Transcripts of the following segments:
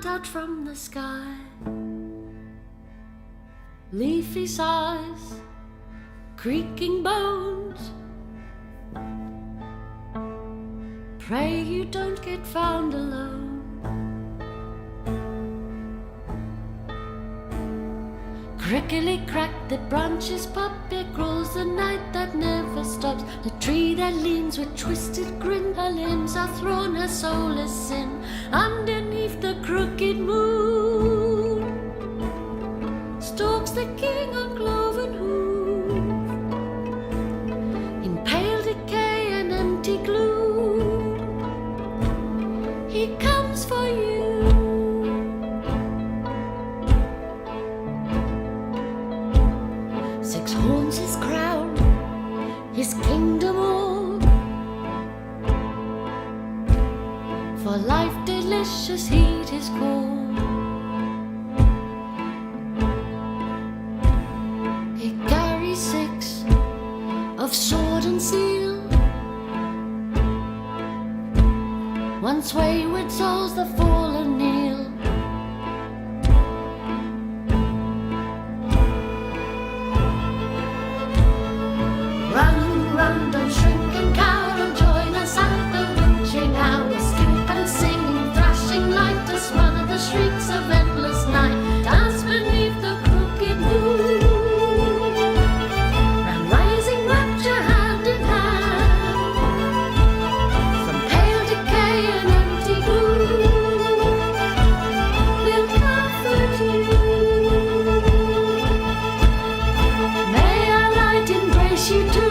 out from the sky. Leafy sighs, creaking bones. Pray you don't get found alone. Crickly crack, the branches pop, it grows the night that never stops. The tree that leans with twisted grin, her limbs are thrown, her soul is sin. Underneath the crooked moon stalks the king on cloven hoof, in pale decay and empty gloom. He comes for you. Six horns his crown, his kingdom all. For life delicious heed his call. He carries six of sword and seal. Once wayward souls that fall and kneel. Run, run, don't shrink and cower, and join us at the witching hour. Skip and sing, thrashing light to smother the shrieks of endless night. Dance beneath the crooked moon, and rising rapture hand in hand. From pale decay and empty gloom, we'll comfort you. May our light embrace you too.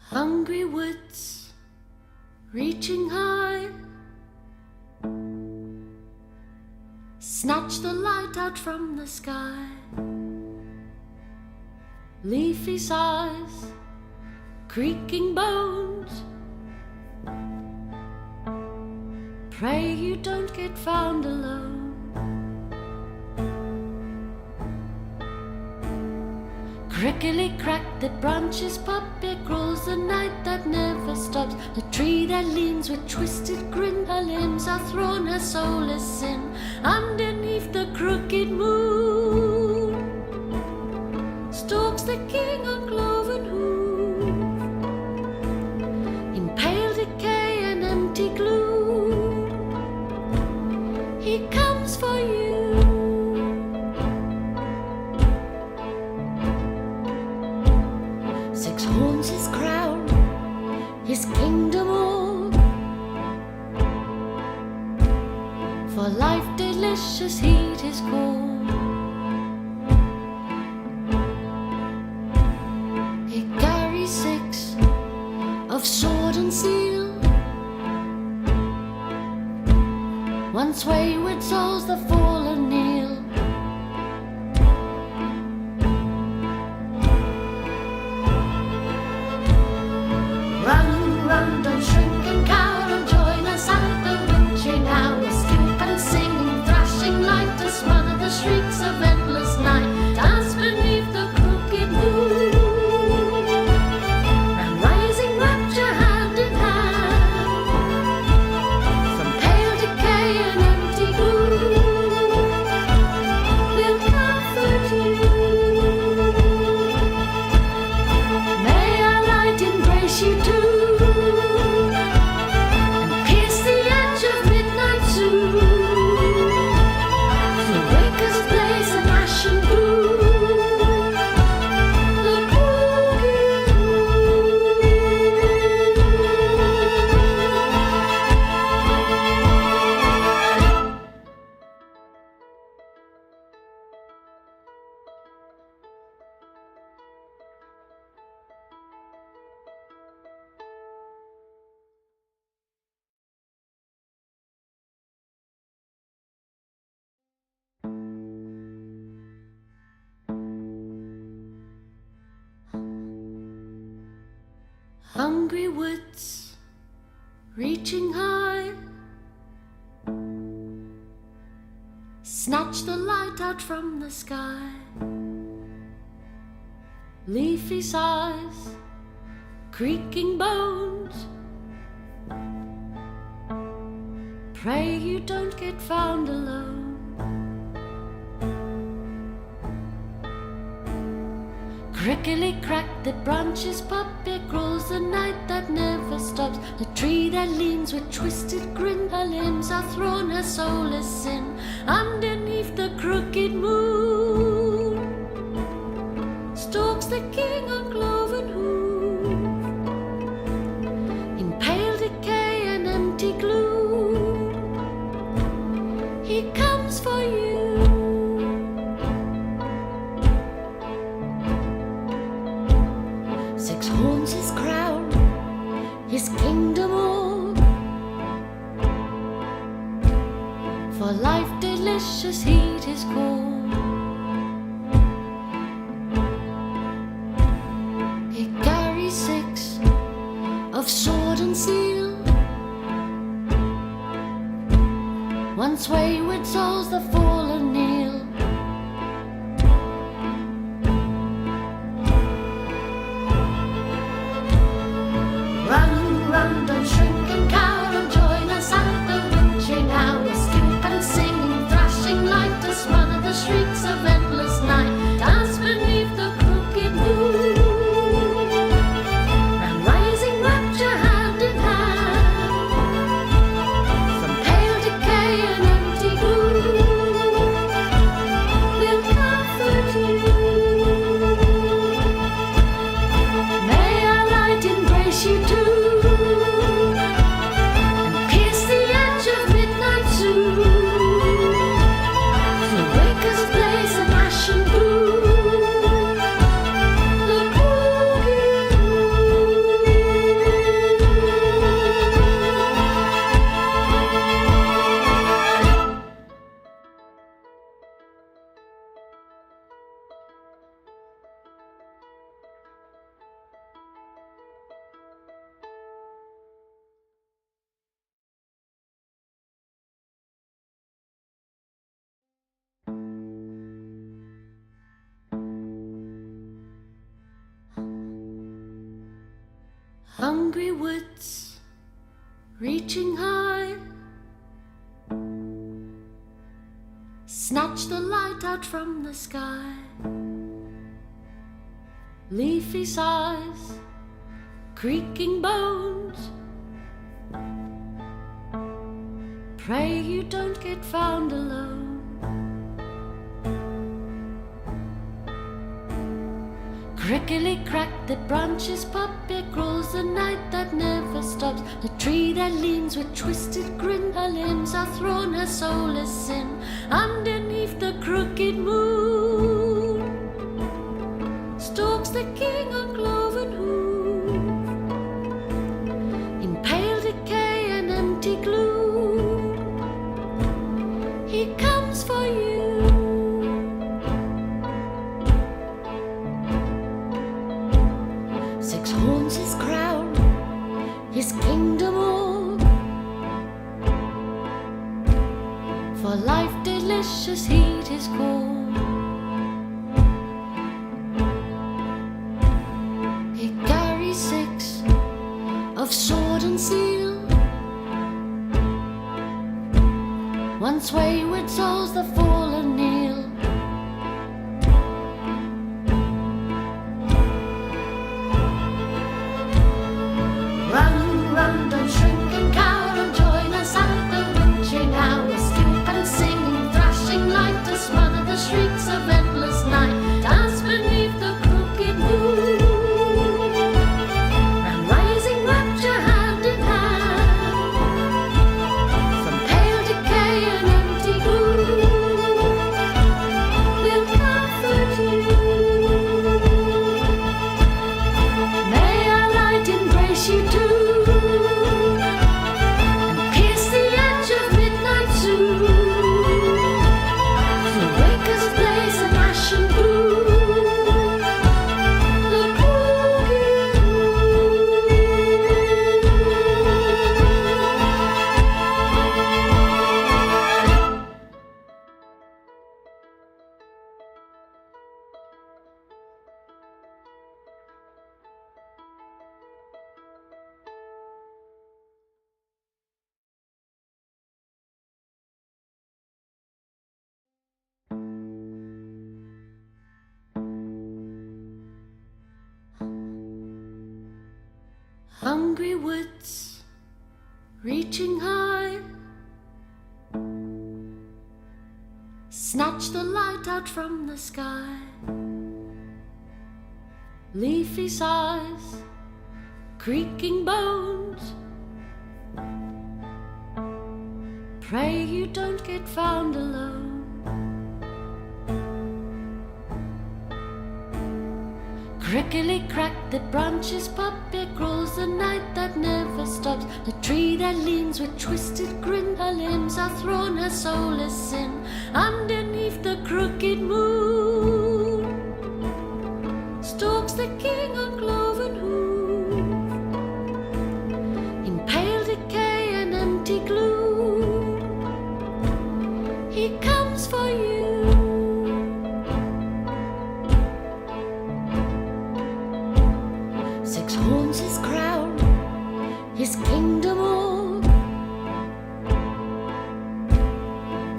Hungry woods, reaching high, snatch the light out from the sky. Leafy sighs, creaking bones. Pray you don't get found alone. Crickly crack, the branches pop, it grows the night that never stops. The tree that leans with twisted grin, her limbs are thrown, her soul is sin. Underneath the crooked moon stalks the king on cloven hoof, in pale decay and empty gloom. He comes for you. Six horns his crown, his kingdom all. For life delicious heed his call. He carries six of sword and seal. Once wayward souls that fall and kneel. Run, run, don't shrink and cower, and join us at the witching hour. Skip and sing, thrashing light to smother the shrieks of endless night. Dance beneath the crooked moon, and rising rapture hand in hand. From pale decay and empty gloom, Hungry woods reaching high, snatch the light out from the sky. Leafy sighs, creaking bones, pray you don't get found alone. Crickly crack, the branches pop, it grows the night that never stops. The tree that leans with twisted grin, her limbs are thrown, her soul is sin. Underneath the crooked moon stalks the king on cloven hoof, in pale decay and empty gloom. He comes for you. Six horns his crown, his kingdom all, for life delicious heed his call. He carries six of sword and seal, once wayward souls the fallen kneel. Run, run, don't shrink and cower, and join us at the witching hour. Skip and sing, thrashing light to smother the shrieks of endless night. Dance beneath the crooked moon, and rising rapture hand in hand, from pale decay and empty gloom, we'll comfort you. May our light embrace you too, and pierce the edge of midnight soon, the wakest blaze and ashen gloom, the crooked hungry woods reaching high, snatch the light out from the sky. Leafy sighs, creaking bones, pray you don't get found alone. Crickly crack, the branches pop, it grows the night that never stops. The tree that leans with twisted grin, her limbs are thrown, her soul is sin. Underneath the crooked moon stalks the king on cloven hoof, in pale decay and empty gloom. He comes for you. Six horns his crown, his kingdom all, for life delicious heed his call. He carries six of sword and seal, once wayward souls the fallen kneel. Run, run, don't shrink and cower, and join us at the witching hour. Skip and sing, thrashing light to smother the shrieks of endless night. Dance beneath the crooked moon, and rising rapture hand in hand, from pale decay and empty gloom, Hungry woods, reaching high, snatch the light out from the sky. Leafy sighs, creaking bones, pray you don't get found alone. Crickly crack, the branches pop, it grows the night that never stops. The tree that leans with twisted grin, her limbs are thrown, her soul is sin. Underneath the crooked moon stalks the king on cloven hoof, in pale decay and empty gloom. He comes for you. Six horns his crown, his kingdom all,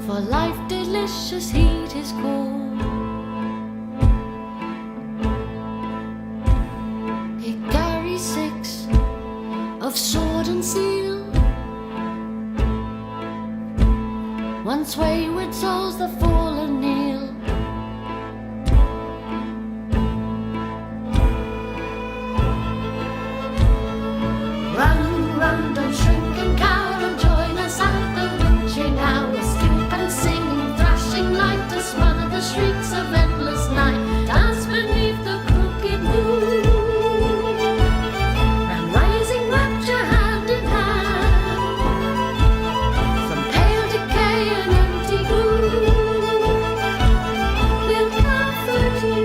for life delicious heed his call. He carries six of sword and seal, once wayward souls the fallen kneel. Run, don't shrink and cower, and join us at the witching hour. Skip and sing, thrashing light to smother the shrieks of endless night. Dance beneath the crooked moon, and rising rapture hand in hand, from pale decay and empty gloom, we'll comfort you.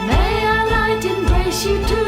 May our light embrace you too.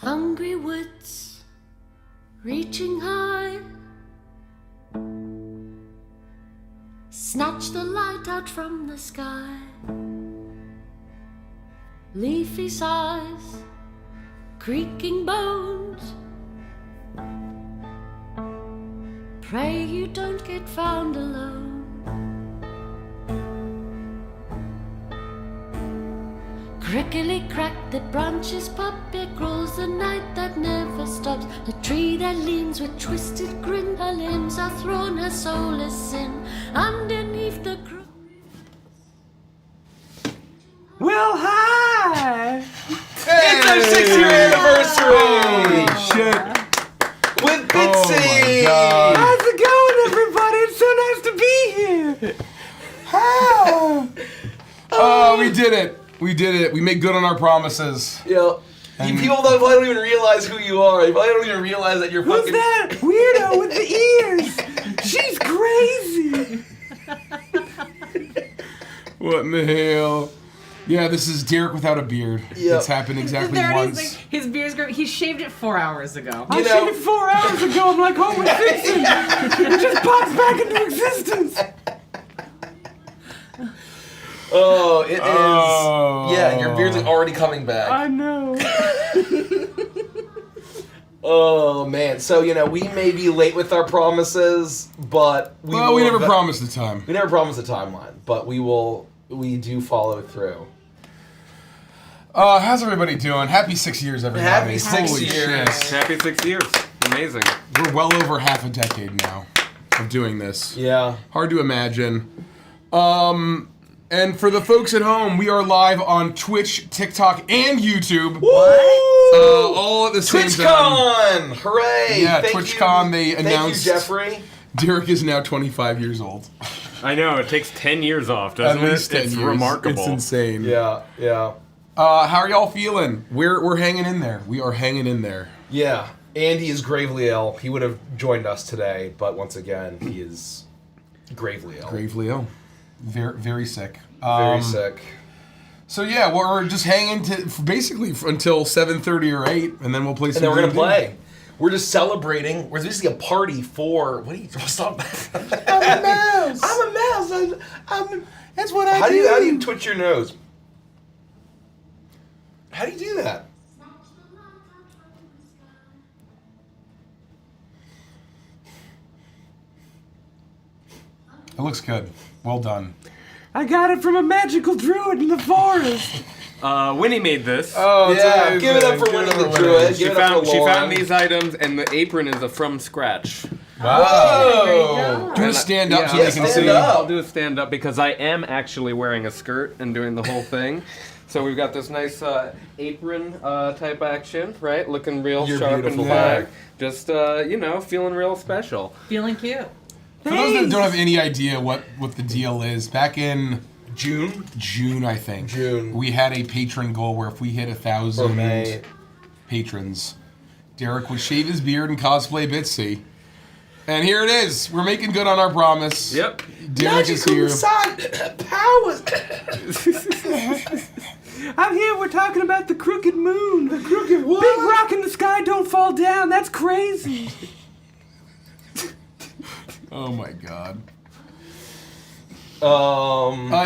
Hungry woods, reaching high, snatch the light out from the sky. Leafy sighs, creaking bones, pray you don't get found alone. Crickly crack, the branches pop, it grows the night that never stops. The tree that leans with twisted grin, her limbs are thrown, her soul is sin. Underneath the Well, hi! Hey! It's our 6-year anniversary! Holy shit! With Bitsy! Oh how's it going, everybody? It's so nice to be here! Oh, we did it! We did it. We made good on our promises. Yeah. You people probably don't even realize who you are. You probably don't even realize that you're Who's fucking... that weirdo with the ears? She's crazy! What in the hell? Yeah, this is Derek without a beard. Yep. It's happened exactly There it is, once. like, his beard's growing. He shaved it 4 hours ago. I shaved it 4 hours ago. I'm like, Homer Simpson. It just pops back into existence. Oh, it is. Oh. Yeah, your beard's like already coming back. I know. Oh, man. So, we may be late with our promises, but we Well, will... we never promised the time. We never promised a timeline, but we do follow through. How's everybody doing? Happy 6 years, everybody. Happy 6 Holy years. shit. Happy 6 years. Amazing. We're well over half a decade now of doing this. Yeah. Hard to imagine. And for the folks at home, we are live on Twitch, TikTok, and YouTube. What? All at the same time. TwitchCon! Hooray! Yeah, Thank TwitchCon, you. they announced- Thank you, Jeffrey. Derek is now 25 years old. I know, it takes 10 years off, doesn't At least it? 10 It's years. remarkable. It's insane. Yeah. How are y'all feeling? We're hanging in there. We are hanging in there. Yeah, Andy is gravely ill. He would have joined us today, but once again, he is gravely ill. Gravely ill. Very, very sick. Very sick. So yeah, we're just hanging basically until 7:30 or 8, and then we'll play some. And then we're gonna D&D. play. We're just celebrating. We're basically a party for. What are you? Stop. I'm a mouse. I'm a mouse. I'm. That's what I How do. do you twitch your nose? How do you do that? It looks good. Well done. I got it from a magical druid in the forest. Winnie made this. Oh, Yeah, give it up for Winnie the Druid. she Give it up found for she Lauren. found these items, and the apron is a from scratch. Whoa! Do you want to stand up so Yeah, they can stand see? up. I'll do a stand up because I am actually wearing a skirt and doing the whole thing. So we've got this nice apron type action, right? Looking real You're sharp beautiful. and flag. Just feeling real special. Feeling cute. For those that don't have any idea what the deal is, back in June, I think. June. We had a patron goal where if we hit Or 1,000 May. patrons, Derek would shave his beard and cosplay Bitsy. And here it is. We're making good on our promise. Yep. Derek is here. Powers. I'm here. We're talking about the crooked moon. The Crooked what? big rock in the sky don't fall down. That's crazy. Oh my god.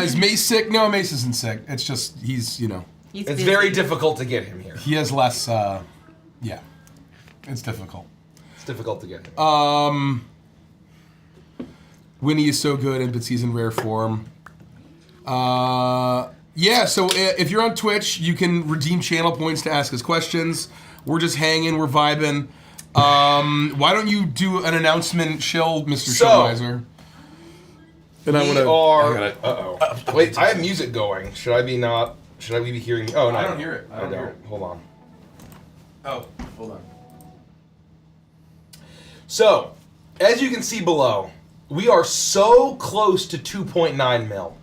Is Mace sick? No, Mace isn't sick. It's just He's It's busy. very difficult to get him here. he has less. Yeah, it's difficult. It's difficult to get him. Winnie is so good in Bitsy's in rare form. Yeah, so if you're on Twitch, you can redeem channel points to ask us questions. We're just hanging, we're vibing. Why don't you do an announcement, Mr. So, Showmiser? And We are. Wait, I have music going. Should I be hearing? Oh no, I don't hear it. I don't. Hold on. Oh, hold on. So, as you can see below, we are so close to 2.9 mil.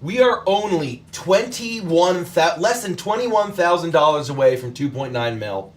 We are only less than $21,000 away from 2.9 mil.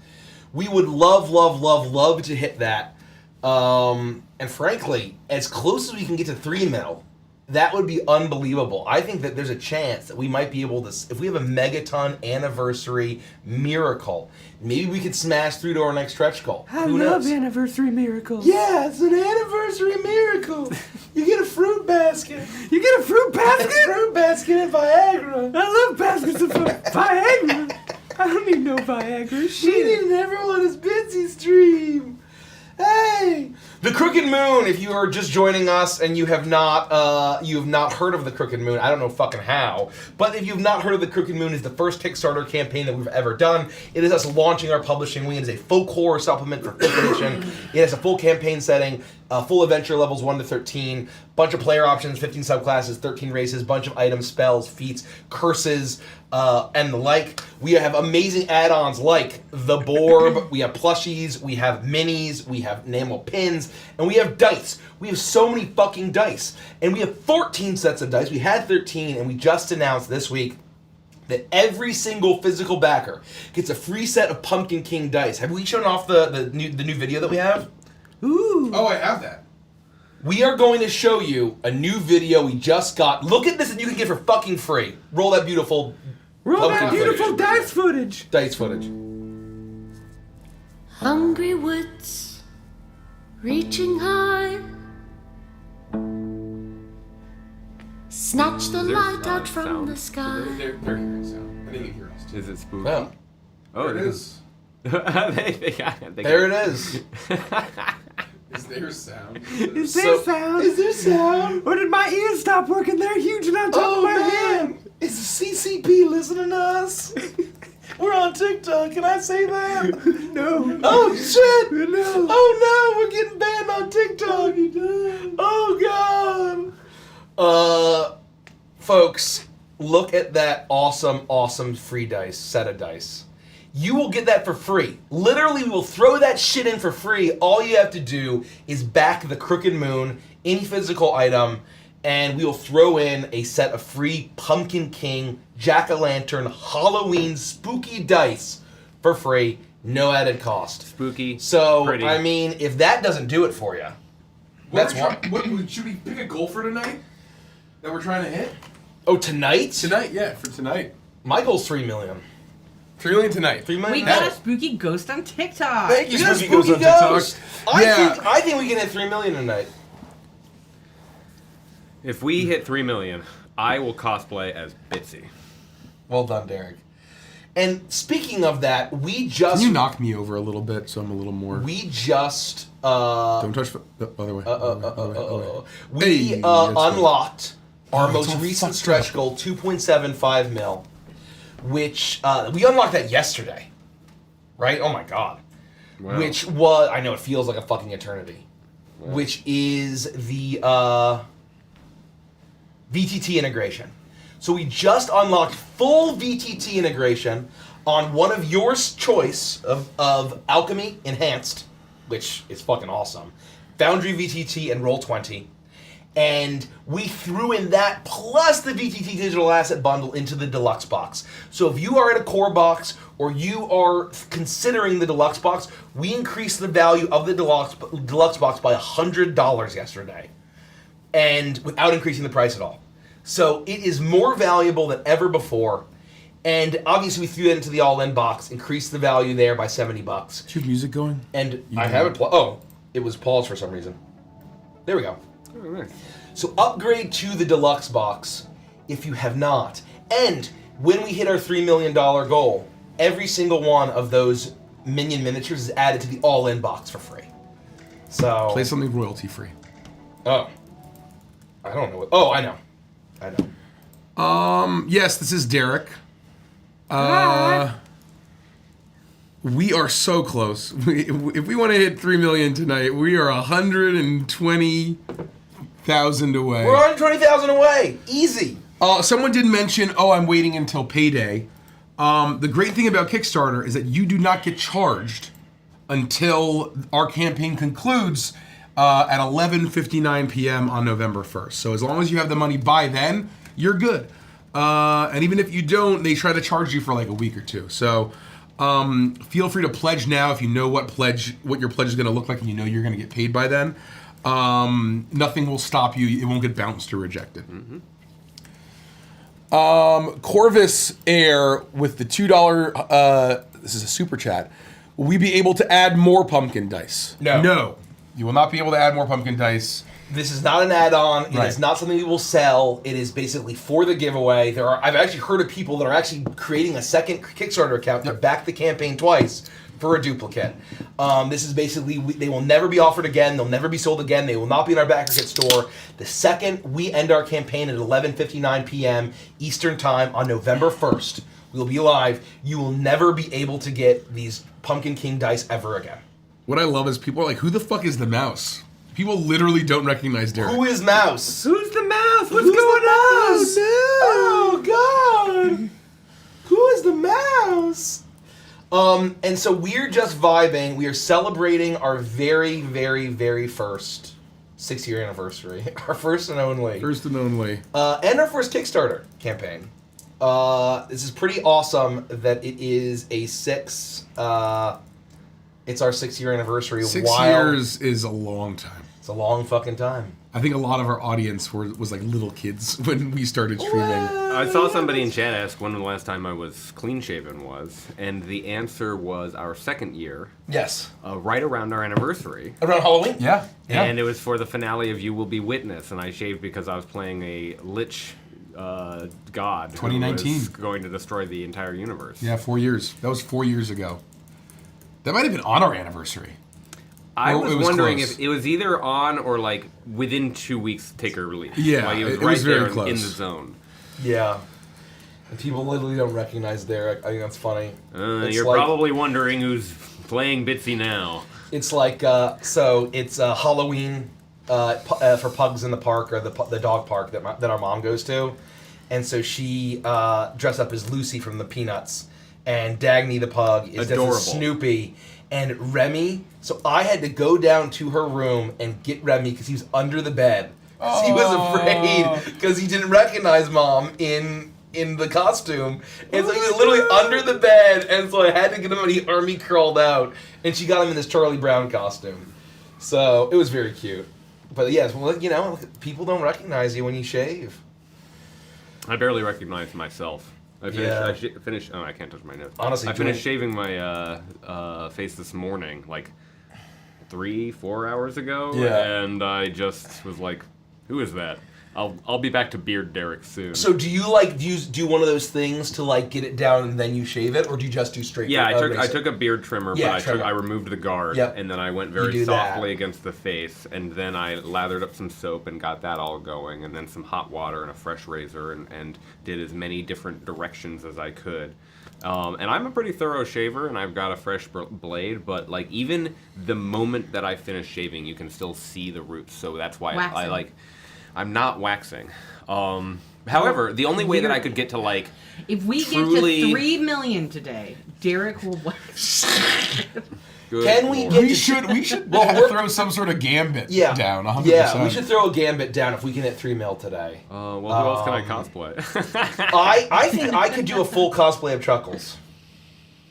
We would love to hit that. And frankly, as close as we can get to 3 mil, that would be unbelievable. I think that there's a chance that we might be able to, if we have a megaton anniversary miracle, maybe we could smash through to our next stretch goal. I Who love knows? anniversary miracles. Yeah, it's an anniversary miracle. You get a fruit basket. You get a fruit basket? Fruit basket and Viagra. I love baskets of Viagra. I don't need no Viagra. Shit. and everyone is Bitsy's dream. Hey, the Crooked Moon. If you are just joining us and you have not heard of the Crooked Moon, I don't know fucking how, but if you've not heard of the Crooked Moon, is the first Kickstarter campaign that we've ever done. It is us launching our publishing wing. It is a folk horror supplement for 5th edition. It has a full campaign setting, full adventure levels 1 to 13, bunch of player options, 15 subclasses, 13 races, bunch of items, spells, feats, curses, and the like. We have amazing add-ons like the Borb, we have plushies, we have minis, we have enamel pins, and we have dice. We have so many fucking dice. And we have 14 sets of dice. We had 13, and we just announced this week that every single physical backer gets a free set of Pumpkin King dice. Have we shown off the new video that we have? Ooh. Oh, I have that. We are going to show you a new video we just got. Look at this that you can get for fucking free. Roll that beautiful Roll that pumpkin beautiful footage. dice footage. Dice footage. Hungry woods, reaching high, snatch the There's light out from sound. the sky. They're hearing sound. I think you hear us too. Is it spooky? Well, Oh, There it is. there it is. Is there sound? Is there sound? Is there sound? Or did my ears stop working? They're huge and on top Oh of my head. man! Is CCP listening to us? We're on TikTok. Can I say that? No. Oh shit! No. Oh no! We're getting banned on TikTok. Oh god! Folks, look at that awesome free dice set of dice. You will get that for free. Literally, we will throw that shit in for free. All you have to do is back the Crooked Moon, any physical item, and we will throw in a set of free Pumpkin King Jack-o'-lantern Halloween spooky dice for free, no added cost. Spooky. So, pretty. I mean, if that doesn't do it for you, that's one. Should we pick a goal for tonight that we're trying to hit? Oh, tonight? Tonight, yeah, for tonight. My goal's 3 million. 3 million tonight. 3 million. We got a spooky ghost on TikTok. Thank you, You got a Spooky Ghost on spooky TikTok. ghost. I think we can hit 3 million tonight. If we hit 3 million, I will cosplay as Bitsy. Well done, Derek. And speaking of that, we just... Can you knock me over a little bit so I'm a little more... We just... Don't touch the other way. We Hey, that's unlocked our Oh, most it's all recent fucked stretch up. goal, 2.75 mil, which we unlocked that yesterday, right? Oh my god. Wow. Which was, I know it feels like a fucking eternity, which is the VTT integration. So we just unlocked full VTT integration on one of your choice of Alchemy Enhanced, which is fucking awesome, Foundry VTT and Roll20. And we threw in that plus the VTT Digital Asset Bundle into the Deluxe Box. So if you are at a core box or you are considering the Deluxe Box, we increased the value of the Deluxe Box by $100 yesterday. And without increasing the price at all. So it is more valuable than ever before. And obviously we threw that into the all-in box, increased the value there by $70. Is your music going? And You I can- have it it was paused for some reason. There we go. Oh, nice. So upgrade to the deluxe box if you have not. And when we hit our $3 million goal, every single one of those minion miniatures is added to the all-in box for free. So Play something royalty free. Oh. I don't know what. Oh, I know. Yes, this is Derek. We are so close. If we want to hit 3 million tonight, we are 120,000 away. We're 120,000 away. Easy. Someone did mention, I'm waiting until payday. The great thing about Kickstarter is that you do not get charged until our campaign concludes at 11:59 p.m. on November 1st. So as long as you have the money by then, you're good. And even if you don't, they try to charge you for like a week or two. So feel free to pledge now if you know what your pledge is going to look like and you know you're going to get paid by then. Nothing will stop you. It won't get bounced or rejected. Corvus Air with the $2, this is a super chat. Will we be able to add more pumpkin dice? No. No. You will not be able to add more pumpkin dice. This is not an add-on. It Right. is not something we will sell. It is basically for the giveaway. I've actually heard of people that are actually creating a second Kickstarter account to back the campaign twice for a duplicate. This is basically, they will never be offered again. They'll never be sold again. They will not be in our backer kit store. The second we end our campaign at 11:59 p.m. Eastern Time on November 1st, we will be live. You will never be able to get these Pumpkin King dice ever again. What I love is people are like, who the fuck is the mouse? People literally don't recognize Derek. Who is Mouse? Who's the mouse? What's Who's going the on? mouse? Oh God! Who is the mouse? And so we're just vibing. We are celebrating our very, very, very first 6-year anniversary, our first and only, First and only. and our first Kickstarter campaign. This is pretty awesome that it is a it's our 6-year anniversary. 6 years is a long time. It's a long fucking time. I think a lot of our audience was like little kids when we started streaming. I saw somebody in chat ask when the last time I was clean shaven was, and the answer was our second year, Yes. right around our anniversary. Around Halloween? Yeah. And it was for the finale of You Will Be Witness, and I shaved because I was playing a lich god who 2019. was going to destroy the entire universe. Yeah, 4 years. That was 4 years ago. That might have been on our anniversary. I Well, was it was wondering close. if it was either on or like within 2 weeks take or release. Yeah, like it was it right was very there close. in the zone. Yeah. And people literally don't recognize Derek. I think that's funny. It's You're like- probably wondering who's playing Bitsy now. It's like, so it's Halloween for pugs in the park, or the dog park that our mom goes to. And so she dressed up as Lucy from the Peanuts. And Dagny the pug is Adorable. as Snoopy. And Remy, so I had to go down to her room and get Remy because he was under the bed He was afraid because he didn't recognize Mom in the costume, and so he was literally under the bed, and so I had to get him, and he army crawled out, and she got him in this Charlie Brown costume. So it was very cute. But yes, well, you know, people don't recognize you when you shave. I barely recognize myself. I finished. Oh, I can't touch my nose. Honestly, I finished shaving my face this morning, like 3-4 hours ago. Yeah. And I just was like, "Who is that?" I'll be back to Beard Derek soon. So do you do one of those things to like get it down and then you shave it, or do you just do straight? Yeah, I took a beard trimmer, Yeah, but I removed the guard, and then I went very softly against the face, and then I lathered up some soap and got that all going, and then some hot water and a fresh razor, and did as many different directions as I could. And I'm a pretty thorough shaver, and I've got a fresh blade, but like even the moment that I finish shaving, you can still see the roots, so that's why I like. I'm not waxing. However, the only way that I could get to like, if we truly... get to 3 million today, Derek will wax. Can we get? We should throw some sort of gambit down. 100%. Yeah, we should throw a gambit down if we can hit 3 mil today. Well, who else can I cosplay? I think I could do a full cosplay of Chuckles.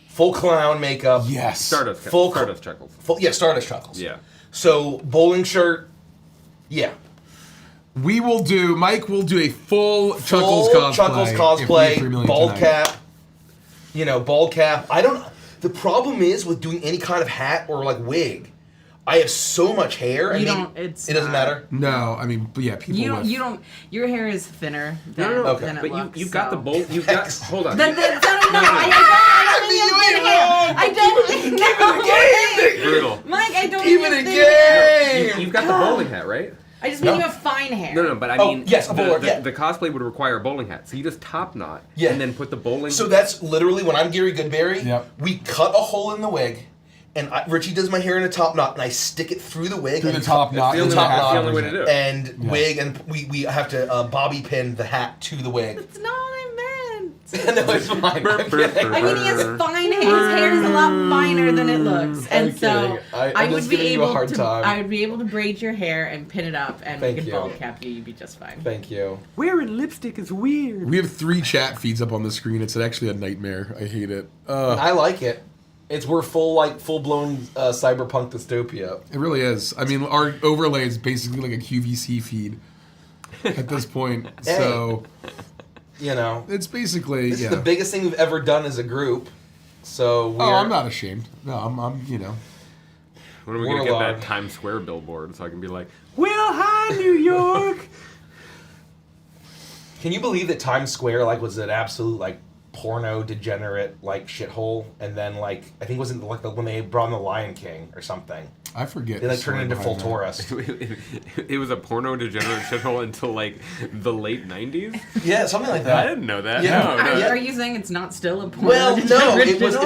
Full clown makeup. Yes. Stardust Chuckles. Stardust Chuckles. Yeah. So bowling shirt. Yeah. Mike will do a full Chuckles cosplay. Bald cap. You know, bald cap. The problem is with doing any kind of hat or like wig, I have so much hair. It doesn't matter. No, I mean, yeah, people. You don't. Your hair is thinner than, than it but looks. You've got the bowl. You've got. Hold on. I don't. Brutal. Mike, I don't. Even a game. You've got the bowling hat, right? I just mean you have fine hair. No, but I mean, yes, a bowler, the cosplay would require a bowling hat, so you just top knot and then put the bowling. So that's literally when I'm Gary Goodberry. Yep. We cut a hole in the wig, and Richie does my hair in a top knot, and I stick it through the wig. Through the top knot. That's the only way to do it. And wig, and we have to bobby pin the hat to the wig. That's not what I meant. No, it's fine. I mean, he has fine hair. His hair is a lot finer than it looks, and so I would be able to braid your hair and pin it up, and we could bald cap you. You'd be just fine. Thank you. Wearing lipstick is weird. We have 3 chat feeds up on the screen. It's actually a nightmare. I hate it. I like it. We're full-blown cyberpunk dystopia. It really is. I mean, our overlay is basically like a QVC feed at this point. So. You know, it's basically this is the biggest thing we've ever done as a group. So I'm not ashamed. No, I'm you know. When are we gonna get that Times Square billboard so I can be like, "Well, hi, New York." Can you believe that Times Square was an absolute porno degenerate shithole, and then I think it was when they brought in the Lion King or something. I forget. They turned it into full tourist. It was a porno degenerate shithole until the late 90s. Yeah, something like that. I didn't know that. Yeah. No. Are you saying it's not still a porno? Well, no, it was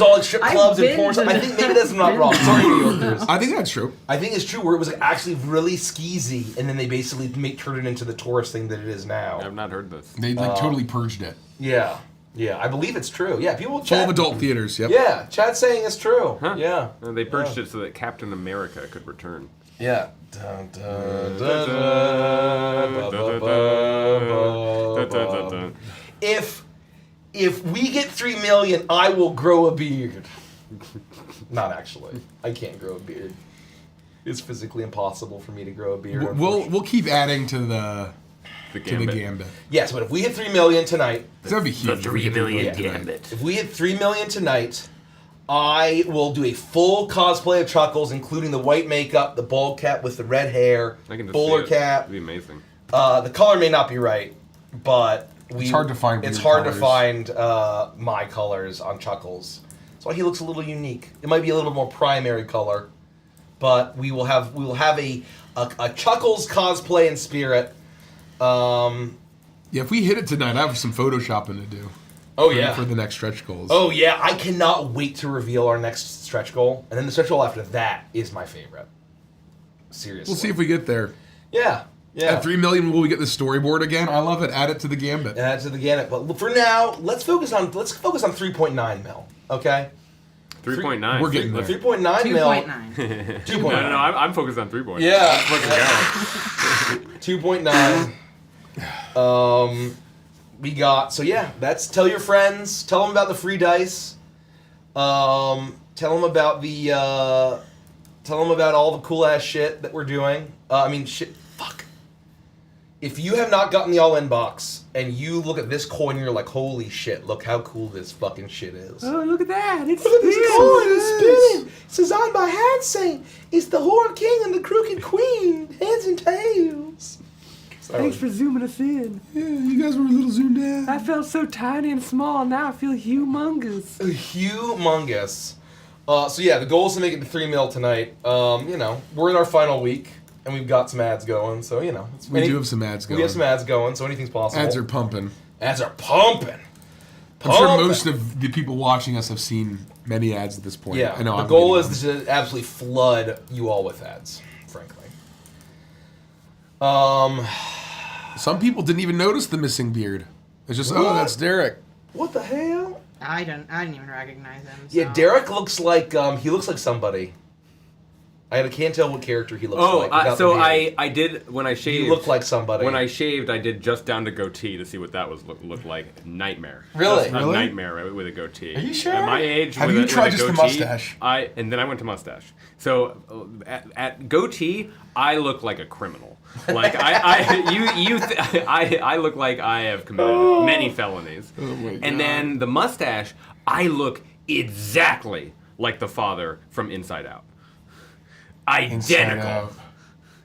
all strip clubs and porn. I think maybe that's not wrong. Sorry, New Yorkers. I think that's true. I think it's true where it was actually really skeezy, and then they basically turned it into the tourist thing that it is now. I've not heard this. They totally purged it. Yeah. Yeah, I believe it's true. Yeah, people chat. All of adult theaters, yep. Yeah, chat's saying it's true. Huh. Yeah. And they purged it so that Captain America could return. Yeah. If we get 3 million, I will grow a beard. Not actually. I can't grow a beard. It's physically impossible for me to grow a beard. We'll keep adding to the gambit. Yes, but if we hit 3 million tonight, that would be huge. The 3 million gambit. If we hit 3 million tonight, I will do a full cosplay of Chuckles, including the white makeup, the bald cap with the red hair, bowler cap. It'd be amazing. The color may not be right, but it's hard to find. It's hard to find my colors on Chuckles. That's why he looks a little unique. It might be a little more primary color, but we will have a Chuckles cosplay in spirit. Yeah, if we hit it tonight, I have some photoshopping to do. For the next stretch goals. Oh yeah, I cannot wait to reveal our next stretch goal, and then the stretch goal after that is my favorite. Seriously, we'll see if we get there. Yeah. At 3 million, will we get the storyboard again? I love it. Add it to the gambit. But for now, let's focus on 3.9 mil. Okay. 3.9. We're getting there. 3.9 mil. 2.9. 2.9. No, I'm focused on 3.9. Yeah. Let's fucking go. 2.9. We got, so yeah, that's, tell your friends, tell them about the free dice. Tell them about all the cool ass shit that we're doing. Fuck. If you have not gotten the all-in box and you look at this coin, you're like, holy shit, look how cool this fucking shit is. Oh, look at that. It's Look at this coin, it's spinning. It's designed by Hansing. It's the Horned King and the Crooked Queen. Heads and tails. Thanks for zooming us in. Yeah, you guys were a little zoomed in. I felt so tiny and small. Now I feel humongous. Humongous. So yeah, the goal is to make it to 3 mil tonight. We're in our final week, and we've got some ads going, so we do have some ads going. We have some ads going, so anything's possible. Ads are pumping. Ads are pumping. I'm sure most of the people watching us have seen many ads at this point. Yeah, I know. The goal is to absolutely flood you all with ads, frankly. Some people didn't even notice the missing beard. It's just, oh, that's Derek. What the hell? I didn't even recognize him. So. Yeah, Derek looks like he looks like somebody. I can't tell what character he looks like. I did when I shaved. You look like somebody. When I shaved, I did just down to goatee to see what that was looked like. Nightmare. Really? A nightmare with a goatee. Are you sure? At my age, Have with you a tried just the goatee, mustache? And then I went to mustache. So at goatee, I look like a criminal. Like I look like I have committed many felonies. Oh my God. And then the mustache, I look exactly like the father from Inside Out. Identical.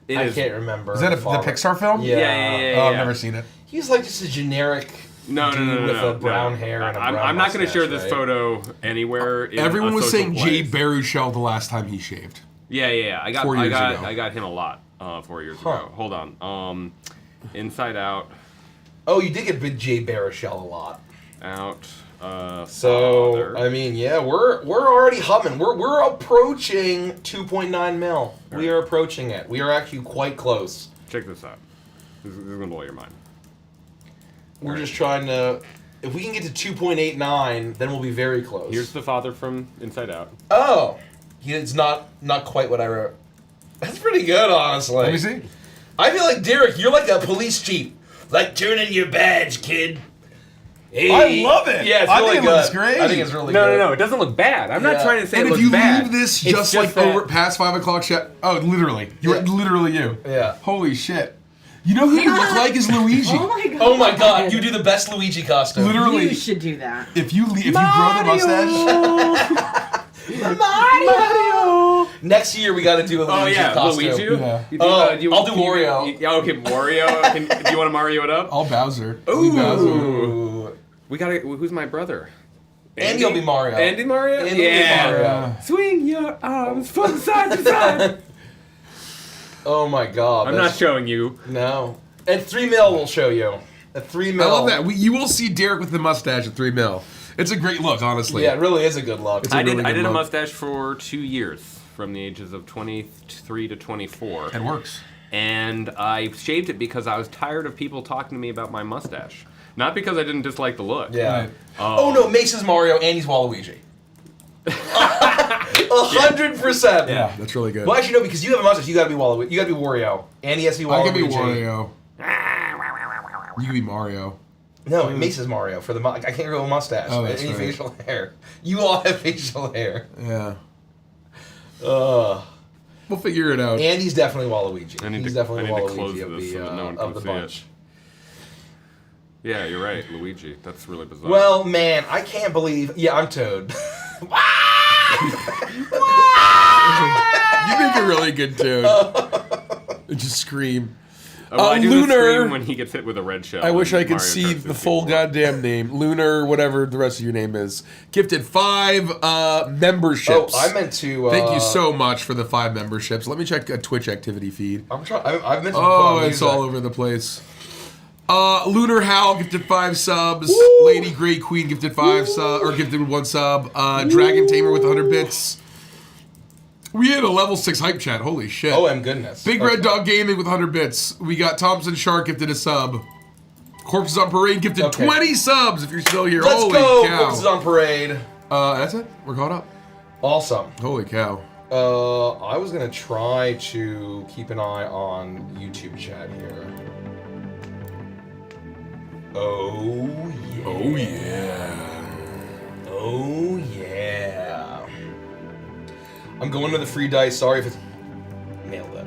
I can't remember. Is that the Pixar film? Yeah. Oh, I've never seen it. He's like just a generic dude with a brown hair and a brown I'm not going to share mustache, this photo anywhere. In Everyone was saying Jay place. Baruchel the last time he shaved. Yeah. I got 4 years ago. I got him a lot 4 years ago. Hold on. Inside Out. Oh, you did get Big Jay Baruchel a lot. Out. So I mean, yeah, we're already humming. We're approaching 2.9 mil. We are approaching it. We are actually quite close. Check this out. This is gonna blow your mind. We're just trying to. If we can get to 2.89, then we'll be very close. Here's the father from Inside Out. Oh, it's not quite what I wrote. That's pretty good, honestly. Let me see. I feel like Derek, you're like a police chief. Like, turn in your badge, kid. Hey. I love it. Yeah, it's I really think good. it looks great. I think it's really good. No, it doesn't look bad. I'm not trying to say And it if looks you bad. leave this It's just like that- over past 5 o'clock, oh, literally, you're literally you. Yeah. Holy shit. You know who you look like is Luigi. Oh my god. Oh my god, you do the best Luigi costume. Literally. You should do that. If you grow the mustache. Mario! Next year we gotta do a Luigi costume. Luigi? Yeah. I'll do Wario. Okay, Wario. Do you want to Mario it up? All Bowser. Ooh. Bowser. Ooh. We gotta. Who's my brother? Andy will be Mario. Andy Mario? Andy will be Mario. Yeah. Swing your arms from side to side. Oh my god. I'm not showing you. No. At 3 mil we'll show you. At 3 mil. I love that. You will see Derek with the mustache at 3 mil. It's a great look, honestly. Yeah, it really is a good look. It's a really I good did a look. mustache for 2 years, from the ages of 23 to 24. It works. And I shaved it because I was tired of people talking to me about my mustache. Not because I didn't dislike the look. Yeah. Right. Oh no, Mace is Mario, Andy's Waluigi. 100%. Yeah, that's really good. Well, actually, no, because you have a mustache, you gotta be Waluigi. You gotta be Wario. Andy has to be Waluigi. I could be Wario. You could be Mario. No, Mace is Mario for the. I can't grow a mustache. Oh, that's Any right. facial hair. You all have facial hair. Yeah. We'll figure it out. Andy's definitely Waluigi. I need He's to definitely close Waluigi of this the so that no one of can the see bunch. it. Yeah, you're right, Luigi. That's really bizarre. Well, man, I can't believe. Yeah, I'm Toad. You make a really good tune. Just scream. I do Lunar. the scream when he gets hit with a red shell. I wish I could Mario see Kart the 64. full goddamn name. Lunar, whatever the rest of your name is. Gifted 5 memberships. Oh, I meant to. Thank you so much for the 5 memberships. Let me check a Twitch activity feed. I'm trying. I've meant to. Oh, put on it's music. all over the place. Lunar Howl gifted 5 subs. Woo! Lady Grey Queen gifted 5 sub or gifted 1 sub. Dragon Tamer with 100 bits. We had a level 6 hype chat. Holy shit. Oh, my goodness. Big Red Dog Gaming with 100 bits. We got Thompson Shark gifted a sub. Corpses on Parade gifted 20 subs if you're still here. Let's Holy go. cow. Corpses on Parade. That's it. We're caught up. Awesome. Holy cow. I was gonna try to keep an eye on YouTube chat here. Oh yeah. Oh yeah. Oh yeah. I'm going to the free dice. Sorry if it's nailed it.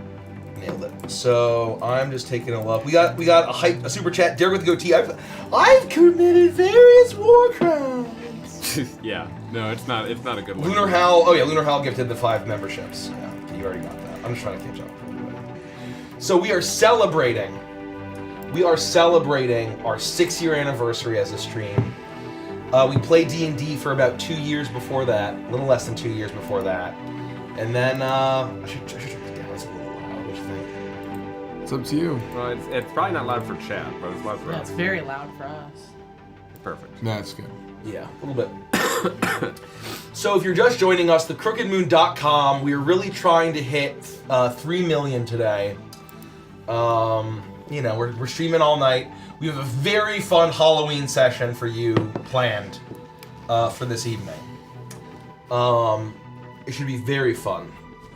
So I'm just taking a look. We got a super chat. Derek with the goatee. I've committed various war crimes. Yeah. No, it's not a good one. Lunar Howl. Oh yeah, Lunar Howl gifted the 5 memberships. Yeah, you already got that. I'm just trying to catch up. So we are celebrating. our 6-year anniversary as a stream. We played D&D for about 2 years before that, a little less than 2 years before that, and then I should turn it down. It's a little loud. What do you think? It's up to you. Well, it's probably not loud for chat, but it's loud for us. It's very loud for us. Perfect. That's good. Yeah, a little bit. So if you're just joining us, thecrookedmoon.com, we're really trying to hit 3 million today. We're streaming all night. We have a very fun Halloween session for you planned for this evening. It should be very fun.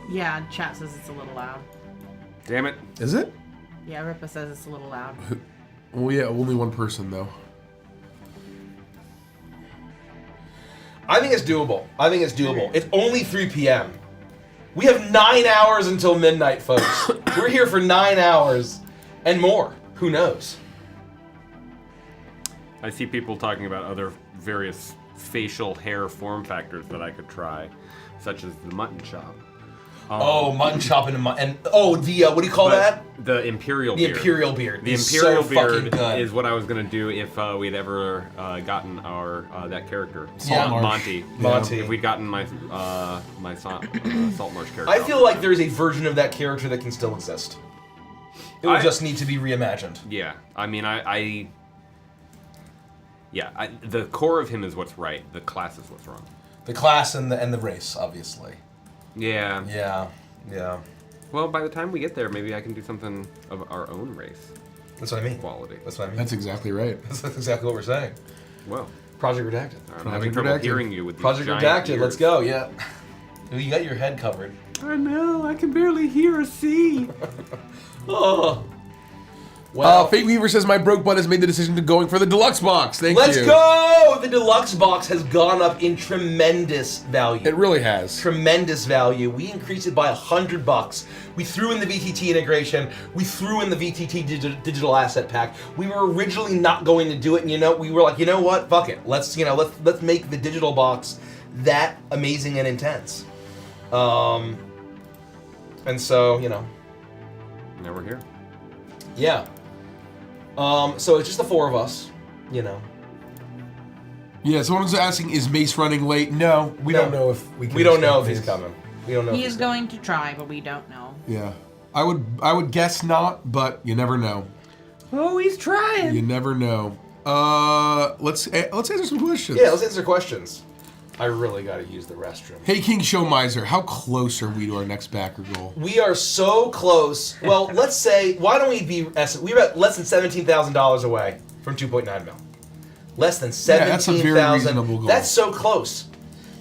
Yeah, chat says it's a little loud. Damn it. Is it? Yeah, Ripa says it's a little loud. Well, yeah, only one person though. I think it's doable. It's only 3 p.m. We have 9 hours until midnight, folks. We're here for 9 hours and more. Who knows? I see people talking about other various facial hair form factors that I could try, such as the mutton chop. Mutton chop and what do you call that? The Imperial Beard. The Imperial Beard. The Imperial Beard is what I was gonna do if we'd ever gotten our that character, Monty. Monty. If we'd gotten my Salt Marsh character. I feel like there's a version of that character that can still exist. It would just need to be reimagined. Yeah, I mean, the core of him is what's right. The class is what's wrong. The class and the race, obviously. Yeah. Yeah. Well, by the time we get there, maybe I can do something of our own race. That's what I mean. Quality. That's what I mean. That's exactly right. That's exactly what we're saying. Well, Project Redacted. I'm having trouble hearing you with these Project giant Redacted. ears. Let's go. Yeah. You got your head covered. I know. I can barely hear or see. Oh. Well, Fate Weaver says my broke butt has made the decision to going for the deluxe box. Thank you. Let's go! The deluxe box has gone up in tremendous value. It really has. Tremendous value. We increased it by $100. We threw in the VTT integration. We threw in the VTT digital asset pack. We were originally not going to do it, and we were like, you know what? Fuck it. Let's make the digital box that amazing and intense. And so, Now we're here. Yeah. So it's just the 4 of us, Yeah, someone's asking, is Mace running late? No, we don't know if we can. We don't know if he's coming. We don't know. He is going to try, but we don't know. Yeah. I would guess not, but you never know. Oh, he's trying. You never know. Let's answer some questions. Yeah, let's answer questions. I really got to use the restroom. Hey, King Show Miser, how close are we to our next backer goal? We are so close. Well, let's say, why don't we be? We're about less than $17,000 away from 2.9 mil. Less than 17,000. Yeah, that's a very reasonable goal. That's so close.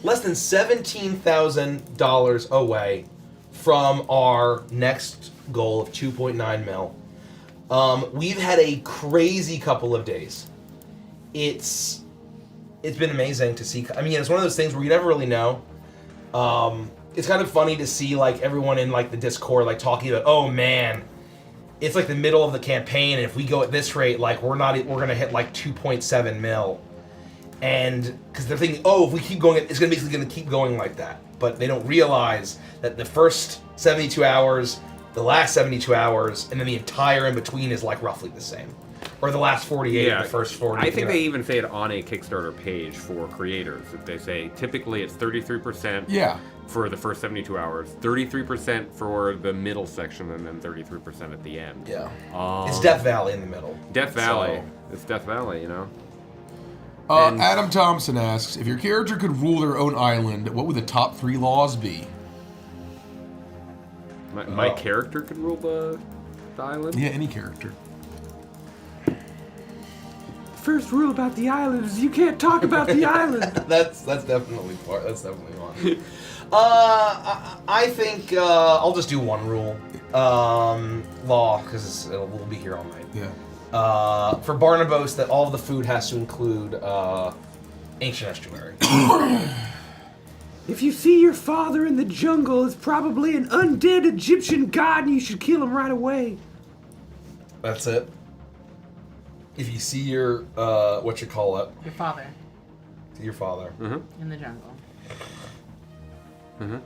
Less than $17,000 away from our next goal of 2.9 mil. We've had a crazy couple of days. It's been amazing to see. I mean, it's one of those things where you never really know. It's kind of funny to see everyone in the Discord talking about, oh man, it's the middle of the campaign, and if we go at this rate, we're gonna hit 2.7 mil, and because they're thinking, oh, if we keep going, it's basically gonna keep going like that. But they don't realize that the first 72 hours, the last 72 hours, and then the entire in between is roughly the same. Or the last 48, the first 40. I think they even say it on a Kickstarter page for creators. If they say typically it's 33% for the first 72 hours, 33% for the middle section, and then 33% at the end. Yeah. It's Death Valley in the middle. Death Valley. It's Death Valley, Adam Thompson asks, if your character could rule their own island, what would the top 3 laws be? My character could rule the island? Yeah, any character. first rule about the island is you can't talk about the island. That's definitely part. That's definitely one. I think I'll just do one rule. Law, because we'll be here all night. Yeah. For Barnabas, that all of the food has to include ancient estuary. If you see your father in the jungle, it's probably an undead Egyptian god, and you should kill him right away. That's it. If you see your what you call it? Your father. Your father. Mm-hmm. In the jungle. Mm-hmm.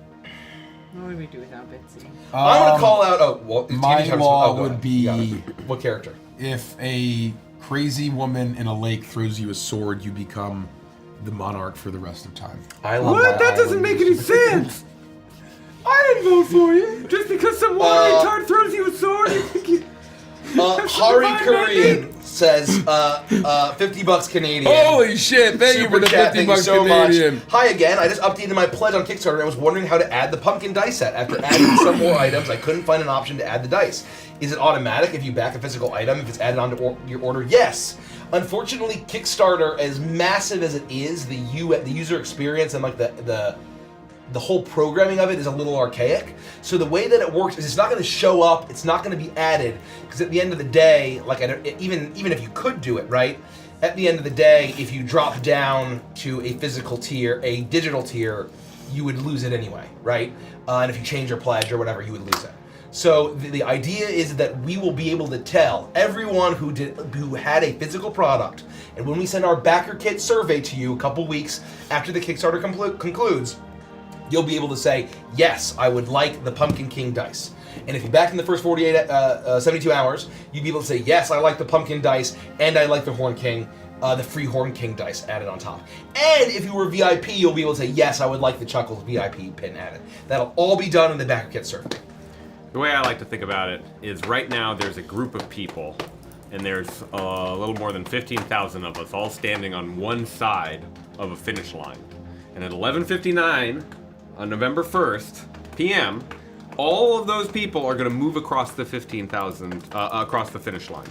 What would we do without Bitsy? I'm gonna call out. Oh, well, my law would be what character? If a crazy woman in a lake throws you a sword, you become the monarch for the rest of time. I love What? That doesn't make any sense. I didn't vote for you. Just because some water retard throws you a sword, you think you... Hari Korean says $50 Canadian. Holy shit, thank you for the $50 so Canadian. Much. Hi again, I just updated my pledge on Kickstarter and I was wondering how to add the pumpkin dice set. After adding some more items, I couldn't find an option to add the dice. Is it automatic if you back a physical item, if it's added onto your order? Yes. Unfortunately, Kickstarter, as massive as it is, the user experience and like the whole programming of it is a little archaic. So the way that it works is it's not going to show up, it's not going to be added, because at the end of the day, like even if you could do it, right? At the end of the day, if you drop down to a physical tier, a digital tier, you would lose it anyway, right? And if you change your pledge or whatever, you would lose it. So the idea is that we will be able to tell everyone who had a physical product, and when we send our backer kit survey to you a couple weeks after the Kickstarter concludes, you'll be able to say, yes, I would like the Pumpkin King dice. And if you back in the first 72 hours, you'd be able to say, yes, I like the Pumpkin dice, and I like the Horn King, the free Horn King dice added on top. And if you were VIP, you'll be able to say, yes, I would like the Chuckles VIP pin added. That'll all be done in the backer kit survey. The way I like to think about it is right now there's a group of people, and there's a little more than 15,000 of us all standing on one side of a finish line. And at 11:59 on November 1st, p.m., all of those people are going to move across the 15,000, across the finish line.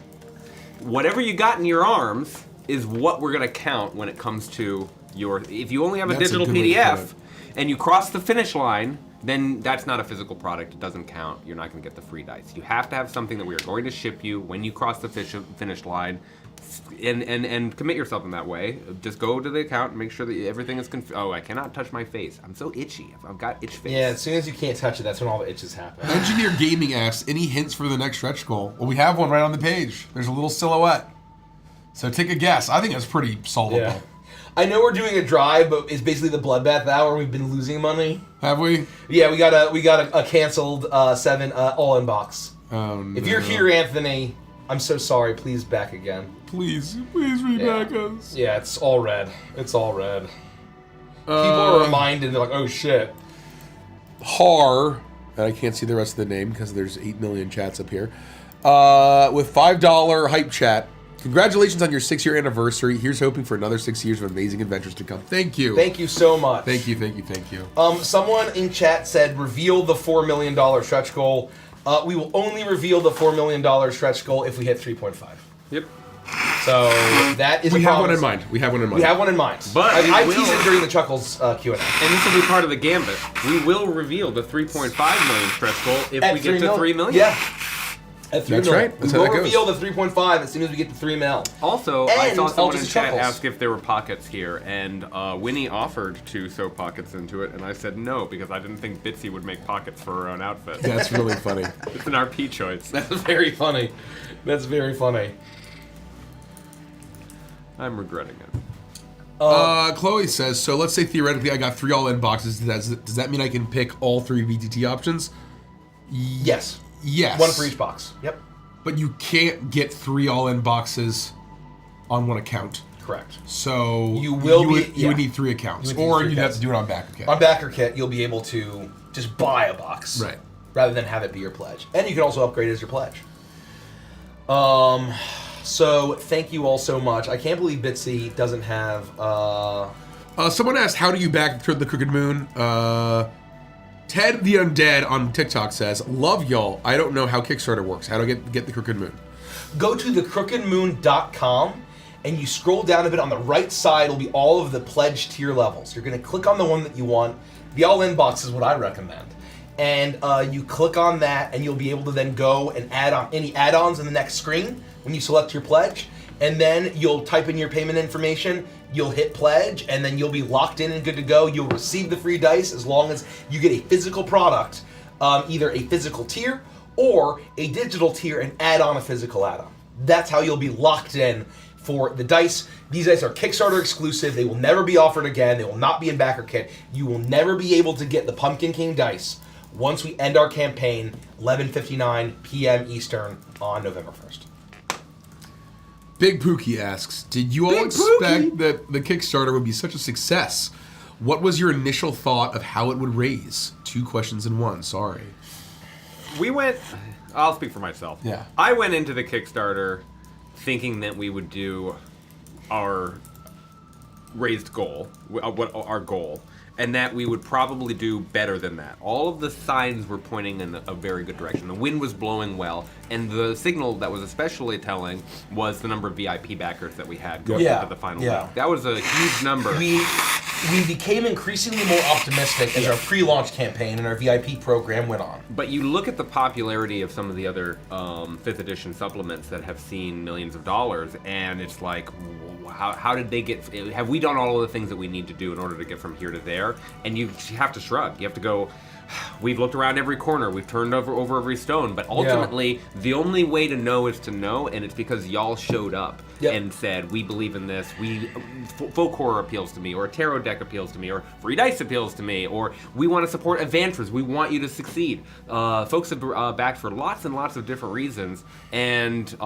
Whatever you got in your arms is what we're going to count when it comes to your... If you only have a digital PDF and you cross the finish line, then that's not a physical product. It doesn't count. You're not going to get the free dice. You have to have something that we are going to ship you when you cross the finish line, and commit yourself in that way. Just go to the account and make sure that everything is Oh, I cannot touch my face. I'm so itchy. I've got itch face. Yeah, as soon as you can't touch it, that's when all the itches happen. Engineer Gaming asks, any hints for the next stretch goal? Well, we have one right on the page. There's a little silhouette. So take a guess. I think that's pretty solvable. Yeah. I know we're doing a drive, but it's basically the bloodbath hour. We've been losing money. Have we? Yeah, we got a canceled 7 all-in box. Oh, no. If you're here, Anthony, I'm so sorry. Please back again. Please reback us. Yeah, it's all red. It's all red. People are reminded. They're like, oh shit. Har, and I can't see the rest of the name because there's 8 million chats up here. With $5 hype chat. Congratulations on your 6-year anniversary. Here's hoping for another 6 years of amazing adventures to come. Thank you. Thank you so much. Thank you. Someone in chat said, reveal the $4 million stretch goal. We will only reveal the $4 million stretch goal if we hit 3.5. Yep. So that is We a have promise. one in mind. We have one in mind. But I teased it during the Chuckles Q&A. And this will be part of the gambit. We will reveal the 3.5 million stretch goal if we get to 3 million. Yeah. At 3 That's million. right. That's we how will that goes. reveal the 3.5 as soon as we get to 3 mil. Also, I saw someone in just chat Chuckles. ask if there were pockets here, and Winnie offered to sew pockets into it, and I said no, because I didn't think Bitsy would make pockets for her own outfit. That's really funny. It's an RP choice. That's very funny. That's very funny. I'm regretting it. Chloe says, so let's say theoretically I got 3 all-in boxes. Does that mean I can pick all 3 VTT options? Yes. Yes. 1 for each box. Yep. But you can't get 3 all-in boxes on one account. Correct. So you would need 3 accounts, or you'd have to do it on BackerKit. On BackerKit, you'll be able to just buy a box, right, rather than have it be your pledge, and you can also upgrade it as your pledge. So thank you all so much. I can't believe Bitsy doesn't have. Someone asked, how do you back the Crooked Moon? Ted the Undead on TikTok says, love y'all. I don't know how Kickstarter works. How do I get the Crooked Moon? Go to thecrookedmoon.com and you scroll down a bit. On the right side will be all of the pledge tier levels. You're going to click on the one that you want. The all-in box is what I recommend. And you click on that, and you'll be able to then go and add on any add-ons in the next screen when you select your pledge. And then you'll type in your payment information, you'll hit pledge, and then you'll be locked in and good to go. You'll receive the free dice as long as you get a physical product, either a physical tier or a digital tier, and add on a physical add-on. That's how you'll be locked in for the dice. These dice are Kickstarter exclusive. They will never be offered again. They will not be in backer kit. You will never be able to get the Pumpkin King dice once we end our campaign, 11:59 p.m. Eastern on November 1st. Big Pookie asks, did you all expect that the Kickstarter would be such a success? What was your initial thought of how it would raise? 2 questions in one, sorry. I'll speak for myself. Yeah. I went into the Kickstarter thinking that we would do our raised goal, our goal, and that we would probably do better than that. All of the signs were pointing in a very good direction. The wind was blowing well, and the signal that was especially telling was the number of VIP backers that we had going into the final week. That was a huge number. We became increasingly more optimistic as our pre-launch campaign and our VIP program went on. But you look at the popularity of some of the other 5th edition supplements that have seen millions of dollars, and it's like, how did they get? Have we done all of the things that we need to do in order to get from here to there? And you have to shrug. You have to go, we've looked around every corner, we've turned over every stone, but ultimately the only way to know is to know, and it's because y'all showed up and said, we believe in this, folk horror appeals to me, or a tarot deck appeals to me, or free dice appeals to me, or we want to support Adventures, we want you to succeed. Folks have backed for lots and lots of different reasons, and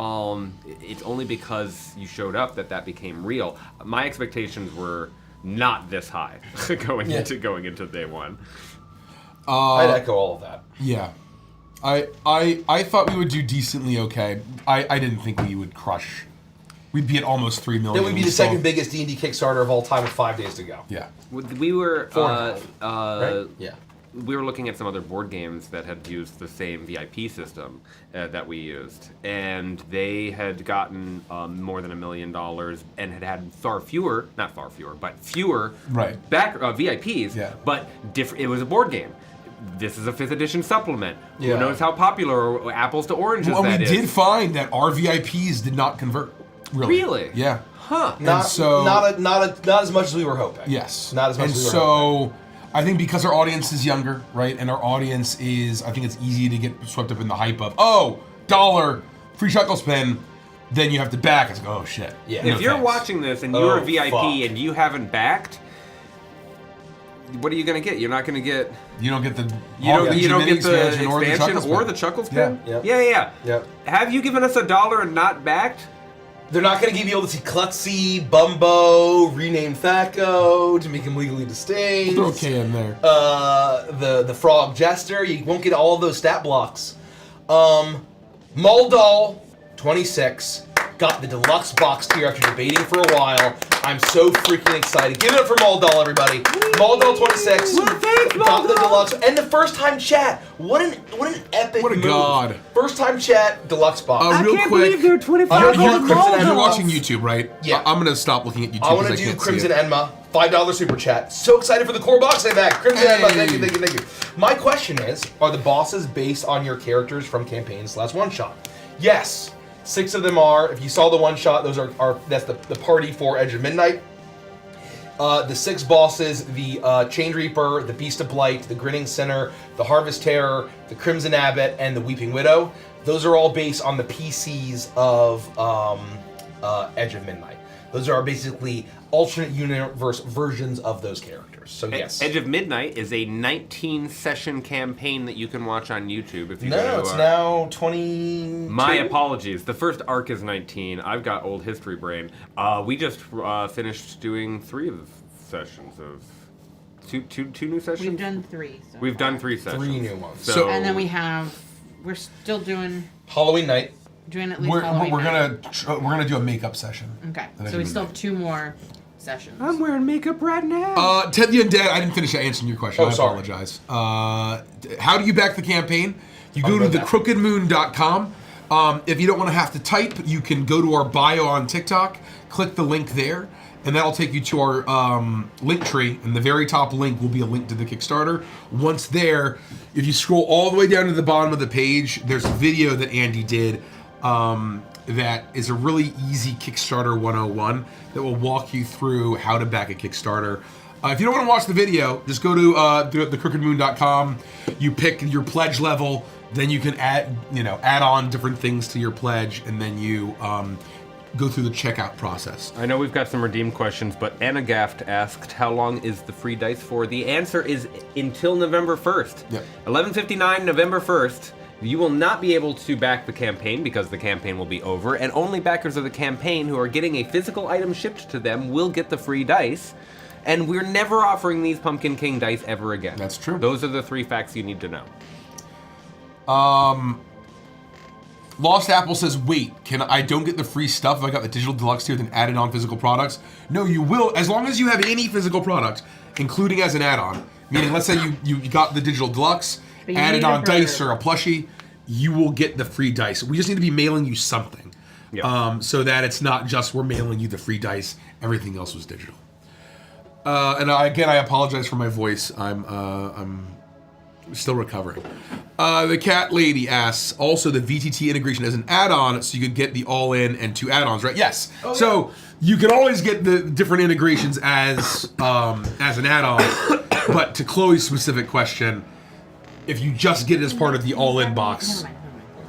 it's only because you showed up that became real. My expectations were not this high going into day one. I'd echo all of that. Yeah. I thought we would do decently okay. I didn't think we would crush. We'd be at almost 3 million. That would be the second biggest D&D Kickstarter of all time with 5 days to go. Yeah. We were right? Yeah. We were looking at some other board games that had used the same VIP system that we used, and they had gotten more than $1 million and had fewer back VIPs. Yeah. But it was a board game. This is a 5th edition supplement. Who knows how popular apples to oranges that is? We did find that our VIPs did not convert. Really? Yeah. Huh. Not as much as we were hoping. Yes. Not as much as we were hoping. I think because our audience is younger, right, and our audience is, I think it's easy to get swept up in the hype of, $1, free chuckle spin, then you have to back. It's like, oh shit. Yeah. If you're watching this and you're a VIP and you haven't backed, what are you going to get? You're not going to get... You don't get the expansion or the chuckle spin? Yeah. Have you given us $1 and not backed? They're not going to be able to see Klutzy, Bumbo, rename Thaco to make him legally distinct. Throw K in there. The Frog Jester, you won't get all of those stat blocks. Muldall, 26, got the deluxe box tier after debating for a while. I'm so freaking excited. Give it up for Muldall, everybody. Muldall, 26, got the deluxe, and the first time chat. What an epic What a move. god. First time chat, deluxe box. Real can't quick, believe they're 25 you're watching YouTube, right? Yeah. I'm going to stop looking at YouTube. I want to do Crimson Enma, $5 super chat. So excited for the core box day back. Crimson Enma, thank you. My question is, are the bosses based on your characters from campaigns / one shot? Yes. 6 of them are. If you saw the one shot, those are that's the party for Edge of Midnight. The 6 bosses, the Chained Reaper, the Beast of Blight, the Grinning Sinner, the Harvest Terror, the Crimson Abbot, and the Weeping Widow. Those are all based on the PCs of Edge of Midnight. Those are basically alternate universe versions of those characters. So yes. Edge of Midnight is a 19-session campaign that you can watch on YouTube. If you it's now 20. My apologies. The first arc is 19. I've got old history brain. We just finished doing 3 sessions of two new sessions. We've done 3. So We've done 3 sessions. 3 new ones. So, and then we're still doing Halloween night. Doing at least Halloween we're night. we're gonna do a makeup session. Okay, so we still have 2 more sessions. I'm wearing makeup right now. Ted the Undead, I didn't finish answering your question. I sorry. apologize. How do you back the campaign? You go to thecrookedmoon.com. If you don't want to have to type, you can go to our bio on TikTok, click the link there, and that'll take you to our link tree, and the very top link will be a link to the Kickstarter. Once there, if you scroll all the way down to the bottom of the page, there's a video that Andy did that is a really easy Kickstarter 101 that will walk you through how to back a Kickstarter. If you don't want to watch the video, just go to thecrookedmoon.com. You pick your pledge level, then you can add on different things to your pledge, and then you go through the checkout process. I know we've got some redeemed questions, but Anna Gaft asked, how long is the free dice for? The answer is until November 1st. Yep. 11:59, November 1st. You will not be able to back the campaign because the campaign will be over, and only backers of the campaign who are getting a physical item shipped to them will get the free dice. And we're never offering these Pumpkin King dice ever again. That's true. Those are the 3 facts you need to know. Lost Apple says, wait, I don't get the free stuff if I got the digital deluxe tier then added on physical products? No, you will, as long as you have any physical product, including as an add-on. Meaning, let's say you got the digital deluxe, added on dice or a plushie, you will get the free dice. We just need to be mailing you something. Yep. So that it's not just we're mailing you the free dice, everything else was digital. I apologize for my voice. I'm still recovering. The cat lady asks, also the VTT integration as an add-on, so you could get the all-in and 2 add-ons, right? Yes. Oh, so you can always get the different integrations as an add-on, but to Chloe's specific question, if you just get it as part of the all-in box,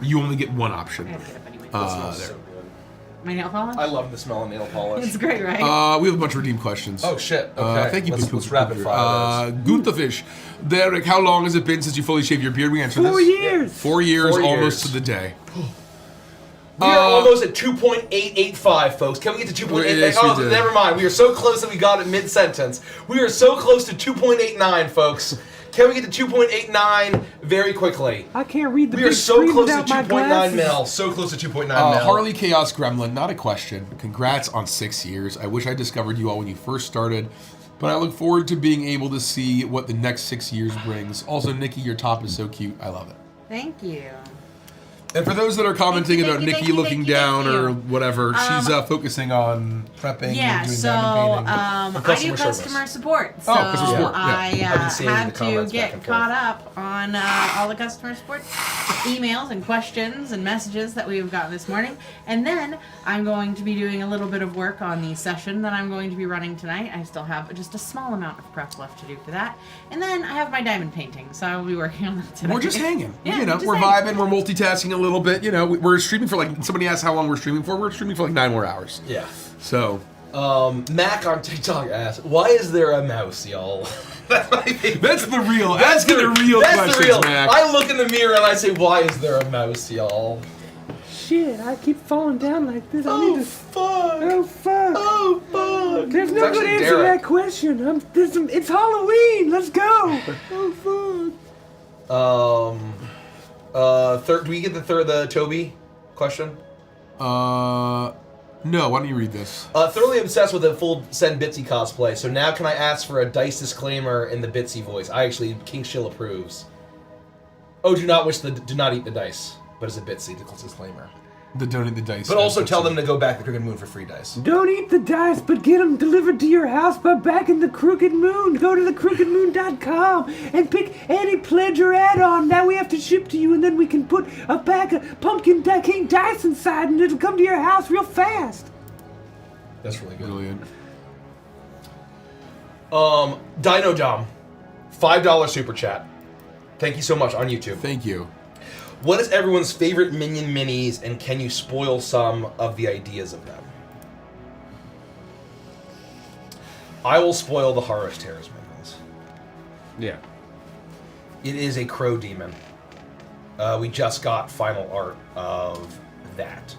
you only get one option. There. My nail polish? I love the smell of nail polish. It's great, right? We have a bunch of redeemed questions. Oh, shit. Okay. Thank you, let's rapid fire those. Guntherfish. Derek, how long has it been since you fully shaved your beard? We answered 4 years. 4 years, almost to the day. We are almost at 2.885, folks. Can we get to 2.8? Yes, oh, never mind. We are so close that we got it mid-sentence. We are so close to 2.89, folks. Can we get to 2.89 very quickly? I can't read the We big are so screen close to without my 2.9 glasses. mil. So close to 2.9 mil. Harley Chaos Gremlin, not a question. Congrats on 6 years. I wish I discovered you all when you first started, but I look forward to being able to see what the next 6 years brings. Also, Nikki, your top is so cute. I love it. Thank you. And for those that are commenting Thank you, about thank Nikki you, looking thank you, down thank you. or whatever, she's focusing on prepping Yeah, and doing so diamond painting. I do customer customer service. support. So customer support, yeah. I I've been seeing the had to comments back get and caught forth. up on all the customer support emails and questions and messages that we've gotten this morning. And then I'm going to be doing a little bit of work on the session that I'm going to be running tonight. I still have just a small amount of prep left to do for that. And then I have my diamond painting, so I will be working on that today. We're just hanging. Yeah, just we're hanging. vibing, we're multitasking a little bit. We're streaming for somebody asked how long we're streaming for. We're streaming for 9 more hours. Yeah. So. Mac on TikTok asked, why is there a mouse, y'all? That's my favorite. That's the real. That's the real That's questions, the real. Mac. I look in the mirror and I say, why is there a mouse, y'all? Shit, I keep falling down like this. I Oh, need to... fuck. Oh, fuck. Oh, fuck. There's It's no actually good answer to Derek. that question. It's Halloween. Let's go. Oh, fuck. Do we get the Toby question? No, why don't you read this? Thoroughly obsessed with a full Send Bitsy cosplay, so now can I ask for a dice disclaimer in the Bitsy voice? King Shill approves. Oh, do not eat the dice, but as a Bitsy disclaimer. The donate the dice. But also tell them to go back the Crooked Moon for free dice. Don't eat the dice, but get them delivered to your house by backing the Crooked Moon. Go to thecrookedmoon.com and pick any pledge or add-on that we have to ship to you, and then we can put a bag of Pumpkin King dice inside, and it'll come to your house real fast. That's really good. Brilliant. Dino Dom, $5 super chat. Thank you so much on YouTube. Thank you. What is everyone's favorite Minion minis, and can you spoil some of the ideas of them? I will spoil the Harvest Terror's minions. Yeah. It is a crow demon. We just got final art of that.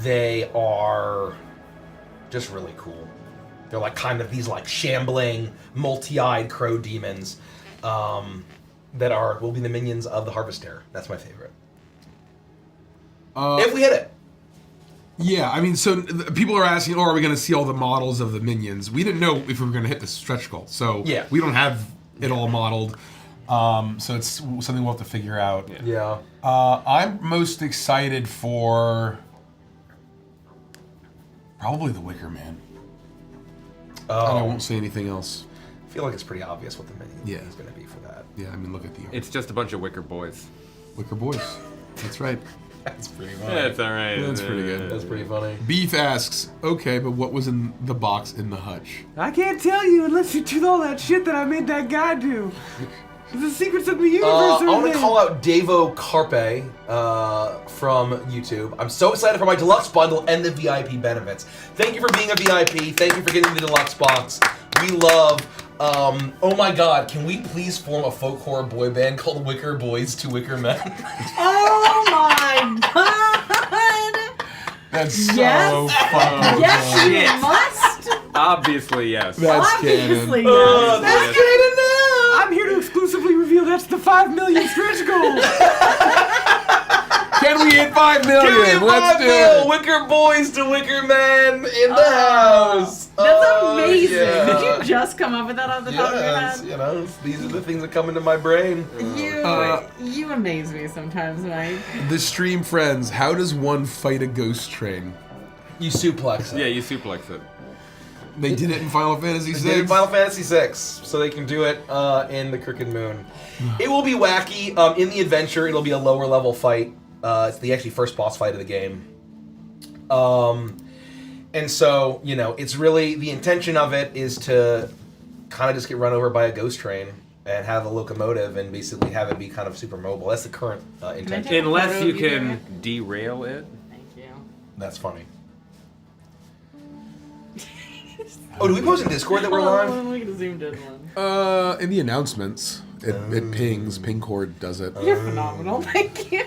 They are just really cool. They're kind of these shambling, multi-eyed crow demons. That will be the minions of the Harvest Terror. That's my favorite. If we hit it. Yeah, I mean, so people are asking, are we going to see all the models of the minions? We didn't know if we were going to hit the stretch goal, so yeah. We don't have it all modeled. So it's something we'll have to figure out. Yeah. I'm most excited for probably the Wicker Man. And I won't say anything else. I feel like it's pretty obvious what the menu is going to be for that. Yeah, I mean, look at the art. It's just a bunch of wicker boys. Wicker Boys. That's right. That's pretty funny. That's all right. That's pretty good. That's pretty funny. Beef asks, okay, but what was in the box in the hutch? I can't tell you unless you do all that shit that I made that guy do. The secrets of the universe I are want to there. call out Davo Carpe from YouTube. I'm so excited for my deluxe bundle and the VIP benefits. Thank you for being a VIP. Thank you for getting the deluxe box. We love. Oh my God! Can we please form a folk horror boy band called Wicker Boys to Wicker Men? Oh my god! That's so Yes. fucking Yes, good. you Shit. must. Obviously, yes. That's Obviously, canon. yes. That's good enough. I'm here to exclusively reveal that's the 5 million stretch goal. Can we hit 5 million? Give me Let's 5 do mil, it. Wicker Boys to Wicker Men in the house. That's amazing. Yeah. Did you just come up with that off the top of your Yes, head? you know, these are the things that come into my brain. You amaze me sometimes, Mike. The stream friends, how does one fight a ghost train? You suplex it. Yeah, you suplex it. They did it in Final Fantasy They did VI. Final Fantasy VI, so they can do it in the Crooked Moon. It will be wacky. In the adventure, it'll be a lower level fight. It's the actually first boss fight of the game. And so, you know, it's really, the intention of it is to kind of just get run over by a ghost train and have a locomotive and basically have it be kind of super mobile. That's the current intention. take a Unless photo you of you can there? derail it. Thank you. That's funny. Oh, do we post in Discord that we're live? We can zoom in one. In the announcements, it pings. Pingcord does it. You're phenomenal. Thank you.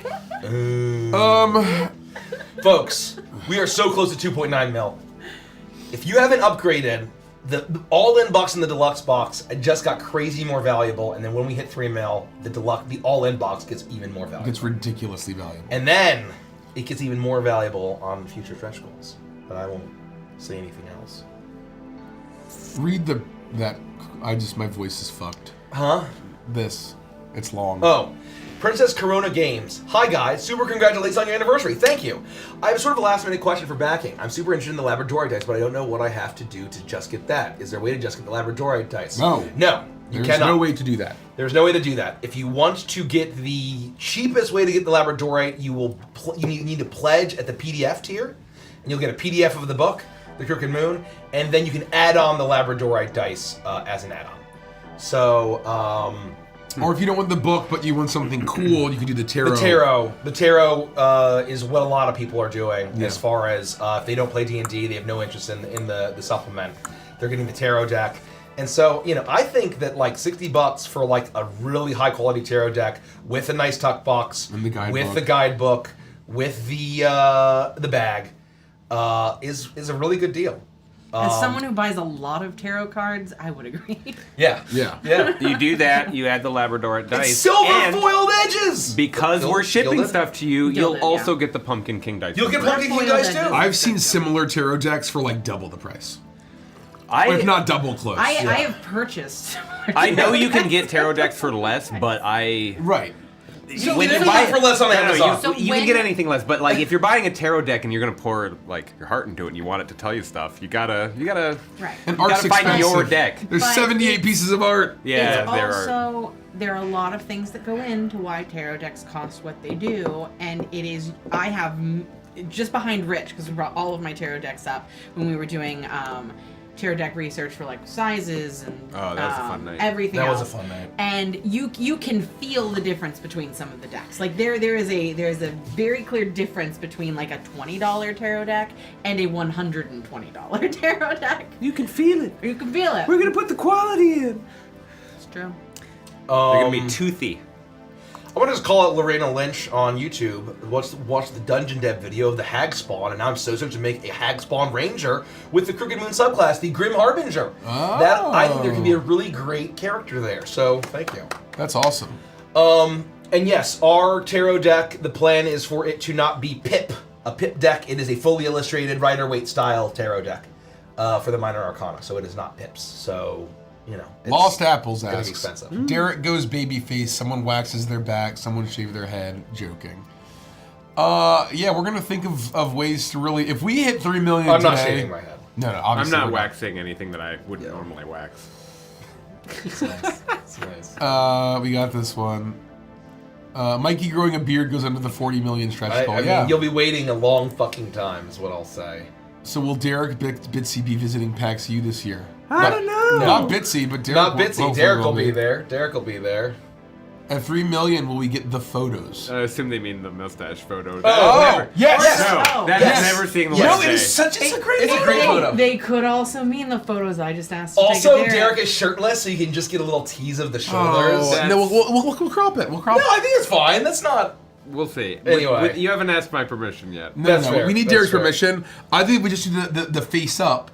Folks, we are so close to 2.9 mil. If you haven't upgraded, the all-in box and the deluxe box just got crazy more valuable, and then when we hit 3 mil, the all-in box gets even more valuable. It's ridiculously valuable. And then it gets even more valuable on future stretch goals. But I won't say anything else. Read my voice is fucked. Huh? This. It's long. Oh, Princess Corona Games. Hi guys, super congratulations on your anniversary. Thank you. I have sort of a last minute question for backing. I'm super interested in the Labradorite dice, but I don't know what I have to do to just get that. Is there a way to just get the Labradorite dice? No. No, you There's cannot. no way to do that. There's no way to do that. If you want to get the cheapest way to get the Labradorite, you need to pledge at the PDF tier, and you'll get a PDF of the book, The Crooked Moon, and then you can add on the Labradorite dice as an add-on. So, Or if you don't want the book, but you want something cool, you can do the tarot. The tarot is what a lot of people are doing. As far as if they don't play D&D, they have no interest in the supplement. They're getting the tarot deck. And so, you know, I think that like $60 for like a really high quality tarot deck with a nice tuck box, And the guidebook. with the guidebook, with the bag, is a really good deal. As someone who buys a lot of tarot cards, I would agree. Yeah. Yeah. Yeah. You do that, you add the Labradorite dice. It's silver and foiled edges! because we're shipping Gilded? stuff to you, you'll Gilded, also yeah. get the Pumpkin King dice. You'll get for free. Pumpkin King Foiled dice edges. too. I've seen similar tarot decks for like double the price. I If not double close. I have purchased. I know you can get tarot decks for less, but Right. So when you you buy buy it for less on Amazon. So you when- can get anything less, but like if you're buying a tarot deck and you're gonna pour like your heart into it and you want it to tell you stuff, you gotta Right. And you art's gotta find expensive. your deck. There's But 78 it's- pieces of art. Yeah, It's there are. also there are a lot of things that go into why tarot decks cost what they do, and it is I have just behind Rich because we brought all of my tarot decks up when we were doing tarot deck research for like sizes and Oh, that was a fun night. everything That else. was a fun night. And you can feel the difference between some of the decks. Like there's a very clear difference between like a $20 tarot deck and a $120 tarot deck. You can feel it. You can feel it. We're gonna put the quality in. It's true. They're gonna be toothy. I want to just call out Lorena Lynch on YouTube. Watch the Dungeon Dev video of the Hag Spawn, and now I'm so stoked to make a Hag Spawn Ranger with the Crooked Moon subclass, the Grim Harbinger. Oh. That I think there could be a really great character there. So thank you. That's awesome. And yes, our tarot deck. The plan is for it to not be Pip, a Pip deck. It is a fully illustrated Rider-Waite style tarot deck for the Minor Arcana. So it is not Pips. So you know. Lost Apples gonna be asks, expensive. Derek goes babyface, someone waxes their back, someone shave their head, joking. Yeah, we're gonna think of ways to really, if we hit 3 million I'm today, not shaving my head. No, I'm obviously not we're waxing anything that I wouldn't normally wax. It's nice. It's nice. We got this one. Mikey growing a beard goes under the 40 million stretch goal. I mean, you'll be waiting a long fucking time, is what I'll say. So will Derek Bitsy be visiting PAX U this year? I don't know. Not Bitsy, but Derek. Not Bitsy. hopefully Derek will be there. Derek will be there. At 3 million, will we get the photos? I assume they mean the mustache photo. Oh, yes! No, that is never seeing the light of day. It's a great photo. They could also mean the photos I just asked to Also, take of Derek is shirtless, so you can just get a little tease of the shoulders. Oh, no, we'll crop it. We'll crop No, it. I think it's fine. That's not. We'll see. Anyway. You haven't asked my permission yet. That's fair. We need That's Derek's fair. permission. I think we just do the face up.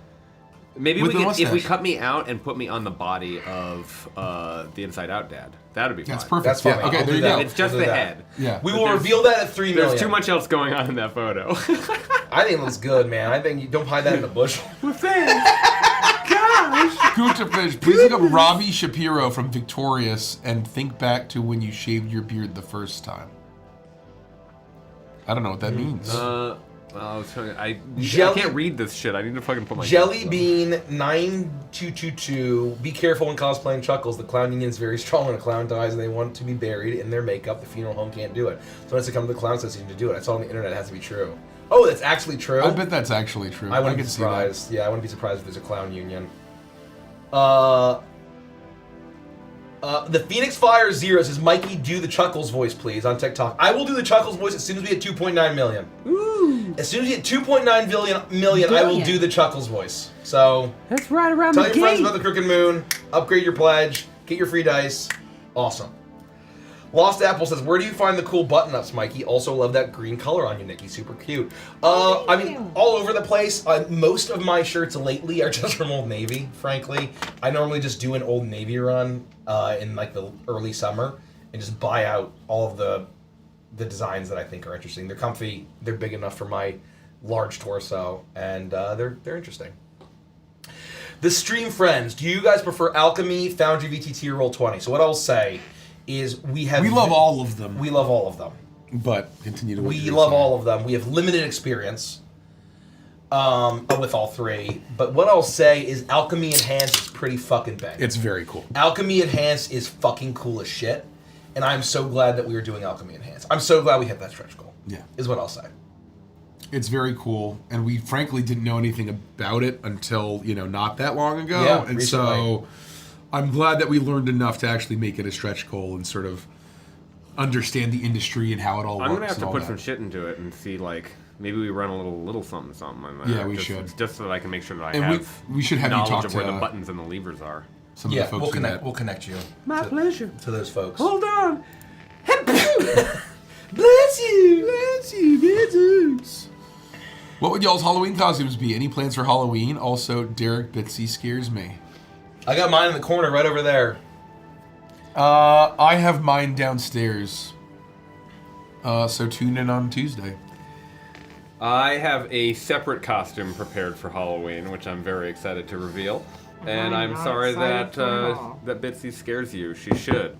Maybe With we the could, if we mustache. cut me out and put me on the body of the Inside Out dad. That would be fine. That's perfect. That's fine. Yeah, okay, I'll there do you go. that. It's just We'll do the that. head. Yeah. We But will there's- reveal that at 3 million. There's too much else going on in that photo. I think it looks good, man. I think you don't hide that in the bush. Guta Fish, please look up Robbie Shapiro from Victorious and think back to when you shaved your beard the first time. I don't know what that means. I was trying. I Jelly- can't read this shit. I need to fucking put my Jelly glasses on. Bean 9222. Be careful when cosplaying Chuckles. The clown union is very strong when a clown dies and they want to be buried in their makeup. The funeral home can't do it. So it has to come to the clown association to do it. I saw on the internet it has to be true. Oh, that's actually true. I bet that's actually true. I wouldn't be can see that. surprised. Yeah, I wouldn't be surprised if there's a clown union. The Phoenix Fire Zero says, Mikey, do the Chuckles voice, please, on TikTok. I will do the Chuckles voice as soon as we hit 2.9 million. Ooh, As soon as we hit 2.9 million, I will Billion. do the Chuckles voice. So, that's right around tell the your friends gate. about the Crooked Moon, upgrade your pledge, get your free dice. Awesome. Lost Apple says, where do you find the cool button-ups, Mikey? Also love that green color on you, Nikki. Super cute. I mean, all over the place. Most of my shirts lately are just from Old Navy, frankly. I normally just do an Old Navy run in like the early summer and just buy out all of the designs that I think are interesting. They're comfy. They're big enough for my large torso, and they're interesting. The stream friends, do you guys prefer Alchemy, Foundry, VTT, or Roll20? So what I'll say is we love all of them. We love all of them. But continue to. We love all of them. We have limited experience with all three. But what I'll say is Alchemy Enhanced is pretty fucking bang. It's very cool. Alchemy Enhanced is fucking cool as shit. And I'm so glad that we were doing Alchemy Enhanced. I'm so glad we hit that stretch goal. Yeah. Is what I'll say. It's very cool, and we frankly didn't know anything about it until not that long ago. Yeah, and recently. so I'm glad that we learned enough to actually make it a stretch goal and sort of understand the industry and how it all works. I'm gonna have and to all put that. some shit into it and see maybe we run a little something on there. Yeah, we should. Just so that I can make sure that I And have we should have you knowledge talk of where to the buttons and the levers are. some of Yeah, the folks we'll who connect. met. We'll connect you. My pleasure. To those folks. Hold on. Bless you. Bless you, bitches. What would y'all's Halloween costumes be? Any plans for Halloween? Also, Derek Bitsy scares me. I got mine in the corner right over there. I have mine downstairs. So tune in on Tuesday. I have a separate costume prepared for Halloween, which I'm very excited to reveal. And I'm not sorry excited that for it all. that Bitsy scares you. She should.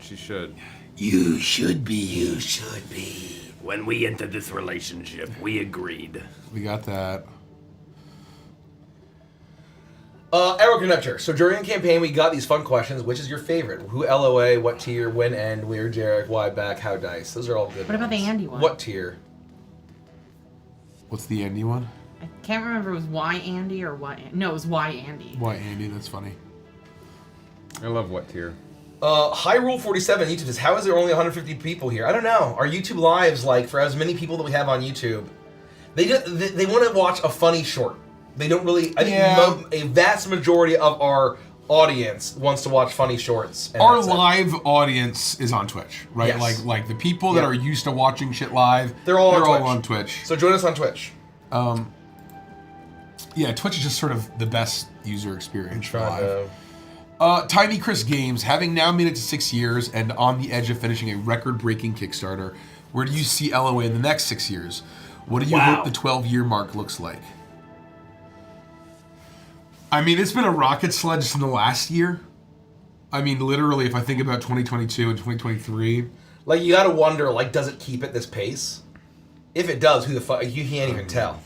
She should. You should be, you should be. When we entered this relationship, we agreed. We got that. Arrow Connector. So during the campaign, we got these fun questions. Which is your favorite? Who LOA? What tier? When end? Where Jarek? Why back? How dice? Those are all good. What about ones. the Andy one? What tier? What's the Andy one? I can't remember if it was why Andy or what. No, it was why Andy. Why Andy? That's funny. I love what tier. Hyrule 47 YouTube says, how is there only 150 people here? I don't know. Our YouTube lives, like, for as many people that we have on YouTube, they want to watch a funny short. They don't really. I think a vast majority of our audience wants to watch funny shorts. And Our that's it. live audience is on Twitch, right? Yes. Like the people that Yeah. are used to watching shit live. They're all on on Twitch. So join us on Twitch. Yeah, Twitch is just sort of the best user experience for Trying live. to. Tiny Chris Games, having now made it to 6 years and on the edge of finishing a record-breaking Kickstarter, where do you see LOA in the next 6 years? What do you hope the 12-year mark looks like? I mean, it's been a rocket sledge in the last year. I mean, literally, if I think about 2022 and 2023. Like, you gotta wonder, like, does it keep at this pace? If it does, who the fuck? You can't even tell.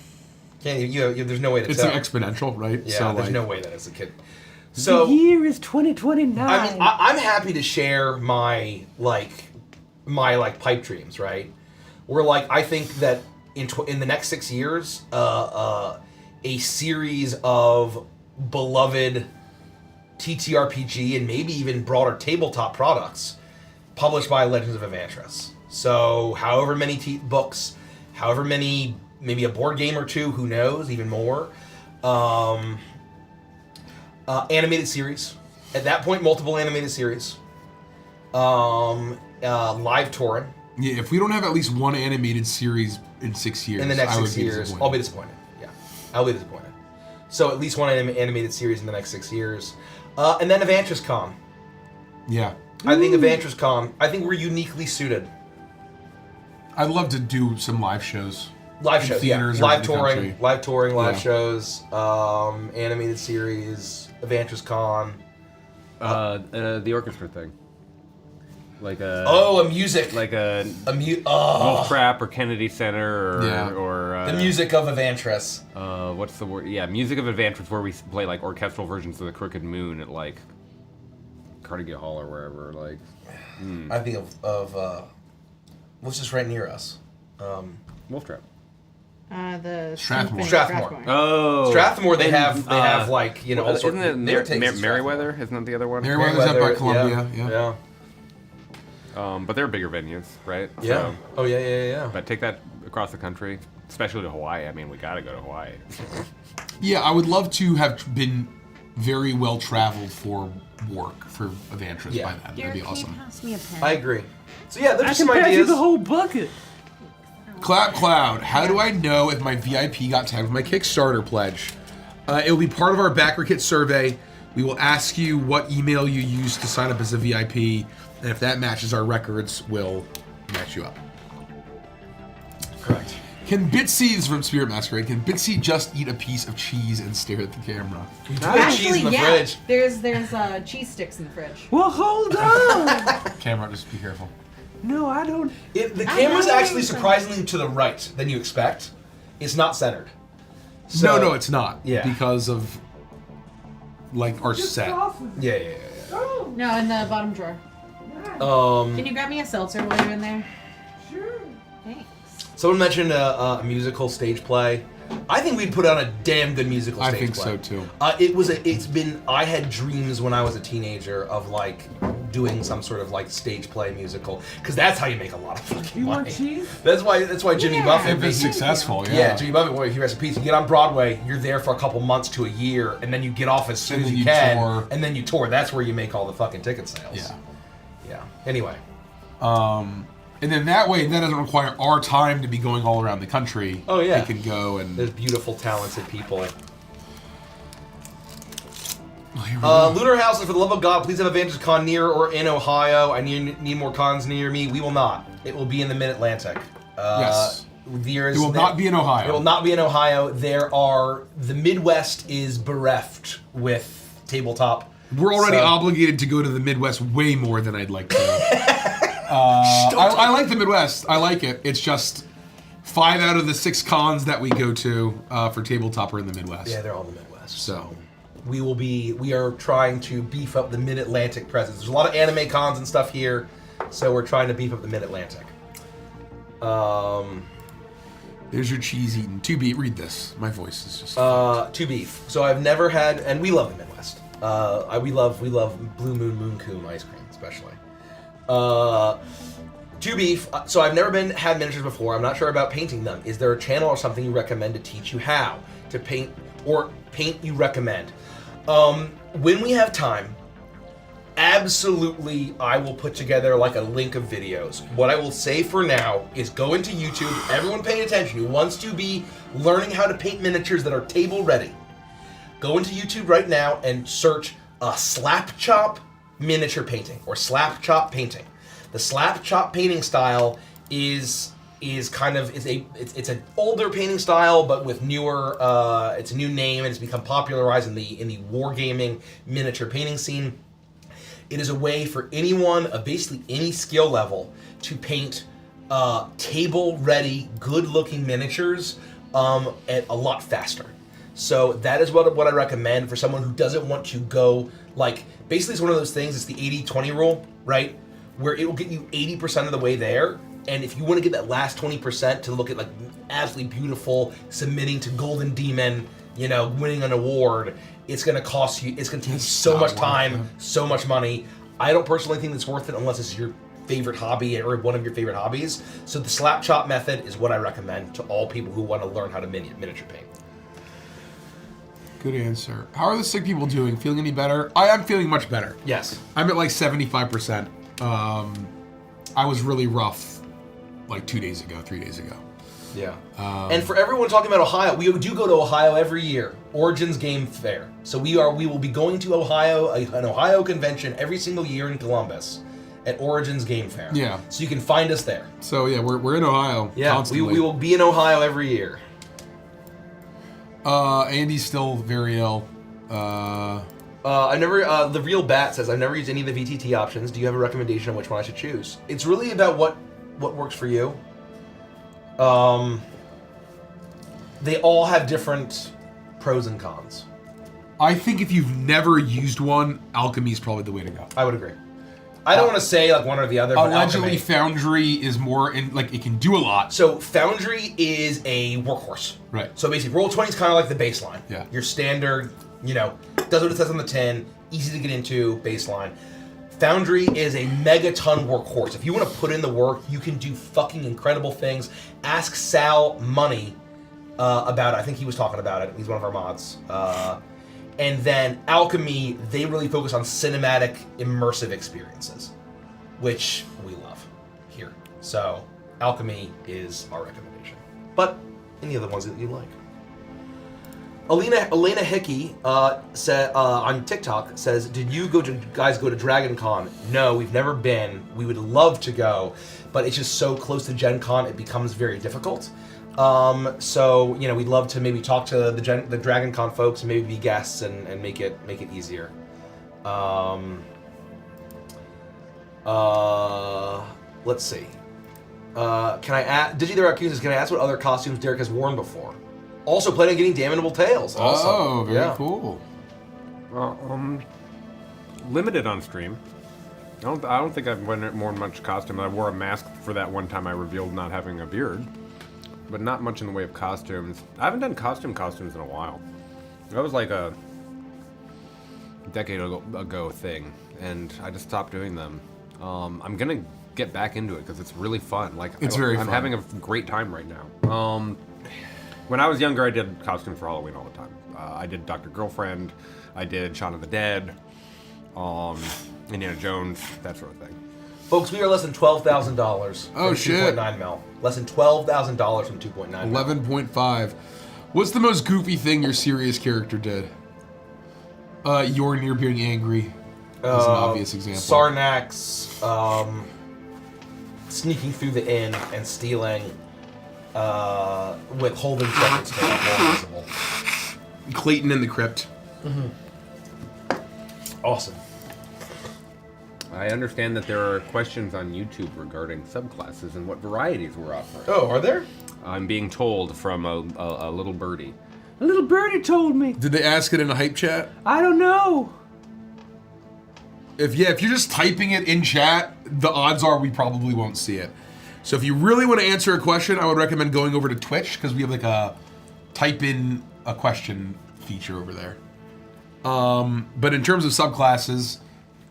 There's no way to it's tell. It's exponential, right? Yeah, so, there's like, no way that it's a kid. So the year is 2029. I mean, I'm happy to share my pipe dreams, right? Where, like, I think that in the next 6 years, a series of beloved TTRPG and maybe even broader tabletop products published by Legends of Evantris. So, however many books, however many, maybe a board game or two, who knows, even more. Animated series. At that point, multiple animated series. Live touring. Yeah, if we don't have at least one animated series in 6 years, In the next I would 6 be years, disappointed. I'll be disappointed. Yeah, I'll be disappointed. So at least one animated series in the next 6 years. And then Evantris Con. Yeah. I think Evantris Con, I think we're uniquely suited. I'd love to do some live shows. Live in shows, theaters yeah. around the country. Live Yeah. shows, animated series, Evantris Con. The orchestra thing. Like a a music. like a Wolf Wolf Trap or Kennedy Center or Yeah. or the music of Evantris. what's the word? Yeah, music of Adventures, where we play like orchestral versions of the Crooked Moon at like Carnegie Hall or wherever. Like, I think of what's just right near us. Wolf Trap. The Strathmore. Strathmore. Oh, Strathmore, they and, have like, you know, all sorts. Isn't they were it taking some Merriweather? Isn't that the other one? Merriweather's up by Columbia. Yeah. But they're bigger venues, right? Yeah. So, Oh yeah. but take that across the country, especially to Hawaii. I mean, we gotta go to Hawaii. Yeah, I would love to have been very well traveled for work for Evantris Yeah. by then. That'd be awesome. Pass me a pen. I agree. So yeah, those I are can some pass you ideas. the whole bucket. Cloud, how do I know if my VIP got tagged with my Kickstarter pledge? It will be part of our backer kit survey. We will ask you what email you used to sign up as a VIP, and if that matches our records, we'll match you up. Correct. Can Bitsy from Spirit Masquerade, can Bitsy just eat a piece of cheese and stare at the camera? Put cheese in the fridge. There's cheese sticks in the fridge. Well, hold on. Camera, just be careful. No, I don't. The camera's actually surprisingly to the right than you expect. It's not centered. So, No, it's not. Yeah. Because of, like, our set. Yeah. No, in the bottom drawer. Can you grab me a seltzer while you're in there? Sure. Thanks. Someone mentioned a musical stage play. I think we'd put on a damn good musical I stage think play. so, too. I had dreams when I was a teenager of like doing some sort of like stage play musical, because that's how you make a lot of fucking You want money. cheese? That's why Jimmy Yeah. Buffett. If it's he- successful, Yeah, Jimmy Buffett, well, he rest in peace. You get on Broadway, you're there for a couple months to a year, and then you get off as soon And as then you you can, tour. and then you tour. That's where you make all the fucking ticket sales. Yeah. Yeah. Anyway. And then that way, that doesn't require our time to be going all around the country. Oh, yeah. They can go and... There's beautiful, talented people. Oh, here we go. Lunar Houses, for the love of God, please have Evantris Con near or in Ohio. I need more cons near me. We will not. It will be in the Mid-Atlantic. Yes. It will not be in Ohio. It will not be in Ohio. The Midwest is bereft with tabletop. We're already so- obligated to go to the Midwest way more than I'd like to. I like the Midwest. I like it. It's just 5 out of the 6 cons that we go to for tabletop are in the Midwest. Yeah, they're all in the Midwest. So we are trying to beef up the Mid-Atlantic presence. There's a lot of anime cons and stuff here, so we're trying to beef up the Mid-Atlantic. there's your cheese eating. To be, read this. My voice is just. To beef. So I've never had, and we love the Midwest. We love Blue Moon Coon ice cream, especially. To beef. So I've never had miniatures before. I'm not sure about painting them. Is there a channel or something you recommend to teach you how to paint, or paint you recommend? When we have time, absolutely, I will put together like a link of videos. What I will say for now is go into YouTube. Everyone paying attention who wants to be learning how to paint miniatures that are table ready. Go into YouTube right now and search a slap chop miniature painting or slap chop painting. The slap chop painting style is is kind of it's an older painting style, but with newer. It's a new name, and it's become popularized in the wargaming miniature painting scene. It is a way for anyone of basically any skill level to paint table-ready, good-looking miniatures at a lot faster. So that is what I recommend for someone who doesn't want to go, like, basically it's one of those things, it's the 80-20 rule, right? Where it will get you 80% of the way there, and if you want to get that last 20% to look at, like, absolutely beautiful, submitting to Golden Demon, you know, winning an award, it's going to cost you, it's going to take so much time, so much money. I don't personally think it's worth it unless it's your favorite hobby or one of your favorite hobbies. So the slap chop method is what I recommend to all people who want to learn how to miniature paint. Good answer. How are the sick people doing? Feeling any better? I am feeling much better. Yes. I'm at like 75%. I was really rough like 3 days ago. Yeah. And for everyone talking about Ohio, we do go to Ohio every year. Origins Game Fair. So we will be going to Ohio, an Ohio convention every single year in Columbus at Origins Game Fair. Yeah. So you can find us there. So yeah, we're in Ohio. Yeah, constantly. we will be in Ohio every year. Andy's still very ill. I never. The Real Bat says I've never used any of the VTT options. Do you have a recommendation on which one I should choose? It's really about what works for you. They all have different pros and cons. I think if you've never used one, Alchemy is probably the way to go. I would agree. I don't want to say like one or the other. But Allegedly, Alchemy. Foundry is more in like it can do a lot. So Foundry is a workhorse. Right. So basically, Roll20 is kind of like the baseline. Yeah. Your standard, does what it says on the tin, easy to get into, baseline. Foundry is a megaton workhorse. If you want to put in the work, you can do fucking incredible things. Ask Sal Money about it. I think he was talking about it. He's one of our mods. And then Alchemy, they really focus on cinematic, immersive experiences, which we love here. So Alchemy is our recommendation. But any other ones that you like. Elena Hickey said on TikTok says, "Did you guys go to Dragon Con?" No, we've never been. We would love to go, but it's just so close to Gen Con, it becomes very difficult. So we'd love to maybe talk to the Dragon Con folks and maybe be guests and make it easier. Let's see. Can I ask? Digi the Raccoon says, "Can I ask what other costumes Derek has worn before?" Also planning on getting Damnable Tales. Also. Oh, very cool. Limited on stream. I don't think I've worn much costume. I wore a mask for that one time I revealed not having a beard, but not much in the way of costumes. I haven't done costumes in a while. That was like a decade ago thing, and I just stopped doing them. I'm gonna get back into it because it's really fun. I'm having a great time right now. When I was younger, I did costumes for Halloween all the time. I did Dr. Girlfriend, I did Shaun of the Dead, Indiana Jones, that sort of thing. Folks, we are less than $12,000 from Oh, shit. 2.9 mil. Less than $12,000 from 2.9 mil. 11.5. What's the most goofy thing your serious character did? You're near being angry. That's an obvious example. Sarnax, sneaking through the inn and stealing, with holding seconds more visible. Clayton in the crypt. Mm-hmm. Awesome. I understand that there are questions on YouTube regarding subclasses and what varieties we're offering. Oh, are there? I'm being told from a little birdie. A little birdie told me. Did they ask it in a hype chat? I don't know. If you're just typing it in chat, the odds are we probably won't see it. So if you really want to answer a question, I would recommend going over to Twitch because we have like a type in a question feature over there. But in terms of subclasses,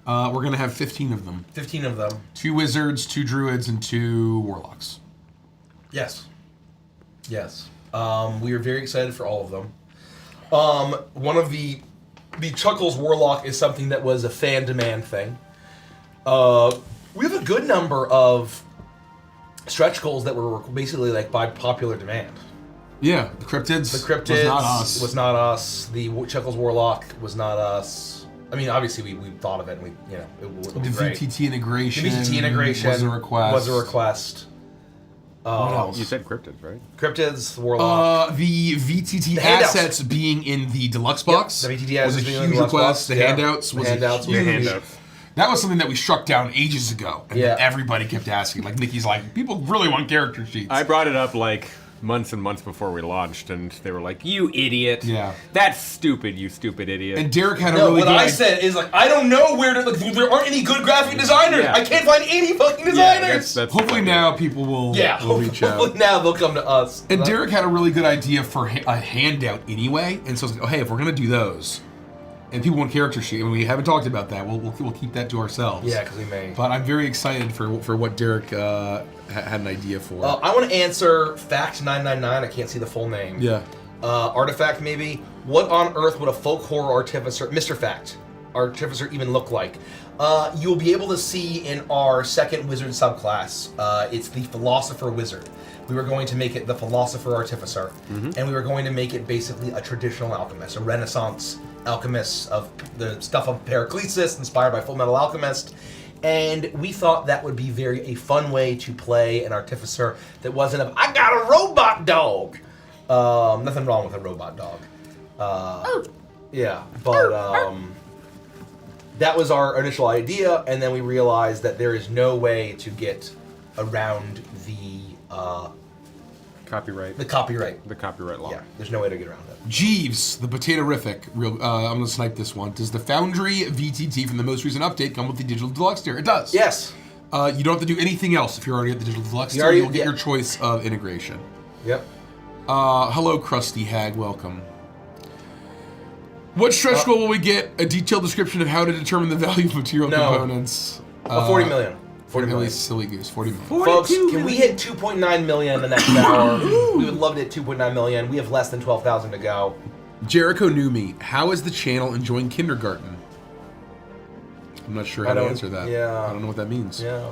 we're going to have 15 of them. 15 of them. 2 wizards, 2 druids, and 2 warlocks. Yes. Yes. We are very excited for all of them. One of the Chuckles Warlock is something that was a fan demand thing. We have a good number of stretch goals that were basically like by popular demand. Yeah, the cryptids. The cryptids was not us. The Chuckles Warlock was not us. I mean, obviously we thought of it and it would be the great. VTT integration. The VTT integration was a request. Was a request. What else? You said cryptids, right? Cryptids, Warlock. The VTT The handouts. assets being in the deluxe box the VTT was a assets being in the huge deluxe request. box. The Yeah. handouts was The handouts a were huge. handouts. That was something that we struck down ages ago, and Yeah. then everybody kept asking. Like Nikki's like, people really want character sheets. I brought it up like months and months before we launched, and they were like, "You idiot! Yeah. That's stupid, you stupid idiot." and Derek had a No, really what good I idea. said is like, I don't know where to. Like, there aren't any good graphic designers. Yeah. I can't find any fucking Yeah, designers. that's Hopefully now people will, yeah, will reach hopefully out. now they'll come to us. And Derek had a really good idea for a handout anyway, and so I was like, oh, hey, if we're gonna do those, and people want character sheet, and we haven't talked about that, we'll keep that to ourselves. Yeah, because we may. But I'm very excited for what Derek had an idea for. I want to answer Fact 999. I can't see the full name. Yeah. Artifact maybe. What on earth would a folk horror artificer, Mr. Fact, artificer even look like? You'll be able to see in our second wizard subclass. It's the philosopher wizard. We were going to make it the philosopher artificer, and we were going to make it basically a traditional alchemist, a Renaissance alchemist of the stuff of Periclesis, inspired by Full Metal Alchemist. And we thought that would be a fun way to play an artificer that wasn't a, I got a robot dog. Nothing wrong with a robot dog. Yeah, but that was our initial idea, and then we realized that there is no way to get around the Copyright. the copyright. The copyright law. Yeah, there's no way to get around it. Jeeves, the potato-rific. I'm gonna snipe this one. Does the Foundry VTT from the most recent update come with the digital deluxe tier? It does. Yes. You don't have to do anything else if you're already at the digital deluxe tier. already- You'll get yeah. your choice of integration. Yep. Hello, Krusty Hag. Welcome. What stretch goal will we get? A detailed description of how to determine the value of material No. components. 40 million. 40 Really million. silly goose. 40 million. 42 Folks, can million. we hit 2.9 million in the next hour? We would love to hit 2.9 million. We have less than 12,000 to go. Jericho knew me. How is the channel enjoying kindergarten? I'm not sure how to answer that. yeah. I don't know what that means. Yeah.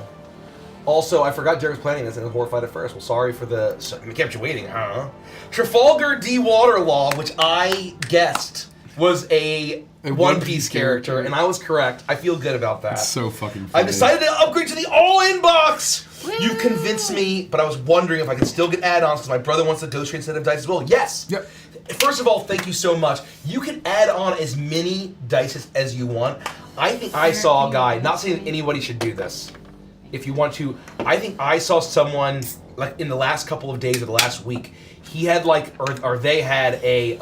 Also, I forgot Derek was planning this and was horrified at first. Well, sorry for the... So, we kept you waiting, huh? Trafalgar D. Waterlaw, which I guessed was a One Piece character, and I was correct. I feel good about that. It's so fucking funny. I decided to upgrade to the all-in box! You convinced me, but I was wondering if I could still get add-ons because my brother wants the Ghost Train set of dice as well. Yes! Yep. First of all, thank you so much. You can add on as many dice as you want. I think I saw a guy, not saying anybody should do this. If you want to, I think I saw someone, like in the last couple of days or the last week, he had like, or they had a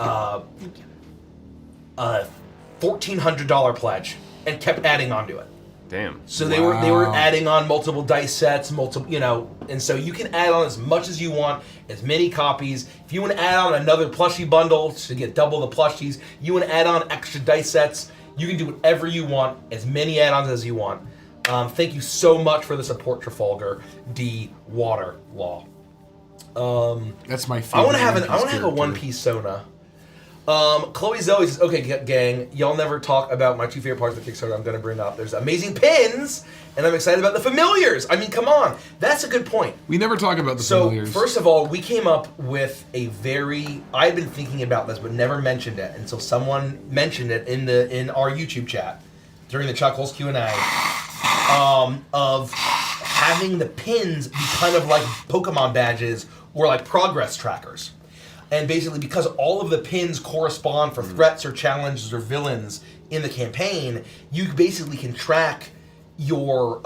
$1,400 pledge and kept adding on to it. Damn. So they were Wow. adding on multiple dice sets, and so you can add on as much as you want, as many copies. If you want to add on another plushie bundle to get double the plushies, you want to add on extra dice sets, you can do whatever you want, as many add-ons as you want. Thank you so much for the support, Trafalgar D. Waterlaw. That's my favorite. I want to have a character. One Piece Sona. Chloe Zoe says, okay, gang, y'all never talk about my two favorite parts of the Kickstarter I'm going to bring up. There's amazing pins, and I'm excited about the familiars. I mean, come on. That's a good point. We never talk about the So, familiars. first of all, we came up with a very... I had been thinking about this, but never mentioned it until someone mentioned it in our YouTube chat during the Chuckles Q&A, of having the pins be kind of like Pokemon badges or like progress trackers. And basically, because all of the pins correspond for threats or challenges or villains in the campaign, you basically can track your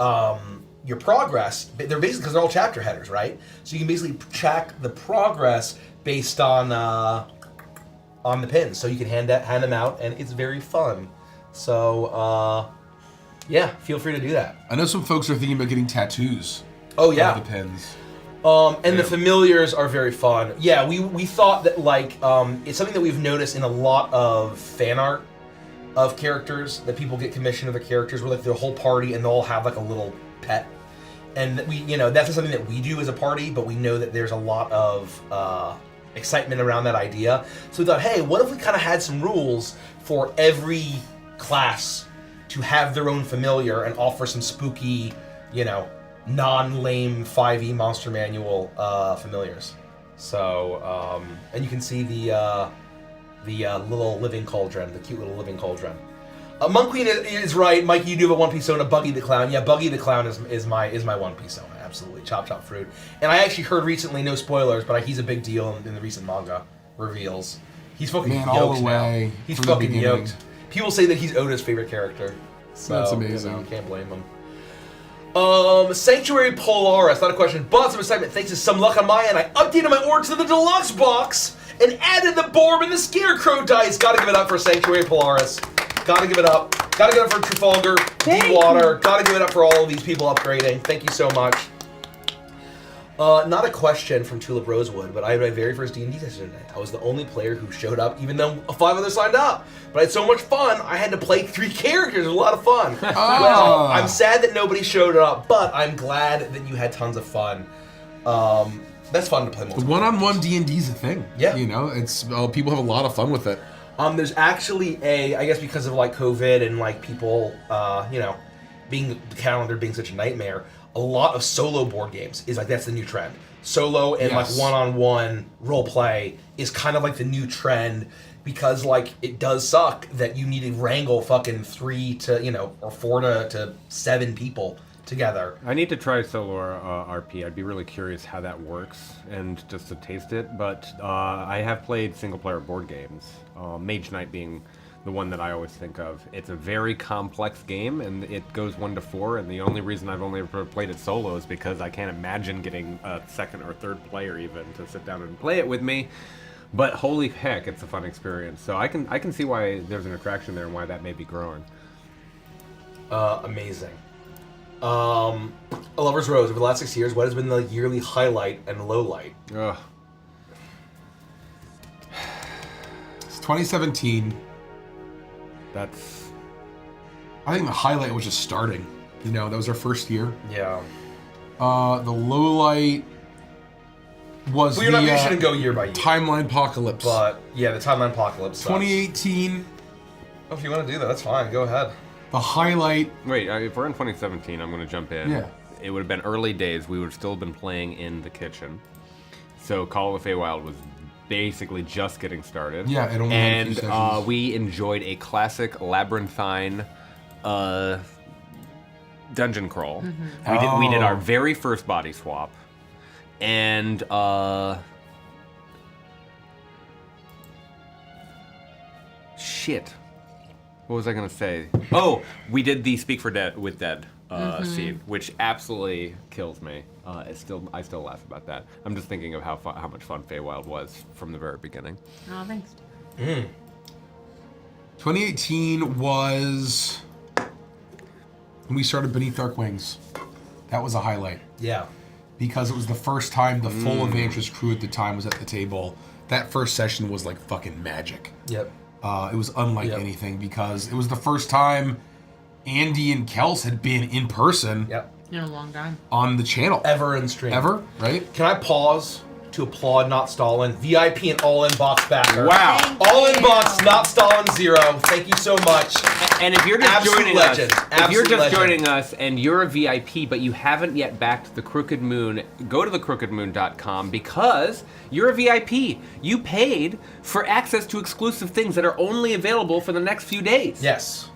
progress. They're basically, because they're all chapter headers, right? So you can basically track the progress based on the pins. So you can hand them out, and it's very fun. So yeah, feel free to do that. I know some folks are thinking about getting tattoos. Oh yeah. Of the pins. And the familiars are very fun. Yeah, we thought that like it's something that we've noticed in a lot of fan art of characters that people get commissioned of the characters where like their whole party and they'll all have like a little pet. And we, that's not something that we do as a party, but we know that there's a lot of excitement around that idea. So we thought, hey, what if we kind of had some rules for every class to have their own familiar and offer some spooky, non-lame 5e monster manual familiars. So, and you can see the little living cauldron, the cute little living cauldron. Monk Queen is right, Mikey. You do have a One Piece Sona, Buggy the Clown. Yeah, Buggy the Clown is my One Piece Sona. absolutely. Chop Fruit. And I actually heard recently, no spoilers, but he's a big deal in the recent manga reveals. He's fucking yoked all the way now. He's from the fucking beginning. yoked. People say that he's Oda's favorite character. So, That's amazing. You know, can't blame him. Sanctuary Polaris, not a question, but some excitement. Thanks to some luck on my end, I updated my order to the deluxe box and added the Borb and the Scarecrow dice. Gotta give it up for Sanctuary Polaris. Gotta give it up. Gotta give it up for Trafalgar, D-Water. Gotta give it up for all of these people upgrading. Thank you so much. Not a question from Tulip Rosewood, but I had my very first D&D session today. I was the only player who showed up, even though 5 others signed up. But I had so much fun, I had to play 3 characters. It was a lot of fun. Well, I'm sad that nobody showed up, but I'm glad that you had tons of fun. That's fun to play multiple. One-on-one D&D is a thing. Yeah. You know, it's people have a lot of fun with it. There's actually I guess because of like COVID and like people, you know, being the calendar being such a nightmare, a lot of solo board games is like that's the new trend. Solo and like one-on-one role play is kind of like the new trend because like it does suck that you need to wrangle fucking 3 to, you know, or 4 to 7 people together. I need to try solo RP. I'd be really curious how that works and just to taste it. But I have played single-player board games. Mage Knight being the one that I always think of. It's a very complex game, and it goes 1 to 4. And the only reason I've only ever played it solo is because I can't imagine getting a second or third player even to sit down and play it with me. But holy heck, it's a fun experience. So I can see why there's an attraction there and why that may be growing. Amazing. A Lover's Rose, over the last 6 years, what has been the yearly highlight and low light? Ugh. It's 2017. I think the highlight was just starting. You know, that was our first year. Yeah. The low light was Well, you shouldn't go year by year. Timeline Apocalypse. But, yeah, the Timeline Apocalypse sucks. 2018. Oh, if you want to do that, that's fine. Go ahead. The highlight. Wait, if we're in 2017, I'm going to jump in. Yeah. It would have been early days. We would have still been playing in the kitchen. So Call of the Feywild was basically just getting started. Yeah, it only had a few And sessions. we enjoyed a classic labyrinthine dungeon crawl. Mm-hmm. We did our very first body swap. And shit. What was I gonna say? Oh, we did the Speak for Dead with Dead scene, which absolutely kills me. I still laugh about that. I'm just thinking of how much fun Feywild was from the very beginning. Oh, thanks. 2018 was when we started Beneath Dark Wings. That was a highlight. Yeah. Because it was the first time the full Evangelist crew at the time was at the table. That first session was like fucking magic. Yep. It was unlike anything because it was the first time Andy and Kels had been in person In a long time. on the channel. Ever in stream. Ever, right? Can I pause to applaud Not Stalin, VIP and all-in-box backer. Wow. All-in-box, Not Stalin 0. Thank you so much. And if you're just Absolute joining legend. us, if you're Absolute just legend. joining us and you're a VIP but you haven't yet backed the Crooked Moon, go to thecrookedmoon.com because you're a VIP. You paid for access to exclusive things that are only available for the next few days. Yes.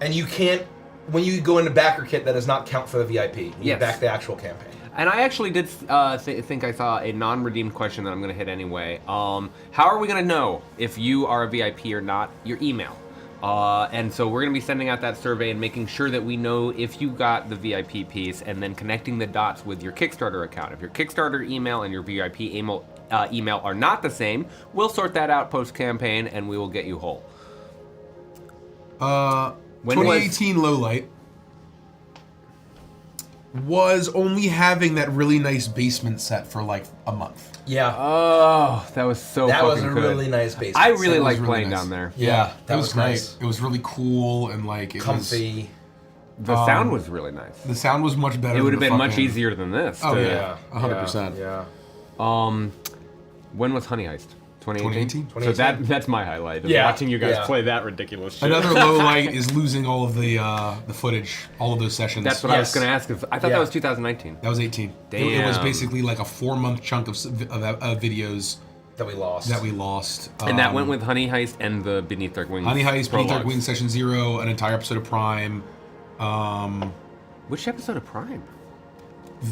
And you can't, when you go into backer kit, that does not count for the VIP. You Yes. back the actual campaign. And I actually did think I saw a non-redeemed question that I'm going to hit anyway. How are we going to know if you are a VIP or not? Your email. And so we're going to be sending out that survey and making sure that we know if you got the VIP piece and then connecting the dots with your Kickstarter account. If your Kickstarter email and your VIP email are not the same, we'll sort that out post-campaign and we will get you whole. 2018 low light was only having that really nice basement set for like a month. Yeah. Oh, that was so That was fucking a good. really nice basement. I really It was like really playing nice. down there. Yeah, that it was great. nice. It was really cool and like it Comfy. The sound was really nice. The sound was much better. It would than have the been much fucking- easier than this. Oh to- yeah, 100%. Yeah. When was Honey Heist? 2018? 2018? So that's my highlight. Is Yeah, watching you guys yeah. play that ridiculous shit. Another low light is losing all of the footage, all of those sessions. That's what I was Yes. going to ask. I thought Yeah. that was 2019. That was 18. It was Damn. basically like a 4-month chunk of videos That we lost. that we lost. And that went with Honey Heist and the Beneath Dark Wings. Honey Heist, Beneath Dark prologues. Wings Session 0, an entire episode of Prime. Which episode of Prime?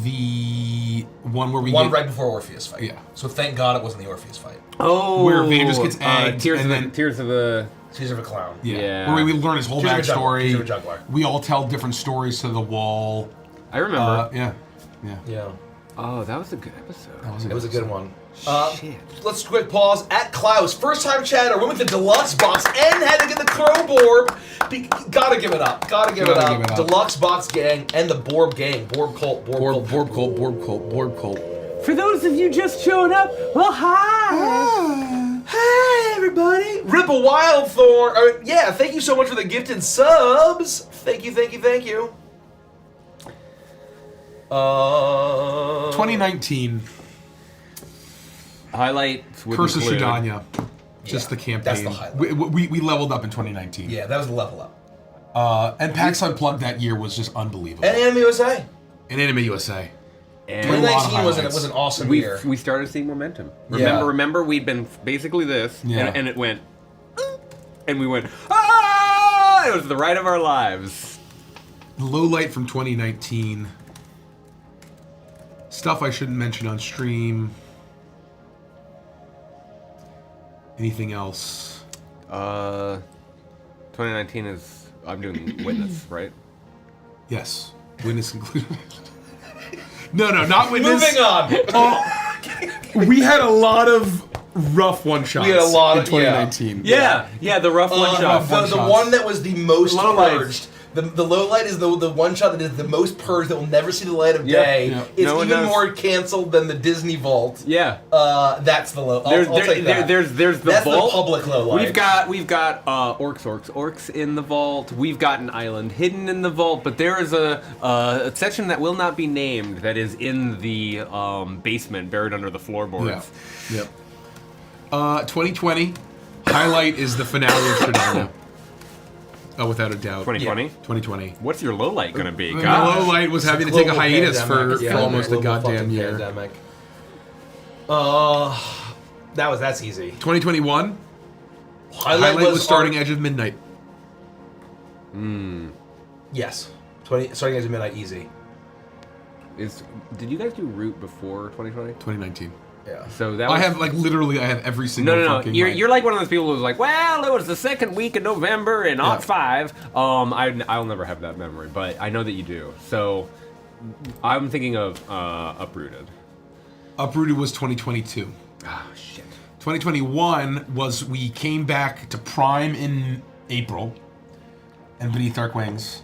The one where we One get- right before Orpheus fight. Yeah. So thank God it wasn't the Orpheus fight. Oh, Where Vanders gets egged, Tears and of then- Tears of the. Caesar of a Clown. Yeah. Where we learn his whole He's a juggler. backstory. He's a juggler. We all tell different stories to the wall. I remember. Yeah. Yeah. Oh, that was a good episode. It was a good one. Shit. Let's quick pause. At Klaus, first time chatter, went with the deluxe box and had to get the Crow Borb. Gotta give it up. Gotta give it up. Deluxe box gang and the Borb gang. Borb cult. Borb cult. For those of you just showing up, well, hi. Hey, everybody. Ripple Wildthorn. Yeah, thank you so much for the gifted subs. Thank you. 2019. Highlights would Curse of include- Shadanya. Just the campaign. That's the highlight. We leveled up in 2019. Yeah, that was the level up. And PAX Unplugged that year was just unbelievable. And Anime USA. And Anime USA. And 2019 was highlights. an awesome we year. we started seeing momentum. Yeah. Remember we'd been basically this, Yeah. and it went, and we went, ah! It was the ride of our lives. Low light from 2019. Stuff I shouldn't mention on stream. Anything else? 2019 is I'm doing Witness, right? Yes. Witness included. No, not Witness. Moving on. We had a lot of rough one shots. We had a lot in of- 2019. Yeah, the rough one shot. The one that was the most Low lights. purged. The low light is the one shot that is the most purged that will never see the light of Yeah. day. Yeah. It's No one even knows. more canceled than the Disney Vault. Yeah. That's the low. I'll take that. There's the That's vault. the public low light. We've got orcs in the vault. We've got an island hidden in the vault, but there is a section that will not be named that is in the basement, buried under the floorboards. Yeah. Yep. 2020 highlight is the finale of Shadanya. Oh, without a doubt. 2020. 2020. What's your low light gonna be? The Gosh. low light was having to take a hiatus for almost a goddamn year. Pandemic. That's easy. 2021 highlight was Starting Edge of Midnight. Yes. Starting Edge of Midnight easy. Did you guys do Root before 2020? 2019. Yeah. So that I was, have literally every single No. fucking You're like one of those people who's like, well, it was the second week of November in Yeah. '05. I'll never have that memory, but I know that you do. So I'm thinking of Uprooted. Uprooted was 2022. Oh shit. 2021 was we came back to Prime in April, and Beneath Dark Wings.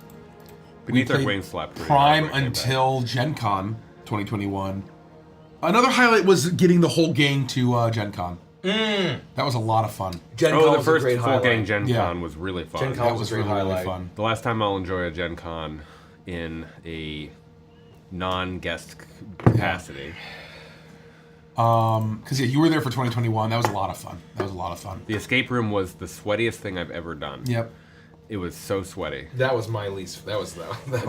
Beneath We Dark played Wings slapped pretty Prime hard when it came back. until Gen Con 2021. Another highlight was getting the whole gang to Gen Con. That was a lot of fun. Gen Con the was first a great full highlight. gang Gen Yeah. Con was really fun. Gen Con That was was a great really, highlight. really fun. The last time I'll enjoy a Gen Con in a non-guest capacity. Because you were there for 2021. That was a lot of fun. The escape room was the sweatiest thing I've ever done. Yep. It was so sweaty. That was my least. That was.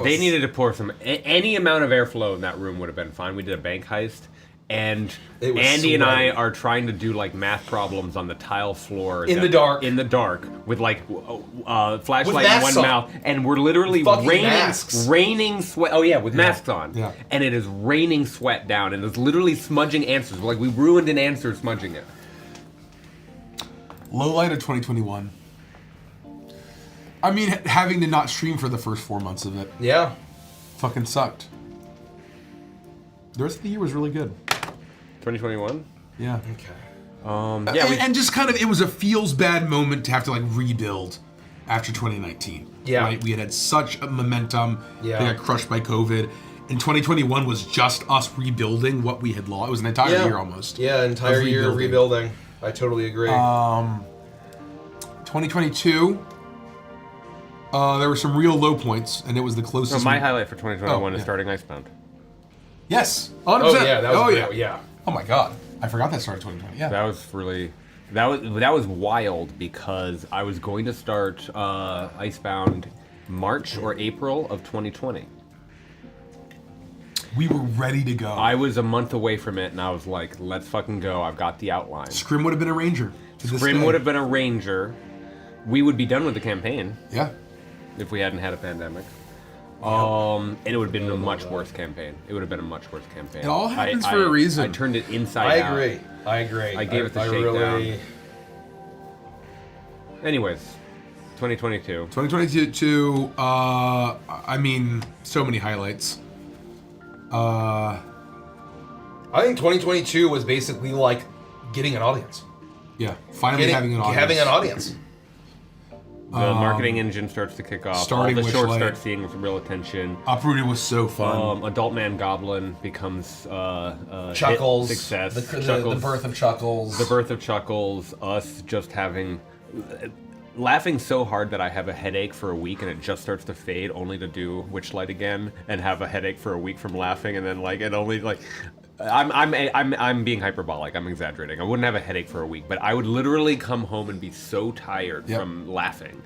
They needed to pour any amount of airflow in that room would have been fine. We did a bank heist, and It was Andy and I sweaty. are trying to do like math problems on the tile floor In the dark. In the dark, with like flashlight in masks one on. mouth, and we're literally Fucking masks. raining sweat. Oh yeah, with masks on. Yeah. And it is raining sweat down, and it's literally smudging answers. Like we ruined an answer smudging it. Low light of 2021. I mean, having to not stream for the first 4 months of it Yeah. fucking sucked. The rest of the year was really good. 2021. Yeah. Okay. Yeah, and just kind of, it was a feels bad moment to have to like rebuild after 2019. Yeah. Right? We had such a momentum. Yeah. They got crushed by COVID. And 2021 was just us rebuilding what we had lost. It was an entire year almost. Yeah, entire of year of rebuilding. I totally agree. 2022, there were some real low points, and it was the So closest. my highlight for 2021 is yeah. starting Icebound. Yes. 100%. oh yeah, that was yeah. Oh my god. I forgot that started 2020. Yeah. That was really, that was wild because I was going to start Icebound March or April of 2020. We were ready to go. I was a month away from it, and I was like, "Let's fucking go! I've got the outline." Scrim would have been a ranger. to this Scrim day. would have been a ranger. We would be done with the campaign Yeah. if we hadn't had a pandemic. And it would have been a much worse campaign. It would have been a much worse campaign. It all happens for a reason. I turned it inside out. I agree. I gave it the shakedown. Anyways, 2022. 2022, I mean, so many highlights. I think 2022 was basically like getting an audience. Yeah, finally having an audience. The marketing engine starts to kick off. Starting all the shorts Witchlight. start seeing some real attention. Uprooted was so fun. Adult Man Goblin becomes Chuckles. hit success. The birth of Chuckles. The birth of Chuckles. Us just laughing so hard that I have a headache for a week and it just starts to fade, only to do Witchlight again and have a headache for a week from laughing, and then like it only like. I'm being hyperbolic. I'm exaggerating. I wouldn't have a headache for a week, but I would literally come home and be so tired from laughing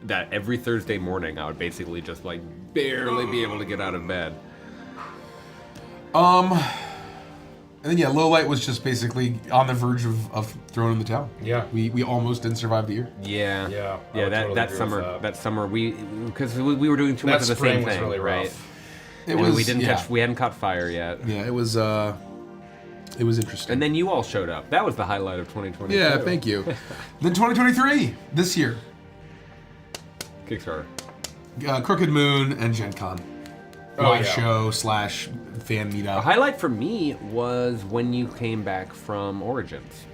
that every Thursday morning I would basically just like barely be able to get out of bed. And then Low Light was just basically on the verge of throwing in the towel. Yeah. We almost didn't survive the year. Yeah. I would totally That agree summer with that summer because we were doing too much of the same thing, really right? rough. We hadn't caught fire yet. Yeah, it was interesting. And then you all showed up. That was the highlight of 2022. Yeah, thank you. Then 2023, this year. Kickstarter. Crooked Moon and Gen Con. Live show / fan A meetup. highlight for me was when you came back from Origins.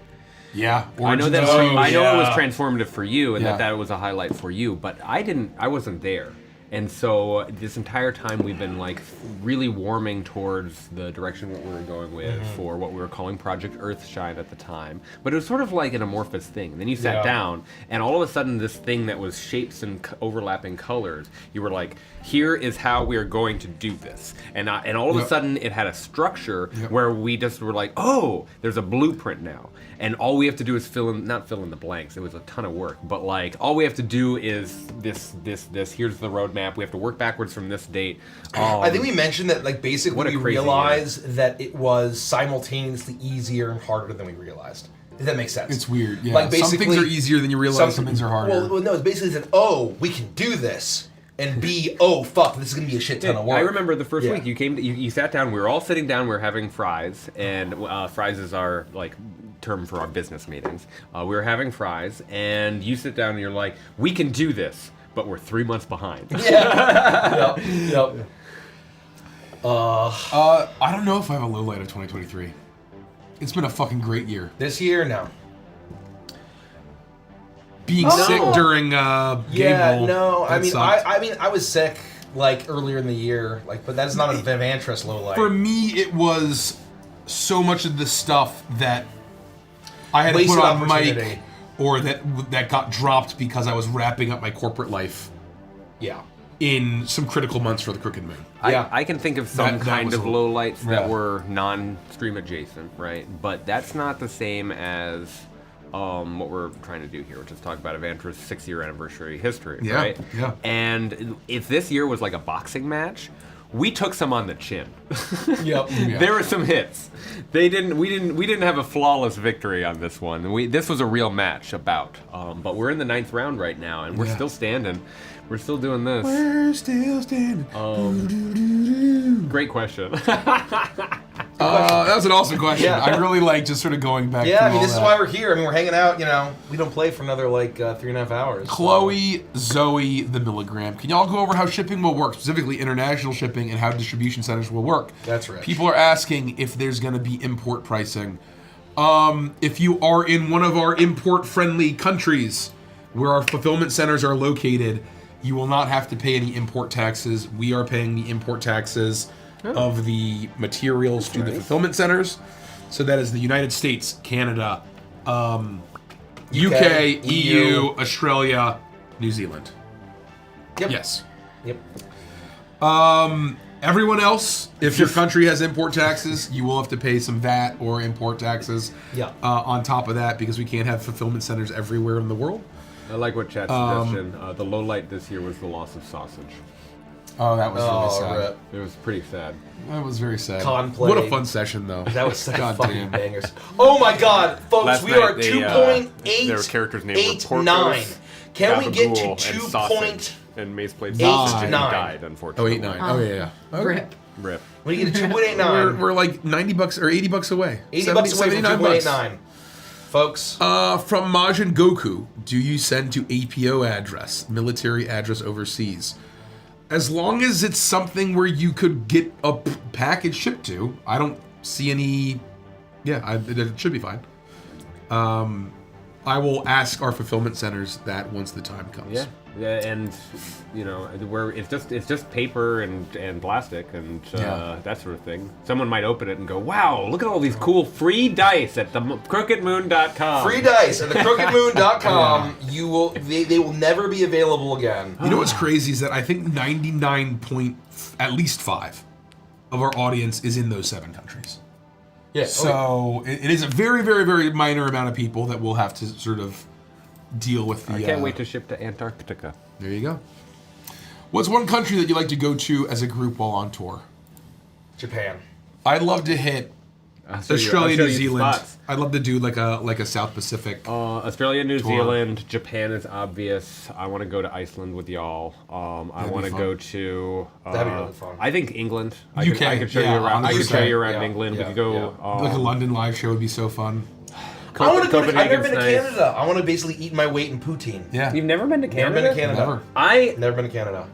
Yeah, I know Origins. that I know it was transformative for you and Yeah. that was a highlight for you, but I wasn't there. And so this entire time we've been like really warming towards the direction what we were going with for what we were calling Project Earthshine at the time. But it was sort of like an amorphous thing. And then you sat down and all of a sudden this thing that was shapes and overlapping colors, you were like, here is how we are going to do this. And all of a sudden it had a structure where we just were like, oh, there's a blueprint now. And all we have to do is not fill in the blanks. It was a ton of work, but like all we have to do is this. Here's the roadmap. We have to work backwards from this date. I think we mentioned that like basically What a we crazy realized that it was simultaneously easier and harder than we realized. If that makes sense. It's weird. Yeah, Like some things are easier than you realize. Some things are harder. Well, no, it's basically that we can do this, and B, fuck, this is gonna be a shit ton of work. I remember the first week you came. You sat down. We were all sitting down. We were having fries, and fries is our like term for our business meetings. We were having fries, and you sit down and you're like, "We can do this, but we're 3 months behind." Yeah. Yep. I don't know if I have a low light of 2023. It's been a fucking great year. This year, no. Being sick during Game Bowl. No. that sucked. I mean, I was sick like earlier in the year, like, but that's not a Vivantress low light. For me, it was so much of the stuff that I had to put on mic or that got dropped because I was wrapping up my corporate life. Yeah. In some critical months for the Crooked Moon. I can think of some That kind was of lowlights that were non-stream adjacent, right? But that's not the same as what we're trying to do here, which is talk about Evantra's 6-year anniversary history, right? Yeah. And if this year was like a boxing match, we took some on the chin. Yep. Yeah. There were some hits. We didn't have a flawless victory on this one. This was a real match about. But we're in the 9th round right now, and we're still standing. We're still doing this. We're still standing. Great question. That was an awesome question. Yeah. I really like just sort of going back. Yeah, through I mean, all this is that. why we're here. I mean, we're hanging out. You know, we don't play for another like 3.5 hours. Chloe, Zoe, the Milligram. Can y'all go over how shipping will work, specifically international shipping, and how distribution centers will work? That's right. People are asking if there's going to be import pricing. If you are in one of our import-friendly countries where our fulfillment centers are located, you will not have to pay any import taxes. We are paying the import taxes of the materials to the fulfillment centers. So that is the United States, Canada, UK, EU, Australia, New Zealand. Yep. Yes. Yep. Everyone else, if your country has import taxes, you will have to pay some VAT or import taxes on top of that because we can't have fulfillment centers everywhere in the world. I like what Chat's suggestion. The low light this year was the loss of sausage. Oh, that was really sad. Rip. It was pretty sad. That was very sad. Conplay. What a fun session, though. That was such God fucking damn. bangers. Oh my god, folks, Last we night are they, 2.8. their characters' names were 8-9. Porthos, Can we get to Gabagool, and Sausage. And Mace played 9. and died, unfortunately. 8-9. Oh yeah. Okay. Rip. Rip. When you get a 2.89, We're like $90 or $80 away. $80 away from 2.89. Folks. From Majin Goku, do you send to APO address, military address overseas? As long as it's something where you could get a package shipped to, I don't see any. Yeah, it should be fine. I will ask our fulfillment centers that once the time comes. Yeah, and where it's just paper and plastic and that sort of thing. Someone might open it and go, "Wow, look at all these cool free dice at the crookedmoon.com." Free dice at the crookedmoon.com. They will never be available again. You know what's crazy is that I think 99.5 of our audience is in those 7 countries. Yeah. So it is a very, very, very minor amount of people that will have to sort of deal with the. I can't wait to ship to Antarctica. There you go. What's one country that you like to go to as a group while on tour? Japan. I'd love to hit Australia, New Zealand. I'd love to do like a South Pacific. Australia, New tour. Zealand, Japan is obvious. I want to go to Iceland with y'all. I want to go to. That'd be really fun. I think England. UK, I could show you around. I could show you around 100%. England. Yeah, we could go. Like a London live show would be so fun. I want to go. I've never been to nice. Canada. I want to basically eat my weight in poutine. Yeah. You've never been to Canada? Never been to Canada. Never. Never been to Canada.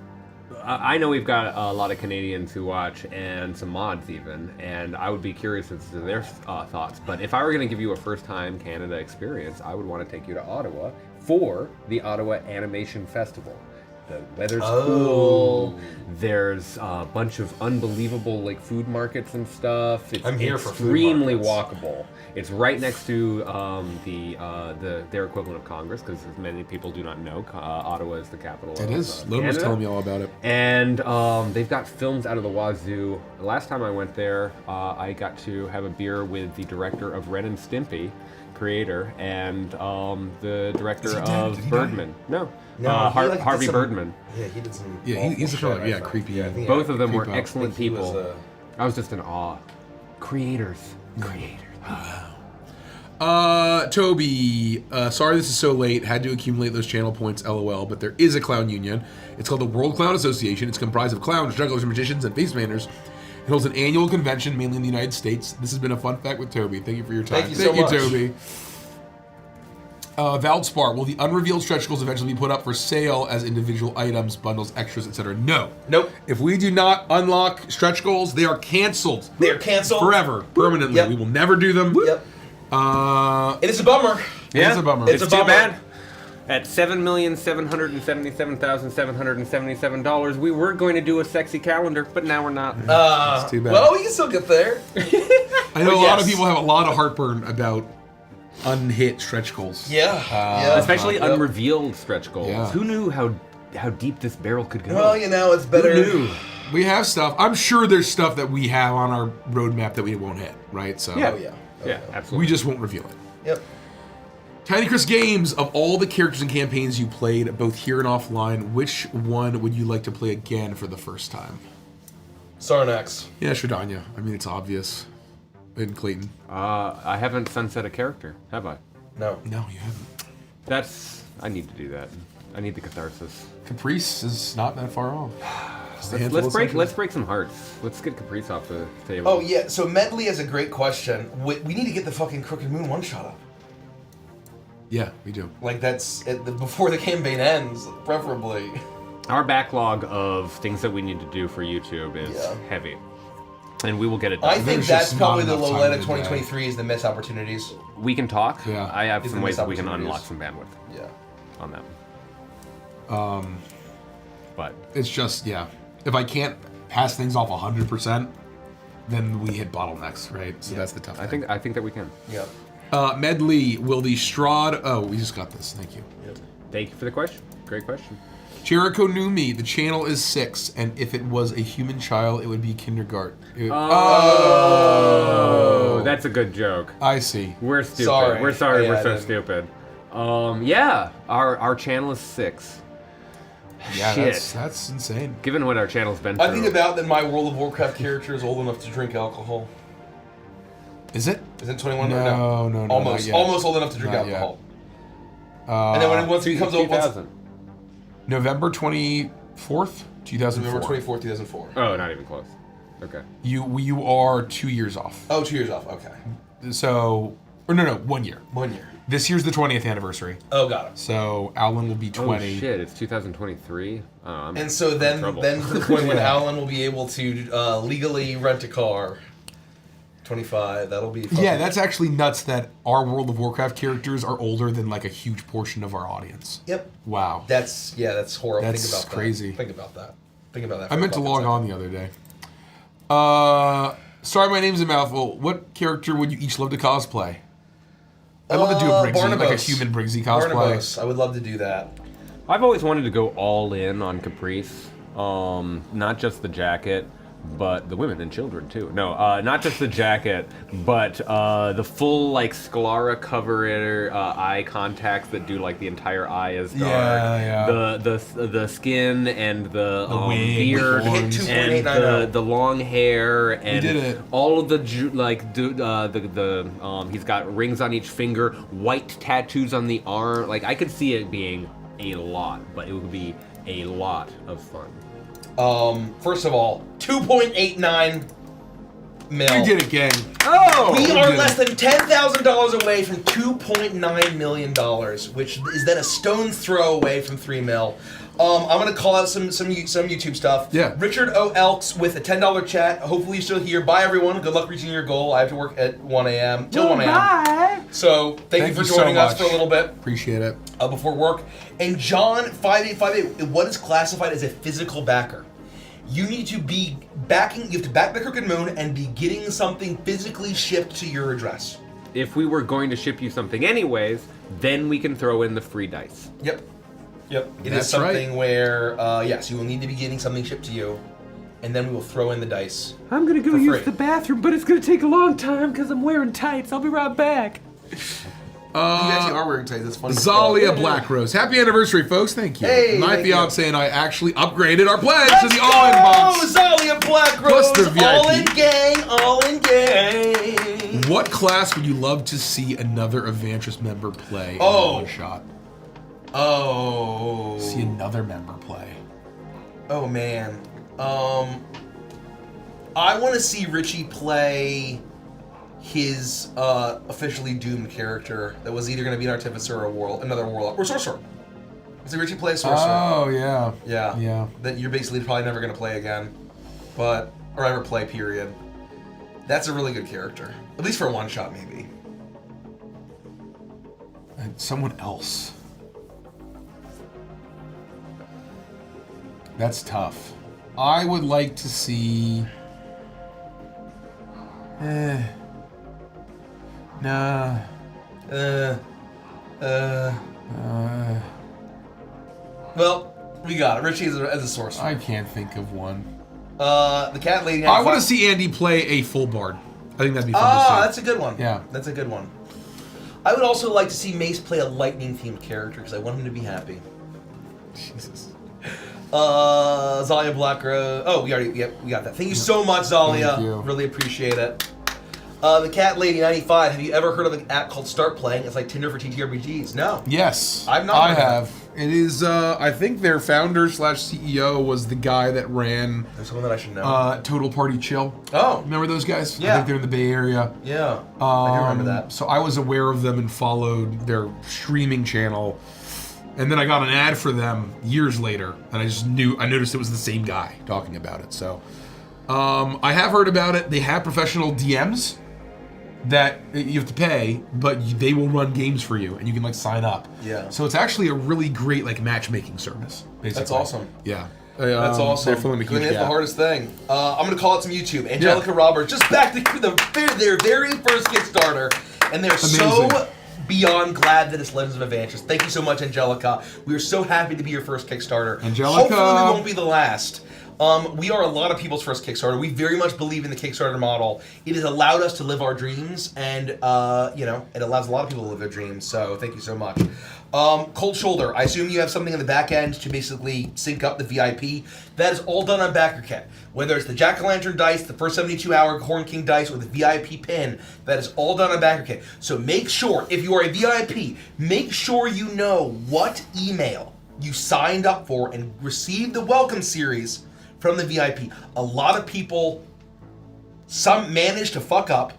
I know we've got a lot of Canadians who watch and some mods even, and I would be curious as to their thoughts. But if I were going to give you a first-time Canada experience, I would want to take you to Ottawa for the Ottawa Animation Festival. The weather's cool. There's a bunch of unbelievable food markets and stuff. It's I'm here for food extremely markets. walkable. It's right next to their equivalent of Congress, because as many people do not know, Ottawa is the capital. It is. Of Logan was Canada. telling me all about it. And they've got films out of the wazoo. The last time I went there, I got to have a beer with the director of Ren and Stimpy, creator, and the director of Birdman. No, Harvey Birdman. Yeah, he did some. Yeah, he's a awful kind of shit, I creepy. think. Yeah, Both of them were Creep out. excellent I think he was, people. I was just in awe. Creators. Toby, sorry this is so late. Had to accumulate those channel points, lol. But there is a clown union. It's called the World Clown Association. It's comprised of clowns, jugglers, magicians, and face painters. It holds an annual convention, mainly in the United States. This has been a fun fact with Toby. Thank you for your time. Thank you so much. Toby. Valdspar, will the unrevealed stretch goals eventually be put up for sale as individual items, bundles, extras, etc.? No. Nope. If we do not unlock stretch goals, they are canceled. They are canceled Forever. Permanently. Yep. We will never do them. Yep. It is a bummer. It is a bummer. It's It's a too bummer. bad. At $7,777,777, we were going to do a sexy calendar, but now we're not. It's too bad. Well, we can still get there. I know a lot of yes. people have a lot of heartburn about unhit stretch goals. Yeah. Especially Yep. unrevealed stretch goals. Yeah. Who knew how deep this barrel could go? Well, it's better. Who knew? We have stuff. I'm sure there's stuff that we have on our roadmap that we won't hit, right? So Yeah. Oh yeah. Yeah, we absolutely. just won't reveal it. Yep. Tiny Chris Games, of all the characters and campaigns you played, both here and offline, which one would you like to play again for the first time? Sarnax. Yeah, Shredanya. I mean, it's obvious. And Clayton. I haven't sunset a character, have I? No. No, you haven't. I need to do that. I need the catharsis. Caprice is not that far off. Just a handful of Let's sessions. break some hearts. Let's get Caprice off the table. Oh yeah. So Medley has a great question. We need to get the fucking Crooked Moon one shot up. Yeah, we do. That's before the campaign ends, preferably. Our backlog of things that we need to do for YouTube is heavy, and we will get it done. I think There's that's just probably not the enough low light time of in the day. 2023 is the missed opportunities. We can talk. Yeah. I have Is some the ways missed that we can opportunities. unlock some bandwidth Yeah. on that. But It's just, yeah. If I can't pass things off 100%, then we hit bottlenecks, right? So that's the tough thing. I think that we can. Yep. Medley, will the Strahd... Oh, we just got this. Thank you. Thank you for the question. Great question. Jericho knew me. The channel is 6, and if it was a human child, it would be kindergarten. Oh, that's a good joke. I see. We're stupid. Sorry. We're sorry. Yeah, We're so then. stupid. Yeah, our channel is 6. Yeah, Shit. that's insane. Given what our channel's been through. I think about that my World of Warcraft character is old enough to drink alcohol. Is it? Is it 21? No, no, Almost. not yet. Almost old enough to drink Not yet. alcohol. And then once he becomes old, 2000. November 24th, 2004. November 24th, 2004. Oh, not even close. Okay. You are 2 years off. Oh, 2 years off. Okay. So, or no, 1 year. 1 year. This year's the 20th anniversary. Oh, got it. So Alan will be 20. Oh shit! It's 2023. And so then to the point when Alan will be able to legally rent a car. 25. That'll be. Yeah, that's actually nuts. That our World of Warcraft characters are older than like a huge portion of our audience. Yep. Wow. That's horrible. That's Think about crazy. That. Think about that. Think about that. I meant to log on the other day. Sorry, my name's a mouthful. What character would you each love to cosplay? I'd love to do a Briggsy, like a human Briggsy cosplay. Barnabas. I would love to do that. I've always wanted to go all in on Caprice. Not just the jacket, but the women and children too. No, not just the jacket, but the full like sclera cover eye contacts that do like the entire eye is dark. Yeah. The skin and the wig, beard and the long hair and did it. all of the he's got rings on each finger, white tattoos on the arm. Like I could see it being a lot, but it would be a lot of fun. First of all, 2.89 mil. You did it, gang. Oh! We are did less than $10,000 away from $2.9 million, which is then a stone's throw away from 3 mil. I'm gonna call out some YouTube stuff. Yeah. Richard O. Elks with a $10 chat. Hopefully you're still here. Bye everyone. Good luck reaching your goal. I have to work at 1 a.m. till 1 a.m. Bye. So thank you for joining us for a little bit. Appreciate it. Before work. And John 5858, what is classified as a physical backer? You need to be backing. You have to back the Crooked Moon and be getting something physically shipped to your address. If we were going to ship you something anyways, then we can throw in the free dice. Yep. It is That's something where, yes, you will need to be getting something shipped to you, and then we will throw in the dice. I'm gonna go For use free. the bathroom, but it's gonna take a long time because I'm wearing tights. I'll be right back. You actually are wearing tights. That's funny. Zalia Blackrose. Happy anniversary, folks. Thank you. Hey, My thank you. fiance and I actually upgraded our pledge to Let's the all-in box. go! Zalia Blackrose! Plus the VIP. All in gang! What class would you love to see another Evantris member play in one shot? Oh. See another member play. Oh, man. I want to see Richie play his officially doomed character that was either going to be an artificer or another warlock or sorcerer. So Richie play a sorcerer. Oh yeah. Yeah. That you're basically probably never going to play again, or ever play. Period. That's a really good character, at least for a one shot maybe. And someone else. That's tough. I would like to see. Nah. Well, we got it. Richie as a sorcerer. I can't think of one. The cat lady. I want to see Andy play a full bard. I think that'd be fun to see. That's a good one. Yeah. That's a good one. I would also like to see Mace play a lightning-themed character because I want him to be happy. Jesus. Zalia Blackrose. Oh, we got that. Thank you so much, Zalia. Thank you. Really appreciate it. The Cat Lady 95. Have you ever heard of an app called Start Playing? It's like Tinder for TTRPGs. No. Yes. I've not I heard of have. It is, I think their founder / CEO was the guy that ran There's someone that I should know. Total Party Chill. Oh. Remember those guys? Yeah. I think they're in the Bay Area. Yeah. I do remember that. So I was aware of them and followed their streaming channel. And then I got an ad for them years later, and I noticed it was the same guy talking about it. So I have heard about it. They have professional DMs that you have to pay, but they will run games for you, and you can like sign up. Yeah. So it's actually a really great like matchmaking service. Basically. That's awesome. Yeah. That's awesome. They're filling a huge That's the gap. hardest thing. I'm going to call it some YouTube. Angelica Roberts, just back to their very first Kickstarter, and they're Amazing. so beyond glad that it's Legends of Evantris. Thank you so much, Angelica. We are so happy to be your first Kickstarter. Angelica. Hopefully we won't be the last. We are a lot of people's first Kickstarter. We very much believe in the Kickstarter model. It has allowed us to live our dreams, and it allows a lot of people to live their dreams. So thank you so much. Cold Shoulder. I assume you have something in the back end to basically sync up the VIP. That is all done on BackerKit. Whether it's the Jack-o'-lantern dice, the first 72-hour Horn King dice, or the VIP pin, that is all done on BackerKit. So make sure, if you are a VIP, make sure you know what email you signed up for and received the welcome series from the VIP. A lot of people, some manage to fuck up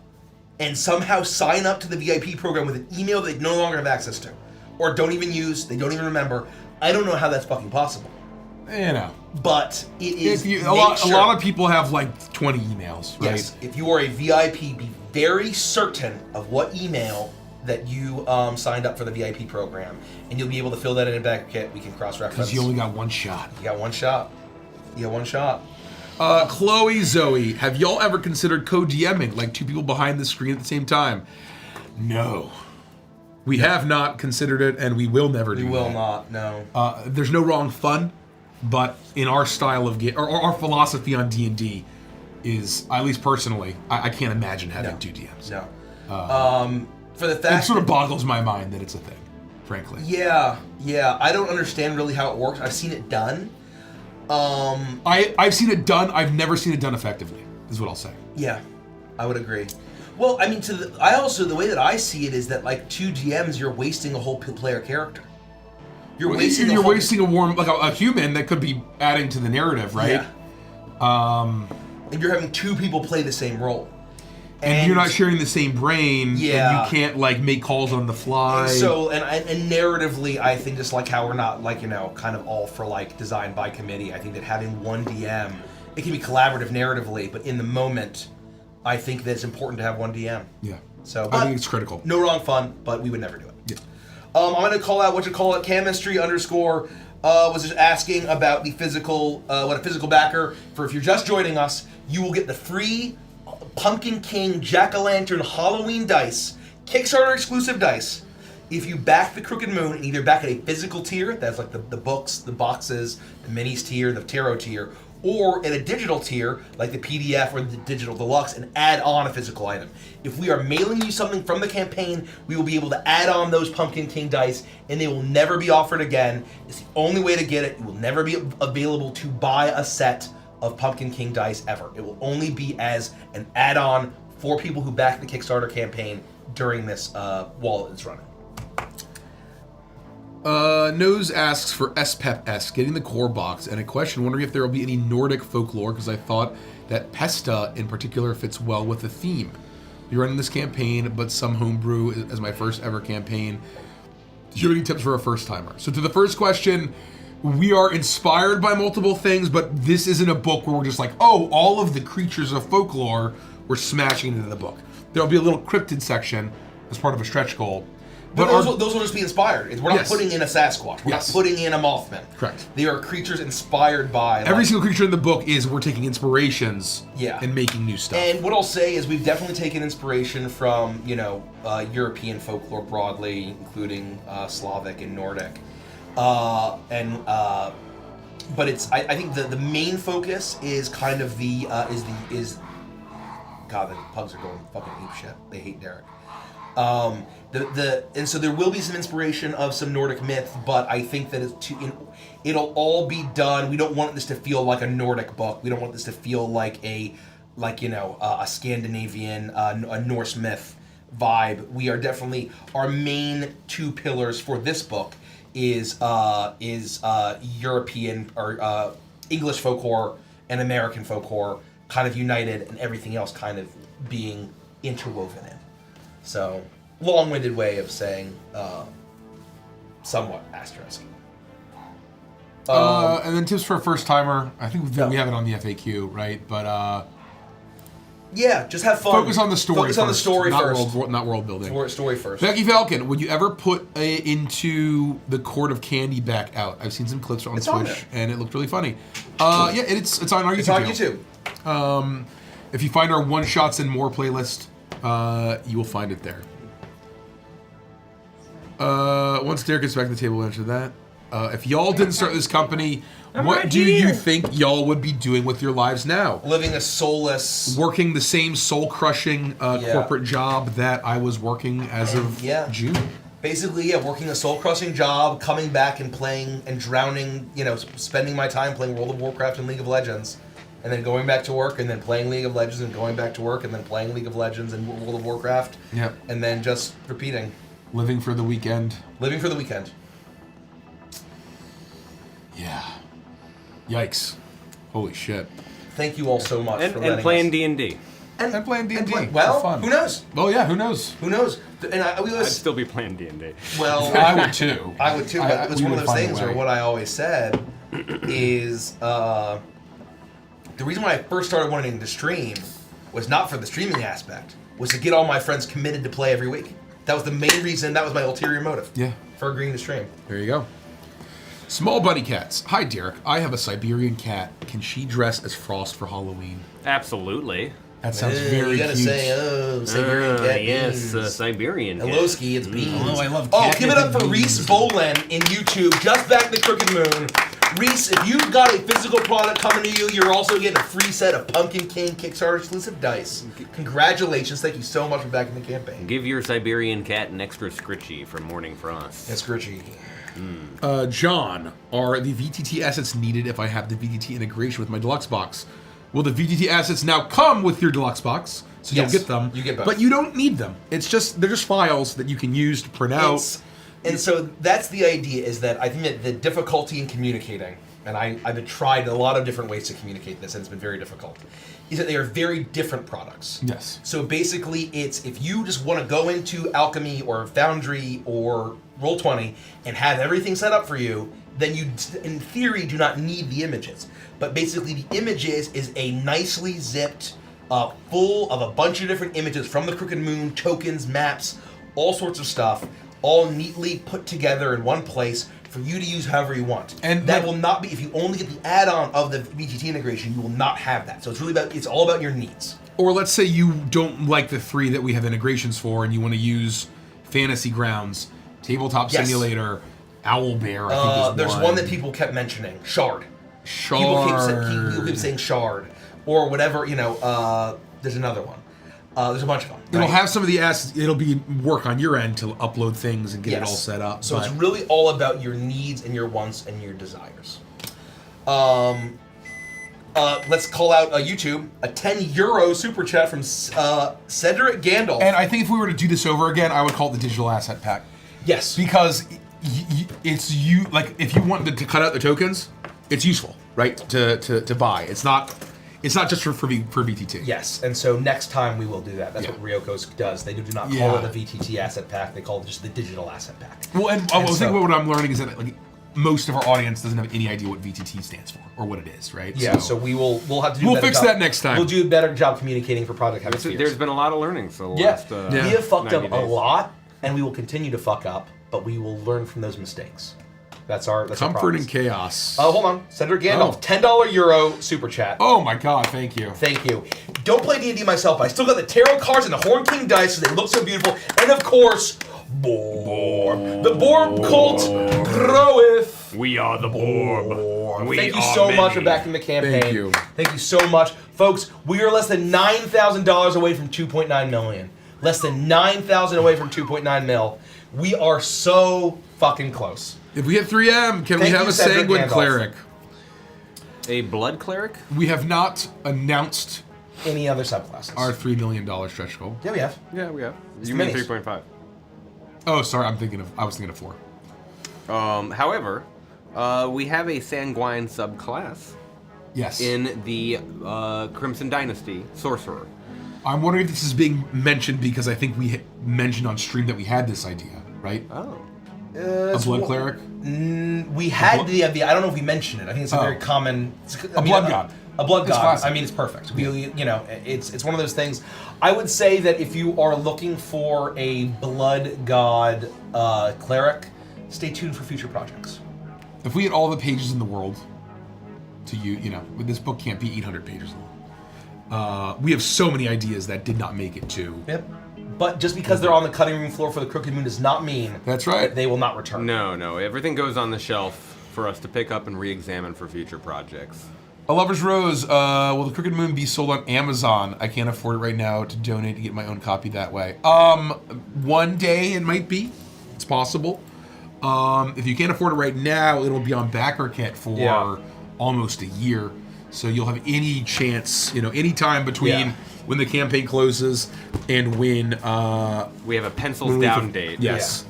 and somehow sign up to the VIP program with an email they no longer have access to, or don't even use, they don't even remember. I don't know how that's fucking possible. You know. But it is. A lot of people have like 20 emails, right? Yes. If you are a VIP, be very certain of what email that you signed up for the VIP program, and you'll be able to fill that in a back kit. We can cross-reference. Because you only got one shot. You got one shot. You got one shot. Chloe, Zoe, have y'all ever considered co-DMing, like two people behind the screen at the same time? No. We have not considered it, and we will never do it. We will not, no. There's no wrong fun, but in our style of game, or our philosophy on D&D is, at least personally, I can't imagine having two DMs. No. For the fact it sort of boggles my mind that it's a thing, frankly. Yeah. I don't understand really how it works. I've seen it done. I've seen it done. I've never seen it done effectively, is what I'll say. Yeah, I would agree. Well, I mean, the way that I see it is that, like, 2 DMs, you're wasting a whole player character. You're wasting a human that could be adding to the narrative, right? Yeah. And you're having 2 people play the same role. And you're not sharing the same brain. Yeah. And you can't, like, make calls on the fly. And so, and narratively, I think just like how we're not, like, you know, kind of all for, like, design by committee, I think that having one DM, it can be collaborative narratively, but in the moment, I think that it's important to have one DM. Yeah. So, I think it's critical. No wrong fun, but we would never do it. Yeah. I'm going to call out chemistry _ was just asking about the physical, what a physical backer, for if you're just joining us, you will get the free Pumpkin King Jack-O-Lantern Halloween dice, Kickstarter exclusive dice. If you back the Crooked Moon and either back at a physical tier, that's like the books, the boxes, the minis tier, the tarot tier, or at a digital tier, like the PDF or the digital deluxe, and add on a physical item. If we are mailing you something from the campaign, we will be able to add on those Pumpkin King dice, and they will never be offered again. It's the only way to get it. It will never be available to buy a set of Pumpkin King dice ever. It will only be as an add-on for people who back the Kickstarter campaign during this while it's running. Nose asks for SPEP-S, getting the core box, and a question wondering if there will be any Nordic folklore, because I thought that Pesta in particular fits well with the theme. You're running this campaign, but some homebrew as my first ever campaign. Do you have any tips for a first timer? So to the first question, we are inspired by multiple things, but this isn't a book where we're just like, oh, all of the creatures of folklore, we're smashing into the book. There'll be a little cryptid section as part of a stretch goal. But those will just be inspired. We're not putting in a Sasquatch. We're not putting in a Mothman. Correct. They are creatures inspired by... Every single creature in the book is we're taking inspirations and making new stuff. And what I'll say is we've definitely taken inspiration from, European folklore broadly, including Slavic and Nordic. But it's I think the main focus is kind of God, the pugs are going fucking apeshit. They hate Derek. And so there will be some inspiration of some Nordic myth, but I think that it'll all be done. We don't want this to feel like a Nordic book. We don't want this to feel like a Scandinavian, a Norse myth vibe. We are definitely, our main 2 pillars for this book is European or English folklore and American folklore kind of united, and everything else kind of being interwoven in. So, long-winded way of saying somewhat asterisk. And then tips for a first timer. I think we have it on the FAQ, right? But yeah, just have fun. Focus on the story. Focus on the story first. Not world building. Story first. Becky Falcon, would you ever put into the Court of Candy back out? I've seen some clips on Twitch, and it looked really funny. It's on our YouTube. It's on YouTube. If you find our One Shots and More playlist, you will find it there. Once Derek gets back to the table, we'll answer that. If y'all didn't start this company, what do you think y'all would be doing with your lives now? Living a soulless... Working the same soul-crushing corporate job that I was working as of June. Basically, working a soul-crushing job, coming back and playing and drowning, spending my time playing World of Warcraft and League of Legends, and then going back to work, and then playing League of Legends, and going back to work, and then playing League of Legends and World of Warcraft, and then just repeating. Living for the weekend. Living for the weekend. Yeah. Yikes. Holy shit. Thank you all so much for letting And playing us. D&D. And playing D&D. Well, for fun. who knows? Oh yeah, who knows? Who knows? And I'd still be playing D&D. well, I would too. I would too, but it was we one of would those find a things where way. what I always said is the reason why I first started wanting to stream was not for the streaming aspect, was to get all my friends committed to play every week. That was the main reason, that was my ulterior motive. Yeah. For agreeing to stream. There you go. Small Bunny Cats. Hi, Derek. I have a Siberian cat. Can she dress as Frost for Halloween? Absolutely. That sounds very You gotta cute. say, oh, Siberian cat Yes, beans. Siberian cat. Hello, Ski, it's beans. Oh, I love Oh, give it up catnip for and Reese beans. Boland in YouTube, just back the Crooked Moon. Reese, if you've got a physical product coming to you, you're also getting a free set of Pumpkin King Kickstarter exclusive dice. Congratulations, thank you so much for backing the campaign. Give your Siberian cat an extra scritchy from Morning Frost. That's Gritchy. John, are the VTT assets needed if I have the VTT integration with my deluxe box? Will the VTT assets now come with your deluxe box? So Yes, you'll get them. you get both. But you don't need them. They're just files that you can use to print out. And so that's the idea, is that I think that the difficulty in communicating, and I've tried a lot of different ways to communicate this, and it's been very difficult, is that they are very different products. Yes. So basically, it's if you just want to go into Alchemy or Foundry or Roll20 and have everything set up for you, then you, in theory, do not need the images. But basically, the images is a nicely zipped, full of a bunch of different images from the Crooked Moon, tokens, maps, all sorts of stuff, all neatly put together in one place for you to use however you want. And that like- will not be, if you only get the add-on of the VTT integration, you will not have that. So it's really about, it's all about your needs. Or let's say you don't like the 3 that we have integrations for, and you want to use Fantasy Grounds, Tabletop Yes. Simulator, Owlbear. I think is There's one that people kept mentioning, Shard. Shard. People keep saying Shard, or whatever, there's another one. There's a bunch of them. It'll right? have some of the assets. It'll be work on your end to upload things and get it Yes. all set up. So but- it's really all about your needs and your wants and your desires. Let's call out YouTube, a €10 super chat from Cedric Gandalf. And I think if we were to do this over again, I would call it the digital asset pack, yes. because it's you. Like if you want to cut out the tokens, it's useful, right? To buy. It's not just for VTT. Yes, and so next time we will do that. That's Yeah. what Ryoko's does. They do not call Yeah. it a VTT asset pack. They call it just the digital asset pack. Well, and I so- think what I'm learning is that like most of our audience doesn't have any idea what VTT stands for or what it is, right? Yeah, so we'll have to do. We'll a better fix job. that next time. We'll do a better job communicating for Project Hemispheres. There's been a lot of learning, so Yeah, last, we have fucked up 90 a days. lot, and we will continue to fuck up, but we will learn from those mistakes. That's our comfort promise. and chaos. Hold on, Cedric Gandalf, Oh. €10 super chat. Oh my God! Thank you. Thank you. Don't play D&D myself, but I still got the tarot cards and the Horn King dice, so they look so beautiful. And of course, Borb. The Borb cult groweth. We are the Borb. We Thank you are so many. much for backing the campaign. Thank you. Thank you so much. Folks, we are less than $9,000 away from 2.9 million. Less than 9,000 away from 2.9 mil. We are so fucking close. If we hit 3M, can we Thank have you, a Cedric Sanguine Gandalf. Cleric? A blood cleric? We have not announced Any other subclasses? our $3 million stretch goal. Yeah, we have. Yeah, we have. It's You mean minis. 3.5? Oh, sorry. I was thinking of 4. However, we have a sanguine subclass Yes. in the Crimson Dynasty Sorcerer. I'm wondering if this is being mentioned because I think we mentioned on stream that we had this idea, right? Oh. A blood cleric. We had the idea. I don't know if we mentioned it. I think it's a very common. blood god. A blood It's god. classic. I mean, it's perfect. It's one of those things. I would say that if you are looking for a blood god cleric, stay tuned for future projects. If we had all the pages in the world to this book can't be 800 pages long. We have so many ideas that did not make it to. Yep. But just because they're on the cutting room floor for the Crooked Moon does not mean That's right. that they will not return. No. Everything goes on the shelf for us to pick up and re-examine for future projects. A Lover's Rose, will the Crooked Moon be sold on Amazon? I can't afford it right now to donate to get my own copy that way. One day it might be. It's possible. If you can't afford it right now, it'll be on BackerKit for almost a year. So you'll have any chance, any time between when the campaign closes and when We have a pencils down date. Yes.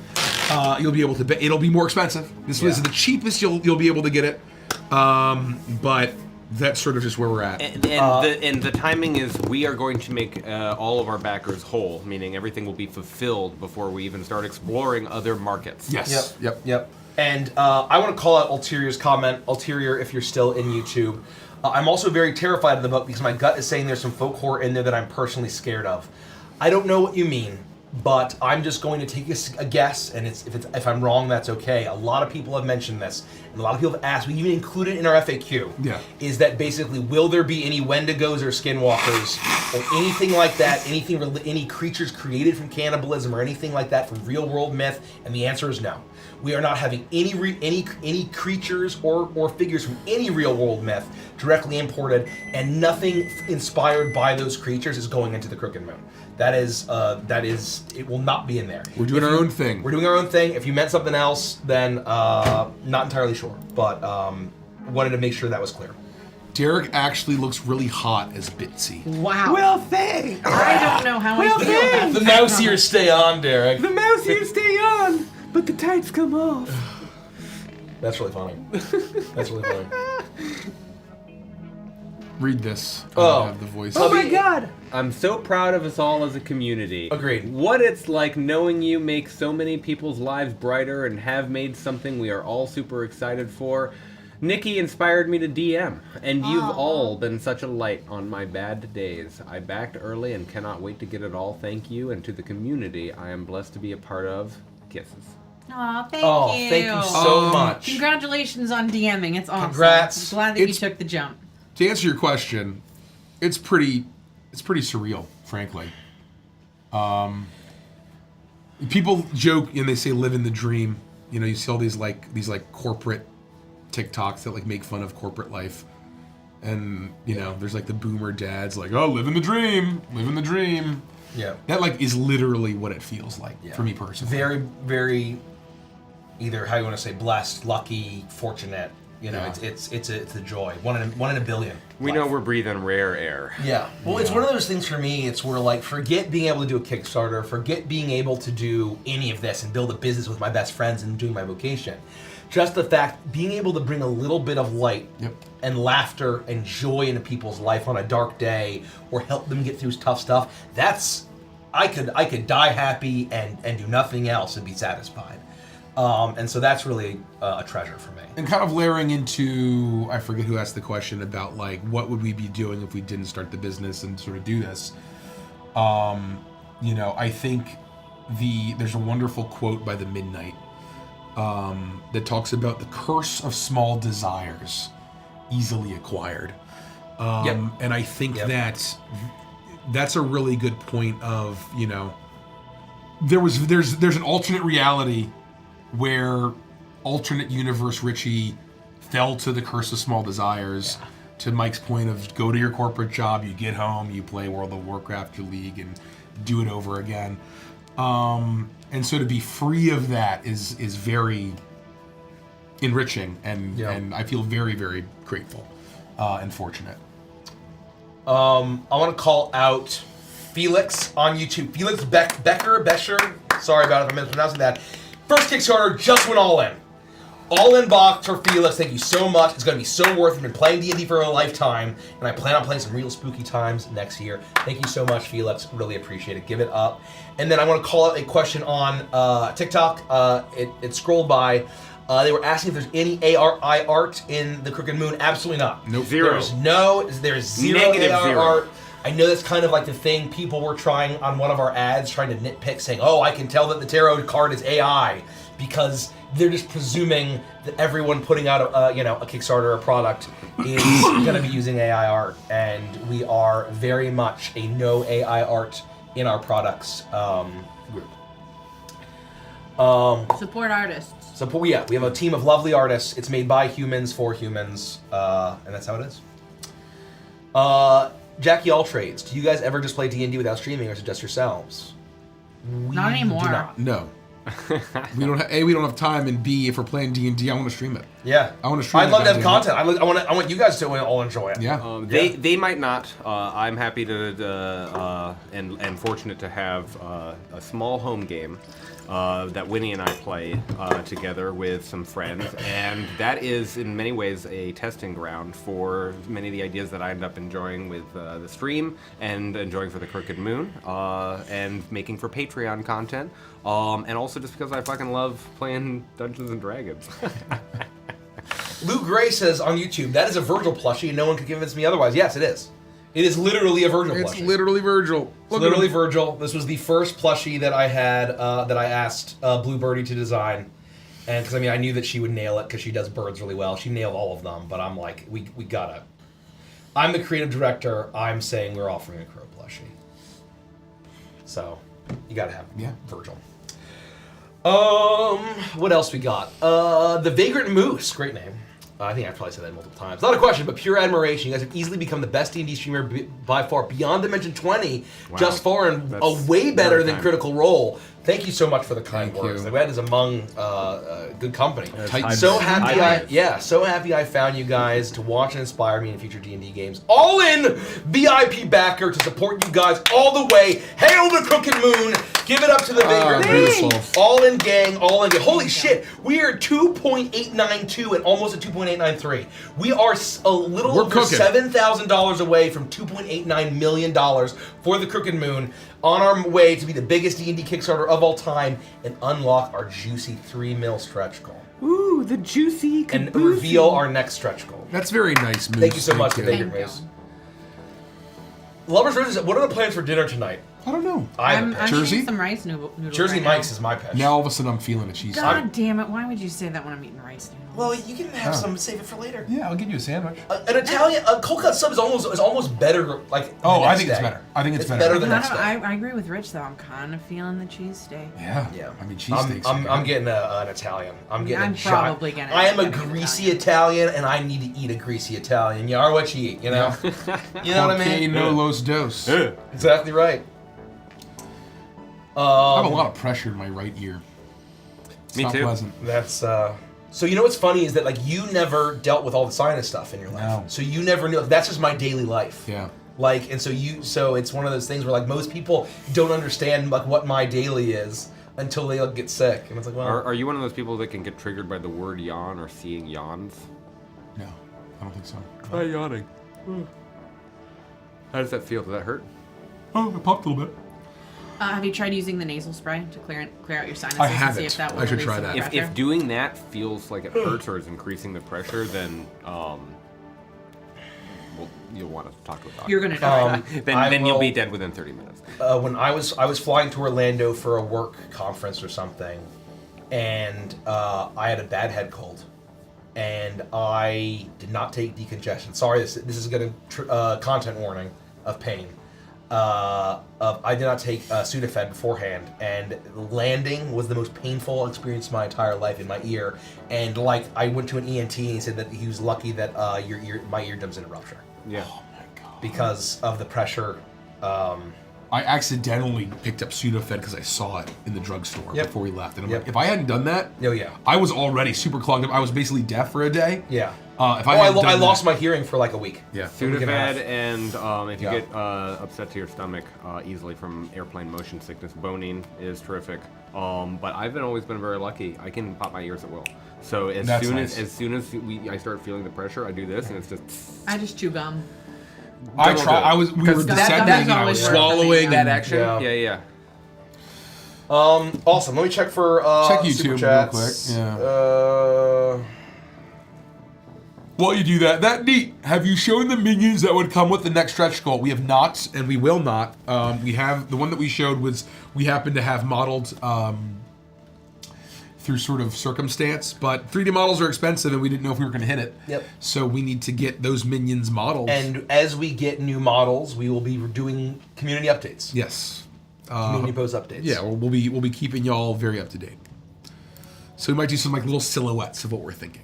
You'll be able to. It'll be more expensive. This was the cheapest you'll be able to get it. But that's sort of just where we're at. And the timing is we are going to make all of our backers whole, meaning everything will be fulfilled before we even start exploring other markets. Yes. Yep. And I want to call out Ulterior's comment. Ulterior, if you're still in YouTube. I'm also very terrified of the book because my gut is saying there's some folk horror in there that I'm personally scared of. I don't know what you mean, but I'm just going to take a guess, and if I'm wrong, that's okay. A lot of people have mentioned this, and a lot of people have asked. We even included it in our FAQ. Yeah. Is that basically, will there be any Wendigos or Skinwalkers or anything like that? Any creatures created from cannibalism or anything like that from real world myth? And the answer is no. We are not having any creatures or figures from any real world myth directly imported, and nothing inspired by those creatures is going into the Crooked Moon. That is, it will not be in there. We're doing our own thing. We're doing our own thing. If you meant something else, then not entirely sure, but wanted to make sure that was clear. Derek actually looks really hot as Bitsy. Wow. Well, thanks. I don't know how I feel about thanks. The mouse ears stay on, Derek. The mouse ears stay on, but the tights come off. That's really funny. That's really funny. Read this. I Oh. don't have the voice. Oh my God. I'm so proud of us all as a community. Agreed. What it's like knowing you make so many people's lives brighter and have made something we are all super excited for. Nikki inspired me to DM, and you've all been such a light on my bad days. I backed early and cannot wait to get it all. Thank you, and to the community I am blessed to be a part of. Kisses. Aw, thank you. Thank you so much. Congratulations on DMing. It's awesome. Congrats. I'm glad that you took the jump. To answer your question, it's pretty surreal, frankly. People joke and they say live in the dream. You know, you see all these corporate TikToks that like make fun of corporate life. And, you know, there's like the boomer dads like, oh, live in the dream, live in the dream. Yeah. That like is literally what it feels like for me personally. Very, very, either how you want to say, blessed, lucky, fortunate. You know, Yeah. it's a joy. One in a billion. We know we're breathing rare air. Yeah. Well, it's one of those things for me. It's where like forget being able to do a Kickstarter, forget being able to do any of this and build a business with my best friends and doing my vocation. Just the fact being able to bring a little bit of light and laughter and joy into people's life on a dark day, or help them get through tough stuff. That's I could die happy and do nothing else and be satisfied. And so that's really a treasure for me. And kind of layering into, I forget who asked the question about like what would we be doing if we didn't start the business and sort of do this. You know, I think there's a wonderful quote by the Midnight that talks about the curse of small desires easily acquired. And I think that's a really good point of, you know, there's an alternate reality where alternate universe Richie fell to the curse of small desires. To Mike's point of go to your corporate job, you get home, you play World of Warcraft, your league, and do it over again. And so to be free of that is very enriching, and I feel very, very grateful and fortunate. I want to call out Felix on YouTube. Felix Bescher. Sorry about it if I'm mispronouncing that. First Kickstarter just went all in. All in box for Felix. Thank you so much. It's going to be so worth it. I've been playing D&D for a lifetime, and I plan on playing some real spooky times next year. Thank you so much, Felix. Really appreciate it. Give it up. And then I want to call out a question on TikTok. It scrolled by. They were asking if there's any ARI art in the Crooked Moon. Absolutely not. Nope. Zero. There's zero Negative AR zero. art. I know that's kind of like the thing people were trying on one of our ads, trying to nitpick, saying, oh, I can tell that the tarot card is AI, because they're just presuming that everyone putting out a Kickstarter or a product is going to be using AI art, and we are very much a no AI art in our products group. Support artists. So we have a team of lovely artists. It's made by humans for humans, and that's how it is. Jackie Alltrades, do you guys ever just play D&D without streaming, or is it just yourselves? Not anymore. Do not. No. We don't have time, and B, if we're playing D&D, I want to stream it. Yeah, I want to stream. I'd love to have content. I want you guys to all enjoy it. Yeah. They might not. I'm happy to and fortunate to have a small home game that Winnie and I play together with some friends, and that is in many ways a testing ground for many of the ideas that I end up enjoying with the stream and enjoying for the Crooked Moon, and making for Patreon content, and also just because I fucking love playing Dungeons and Dragons. Lou Gray says on YouTube, that is a Virgil plushie and no one can convince me otherwise. Yes, it is. It is literally a Virgil plushie. It's literally Virgil. It's literally Virgil. This was the first plushie that I had, that I asked Blue Birdie to design. And because, I mean, I knew that she would nail it because she does birds really well. She nailed all of them, but I'm like, we gotta. I'm the creative director. I'm saying we're offering a crow plushie. So, you gotta have Virgil. What else we got? The Vagrant Moose, great name. I think I've probably said that multiple times. Not a question, but pure admiration. You guys have easily become the best D&D streamer by far, beyond Dimension 20, just far, and That's way better than time. Critical Role. Thank you so much for the kind Thank words. you. That is among good company. Titans. So happy so happy I found you guys to watch and inspire me in future D&D games. All in VIP backer to support you guys all the way. Hail the Crooked Moon. Give it up to the Vagrant beautiful. Moose. All in gang, all in gang. Holy shit, we are 2.892 and almost at 2.893. We are a little over cooking. $7,000 away from $2.89 million for the Crooked Moon, on our way to be the biggest D&D Kickstarter of all time and unlock our juicy 3 mil stretch goal. Ooh, the juicy And caboosey. reveal our next stretch goal. That's very nice, Moose. Thank you so much, Thank the you. Vagrant Thank Moose. Lovers Roses, what are the plans for dinner tonight? I don't know. I have I'm a pitch. Jersey? eating some rice noodles. Jersey right Mike's now. is my pitch. Now all of a sudden I'm feeling a cheese. God damn it! Why would you say that when I'm eating rice noodles? Well, you can have some, save it for later. Yeah, I'll give you a sandwich. An Italian, a cold cut sub is almost better. Like Oh, the I next think it's day. better. I think it's better better. the next day. I agree with Rich though. I'm kind of feeling the cheesesteak. Yeah. Yeah, I mean, cheesesteaks. I'm getting an Italian. I'm getting. I'm a giant- probably gonna I am a end up getting greasy Italian, and I need to eat a greasy Italian. You are what you eat. You know. You know what I mean? No los dos. Exactly right. I have a lot of pressure in my right ear. It's Me not too. pleasant. That's so you know what's funny is that like you never dealt with all the sinus stuff in your life. No. So you never knew that's just my daily life. Yeah. Like and so it's one of those things where like most people don't understand like what my daily is until they like, get sick. And it's like, well, Are you one of those people that can get triggered by the word yawn or seeing yawns? No, I don't think so. Try yawning. How does that feel? Does that hurt? Oh, it popped a little bit. Have you tried using the nasal spray to clear out your sinuses? I and haven't. see if that will I should release try some that. pressure? If doing that feels like it hurts or is increasing the pressure, then you'll want to talk to a doctor. You're gonna die. Then you'll be dead within 30 minutes. when I was flying to Orlando for a work conference or something, and I had a bad head cold, and I did not take decongestion. Sorry, this is going to content warning of pain. I did not take Sudafed beforehand, and landing was the most painful experience of my entire life in my ear. And like, I went to an ENT, and he said that he was lucky that my eardrums didn't rupture. Yeah. Oh my god. Because of the pressure. I accidentally picked up Sudafed because I saw it in the drugstore before we left, and I'm Yep. like, if I hadn't done that, Oh yeah. I was already super clogged up. I was basically deaf for a day. Yeah. If I hadn't done I lost that- my hearing for like a week. Yeah. week and a half. Sudafed, and if you Yeah. get upset to your stomach easily from airplane motion sickness, boning is terrific. But I've always been very lucky. I can pop my ears at will. So as That's soon nice. as I start feeling the pressure, I do this, and it's just I just chew gum. I Don't tried. do it. We were Because that descending, and I was always worked for me, swallowing. that and- action. Yeah. Yeah. Awesome. Let me check for Check super YouTube real chats. quick, yeah. While you do that, that neat. Have you shown the minions that would come with the next stretch goal? We have not, and we will not. We have the one that we showed was we happen to have modeled through sort of circumstance, but 3D models are expensive, and we didn't know if we were going to hit it. Yep. So we need to get those minions modeled. And as we get new models, we will be doing community updates. yes, Community post updates. yeah, we'll be keeping y'all very up to date. So we might do some like little silhouettes of what we're thinking.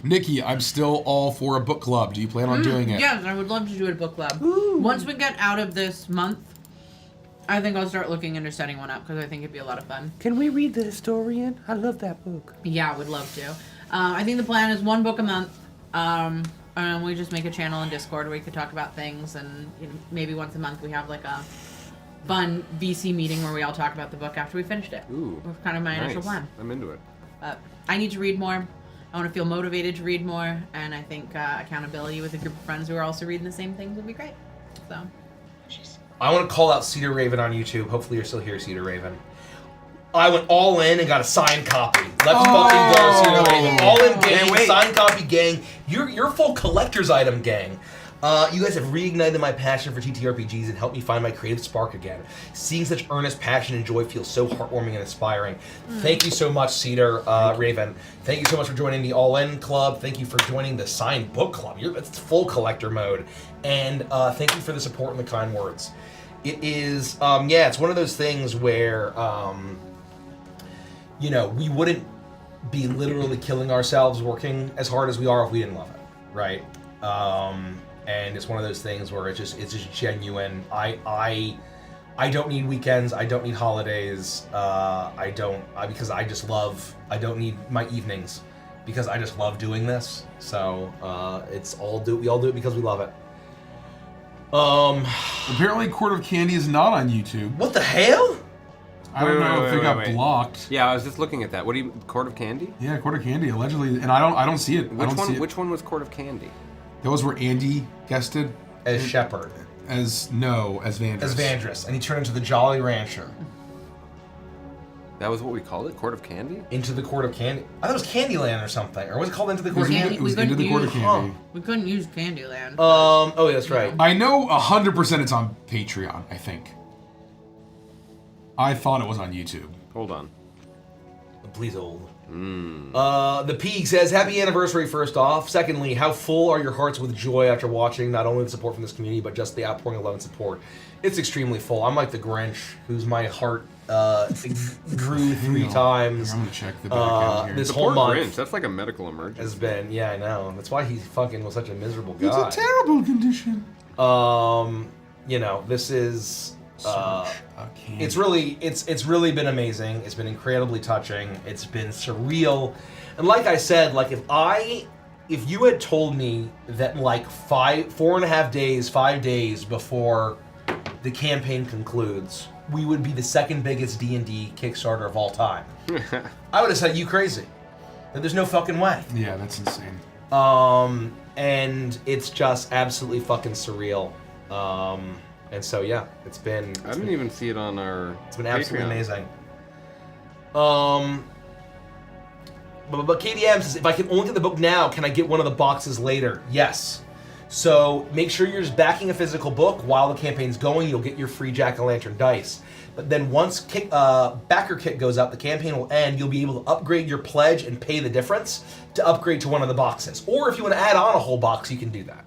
Nikki, I'm still all for a book club. Do you plan on doing it? Yes, I would love to do a book club. Once we get out of this month, I think I'll start looking into setting one up because I think it'd be a lot of fun. Can we read The Historian? I love that book. Yeah, I would love to. I think the plan is one book a month. And we just make a channel in Discord where we could talk about things, and maybe once a month we have like a fun VC meeting where we all talk about the book after we finished it. Ooh, was kind of my initial plan. I'm into it. I need to read more. I want to feel motivated to read more, and I think accountability with a group of friends who are also reading the same things would be great. So, I want to call out Cedar Raven on YouTube. Hopefully you're still here, Cedar Raven. I went all in and got a signed copy. Let's fucking go, Cedar Raven. All in gang, signed copy gang. You're full collector's item gang. You guys have reignited my passion for TTRPGs and helped me find my creative spark again. Seeing such earnest passion and joy feels so heartwarming and inspiring. Thank you so much, Cedar Raven. Thank you so much for joining the All In Club. Thank you for joining the Signed Book Club. It's full collector mode. And thank you for the support and the kind words. It is, it's one of those things where, we wouldn't be literally killing ourselves working as hard as we are if we didn't love it, right? And it's one of those things where it's just genuine. I don't need weekends. I don't need holidays. Because I don't need my evenings because I just love doing this. So we all do it because we love it. Apparently, Court of Candy is not on YouTube. What the hell? I don't know if it got blocked. Yeah, I was just looking at that. What do you Court of Candy? Yeah, Court of Candy allegedly, and I don't see it. Which one was Court of Candy? Those were Andy guested as Shepherd. As Vandress. As Vandress, and he turned into the Jolly Rancher. That was what we called it, Court of Candy? Into the Court of Candy. I thought it was Candyland or something, or was it called Into the Court of Candy? It was Into the Court of Candy. We couldn't use Candyland. Oh yeah, that's right. I know 100% it's on Patreon. I think. I thought it was on YouTube. Hold on. Please hold. The Peak says, happy anniversary first off. Secondly, how full are your hearts with joy after watching not only the support from this community, but just the outpouring of love and support? It's extremely full. I'm like the Grinch, whose my heart grew 3 times. I'm gonna check the bank account here. This The whole poor month Grinch, that's like a medical emergency. has been, yeah, I know. That's why he fucking was such a miserable guy. It's a terrible condition. This is it's really been amazing. It's been incredibly touching. It's been surreal. And like I said, like if you had told me that like 5 days before the campaign concludes, we would be the second biggest D&D Kickstarter of all time, I would have said you crazy. That there's no fucking way. Yeah, that's insane. And it's just absolutely fucking surreal. And so yeah, it's been. I didn't even see it on our. It's been absolutely Patreon. amazing. But KDM says, if I can only get the book now, can I get one of the boxes later? Yes. So make sure you're just backing a physical book while the campaign's going. You'll get your free Jack-o'-lantern dice. But then once backer kit goes up, the campaign will end. You'll be able to upgrade your pledge and pay the difference to upgrade to one of the boxes. Or if you want to add on a whole box, you can do that.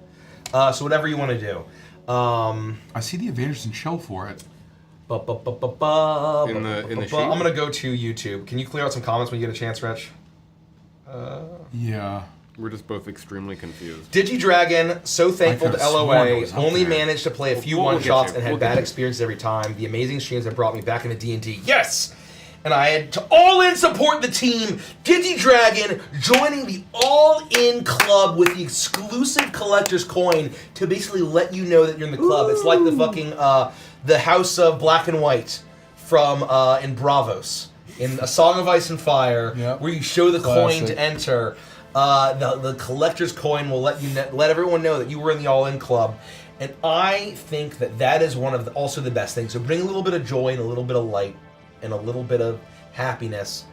So whatever you want to do. I see the Avengers and shell for it. In the sheet? I'm gonna go to YouTube. Can you clear out some comments when you get a chance, Rich? Yeah. We're just both extremely confused. DigiDragon, so thankful I to could've sworn it LOA, was up only there. managed to play a few We'll get one-shots you. and had We'll bad get you. experiences every time. The amazing streams have brought me back into D&D. Yes! And I had to all-in support the team. DigiDragon joining the all-in club with the exclusive collector's coin to basically let you know that you're in the club. It's like the fucking, the House of Black and White from, in Bravos. In A Song of Ice and Fire, Yep. where you show the coin Classic. to enter. The collector's coin will let everyone know that you were in the all-in club. And I think that is one of also the best things. So bring a little bit of joy and a little bit of light and a little bit of happiness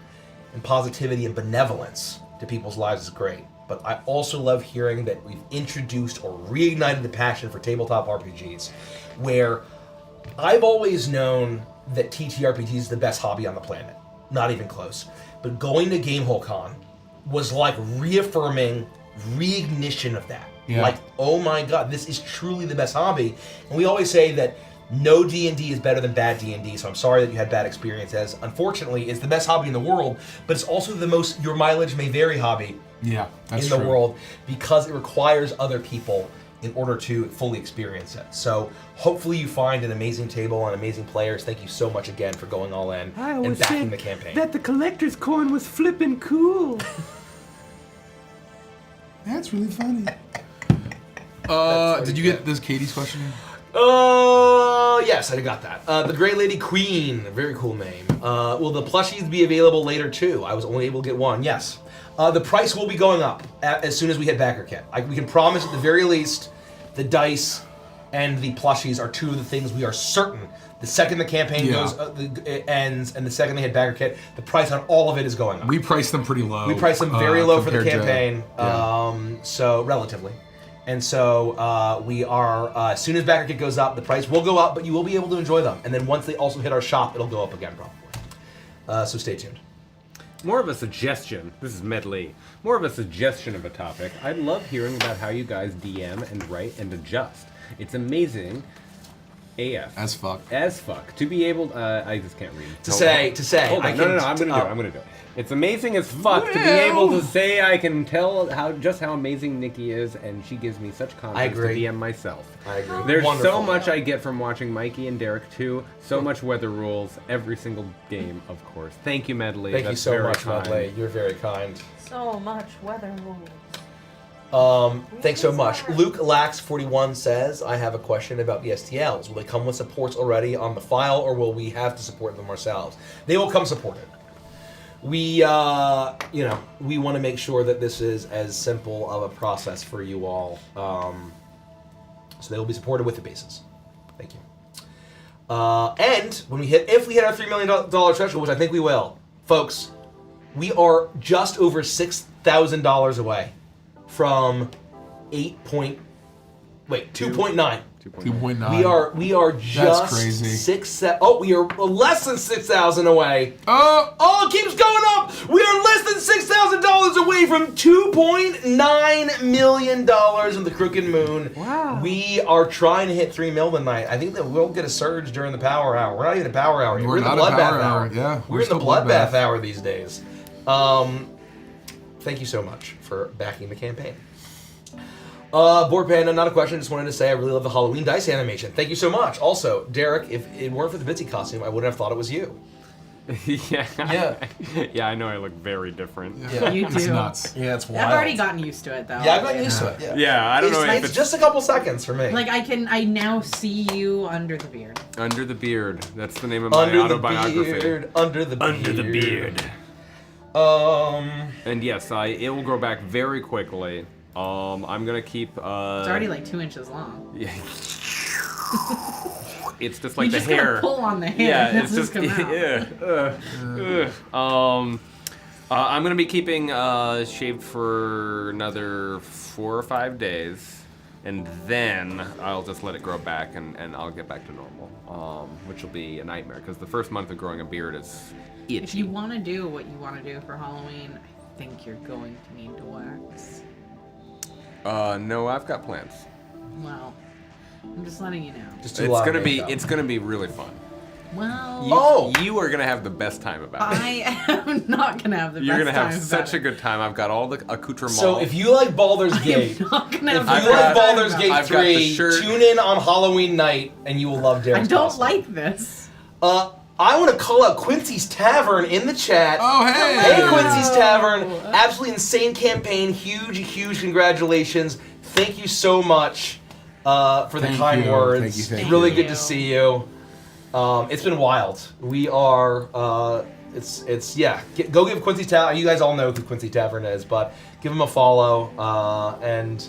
and positivity and benevolence to people's lives is great. But I also love hearing that we've introduced or reignited the passion for tabletop RPGs, where I've always known that TTRPG is the best hobby on the planet. Not even close. But going to GameholeCon was like reaffirming, reignition of that. Yeah. Like, oh my god, this is truly the best hobby. And we always say that no D&D is better than bad D&D, so I'm sorry that you had bad experiences. Unfortunately, it's the best hobby in the world, but it's also the most your mileage may vary hobby Yeah, that's in true. the world because it requires other people in order to fully experience it. So hopefully you find an amazing table and amazing players. Thank you so much again for going all in I and always backing said the campaign. that the collector's coin was flippin' cool. That's really funny. Did you get this Katie's question? Yes, I got that. The Grey Lady Queen, very cool name. Will the plushies be available later too? I was only able to get one. Yes. The price will be going up as soon as we hit backer kit. We can promise at the very least, the dice and the plushies are two of the things we are certain. The second the campaign ends and the second they hit backer kit, the price on all of it is going up. We price them pretty low. We price them very low for the compared to- campaign, so relatively. And so we are, as soon as backer kit goes up, the price will go up, but you will be able to enjoy them. And then once they also hit our shop, it'll go up again probably. So stay tuned. More of a suggestion. This is Medley. More of a suggestion of a topic. I'd love hearing about how you guys DM and write and adjust. It's amazing. AF. As fuck. As fuck. To be able, I just can't read. To say. Hold on. No, I'm gonna do it. It's amazing as fuck to be able to say I can tell how amazing Nikki is, and she gives me such confidence to DM myself. I agree. There's Wonderful. so much I get from watching Mikey and Derek too. So much weather rules every single game, of course. Thank you, Medley. Thank you That's so very much, kind. Medley. You're very kind. So much weather rules. Thanks so much. Luke Lax41 says, I have a question about the STLs. Will they come with supports already on the file, or will we have to support them ourselves? They will come supported. We, we want to make sure that this is as simple of a process for you all. So they will be supported with the bases. Thank you. And when if we hit our $3 million threshold, which I think we will, folks, we are just over $6,000 away from 2.9. 2.9. We are just crazy. we are less than 6,000 away. Oh, It keeps going up. We are less than $6,000 away from $2.9 million in the Crooked Moon. Wow. We are trying to hit 3 mil tonight. I think that we'll get a surge during the power hour. We're not even a power hour. We're in the bloodbath hour. Yeah, we're in the bloodbath hour these days. Thank you so much for backing the campaign. Board Panda, not a question, just wanted to say I really love the Halloween dice animation. Thank you so much. Also, Derek, if it weren't for the Bitsy costume, I wouldn't have thought it was you. Yeah, I know I look very different. Yeah. You do. It's nuts. Yeah, it's wild. I've already gotten used to it though. Yeah, I've gotten used to it. Yeah, I don't know if it's just a couple seconds for me. Like I now see you under the beard. Under the Beard. That's the name of my autobiography. Under the beard. And yes, it will grow back very quickly. I'm gonna keep. It's already like 2 inches long. Yeah. It's just like You the just hair. gotta pull on the hair. Yeah, and it's just just come out. I'm gonna be keeping shaved for another 4 or 5 days, and then I'll just let it grow back, and I'll get back to normal, which will be a nightmare because the first month of growing a beard is itchy. If you want to do what you want to do for Halloween, I think you're going to need to wax. No, I've got plans. Well, I'm just letting you know. Just a lot of makeup. It's gonna be really fun. Well, You are gonna have the best time about it. I am not gonna have the You're best gonna have time such a about good time. I've got all the accoutrements. So if you like Baldur's Gate, it. I'm not gonna if have you the like best time Baldur's about Gate it. I've got the 3, shirt. tune in on Halloween night and you will love I Derek's don't costume. like this. I want to call out Quincy's Tavern in the chat. Oh, hey! Hey, Quincy's Tavern. Absolutely insane campaign. Huge congratulations. Thank you so much for the Thank kind you. words. Thank you. Really Thank good you. to see you. It's been wild. We are, go give Quincy Tavern, you guys all know who Quincy Tavern is, but give him a follow, and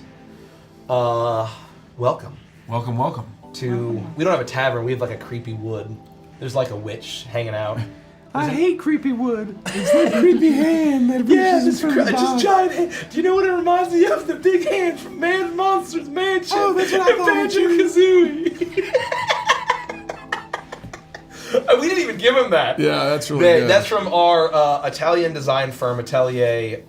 welcome. Welcome. We don't have a tavern, we have like a creepy wood. There's like a witch hanging out. I hate creepy wood. It's that creepy hand that reaches from the bottom. giant hand. Do you know what it reminds me of? The big hand from Man Monsters Mansion. Oh, that's what I thought. Banjo-Kazooie. We didn't even give him that. Yeah, that's really good. That's from our Italian design firm, Atelier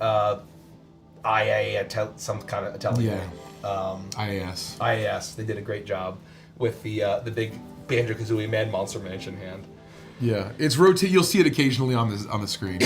some kind of Atelier. IAS. IAS. They did a great job with the big Banjo-Kazooie Man Monster Mansion hand. Yeah, it's rotate. You'll see it occasionally on the screen.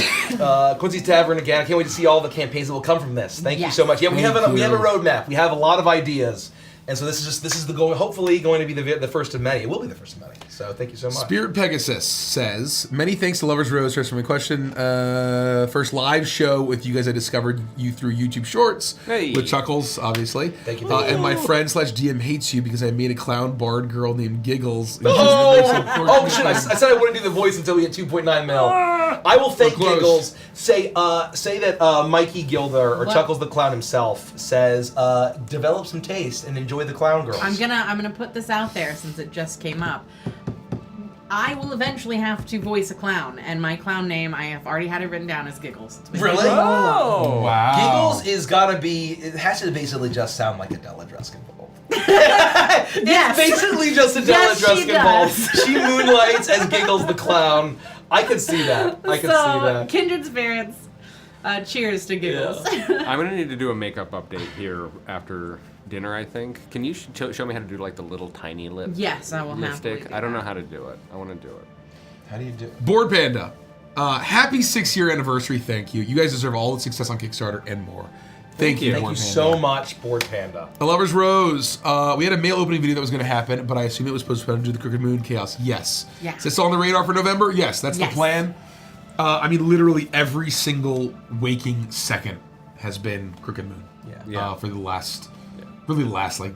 Quincy's Tavern again. I can't wait to see all the campaigns that will come from this. Thank you Yes. so much. Yeah, we have a Thank you. roadmap. We have a lot of ideas. And so this is the goal. Hopefully, going to be the first of many. It will be the first of many. So thank you so much. Spirit Pegasus says, many thanks to Lovers Rose for my question. First live show with you guys. I discovered you through YouTube Shorts with Chuckles, obviously. Thank you. And my friend /DM hates you because I made a clown bard girl named Giggles. Oh shit! I said I wouldn't do the voice until we get 2.9 mil. I will thank Giggles. Say that Mikey Gilder or Chuckles the Clown himself says develop some taste and enjoy the clown girls. I'm gonna put this out there since it just came up. I will eventually have to voice a clown, and my clown name I have already had it written down as Giggles. Really? Oh, wow. Giggles is gotta be. It has to basically just sound like Adela Druskin Bowl. Yes. It's basically just Adela Druskin Bowl. She moonlights as Giggles the Clown. I could see that. I could see that. Kindred spirits. Cheers to Giggles. Yeah. I'm gonna need to do a makeup update here after dinner, I think. Can you show me how to do like the little tiny lip? Yes, I will lipstick. happily do I don't know that. how to do it. I want to do it. How do you do it? Board Panda. Happy 6-year anniversary. Thank you. You guys deserve all the success on Kickstarter and more. Thank you, Thank Board you Panda. so much, Board Panda. The Lovers Rose. We had a mail opening video that was going to happen, but I assume it was supposed to do the Crooked Moon Chaos. Yes. Yeah. Is this on the radar for November? Yes, that's the plan. I mean, literally every single waking second has been Crooked Moon. Yeah. For the last, really the last like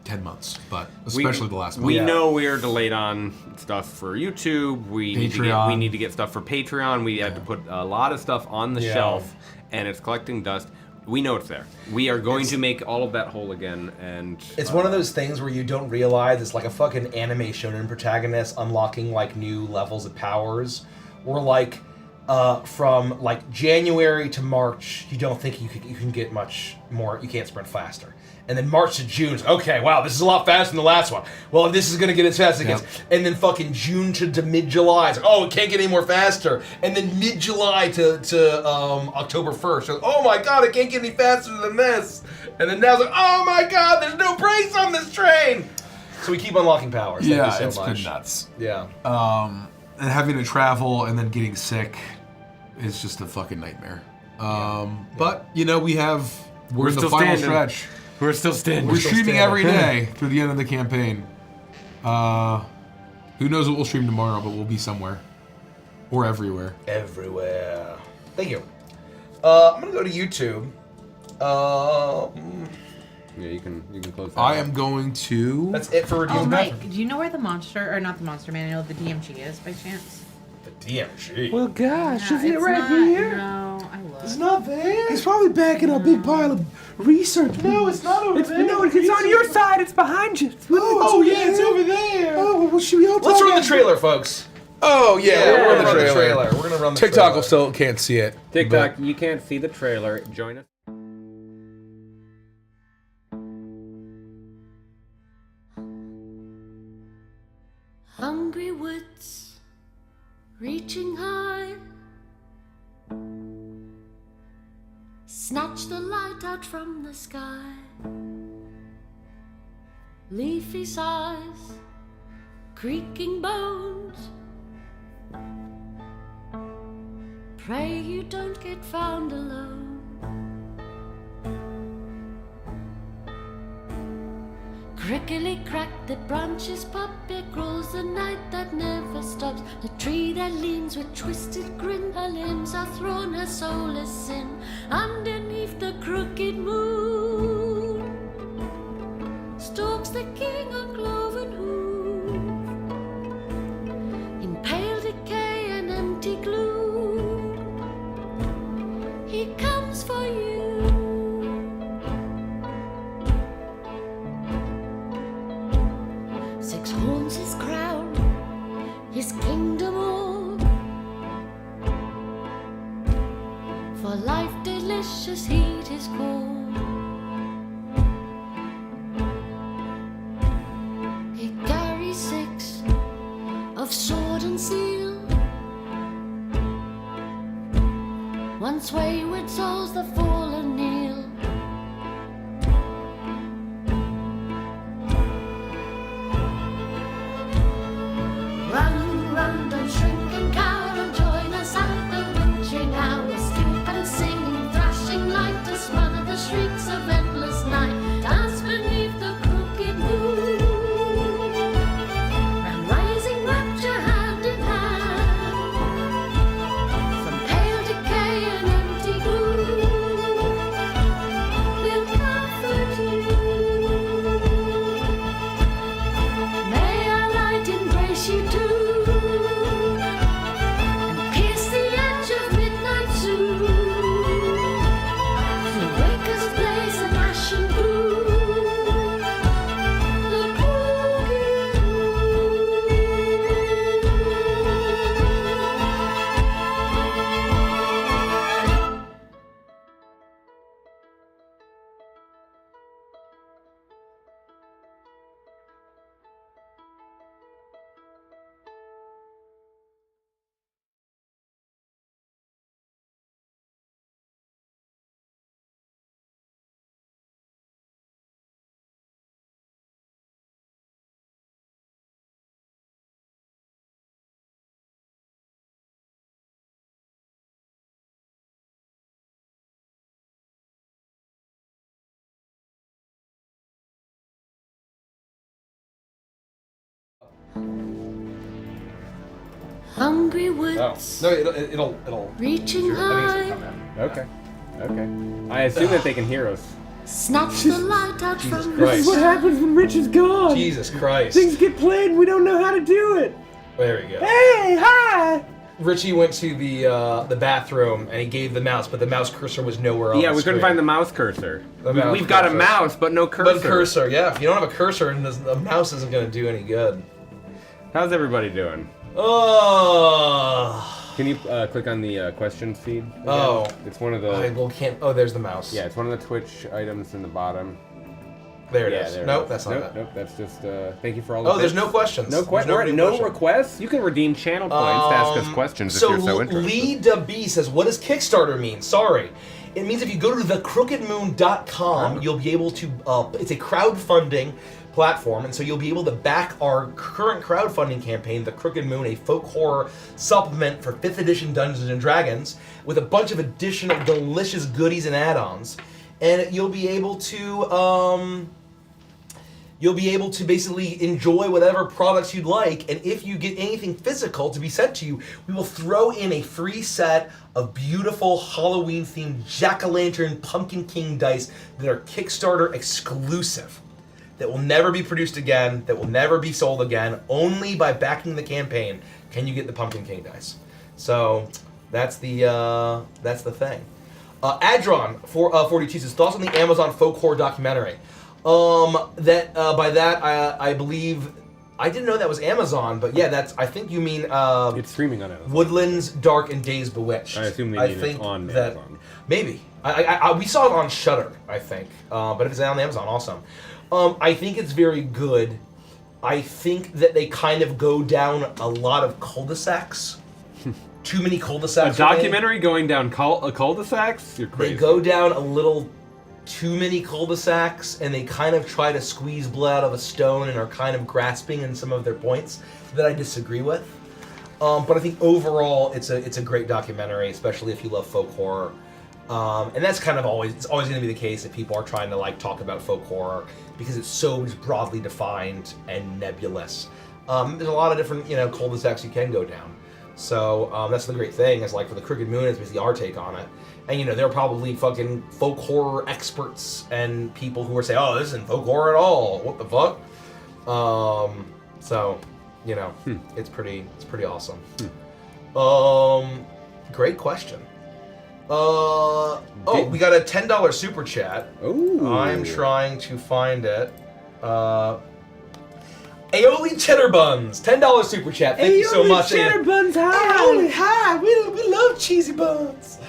10 months, but especially the last month. We know we are delayed on stuff for YouTube. We need to get stuff for Patreon. We had to put a lot of stuff on the shelf, and it's collecting dust. We know it's there. We are going to make all of that whole again, and it's one of those things where you don't realize it's like a fucking anime shonen protagonist unlocking like new levels of powers, or like from like January to March, you don't think you can get much more. You can't sprint faster. And then March to June, okay, wow, this is a lot faster than the last one. Well, this is going to get as fast as it gets. And then fucking June to mid-July, oh, it can't get any more faster. And then mid-July to October 1st, oh my god, it can't get any faster than this. And then now it's like, oh my god, there's no brakes on this train. So we keep unlocking powers. Thank you so it's much. been nuts. Yeah. And having to travel and then getting sick is just a fucking nightmare. But, you know, we're in the final stretch. We're still standing. We're streaming every day through the end of the campaign. Who knows what we'll stream tomorrow, but we'll be somewhere. Or everywhere. Everywhere. Thank you. I'm gonna go to YouTube. Yeah, you can close that. I am going to... That's it for Oh, Mike, do you know where the monster, or not the monster manual, the DMG is by chance? The DMG. Well, gosh, No, isn't it it's right not- here? No, I looked. It's not there. It's probably back in a big pile of research. No, it's not over there. No, it's on your side. It's behind you. It's over there. Oh, well, should we all Let's talk run the trailer, folks. Oh, yeah, We're we're gonna run the trailer. We're gonna run the TikTok trailer. will still can't see it. TikTok, you can't see the trailer. Join us. Hungry woods, reaching high, snatch the light out from the sky. Leafy sighs, creaking bones, pray you don't get found alone. Crickly crack, the branches pop, it grows the night that never stops. The tree that leans with twisted grin, her limbs are thrown, her soul is sin. Underneath the crooked moon stalks the king on cloven hoof, in pale decay and empty gloom. He comes for you. Six horns his crown, his kingdom all. For life delicious heat his call. He carries six of sword and seal. Once wayward souls the fallen kneel. Run, run, don't shrink and cower, and join us at the witching hour. Skip and sing, thrashing light to smother the shrieks of endless night. Dance beneath the crooked Hungry Oh. woods, No, it'll. reaching I think high, it's gonna come Okay. Okay. I assume that they can hear us. snatch the light out Jesus from Christ. This is what happens when Rich is gone. Jesus Christ. Things get played and we don't know how to do it. There we go. Hey, hi! Richie went to the bathroom and he gave the mouse, but the mouse cursor was nowhere else. Yeah, we couldn't find the mouse cursor. The mouse We've got a cursor. mouse, but no cursor. But cursor, yeah. If you don't have a cursor, then the mouse isn't going to do any good. How's everybody doing? Oh. Can you click on the questions feed? again? Oh. It's one of the. Can't. Oh, there's the mouse. Yeah, it's one of the Twitch items in the bottom. There it Yeah, is. there it Nope, is. that's not nope, it. Nope, that's just. Thank you for all the. Oh, there's bits. no questions. No There's questions. real No question. requests. You can redeem channel points to ask us questions if you're so interested. Lee DeB says, what does Kickstarter mean? Sorry. It means if you go to thecrookedmoon.com, you'll be able to, it's a crowdfunding platform, and so you'll be able to back our current crowdfunding campaign, The Crooked Moon, a folk horror supplement for 5th edition Dungeons & Dragons, with a bunch of additional delicious goodies and add-ons. And you'll be able to, basically enjoy whatever products you'd like, and if you get anything physical to be sent to you, we will throw in a free set of beautiful Halloween-themed Jack-o'-lantern Pumpkin King dice that are Kickstarter exclusive, that will never be produced again, that will never be sold again. Only by backing the campaign can you get the Pumpkin King dice. So that's the thing. Adron 42 says, thoughts on the Amazon folk horror documentary. I believe, I didn't know that was Amazon, but yeah, I think you mean, It's streaming on Amazon. Woodlands, Dark, and Days Bewitched. I assume they mean it's on Amazon. Maybe. We saw it on Shudder, I think. But if it's on Amazon, awesome. I think it's very good. I think that they kind of go down a lot of cul-de-sacs. Too many cul-de-sacs. A documentary going down cul-de-sacs? You're crazy. They go down a little too many cul-de-sacs, and they kind of try to squeeze blood out of a stone and are kind of grasping in some of their points that I disagree with. But I think overall, it's a great documentary, especially if you love folk horror. And that's kind of it's always going to be the case if people are trying to like talk about folk horror, because it's so broadly defined and nebulous. There's a lot of different cul-de-sacs you can go down. So that's the great thing, is like for the Crooked Moon, it's basically our take on it. And there are probably fucking folk horror experts and people who are saying, oh, this isn't folk horror at all. What the fuck? It's pretty awesome. Great question. We got a $10 super chat. Ooh. I'm trying to find it. Aioli Cheddar Buns, $10 super chat. Thank you so much. Cheddar buns, hi! Aioli, hi! We love cheesy buns.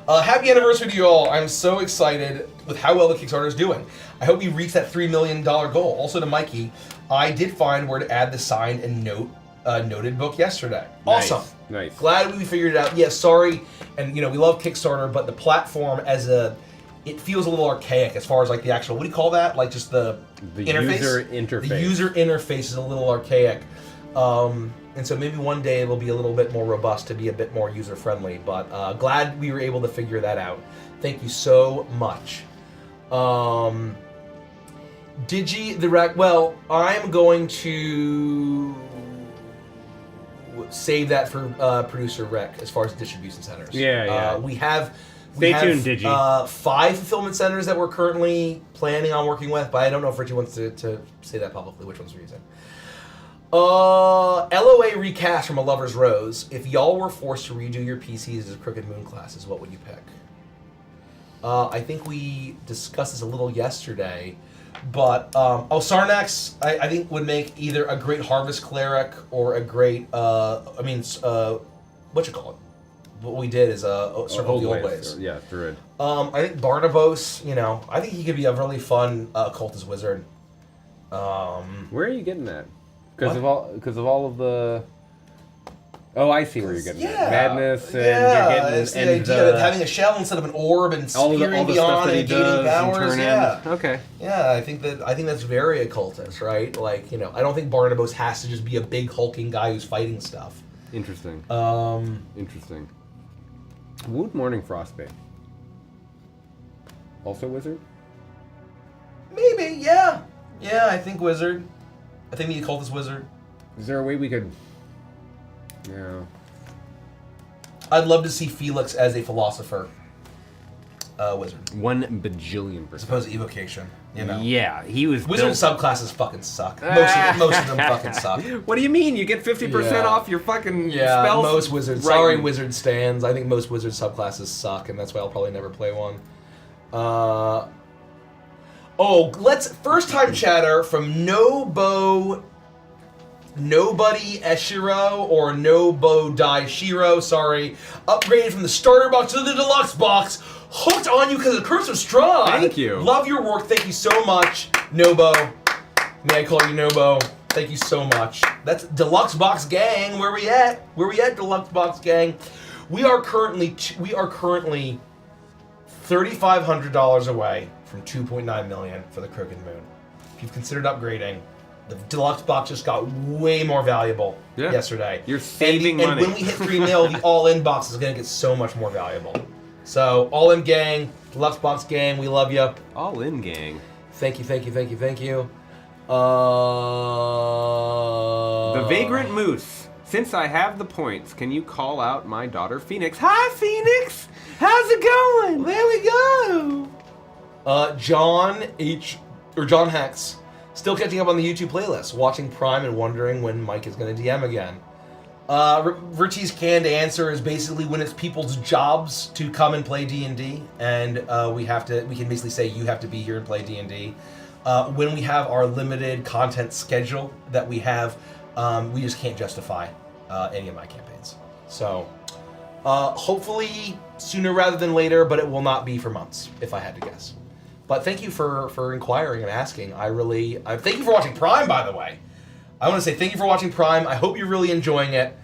Happy anniversary to you all. I'm so excited with how well the Kickstarter is doing. I hope we reach that $3 million goal. Also to Mikey, I did find where to add the signed and noted book yesterday. Nice. Awesome. Nice. Glad we figured it out. Yeah, sorry. And we love Kickstarter, but the platform it feels a little archaic as far as like the actual, what do you call that? Like just the interface? User interface. The user interface is a little archaic. And so maybe one day it'll be a little bit more robust to be a bit more user friendly, but glad we were able to figure that out. Thank you so much. Well, I'm going to save that for producer Rick as far as distribution centers. Yeah. We have Stay tuned, Digi. 5 fulfillment centers that we're currently planning on working with, but I don't know if Richie wants to say that publicly, which ones we're using. LOA recast from A Lover's Rose. If y'all were forced to redo your PCs as Crooked Moon classes, what would you pick? I think we discussed this a little yesterday, but Sarnax I think would make either a great Harvest Cleric or a great what you call it? What we did is Circle of the Old Ways. Yeah, Druid. I think Barnabas, I think he could be a really fun occultist wizard. Where are you getting that? Because of all of the. Oh, I see where you're getting at. Madness and you're getting it's the idea of having a shell instead of an orb and spearing beyond and gating powers. Yeah. Okay. Yeah, I think that's very occultist, right? Like, I don't think Barnabas has to just be a big hulking guy who's fighting stuff. Interesting. Interesting. Wood Morning Frostbane. Also wizard? Maybe, yeah. Yeah, I think wizard. I think the occultist wizard. Is there a way we could... Yeah. I'd love to see Felix as a philosopher wizard. 1,000,000,000%. As opposed to evocation, you know. Yeah, he was. Wizard subclasses fucking suck. Most of them fucking suck. What do you mean? You get 50% off your fucking Yeah, spells? most wizards. Right. Sorry, wizard stands. I think most wizard subclasses suck, and that's why I'll probably never play one. First time chatter from Nobody Eshiro or Nobo Daishiro, sorry. Upgraded from the starter box to the deluxe box. Hooked on you because of Curse of Strahd. Thank you. Love your work. Thank you so much, Nobo. May I call you Nobo? Thank you so much. That's Deluxe Box Gang. Where we at? Where we at, Deluxe Box Gang? We are currently $3,500 away from 2.9 million for the Crooked Moon. If you've considered upgrading, the deluxe box just got way more valuable yesterday. You're saving money. And when we hit 3 mil, the all-in box is going to get so much more valuable. So, all-in gang, deluxe box gang, we love you. All in, gang. Thank you. The Vagrant Moose. Since I have the points, can you call out my daughter Phoenix? Hi, Phoenix! How's it going? There we go! John Hex. Still catching up on the YouTube playlist, watching Prime and wondering when Mike is going to DM again. Richie's canned answer is basically when it's people's jobs to come and play D&D, and we can basically say you have to be here and play D&D. When we have our limited content schedule that we have, we just can't justify any of my campaigns. So, hopefully sooner rather than later, but it will not be for months, if I had to guess. But thank you for inquiring and asking. Thank you for watching Prime, by the way. I want to say thank you for watching Prime. I hope you're really enjoying it.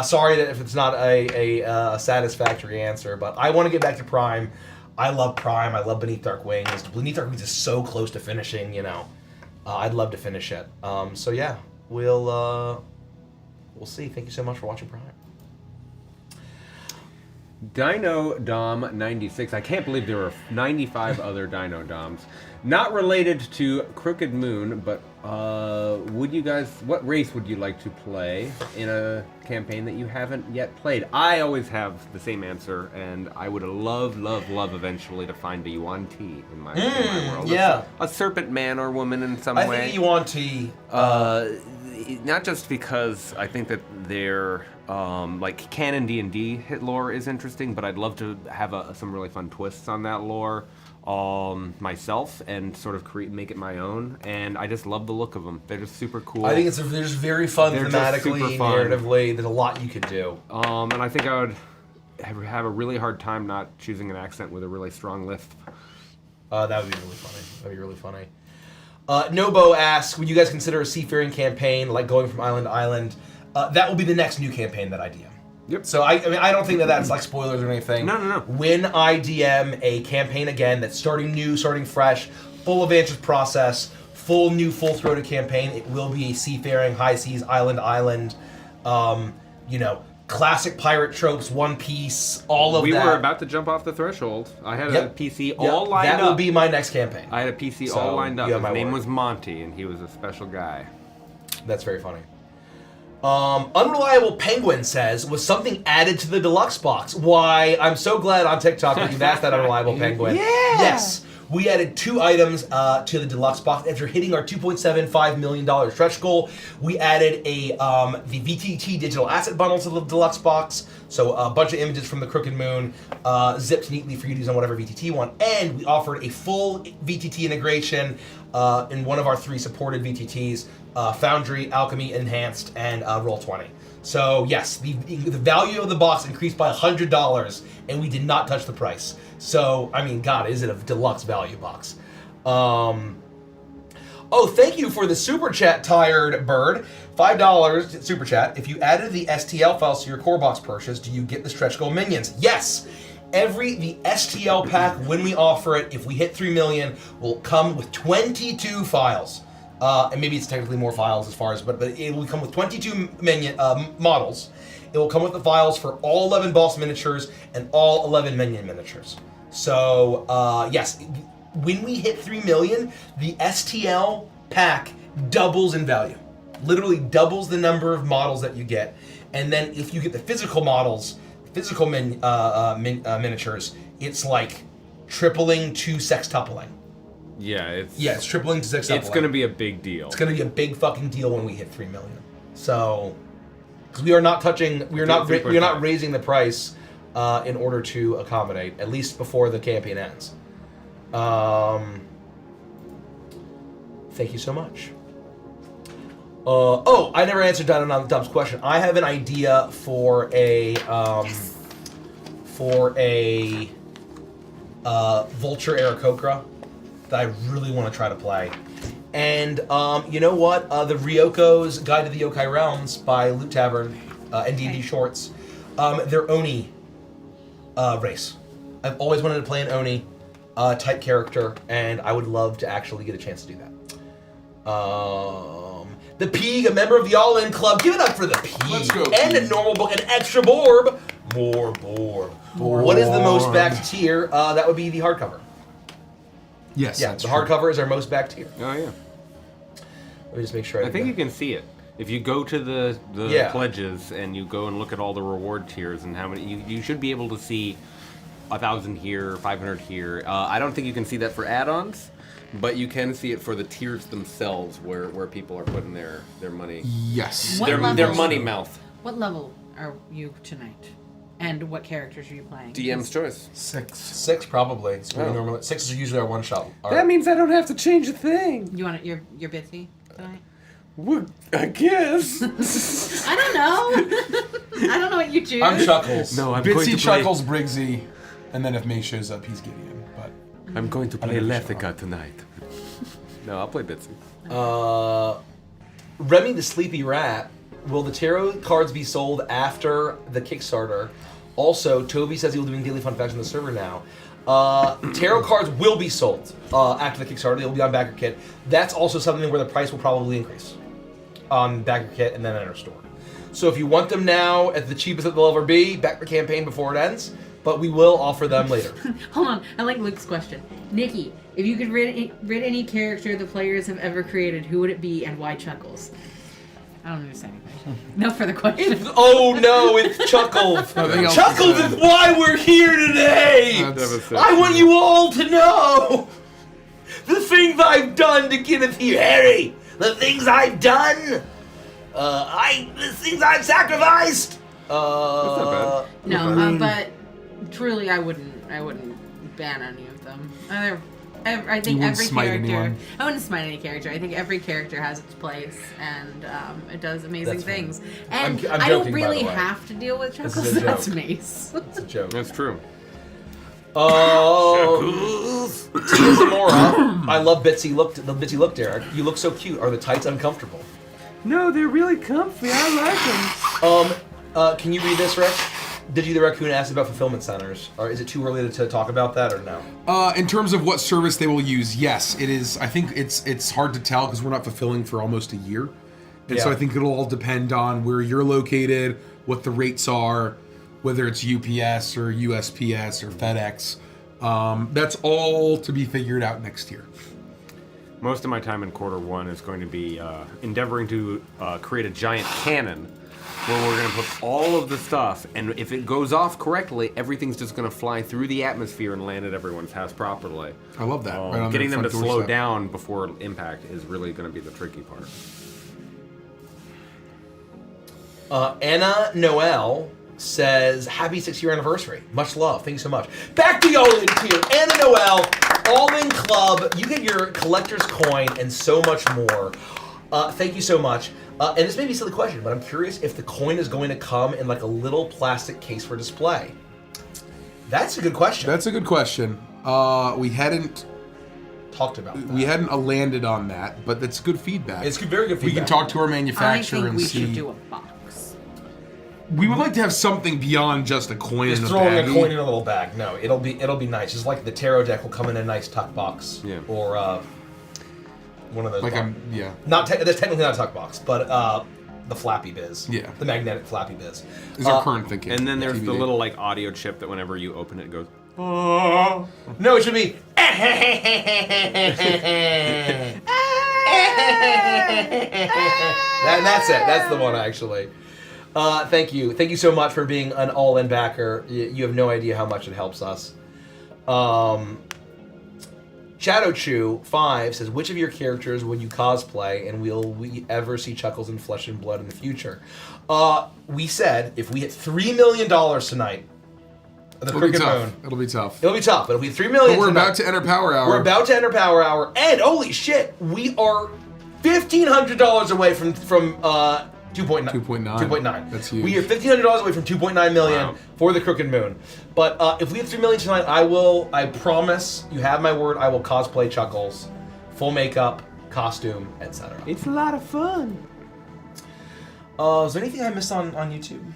Sorry that if it's not a satisfactory answer, but I want to get back to Prime. I love Prime. I love Beneath Dark Wings. Beneath Dark Wings is so close to finishing, you know. I'd love to finish it. So yeah, we'll see. Thank you so much for watching Prime. Dino Dom 96. I can't believe there were 95 other Dino Doms. Not related to Crooked Moon, but what race would you like to play in a campaign that you haven't yet played? I always have the same answer, and I would love eventually to find a Yuan Ti in my world. Yeah. A serpent man or woman in some way. I think Yuan Ti. Not just because I think that their like canon D&D hit lore is interesting, but I'd love to have some really fun twists on that lore myself and sort of make it my own. And I just love the look of them. They're just super cool. I think they're just very fun thematically, narratively. There's a lot you could do. And I think I would have a really hard time not choosing an accent with a really strong lisp. That would be really funny. That'd be really funny. Nobo asks, would you guys consider a seafaring campaign, like going from island to island? That will be the next new campaign that I DM. Yep. So I mean, I don't think that's like spoilers or anything. No. When I DM a campaign again that's starting new, starting fresh, full advantage process, full-throated campaign, it will be a seafaring, high seas, island to island, classic pirate tropes, One Piece, all of that. We were about to jump off the threshold. I had a PC all lined up. That will be my next campaign. I had a PC all lined up. His name was Monty, and he was a special guy. That's very funny. Unreliable Penguin says, was something added to the deluxe box? Why, I'm so glad on TikTok that you've asked that, Unreliable Penguin. Yeah! Yes. We added 2 items to the deluxe box after hitting our $2.75 million stretch goal. We added the VTT digital asset bundle to the deluxe box, so a bunch of images from the Crooked Moon, zipped neatly for you to use on whatever VTT you want. And we offered a full VTT integration in one of our 3 supported VTTs, Foundry, Alchemy Enhanced, and Roll20. So yes, the value of the box increased by $100, and we did not touch the price. So, I mean, God, is it a deluxe value box? Thank you for the super chat, Tired Bird. $5 super chat. If you added the STL files to your core box purchase, do you get the stretch goal minions? Yes. The STL pack, when we offer it, if we hit 3 million, will come with 22 files. And maybe it's technically more files but it will come with 22 models. It will come with the files for all 11 boss miniatures and all 11 minion miniatures. So, yes, when we hit 3 million, the STL pack doubles in value. Literally doubles the number of models that you get. And then if you get the physical models, physical miniatures, it's like tripling to sextupling. Yeah, it's tripling to sextupling. It's going to be a big deal. It's going to be a big fucking deal when we hit 3 million. So, because we are not raising the price in order to accommodate, at least before the campaign ends. Thank you so much. I never answered Dom's question. I have an idea for a Vulture Aarakocra that I really want to try to play. And you know what? The Ryoko's Guide to the Yokai Realms by Loot Tavern and D&D Shorts. They're Oni race. I've always wanted to play an Oni type character, and I would love to actually get a chance to do that. The Peeg, a member of the All In Club. Give it up for the Peeg. Let's go, And Peeg. a normal book, an extra Borb. More Borb. What is the most backed tier? That would be the hardcover. Yes. Yeah, the hardcover is our most backed tier. Oh yeah. Let me just make sure. I think you can see it. If you go to the Yeah. pledges and you go and look at all the reward tiers and how many, you should be able to see 1,000 here, 500 here. I don't think you can see that for add-ons, but you can see it for the tiers themselves, where people are putting their money. Yes. What Their level- money mouth. What level are you tonight? And what characters are you playing? DM's choice. 6. 6 probably. It's really Oh. normal. 6 is usually our one shot. That means I don't have to change a thing. You want you're busy tonight? Well, I guess. I don't know. I don't know what you choose. I'm Chuckles. No, I'm going Bitsy, to play. Chuckles, Briggsy, and then if May shows up, he's Gideon. But I'm going to play never show Lethica tonight. No, I'll play Bitsy. Remy the Sleepy Rat. Will the tarot cards be sold after the Kickstarter? Also, Toby says he will be doing daily fun facts on the server now. Tarot cards will be sold after the Kickstarter. They will be on Backer Kit. That's also something where the price will probably increase on Backer Kit and then in our store. So if you want them now at the cheapest that they'll ever be, back the campaign before it ends. But we will offer them later. Hold on. I like Luke's question. Nikki, if you could rid any character the players have ever created, who would it be and why Chuckles? I don't understand anything. No further questions. Oh no, it's Chuckles. Nothing else Chuckles to say. is why we're here today. That's- I want you all to know the things I've done to get us here, Harry. The things I've done. The things I've sacrificed. That's not bad. No, but truly, I wouldn't ban any of them. I think You wouldn't every smite character. anyone? I wouldn't smite any character. I think every character has its place, and it does amazing That's fine. things. And I'm I don't joking, by really the way. have to deal with This Chuckles. is a joke. That's Mace. It's a joke. That's true. Tia Zamora. I love Bitsy look, Derek. You look so cute. Are the tights uncomfortable? No, they're really comfy. I like them. Can you read this, Rick? Did you the raccoon ask about fulfillment centers? Or is it too early to talk about that or no? in terms of what service they will use, yes, it is. I think it's hard to tell because we're not fulfilling for almost a year, and so Yeah. I think it'll all depend on where you're located, what the rates are, whether it's UPS or USPS or FedEx. That's all to be figured out next year. Most of my time in Q1 is going to be endeavoring to create a giant cannon where we're going to put all of the stuff, and if it goes off correctly, everything's just going to fly through the atmosphere and land at everyone's house properly. I love that. Right on Getting their them to front slow doorstep. down before impact is really going to be the tricky part. Anna Noel says, happy 6-year anniversary. Much love. Thank you so much. Back to the All-In tier. Anna Noel, All-In Club. You get your collector's coin and so much more. Thank you so much. And this may be a silly question, but I'm curious if the coin is going to come in like a little plastic case for display. That's a good question. That's a good question. We hadn't Talked about that. we hadn't landed on that, but that's good feedback. It's very good We feedback. can talk to our I manufacturer think and we see. should do a box. We would like to have something beyond just a coin Just in a throwing a baggie. coin in a little bag. No, it'll be nice. Just like the tarot deck will come in a nice tuck box. Yeah. Or one of those. Like box- yeah. Not that's technically not a tuck box, but the flappy biz. Yeah. The magnetic flappy biz. Is our current thinking. And then there's the TBD. little like audio chip that whenever you open it, it goes. No, it should be. That's it. That's the one actually. Thank you. Thank you so much for being an all-in backer. You have no idea how much it helps us. Shadowchew5 says, which of your characters would you cosplay, and will we ever see Chuckles in Flesh and Blood in the future? We said if we hit $3 million tonight, the Crooked Moon. It'll be tough. It'll be tough, but if we hit $3 million But we're tonight, about to enter Power Hour. We're about to enter Power Hour, and holy shit, we are $1,500 away from 2.9. 2.9. That's huge. We are $1,500 away from 2.9 million for the Crooked Moon. But if we hit 3 million tonight, I promise, you have my word, I will cosplay Chuckles. Full makeup, costume, etc. It's a lot of fun. Is there anything I missed on YouTube?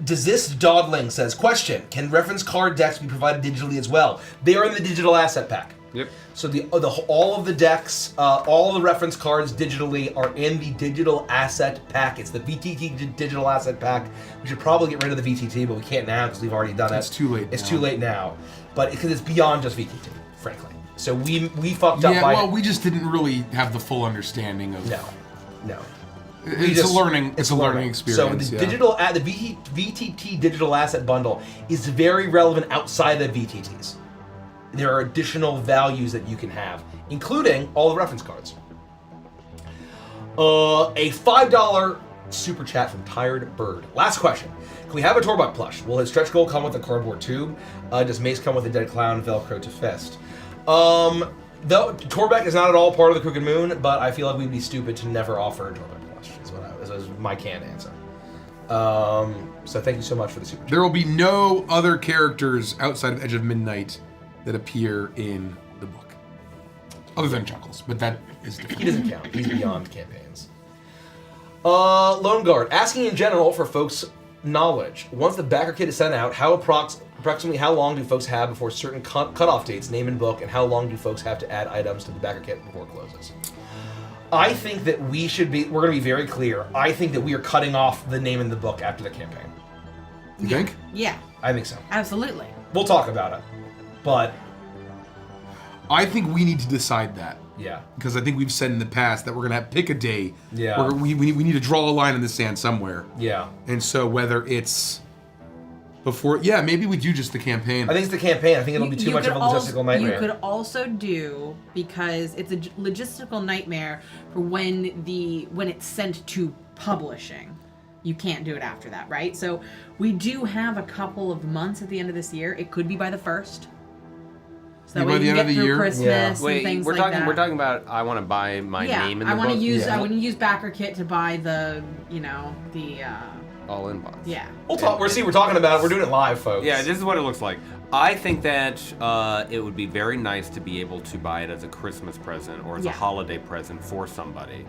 Desist Dawdling says, question, can reference card decks be provided digitally as well? They are in the digital asset pack. Yep. So all of the decks, all of the reference cards digitally are in the digital asset pack. It's the VTT digital asset pack. We should probably get rid of the VTT, but we can't now because we've already done it. It's too late. It's too late now, but because it's beyond just VTT, frankly. So we fucked up. Yeah, we just didn't really have the full understanding of. No. It's a learning experience. So the VTT digital asset bundle is very relevant outside of VTTs. There are additional values that you can have, including all the reference cards. A $5 super chat from Tired Bird. Last question. Can we have a Torbuck plush? Will his stretch goal come with a cardboard tube? Does Mace come with a dead clown Velcro to fist? Though Torbeck is not at all part of the Crooked Moon, but I feel like we'd be stupid to never offer a Torbeck plush. Is my canned answer. So thank you so much for the super chat. There will be no other characters outside of Edge of Midnight that appear in the book, other than Chuckles, but that is different. He doesn't count. He's beyond campaigns. Lone Guard, asking in general for folks' knowledge. Once the backer kit is sent out, approximately how long do folks have before certain cutoff dates, name and book, and how long do folks have to add items to the backer kit before it closes? I think that we're going to be very clear. I think that we are cutting off the name in the book after the campaign. You think? Yeah. I think so. Absolutely. We'll talk about it. But I think we need to decide that. Yeah. Because I think we've said in the past that we're going to pick a day. Yeah. Where we need to draw a line in the sand somewhere. Yeah. And so whether it's before, maybe we do just the campaign. I think it's the campaign. I think it'll be too much of a logistical nightmare. You could also do, because it's a logistical nightmare for when it's sent to publishing. You can't do it after that, right? So we do have a couple of months at the end of this year. It could be by the 1st. So that way you can get through Christmas and things like that. We're talking about I want to buy my name in the book. I want to use backer kit to buy the all in box. Yeah. We're talking about it. We're doing it live, folks. Yeah, this is what it looks like. I think that it would be very nice to be able to buy it as a Christmas present or as a holiday present for somebody.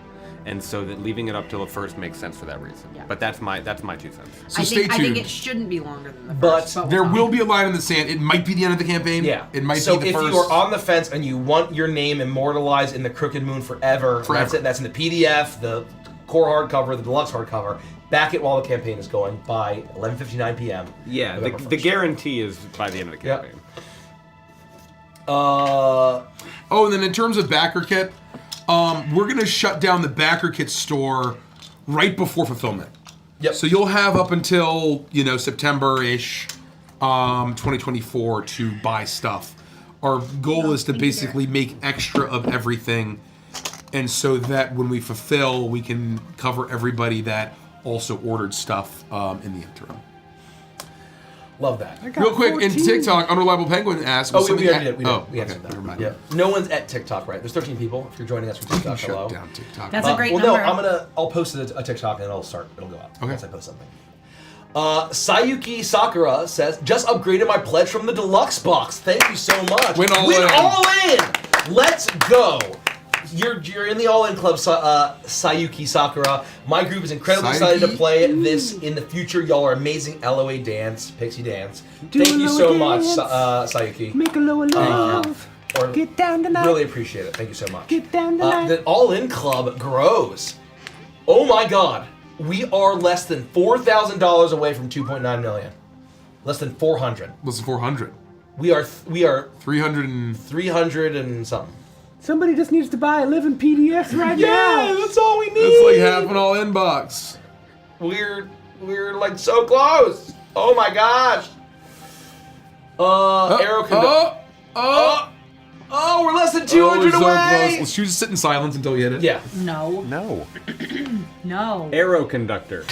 And so that leaving it up till the 1st makes sense for that reason. Yeah. But that's my 2 cents. So stay tuned. I think it shouldn't be longer than the 1st. But there will be a line in the sand. It might be the end of the campaign. Yeah. It might be the So first. if you are on the fence and you want your name immortalized in the Crooked Moon forever. That's it. That's in the PDF, the core hardcover, the deluxe hardcover. Back it while the campaign is going by 11:59 p.m. Yeah, the guarantee is by the end of the campaign. Yep. And then in terms of backer kit, we're going to shut down the backer kit store right before fulfillment. Yep. So you'll have up until, September-ish, 2024 to buy stuff. Our goal is to basically make extra of everything, and so that when we fulfill, we can cover everybody that also ordered stuff in the interim. Love that. Real quick, in TikTok, Unreliable Penguin asks... we already did. We answered that. Never mind. Yeah. No one's at TikTok, right? There's 13 people. If you're joining us from TikTok, hello. Shut down TikTok. That's a great number. No, I'll post a TikTok and it'll go up once I post something. Sayuki Sakura says, just upgraded my pledge from the deluxe box. Thank you so much. Win all in. Let's go. You're in the all-in club, Sayuki Sakura. My group is incredibly excited to play this in the future. Y'all are amazing. LOA dance, Pixie dance. Thank you so much, Sayuki. Make a lower love. Get down tonight. Really appreciate it. Thank you so much. Get down tonight. The all-in club grows. Oh my God. We are less than $4,000 away from 2.9 million. Less than 400. Less than 400. We are 300 300 and something. Somebody just needs to buy 11 PDFs right now. That's all we need. It's like half an all inbox. We're like so close. Oh my gosh. Arrow can. We're less than 200 so away. close. Let's choose to sit in silence until we hit it. Yeah. No. No. No. Arrow conductor.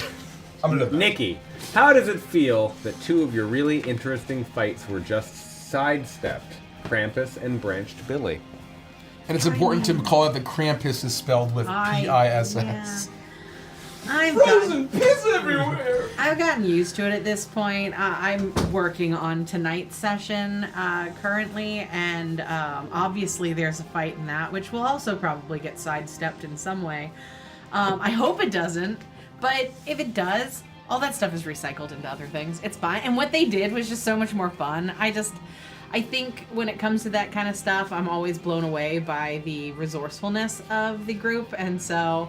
I'm gonna. Nikki, how does it feel that two of your really interesting fights were just sidestepped? Krampus and Branched Billy. And it's important to call it that Krampus is spelled with P-I-S-S. Frozen piss everywhere. I've gotten used to it at this point. I'm working on tonight's session currently, and obviously there's a fight in that, which will also probably get sidestepped in some way. I hope it doesn't, but if it does, all that stuff is recycled into other things. It's fine. And what they did was just so much more fun. I think when it comes to that kind of stuff, I'm always blown away by the resourcefulness of the group, and so,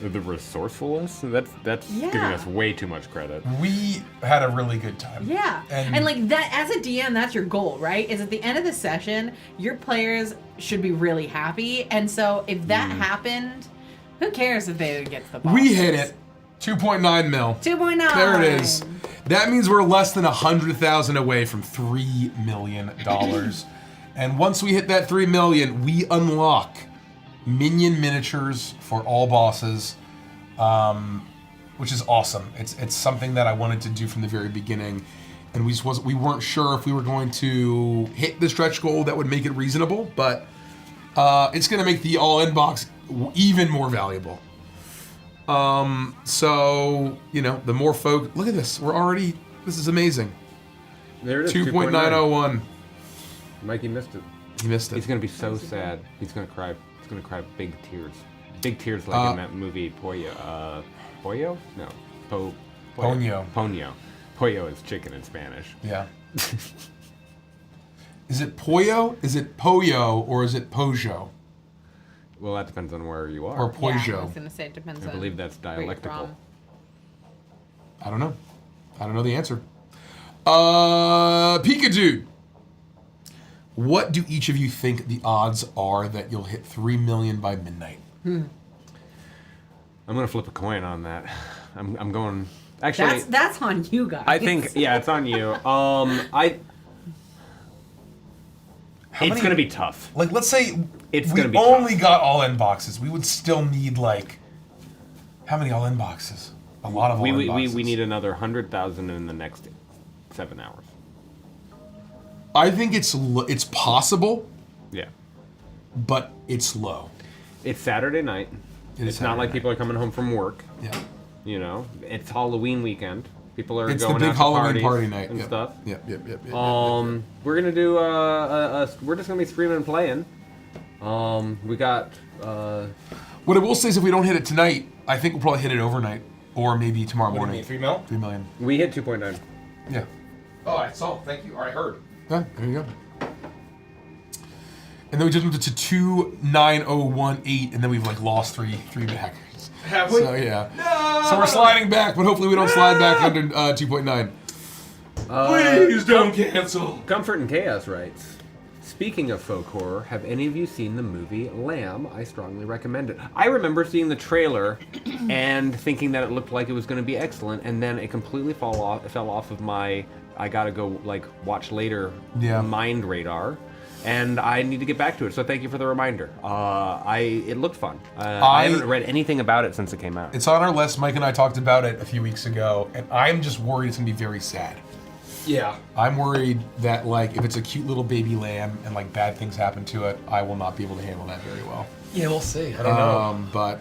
The resourcefulness? That's Yeah. giving us way too much credit. We had a really good time. yeah. And like that, as a DM, that's your goal, right? Is at the end of the session, your players should be really happy, and so if that happened, who cares if they didn't get to the boss? We hit it. 2.9 mil. 2.9. There it is. That means we're less than 100,000 away from $3 million. And once we hit that 3 million, we unlock minion miniatures for all bosses, which is awesome. It's something that I wanted to do from the very beginning, and we weren't sure if we were going to hit the stretch goal that would make it reasonable, but it's going to make the all-in box even more valuable. So, the more folk... Look at this. This is amazing. There it is. 2.901. Mikey missed it. He missed it. He's gonna be so sad. He's gonna cry. He's gonna cry big tears. Big tears like in that movie Pollo. Pollo? No. Ponyo. Ponyo. Pollo is chicken in Spanish. Yeah. Is it pollo? Is it pollo? Or is it pojo? Well, that depends on where you are. Or pojo? Yeah, I was gonna say it depends on. I believe that's where you're dialectical. from. I don't know. I don't know the answer. Pika Dude. What do each of you think the odds are that you'll hit 3 million by midnight? I'm gonna flip a coin on that. I'm going. Actually, That's on you guys. I think it's on you. It's gonna be tough. Like, let's say It's we gonna be only tough. got all-in boxes. We would still need, how many all-in boxes? A lot of all-in boxes. We need another 100,000 in the next 7 hours. I think it's possible, Yeah. but it's low. It's Saturday night. It is It's not Saturday like night. people are coming home from work. Yeah. It's Halloween weekend. People are It's the going big out to Halloween parties party night. and Yep. stuff. Yep. We're gonna do we're just gonna be streaming and playing. We got What I will say is if we don't hit it tonight, I think we'll probably hit it overnight. Or maybe tomorrow What do you morning. mean, 3 mil? 3 million. we hit 2.9. Yeah. Oh, I saw. Thank you. All right, heard. Yeah, there you go. And then we just moved it to 29018, and then we've lost three backers. Have we? So yeah. So we're sliding back, but hopefully we don't slide back under 2.9. Please don't cancel. Comfort and Chaos writes, speaking of folk horror, have any of you seen the movie Lamb? I strongly recommend it. I remember seeing the trailer and thinking that it looked like it was going to be excellent, and then it completely fell off of my I gotta go watch later mind radar. And I need to get back to it, so thank you for the reminder. It looked fun. I haven't read anything about it since it came out. It's on our list. Mike and I talked about it a few weeks ago, and I'm just worried it's gonna be very sad. Yeah. I'm worried that if it's a cute little baby lamb and bad things happen to it, I will not be able to handle that very well. Yeah, we'll see. I don't know. But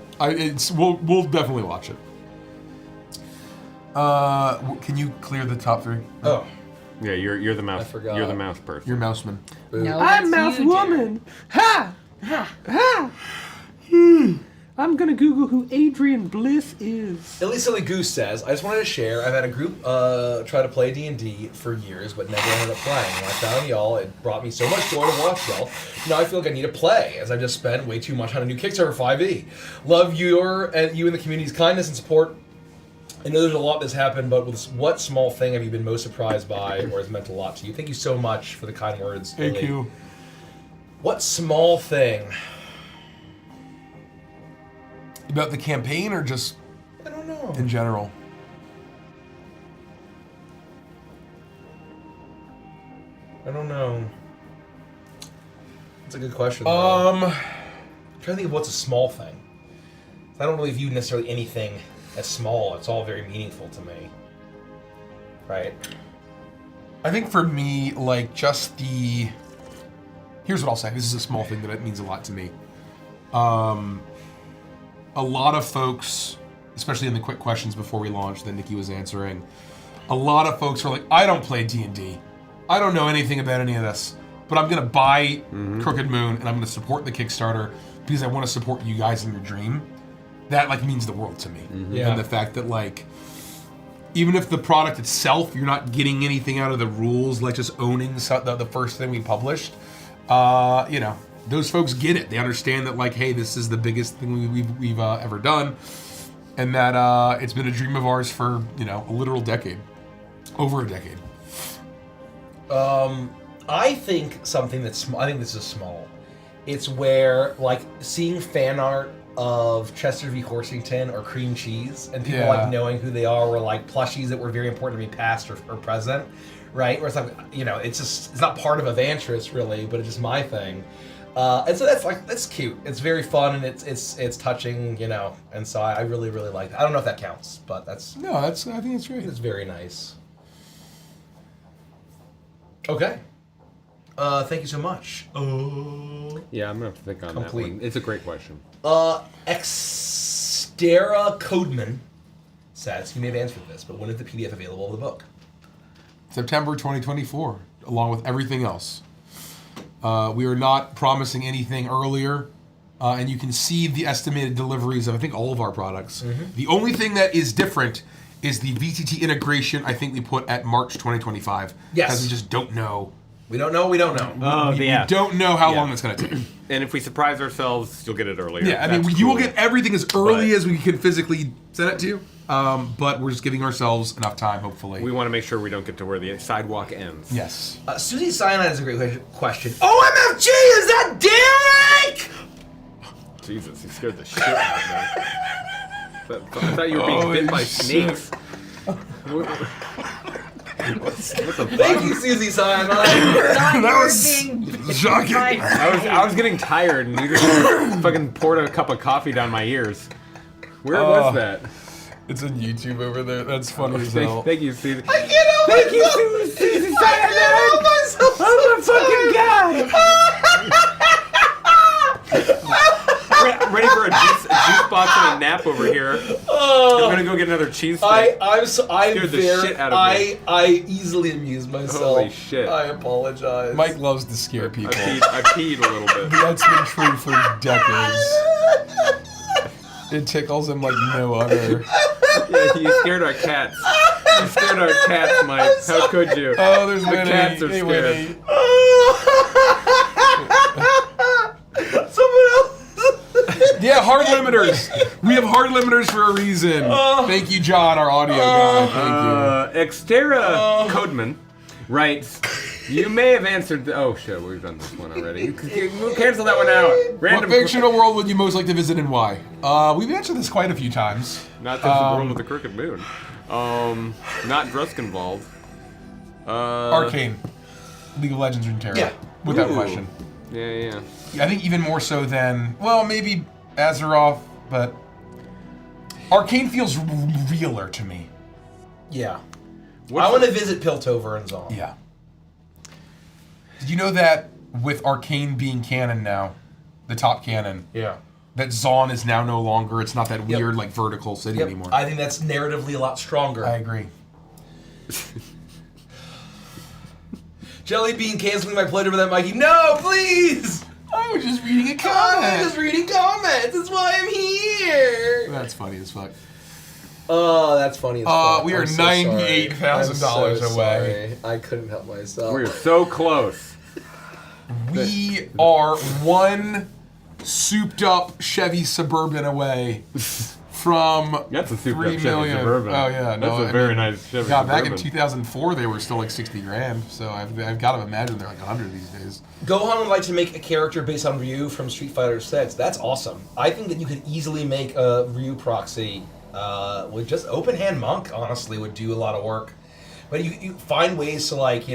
we'll definitely watch it. Can you clear the top 3? Oh. Yeah, you're the mouse. I forgot. You're the mouse person. You're Mouseman. No, I'm that's Mouse you, Woman. Ha! Ha! I'm gonna Google who Adrian Bliss is. Illy Silly Goose says, I just wanted to share, I've had a group try to play D&D for years, but never ended up playing. When I found y'all, it brought me so much joy to watch y'all. Now I feel like I need to play, as I've just spent way too much on a new Kickstarter 5e. Love you and the community's kindness and support. I know there's a lot that's happened, but what small thing have you been most surprised by or has meant a lot to you? Thank you so much for the kind words. Thank Illy. you. What small thing? About the campaign or just I don't know. in general? I don't know. That's a good question. Um, I'm trying to think of what's a small thing. I don't really view necessarily anything as small. It's all very meaningful to me. Right? I think for me, like, just the... Here's what I'll say. This is a small thing, but it means a lot to me. A lot of folks, especially in the quick questions before we launched that Nikki was answering, a lot of folks were like, I don't play D&D. I don't know anything about any of this, but I'm going to buy Crooked Moon and I'm going to support the Kickstarter because I want to support you guys in your dream. That, like, means the world to me. Yeah. And the fact that, like, even if the product itself, you're not getting anything out of the rules, like just owning the first thing we published, you know, those folks get it. They understand that, like, hey, this is the biggest thing we've ever done, and that it's been a dream of ours for, you know, a literal decade, over a decade. I think something that's small. I think this is small. It's where, like, seeing fan art of Chester v. Horsington or Cream Cheese, and people like knowing who they are, were like plushies that were very important to me, past or present, right? Where it's like, you know, it's not part of Evantris really, but it's just my thing. And so that's cute. It's very fun and it's touching, you know. And so I really like that. I don't know if that counts, but I think it's great. It's very nice. Okay. Thank you so much. Yeah, I'm gonna have to think on that one. It's a great question. Xtera Codeman says, you may have answered this, but when is the PDF available of the book? September 2024, along with everything else. We are not promising anything earlier, and you can see the estimated deliveries of, I think, all of our products. The only thing that is different is the VTT integration. I think we put at March 2025. Yes. Because we just don't know. We don't know. We don't know how long it's going to take. And if we surprise ourselves, you'll get it earlier. Yeah, I mean, you will get everything as early as we can physically send it to you. But we're just giving ourselves enough time, hopefully. We want to make sure we don't get to where the sidewalk ends. Yes. Susie Cyanide is a great question. OMFG, is that Derek? Jesus, you scared the shit out of me. I thought you were being bit by snakes. What the Thank you, Susie Cyanide. That was shocking. I was getting tired, and you just fucking poured a cup of coffee down my ears. Where was that? It's on YouTube over there. That's funny as hell. Thank you, Susie. I can't help Thank you, myself. Susie I can't help myself. Oh my fucking god! Ready for a juice box and a nap over here. I'm gonna go get another cheese stick. I'm Scared the shit out of me. I easily amuse myself. Holy shit. I apologize. Mike loves to scare people. I peed a little bit. That's been true for decades. It tickles him like no other. Yeah, you scared our cats. You scared our cats, Mike. How could you? Oh, there's the Winnie. cats are Hey, scared. Winnie. Someone else. Yeah, hard limiters. We have hard limiters for a reason. Thank you, John, our audio guy. Thank Xtera Codeman writes, you may have answered oh shit, we've done this one already. Cancel that one out. What fictional world would you most like to visit and why? We've answered this quite a few times. Not the world with the crooked moon. Not Druskinwald. Arcane. League of Legends Runeterra. Yeah. Without Ooh. question. Yeah. I think even more so than, well, maybe Azeroth, but Arcane feels realer to me. Yeah. I want to visit Piltover and Zon. Yeah. Did you know that with Arcane being canon now, the top canon, Yeah. that Zon is now no longer, it's not that weird, like, vertical city anymore? I think that's narratively a lot stronger. I agree. Jelly Bean canceling my pledge over that, Mikey. No, please! I was just reading a I comment. was just reading comments. That's why I'm here. That's funny as fuck. Oh, that's funny as fuck. We are I'm so sorry. $98,000 I'm so away. sorry. I couldn't help myself. We're so close. We are one souped up Chevy Suburban away from That's a super 3 Chevy million. Suburban. Oh yeah, That's no, a very nice Chevy Yeah, back in Suburban. 2004 they were still like 60 grand. So I've got to imagine they're like 100 these days. Gohan would like to make a character based on Ryu from Street Fighter 6. That's awesome. I think that you could easily make a Ryu proxy with just open hand monk. Honestly, would do a lot of work. But you find ways to like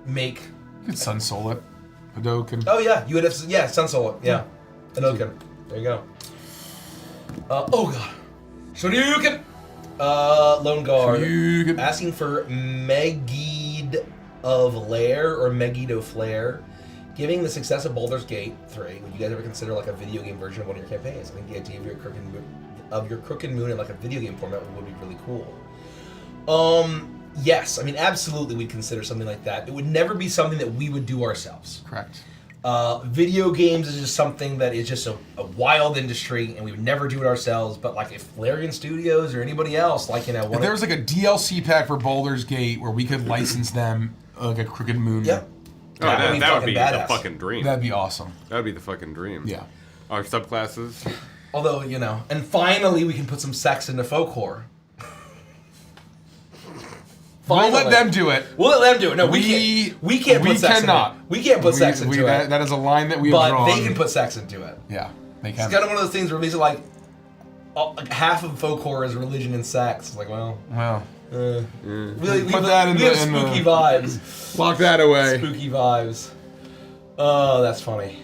make. You could Sun Soul it, Hadouken. Oh yeah, you would have Sun Soul it. Yeah, Hadouken. There you go. Oh god, Shoryuken. Lone Guard Shoryuken. asking for Megid of Lair or Megiddo Flare. Given the success of Baldur's Gate 3, would you guys ever consider like a video game version of one of your campaigns? I think the idea of your Crooked Moon in like a video game format would be really cool. Yes, I mean absolutely we'd consider something like that. It would never be something that we would do ourselves. Correct. Video games is just something that is just a wild industry, and we would never do it ourselves. But like if Larian Studios or anybody else, like If there was like a DLC pack for Baldur's Gate where we could license them like a Crooked Moon. Yep. Oh, that would be badass. the fucking dream. That'd be awesome. That would be the fucking dream. Yeah. Our subclasses. Although and finally we can put some sex into folk horror. We'll let them do it. We'll let them do it. No, we can't. We can't put sex cannot. into it. We can't put sex into it. That is a line that we have But drawn. they can put sex into it. Yeah, they can. It's kind of one of those things where these are like half of folk horror is religion and sex. It's like, well, Wow. we Put that in we have the- in spooky the- vibes. Lock that away. Spooky vibes. Oh, that's funny.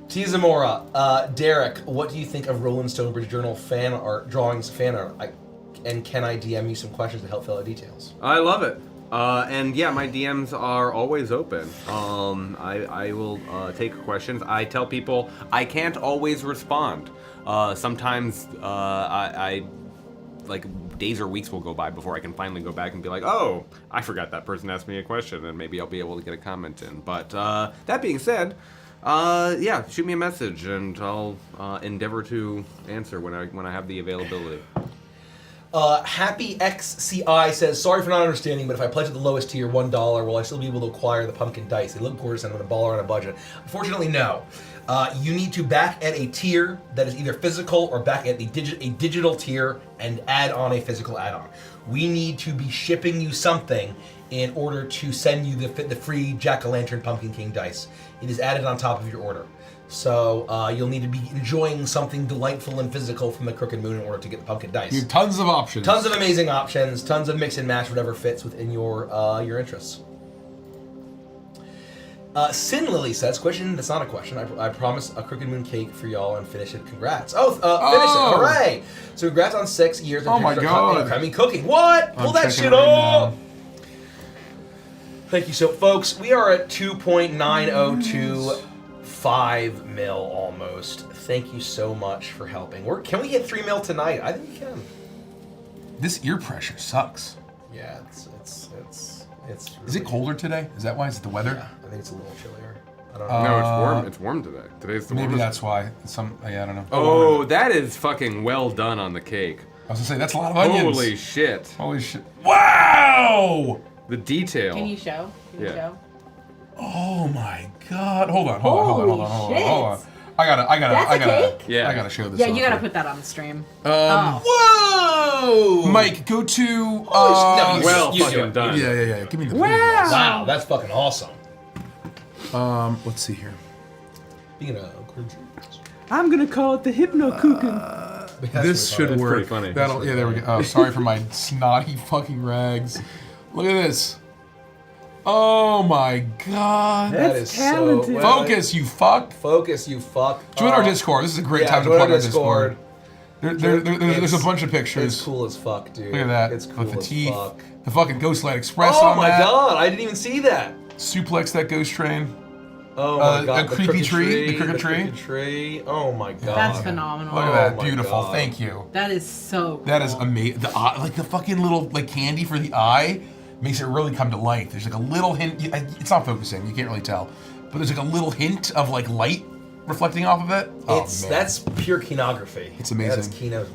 T. Zamora, Derek, what do you think of Roland Stonebridge Journal fan art drawings? And can I DM you some questions to help fill out details? I love it. And yeah, my DMs are always open. I will take questions. I tell people I can't always respond. Sometimes I like days or weeks will go by before I can finally go back and be like, oh, I forgot that person asked me a question, and maybe I'll be able to get a comment in. But that being said, yeah, shoot me a message, and I'll endeavor to answer when I have the availability. Happy XCI says, sorry for not understanding, but if I pledge at the lowest tier, $1, will I still be able to acquire the pumpkin dice? They look gorgeous and I'm a baller on a budget. Unfortunately, no. You need to back at a tier that is either physical or back at a digital tier and add on a physical add-on. We need to be shipping you something in order to send you the free Jack-o'-lantern Pumpkin King dice. It is added on top of your order. So you'll need to be enjoying something delightful and physical from the Crooked Moon in order to get the pumpkin dice. You have tons of options. Tons of amazing options, tons of mix and match, whatever fits within your interests. Sin Lily says, question that's not a question. I promise a Crooked Moon cake for y'all and finish it. Congrats. Finish it. Hooray. So congrats on 6 years of Oh my God. crummy cooking. What? Pull that shit up. Thank you. So, folks, we are at 2.9025 mil almost. Thank you so much for helping. Can we hit 3 mil tonight? I think we can. This ear pressure sucks. Yeah, it's really, Is it colder today? Is that why? Is it the weather? Yeah, I think it's a little chillier. I don't know. No, it's warm. It's warm today. Today's the Maybe warmest. that's why. I don't know. Oh, that is fucking well done on the cake. I was gonna say that's a lot of onions. Holy shit. Holy shit! Wow! The detail. Can you show? Can you Yeah. show? Oh my God! Hold on. Holy shit. I gotta. That's a cake? Yeah. I gotta show this. Yeah, off you gotta here. put that on the stream. Whoa! Mike, go to. No, Well you do fucking it. done. Yeah. Give me the. Wow, that's fucking awesome. Let's see here. Speaking of, I'm gonna call it the Hypno-Kuchen. This should That's work. pretty funny. That'll. Yeah, there we go. Oh, sorry for my snotty fucking rags. Look at this. Oh my God! that That's is talented. so Focus, you fuck! Focus, you fuck. Join our Discord. This is a great time to join plug our our Discord. There's a It's- bunch of pictures. It's cool as fuck, dude. Look at that. It's cool With the as teeth. fuck. The fucking Ghostlight Express Oh on my that. god, I didn't even see that. Suplex that ghost train. Oh my god, a the creepy crooked tree, the crooked the tree. crooked tree. Oh my god. That's phenomenal. Look at that. my Beautiful. God. Thank you. That is so cool. That is amazing. The eye, like the fucking little like candy for the eye makes it really come to life. There's like a little hint. It's not focusing. You can't really tell. But there's like a little hint of like light reflecting off of it. Oh, man. That's pure kinography. It's amazing. That's kino.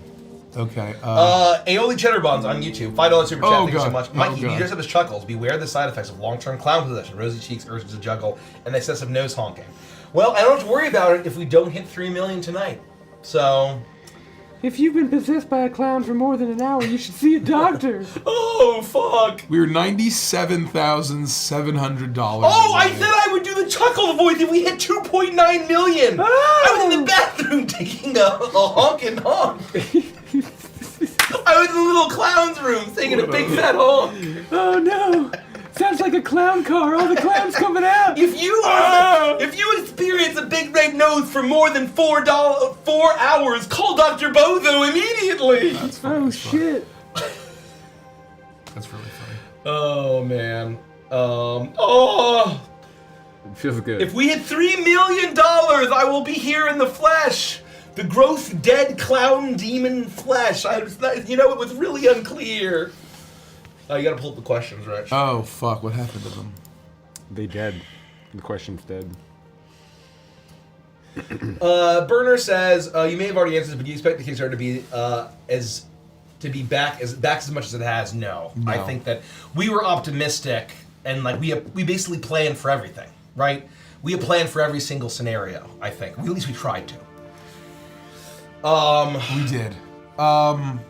Okay. Aioli Cheddar Buns on YouTube. $5 super chat. Oh, Thank you so God. much. Oh, Mikey, God. he dressed up his chuckles. Beware of the side effects of long-term clown possession, rosy cheeks, urges to juggle, and excessive nose honking. Well, I don't have to worry about it if we don't hit 3 million tonight. So, If you've been possessed by a clown for more than an hour, you should see a doctor. Oh, fuck. We were $97,700. Oh, I said I would do the chuckle voice if we hit 2.9 million. I was in the bathroom taking a honk and honk. I was in the little clown's room singing a big fat honk. Oh no! Sounds like a clown car. All the clowns coming out. If you experience a big red nose for more than 4 hours, call Dr. Bozo immediately. Oh shit! That's really funny. Oh man. It feels good. If we hit $3 million, I will be here in the flesh. The gross dead clown demon flesh. It was really unclear. Oh, you gotta pull up the questions, Rich. Oh, fuck. What happened to them? They dead. The question's dead. Burner says, you may have already answered this, but do you expect the Kickstarter to be back as much as it has? No. I think that we were optimistic, and like we basically planned for everything, right? We have planned for every single scenario, I think. At least we tried to. We did. But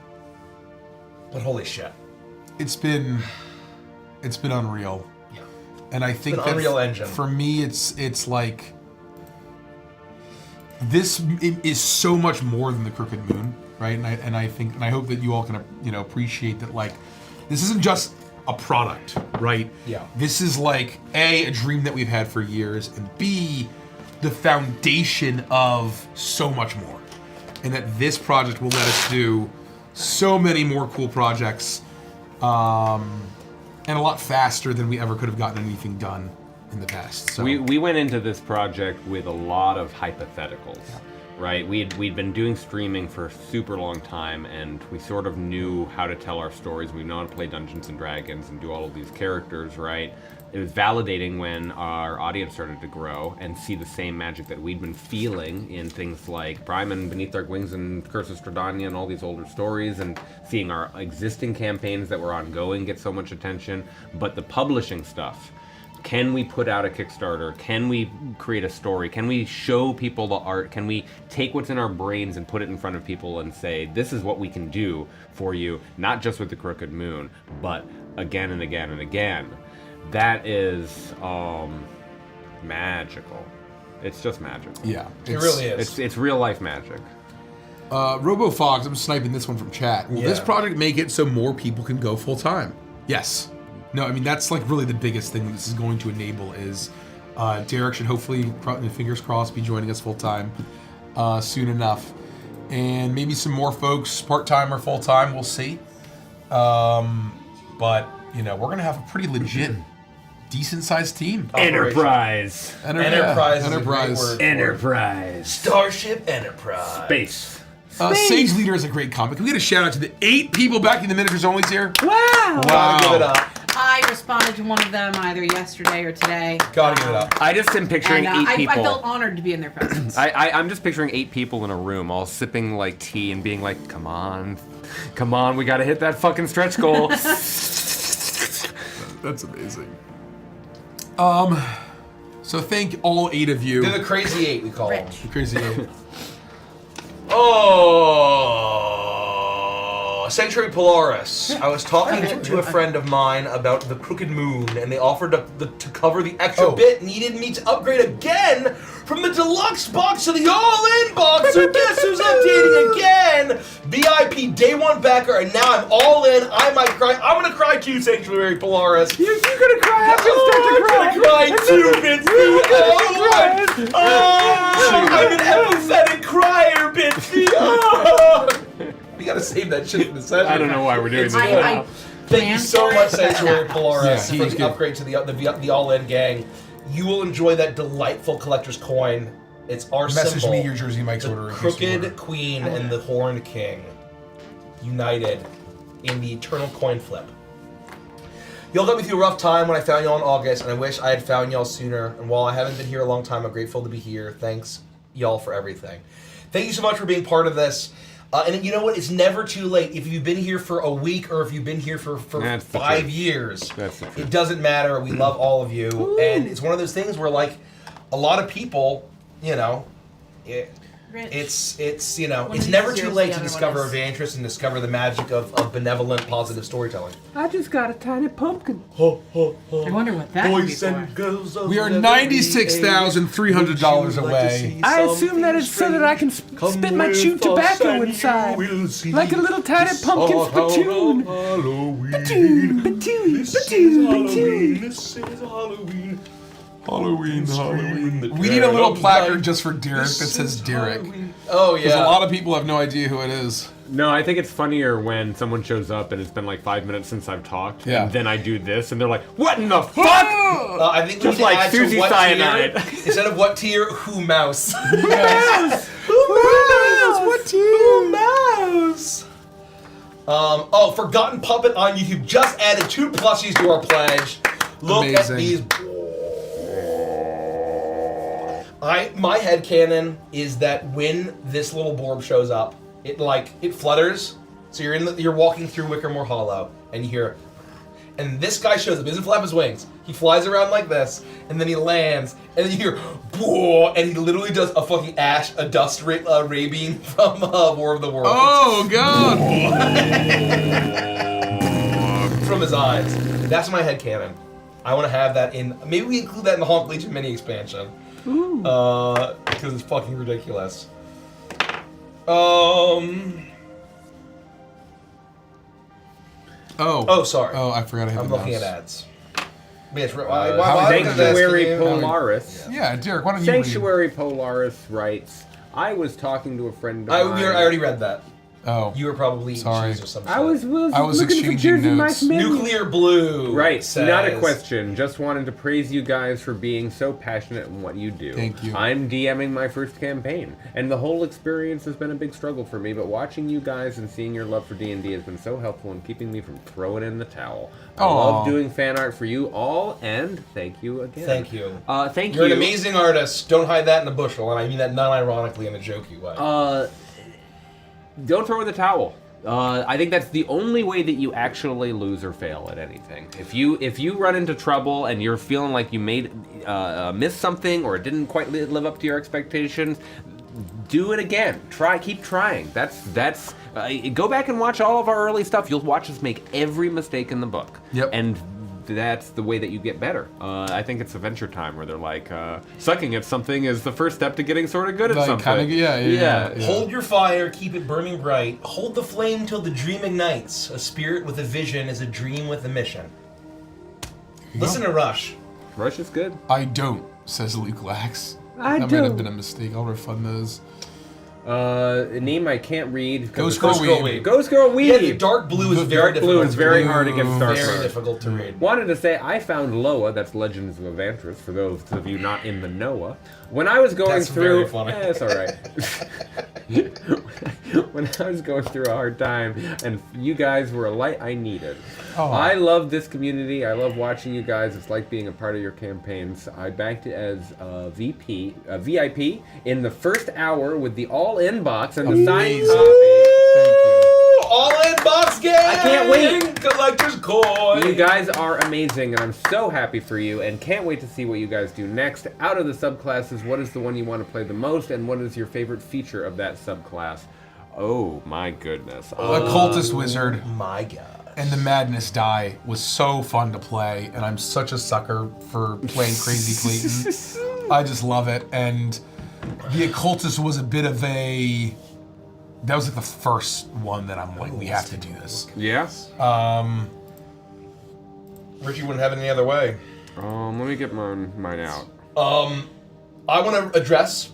holy shit. It's been unreal. Yeah. And I think It's an Unreal Engine. For me, it's like this is so much more than the Crooked Moon, right? And I hope that you all can appreciate that. Like, this isn't just a product, right? Yeah. This is like a dream that we've had for years, and B, the foundation of so much more. And that this project will let us do so many more cool projects, and a lot faster than we ever could have gotten anything done in the past. So We went into this project with a lot of hypotheticals, right? We'd been doing streaming for a super long time, and we sort of knew how to tell our stories. We know how to play Dungeons and Dragons and do all of these characters, right? It was validating when our audience started to grow and see the same magic that we'd been feeling in things like Bryman, Beneath Dark Wings, and Curse of Strahdania, and all these older stories, and seeing our existing campaigns that were ongoing get so much attention. But the publishing stuff, can we put out a Kickstarter? Can we create a story? Can we show people the art? Can we take what's in our brains and put it in front of people and say, this is what we can do for you, not just with the Crooked Moon, but again and again and again? That is magical. It's just magical. yeah, It really is. It's real life magic. Robo Fox, I'm sniping this one from chat. Will this Yeah. project make it so more people can go full time? Yes. No, I mean that's like really the biggest thing this is going to enable is Derek should hopefully, fingers crossed, be joining us full time soon enough, and maybe some more folks part time or full time. We'll see. But we're gonna have a pretty legit, decent sized team. Enterprise. Enterprise is a Enterprise. great word. Enterprise. Starship Enterprise. Space. Sage Leader is a great comic. Can we get a shout out to the 8 people backing the miniatures onlys here? Wow! Gotta give it up. I responded to one of them either yesterday or today. Gotta give it up. I just am picturing And 8 people. I felt honored to be in their presence. I'm just picturing 8 people in a room all sipping like tea and being like, come on, we gotta hit that fucking stretch goal. That's amazing. So thank all 8 of you. They're the Crazy 8, we call them. Rich. Crazy 8. Oh, Sanctuary Polaris. I was talking to a friend of mine about the Crooked Moon, and they offered to cover the extra bit needed me to upgrade again from the deluxe box to the all-in box. So guess who's updating again? VIP Day 1 backer, and now I'm all in. I might cry. I'm gonna cry too, Sanctuary Polaris. You're gonna cry. I'm gonna start to cry. I'm gonna cry too, Bitsy. I'm an empathetic crier, Bitsy. We gotta save that shit for the session. I don't know why we're doing this. I Thank you so much, Sanctuary Yeah, Polaris, he for was the good. upgrade to the all-in gang. You will enjoy that delightful collector's coin. It's our Message symbol. me your Jersey Mike's the order. in case you order. Crooked Queen and the Horned King, united in the eternal coin flip. Y'all got me through a rough time when I found y'all in August, and I wish I had found y'all sooner. And while I haven't been here a long time, I'm grateful to be here. Thanks, y'all, for everything. Thank you so much for being part of this. And you know what? It's never too late. If you've been here for a week or if you've been here for That's the 5 truth. years, That's the truth. it doesn't matter. We love all of you. And it's one of those things where, like, a lot of people, Rich. It's you know, One it's of never these too zeros, late the to other one discover is- Evantress and discover the magic of benevolent, positive storytelling. I just got a tiny pumpkin. I wonder what that would be for. girls of We are $96,300 away. I assume that it's so that I can spit my chewed tobacco inside. Like a little tiny pumpkin spittoon. Spittoon, spittoon, spittoon, spittoon. This is Halloween. Halloween. We need a little placard just for Derek that says Derek. Oh Because yeah. a lot of people have no idea who it is. No, I think it's funnier when someone shows up and it's been like 5 minutes since I've talked, Yeah. and then I do this, and they're like, "What in the fuck?" I think we Just need to like add to Susie what Cyanide. tier, instead of what tier, who mouse. Who knows? What Who mouse? Oh, Forgotten Puppet on YouTube just added 2 plushies to our pledge. Look Amazing. at these. My headcanon is that when this little Borb shows up, it flutters. So you're walking through Wickermore Hollow and you hear, and this guy shows up. He doesn't flap his wings. He flies around like this, and then he lands, and then you hear, "Whoa!" And he literally does a fucking dust ray beam from War of the Worlds. Oh, God! From his eyes. That's my headcanon. I want to have that in. Maybe we include that in the Honk Legion mini expansion. Because it's fucking ridiculous. Oh, sorry. Oh, I forgot I had I'm the looking at mouse. ads. Bitch, why Sanctuary Polaris. Yeah, Derek, why don't you read? Sanctuary Polaris writes, I was talking to a friend of I mine. already read that. Oh. You were probably eating Sorry. cheese or something. I was I was looking for exchanging Jersey notes. Mike's menu. Nuclear Blue. Right, says, not a question. Just wanted to praise you guys for being so passionate in what you do. Thank you. I'm DMing my first campaign, and the whole experience has been a big struggle for me, but watching you guys and seeing your love for D&D has been so helpful in keeping me from throwing in the towel. I Aw. love doing fan art for you all, and thank you again. Thank you. Thank You're you. an amazing artist. Don't hide that in a bushel, and I mean that non-ironically in a jokey way. Don't throw in the towel. I think that's the only way that you actually lose or fail at anything. If you run into trouble and you're feeling like you missed something or it didn't quite live up to your expectations, do it again. Keep trying. That's go back and watch all of our early stuff. You'll watch us make every mistake in the book. Yep. And that's the way that you get better. I think it's Adventure Time where they're like, sucking at something is the first step to getting sort of good at Like, something. kinda, yeah. Hold your fire, keep it burning bright. Hold the flame till the dream ignites. A spirit with a vision is a dream with a mission. Listen to Rush. Rush is good. I don't, says Luke Lax. I That might have don't. been a mistake. I'll refund those. A name I can't read. Ghost Girl Weeb. Ghost Girl Weeb. Yeah, the dark blue is very Dark difficult. blue is very hard against dark very mode. difficult to read. Wanted to say I found Loa, that's Legends of Evantris, for those of you not in the Noah. When I was going That's through... very funny. It's alright. When I was going through a hard time, and you guys were a light I needed. Oh. I love this community. I love watching you guys. It's like being a part of your campaigns. I backed it as a VIP in the first hour with the all-in box and the signed Amazing. copy. Thank you. All in box game! I can't wait. Collector's coin! You guys are amazing, and I'm so happy for you, and can't wait to see what you guys do next. Out of the subclasses, what is the one you want to play the most, and what is your favorite feature of that subclass? Oh my goodness. Occultist Wizard My God. and the Madness Die was so fun to play, and I'm such a sucker for playing Crazy Clayton. I just love it, and the Occultist was a bit of a... That was like the first one that I'm like, we have to do this. Yeah? Richie wouldn't have it any other way. Let me get mine out. I want to address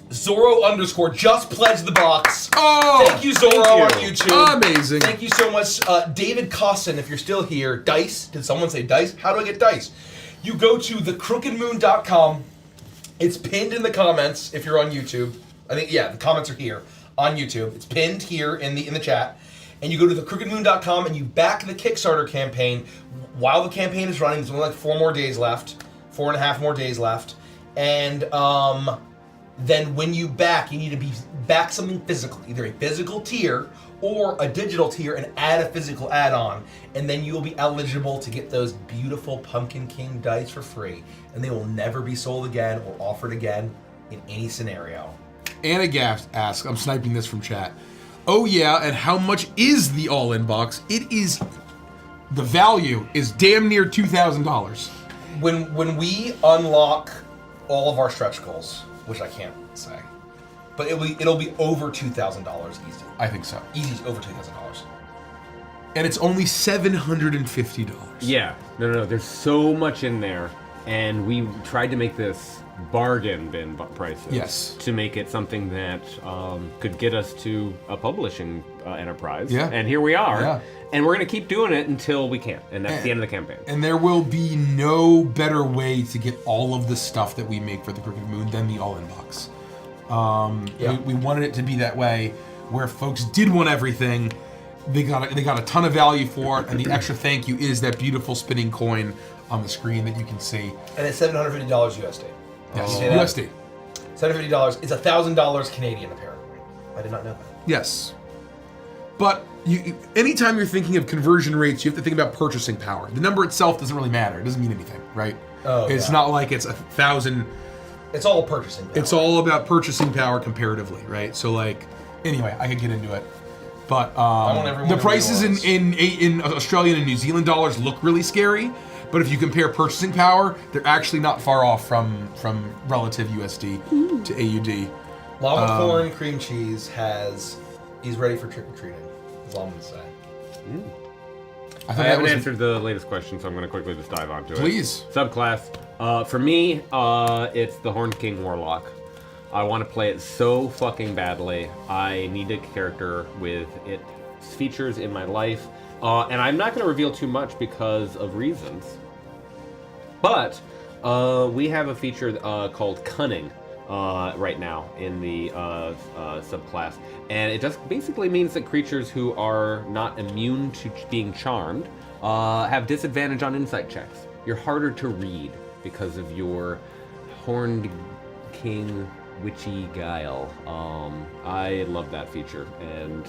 Zorro_ just pledged the box. Oh! Thank you, Zorro, on YouTube. Amazing. Thank you so much. David Costin, if you're still here. Dice. Did someone say dice? How do I get dice? You go to thecrookedmoon.com. It's pinned in the comments if you're on YouTube. I think, yeah, the comments are here on YouTube. It's pinned here in the chat. And you go to thecrookedmoon.com and you back the Kickstarter campaign. While the campaign is running, there's only like 4 more days left. 4.5 more days left. And then when you back, you need to back something physical. Either a physical tier or a digital tier and add a physical add-on. And then you will be eligible to get those beautiful Pumpkin King dice for free. And they will never be sold again or offered again in any scenario. Anagast asks, I'm sniping this from chat. Oh yeah, and how much is the all-in box? It is, the value is damn near $2,000. When we unlock all of our stretch goals, which I can't say, but it'll be over $2,000 easy. I think so. Easy over $2,000. And it's only $750. Yeah. No. There's so much in there, and we tried to make this bargain bin prices. Yes. To make it something that could get us to a publishing enterprise. Yeah. And here we are. Yeah. And we're going to keep doing it until we can't. And that's the end of the campaign. And there will be no better way to get all of the stuff that we make for the Crooked Moon than the all-in box. We wanted it to be that way, where folks did want everything. They got a ton of value for it, and the extra thank you is that beautiful spinning coin on the screen that you can see. And it's $750 USD. Yes, USD. $750. It's $1,000 Canadian, apparently. I did not know that. Yes. But anytime you're thinking of conversion rates, you have to think about purchasing power. The number itself doesn't really matter. It doesn't mean anything, right? It's not like it's 1,000. It's all purchasing power. It's all about purchasing power comparatively, right? So, like, anyway, I could get into it. But the prices in Australian and New Zealand dollars look really scary. But if you compare purchasing power, they're actually not far off from relative USD to AUD. Lava corn cream cheese he's ready for trick-or-treating, is all I'm going to say. I haven't answered the latest question, so I'm going to quickly just dive onto it. Please. Subclass. For me, it's the Horned King Warlock. I want to play it so fucking badly. I need a character with its features in my life. And I'm not going to reveal too much because of reasons. But we have a feature called Cunning right now in the subclass. And it just basically means that creatures who are not immune to being charmed have disadvantage on insight checks. You're harder to read because of your Horned King witchy guile. I love that feature, and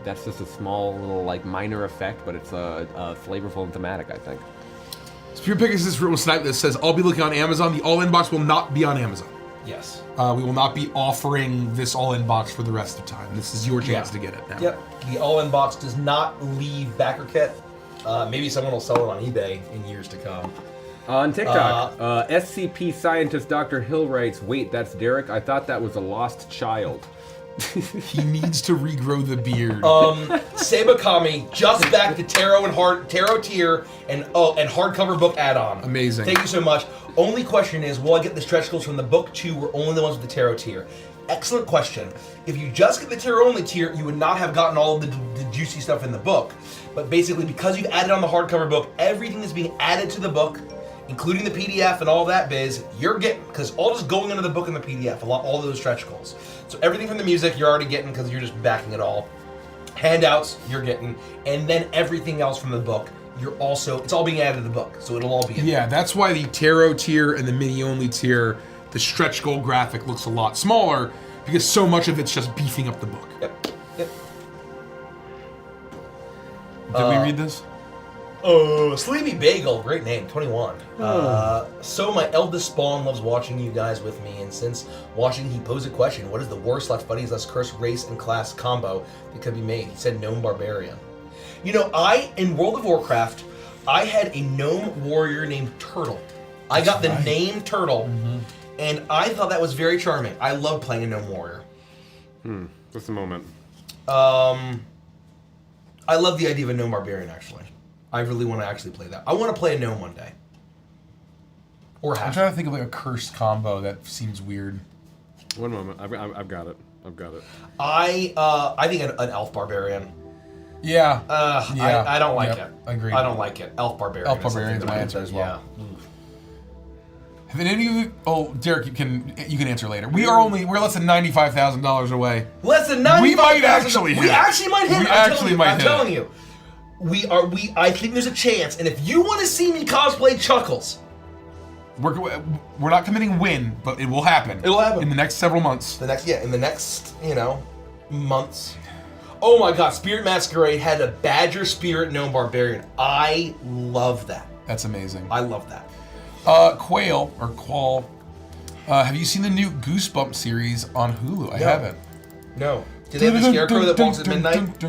that's just a small little minor effect, but it's flavorful and thematic, I think. Spear Pegasus will snipe this says, I'll be looking on Amazon. The all-in box will not be on Amazon. Yes. We will not be offering this all-in box for the rest of time. This is your chance to get it now. Yep. The all-in box does not leave backer kit. Maybe someone will sell it on eBay in years to come. On TikTok, SCP scientist Dr. Hill writes, wait, that's Derek? I thought that was a lost child. He needs to regrow the beard. Sebakami just back the tarot tier and hardcover book add-on. Amazing. Thank you so much. Only question is, will I get the stretch goals from the book too? We're only the ones with the tarot tier. Excellent question. If you just get the tarot only tier, you would not have gotten all of the juicy stuff in the book. But basically, because you've added on the hardcover book, everything is being added to the book, including the PDF and all that biz, you're getting, because all just going into the book and the PDF, all those stretch goals. So everything from the music you're already getting because you're just backing it all. Handouts you're getting, and then everything else from the book, it's all being added to the book, so it'll all be in there. That's why the tarot tier and the mini only tier, the stretch goal graphic looks a lot smaller, because so much of it's just beefing up the book. Yep. Did we read this? Sleepy Bagel, great name, 21. So my eldest spawn loves watching you guys with me, and since watching, he posed a question: what is the worst / buddies / curse race and class combo that could be made? He said gnome barbarian. You know, in World of Warcraft, I had a gnome warrior named Turtle. I got the name Turtle, and I thought that was very charming. I love playing a gnome warrior. Just a moment. I love the idea of a gnome barbarian, actually. I really want to actually play that. I want to play a gnome one day. Or I'm trying to think of a cursed combo that seems weird. One moment. I've got it. I think an elf barbarian. Yeah. I don't like it. Agreed. I don't like it. Elf barbarian. Elf barbarian is my answer as well. Yeah. Have any of you? Oh, Derek, you can answer later. We're less than $95,000 away. Less than $95,000. We might actually hit. We actually might hit. I'm telling you. I think there's a chance, and if you want to see me cosplay Chuckles, we're not committing win, but it will happen. It'll happen in the next several months. In the next months. Oh my God! Spirit Masquerade had a Badger Spirit Gnome Barbarian. I love that. That's amazing. I love that. Quail or Qual Have you seen the new Goosebumps series on Hulu? I haven't. No. Do they have the scarecrow that walks at midnight?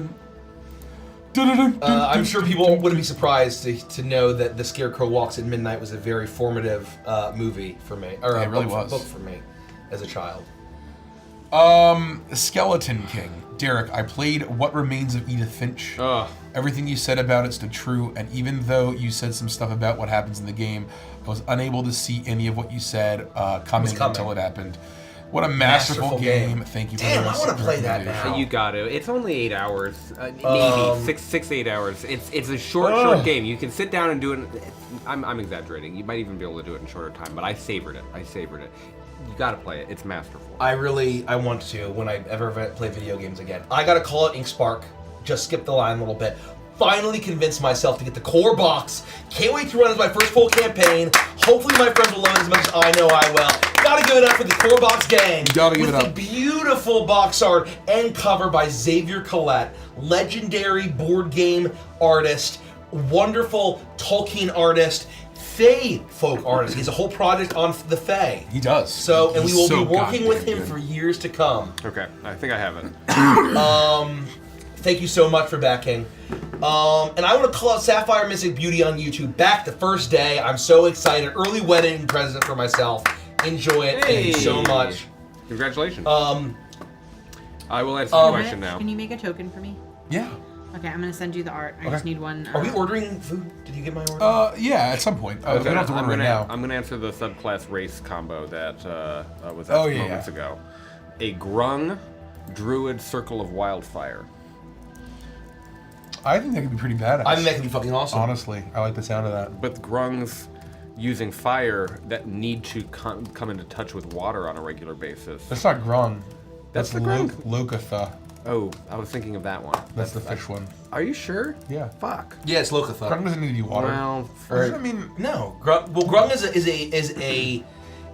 I'm sure people wouldn't be surprised to know that The Scarecrow Walks at Midnight was a very formative movie for me, or It really was. book for me as a child. Skeleton King. Derek, I played What Remains of Edith Finch. Everything you said about it stood true, and even though you said some stuff about what happens in the game, I was unable to see any of what you said coming until it happened. What a masterful game. Thank you for Damn, the I want to play that now. You got to. It's only 8 hours, maybe 8 hours. It's a short game. You can sit down and do it. I'm exaggerating. You might even be able to do it in shorter time, but I savored it. You got to play it. It's masterful. I want to when I ever play video games again. I got to call it Inkspark. Just skip the line a little bit. Finally convinced myself to get the core box. Can't wait to run as my first full campaign. Hopefully my friends will love it as much as I know I will. Gotta give it up for the core box gang. Gotta give it up. With the beautiful box art and cover by Xavier Collette, legendary board game artist, wonderful Tolkien artist, Fae folk artist. He has a whole project on the Fae. He does. So, and we will so be working with goddamn him good. for years to come. Okay, I think I have it. Thank you so much for backing. And I want to call out Sapphire Mystic Beauty on YouTube. Back the first day. I'm so excited. Early wedding present for myself. Enjoy it. Thank you so much. Congratulations. I will answer the question now. Can you make a token for me? Yeah. Okay, I'm gonna send you the art. I just need one. Are we ordering food? Did you get my order? Yeah, at some point. We don't have to order it now. I'm going to answer the subclass race combo that was asked moments ago. A Grung Druid Circle of Wildfire. I think that could be pretty badass. I think that could be fucking awesome. Honestly, I like the sound of that. But Grungs using fire that need to come into touch with water on a regular basis. That's not Grung. That's the Grung. Lokatha. Oh, I was thinking of that one. That's the fish one. Are you sure? Yeah. Fuck. Yeah, it's Lokatha. Grung doesn't need to be water. Well, I mean, no. Grung is a.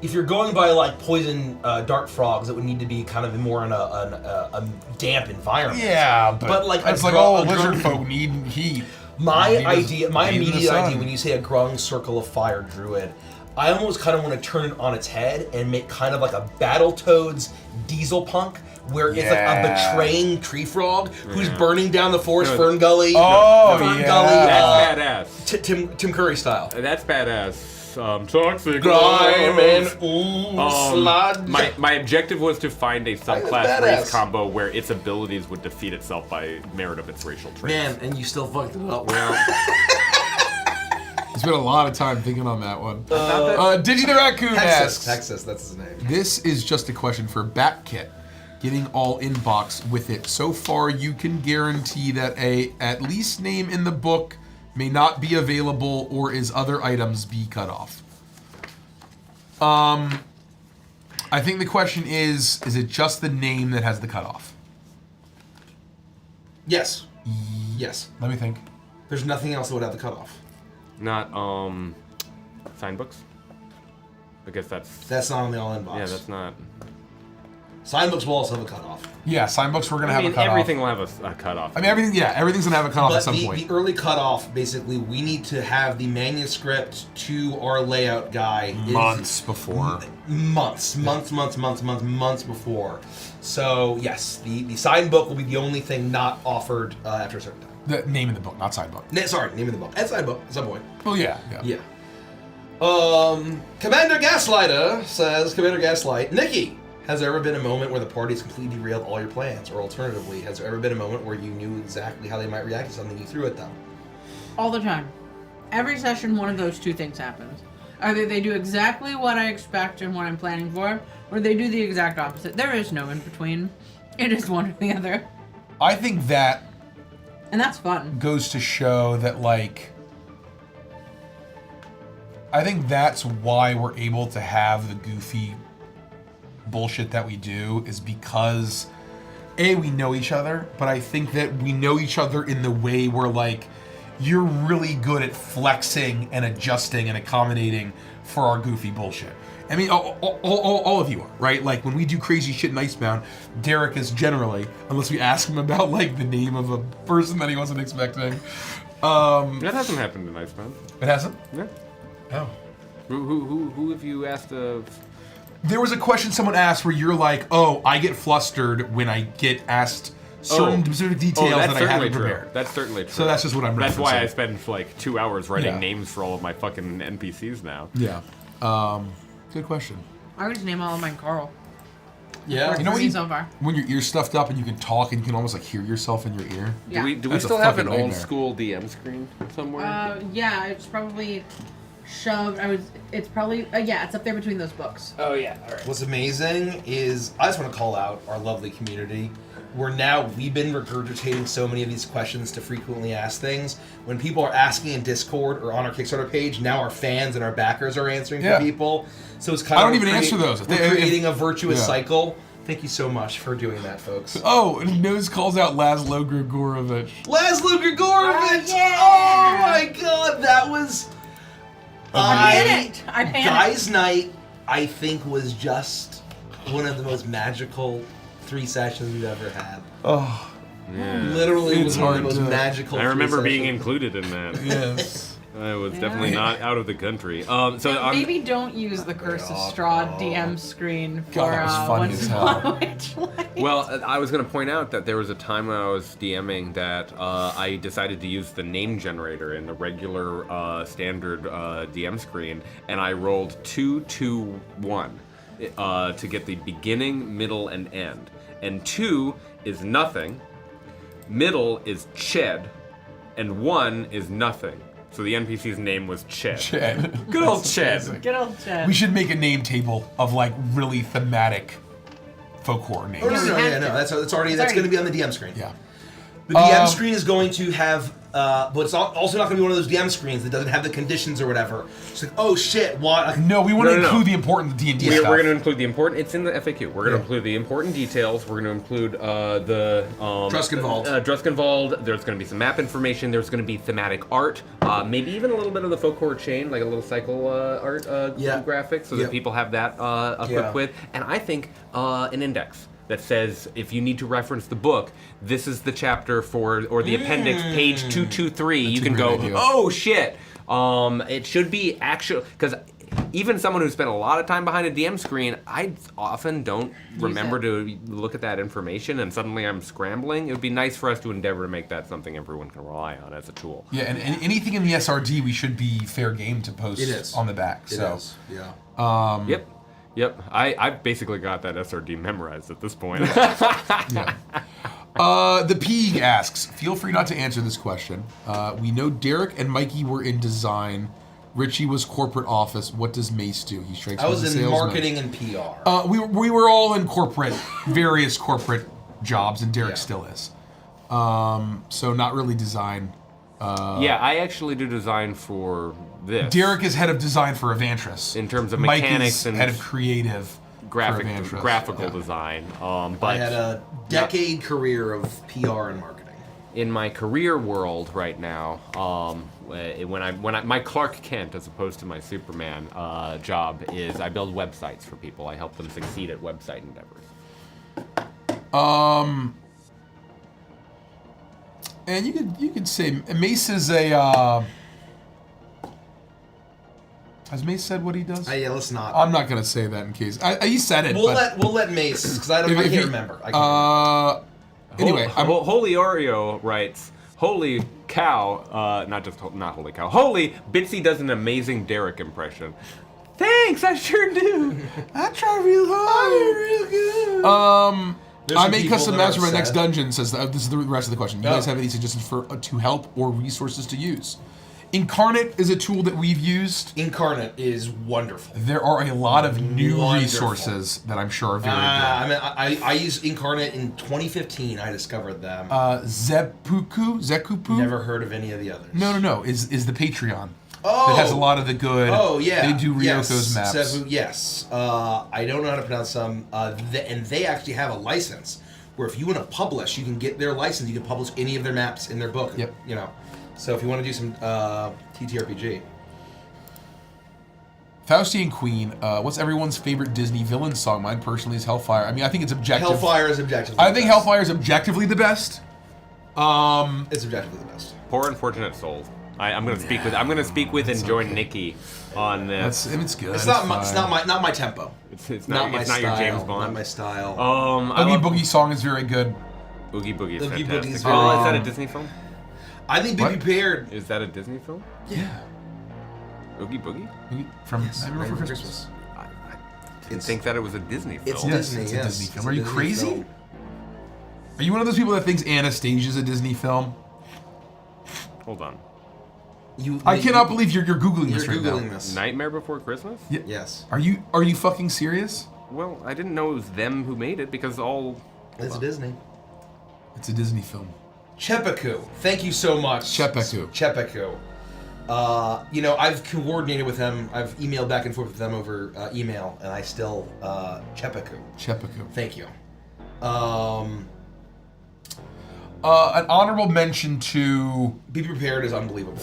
If you're going by like poison dart frogs, it would need to be kind of more in a damp environment. yeah, but like it's like lizard folk need heat. My immediate sun. idea when you say a Grung Circle of Fire Druid, I almost kind of want to turn it on its head and make kind of like a Battletoads Diesel Punk, where it's like a betraying tree frog who's burning down the forest, Fern Gully. Fern Gully. That's badass. Tim Curry style. That's badass. Toxic grime and sludge. My objective was to find a subclass race combo where its abilities would defeat itself by merit of its racial traits. Man, and you still fucked it up. Well, Spent a lot of time thinking on that one. Digi the Raccoon asks. Texas, that's his name. This is just a question for Batkit. Getting all inbox with it. So far, you can guarantee that a at least name in the book may not be available, or is other items be cut off? I think the question is it just the name that has the cutoff? Yes. Yes. Let me think. There's nothing else that would have the cutoff. not sign books. I guess that's not on the all-in box. Yeah, that's not. Sign books will also have a cutoff. Yeah, sign books we're gonna have a cutoff. Everything will have a cutoff. I mean, everything's gonna have a cutoff at some point. The early cutoff, basically, we need to have the manuscript to our layout guy months before. Months before. So yes, the sign book will be the only thing not offered after a certain time. The name in the book, not sign book. Sorry, name in the book. And sign book at some point. Well, yeah. Commander Gaslighter says, Commander Gaslight, Nikki, has there ever been a moment where the party has completely derailed all your plans? Or alternatively, has there ever been a moment where you knew exactly how they might react to something you threw at them? All the time. Every session, one of those two things happens. Either they do exactly what I expect and what I'm planning for, or they do the exact opposite. There is no in between. It is one or the other. I think that... And that's fun. ...goes to show that, like... I think that's why we're able to have the goofy bullshit that we do, is because A, we know each other, but I think that we know each other in the way where, like, you're really good at flexing and adjusting and accommodating for our goofy bullshit. I mean, all of you are, right? Like, when we do crazy shit in Icebound, Derek is generally, unless we ask him about, like, the name of a person that he wasn't expecting. That hasn't happened in Icebound. It hasn't? Yeah. Oh. Who have you asked of? There was a question someone asked where you're like, oh, I get flustered when I get asked certain specific details that I haven't prepared. That's certainly true. So that's just what I'm That's referencing. why I spend like 2 hours writing names for all of my fucking NPCs now. Yeah. Good question. I would just name all of mine Carl. Yeah. You know what? So far. When your ear's stuffed up and you can talk and you can almost like hear yourself in your ear. Yeah. Do we That's a still have an fucking old nightmare. school DM screen somewhere? Yeah, it's probably shoved. It's probably it's up there between those books. Oh yeah. All right. What's amazing is I just want to call out our lovely community. We've been regurgitating so many of these questions to frequently ask things. When people are asking in Discord or on our Kickstarter page, now our fans and our backers are answering for people. So it's kind of I don't even answer those. We're creating a virtuous cycle. Thank you so much for doing that, folks. Oh, and Nose calls out Laszlo Grigorovich. Laszlo Grigorovich! Yeah. Oh my god, that was... I panicked. Guys' Night, I think, was just one of the most magical 3 sessions we've ever had. Oh, Literally, it was one of the most magical. I remember 3 being sessions. included in that. yes. I was definitely not out of the country. Maybe don't use the Curse of Strahd DM screen for God, that was funny Once as Upon hell. a Witchlight. Well, I was going to point out that there was a time when I was DMing that I decided to use the name generator in the regular standard DM screen, and I rolled 2, 2, 1 to get the beginning, middle, and end. And 2 is nothing, middle is Ched, and 1 is nothing. So the NPC's name was Ched. Ched. Good old Ched. Good old Ched. We should make a name table of like really thematic folk horror names. Oh, no, that's going to be on the DM screen. Yeah. The DM screen is going to have, but it's also not going to be one of those DM screens that doesn't have the conditions or whatever. It's like, oh shit, what? No, we want to No. include the important D&D We're stuff. going to include the important. It's in the FAQ. We're going to include the important details. We're going to include the Druskenwald. Druskenwald. There's going to be some map information. There's going to be thematic art. Maybe even a little bit of the folk horror chain, like a little cycle art graphic, so that people have that equipped with. And I think an index that says if you need to reference the book, this is the chapter for or the appendix, page 223. You can go, oh shit. It should be actual because even someone who spent a lot of time behind a DM screen, I often don't remember to look at that information, and suddenly I'm scrambling. It would be nice for us to endeavor to make that something everyone can rely on as a tool. Yeah, and anything in the SRD, we should be fair game to post on the back. It so. is. Yeah. Yep. I've basically got that SRD memorized at this point. Yeah. The Peeg asks, feel free not to answer this question. We know Derek and Mikey were in design. Richie was corporate office. What does Mace do? He strikes I as a was in salesman. marketing and PR. We were all in various corporate jobs, and Derek still is. So not really design. Yeah, I actually do design for this. Derek is head of design for Evantris. In terms of Mike mechanics is and head of creative graphical design. But I had a decade career of PR and marketing. In my career world right now, my Clark Kent as opposed to my Superman job is I build websites for people. I help them succeed at website endeavors. And you could say Mace is a. Has Mace said what he does? Yeah, let's not. I'm not gonna say that in case he said it. We'll let Mace because I can't remember. Anyway, Holy Oreo writes, "Holy cow!" Not holy cow. Holy Bitsy does an amazing Derek impression. Thanks, I sure do. I try real hard. I made custom maps for my next dungeon. Says this is the rest of the question. You guys have any suggestions to help or resources to use? Incarnate is a tool that we've used. Incarnate is wonderful. There are a lot of new resources that I'm sure are very good. I used Incarnate in 2015. I discovered them. Zekupu? Never heard of any of the others. No. Is the Patreon. Oh! That has a lot of the good. Oh, yeah. They do Ryoko's maps. Yes. I don't know how to pronounce some. And they actually have a license where if you want to publish, you can get their license. You can publish any of their maps in their book. Yep. You know. So if you want to do some TTRPG. Faustian Queen, what's everyone's favorite Disney villain song? Mine personally is Hellfire. I mean, I think it's objective. Hellfire is objectively I think Hellfire is objectively the best. It's objectively the best. Poor unfortunate souls. I'm going to speak with and join Nikki on this. It's good. It's not my tempo. It's not not my it's style. not your James Bond. Not my style. I Oogie love Boogie song is very good. Oogie Boogie is Oogie fantastic. Boogie's Is very- that a Disney film? I think Be What? Prepared. Is that a Disney film? Yeah. Oogie Boogie? From Yes, Nightmare Before Nightmare Christmas. I didn't think that it was a Disney film. It's Yes, Disney. it's a yes. Disney film. It's Are a you Disney crazy? film. Are you one of those people that thinks Anastasia's a Disney film? Hold on. I cannot believe you're Googling You're this right Googling now. this. Nightmare Before Christmas? Yes. Are you fucking serious? Well, I didn't know it was them who made it because all. It's Disney. It's a Disney film. Chepeku. Thank you so much. Chepeku. Chepeku. I've coordinated with them. I've emailed back and forth with them over email, and I still Chepeku. Chepeku. Thank you. An honorable mention to Be Prepared is unbelievable.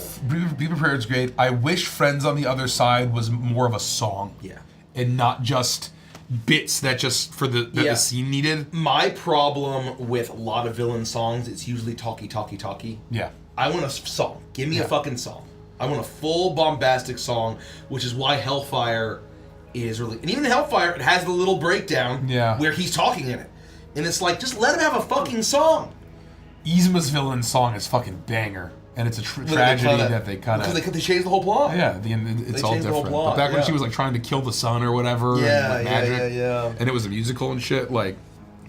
Be Prepared is great. I wish Friends on the Other Side was more of a song. Yeah. And not just bits that just for the scene needed. My problem with a lot of villain songs, it's usually talky. Yeah. I want a song. Give me a Yeah. fucking song. I want a full bombastic song, which is why Hellfire is really... And even Hellfire, it has the little breakdown where he's talking in it. And it's like, just let him have a fucking song. Yzma's villain song is fucking banger. And it's a tragedy that they kind of... Because they changed the whole plot. Yeah, it's all changed the whole different. plot, But back when yeah. she was like trying to kill the sun or whatever, Yeah, and, like, magic, yeah. and it was a musical and shit, like,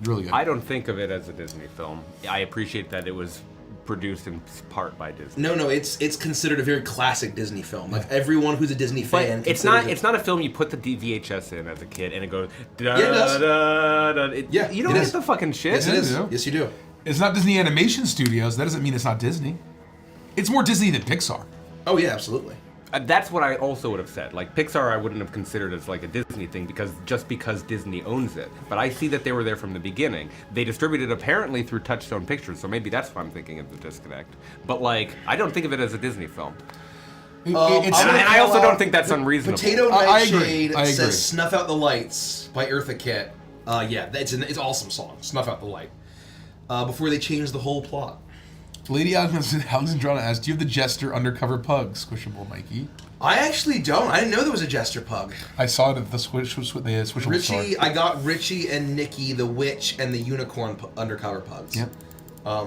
really good. I don't think of it as a Disney film. I appreciate that it was produced in part by Disney. No, it's considered a very classic Disney film. Like, everyone who's a Disney fan... But it's not a film you put the VHS in as a kid and it goes... Da, Yeah, it does. da, da. You don't it get is. the fucking shit. Yes, it is. Yeah. Yes, you do. It's not Disney Animation Studios. That doesn't mean it's not Disney. It's more Disney than Pixar. Oh, yeah, absolutely. That's what I also would have said. Like Pixar, I wouldn't have considered as like a Disney thing because Disney owns it. But I see that they were there from the beginning. They distributed apparently through Touchstone Pictures, so maybe that's why I'm thinking of the disconnect. But like, I don't think of it as a Disney film. It's I'm And I also don't think that's unreasonable. Potato I Nightshade agree. says "Snuff Out the Lights" by Eartha Kitt. It's an awesome song. "Snuff Out the Light." Before they changed the whole plot. Lady Alexandrina asked, "Do you have the Jester undercover pug, Squishable Mikey?" I actually don't. I didn't know there was a Jester pug. I saw it at the Squishable Richie, store. I got Richie and Nikki, the witch, and the unicorn undercover pugs. Yep.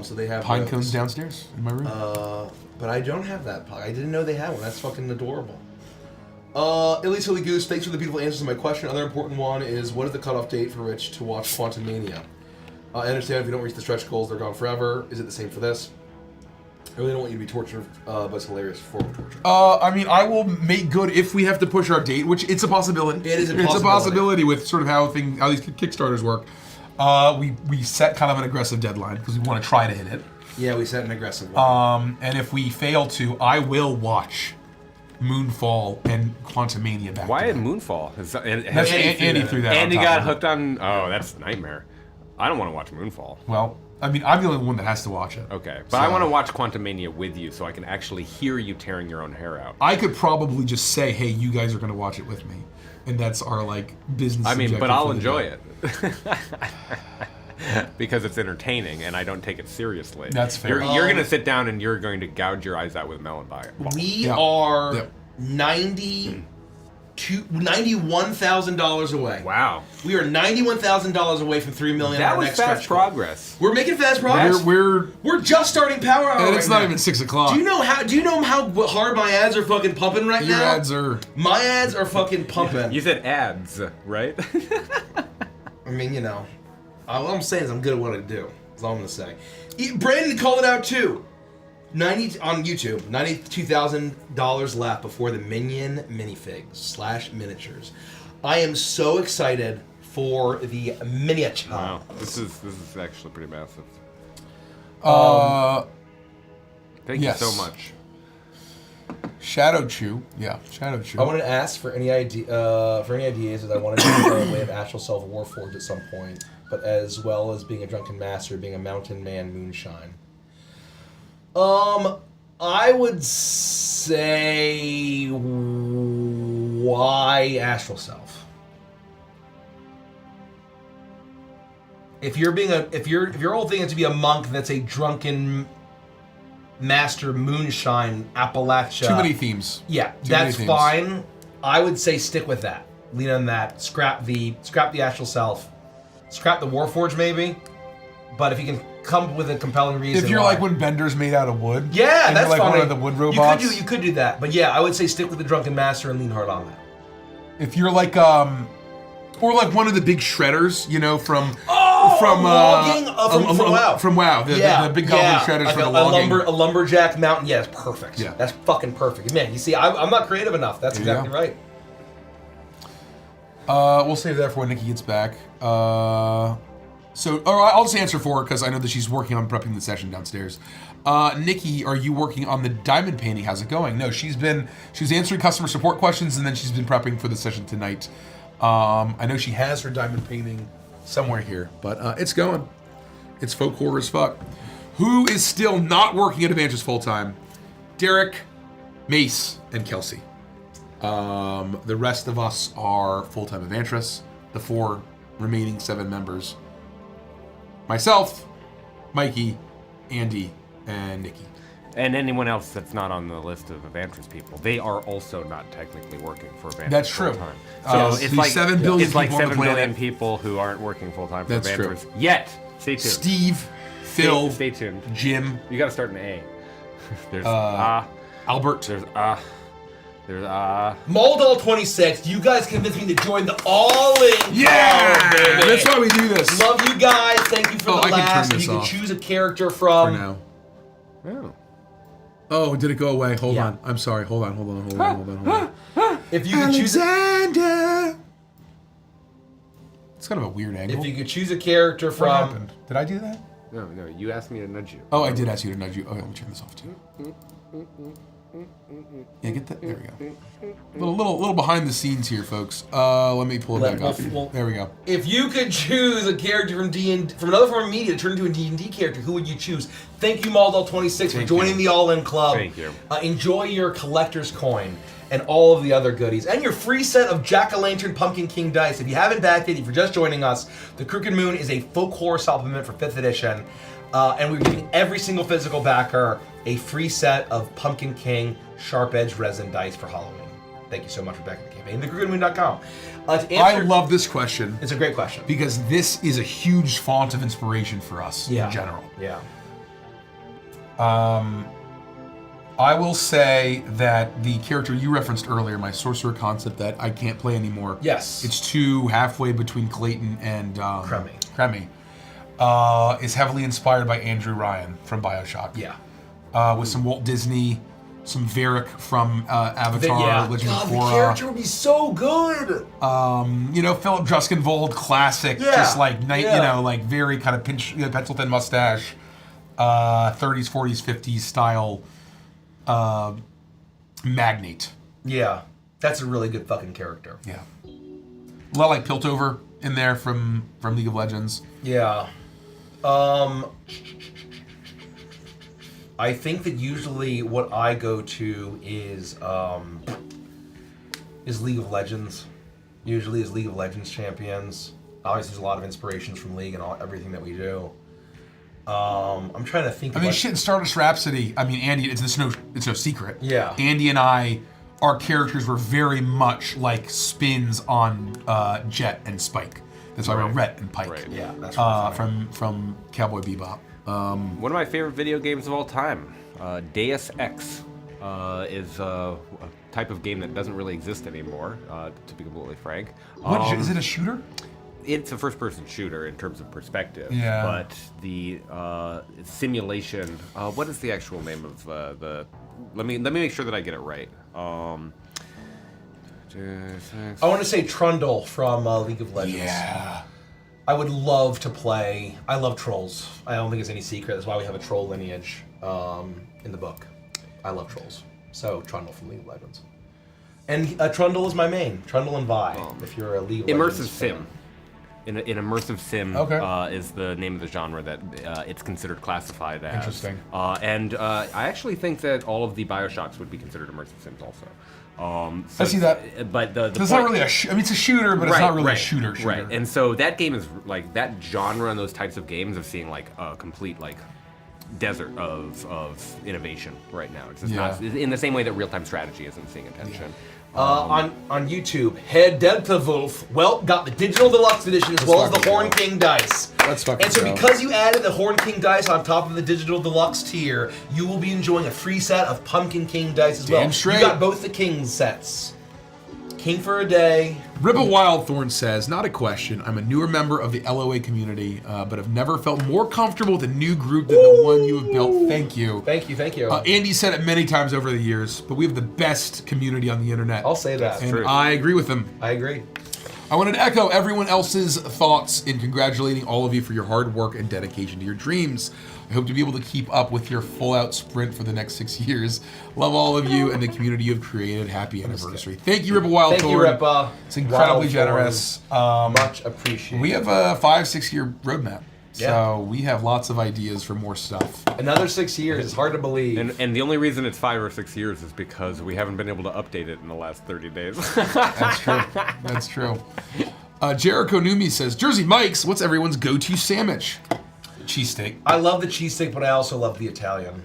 So they have Pine those. cones downstairs in my room. But I don't have that pug. I didn't know they had one. That's fucking adorable. Elise Hilly Goose, thanks for the beautiful answers to my question. Another important one is, what is the cutoff date for Rich to watch Quantumania? I understand if you don't reach the stretch goals, they're gone forever. Is it the same for this? I really don't want you to be tortured, but it's hilarious form of torture. I mean, I will make good if we have to push our date, which it's a possibility. It is a It's a possibility. possibility with sort of how these Kickstarters work. We set kind of an aggressive deadline because we want to try to hit it. Yeah, we set an aggressive one. And if we fail to, I will watch Moonfall and Quantumania back. Why together. Moonfall? That's Andy threw that. Andy on top got of it. hooked on. Oh, that's a nightmare. I don't want to watch Moonfall. Well, I mean, I'm the only one that has to watch it. Okay, but I want to watch Quantumania with you so I can actually hear you tearing your own hair out. I could probably just say, "Hey, you guys are going to watch it with me," and that's our like business. I mean, but objective I'll for the enjoy day. it. Because it's entertaining and I don't take it seriously. That's fair. You're going to sit down and you're going to gouge your eyes out with melon by it. We Yeah. are Yep. $91,000 away. Wow. We are $91,000 away from $3 million. That on our was next fast stretch goal. progress. We're making fast progress. We're We're just starting Power Hour. and it's right not now. even 6 o'clock. Do you know how hard my ads are fucking pumping right Your now? ads are. My ads are fucking pumping. You said ads, right? I mean, all I'm saying is I'm good at what I do. That's all I'm gonna say. Brandon called it out too. On YouTube, $92,000 left before the Minion minifigs / miniatures. I am so excited for the miniature. Wow. This is actually pretty massive. Thank Yes. you so much. Shadow Chew. Yeah, Shadow Chew. I wanted to ask for any ideas, as I wanted to do a way of Astral Self Warforged at some point, but as well as being a drunken master, being a mountain man moonshine. I would say, why Astral Self? If your whole thing is to be a monk that's a drunken master moonshine Appalachia. Too many themes. Yeah, Too many that's themes. fine. I would say stick with that. Lean on that. Scrap the Astral Self. Scrap the Warforge maybe. But if you can come up with a compelling reason. If you're why. like when Bender's made out of wood. Yeah, and that's you're like funny. one of the wood robots. You could do that. But yeah, I would say stick with the Drunken Master and lean hard on that. If you're like or like one of the big shredders, you know, from logging from WoW. From WoW, the big goblin shredders like for the logging. A lumberjack mountain. Yeah, it's perfect. Yeah. That's fucking perfect. Man, you see, I'm not creative enough. That's There you exactly go. right. We'll save that for when Nikki gets back. I'll just answer for her because I know that she's working on prepping the session downstairs. Nikki, are you working on the diamond painting? How's it going? No, she was answering customer support questions and then she's been prepping for the session tonight. I know she has her diamond painting somewhere here, but it's going. It's folk horror as fuck. Who is still not working at Adventures full time? Derek, Mace, and Kelsey. The rest of us are full-time Adventures. The 4 remaining 7 members. Myself, Mikey, Andy, and Nikki. And anyone else that's not on the list of Evantris people, they are also not technically working for Evantris That's true. full-time. So it's these like 7 billion it's like people on the 7 billion planet. people who aren't working full-time for That's true. Evantris yet. Stay tuned. Steve, Phil, Stay tuned. Jim, You got to start an A. There's Albert. There's Moldall 26, you guys convinced me to join the all-in. Yeah! crowd, baby. That's why we do this. Love you guys. Thank you for Oh, the I can turn last. this You can off. choose a character For from. now. oh. Oh, did it go away? Hold Yeah. on. I'm sorry. Hold on. If you could choose. Alexander! It's kind of a weird angle. If you could choose a character What from. happened? Did I do that? No, you asked me to nudge you. Oh, I did ask you to nudge you. Okay, let me turn this off too. Yeah, get that. There we go. Little behind the scenes here, folks. Let me pull it back up. There we go. If you could choose a character from another form of media to turn into a D&D character, who would you choose? Thank you, Moldall26, for joining the All In Club. Thank you. Enjoy your collector's coin and all of the other goodies, and your free set of Jack-o'-lantern Pumpkin King dice. If you haven't backed it, if you're just joining us, the Crooked Moon is a folk horror supplement for 5th edition, and we're giving every single physical backer a free set of Pumpkin King Sharp Edge resin dice for Halloween. Thank you so much for backing the campaign. TheCrookedMoon.com. I love this question It's a great question. because this is a huge font of inspiration for us in general. Yeah. I will say that the character you referenced earlier, my sorcerer concept that I can't play anymore. Yes. It's two halfway between Clayton and Cremy. Is heavily inspired by Andrew Ryan from BioShock. Yeah. With some Walt Disney, some Varric from Avatar, Yeah. Legend of The Korra. character would be so good. Philip Druskenvold, classic, Yeah. just like Yeah. like very kind of pencil thin mustache, 30s, 40s, 50s style magnate. Yeah. That's a really good fucking character. Yeah. A lot like Piltover in there from League of Legends. Yeah. I think that usually what I go to is League of Legends. Usually is League of Legends champions. Obviously, there's a lot of inspirations from League and everything that we do. I'm trying to think. I mean, shit, in Stardust Rhapsody. I mean, Andy, it's no secret. Yeah. Andy and I, our characters were very much like spins on Jet and Spike. That's why we're Rhett and Pike. Right. Yeah, that's really funny. From Cowboy Bebop. One of my favorite video games of all time, Deus Ex, is a type of game that doesn't really exist anymore, to be completely frank. Is it a shooter? It's a first-person shooter in terms of perspective. Yeah. But the simulation. What is the actual name of the? Let me make sure that I get it right. I want to say Trundle from League of Legends. Yeah. I would love to play. I love trolls. I don't think it's any secret. That's why we have a troll lineage in the book. I love trolls. So Trundle from League of Legends. And Trundle is my main. Trundle and Vi. If you're a League of Legends Immersive sim. In immersive sim is the name of the genre that it's considered classified as. Interesting. And I actually think that all of the BioShocks would be considered immersive sims also. I see that. But the It's point, not really it's a shooter, but it's not really a shooter. Right. And so that game is like that genre and those types of games of seeing like a complete like desert of innovation right now. It's just not in the same way that real-time strategy isn't seeing attention. On YouTube, Head Delta Wolf. Well, got the digital deluxe edition as well as the Horn King dice. Let's fucking And so go. because you added the Horn King dice on top of the digital deluxe tier, you will be enjoying a free set of Pumpkin King dice as well. Damn straight. You got both the King sets. King for a day. Rippa Wildthorn says, not a question. I'm a newer member of the LOA community, but have never felt more comfortable with a new group than the one you have built. Thank you. Thank you, thank you. Andy said it many times over the years, but we have the best community on the internet. I'll say that. And true. I agree with him. I agree. I wanted to echo everyone else's thoughts in congratulating all of you for your hard work and dedication to your dreams. I hope to be able to keep up with your full-out sprint for the next 6 years. Love all of you and the community you've created. Happy anniversary. Thank you, Rippa Wildthorn. Thank you, Rippa. It's incredibly Wildthorn. generous. Much appreciated. We have a 5-6 year roadmap. Yeah. So we have lots of ideas for more stuff. Another 6 years. It's hard to believe. And the only reason it's 5 or 6 years is because we haven't been able to update it in the last 30 days. That's true. That's true. Jericho Numi says, Jersey Mike's, what's everyone's go-to sandwich? Cheesesteak. I love the cheesesteak, but I also love the Italian.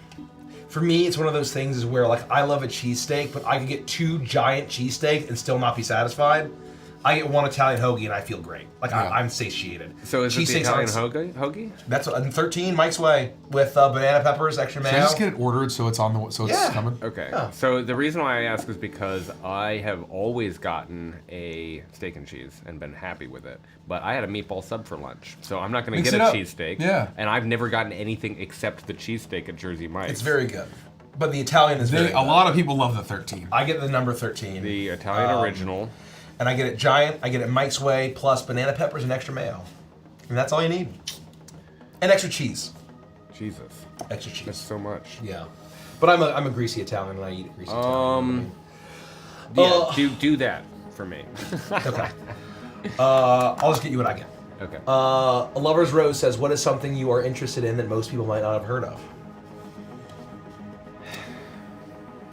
For me, it's one of those things is where like I love a cheesesteak, but I could get 2 giant cheesesteaks and still not be satisfied. I get 1 Italian hoagie and I feel great. Like Yeah. I'm satiated. So is it the Cheesesteaks Italian aren't- hoagie? That's what, and 13 Mike's Way with banana peppers, extra Should mayo. I just get it ordered so it's on the it's Yeah. coming? Okay. Yeah. So the reason why I ask is because I have always gotten a steak and cheese and been happy with it. But I had a meatball sub for lunch. So I'm not going to Mix get it a up. cheesesteak. Yeah. And I've never gotten anything except the cheesesteak at Jersey Mike's. It's very good. But the Italian is very A good. lot of people love the 13. I get the number 13. The Italian original. And I get it giant, I get it Mike's Way, plus banana peppers and extra mayo. And that's all you need. And extra cheese. Jesus. Extra cheese. That's so much. Yeah. But I'm a greasy Italian and I eat greasy Italian. Yeah, do that for me. Okay. I'll just get you what I get. Okay. A Lover's Rose says, what is something you are interested in that most people might not have heard of?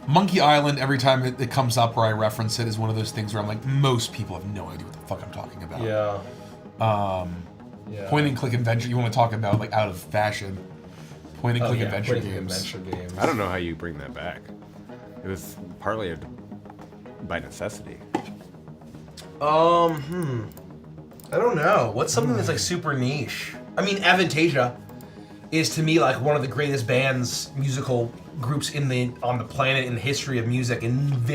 Monkey Island, every time it comes up or I reference it, is one of those things where I'm like, most people have no idea what the fuck I'm talking about. Yeah. Point and click adventure, you want to talk about like out of fashion. Point and click adventure Point and click games. adventure games. I don't know how you bring that back. It was partly by necessity. I don't know. What's something that's like super niche? I mean, Avantasia is to me like one of the greatest bands, musical groups on the planet in the history of music, and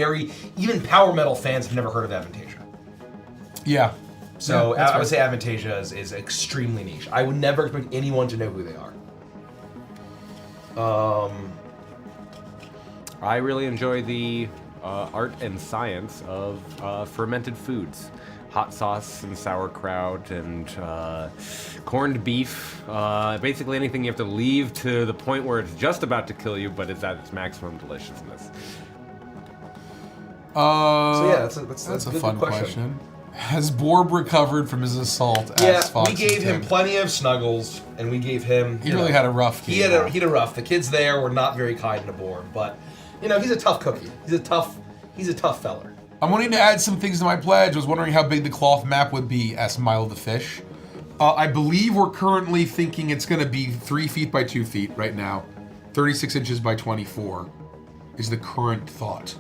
even power metal fans have never heard of Avantasia. Yeah. So Yeah, I would say Avantasia is extremely niche. I would never expect anyone to know who they are. I really enjoy the art and science of fermented foods. Hot sauce and sauerkraut and corned beef. Basically anything you have to leave to the point where it's just about to kill you, but it's at its maximum deliciousness. So yeah, that's a good fun question. question. Has Borb recovered from his assault? Yeah, Asks Fox we gave and him Tim. plenty of snuggles, and we gave him. He really had a rough He game. had a rough. The kids there were not very kind to Borb, but he's a tough cookie. He's a tough feller. I'm wanting to add some things to my pledge. I was wondering how big the cloth map would be, asked Mile the Fish. I believe we're currently thinking it's going to be 3 feet by 2 feet right now. 36 inches by 24 is the current thought.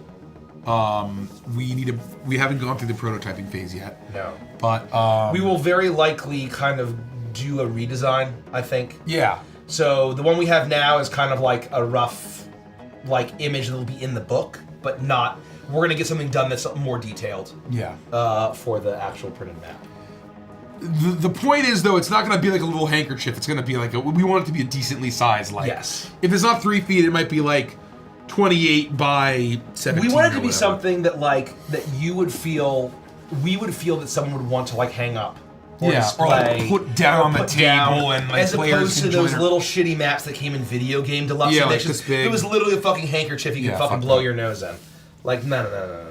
We haven't gone through the prototyping phase yet. No. But We will very likely kind of do a redesign, I think. yeah. So the one we have now is kind of like a rough image that'll be in the book, but not. We're going to get something done that's more detailed Yeah. for the actual printed map. The point is, though, it's not going to be like a little handkerchief. It's going to be like we want it to be a decently sized. Yes. If it's not 3 feet, it might be like 28 by 17. We want it to or be whatever. something that that we would feel that someone would want to hang up. Or Yeah, display, or like put down on the put table down, and like as players opposed to can those join little shitty maps that came in video game deluxe Yeah, like editions. this big. It was literally a fucking handkerchief you Yeah, could fucking fuck blow that. your nose in. Like no.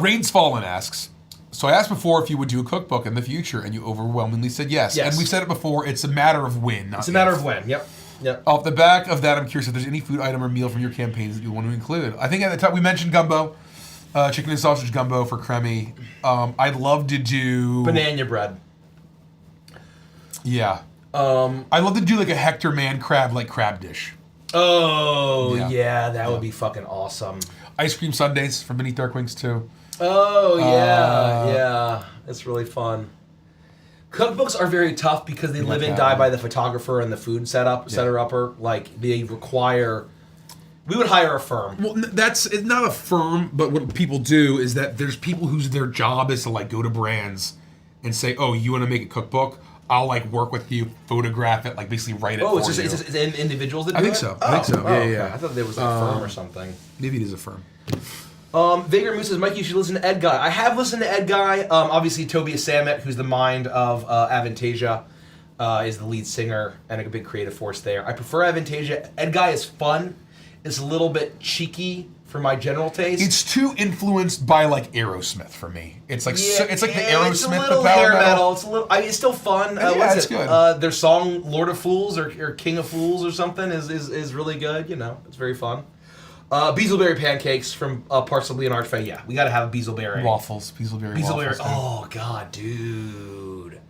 Rain's Fallen asks, so I asked before if you would do a cookbook in the future, and you overwhelmingly said yes. Yes. And we've said it before, it's a matter of when, not It's a matter if. of when. Yep. Off the back of that, I'm curious if there's any food item or meal from your campaigns that you want to include. I think at the top we mentioned gumbo, chicken and sausage gumbo for Cremy. I'd love to do Banana bread. Yeah. I'd love to do like a Hector Man crab dish. Oh, Yeah. yeah, that would be fucking awesome. Ice cream sundaes from Beneath Dark Wings too. Oh, yeah. It's really fun. Cookbooks are very tough because they live and die by the photographer and the food setter-upper. Like, they require... We would hire a firm. Well, it's not a firm, but what people do is that there's people whose their job is to like go to brands and say, "Oh, you want to make a cookbook? I'll like work with you, photograph it, like basically write it for you." It's individuals that do I think it? so. I think so. Yeah. Okay. I thought there was like a firm or something. Maybe it is a firm. Vagrant Moose says, Mike, you should listen to Ed Guy. I have listened to Ed Guy. Obviously, Tobias Sammet, who's the mind of Avantasia, is the lead singer and a big creative force there. I prefer Avantasia. Ed Guy is fun. It's a little bit cheeky for my general taste. It's too influenced by like Aerosmith for me. It's like it's like the Aerosmith, it's a little hair metal. It's a little. It's still fun. It's good. Their song "Lord of Fools" or "King of Fools" or something is really good. You know, it's very fun. Beezleberry pancakes from Parts of Leonard Fay. Yeah, we got to have a Beezleberry waffles. Beezleberry waffles. Oh god, dude.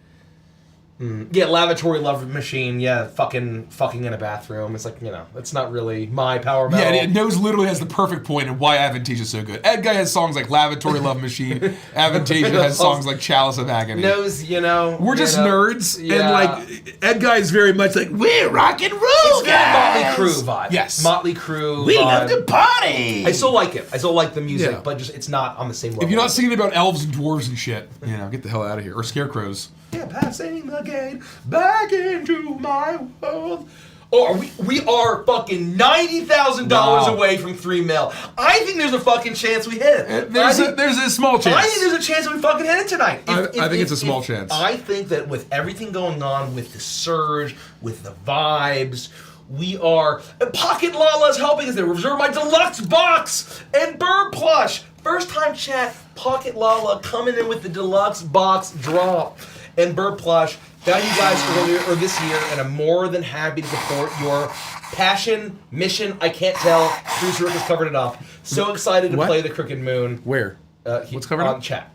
Yeah, lavatory love machine. Yeah, fucking in a bathroom. It's like, you know, it's not really my power metal. Yeah, Nose literally has the perfect point in why Avantasia is so good. Ed Guy has songs like Lavatory Love Machine. Avantasia has songs like Chalice of Agony. Nose, you know. We're just nerds, yeah. and like Ed Guy is very much like we're rock and roll guys. Motley Crue vibe. Yes, Motley Crue. We vibe. love to party. I still like it. I still like the music, Yeah. but just it's not on the same level. if you're not singing about elves and dwarves and shit, you know, get the hell out of here. Or scarecrows. Yeah, passing the gate back into my world. Oh, we are fucking $90,000 away from $3 million. I think there's a fucking chance we hit it. There's a small chance. I think there's a chance that we fucking hit it tonight. I think it's a small chance. I think that with everything going on, with the surge, with the vibes, we are... And Pocket Lala's helping us there. Reserve my deluxe box and bird plush. First time chat, Pocket Lala coming in with the deluxe box drop and bird plush. Found you guys earlier or this year, and I'm more than happy to support your passion, mission. I can't tell. Bruce Rook has covered it up. So excited to play the Crooked Moon. Where? What's covered on up? Chat.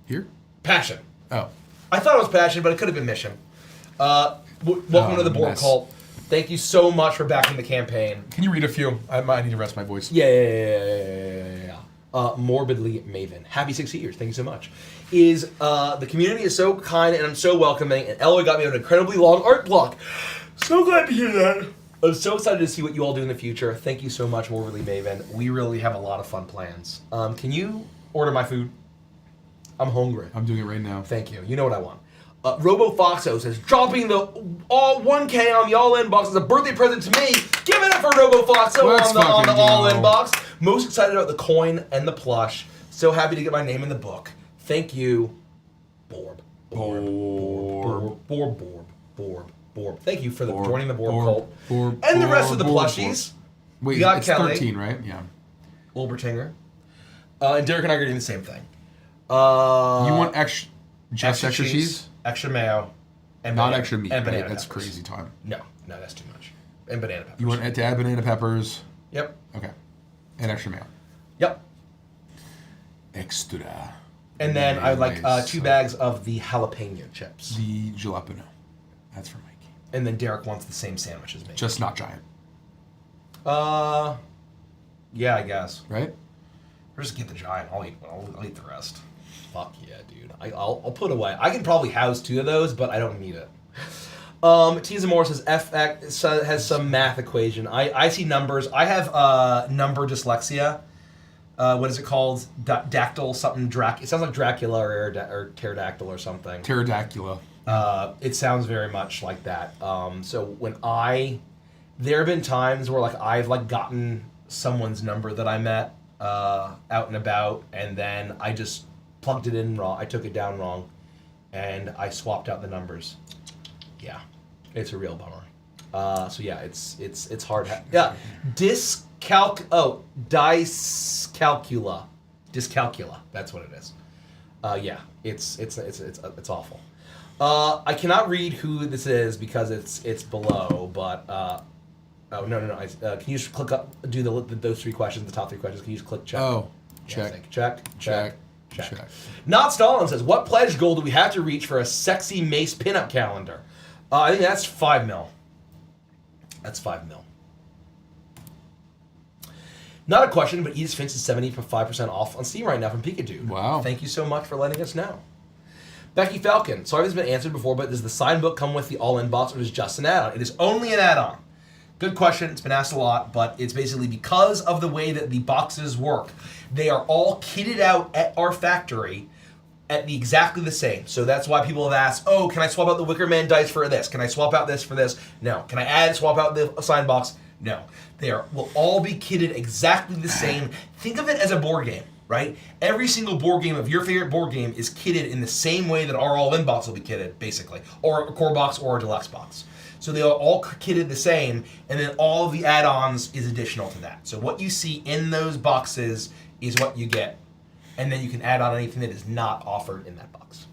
Here? Passion. Oh. I thought it was passion, but it could have been mission. Welcome to the board mess. cult. Thank you so much for backing the campaign. Can you read a few? I might need to rest my voice. Yeah. Morbidly Maven. Happy 6 years. Thank you so much. The community is so kind and so welcoming, and Eloy got me an incredibly long art block. So glad to hear that. I'm so excited to see what you all do in the future. Thank you so much, Morbidly Maven. We really have a lot of fun plans. Can you order my food? I'm hungry. I'm doing it right now. Thank you. You know what I want. Robo Foxo says, dropping the all 1K on the all-in box as a birthday present to me. Give it up for Robo Foxo on the all-in box. Most excited about the coin and the plush. So happy to get my name in the book. Thank you, Borb. Thank you for joining the Borb cult. And the rest of the plushies. Wait, We got it's Kelly. 13, right? Yeah. Wilbertinger. And Derek and I are doing the same thing. You want extra cheese? Extra mayo. And Not banana- extra meat, and right? banana That's peppers. crazy time. No, that's too much. And banana peppers. You want to add banana peppers? Yep. Okay. And extra mayo. Yep. Extra. And then I like Nice. 2 bags of the jalapeno chips. The jalapeno. That's for Mikey. And then Derek wants the same sandwich as me. Just not giant, Yeah, I guess. right? Or just get the giant. I'll eat the rest. Fuck yeah, dude. I'll put away. I can probably house 2 of those, but I don't need it. Tiza Moore says FX has some math equation. I see numbers. I have number dyslexia. What is it called? Dactyl something. It sounds like Dracula or pterodactyl or something. Pterodactyla. It sounds very much like that. So there have been times where like I've like gotten someone's number that I met out and about, and then I just plugged it in wrong. I took it down wrong, and I swapped out the numbers. Yeah, it's a real bummer. So yeah, it's hard. Yeah, dyscalcula. Dyscalcula. That's what it is. Yeah, it's awful. I cannot read who this is because it's below, but oh no. Can you just click up, do those 3 questions, the top 3 questions? Can you just click check? Oh, Yeah, check. check. Not Stalin says, what pledge goal do we have to reach for a sexy Mace pinup calendar? I think that's $5 million. That's $5 million. Not a question, but Edith Finch is 75% off on Steam right now from Pikachu. Wow. Thank you so much for letting us know. Becky Falcon. Sorry if this has been answered before, but does the signed book come with the all-in box or is it just an add-on? It is only an add-on. Good question. It's been asked a lot, but it's basically because of the way that the boxes work. They are all kitted out at our factory at exactly the same. So that's why people have asked, oh, can I swap out the Wicker Man dice for this? Can I swap out this for this? No. Can I swap out the signed box? No. Will all be kitted exactly the same. Think of it as a board game, right? Every single board game of your favorite board game is kitted in the same way that our all-in box will be kitted, basically, or a core box or a deluxe box. So they are all kitted the same, and then all of the add-ons is additional to that. So what you see in those boxes is what you get, and then you can add on anything that is not offered in that box.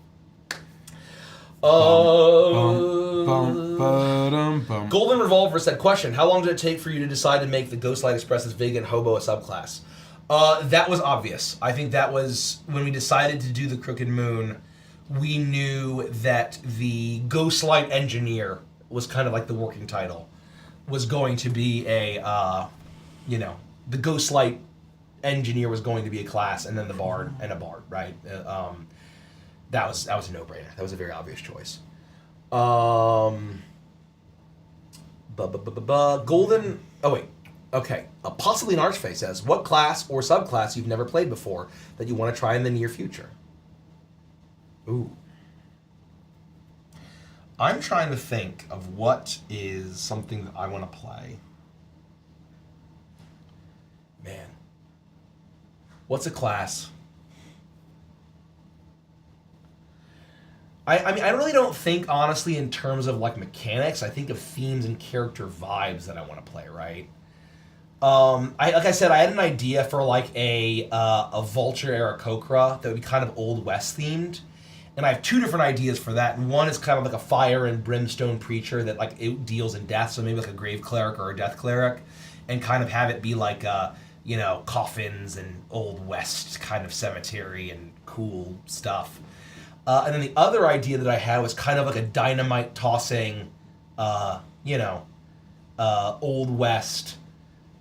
Golden Revolver said, question, how long did it take for you to decide to make the Ghostlight Express's vegan hobo a subclass? That was obvious. I think that was when we decided to do the Crooked Moon, we knew that the Ghostlight Engineer was kind of like the working title, was going to be the Ghostlight Engineer was going to be a class, and then the Bard and a Bard, right? That was a no-brainer. That was a very obvious choice. Golden. Oh wait. Okay. Possibly an Archfey says, what class or subclass you've never played before that you want to try in the near future? Ooh. I'm trying to think of what is something that I want to play. Man. What's a class? I mean, I really don't think, honestly, in terms of, like, mechanics. I think of themes and character vibes that I want to play, right? Like I said, I had an idea for, like, a Vulture era Kokra that would be kind of Old West themed. And I have two different ideas for that. And one is kind of like a fire and brimstone preacher that, like, it deals in death. So maybe like a grave cleric or a death cleric. And kind of have it be like, coffins and Old West kind of cemetery and cool stuff. And then the other idea that I had was kind of like a dynamite tossing, Old West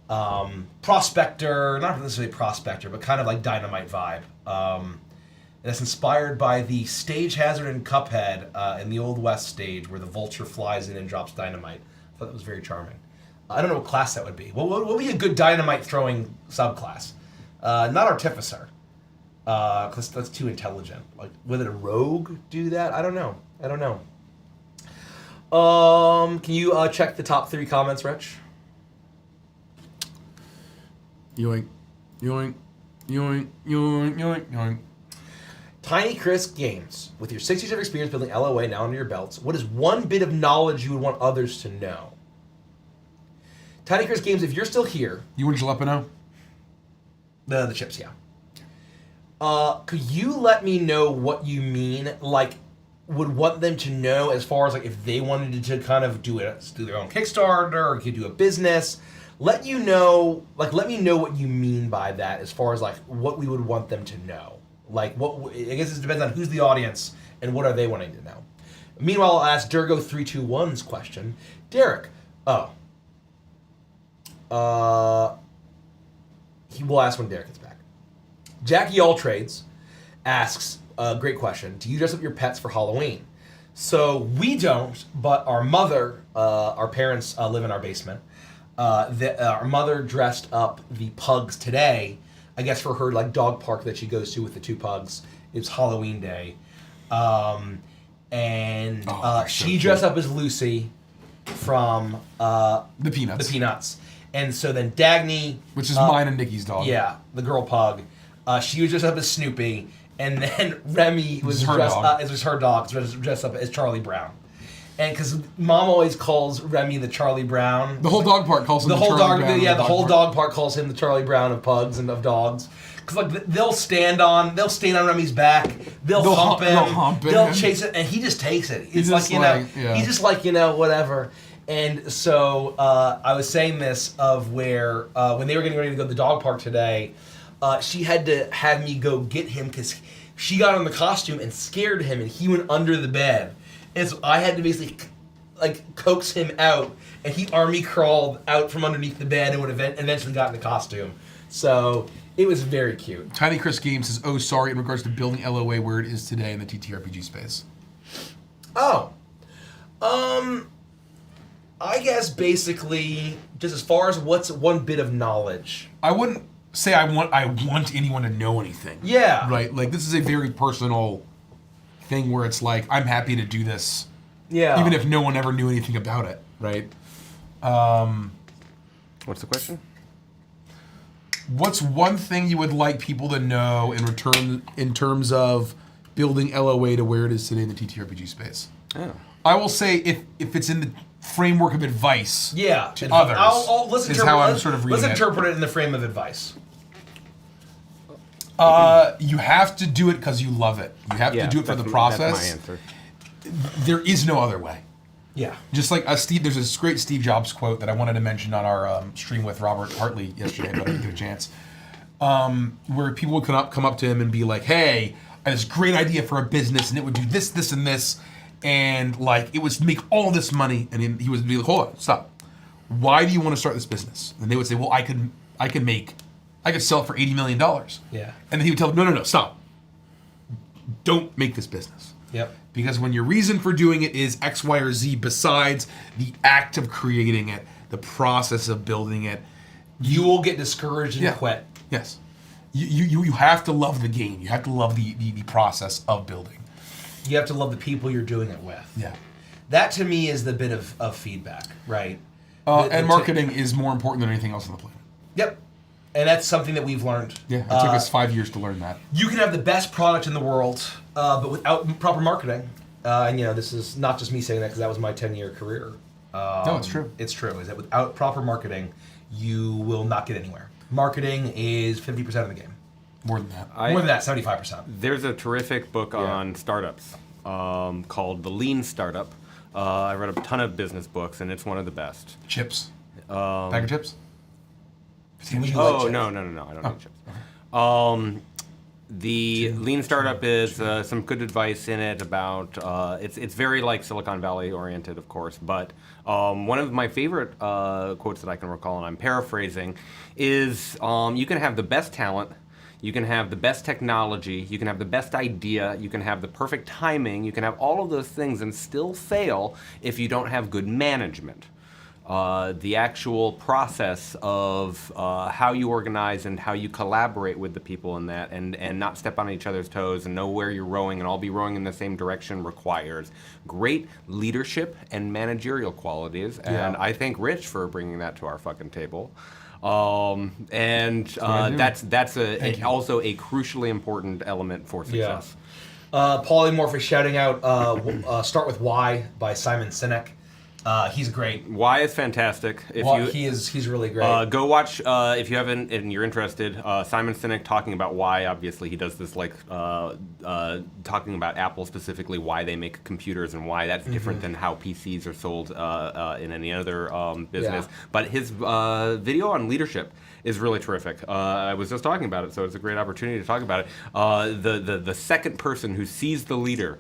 prospector, not necessarily prospector, but kind of like dynamite vibe. And it's inspired by the stage hazard in Cuphead in the Old West stage where the vulture flies in and drops dynamite. I thought that was very charming. I don't know what class that would be. What would be a good dynamite throwing subclass? Not Artificer. Because that's too intelligent. Like, would a rogue do that? I don't know. Can you check the top 3 comments, Rich? Yoink, yoink, yoink, yoink, yoink, yoink. Tiny Chris Games. With your 6 years of experience building LOA now under your belts, what is one bit of knowledge you would want others to know? Tiny Chris Games, if you're still here... You want jalapeno? The chips, yeah. Could you let me know what you mean, like, would want them to know as far as, like, if they wanted to kind of do their own Kickstarter or could do a business? Let me know what you mean by that as far as, like, what we would want them to know. Like, I guess it depends on who's the audience and what are they wanting to know. Meanwhile, I'll ask Durgo321's question. Derek, he will ask when Derek gets back. Jackie Alltrades asks a great question. Do you dress up your pets for Halloween? So we don't, but our mother, our parents live in our basement. Our mother dressed up the pugs today, I guess for her like dog park that she goes to with the 2 pugs. It's Halloween day. She dressed up as Lucy from The Peanuts. The Peanuts. And so then Dagny... Which is mine and Nikki's dog. Yeah, the girl pug. She was dressed up as Snoopy, and then Remy was dressed up as Charlie Brown. And because Mom always calls Remy the Charlie Brown. The whole dog park calls him the Charlie Brown. Yeah, the whole dog park calls him the Charlie Brown of pugs and of dogs. Because like they'll stand on Remy's back, they'll hump him, they'll chase it, and he just takes it. It's like he's just like whatever. And so I was saying this of where when they were getting ready to go to the dog park today. She had to have me go get him because she got on the costume and scared him, and he went under the bed. And so I had to basically like coax him out, and he army crawled out from underneath the bed and would eventually got in the costume. So it was very cute. Tiny Chris Games says, "Oh, sorry," in regards to building LOA where it is today in the TTRPG space. Oh, I guess basically just as far as what's one bit of knowledge. I wouldn't say I want anyone to know anything. Yeah. Right. Like this is a very personal thing where it's like I'm happy to do this. Yeah. Even if no one ever knew anything about it. Right. What's the question? What's one thing you would like people to know in return in terms of building LOA to where it is today in the TTRPG space? Oh. I will say if it's in the framework of advice to others, let's is how I'm sort of reading let's interpret it in the frame of advice. You have to do it because you love it. You have to do it for the process. That's my answer. There is no other way. Yeah. Just like Steve, there's this great Steve Jobs quote that I wanted to mention on our stream with Robert Hartley yesterday, but I didn't get a chance. Where people would come up to him and be like, "Hey, I have this great idea for a business, and it would do this, this, and this, and like it would make all this money." And he would be like, "Hold on, stop. Why do you want to start this business?" And they would say, "Well, I could sell it for $80 million." Yeah. And then he would tell them, "No, stop. Don't make this business." Yep. Because when your reason for doing it is X, Y, or Z, besides the act of creating it, the process of building it, you will get discouraged and quit. Yes. You have to love the game. You have to love the process of building. You have to love the people you're doing it with. Yeah. That to me is the bit of feedback, right? And marketing is more important than anything else on the planet. Yep. And that's something that we've learned. Yeah, it took us 5 years to learn that. You can have the best product in the world, but without proper marketing. And this is not just me saying that because that was my 10-year career. No, it's true. It's true. Is that without proper marketing, you will not get anywhere. Marketing is 50% of the game. More than that. More than that, 75%. There's a terrific book on startups called The Lean Startup. I read a ton of business books, and it's one of the best. Chips. Bag of chips? Oh, no, I don't need chips. The Lean Startup is some good advice in it about, it's very like Silicon Valley oriented, of course, but one of my favorite quotes that I can recall, and I'm paraphrasing, is you can have the best talent, you can have the best technology, you can have the best idea, you can have the perfect timing, you can have all of those things and still fail if you don't have good management. The actual process of how you organize and how you collaborate with the people in that and not step on each other's toes and know where you're rowing and all be rowing in the same direction requires great leadership and managerial qualities. And I thank Rich for bringing that to our fucking table. That's also a crucially important element for success. Polymorph is shouting out Start With Why by Simon Sinek. He's great. Why is fantastic. He's really great. Go watch if you haven't and you're interested. Simon Sinek talking about why. Obviously, he does this talking about Apple specifically, why they make computers and why that's different than how PCs are sold in any other business. Yeah. But his video on leadership is really terrific. I was just talking about it, so it's a great opportunity to talk about it. The second person who sees the leader,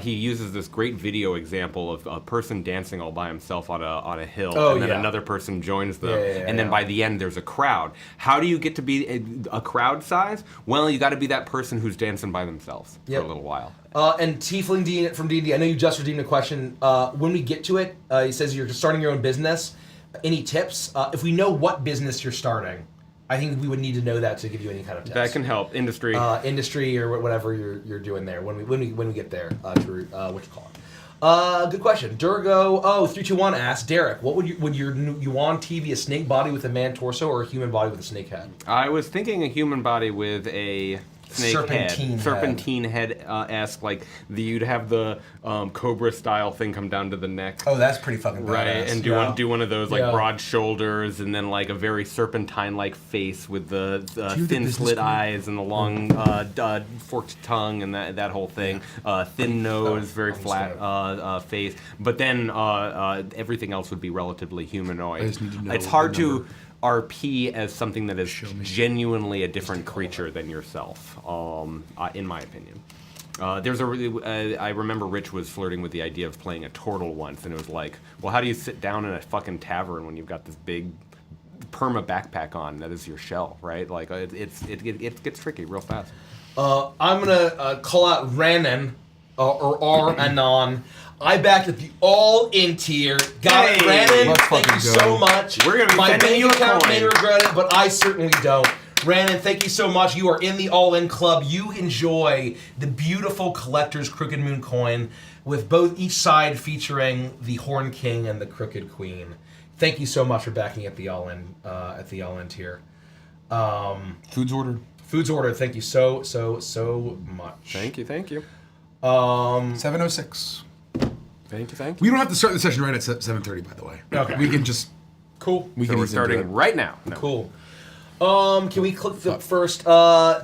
he uses this great video example of a person dancing all by himself on a hill, and then another person joins them, and then by the end there's a crowd. How do you get to be a crowd size? Well, you got to be that person who's dancing by themselves for a little while. And Tiefling Dean from D&D, I know you just redeemed a question. When we get to it, he says you're starting your own business. Any tips? If we know what business you're starting, I think we would need to know that to give you any kind of tips. That can help. Industry or whatever you're doing there when we get there. What you call it? Good question. Durgo 321 asks Derek, what would your Yuan TV be a snake body with a man torso or a human body with a snake head? I was thinking a human body with a snake serpentine head esque, like you'd have the Cobra style thing come down to the neck. Oh, that's pretty fucking badass. Right, and do one of those broad shoulders, and then like a very serpentine like face with the thin slit eyes and the long forked tongue and that whole thing. Thin nose, very flat face. But then everything else would be relatively humanoid. I just need to know it's hard to RP as something that is genuinely a different creature than yourself, in my opinion. There's I remember Rich was flirting with the idea of playing a turtle once, and it was like, well, how do you sit down in a fucking tavern when you've got this big perma backpack on that is your shell, right? Like it gets tricky real fast. I'm gonna call out Ranan or R Anon. I backed at the all-in tier. Got it, Ranan. Let's Thank you fucking go. so much. We're gonna be My sending bank you a account coin. may regret it, but I certainly don't. Ranan, thank you so much. You are in the all-in club. You enjoy the beautiful collector's Crooked Moon coin with both each side featuring the Horn King and the Crooked Queen. Thank you so much for backing at the all-in tier. Food's ordered. Food's ordered. Thank you so much. Thank you. 7:06. Thank you. We don't have to start the session right at 7:30, by the way. Okay. We can just. Cool. We So can we're ease into it. starting right now. No. Cool. Can we click the first?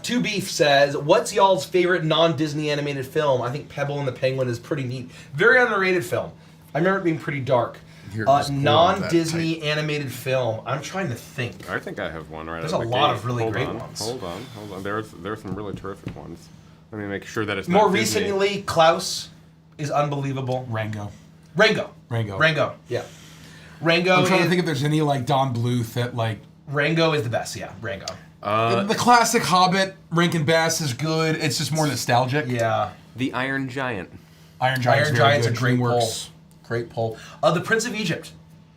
Two Beef says, "What's y'all's favorite non-Disney animated film?" I think Pebble and the Penguin is pretty neat. Very underrated film. I remember it being pretty dark. Here, just pull Non-Disney animated film. I'm trying to think. I think I have one right. There's out a of lot the of gate. really Hold great on, ones. Hold on. There's some really terrific ones. Let me make sure that it's More not Disney. recently, Klaus is unbelievable. Rango. Rango. Yeah. Rango. I'm trying to is, think if there's any like Don Bluth that like. Rango is the best. Yeah, Rango. The classic Hobbit, Rankin Bass is good. It's just more nostalgic. Yeah. The Iron Giant. Iron Giant's very Giant's good. a great pull. DreamWorks. Great pull. The Prince of Egypt.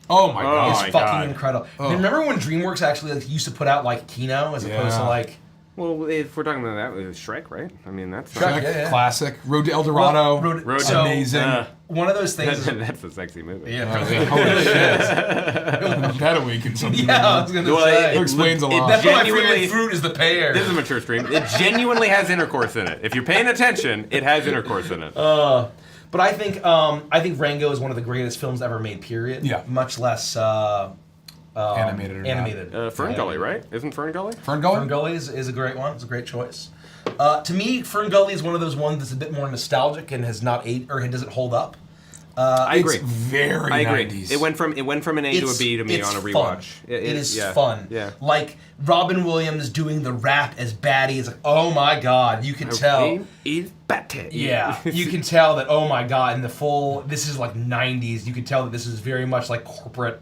Oh my Oh, god. It's my fucking God. incredible. Remember when DreamWorks actually used to put out like Kino as opposed to Yeah. like Well, if we're talking about that, it's Shrek, right? I mean, that's Shrek. not, Yeah. Classic. Road to El Dorado. Road so, amazing. one of those things. Is, that's a sexy movie. yeah, Holy shit. That awakens something. yeah, I was gonna Well, say. It explains a lot. That's why my genuinely- favorite fruit is the pear. This is a mature stream. It genuinely has intercourse in it. If you're paying attention, it has intercourse in it. But I think Rango is one of the greatest films ever made. Period. Yeah. Much less Animated or not. animated. Fern Gully, right? Isn't Fern Gully? Fern Gully? Fern Gully is a great one. It's a great choice. To me, Fern Gully is one of those ones that's a bit more nostalgic and has not aged or doesn't hold up. I agree. It's very I agree. 90s. It went from an A to a B to me it's on a fun. rewatch. It is yeah, fun. Yeah. Like Robin Williams doing the rap as Batty is like, oh my god, you can tell. Is batty. Yeah, you can tell that. Oh my god, in the full, this is like '90s. You can tell that this is very much like corporate,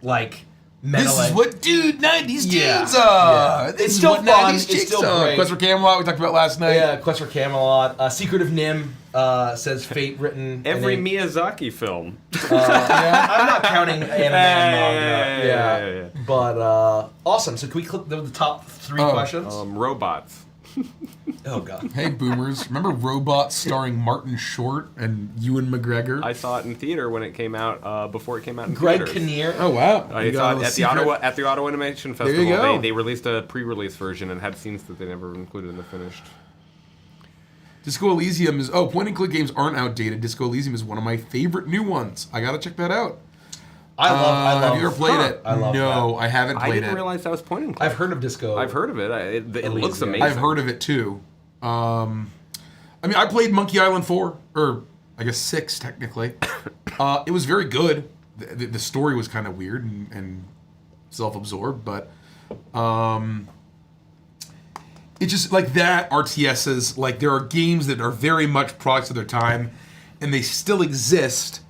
like metal. This is what 90s Yeah. teens are. Yeah. This It's is still what fun. 90s It's chicks still are. great. Quest for Camelot we talked about last night. Yeah, Quest for Camelot. Secret of Nim says Fate written. Every in a- Miyazaki film. I'm not counting anime and manga. Yeah. But awesome. So can we click the top three questions? Robots. Oh god. Hey, boomers. Remember Robots starring Martin Short and Ewan McGregor? I saw it in theater when it came out. Before it came out in Greg theaters. Kinnear. Oh, wow. I You got saw a it at secret- the Ottawa Animation you Festival. go. They released a pre-release version and had scenes that they never included in the finished. Disco Elysium is... Oh, point-and-click games aren't outdated. Disco Elysium is one of my favorite new ones. I gotta check that out. I love. Have you ever played it? I love No, that. I haven't I played didn't it. realize that was point and click. I've heard of Disco. I've heard of it. It looks Elysium. amazing. I've heard of it, too. I mean, I played Monkey Island 4, or I guess 6, technically. It was very good. The story was kind of weird and self-absorbed, but it's just like that, RTSs, like there are games that are very much products of their time, and they still exist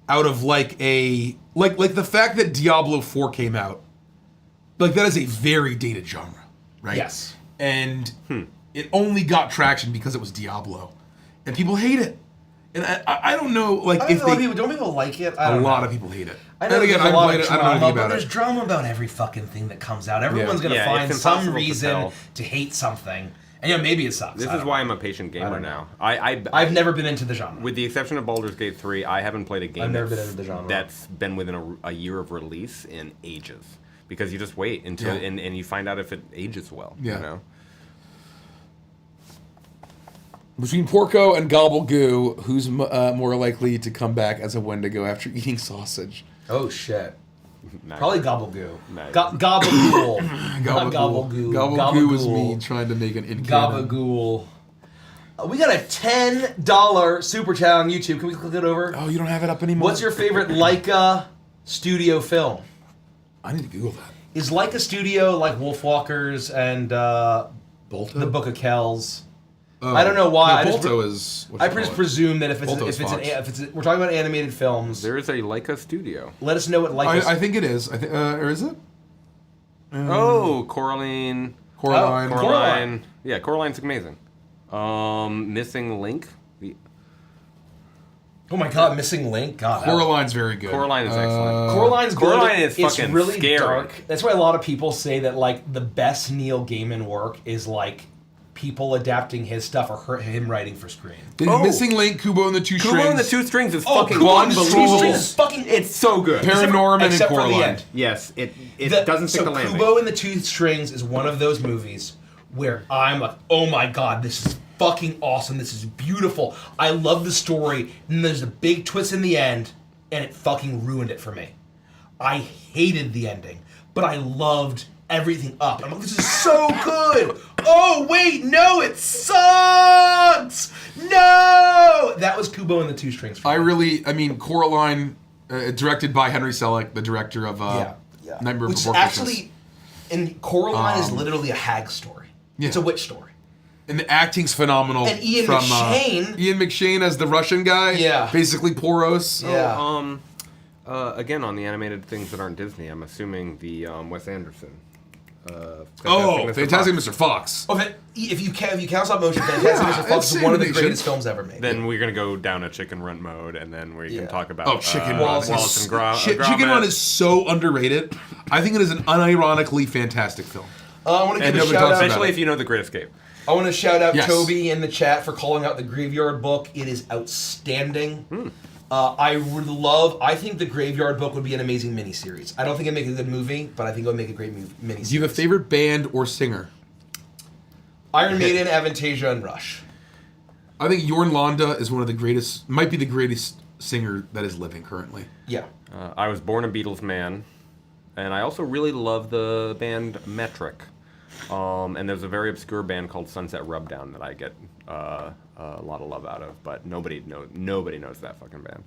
out of like a... Like the fact that Diablo 4 came out, like that is a very dated genre, right? Yes. And it only got traction because it was Diablo, and people hate it. And I don't know, like if they, don't people like it? a lot of people hate it. I know and again, there's a I lot played of it. I don't know drama, anything but about there's it. drama about every fucking thing that comes out. Everyone's gonna Yeah, find it's some impossible to reason tell. to hate something, and yeah, maybe it sucks. This I is don't why know. I'm a patient I gamer don't now. know. I've I've never been into the genre. with the exception of Baldur's Gate 3, I haven't played a game I've never been into the genre. that's been within a year of release in ages. Because you just wait until Yeah. and you find out if it ages well. Yeah. You know? Between Porco and Gobble Goo, who's more likely to come back as a Wendigo after eating sausage? Oh shit. Not Probably good. Gobble Goo. Nice. Gabagool. Not Gabagool. Gabagool. Gabagool was me trying to make an in Gabagool. We got a $10 super chat on YouTube. Can we click it over? Oh, you don't have it up anymore? What's your favorite Leica studio film? I need to Google that. Is Leica Studio like Wolfwalkers and Bolto? The Book of Kells? I don't know why. No, Balto is. I just presume that if Balto's it's Fox. we're talking about animated films. There is a Leica studio. Let us know what Leica. I think it is. I think, or is it? Coraline. Coraline. Coraline. Yeah, Coraline's amazing. Missing Link. Oh my God, Missing Link. God, Coraline's very good. Coraline is excellent. Coraline's good. Coraline is It's fucking really scary. dark. That's why a lot of people say that like the best Neil Gaiman work is like people adapting his stuff or him writing for screen. Missing Link, Kubo and the Two Strings. Kubo and the Two Strings is fucking Kubo and the Two unbelievable. Strings is fucking. It's so good. Paranorman and Except for the Coraline. end. Yes, it doesn't stick the landing. Kubo and the Two Strings is one of those movies where I'm like, oh my God, this is fucking awesome. This is beautiful. I love the story. And there's a big twist in the end, and it fucking ruined it for me. I hated the ending, but I loved everything up. I'm like, this is so good. Oh wait, no, it sucks. No, that was Kubo and the Two Strings. For me. I mean, Coraline, directed by Henry Selick, the director of Nightmare Which Before actually, Christmas. and Coraline is literally a hag story. Yeah. It's a witch story. And the acting's phenomenal. And Ian from, McShane. Ian McShane as the Russian guy. Yeah. Basically Poros. Yeah. Again, on the animated things that aren't Disney, I'm assuming the Wes Anderson. Fantastic Mr. Fox. Oh, if you count stop motion, Fantastic Mr. Fox is one of the animation. greatest films ever made. Then we're gonna go down a Chicken Run mode, and then we can talk about Chicken Run. Wallace and Gromit. Chicken Run is so underrated. I think it is an unironically fantastic film. I want to give a nobody shout talks out. about Especially if you know The Great Escape. I want to shout out Yes. Toby in the chat for calling out the Graveyard Book. It is outstanding. I think the Graveyard Book would be an amazing miniseries. I don't think it'd make a good movie, but I think it would make a great miniseries. Do you have a favorite band or singer? Iron Maiden, Avantasia, and Rush. I think Jorn Landa is one of the greatest, might be the greatest singer that is living currently. Yeah. I was born a Beatles man, and I also really love the band Metric. And there's a very obscure band called Sunset Rubdown that I get a lot of love out of, but nobody knows that fucking band.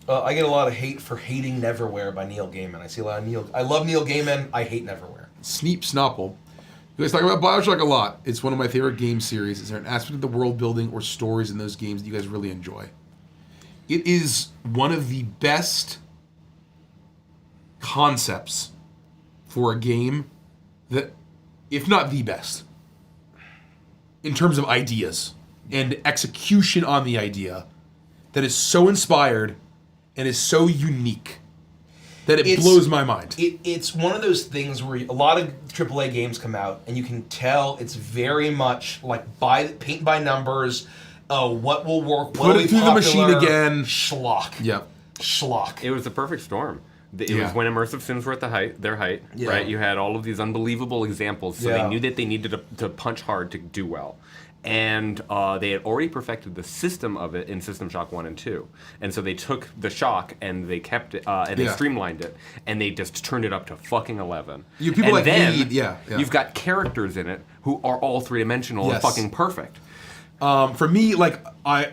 I get a lot of hate for hating Neverwhere by Neil Gaiman. I see a lot of I love Neil Gaiman. I hate Neverwhere. Sneep Snopple. You guys talk about Bioshock a lot. It's one of my favorite game series. Is there an aspect of the world building or stories in those games that you guys really enjoy? It is one of the best concepts for a game that, if not the best, in terms of ideas and execution on the idea, that is so inspired and is so unique that it blows my mind. It's one of those things where a lot of AAA games come out, and you can tell it's very much like paint by numbers. Oh, what will work? What Put it through the machine again. Schlock. Yep. Schlock. It was the perfect storm. It was when immersive sims were at their height, Yeah. right? You had all of these unbelievable examples, so Yeah. they knew that they needed to punch hard to do well. And they had already perfected the system of it in System Shock 1 and 2. And so they took the Shock and they kept it, and they streamlined it, and they just turned it up to fucking 11. People and then you've you've got characters in it who are all three-dimensional and fucking perfect. For me,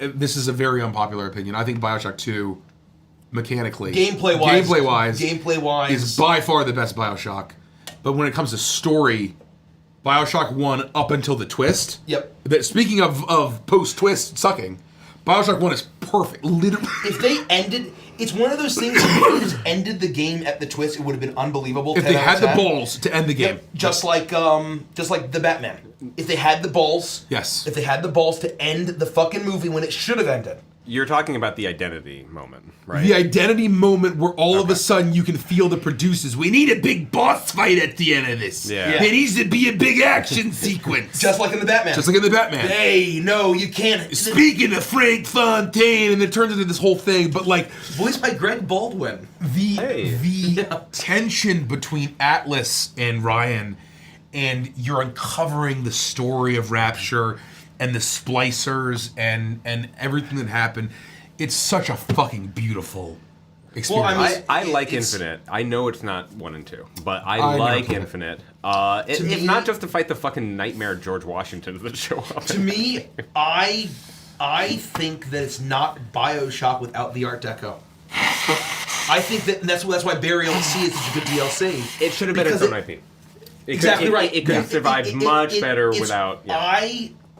this is a very unpopular opinion. I think Bioshock 2, mechanically, gameplay-wise, is by far the best Bioshock. But when it comes to story, Bioshock 1 up until the twist. Yep. Speaking of post-twist sucking, Bioshock 1 is perfect. Literally. If they ended, it's one of those things. If they just ended the game at the twist, it would have been unbelievable. If they had the balls to end the game, just like the Batman. If they had the balls, yes. If they had the balls to end the fucking movie when it should have ended. You're talking about the identity moment, right? The identity moment where all of a sudden you can feel the producers. We need a big boss fight at the end of this. Yeah. There needs to be a big action sequence. Just like in the Batman. Hey, no, you can't. Speaking of Frank Fontaine, and it turns into this whole thing, but voiced by Greg Baldwin. The tension between Atlas and Ryan, and you're uncovering the story of Rapture and the splicers and everything that happened. It's such a fucking beautiful experience. Well, I like Infinite. I know it's not 1 and 2, but I like Infinite. If not just to fight the fucking nightmare George Washingtons that show up. To me, I think that it's not BioShock without the Art Deco. I think that's why Burial at Sea is such a good DLC. It should have been its own IP. Exactly right. It could have survived much better it's- without. Yeah.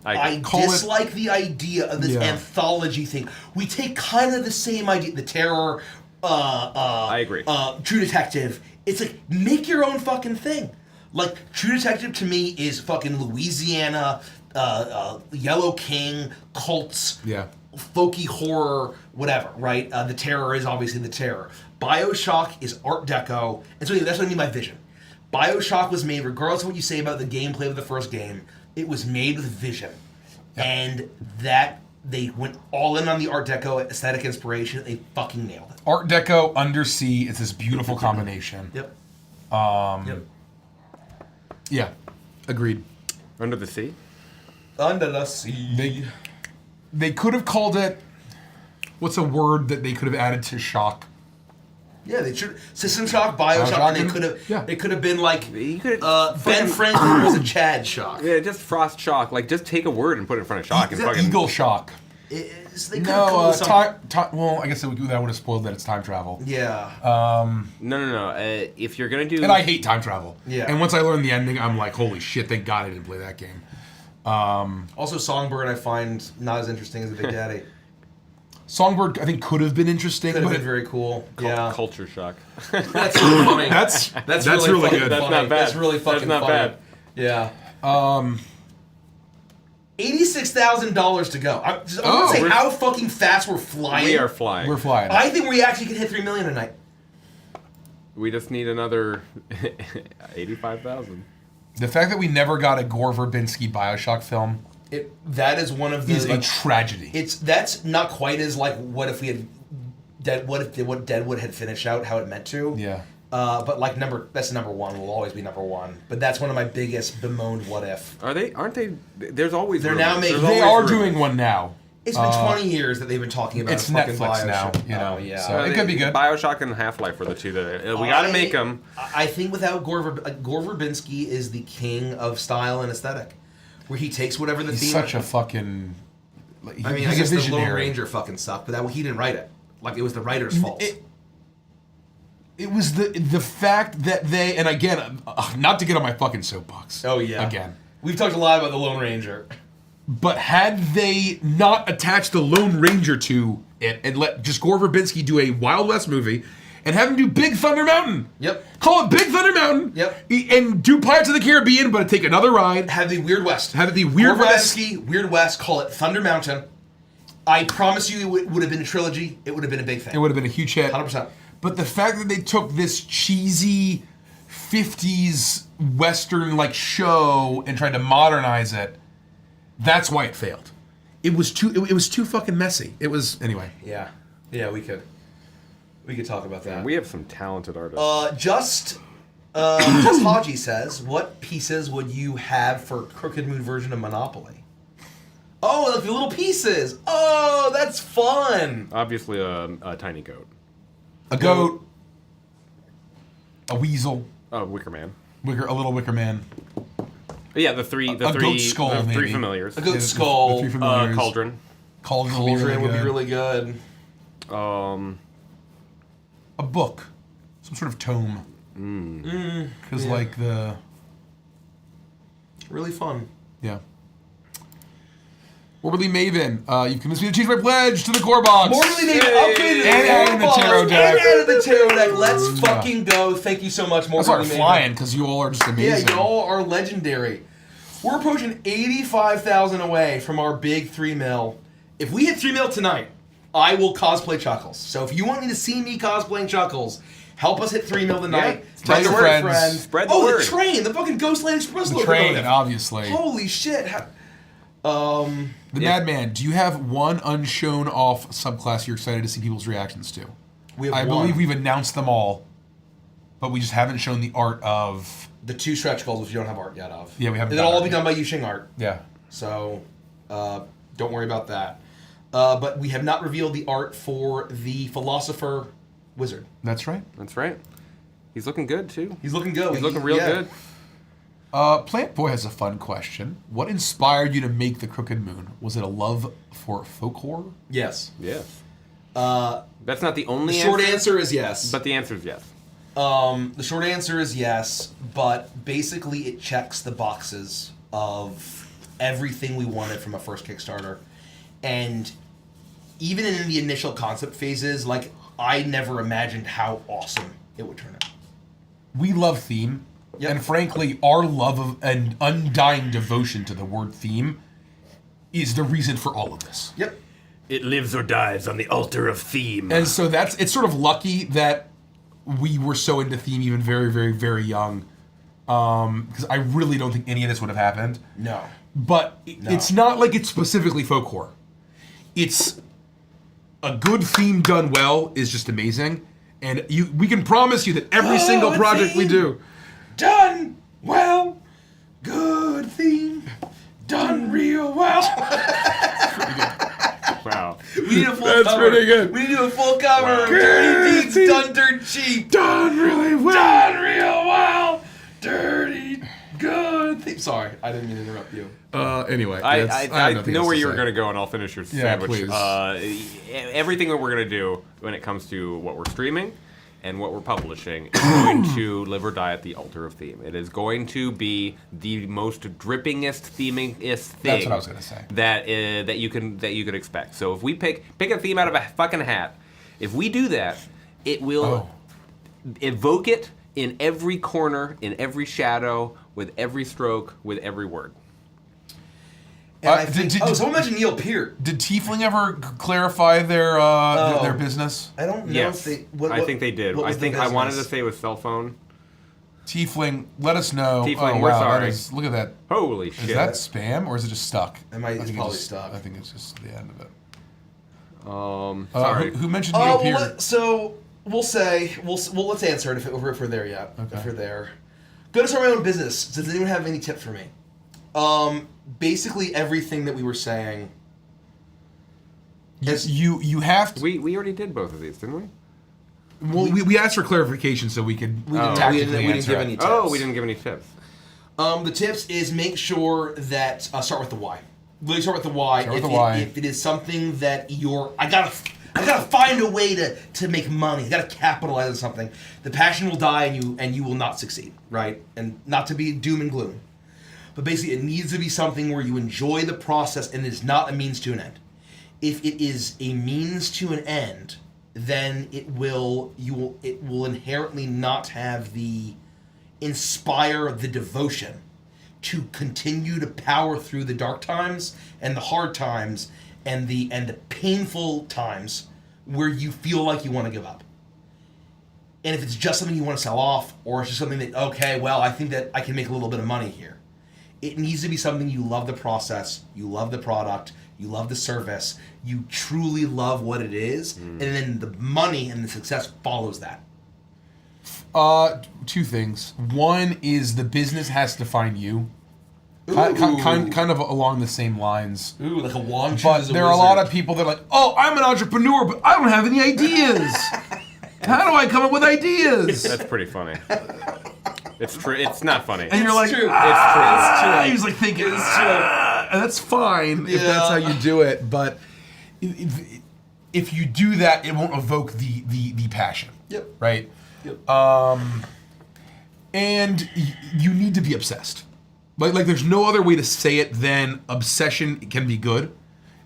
I dislike the idea of this anthology thing. We take kind of the same idea, the terror. I agree. True Detective. It's like make your own fucking thing. Like True Detective to me is fucking Louisiana, Yellow King, cults, folky horror, whatever. Right. The terror is obviously the terror. BioShock is Art Deco, and so that's what I mean by vision. BioShock was made, regardless of what you say about the gameplay of the first game, it was made with vision. And that they went all in on the Art Deco aesthetic inspiration. They fucking nailed it. Art Deco, Undersea, it's this beautiful combination. Yep. Yeah, agreed. Under the Sea? Under the Sea. They could have called it, what's a word that they could have added to Shock? Yeah, they should. System Shock, BioShock, and they could have. Yeah. It could have been like You could Ben Franklin was a Chad Shock. Yeah, just Frost Shock. Like, just take a word and put it in front of Shock. And Is that fucking Eagle Shock? They could have called it something. Well, I guess that would have spoiled that it's time travel. Yeah. No. If you're gonna do, And I hate time travel. Yeah. And once I learned the ending, I'm like, holy shit, thank God I didn't play that game. Also, Songbird I find not as interesting as the Big Daddy. Songbird, I think, could have been interesting. Could have but been very cool. Yeah. Culture Shock. That's really funny. That's really fucking good. That's funny. not bad. That's really fucking That's not funny. bad. Yeah. $86,000 to go. I want to say how fucking fast we're flying. We are flying. We're flying. I think we actually could hit $3 million tonight. We just need another 85,000. The fact that we never got a Gore Verbinski BioShock film That is one of the is a tragedy. That's not quite as like what if what Deadwood had finished out how it meant to. Yeah. But like that's number one will always be number one. But that's one of my biggest bemoaned what if. Aren't they? There's always. They're rumors. now making- There's They always are rumors. doing one now. It's been 20 years that they've been talking about. It's fucking Netflix now, BioShock. you know, Oh, yeah. so- It could be good. BioShock and Half-Life are the two that we got to make them. I think without Gore Verbinski is the king of style and aesthetic, where he takes whatever the He's theme. such a fucking. I mean, I he's a guess the Lone visionary. Ranger fucking sucked, but he didn't write it. Like it was the writer's fault. It was the fact that they, and again, not to get on my fucking soapbox. Oh yeah. Again. We've talked a lot about the Lone Ranger. But had they not attached the Lone Ranger to it and let just Gore Verbinski do a Wild West movie and have him do Big Thunder Mountain. Yep. Call it Big Thunder Mountain. Yep. And do Pirates of the Caribbean, but take another ride. Have the Weird West. Have the Weird Gore West. Verbinski, Weird West, call it Thunder Mountain. I promise you it would have been a trilogy. It would have been a big thing. It would have been a huge hit. 100%. But the fact that they took this cheesy 50s Western like show and tried to modernize it, that's why it failed. It was too fucking messy. It was anyway. Yeah. Yeah, we could talk about that. We have some talented artists. Just Haji says, what pieces would you have for Crooked Moon version of Monopoly? Oh, like the little pieces. Oh, that's fun. Obviously, a tiny goat. A goat, a weasel, Oh, Wicker Man. a little wicker man. But yeah, the three goat skull, the three maybe. familiars. A goat The skull. three familiars. Cauldron. Cauldron Would be really good. A book, some sort of tome. Because like the Really fun. yeah. Morally Maven, you've convinced me to change my pledge to the core box. Morally David upgraded And added the tarot deck. And added the tarot deck. Let's fucking go. Thank you so much, I Morally started Maven. flying because you all are just amazing. Yeah, y'all are legendary. We're approaching 85,000 away from our big 3 mil. If we hit 3 mil tonight, I will cosplay Chuckles. So if you want me to see me cosplaying Chuckles, help us hit 3 mil tonight. Tell Tell your your friends. Spread the Oh, word. the train, the fucking Ghostland Express The train, locomotive. obviously. Holy shit. The Madman, do you have one unshown off subclass you're excited to see people's reactions to? We have I one. believe we've announced them all, but we just haven't shown the art of. The 2 stretch goals, which you don't have art yet of. Yeah, we haven't It'll done all art be yet. done by Yushing Art. Yeah. So, don't worry about that. But we have not revealed the art for the Philosopher Wizard. That's right. That's right. He's looking good too. He's looking good. He's looking real good. Plant Boy has a fun question. What inspired you to make the Crooked Moon? Was it a love for folk horror? Yes. Yes. That's not the only The short answer is yes. but the answer is yes. The short answer is yes, but basically it checks the boxes of everything we wanted from a first Kickstarter. And even in the initial concept phases, like, I never imagined how awesome it would turn out. We love theme. Yep. And frankly, our love of and undying devotion to the word theme is the reason for all of this. Yep. It lives or dies on the altar of theme. And so it's sort of lucky that we were so into theme even very, very, very young. Because I really don't think any of this would have happened. No. But it's not like it's specifically folk horror. It's a good theme done well is just amazing. And we can promise you that every single project we do. Done well. Good theme. Done real well. Wow. We need a full That's cover. pretty good. We need to do a full cover. Wow. Dirty Deeds done dirt cheap. Done really well. Done real well. Dirty good theme. Sorry, I didn't mean to interrupt you. Anyway, I have nothing know else where to you were say. going to go, and I'll finish your Yeah, sandwich. please. Everything that we're going to do when it comes to what we're streaming and what we're publishing is going to live or die at the altar of theme. It is going to be the most drippingest, themingest thing. That's what I was going to say. That you could expect. So if we pick a theme out of a fucking hat, if we do that, it will evoke it in every corner, in every shadow, with every stroke, with every word. And I think, someone mentioned Neil Peart. Did Tiefling ever clarify their business? I don't know Yes, if they... I think they did. what I was the think I wanted to business? say it was cell phone. Tiefling, let us know. Tiefling, oh, we're wow, sorry. Look at that. Holy Is shit. that spam or is it just stuck? It's probably stuck. I think it's just the end of it. Sorry. Who mentioned Neil Peart? So let's answer it if we're there yet. Okay. If we're there. Go to start my own business. Does anyone have any tips for me? Basically everything that we were saying. You have to. We already did both of these, didn't we? Well, we asked for clarification so we could We tactically didn't answer give it. any tips. Oh, we didn't give any tips. The tips is make sure that start with the why. Really start with the why. Start with the why. If it is something that I gotta find a way to make money. I gotta capitalize on something. The passion will die and you will not succeed, right? And not to be doom and gloom, but basically it needs to be something where you enjoy the process and it is not a means to an end. If it is a means to an end, then it will inherently not have the inspire the devotion to continue to power through the dark times and the hard times and the painful times where you feel like you want to give up. And if it's just something you want to sell off, or it's just something that, okay, well, I think that I can make a little bit of money here. It needs to be something you love the process, you love the product, you love the service, you truly love what it is, and then the money and the success follows that. Two things. One is the business has to find you. Ooh. Kind of along the same lines. Ooh, like a wand But chooses a there are a lot wizard. of people that are like, oh, I'm an entrepreneur, but I don't have any ideas. How do I come up with ideas? That's pretty funny. It's true. It's not funny. And you're like, true. I was like thinking, and that's fine if that's how you do it. But if you do that, it won't evoke the passion. Yep. Right. Yep. And you need to be obsessed. Like there's no other way to say it than obsession can be good,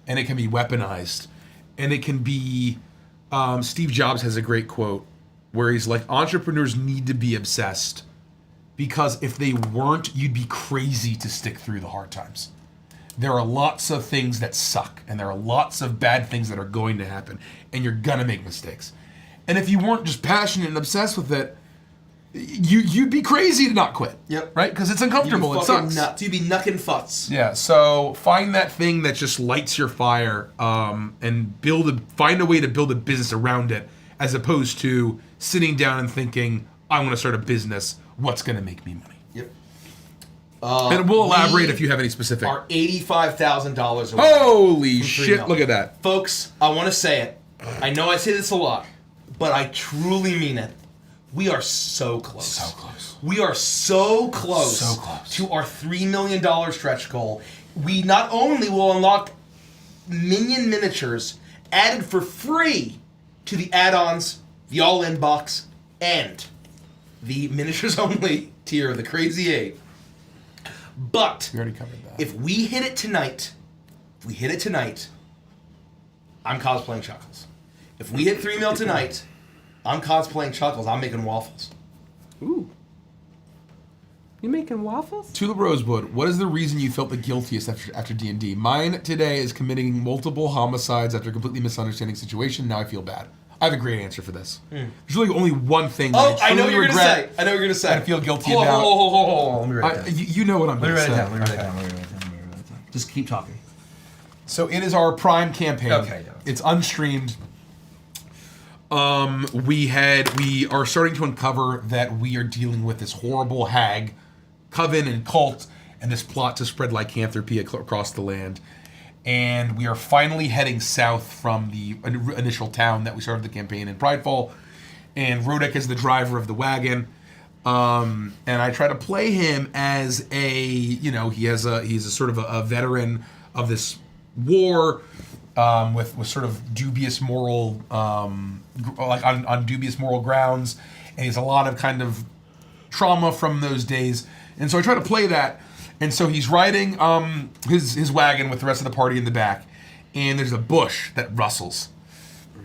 and it can be weaponized, and it can be. Steve Jobs has a great quote where he's like, entrepreneurs need to be obsessed because if they weren't, you'd be crazy to stick through the hard times. There are lots of things that suck, and there are lots of bad things that are going to happen, and you're gonna make mistakes. And if you weren't just passionate and obsessed with it, you'd be crazy to not quit. Yep. Right? Because it's uncomfortable. It sucks. You'd be knucking futs. Yeah. So find that thing that just lights your fire, and find a way to build a business around it, as opposed to sitting down and thinking, I want to start a business. What's going to make me money? Yep. And we'll elaborate if you have any specific. Are $85,000 away. Holy from $3 shit! million. Look at that. Folks, I want to say it. I know I say this a lot, but I truly mean it. We are so close. So close. We are so close, So close. to our $3 million stretch goal. We not only will unlock Minion miniatures added for free to the add-ons, the all-in box, and the miniatures only tier of the Crazy 8. But We already covered that. if we hit it tonight, I'm cosplaying Chuckles. If we hit 3 mil tonight, I'm cosplaying Chuckles. I'm making waffles. Ooh. You making waffles? Tulip Rosewood, what is the reason you felt the guiltiest after D&D? Mine today is committing multiple homicides after a completely misunderstanding situation. Now I feel bad. I have a great answer for this. There's really only one thing that Oh, I know what you're regret. gonna say. I know what you're gonna say. I feel guilty Hold on, about. hold on. Let me write it down. You know what I'm going to say. Let me write it down. Just keep talking. So it is our Prime campaign. Okay, yeah. It's unstreamed. We are starting to uncover that we are dealing with this horrible hag, coven, and cult, and this plot to spread lycanthropy across the land. And we are finally heading south from the initial town that we started the campaign in Pridefall. And Rodek is the driver of the wagon. And I try to play him as he's a sort of a veteran of this war, with sort of dubious moral, on dubious moral grounds. And he has a lot of kind of trauma from those days. And so I try to play that. And so he's riding his wagon with the rest of the party in the back, and there's a bush that rustles,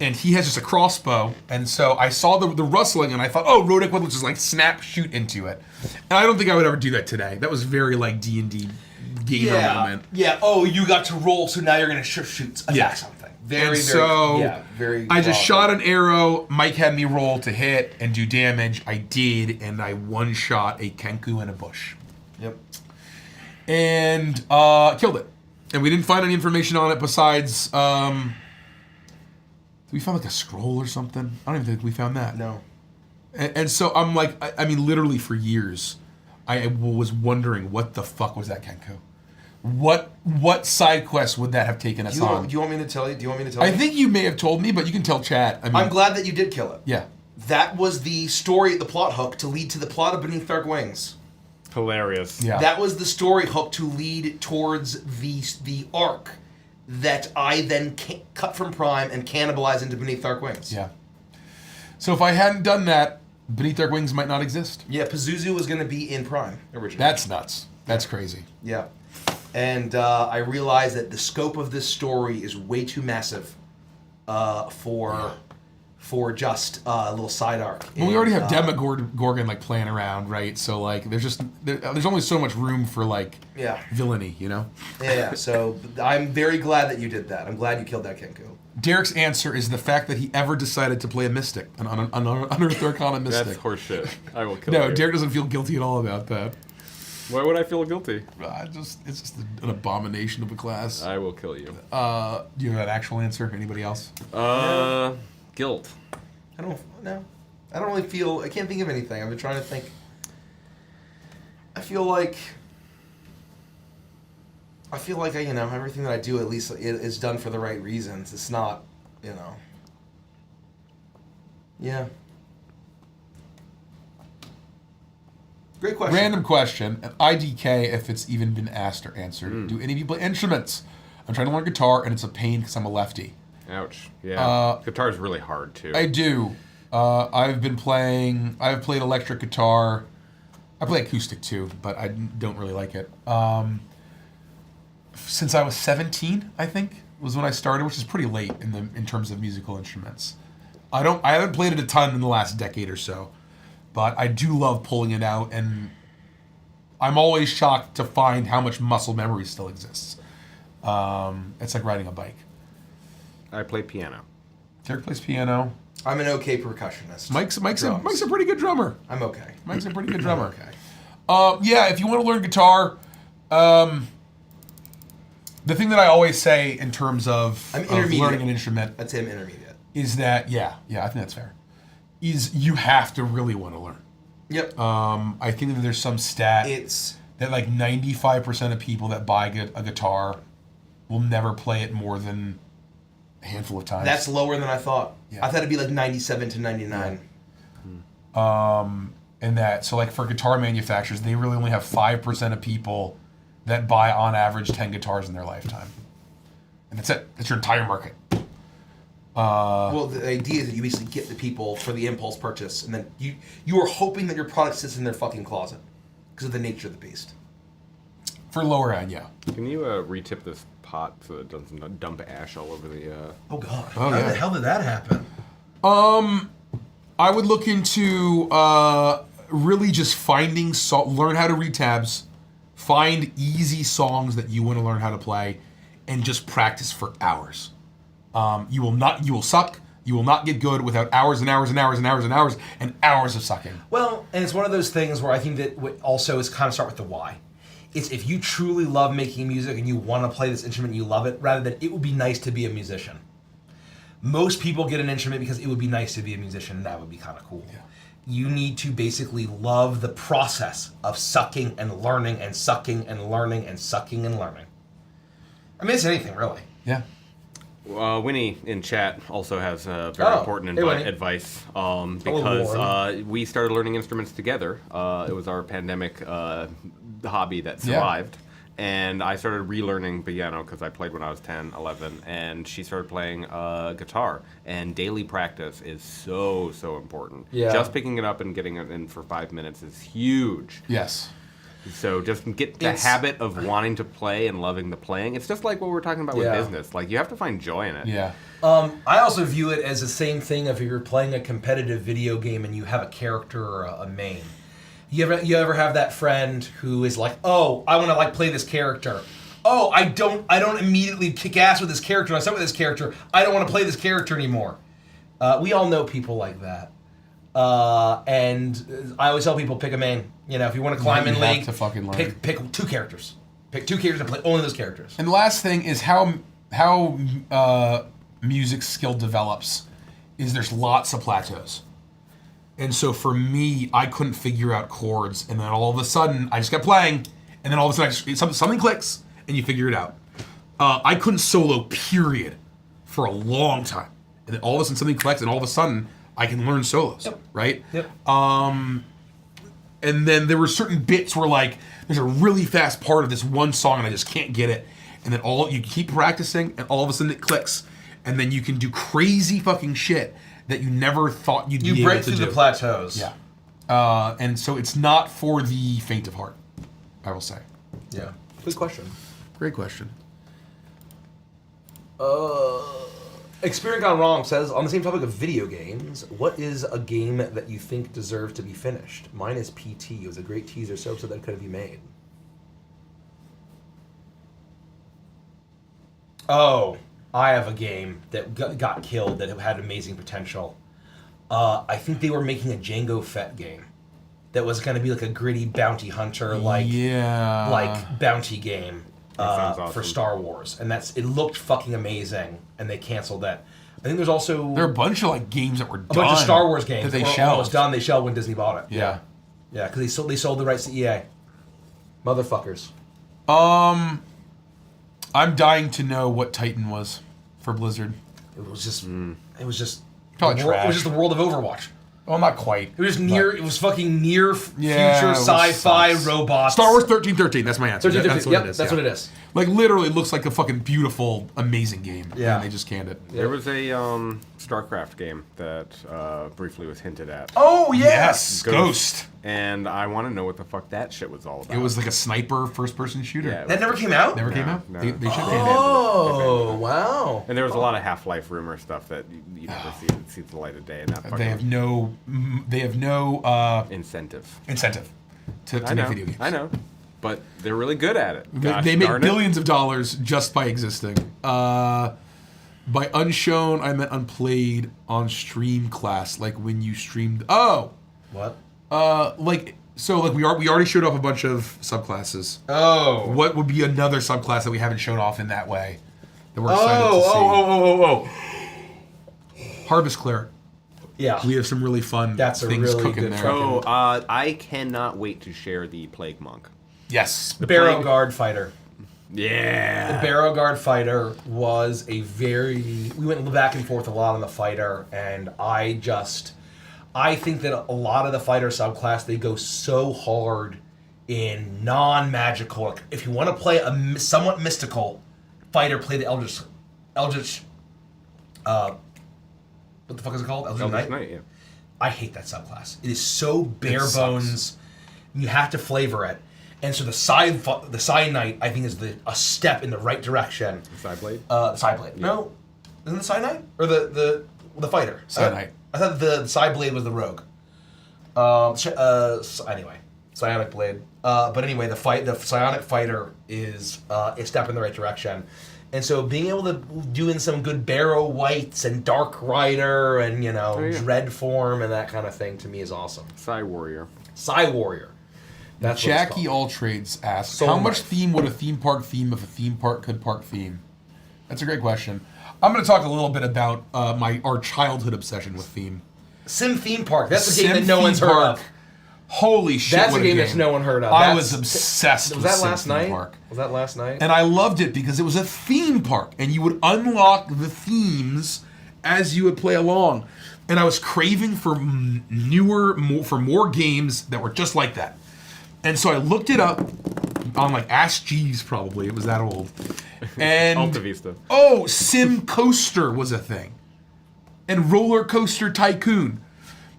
and he has just a crossbow. And so I saw the rustling, and I thought, oh, Rodek would just like snap shoot into it. And I don't think I would ever do that today. That was very like D&D gamer moment. Yeah. Oh, you got to roll, so now you're gonna attack something. Very. I just shot an arrow. Mike had me roll to hit and do damage. I did, and I one shot a Kenku in a bush. Yep. And killed it. And we didn't find any information on it besides, we found like a scroll or something. I don't even think we found that. No. And so I'm like, I mean, literally for years, I was wondering what the fuck was that Kenku? What side quest would that have taken us on? Do you want me to tell you? I think you may have told me, but you can tell chat. I mean, I'm glad that you did kill it. Yeah. That was the story, the plot hook to lead to the plot of Beneath Dark Wings. Hilarious. Yeah. That was the story hook to lead towards the arc that I then cut from Prime and cannibalized into Beneath Dark Wings. Yeah. So if I hadn't done that, Beneath Dark Wings might not exist. Yeah, Pazuzu was going to be in Prime originally. That's nuts. That's crazy. Yeah. And I realized that the scope of this story is way too massive for just a little side arc. Well, we already have Demogorgon like playing around, right? So like, there's only so much room for like villainy, you know? Yeah. So I'm very glad that you did that. I'm glad you killed that Kenku. Derek's answer is the fact that he ever decided to play a mystic, an Unearthed Arcana mystic. That's horseshit. I will kill you. No, Derek doesn't feel guilty at all about that. Why would I feel guilty? It's just an abomination of a class. I will kill you. Do you have an actual answer? Anybody else? Guilt. I don't really feel. I can't think of anything. I've been trying to think. I feel like everything that I do at least is done for the right reasons. It's not, Yeah. Great question. Random question. An IDK, if it's even been asked or answered. Do any of you play instruments? I'm trying to learn guitar, and it's a pain because I'm a lefty. Ouch. Yeah. Guitar's really hard, too. I do. I've played electric guitar. I play acoustic, too, but I don't really like it. Since I was 17, I think, was when I started, which is pretty late in terms of musical instruments. I haven't played it a ton in the last decade or so. But I do love pulling it out, and I'm always shocked to find how much muscle memory still exists. It's like riding a bike. I play piano. Derek plays piano. I'm an okay percussionist. Mike's a pretty good drummer. I'm okay. Mike's a pretty good drummer. I'm okay. Yeah, if you want to learn guitar, the thing that I always say in terms of learning an instrument, I'd say I'm intermediate. Is that I think that's fair. Is you have to really want to learn. Yep. I think that there's some stat that like 95% of people that buy a guitar will never play it more than a handful of times. That's lower than I thought. Yeah. I thought it'd be like 97 to 99. And that, so like for guitar manufacturers, they really only have 5% of people that buy on average 10 guitars in their lifetime. And that's it. That's your entire market. Well, the idea is that you basically get the people for the impulse purchase, and then you are hoping that your product sits in their fucking closet because of the nature of the beast. For lower end, yeah. Can you retip this pot so it doesn't dump ash all over the... Oh, God. Oh, How yeah. the hell did that happen? I would look into really just finding learn how to read tabs, find easy songs that you want to learn how to play, and just practice for hours. You will suck. You will not get good without hours and hours and hours and hours and hours and hours of sucking. Well, and it's one of those things where I think that what also is kind of start with the why. It's if you truly love making music and you want to play this instrument and you love it, rather than it would be nice to be a musician. Most people get an instrument because it would be nice to be a musician, and that would be kind of cool. Yeah. You need to basically love the process of sucking and learning and sucking and learning and sucking and learning. I mean, it's anything, really. Yeah. Winnie in chat also has very important advice because we started learning instruments together. It was our pandemic hobby that survived. Yeah. And I started relearning piano because I played when I was 10, 11, and she started playing guitar. And daily practice is so important. Yeah. Just picking it up and getting it in for 5 minutes is huge. Yes. So just get the habit of wanting to play and loving the playing. It's just like what we were talking about with business. Like, you have to find joy in it. Yeah. I also view it as the same thing if you're playing a competitive video game and you have a character or a main. You ever have that friend who is like, oh, I want to play this character. Oh, I don't immediately kick ass with this character. When I start with this character, I don't want to play this character anymore. We all know people like that. And I always tell people, pick a main. If you want to climb in league, pick 2 characters. Pick 2 characters and play only those characters. And the last thing is how music skill develops is there's lots of plateaus. And so for me, I couldn't figure out chords, and then all of a sudden, I just kept playing, and then all of a sudden, something clicks, and you figure it out. I couldn't solo, period, for a long time. And then all of a sudden, something clicks, and all of a sudden, I can learn solos, right? Yep. And then there were certain bits where, there's a really fast part of this one song, and I just can't get it. And then you keep practicing, and all of a sudden, it clicks, and then you can do crazy fucking shit that you never thought you'd be able to do. You break through the plateaus. Yeah. And so it's not for the faint of heart, I will say. Yeah. Good question. Great question. Experience Gone Wrong says, on the same topic of video games, what is a game that you think deserves to be finished? Mine is PT. It was a great teaser so that could be made. Oh, I have a game that got killed that had amazing potential. I think they were making a Jango Fett game that was going to be like a gritty bounty hunter, bounty game awesome. For Star Wars, and it looked fucking amazing, and they canceled that. I think there's also there are a bunch of games that were done. A bunch of Star Wars games that they were almost done. They shelved when Disney bought it. Yeah, because they sold the rights to EA. Motherfuckers. I'm dying to know what Titan was for Blizzard. It was just probably trash. It was just the world of Overwatch. Well, not quite. It was it was fucking near future sci-fi robots. Star Wars 1313. That's my answer. 1313. That's what it is. Literally, it looks like a fucking beautiful, amazing game. Yeah. And they just canned it. There was a StarCraft game that briefly was hinted at. Oh, yes! Ghost. And I want to know what the fuck that shit was all about. It was like a sniper first-person shooter. Yeah, that never came out? Never came out? No. They should have. Oh, wow. And there was a lot of Half-Life rumor stuff that you never see the light of day. And that They have no incentive to make video games. I know. But they're really good at it. They make billions of dollars just by existing. By unshown, I meant unplayed on stream class, like when you streamed. Oh, what? We already showed off a bunch of subclasses. Oh, what would be another subclass that we haven't shown off in that way? That we're excited to see. Harvest Cleric. Yeah, we have some really fun things really cooking there. I cannot wait to share the Plague Monk. Yes. The Barrow Guard Fighter. Yeah. The Barrow Guard Fighter was we went back and forth a lot on the fighter, and I think that a lot of the fighter subclass, they go so hard in non-magical. Like, if you want to play a somewhat mystical fighter, play the Eldritch What the fuck is it called? Eldritch Knight, yeah. I hate that subclass. It is so bare bones. You have to flavor it. And so the side knight, I think, is a step in the right direction. The side blade? The side blade. Yeah. No, isn't the side knight or the fighter? Side knight. I thought the side blade was the rogue. Anyway, psionic blade. But anyway, the psionic fighter is a step in the right direction. And so being able to do in some good Barrow Whites and Dark Rider and Dread form and that kind of thing to me is awesome. Psy Warrior. Psy Warrior. That's Jackie Alltrades asks, how much theme would a theme park theme if a theme park could park theme? That's a great question. I'm going to talk a little bit about our childhood obsession with theme. Sim Theme Park. That's a game that no one's heard of. Holy shit! That's a game that no one heard of. I was obsessed with Sim Theme Park. Was that last night? And I loved it because it was a theme park, and you would unlock the themes as you would play along. And I was craving for more games that were just like that. And so I looked it up on like Ask Jeeves, probably. It was that old. And Alta Vista. Oh, Sim Coaster was a thing. And Roller Coaster Tycoon.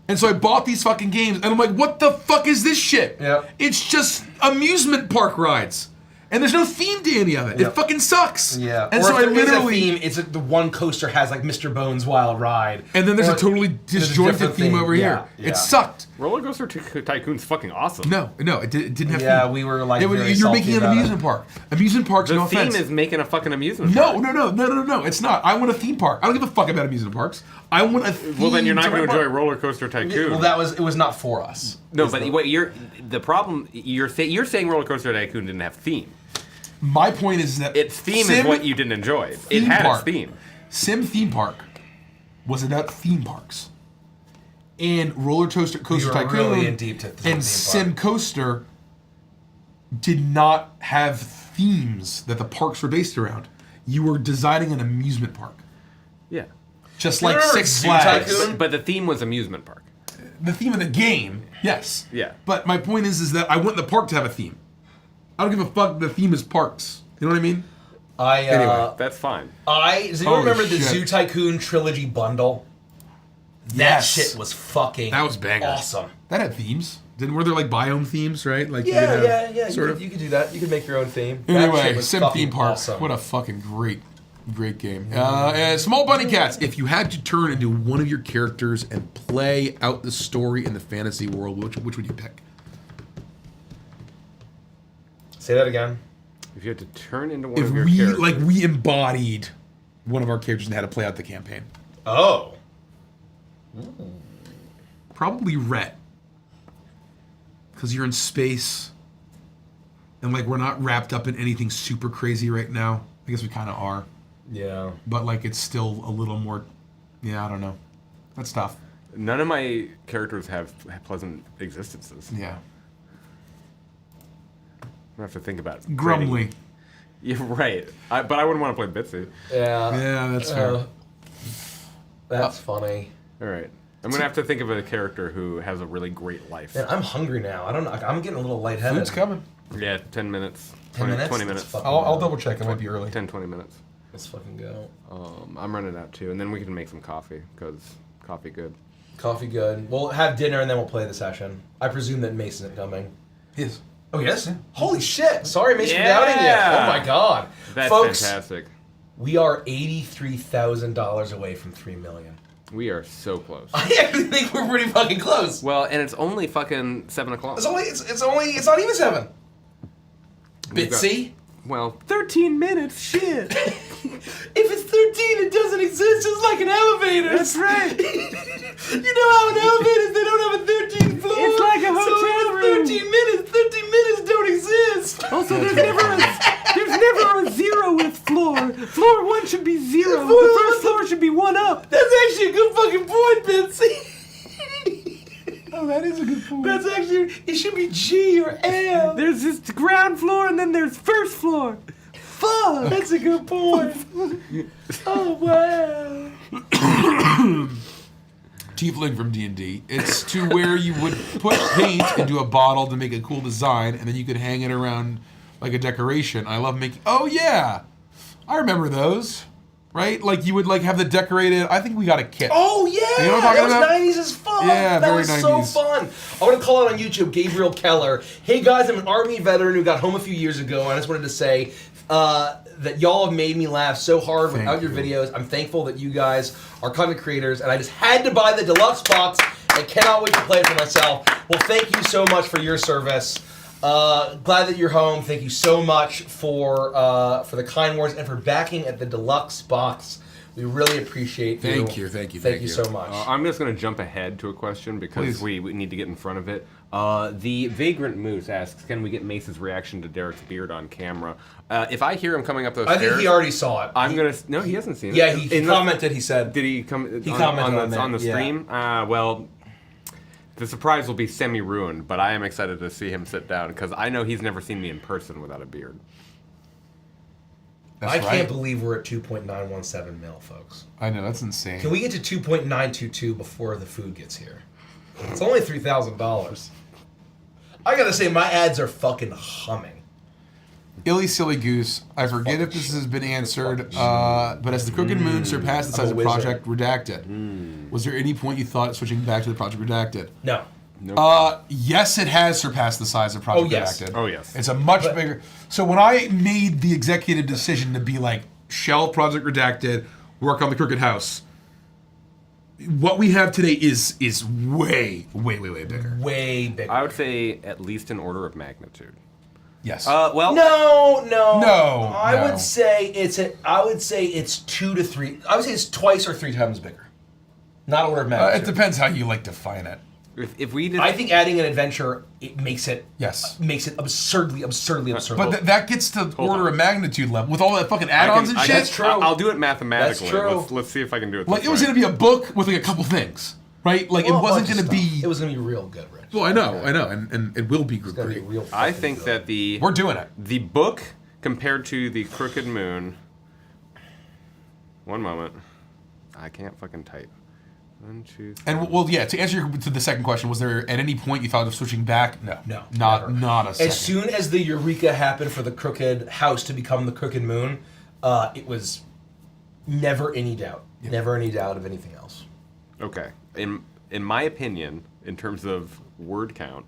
And so I bought these fucking games, and I'm like, what the fuck is this shit? Yeah. It's just amusement park rides. And there's no theme to any of it. It fucking sucks. Yeah. And or so if I there literally is a theme, it's the one coaster has like Mr. Bones Wild Ride. And then there's a totally disjointed theme over here. Yeah. It sucked. Roller Coaster Tycoon's fucking awesome. No, it didn't have theme. Yeah, we were like you're making an amusement park. Amusement parks, The no theme offense. is making a fucking amusement park. No, it's not. I want a theme park. I don't give a fuck about amusement parks. I want a theme. Well, then you're not to going my to enjoy park. Roller Coaster Tycoon. Well, it was not for us. No, but the problem you're saying Roller Coaster Tycoon didn't have theme. My point is that Its theme is what you didn't enjoy. It had its theme. Sim Theme Park was about theme parks. And Roller Coaster Tycoon really in deep to the theme and park. Sim Coaster did not have themes that the parks were based around. You were designing an amusement park. Yeah. Just like remember Six Zoo Flags. Tycoon? But the theme was amusement park. The theme of the game, yes. Yeah. But my point is that I want the park to have a theme. I don't give a fuck. The theme is parks. You know what I mean? Anyway, that's fine. Does anyone remember the Zoo Tycoon trilogy bundle? That Yes. shit was fucking That was banger. awesome. That had themes. Were there like biome themes, right? Like you could Yeah, have yeah. Sort of. You could do that. You could make your own theme. That Anyway, shit was Sim fucking Theme Park. Awesome. What a fucking great game. Small Bunny Cats. If you had to turn into one of your characters and play out the story in the fantasy world, which would you pick? Say that again. If you had to turn into one If of your we characters. we embodied one of our characters and had to play out the campaign. Oh. Probably Rhett. Because you're in space. And like we're not wrapped up in anything super crazy right now. I guess we kind of are. Yeah. But like it's still a little more, I don't know. That's tough. None of my characters have pleasant existences. Yeah. I have to think about it. Grumbly. Yeah, right. But I wouldn't want to play Bitsy. Yeah. Yeah, that's fair. That's funny. All right. I'm going to have to think of a character who has a really great life. Man, I'm hungry now. I don't know. I'm getting a little lightheaded. Food's coming. Yeah, 10 minutes. 10 minutes? 20 Let's minutes. fucking I'll go. double check. It might be early. 10, 20 minutes. Let's fucking go. I'm running out too. And then we can make some coffee, because coffee good. Coffee good. We'll have dinner and then we'll play the session. I presume that Mason's coming. Yes. Oh, yes? Holy shit. Sorry, Mason, for Yeah. doubting you. Oh, my God. That's Folks, fantastic. we are $83,000 away from $3 million. We are so close. I actually think we're pretty fucking close. Well, and it's only fucking 7 o'clock. It's not even 7. We've got- Bitsy? Well, 13 minutes, shit. If it's 13, it doesn't exist. It's like an elevator. That's right. You know how in elevators they don't have a 13th floor? It's like a hotel so room. 13 minutes don't exist. Also, there's never a zero with floor. Floor 1 should be 0. Floor The first one's floor should be 1 up. That's actually a good fucking point, Bitsy. Oh, that is a good point. That's actually, it should be G or L. There's this ground floor and then there's first floor. Fuck, that's a good point. Oh, wow. Tiefling from D&D. It's to where you would put paint into a bottle to make a cool design, and then you could hang it around like a decoration. I love making... Oh, yeah! I remember those. right? Like you would like have the decorated. I think we got a kit. Oh yeah, You know what I'm that was talking about? 90s as fuck. Yeah, that very was so 90s. fun. I want to call out on YouTube Gabriel Keller. Hey guys, I'm an Army veteran who got home a few years ago, and I just wanted to say that y'all have made me laugh so hard without your videos. I'm thankful that you guys are content creators, and I just had to buy the deluxe box. I cannot wait to play it for myself. Well, thank you so much for your service. Glad that you're home. Thank you so much for the kind words and for backing at the deluxe box. We really appreciate you. Thank you so much. I'm just going to jump ahead to a question because we need to get in front of it. The Vagrant Moose asks, can we get Mace's reaction to Derek's beard on camera? If I hear him coming up those stairs... I think he already saw it. No, he hasn't seen it. Yeah, he commented, he said... Did he come... He commented on the stream? Well... The surprise will be semi-ruined, but I am excited to see him sit down because I know he's never seen me in person without a beard. I can't believe we're at 2.917 mil, folks. I know, that's insane. Can we get to 2.922 before the food gets here? It's only $3,000. I gotta say, my ads are fucking humming. Illy Silly Goose, I forget if this has been answered, but as the Crooked Moon surpassed the size of Project Redacted, was there any point you thought of switching back to the Project Redacted? No. Yes, it has surpassed the size of Project Redacted. Oh, yes. It's a much bigger... So when I made the executive decision to be like, shelve Project Redacted, work on the Crooked House, what we have today is way bigger. Way bigger. I would say at least an order of magnitude. Yes. Well, no. I would say it's 2 to 3. I would say it's twice or 3 times bigger. Not order of magnitude. It depends how you like define it. If we did, I think adding an adventure makes it absurdly But that gets to order of magnitude level with all that fucking add-ons and shit. That's true. I'll do it mathematically. That's true. Let's see if I can do it. Like it was going to be a book with like a couple things, right? Like it wasn't going to be. It was going to be real good, Rich. Well, I know, and it will be great. Real I think good. that we're doing it. The book compared to the Crooked Moon. One moment, I can't fucking type. 1, 2, 3. And well, yeah. To answer to the second question, was there at any point you thought of switching back? No, not a second. As soon as the eureka happened for the Crooked House to become the Crooked Moon, it was never any doubt. Yep. Never any doubt of anything else. Okay. In my opinion, in terms of word count,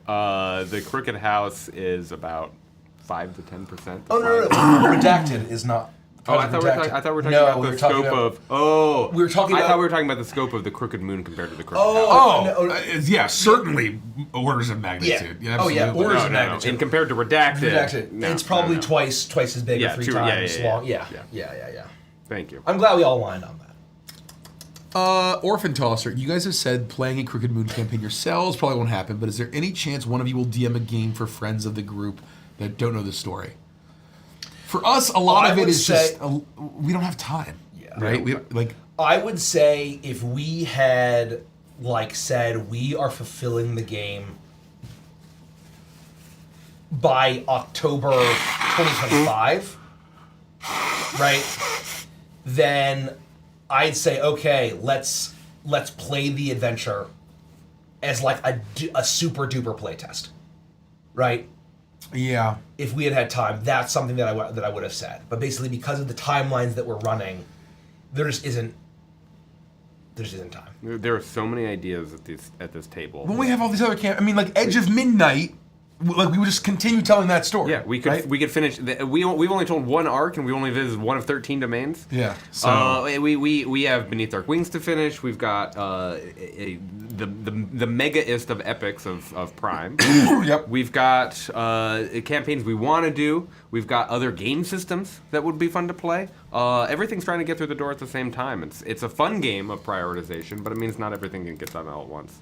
the Crooked House is about 5 to 10%. Oh no! Redacted is not. I thought we were talking about the scope of. Oh, we were talking. I thought we were talking about the scope of the Crooked Moon compared to the Crooked House. Oh, yeah, certainly orders of magnitude. Yeah, absolutely. Orders of magnitude. And compared to Redacted, it's probably twice as big or 3 times long. Yeah. Thank you. I'm glad we all aligned on that. Orphan Tosser, you guys have said playing a Crooked Moon campaign yourselves probably won't happen, but is there any chance one of you will DM a game for friends of the group that don't know the story? For us, a lot of it is just we don't have time, right? I would say if we had said we are fulfilling the game by October 2025, right? Then I'd say okay, let's play the adventure as a super duper playtest, right? Yeah. If we had time, that's something that I would have said. But basically, because of the timelines that we're running, there just isn't time. There are so many ideas at this table. When we have all these other Edge of Midnight, we would just continue telling that story. Yeah, we could finish. We've only told one arc, and we only visited one of 13 domains. Yeah. So we have Beneath Dark Wings to finish. We've got the megaist of epics of Prime. Yep. We've got campaigns we want to do. We've got other game systems that would be fun to play. Everything's trying to get through the door at the same time. It's a fun game of prioritization, but it means not everything can get done all at once.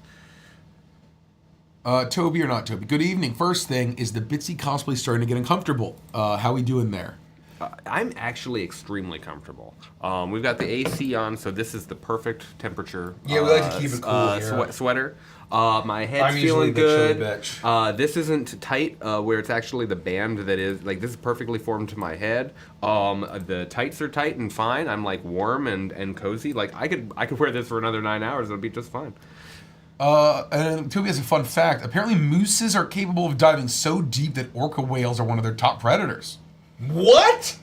Toby or not Toby? Good evening. First thing, is the Bitsy cosplay starting to get uncomfortable? How we doing there? I'm actually extremely comfortable. We've got the AC on, so this is the perfect temperature. Yeah, we like to keep it cool here. Sweater. My head's feeling good. This isn't tight, where it's actually the band that is this is perfectly formed to my head. The tights are tight and fine. I'm warm and cozy. I could wear this for another 9 hours. It'll be just fine. And Toby has a fun fact. Apparently, mooses are capable of diving so deep that orca whales are one of their top predators. What?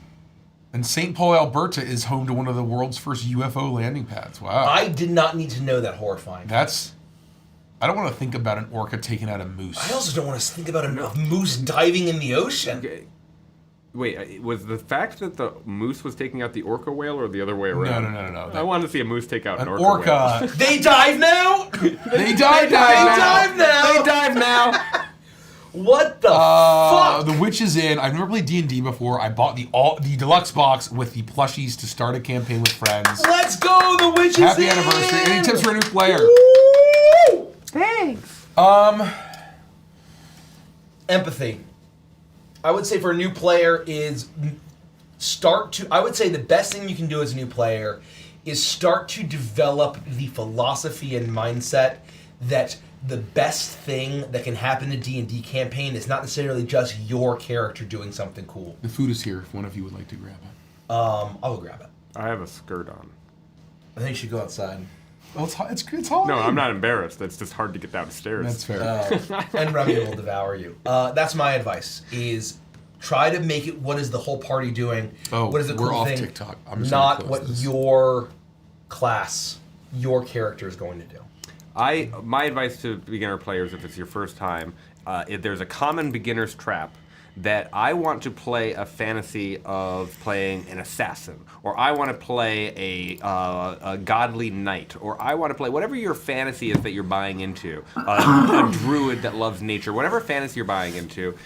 And St. Paul, Alberta is home to one of the world's first UFO landing pads. Wow. I did not need to know that horrifying. I don't want to think about an orca taking out a moose. I also don't want to think about a moose diving in the ocean. Okay. Wait, was the fact that the moose was taking out the orca whale or the other way around? No. I wanted to see a moose take out an orca whale. They dive now? They dive now. They dive now. What the fuck? The Witch is in. I've never played D&D before. I bought the deluxe box with the plushies to start a campaign with friends. Let's go, the Witch is in! Happy anniversary. Any tips for a new player? Woo! Thanks. Empathy. I would say for a new player is I would say the best thing you can do as a new player is start to develop the philosophy and mindset that the best thing that can happen in a D&D campaign is not necessarily just your character doing something cool. The food is here if one of you would like to grab it. I'll go grab it. I have a skirt on. I think you should go outside. Well, it's Halloween. No, I'm not embarrassed. It's just hard to get downstairs. That's fair. And Remy will devour you. That's my advice, is try to make it what is the whole party doing. Oh, what is the cool we're off thing, TikTok. I'm just not gonna what close this. your class, your character is going to do. My advice to beginner players, if it's your first time, if there's a common beginner's trap that I want to play a fantasy of playing an assassin, or I want to play a godly knight, or I want to play whatever your fantasy is that you're buying into, a druid that loves nature, whatever fantasy you're buying into,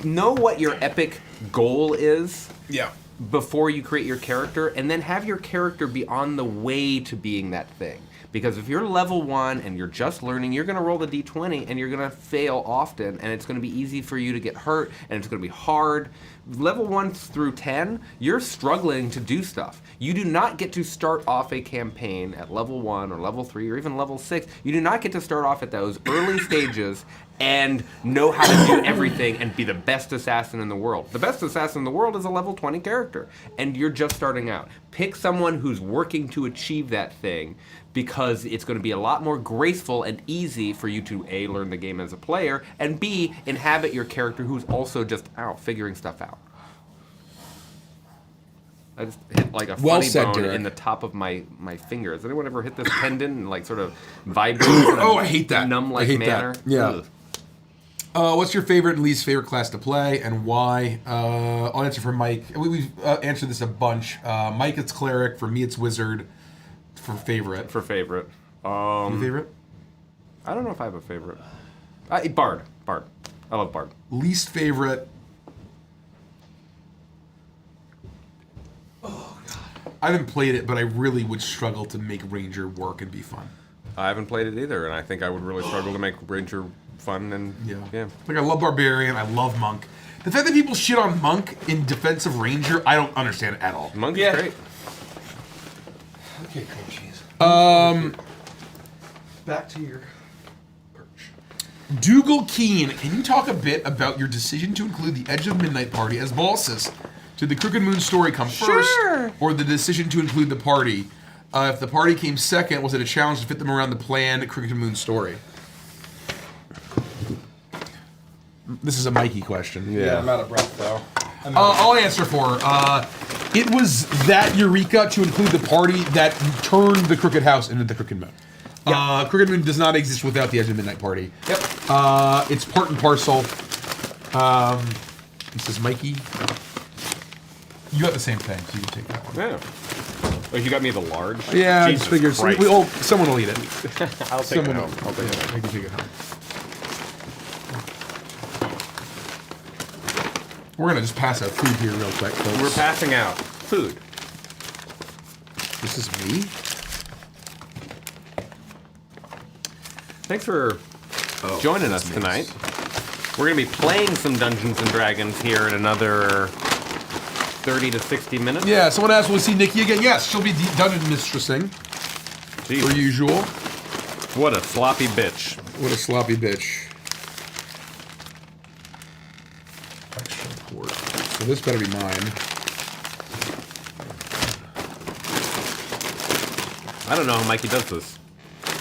know what your epic goal is. Yeah. Before you create your character, and then have your character be on the way to being that thing. Because if you're level 1 and you're just learning, you're going to roll the d20 and you're going to fail often, and it's going to be easy for you to get hurt, and it's going to be hard. Level 1 through 10, you're struggling to do stuff. You do not get to start off a campaign at level 1 or level 3 or even level 6. You do not get to start off at those early stages and know how to do everything and be the best assassin in the world. The best assassin in the world is a level 20 character, and you're just starting out. Pick someone who's working to achieve that thing, because it's going to be a lot more graceful and easy for you to A, learn the game as a player, and B, inhabit your character who's also just out figuring stuff out. I just hit like a funny bone Derek. in the top of my finger. Has anyone ever hit this tendon and like sort of vibrate in a I hate that. numb-like I hate manner? that. Yeah. Ugh. What's your favorite and least favorite class to play, and why? I'll answer for Mike. We've answered this a bunch. Mike, it's cleric. For me, it's wizard. For favorite. For favorite. Your favorite? I don't know if I have a favorite. Bard. I love Bard. Least favorite. I haven't played it, but I really would struggle to make Ranger work and be fun. I haven't played it either, and I think I would really struggle to make Ranger fun and yeah. Like, I love Barbarian, I love Monk. The fact that people shit on Monk in defense of Ranger, I don't understand at all. Monk's great. Okay, cream cheese. Back to your perch. Dougal Keen, can you talk a bit about your decision to include the Edge of Midnight Party as bosses? Did the Crooked Moon story come first, or the decision to include the party? If the party came second, was it a challenge to fit them around the planned Crooked Moon story? This is a Mikey question. Yeah, I'm out of breath though. I'll answer for her. It was that eureka to include the party that turned the Crooked House into the Crooked Moon. Yep. Crooked Moon does not exist without the Edge of Midnight Party. Yep. It's part and parcel. This is Mikey. You got the same thing, so you can take that one. Yeah. Oh, you got me the large? Yeah, I Jesus just figured Christ. someone will eat it. I'll take it Someone home. I'll take it home. I can take it home. We're gonna just pass out food here real quick, folks. We're passing out food. This is me. Thanks for joining us tonight. We're going to be playing some Dungeons & Dragons here in another 30 to 60 minutes. Yeah, someone asked, will we see Nikki again? Yes, she'll be dungeon mistressing, Jeez. per usual. What a sloppy bitch. What a sloppy bitch. So this better be mine. I don't know how Mikey does this.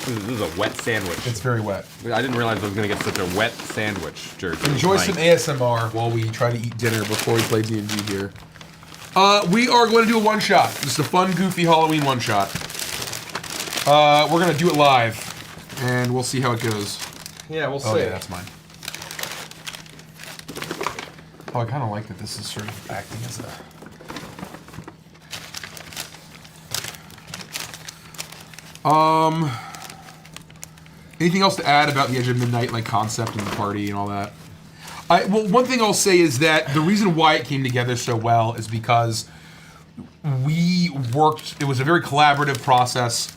This is a wet sandwich. It's very wet. I didn't realize I was going to get such a wet sandwich, Jersey. Enjoy tonight. some ASMR while we try to eat dinner before we play D&D here. We are going to do a one-shot. Just a fun, goofy Halloween one-shot. We're going to do it live, and we'll see how it goes. Yeah, we'll see. Oh, yeah, that's mine. Oh, I kind of like that this is sort of acting as a... Anything else to add about the Edge of Midnight, like, concept and the party and all that? Well, one thing I'll say is that the reason why it came together so well is because we worked, it was a very collaborative process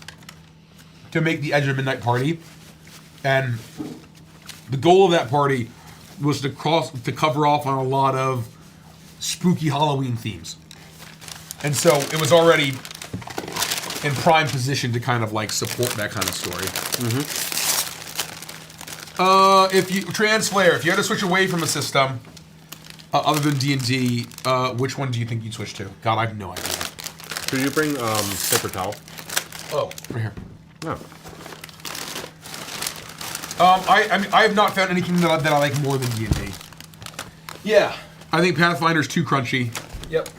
to make the Edge of Midnight party. And the goal of that party was to cover off on a lot of spooky Halloween themes. And so it was already in prime position to kind of like support that kind of story. If you Translayer, if you had to switch away from a system other than D&D, which one do you think you'd switch to? God, I have no idea. Could you bring paper towel? Oh, right here. No. I mean, I have not found anything that I like more than D&D. Yeah. I think Pathfinder's too crunchy. Yep.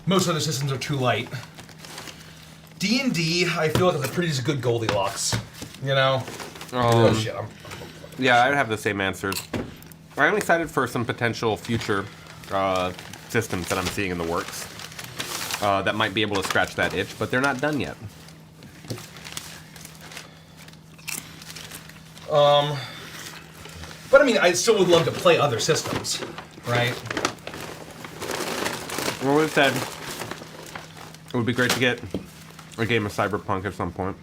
Most other systems are too light. D&D, I feel like it's a pretty just good Goldilocks. You know? Oh, shit. Yeah, I would have the same answers. I'm excited for some potential future systems that I'm seeing in the works that might be able to scratch that itch, but they're not done yet. But I mean, I still would love to play other systems, right? Well, we've said it would be great to get a game of Cyberpunk at some point.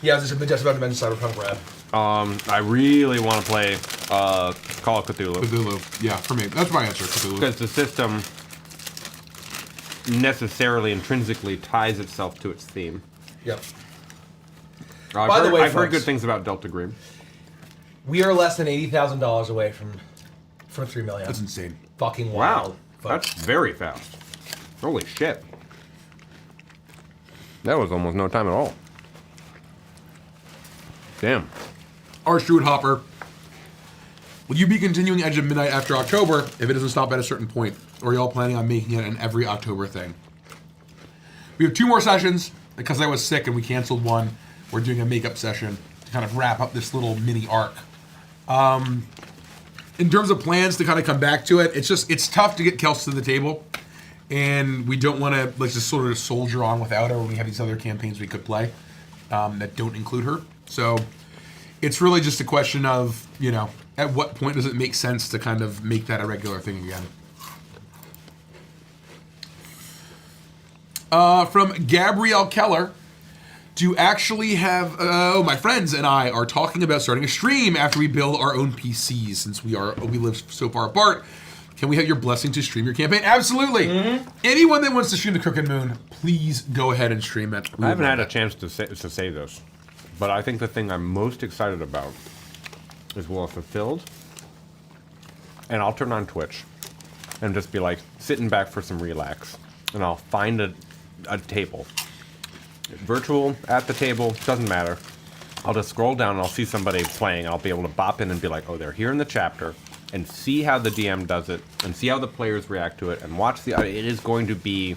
Yeah, I was just about to mention Cyberpunk, Brad. I really want to play Call of Cthulhu. Cthulhu, yeah, for me. That's my answer, Cthulhu. Because the system necessarily, intrinsically ties itself to its theme. Yep. By the way, I've heard folks, good things about Delta Green. We are less than $80,000 away from $3 million. That's insane. Fucking wild. Wow, Folks. that's very fast. Holy shit. That was almost no time at all. Damn. R. Stuart Hopper. Will you be continuing Edge of Midnight after October if it doesn't stop at a certain point? Or are y'all planning on making it an every October thing? We have 2 more sessions. Because I was sick and we canceled one, we're doing a makeup session to kind of wrap up this little mini arc. In terms of plans to kind of come back to it, it's tough to get Kels to the table. And we don't want to just sort of soldier on without her when we have these other campaigns we could play that don't include her. So it's really just a question of, at what point does it make sense to kind of make that a regular thing again? From Gabrielle Keller, to actually have, my friends and I are talking about starting a stream after we build our own PCs since we live so far apart. Can we have your blessing to stream your campaign? Absolutely. Mm-hmm. Anyone that wants to stream the Crooked Moon, please go ahead and stream it. I haven't had a chance to say this, but I think the thing I'm most excited about is we'll have fulfilled, and I'll turn on Twitch and just be like sitting back for some relax, and I'll find a table. Virtual, at the table, doesn't matter. I'll just scroll down and I'll see somebody playing, and I'll be able to bop in and be like, oh, they're here in the chapter, and see how the DM does it, and see how the players react to it, and watch it is going to be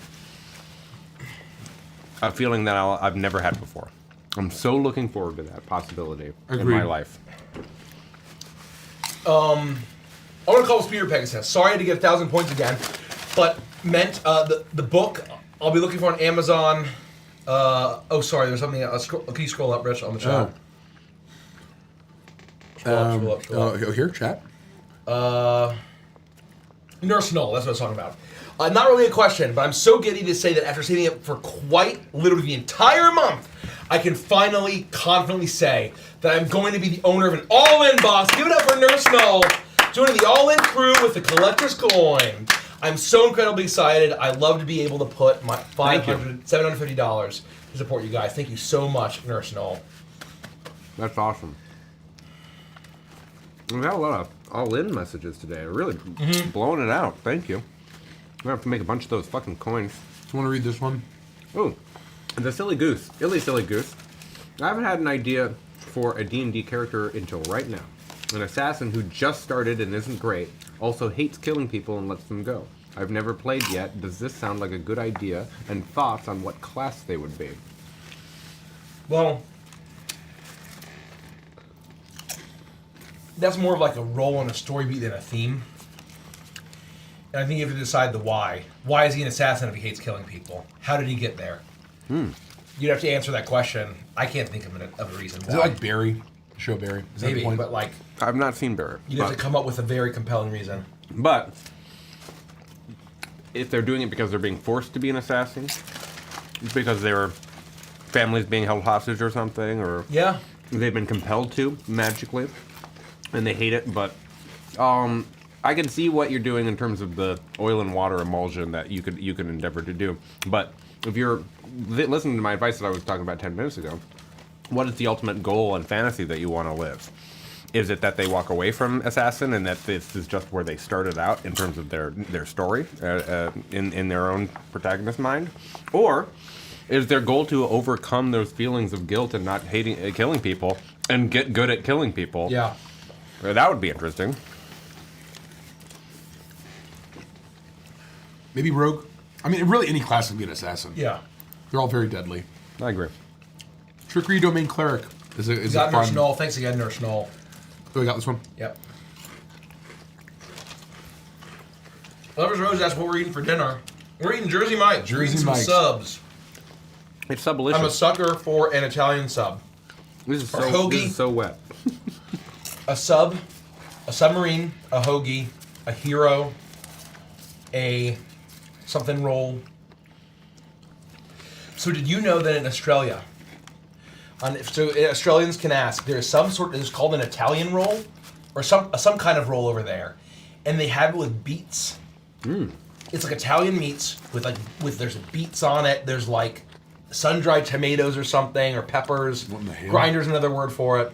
a feeling that I've never had before. I'm so looking forward to that possibility in my life. I want to call Peter Pegasus. Sorry to get 1,000 points again, but meant the book I'll be looking for on Amazon. Sorry, there's something else. Can you scroll up, Rich, on the chat? Scroll up. Oh, here, chat. Nurse Null, that's what I was talking about. Not really a question, but I'm so giddy to say that after saving it for quite literally the entire month, I can finally confidently say that I'm going to be the owner of an all-in box. Give it up for Nurse Null, joining the all-in crew with the collector's coin. I'm so incredibly excited. I love to be able to put my $750 to support you guys. Thank you so much, Nurse Null. That's awesome. We got a lot of all-in messages today. Really blowing it out. Thank you. I'm gonna have to make a bunch of those fucking coins. Do you want to read this one? Oh, the Silly Goose. Silly Goose. I haven't had an idea for a D&D character until right now. An assassin who just started and isn't great, also hates killing people and lets them go. I've never played yet. Does this sound like a good idea? And thoughts on what class they would be? Well, that's more of like a role in a story beat than a theme. And I think you have to decide the why. Why is he an assassin if he hates killing people? How did he get there? You'd have to answer that question. I can't think of a reason why. Is it like Barry? The show Barry? Is that the Maybe, point? but like, I've not seen Barry. you'd have to come up with a very compelling reason. But if they're doing it because they're being forced to be an assassin, because their family's being held hostage or something, or Yeah. they've been compelled to magically, and they hate it. But I can see what you're doing in terms of the oil and water emulsion that you could endeavor to do. But if you're listening to my advice that I was talking about 10 minutes ago, what is the ultimate goal and fantasy that you want to live? Is it that they walk away from Assassin and that this is just where they started out in terms of their story in their own protagonist mind? Or is their goal to overcome those feelings of guilt and not hating killing people and get good at killing people? Yeah. That would be interesting. Maybe Rogue. I mean, really, any class can be an assassin. Yeah. They're all very deadly. I agree. Trickery Domain Cleric is a Got fun. Nurse Knoll. Thanks again, Nurse Knoll. Oh, we got this one. Yep. Lover's Rose asked what we're eating for dinner. We're eating Jersey Mike's. We're eating Jersey some Mike's. subs. It's sublicious. I'm a sucker for an Italian sub. This is or so, hoagie. this is so wet. A sub, a submarine, a hoagie, a hero, a something roll. So did you know that in Australia, Australians can ask, there's some sort, it's called an Italian roll, or some kind of roll over there, and they have it with beets. It's like Italian meats with there's beets on it. There's like sun-dried tomatoes or something, or peppers. What in the hell? Grinder's another word for it.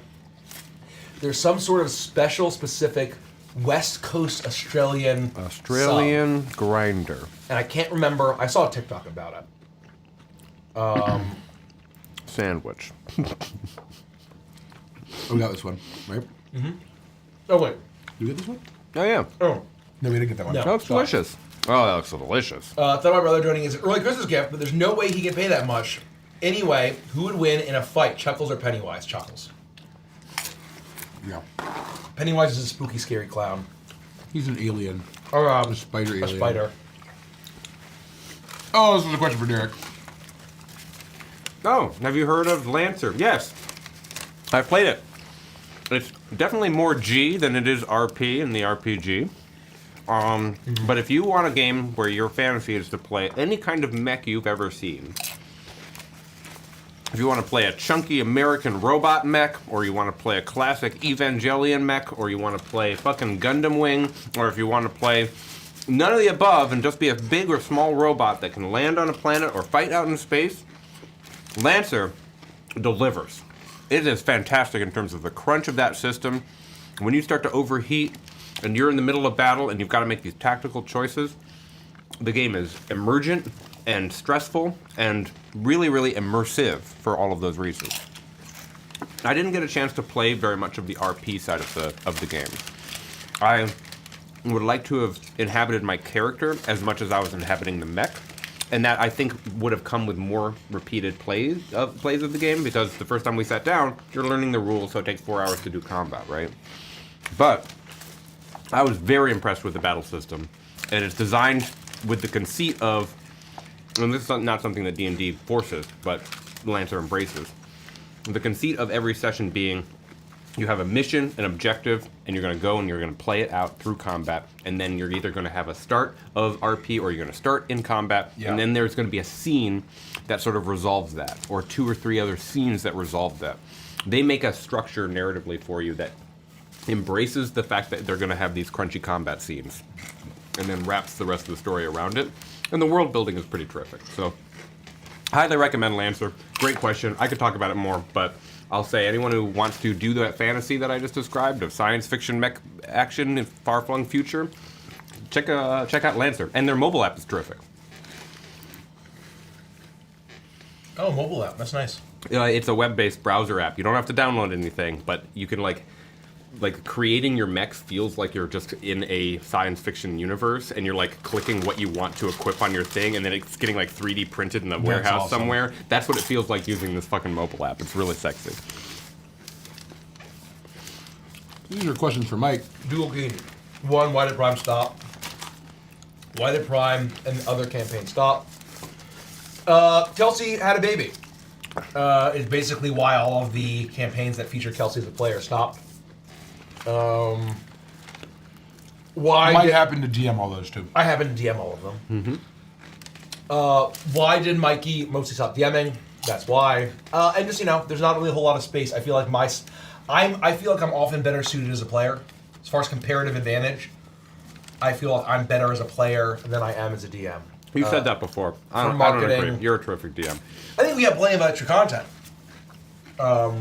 There's some sort of special, specific West Coast Australian sub. grinder. And I can't remember. I saw a TikTok about it. Sandwich. Oh, we got this one, right? Oh wait. Did we get this one? Oh, yeah. Oh. No, we didn't get that one. No. That looks delicious. Oh, that looks so delicious. Thought my brother joining is an early Christmas gift, but there's no way he can pay that much. Anyway, who would win in a fight, Chuckles or Pennywise? Chuckles. Yeah. Pennywise is a spooky, scary clown. He's an alien. Or A spider alien. a spider. Oh, this is a question for Derek. Oh, have you heard of Lancer? Yes. I've played it. It's definitely more G than it is RP in the RPG. But if you want a game where your fantasy is to play any kind of mech you've ever seen, if you want to play a chunky American robot mech, or you want to play a classic Evangelion mech, or you want to play fucking Gundam Wing, or if you want to play none of the above and just be a big or small robot that can land on a planet or fight out in space, Lancer delivers. It is fantastic in terms of the crunch of that system. When you start to overheat and you're in the middle of battle and you've got to make these tactical choices, the game is emergent and stressful and really, really immersive for all of those reasons. I didn't get a chance to play very much of the RP side of the game. I would like to have inhabited my character as much as I was inhabiting the mech, and that I think would have come with more repeated plays of the game, because the first time we sat down, you're learning the rules, so it takes 4 hours to do combat, right? But I was very impressed with the battle system, and it's designed with the conceit of, and this is not something that D&D forces, but Lancer embraces, the conceit of every session being, you have a mission, an objective, and you're going to go and you're going to play it out through combat, and then you're either going to have a start of RP or you're going to start in combat, and then there's going to be a scene that sort of resolves that, or 2 or 3 other scenes that resolve that. They make a structure narratively for you that embraces the fact that they're going to have these crunchy combat scenes, and then wraps the rest of the story around it. And the world building is pretty terrific. So, highly recommend Lancer. Great question. I could talk about it more, but I'll say anyone who wants to do that fantasy that I just described of science fiction mech action in far-flung future, check out Lancer. And their mobile app is terrific. Oh, mobile app. That's nice. It's a web-based browser app. You don't have to download anything, but you can like creating your mechs feels like you're just in a science fiction universe, and you're like clicking what you want to equip on your thing, and then it's getting like 3D printed in the warehouse awesome. somewhere. That's what it feels like using this fucking mobile app. It's really sexy. These are questions for Mike. Dual key. One, why did Prime stop? Why did Prime and other campaigns stop? Kelsey had a baby. Is basically why all of the campaigns that feature Kelsey as a player stopped. Why Mike did, happened to DM all those too. I happen to DM all of them. Why did Mikey mostly stop DMing? That's why. And just there's not really a whole lot of space. I feel like I feel like I'm often better suited as a player, as far as comparative advantage. I feel like I'm better as a player than I am as a DM. You've said that before. I don't marketing. agree. You're a terrific DM. I think we have plenty of extra content. But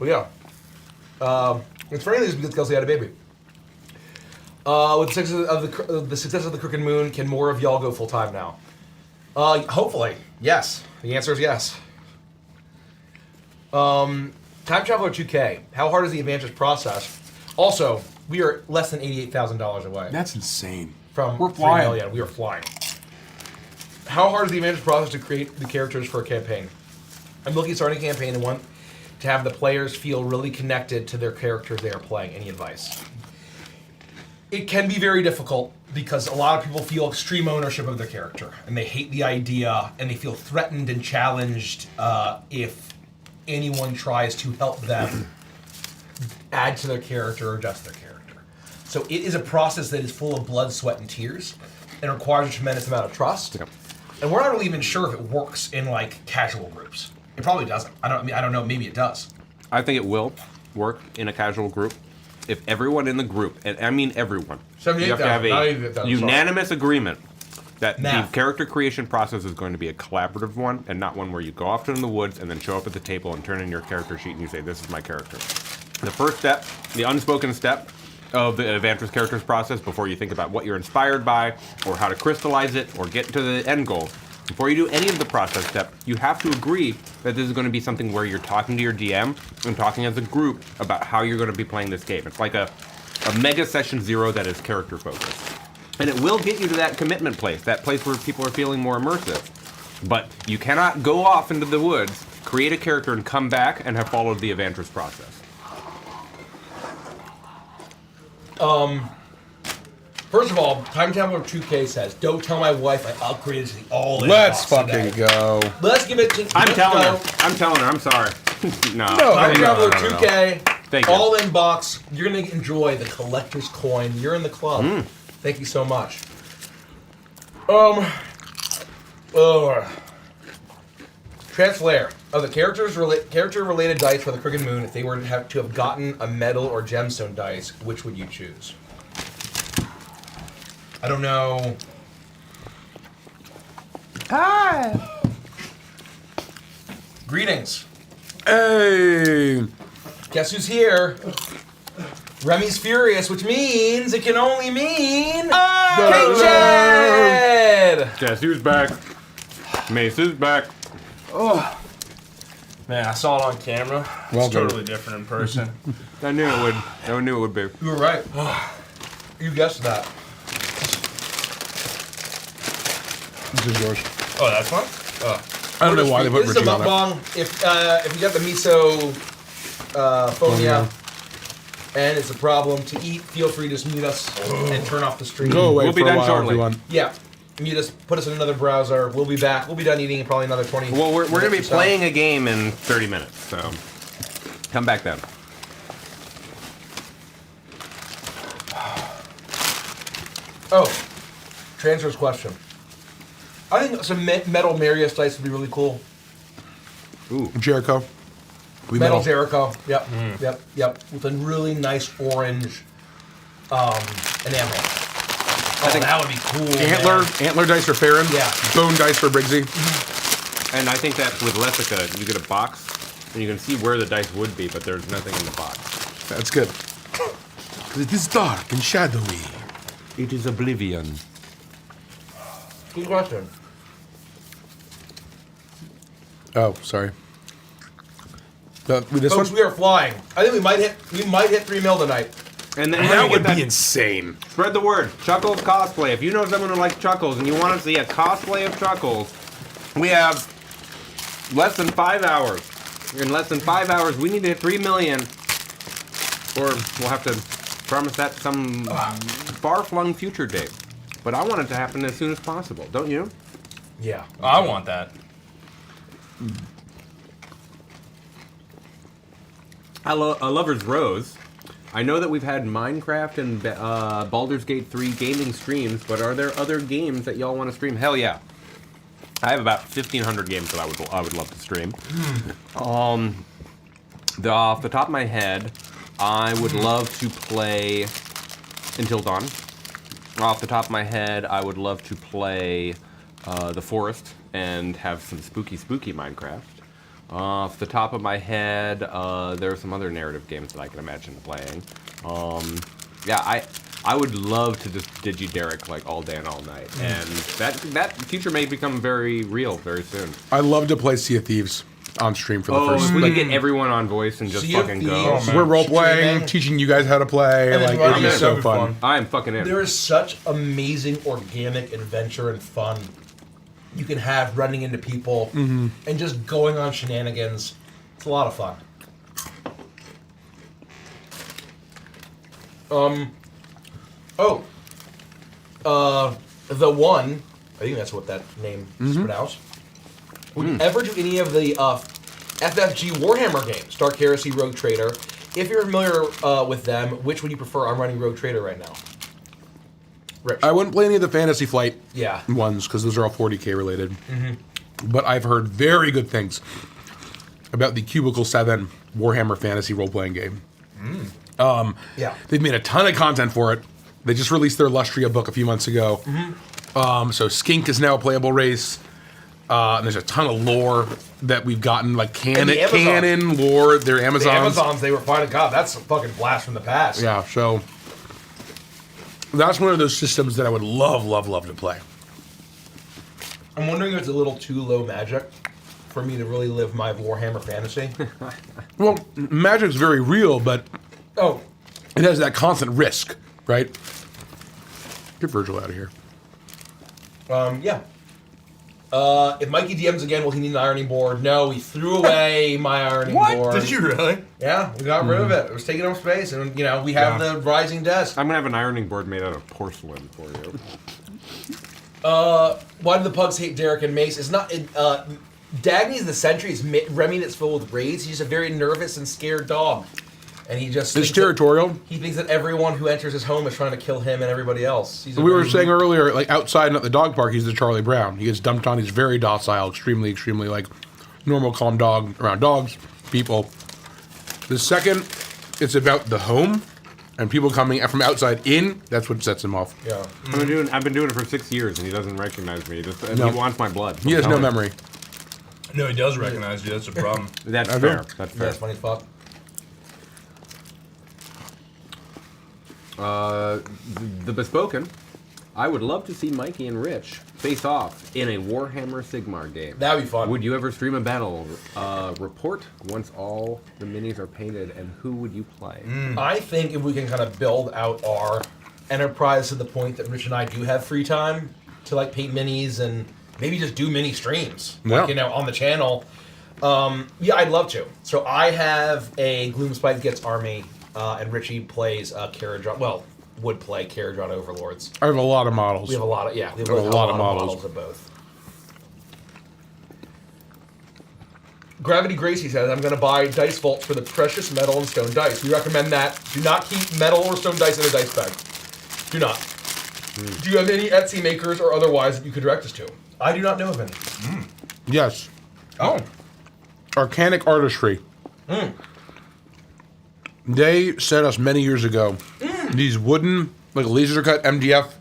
yeah. It's funny things because Kelsey had a baby. With the success of the Crooked Moon, can more of y'all go full time now? Hopefully, yes. The answer is yes. Time Traveler 2K. How hard is the Advantage process? Also, we are less than $88,000 away. That's insane. From We're 3 flying. million. We are flying. How hard is the Advantage process to create the characters for a campaign? I'm looking at starting a campaign and want to have the players feel really connected to their characters they are playing. Any advice? It can be very difficult because a lot of people feel extreme ownership of their character and they hate the idea and they feel threatened and challenged if anyone tries to help them add to their character or adjust their character. So it is a process that is full of blood, sweat, and tears and requires a tremendous amount of trust. Yep. And we're not really even sure if it works in like casual groups. It probably doesn't. I don't know. Maybe it does. I think it will work in a casual group if everyone in the group, and I mean everyone, you have to have 78,000, a unanimous agreement that Math. the character creation process is going to be a collaborative one and not one where you go off to the woods and then show up at the table and turn in your character sheet and you say, this is my character. The first step, the unspoken step of the Advantress characters process before you think about what you're inspired by or how to crystallize it or get to the end goal, before you do any of the process step, you have to agree that this is going to be something where you're talking to your DM and talking as a group about how you're going to be playing this game. It's like a mega session 0 that is character focused. And it will get you to that commitment place, that place where people are feeling more immersive. But you cannot go off into the woods, create a character, and come back and have followed the Advantress process. First of all, Time Traveler 2K says, don't tell my wife I upgraded to the all-in Let's box fucking today. go. Let's give it to... I'm telling her. I'm sorry. No. Time Traveler no. 2K, Thank you. all-in box. You're going to enjoy the collector's coin. You're in the club. Thank you so much. Translator. Of the character-related dice for the Crooked Moon, if they were to have gotten a metal or gemstone dice, which would you choose? I don't know. Hi. Greetings. Hey. Guess who's here? Remy's furious, which means it can only mean K-Chad! Guess who's back? Mace is back. Man, I saw it on camera. Well It's done. totally different in person. I knew it would. I knew it would be. You were right. You guessed that. This is yours. Oh, that's fun? I don't know why they put This is a Richie on it. mukbang. If you got the miso phobia and it's a problem to eat, feel free to just mute us and turn off the stream. Go away We'll be for a done while, shortly. everyone. Yeah. Mute us, put us in another browser. We'll be back. We'll be done eating in probably another 20 Well, we're going to be minutes or so. playing a game in 30 minutes, so come back then. Oh, transfers question. I think some metal Marius dice would be really cool. Jericho. We Metal metal. Jericho. Yep. Yep. With a really nice orange enamel. I think that would be cool. Antler dice for Farron. Yeah. Bone dice for Briggsy. And I think that with Lessica, you get a box, and you can see where the dice would be, but there's nothing in the box. That's good. It is dark and shadowy. It is Oblivion. Good question. Oh, sorry. With this Folks, one? we are flying. I think we might hit 3 mil tonight. And then That you would get be insane. Spread the word. Chuckles Cosplay. If you know someone who likes Chuckles and you want to see a cosplay of Chuckles, we have less than 5 hours. In less than 5 hours, we need to hit 3 million, or we'll have to promise that some far-flung future date. But I want it to happen as soon as possible, don't you? Yeah. I want that. A Lover's Rose. I know that we've had Minecraft and Baldur's Gate 3 gaming streams, but are there other games that y'all want to stream? Hell yeah. I have about 1,500 games that I would love to stream. Off the top of my head, I would love to play Until Dawn. Off the top of my head, I would love to play The Forest and have some spooky Minecraft. Off the top of my head, there are some other narrative games that I can imagine playing. Yeah, I would love to just Digi-Derek like all day and all night, and that future may become very real very soon. I love to play Sea of Thieves on stream for the first. If we could get everyone on voice and just Sea of fucking go. Thieves. We're role playing, Streaming. teaching you guys how to play. And then Like running it'd be it. so That'd be fun. I am fucking in. There is such amazing organic adventure and fun you can have running into people and just going on shenanigans. It's a lot of fun. The One, I think that's what that name is pronounced. Would you ever do any of the FFG Warhammer games, Dark Heresy, Rogue Trader? If you're familiar with them, which would you prefer? I'm running Rogue Trader right now. Rich. I wouldn't play any of the Fantasy Flight Yeah. ones because those are all 40k related. But I've heard very good things about the Cubicle 7 Warhammer Fantasy role-playing game. Yeah. They've made a ton of content for it. They just released their Lustria book a few months ago. So Skink is now a playable race. And there's a ton of lore that we've gotten, like canon lore. They're Amazons. The Amazons, they were finding, God, that's a fucking blast from the past. Yeah, so that's one of those systems that I would love to play. I'm wondering if it's a little too low magic for me to really live my Warhammer fantasy. Well, magic's very real, but Oh, it has that constant risk, right? Get Virgil out of here. yeah. If Mikey DMs again, will he need an ironing board? No, we threw away my ironing board. Did you really? Yeah, we got rid of it. It was taking up space, and we have the rising desk. I'm gonna have an ironing board made out of porcelain for you. Why do the pugs hate Derek and Mace? It's not. Dagny's the sentry. It's Remy that's filled with raids. He's just a very nervous and scared dog, and he just It's thinks territorial. He thinks that everyone who enters his home is trying to kill him and everybody else. He's a We were very- saying earlier, like outside and at the dog park, he's the Charlie Brown. He gets dumped on. He's very docile, extremely like normal, calm dog around dogs, people. The second it's about the home and people coming from outside in, that's what sets him off. Yeah. I've been doing it for 6 years, and he doesn't recognize me. No. He wants my blood. He has no memory. No, he does recognize you. That's a problem. That's I fair. know. That's fair. That's funny as fuck. The Bespoken. I would love to see Mikey and Rich face off in a Warhammer Sigmar game. That'd be fun. Would you ever stream a battle report once all the minis are painted, and who would you play? I think if we can kind of build out our enterprise to the point that Rich and I do have free time to like paint minis and maybe just do mini streams, Yeah. like, on the channel. Yeah, I'd love to. So I have a Gloomspite Gets Army, and Richie plays Caradron. Well, would play Caradron Overlords. I have a lot of models. We have a lot of we have a lot of models. of both. Gravity Gracie says, I'm going to buy Dice Vault for the precious metal and stone dice. We recommend that. Do not keep metal or stone dice in a dice bag. Do not. Do you have any Etsy makers or otherwise that you could direct us to? I do not know of any. Yes. Oh. Arcanic Artistry. They sent us many years ago these wooden, like laser cut MDF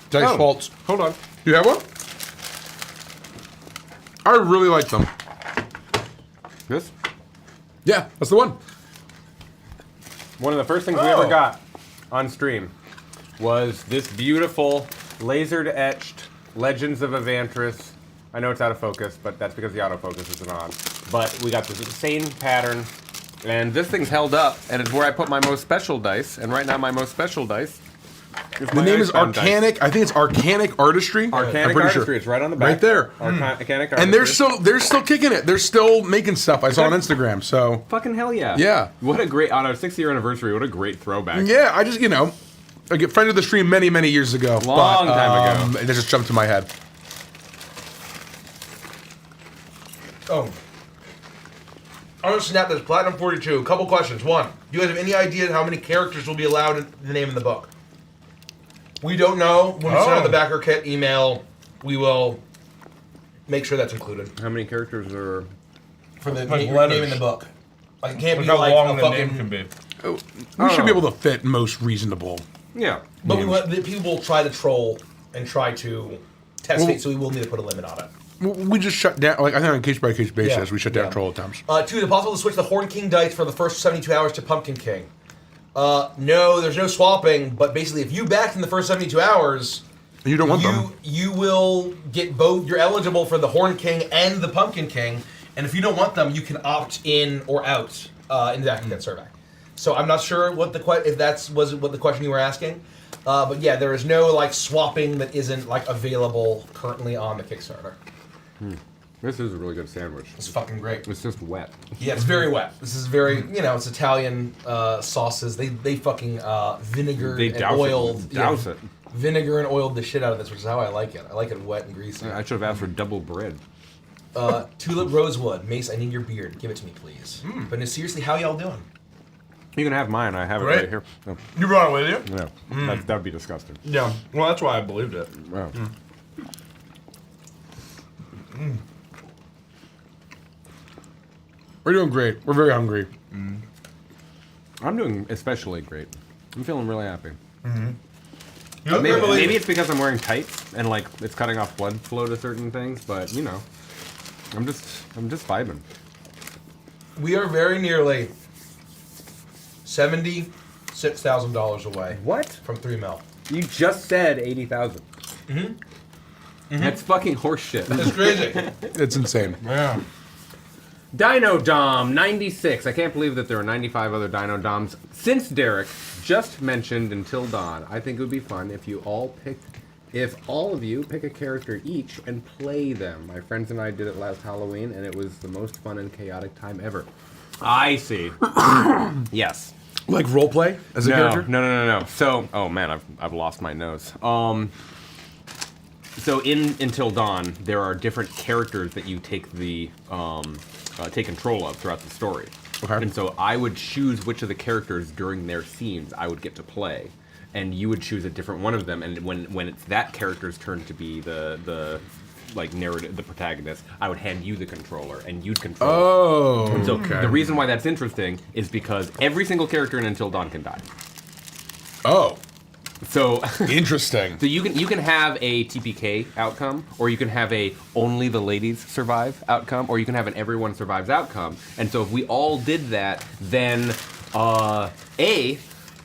dice vaults. Hold on. Do you have one? I really like them. This? Yeah, that's the one. One of the first things we ever got on stream was this beautiful lasered etched Legends of Evantris. I know it's out of focus, but that's because the autofocus isn't on. But we got this insane pattern And this thing's held up, and it's where I put my most special dice. And right now, my most special dice. The name is Arcanic. I think it's Arcanic Artistry. Arcanic Artistry. It's right on the back. Right there. Arcanic Artistry. And they're still kicking it. They're still making stuff. I saw on Instagram. So fucking hell yeah. Yeah. What a great on our 6th-year anniversary. What a great throwback. Yeah, I just I get friend of the stream many years ago. Long time ago. It just jumped to my head. Oh. I'm gonna snap this. Platinum 42. Couple questions. One, do you guys have any idea how many characters will be allowed in the name of the book? We don't know. When we send out the backer kit email, we will make sure that's included. How many characters are For the Like name letters. in the book. Like, it can't Look be how like long a the name fucking... can be. We should be able to fit most reasonable. Yeah. But we want, the people will try to troll and try to test it, so we will need to put a limit on it. We just shut down, I think on a case-by-case basis, Yeah, we shut down yeah. troll attempts. 2, is it possible to switch the Horn King dice for the first 72 hours to Pumpkin King? No, there's no swapping, but basically if you backed in the first 72 hours... You don't want them. You will get both, you're eligible for the Horn King and the Pumpkin King, and if you don't want them, you can opt in or out in that survey. So I'm not sure what if that was what the question you were asking. But yeah, there is no like swapping that isn't like available currently on the Kickstarter. This is a really good sandwich. It's fucking great. It's just wet. Yeah, it's very wet. This is very, it's Italian sauces. They fucking vinegar They and douse oiled. it. Douse it. Vinegar and oiled the shit out of this, which is how I like it. I like it wet and greasy. I should have asked for double bread. Tulip Rosewood. Mace, I need your beard. Give it to me, please. But no, seriously, how y'all doing? You can have mine. I have it Great. right here. No, You brought it with you? no. That would be disgusting. Yeah. Well, that's why I believed it. Wow. We're doing great. We're very hungry. I'm doing especially great. I'm feeling really happy. You look Maybe- really- Maybe it's because I'm wearing tights and like it's cutting off blood flow to certain things, but I'm just vibing. We are very nearly $76,000 away What? from 3 mil. You just said 80,000. That's fucking horseshit. It's crazy. It's insane. Yeah. Dino Dom 96. I can't believe that there are 95 other Dino Doms since Derek just mentioned Until Dawn. I think it would be fun if all of you pick a character each and play them. My friends and I did it last Halloween, and it was the most fun and chaotic time ever. I see. Yes. Like roleplay as a character? No. So, oh man, I've lost my nose. So in Until Dawn, there are different characters that you take take control of throughout the story. Okay. And so I would choose which of the characters during their scenes I would get to play, and you would choose a different one of them. And when it's that character's turn to be the like narrative, the protagonist, I would hand you the controller, and you'd control. Oh, And so okay. the reason why that's interesting is because every single character in Until Dawn can die. Oh, So interesting. So you can have a TPK outcome, or you can have a only the ladies survive outcome, or you can have an everyone survives outcome. And so if we all did that, then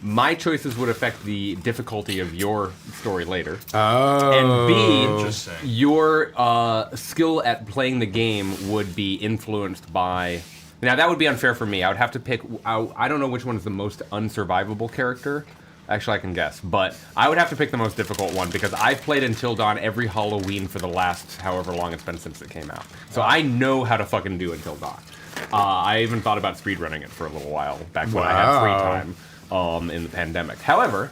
my choices would affect the difficulty of your story later. Oh. And B, Interesting. your skill at playing the game would be influenced by... Now, that would be unfair for me. I would have to pick... I don't know which one is the most unsurvivable character. Actually, I can guess. But I would have to pick the most difficult one, because I've played Until Dawn every Halloween for the last however long it's been since it came out. So I know how to fucking do Until Dawn. I even thought about speedrunning it for a little while, back when I had free time in the pandemic. However,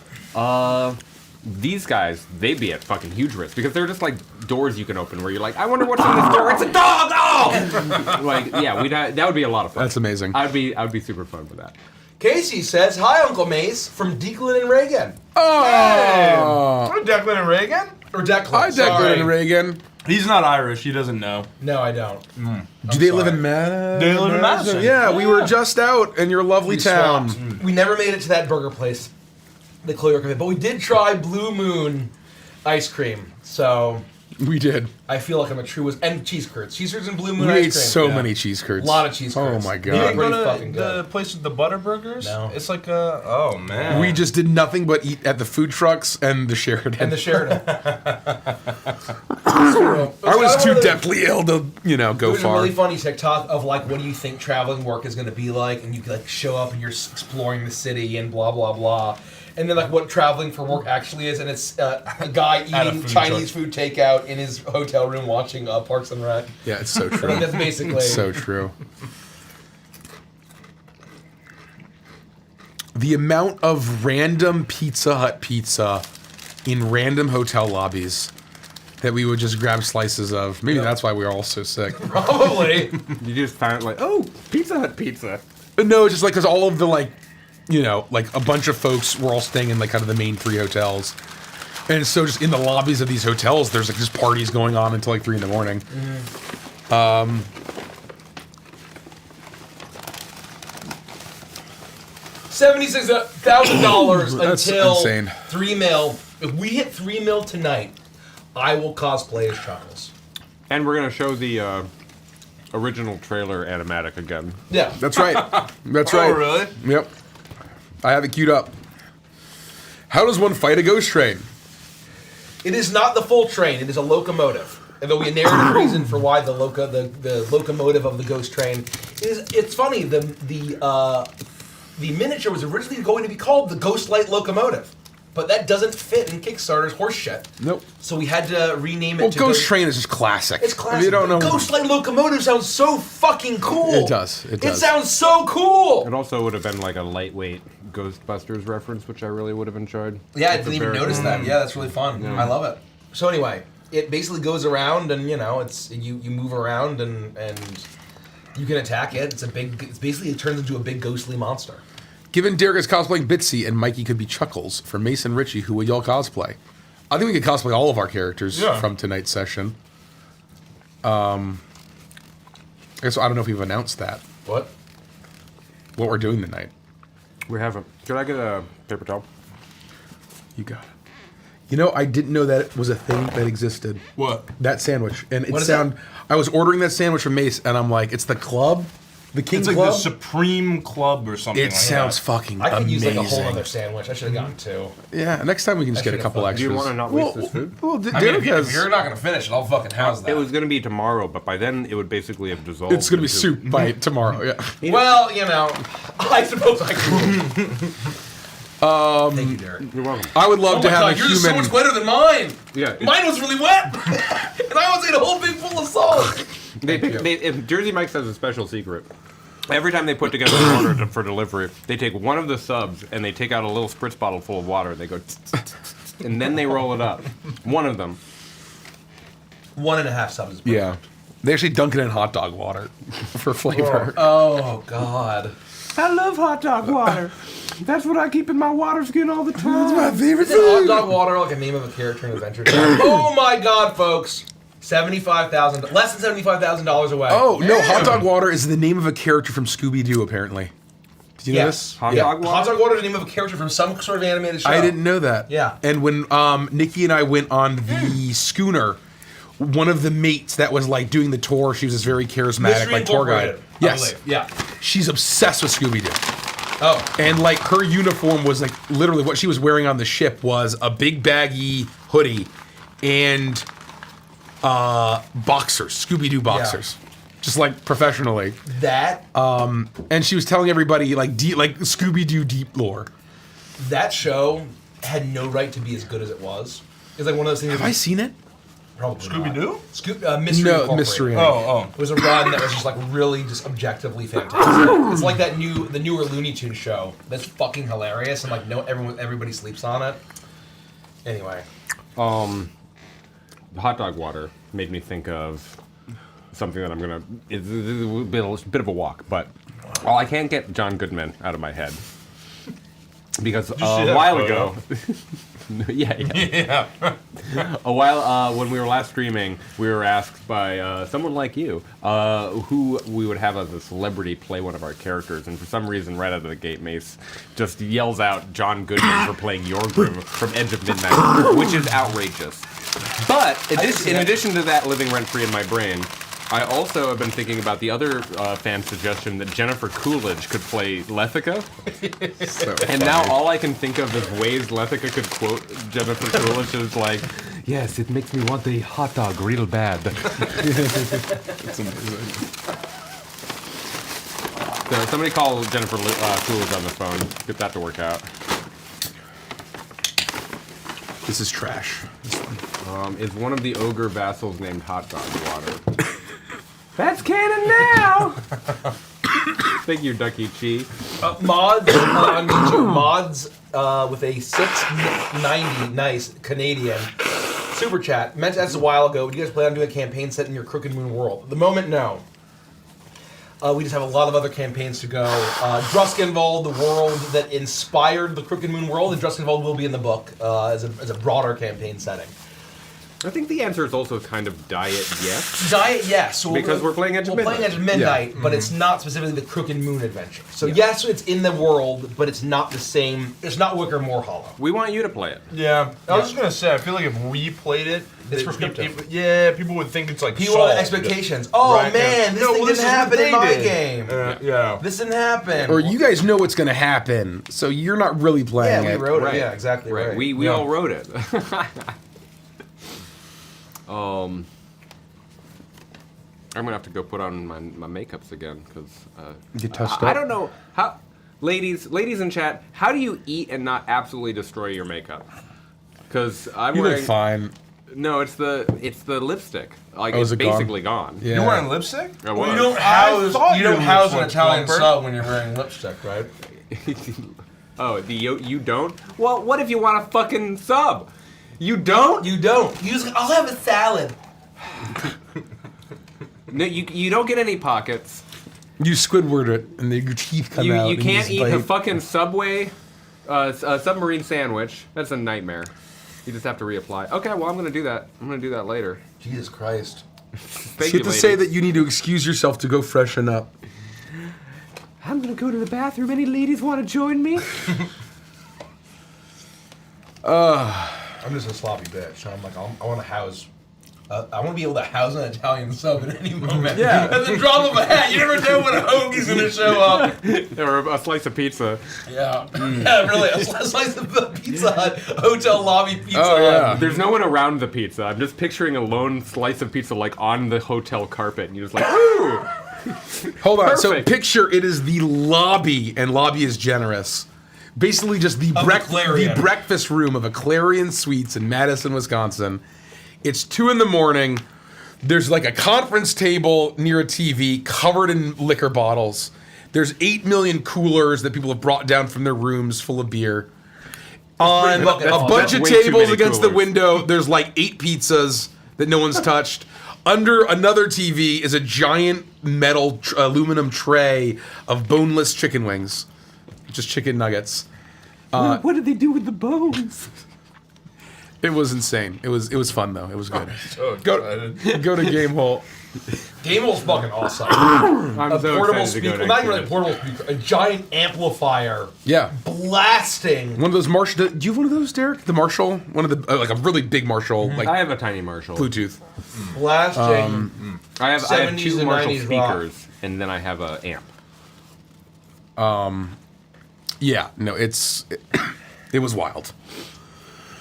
these guys, they'd be at fucking huge risk, because they're just like doors you can open where you're like, I wonder what's in this door. It's a dog! Oh! Like, yeah, that would be a lot of fun. That's amazing. I'd be super fun with that. Casey says, "Hi, Uncle Mace from Declan and Reagan." Oh. What, Declan and Reagan? Or Declan. Hi, sorry. Declan and Reagan. He's not Irish. He doesn't know. No, I don't. Do they live in Madison? They live in Madison. Yeah, we were just out in your lovely We town. swapped. We never made it to that burger place, the Clear Cafe, but we did try Blue Moon ice cream. So We did. I feel like I'm a true and cheese curds. Cheese curds and Blue Moon We ice ate cream. so Yeah. many cheese curds. A lot of cheese curds. Oh my You god. didn't go Pretty to fucking the good. place with the Butterburgers? No. It's like a... Oh, man. We just did nothing but eat at the food trucks and the Sheridan. And the Sheridan. Our was got too one of the- deathly ill to, go There's a far. really funny TikTok of like, what do you think traveling work is going to be like? And you like show up and you're exploring the city and blah blah blah. And then like what traveling for work actually is, and it's a guy eating food Chinese food takeout in his hotel room watching Parks and Rec. Yeah, it's so true. Like, that's basically It's so true. The amount of random Pizza Hut pizza in random hotel lobbies that we would just grab slices of. Maybe that's why we were all so sick. probably. You just found like, oh, Pizza Hut pizza. No, just like because all of the like a bunch of folks were all staying in like kind of the main 3 hotels. And so just in the lobbies of these hotels, there's like just parties going on until like 3 in the morning. $76,000 That's until insane. 3 mil. If we hit 3 mil tonight, I will cosplay as Chuckles. And we're gonna show the original trailer animatic again. Yeah. That's right. That's right. Oh, really? Yep. I have it queued up. How does one fight a ghost train? It is not the full train. It is a locomotive. And there'll be a narrative reason for why the locomotive of the ghost train is. It's funny. The miniature was originally going to be called the Ghostlight Locomotive, but that doesn't fit in Kickstarter's horseshit. Nope. So we had to rename it. Well, to Ghost Train is just classic. It's classic. If you don't know, Ghostlight Locomotive sounds so fucking cool. It does. It does. It sounds so cool. It also would have been like a lightweight Ghostbusters reference, which I really would have enjoyed. Yeah, I It's a didn't even very- notice that. Yeah, that's really fun. I love it. So anyway, it basically goes around, and it's you move around, and you can attack it. It's basically it turns into a big ghostly monster. given Derek is cosplaying Bitsy and Mikey could be Chuckles, for Mason Ritchie, who would y'all cosplay? I think we could cosplay all of our characters from tonight's session. I guess I don't know if we've announced that. What we're doing tonight. We haven't. Could I get a paper towel? You got it. You know, I didn't know that was a thing that existed. What? That sandwich. And it What is sound I was ordering that sandwich from Mace and I'm like, it's the club? The King It's like Club? the Supreme Club or something. It like sounds that. fucking I could amazing. use like a whole other sandwich. I should have gotten two. Yeah, next time we can just get a should've couple fucking- Do extras. you want to not waste this food? Well, I mean, Derek if has... you're not gonna finish it, I'll fucking house that. It was going to be tomorrow, but by then it would basically have dissolved. It's going to be into- soup by tomorrow, yeah. Well, I suppose I could. Thank you, Derek. You're welcome. I would love Oh to my have god, a yours is so human... much wetter than mine. Yeah. Mine was really wet, and I was in a whole big full of salt. Jersey Mike's has a special secret. Every time they put together an order for delivery, they take one of the subs and they take out a little spritz bottle full of water. They go, and then they roll it up. One of them. 1.5 subs. Yeah. They actually dunk it in hot dog water for flavor. Oh god. I love hot dog water. That's what I keep in my water skin all the time. My favorite Isn't hot dog water like a name of a character in Adventure Time? Oh my god, folks. $75,000, less than $75,000 away. Oh, no, hot dog water is the name of a character from Scooby-Doo, apparently. Did you know this? Hot dog water? Hot dog water is the name of a character from some sort of animated show. I didn't know that. Yeah. And when Nikki and I went on the schooner, one of the mates that was like doing the tour, she was this very charismatic Mystery like tour guide. Incorporated, I Yes. believe. Yeah. She's obsessed with Scooby-Doo. Oh. And like her uniform was like literally what she was wearing on the ship was a big baggy hoodie and boxers, Scooby-Doo boxers. Just like professionally. That And she was telling everybody like Scooby-Doo deep lore. that show had no right to be as good as it was. It's like one of those things. Have I seen it? Probably Scooby-Doo? Mystery No, Incorporated. Mystery. Oh, It was a run that was just like really just objectively fantastic. It's like the newer Looney Tunes show. That's fucking hilarious and like everybody sleeps on it. Anyway. The hot dog water made me think of something that I'm gonna. It's a bit of a walk, but I can't get John Goodman out of my head because see a that while photo? ago. Yeah. A while when we were last streaming, we were asked by someone like you who we would have as a celebrity play one of our characters, and for some reason, right out of the gate, Mace just yells out John Goodman for playing your groom from Edge of Midnight, which is outrageous. But in addition to that living rent free in my brain, I also have been thinking about the other fan suggestion that Jennifer Coolidge could play Lethica. And now all I can think of is ways Lethica could quote Jennifer Coolidge is like, Yes, it makes me want a hot dog real bad. It's amazing. So somebody call Jennifer Coolidge on the phone. Get that to work out. This is trash. This one. Is one of the ogre vassals named Hot Dog Water? That's canon now! Thank you, Ducky Chi. Mods with a 690 nice Canadian super chat. Mentioned this a while ago. Do you guys plan on doing a campaign set in your Crooked Moon world? At the moment, no. We just have a lot of other campaigns to go. Druskenvold, the world that inspired the Crooked Moon world, and Druskenvold will be in the book as a broader campaign setting. I think the answer is also kind of diet yes. Diet, yes. So Because we're playing Edge of Midnight. We're playing Edge of Midnight, but it's not specifically the Crooked Moon adventure. So yes, it's in the world, but it's not the same. It's not Wicker Moor Hollow. We want you to play it. Yeah, I was just gonna say, I feel like if we played it, It's prescriptive. People would think it's like People solved. have expectations. Oh Right, man, yeah. this thing this didn't is happen what in they my did. game. Yeah. This didn't happen. Or you guys know what's going to happen, so you're not really playing Yeah, it. we wrote Right. it. Yeah, exactly right. We all wrote it. I'm gonna have to go put on my makeups again because You touched I up? don't know how. Ladies in chat, how do you eat and not absolutely destroy your makeup? Because I'm You wearing. look fine. No, it's the lipstick. Like Oh, it's is it gone? basically gone. Yeah. You're wearing lipstick? I Well, you was. don't I house thought you don't you house an were Italian plumper. sub when you're wearing lipstick, right? Oh, you don't? Well, what if you want a fucking sub? You don't? You don't. You just, I'll have a salad. No, you don't get any pockets. You Squidward it, and then your teeth come out. You and can't just eat bite. a fucking Subway, submarine sandwich. That's a nightmare. You just have to reapply. Okay, well I'm gonna do that. I'm gonna do that later. Jesus Christ. Thank You you, have to say ladies. that you need to excuse yourself to go freshen up. I'm gonna go to the bathroom. Any ladies want to join me? I'm just a sloppy bitch. So I'm like, I want to house. I want to be able to house an Italian sub at any moment. Yeah. At the drop of a hat, you never know when a hoagie's gonna show up. Or a slice of pizza. Yeah. Yeah, really. A slice of the Pizza Hut hotel lobby pizza. Oh, yeah. There's no one around the pizza. I'm just picturing a lone slice of pizza like on the hotel carpet, and you're just like, ooh. Hold on. So Perfect. picture it is the lobby, and lobby is generous. Basically, just the Clarion. breakfast room of a Clarion Suites in Madison, Wisconsin. It's 2 a.m. There's like a conference table near a TV covered in liquor bottles. There's 8 million coolers that people have brought down from their rooms full of beer. On a bunch of way too tables many against the coolers. window, there's like 8 pizzas that no one's touched. Under another TV is a giant metal aluminum tray of boneless chicken wings. Just chicken nuggets. What did they do with the bones? It was insane. It was fun though. It was good. So excited. Go to Game Hole. Game Hall's fucking awesome. I'm A so portable excited to speaker, go not next even year. a portable speaker, a giant amplifier Yeah. blasting. One of those Marshall. Do you have one of those, Derek? The Marshall? One of the like a really big Marshall, like I have a tiny Marshall. Bluetooth. Blasting. I have 70s 2 and Marshall 90s rock. speakers, and then I have a amp. Yeah. No, it was wild.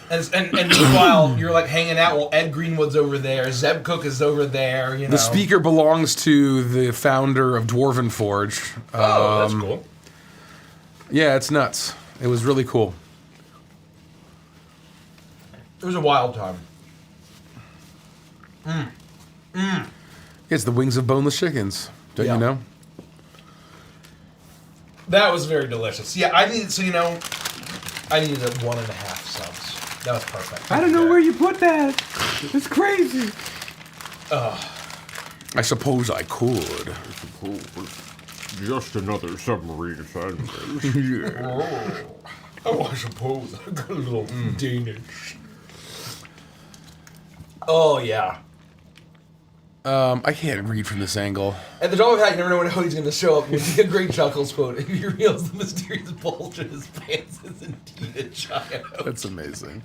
And meanwhile, you're like hanging out while Ed Greenwood's over there, Zeb Cook is over there, you know. The speaker belongs to the founder of Dwarven Forge. Oh, that's cool. Yeah, it's nuts. It was really cool. It was a wild time. It's the wings of boneless chickens. Don't Yeah. you know? That was very delicious. Yeah, I needed, so you know, I needed a 1.5 subs. That was perfect. I don't know where you put that. It's crazy. I suppose I could. Just another submarine sandwich. Oh, I suppose. I got a little Danish. Oh, yeah. I can't read from this angle. At the drop of a hat, you never know when he's going to show up. With a great Chuckles quote. He reveals the mysterious bulge in his pants is indeed a giant. That's amazing.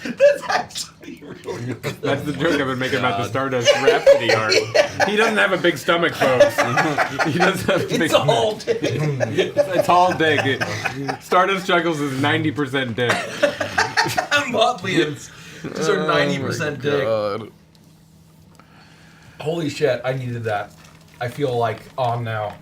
That's actually really good. That's the joke I've been making about the Stardust Rhapsody art. He doesn't have a big stomach, folks. He doesn't have a big It's all dick. It's all dick. Stardust Chuckles is 90% dick. Motley is These are 90% dick. Holy shit, I needed that. I feel like on now.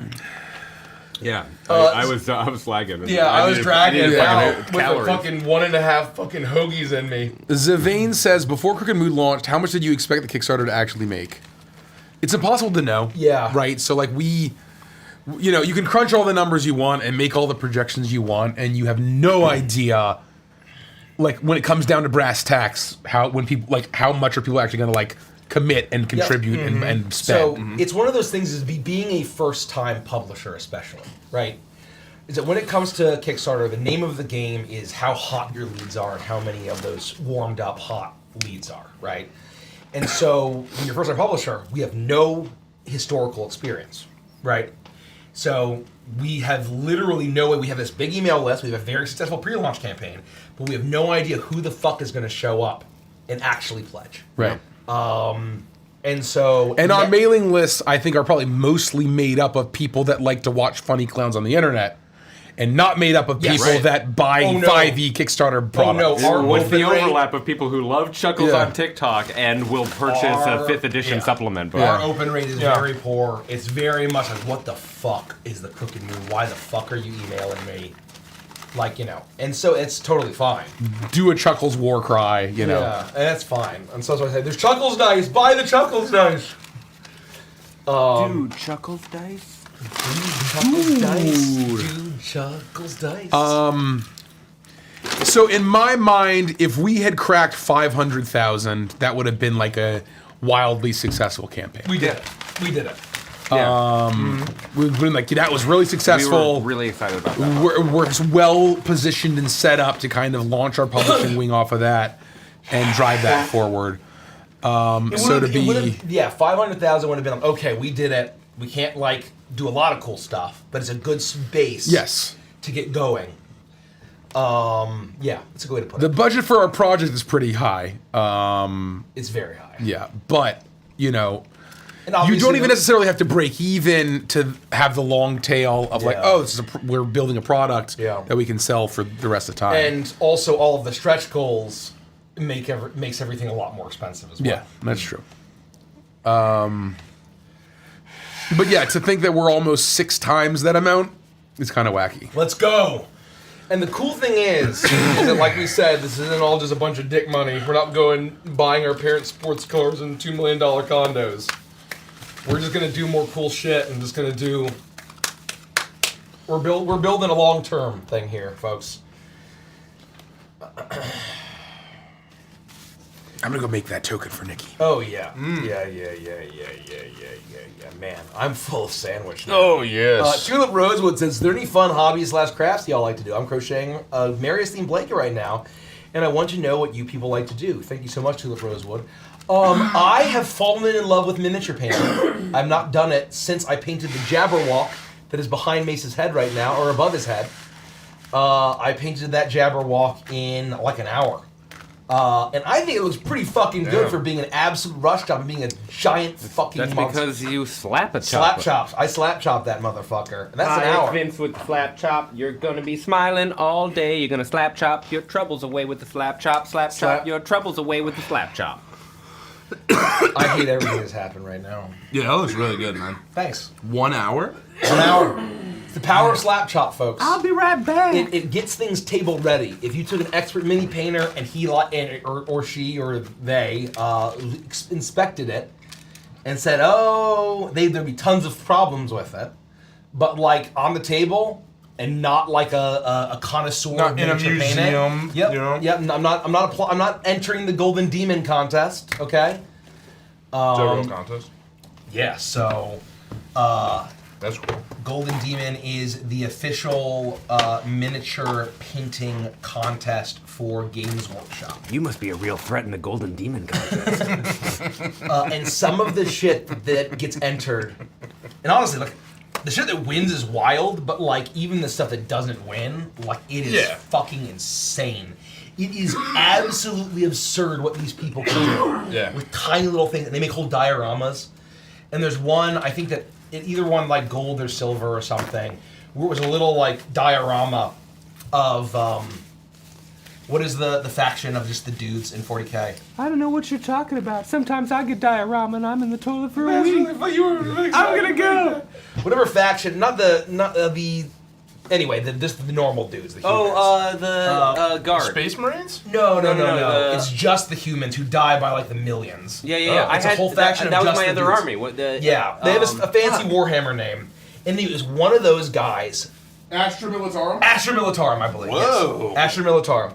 Yeah, I was lagging. Yeah, I was dragging out with a calories. fucking 1.5 fucking hoagies in me. Zavane says, before Crooked Moon launched, how much did you expect the Kickstarter to actually make? It's impossible to know. Yeah. Right? So, like, you can crunch all the numbers you want and make all the projections you want, and you have no idea, like, when it comes down to brass tacks, how much are people actually going to, like, commit and contribute and spend. So it's one of those things is being a first-time publisher especially, right? Is that when it comes to Kickstarter, the name of the game is how hot your leads are and how many of those warmed up hot leads are, right? And so when you're a first-time publisher, we have no historical experience, right? So we have literally no way. We have this big email list. We have a very successful pre-launch campaign, but we have no idea who the fuck is going to show up and actually pledge. Right. And our mailing lists, I think, are probably mostly made up of people that like to watch funny clowns on the internet, and not made up of people that buy 5e Kickstarter products. What's the overlap of people who love Chuckles on TikTok and will purchase a 5th edition supplement book? Our open rate is very poor. It's very much like, what the fuck is the Crooked Moon? Why the fuck are you emailing me? Like, and so it's totally fine. Do a Chuckles war cry, Yeah, and that's fine. And so that's why I say, there's Chuckles dice. Buy the Chuckles dice. Dude, Chuckles dice? Dude, Chuckles dice. So in my mind, if we had cracked 500,000, that would have been like a wildly successful campaign. We did it. We've been like, that was really successful. We were really excited about that. We're well positioned and set up to kind of launch our publishing wing off of that and drive that forward. 500,000 would have been like, okay, we did it. We can't like do a lot of cool stuff, but it's a good base. Yes. To get going. It's a good way to put it. The budget for our project is pretty high. It's very high. Yeah, but And you don't even necessarily have to break even to have the long tail of we're building a product that we can sell for the rest of the time. And also, all of the stretch goals makes everything a lot more expensive as well. Yeah, that's true. But yeah, to think that we're almost 6 times that amount is kind of wacky. Let's go. And the cool thing is that, like we said, this isn't all just a bunch of dick money. We're not buying our parents' sports cars and $2 million condos. We're just gonna do more cool shit and just gonna do. We're building a long-term thing here, folks. I'm gonna go make that token for Nikki. Oh yeah. Yeah. Man, I'm full of sandwich now. Oh yes. Tulip Rosewood says, "Is there any fun hobbies/crafts y'all like to do? I'm crocheting a Marius themed blanket right now, and I want to know what you people like to do." Thank you so much, Tulip Rosewood. I have fallen in love with miniature painting. I've not done it since I painted the Jabberwock that is behind Mace's head right now, or above his head. I painted that Jabberwock in like an hour. And I think it looks pretty fucking good for being an absolute rush job and being a giant fucking That's monster. because you slap a chop. Slap chops. I slap chop that motherfucker. And that's an hour. Vince with the slap chop. You're gonna be smiling all day. You're gonna slap chop your troubles away with the slap chop. Slap chop your troubles away with the slap chop. I hate everything that's happened right now. Yeah, that looks really good, man. Thanks. 1 hour? 1 hour. It's the power of slap chop, folks. I'll be right back. It gets things table ready. If you took an expert mini painter and he or she or they inspected it and said, "Oh, there'd be tons of problems with it," but like on the table and not like a connoisseur, Not in a miniature museum, Yep. you know? Yep. I'm not entering the Golden Demon contest. Okay. Is that a real contest? Yeah. So. That's cool. Golden Demon is the official miniature painting contest for Games Workshop. You must be a real threat in the Golden Demon contest. And some of the shit that gets entered, and honestly, like, the shit that wins is wild, but like even the stuff that doesn't win, like it is fucking insane. It is absolutely absurd what these people can do with tiny little things. And they make whole dioramas. And there's one, I think that it either won like gold or silver or something, where it was a little like diorama of What is the faction of just the dudes in 40K? I don't know what you're talking about. Sometimes I get diorama and I'm in the toilet for a week. I'm gonna go. Whatever faction, not the. Anyway, just the normal dudes. The humans. Guard. Space Marines? No. the- It's just the humans who die by like the millions. Yeah. It's a whole faction that of was just my the other dudes. army. What the? Yeah, they have a fancy Warhammer name, and he was one of those guys. Astra Militarum? Astra Militarum, I believe. Whoa. Yes. Astra Militarum.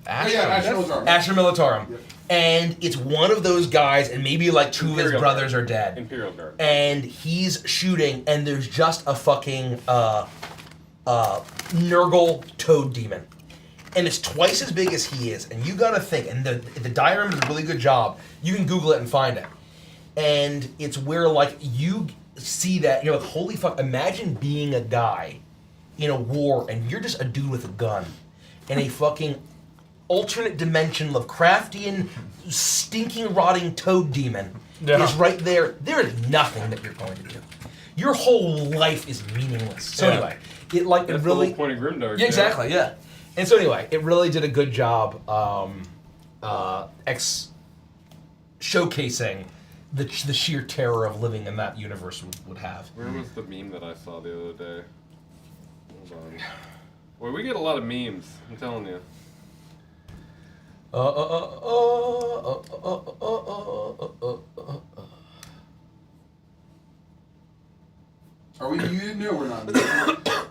Astra Militarum. Astra Militarum. Yep. And it's one of those guys, and maybe like two of his Imperial brothers Guard. are dead. Imperial Guard. And he's shooting, and there's just a fucking Nurgle toad demon. And it's twice as big as he is. And you gotta think, and the diagram does a really good job. You can Google it and find it. And it's where like you see that, you're like, holy fuck, imagine being a guy in a war and you're just a dude with a gun. And a fucking alternate dimension Lovecraftian stinking rotting toad demon is right there. There is nothing that you're going to do. Your whole life is meaningless. So anyway, it That's really the whole point of Grimdark. yeah, exactly, yeah. And so anyway, it really did a good job showcasing the sheer terror of living in that universe would have. Where was the meme that I saw the other day? Hold on. Boy, we get a lot of memes. I'm telling you. Are we muted? No, we're not.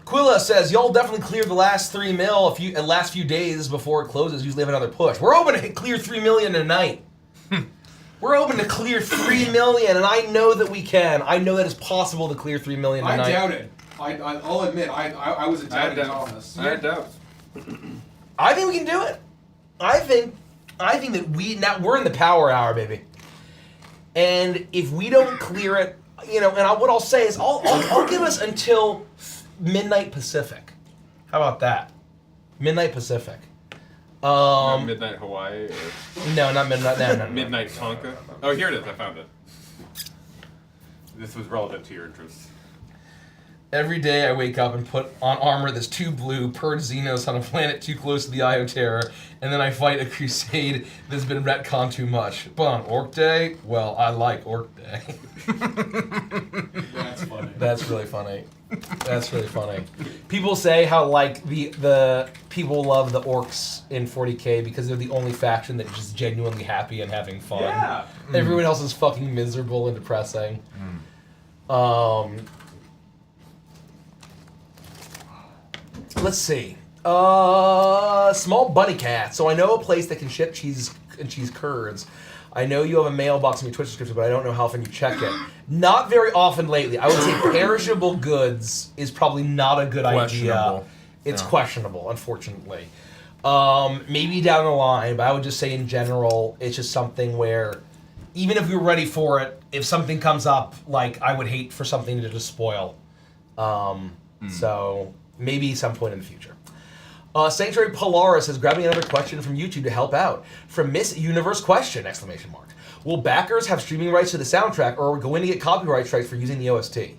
Quilla says, y'all definitely clear the last 3 mil last few days before it closes. Usually have another push. We're hoping to clear 3 million tonight. We're hoping to clear 3 million, and I know that we can. I know that it's possible to clear 3 million tonight. I doubt it. I'll admit, I was a doubting Thomas. I had doubts. I think we can do it. I think that we're in the power hour, baby. And if we don't clear it, what I'll say is I'll give us until midnight Pacific. How about that? Midnight Pacific. Midnight Hawaii? Or No, not midnight. No. Midnight Tonka? Oh, here it is. I found it. This was relevant to your interests. Every day I wake up and put on armor that's too blue, purge Xenos on a planet too close to the Eye of Terror, and then I fight a crusade that's been retconned too much. But on Orc Day, well, I like Orc Day. That's funny. That's really funny. That's really funny. People say how like the people love the orcs in 40K because they're the only faction that's just genuinely happy and having fun. Yeah. Everyone else is fucking miserable and depressing. Let's see. Small bunny cat. So I know a place that can ship cheese and cheese curds. I know you have a mailbox in your Twitch description, but I don't know how often you check it. Not very often lately. I would say perishable goods is probably not a good idea. Questionable. It's Yeah. questionable, unfortunately. Maybe down the line, but I would just say in general, it's just something where even if we were ready for it, if something comes up, like I would hate for something to just spoil. So maybe some point in the future. Sanctuary Polaris is grabbing another question from YouTube to help out. From Miss Universe Question! Will backers have streaming rights to the soundtrack, or are we going to get copyright strikes for using the OST?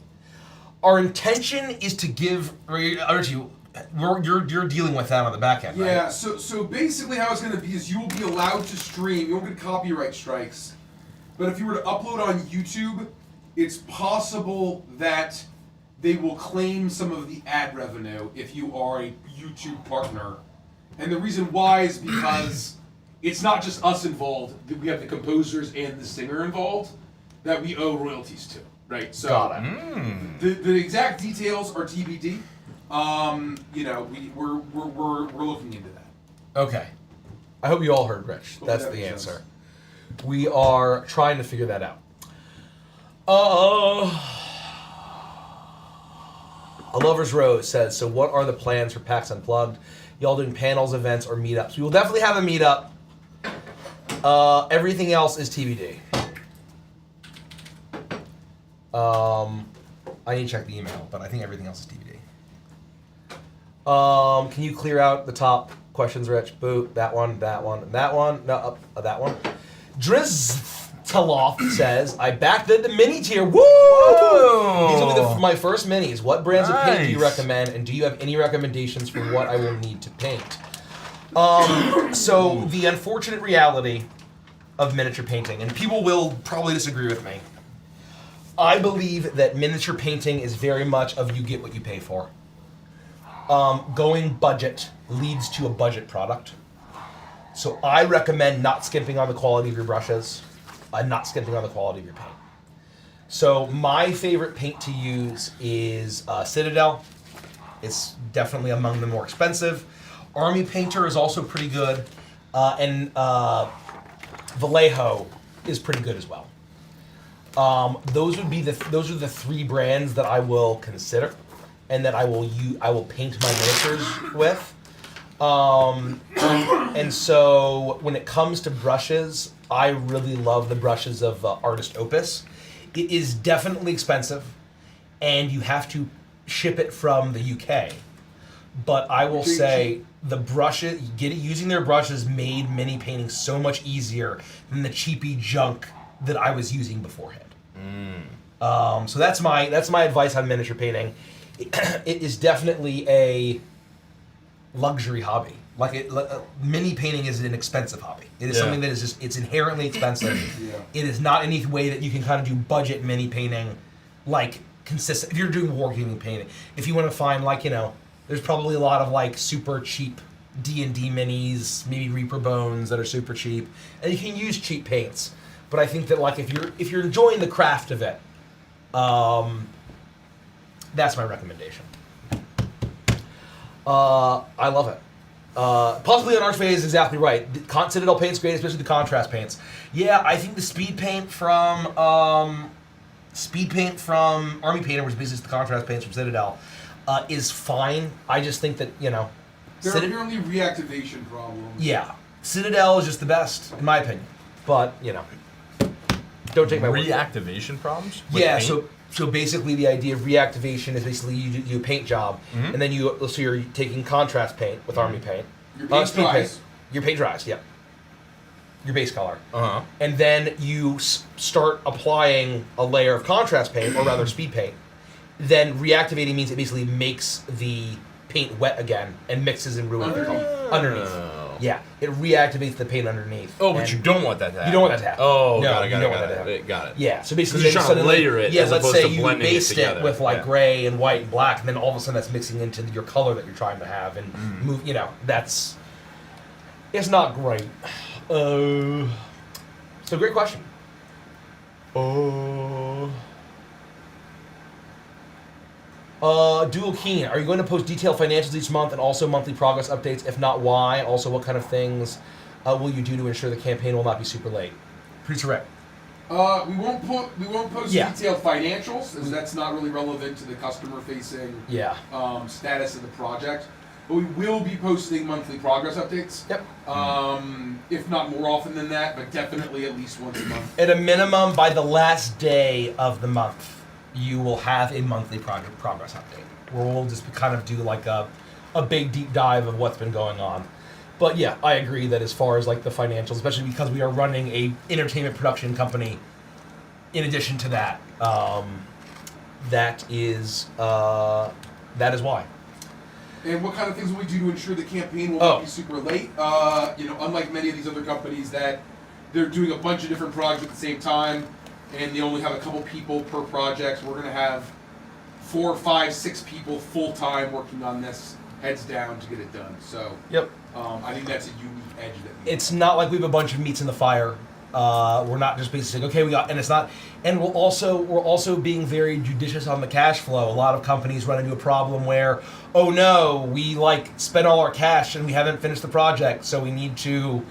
Our intention is to give... Archie, you're dealing with that on the back end, right? Yeah, so basically how it's going to be is you will be allowed to stream, you won't get copyright strikes, but if you were to upload on YouTube, it's possible that they will claim some of the ad revenue if you are a YouTube partner. And the reason why is because it's not just us involved, we have the composers and the singer involved that we owe royalties to, right? So Got it. the exact details are TBD. We're looking into that. Okay. I hope you all heard Rich. That's that the makes answer. sense. We are trying to figure that out. A Lover's Rose says, so what are the plans for PAX Unplugged? Y'all doing panels, events, or meetups? We will definitely have a meetup. Everything else is TBD. I need to check the email, but I think everything else is TBD. Can you clear out the top questions, Rich? Boo, that one, that one, that one. No, that one. Drizztaloff says, I backed the mini tier. Woo! These will be my first minis. What brands of paint do you Nice. recommend, and do you have any recommendations for what I will need to paint? So the unfortunate reality of miniature painting, and people will probably disagree with me. I believe that miniature painting is very much of you get what you pay for. Going budget leads to a budget product. So I recommend not skimping on the quality of your brushes and not skimping on the quality of your paint. So my favorite paint to use is Citadel. It's definitely among the more expensive. Army Painter is also pretty good. And Vallejo is pretty good as well. Those are the three brands that I will consider, and that I will paint my miniatures with. And so when it comes to brushes, I really love the brushes of Artist Opus. It is definitely expensive, and you have to ship it from the UK. But I will say the brushes, using their brushes made mini painting so much easier than the cheapy junk that I was using beforehand. So that's my advice on miniature painting. It is definitely a luxury hobby. Mini painting is an expensive hobby. It is something that is just, it's inherently expensive. It is not any way that you can kind of do budget mini painting, like consistent. If you're doing wargaming painting, if you want to find there's probably a lot of super cheap D&D minis, maybe Reaper Bones that are super cheap, and you can use cheap paints. But I think that if you're enjoying the craft of it, that's my recommendation. I love it. Possibly on our phase is exactly right. The Citadel paint's great, especially the contrast paints. Yeah, I think the speed paint from Army Painter, which is basically the contrast paints from Citadel, is fine. I just think that there are apparently reactivation problems. Yeah, Citadel is just the best in my opinion. But don't take my word. Reactivation problems? Yeah, so basically the idea of reactivation is basically you do a paint job, and then you're taking contrast paint with Army paint. Your paint dries. Your paint dries, yeah. Your base color. And then you start applying a layer of contrast paint, or rather speed paint. Then reactivating means it basically makes the paint wet again and mixes and ruins the color underneath. Yeah, it reactivates the paint underneath. Oh, but you don't want that to happen. You don't want that to happen. Oh, no, got you don't want that to happen. Got it. Yeah, so basically you're trying to layer it. Yeah, as let's opposed say to you blending based it with gray and white and black, and then all of a sudden that's mixing into your color that you're trying to have and move. It's not great. So great question. Dual Keen, are you going to post detailed financials each month and also monthly progress updates? If not, why? Also, what kind of things will you do to ensure the campaign will not be super late? Producer Rick. We won't post detailed financials, as that's not really relevant to the customer-facing status of the project. But we will be posting monthly progress updates. Yep. If not more often than that, but definitely at least once a month. At a minimum, by the last day of the month, you will have a monthly progress update, where we'll just kind of do a big deep dive of what's been going on. But yeah, I agree that as far as the financials, especially because we are running a entertainment production company, in addition to that, that is why. And what kind of things will we do to ensure the campaign will not be super late? Unlike many of these other companies that they're doing a bunch of different projects at the same time, and they only have a couple people per project, we're going to have 4, 5, 6 people full-time working on this, heads down to get it done. So I think that's a unique edge that it's not like we have a bunch of meats in the fire. We're not just basically saying, okay, and we're also being very judicious on the cash flow. A lot of companies run into a problem where, oh no, we spent all our cash and we haven't finished the project, so we need to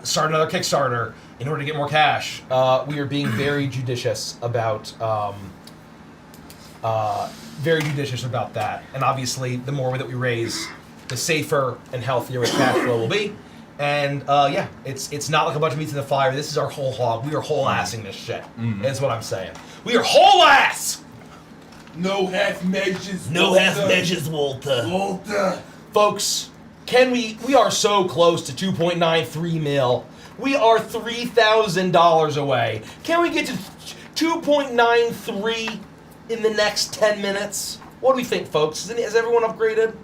start another Kickstarter in order to get more cash. We are being very judicious about that. And obviously, the more that we raise, the safer and healthier our cash flow will be. And it's not like a bunch of meats in the fire. This is our whole hog. We are whole assing this shit. That's what I'm saying. We are whole ass. No half measures. No half measures, Walter. Folks, we are so close to 2.93 mil. We are $3,000 away. Can we get to 2.93 in the next 10 minutes? What do we think, folks? Has everyone upgraded?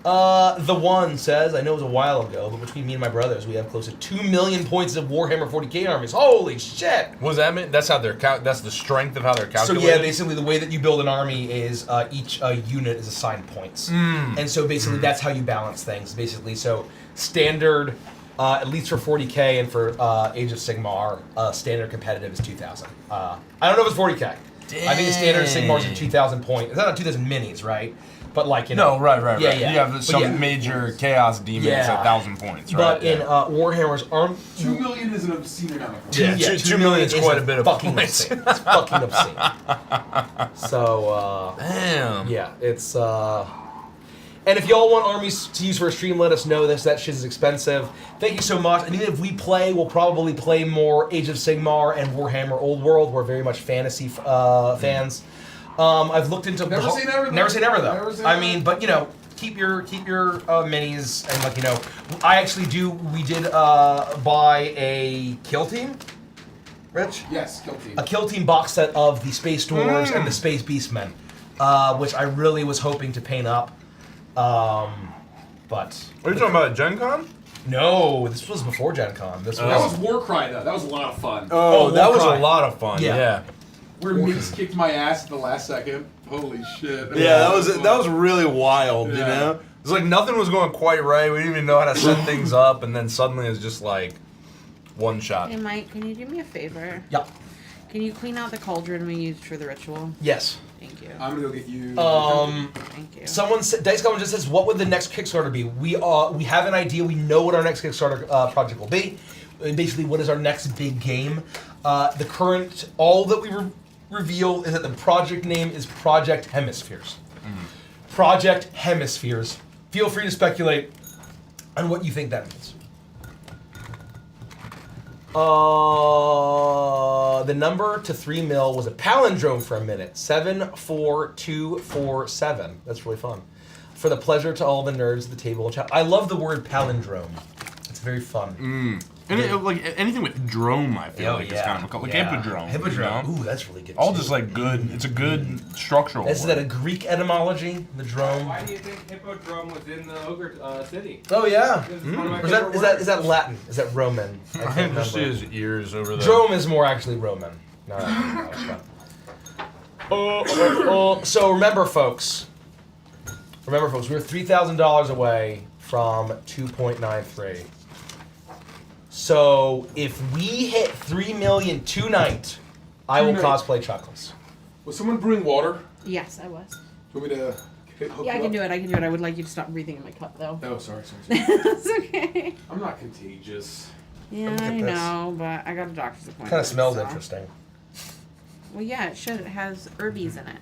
The one says, I know it was a while ago, but between me and my brothers, we have close to 2 million points of Warhammer 40k armies. Holy shit! What does that mean? That's how they're that's the strength of how they're So calculated. yeah, basically the way that you build an army is each unit is assigned points, and so basically that's how you balance things. Basically, so standard, at least for 40k and for Age of Sigmar, standard competitive is 2,000. I don't know if it's 40k. I think the standard Sigmar is a 2,000 point. It's not 2,000 minis, right? But like, you know. No, right. Yeah. You have some major chaos demons at 1,000 points, right? But in Warhammer's arm, 2 million is an obscene amount of points. Yeah, 2 million is quite a bit of fucking points. obscene. It's fucking obscene. So, Damn. yeah, it's and if y'all want armies to use for a stream, let us know. That shit is expensive. Thank you so much. And even if we play, we'll probably play more Age of Sigmar and Warhammer Old World. We're very much fantasy fans. I've looked into Never say never, though. Never say never though. Never say I never. mean, but you know, keep your minis and like, you know, I actually do. We did buy a kill team. Rich? Yes, Kill Team. A Kill Team box set of the Space Dwarves and the Space Beastmen, which I really was hoping to paint up. But What are you talking about, Gen Con? no, this was before Gen Con. This That was Warcry, though. That was a lot of fun. Oh, that was Warcry. a lot of fun. Yeah. Yeah. Where Minx kicked my ass at the last second. Holy shit. That was really wild, you Yeah. know? It's like nothing was going quite right. We didn't even know how to set things up, and then suddenly it's just like one shot. Hey, Mike, can you do me a favor? Yeah. Can you clean out the cauldron we used for the ritual? Yes. Thank you. I'm gonna go get you. Thank you. Someone said, Dice Goblin just says, what would the next Kickstarter be? We have an idea. We know what our next Kickstarter project will be. And basically, what is our next big game? All that we reveal is that the project name is Project Hemispheres. Project Hemispheres. Feel free to speculate on what you think that means. The number to 3 mil was a palindrome for a minute. 74247. That's really fun. For the pleasure to all the nerds at the table. I love the word palindrome. It's very fun. And like anything with drome, I feel like is kind of like Yeah. hippodrome. Hippodrome. You know? Ooh, that's really good. All too. just like good. It's a good structural. Is word. that a Greek etymology? The drome. Why do you think Hippodrome was in the ogre city? Oh yeah. This is one of my Or favorite is that Latin? Is that Roman? I can just see his ears over there. Drome is more actually Roman. No, so remember, folks. We were $3,000 away from 2.93. So if we hit 3 million tonight, I will cosplay Chuckles. Was someone brewing water? Yes, I was. Do you want me to hook Yeah, I you can up? do it. I would like you to stop breathing in my cup, though. Oh, sorry. It's okay. I'm not contagious. Yeah, Look at I this. know, but I got a doctor's appointment. Kind of smells so- interesting. Well, yeah, it should. It has herbies in it.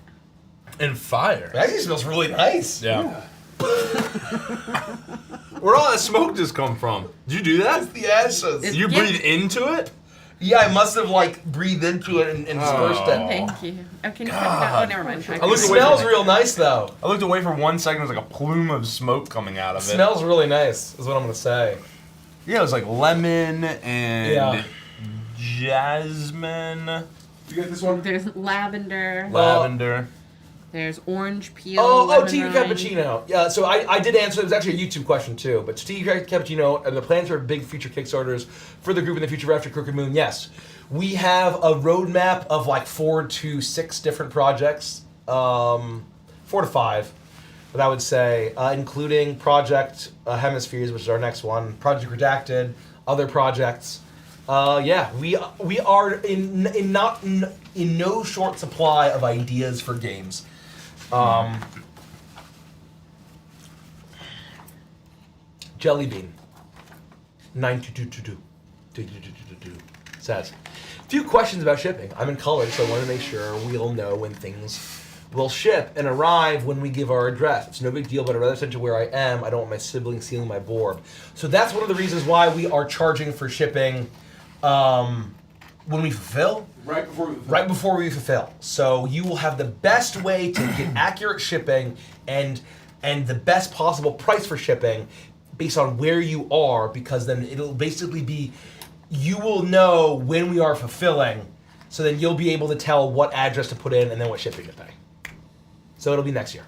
And fire. It actually smells really nice. Yeah. Where'd all that smoke just come from? Did you do that? The ashes. It's- You Yeah. breathe into it? Yeah, I must have like breathed into it and dispersed it. Thank you. Oh, can you put that? Oh, never mind. It looked away smells from it. real nice though. I looked away for 1 second. It was like a plume of smoke coming out of It it. smells really nice, is what I'm gonna say. Yeah, it was like lemon and Yeah. jasmine, You got this one? There's lavender. lavender. There's orange peel. Oh, lemon Tiki rind. Cappuccino. Yeah, so I did answer. It was actually a YouTube question too. But Tiki Cappuccino, the plans for big future Kickstarters for the group in the future after Crooked Moon. Yes, we have a roadmap of like 4 to 6 different projects, 4 to 5. But I would say, including Project Hemispheres, which is our next one, Project Redacted, other projects. Yeah, we are in no short supply of ideas for games. Jelly Bean 92222 says, few questions about shipping. I'm in college, so I want to make sure we'll know when things will ship and arrive when we give our address. It's no big deal, but I'd rather send you where I am. I don't want my siblings seeing my board. So that's one of the reasons why we are charging for shipping when we fulfill. Right before we fulfill. So you will have the best way to get accurate shipping and the best possible price for shipping based on where you are, because then it'll basically be, you will know when we are fulfilling, so then you'll be able to tell what address to put in and then what shipping to pay. So it'll be next year.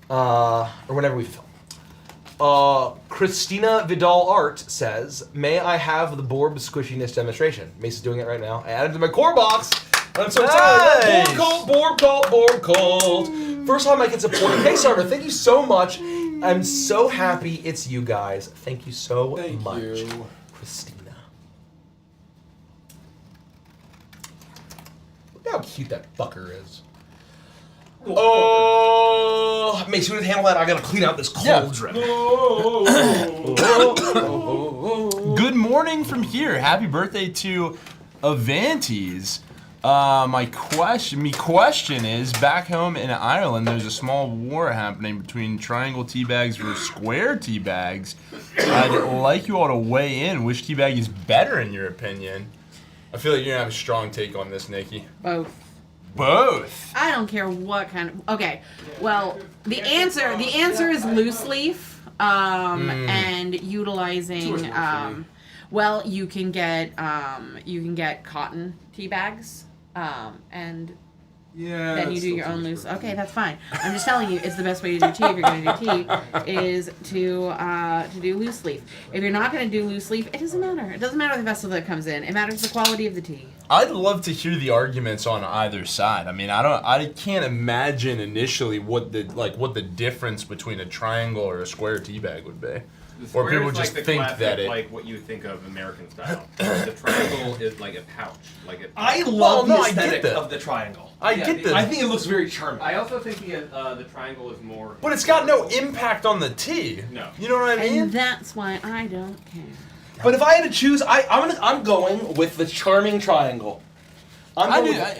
or whenever we film. Christina Vidal Art says, "May I have the Borb squishiness demonstration?" Mace is doing it right now. I added it to my core box. I'm so excited. Borb cult. First time I can support a Kickstarter. Thank you so much. I'm so happy it's you guys. Thank you so much, Christina. Look how cute that fucker is. Oh, Mace, you would handle that. I gotta clean out this cauldron. Good morning from here. Happy birthday to Avantes. My question is, back home in Ireland, there's a small war happening between triangle teabags versus square teabags. I'd like you all to weigh in. Which teabag is better in your opinion? I feel like you're gonna have a strong take on this, Nikki. Both. I don't care what kind of. Okay, well, the answer is loose leaf, and utilizing. Well, you can get cotton tea bags, and then you do your own loose. Okay, that's fine. I'm just telling you, it's the best way to do tea if you're going to do tea is to do loose leaf. If you're not going to do loose leaf, it doesn't matter. It doesn't matter the vessel that comes in. It matters the quality of the tea. I'd love to hear the arguments on either side. I mean, I can't imagine initially what the difference between a triangle or a square tea bag would be. Or people Like just the think classic, that it. like what you think of American style. The triangle is like a pouch, like it. I love the I get aesthetic that. of the triangle. I get that. I think it looks very charming. I also think the triangle is more. But it's got no impact on the tea. No. You know what I mean? And that's why I don't care. But if I had to choose, I'm going with the charming triangle. I hear what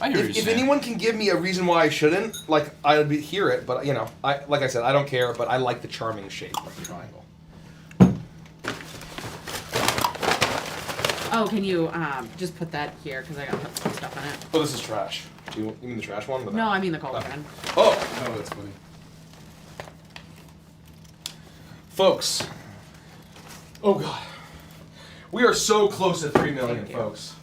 If you're saying. anyone can give me a reason why I shouldn't, like I would hear it. But like I said, I don't care. But I like the charming shape of the triangle. Oh, can you just put that here because I gotta put some stuff in it. Oh, this is trash. You mean the trash one? No, I mean the cauldron. Oh, that's funny. folks. Oh god, we are so close to 3 million, folks.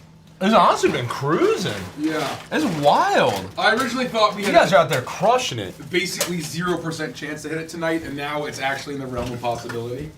It's honestly been cruising. Yeah. It's wild. I originally thought we You had guys are out there crushing it. basically 0% chance to hit it tonight, and now it's actually in the realm of possibility.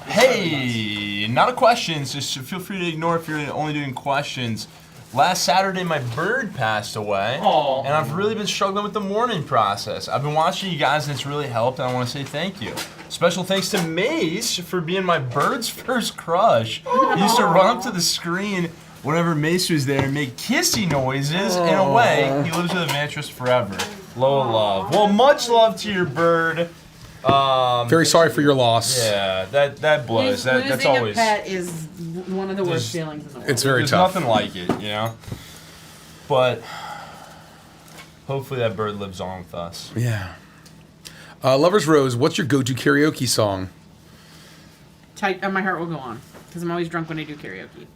Hey, not a question. Just feel free to ignore if you're only doing questions. Last Saturday, my bird passed away, Aww. and I've really been struggling with the mourning process. I've been watching you guys, and it's really helped, and I want to say thank you. Special thanks to Mace for being my bird's first crush. He used to run up to the screen whenever Mace was there and make kissy noises. In a way, he lives with Avantress forever. Low love. Well, much love to your bird. Very sorry for your loss. Yeah, that blows. That's Losing always. a pet is one of the worst feelings in the world. It's very There's tough. nothing like it, you know. But hopefully that bird lives on with us. Yeah. Lover's Rose, what's your go-to karaoke song? My heart will go on because I'm always drunk when I do karaoke.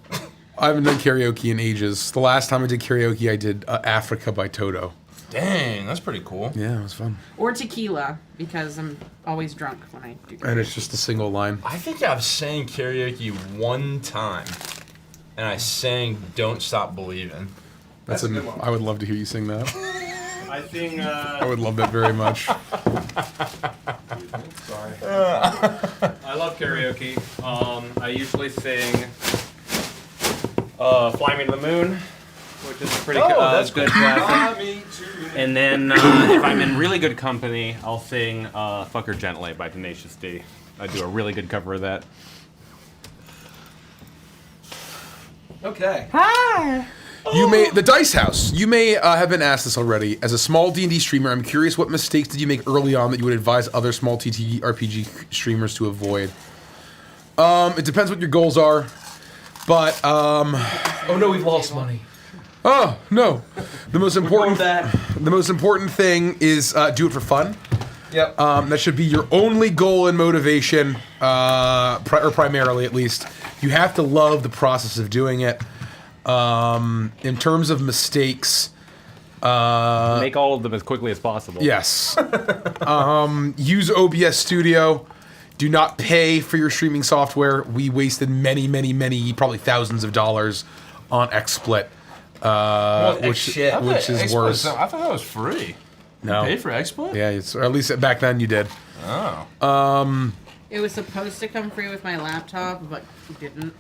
I haven't done karaoke in ages. The last time I did karaoke, I did Africa by Toto. Dang, that's pretty cool. Yeah, it was fun. Or tequila because I'm always drunk when I do karaoke. And it's just a single line. I think I've sang karaoke one time, and I sang "Don't Stop Believing." That's a good one. I would love to hear you sing that. I think. I would love that very much. Sorry. I love karaoke. I usually sing "Fly Me to the Moon," which is a pretty that's good classic. And then if I'm in really good company, I'll sing "Fuck Her Gently" by Tenacious D. I do a really good cover of that. Okay. You may the Dice House. You may have been asked this already. As a small D&D streamer, I'm curious what mistakes did you make early on that you would advise other small TTRPG streamers to avoid. It depends what your goals are, but Oh no, we've lost money. oh no, the most important thing is do it for fun. Yep. That should be your only goal and motivation, or primarily at least. You have to love the process of doing it. In terms of mistakes, Make all of them as quickly as possible. yes. Use OBS Studio. Do not pay for your streaming software. We wasted many, probably thousands of dollars on XSplit, which is worse. I thought that was free. No. Pay for XSplit? Yeah, or at least back then you did. Oh. It was supposed to come free with my laptop, but it didn't.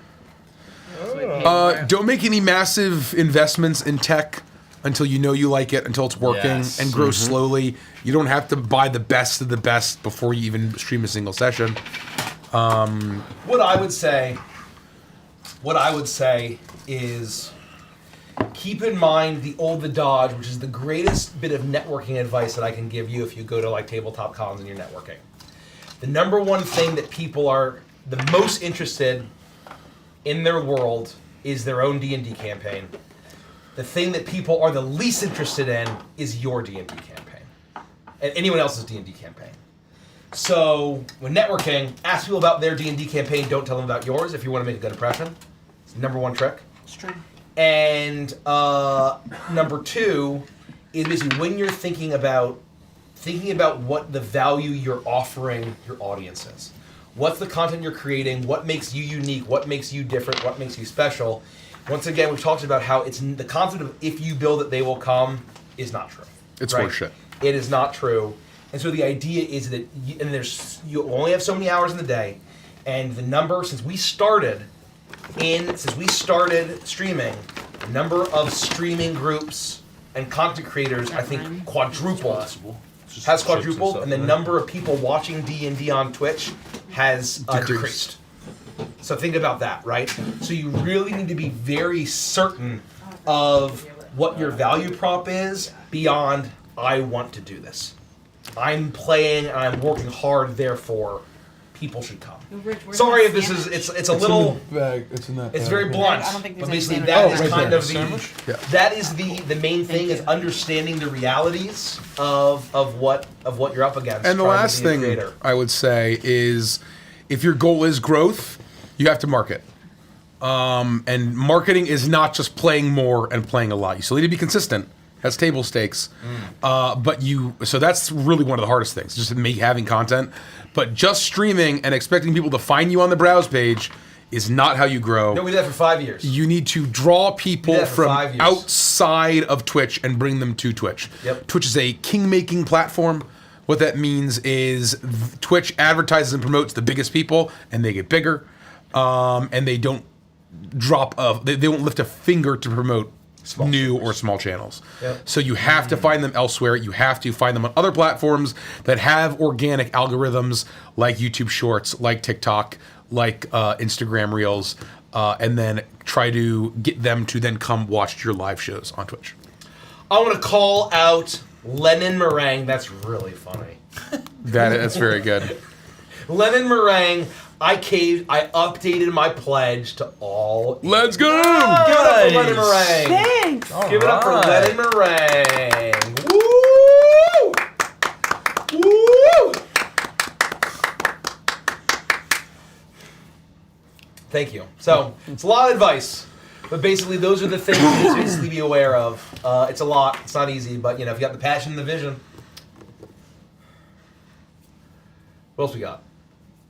Don't make any massive investments in tech until you know you like it, until it's working, and grow slowly. You don't have to buy the best of the best before you even stream a single session. What I would say is keep in mind the dodge, which is the greatest bit of networking advice that I can give you if you go to like tabletop cons and you're networking. The number one thing that people are the most interested in their world is their own D&D campaign. The thing that people are the least interested in is your D&D campaign and anyone else's D&D campaign. So when networking, ask people about their D&D campaign. Don't tell them about yours if you want to make a good impression. It's the number one trick. It's true. And number two is basically when you're thinking about what the value you're offering your audience is. What's the content you're creating? What makes you unique? What makes you different? What makes you special? Once again, we've talked about how it's the concept of if you build it, they will come is not true. It's horseshit. It is not true. And so the idea is that you only have so many hours in the day, and the number since we started streaming, the number of streaming groups and content creators I think quadrupled. Has quadrupled, and the number of people watching D&D on Twitch has decreased. So think about that, right? So you really need to be very certain of what your value prop is beyond, I want to do this. I'm playing and I'm working hard, therefore people should come. Sorry if this is it's a little it's in that it's very blunt, I don't think there's but basically any that sandwich. is kind of Yeah. that is the main thing is understanding the realities of what you're up against. And the trying to last be a thing creator. I would say is, if your goal is growth, you have to market. And marketing is not just playing more and playing a lot. You still need to be consistent. That's table stakes. So that's really one of the hardest things, just having content. But just streaming and expecting people to find you on the browse page is not how you grow. No, we did that for 5 years. You need to draw people for from 5 years. outside of Twitch and bring them to Twitch. Yep. Twitch is a king-making platform. What that means is Twitch advertises and promotes the biggest people, and they get bigger. And they don't they won't lift a finger to promote new or small channels. Yep. So you have to find them elsewhere. You have to find them on other platforms that have organic algorithms like YouTube Shorts, like TikTok, like Instagram Reels, and then try to get them to then come watch your live shows on Twitch. I want to call out Lennon Meringue. That's really funny. That's very good. Lennon Meringue. I updated my pledge to all. Let's go! Give it up for Lennon Meringue. Thanks. Give it up for Lennon Meringue. Woo! Woo! Thank you. So it's a lot of advice, but basically those are the things you need to basically be aware of. It's a lot. It's not easy, but if you got the passion and the vision. What else we got?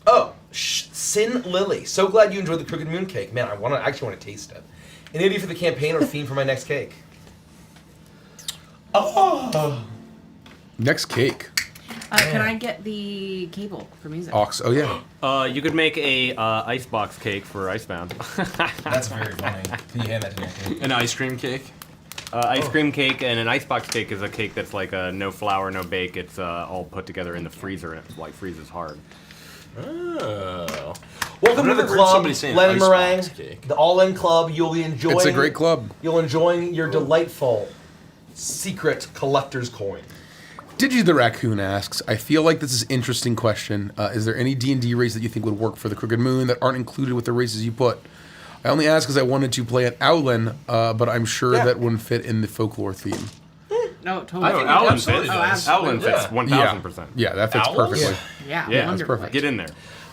Oh, Sin Lily. So glad you enjoyed the Crooked Moon cake. Man, I actually want to taste it. An idea for the campaign or theme for my next cake? Oh. Next cake. Can I get the cable for music? Aux. Oh, yeah. You could make a icebox cake for Icebound. That's very funny. Can you hand that to me? An ice cream cake? Ice cream cake and an icebox cake is a cake that's like no flour, no bake. It's all put together in the freezer and it freezes hard. Oh. Welcome to the heard club, somebody say an Lennon Meringue, icebox cake. the All-In Club. You'll be enjoying. It's a great club. You'll enjoy your delightful secret collector's coin. Digi the Raccoon asks, I feel like this is an interesting question. Is there any D&D race that you think would work for the Crooked Moon that aren't included with the races you put? I only ask because I wanted to play at Owlin, but I'm sure that wouldn't fit in the folklore theme. No, totally. I think Owlin fits. absolutely. Owlin fits 1,000%. Yeah, that fits Owls? perfectly. Yeah, Yeah, that's perfect. Get in there.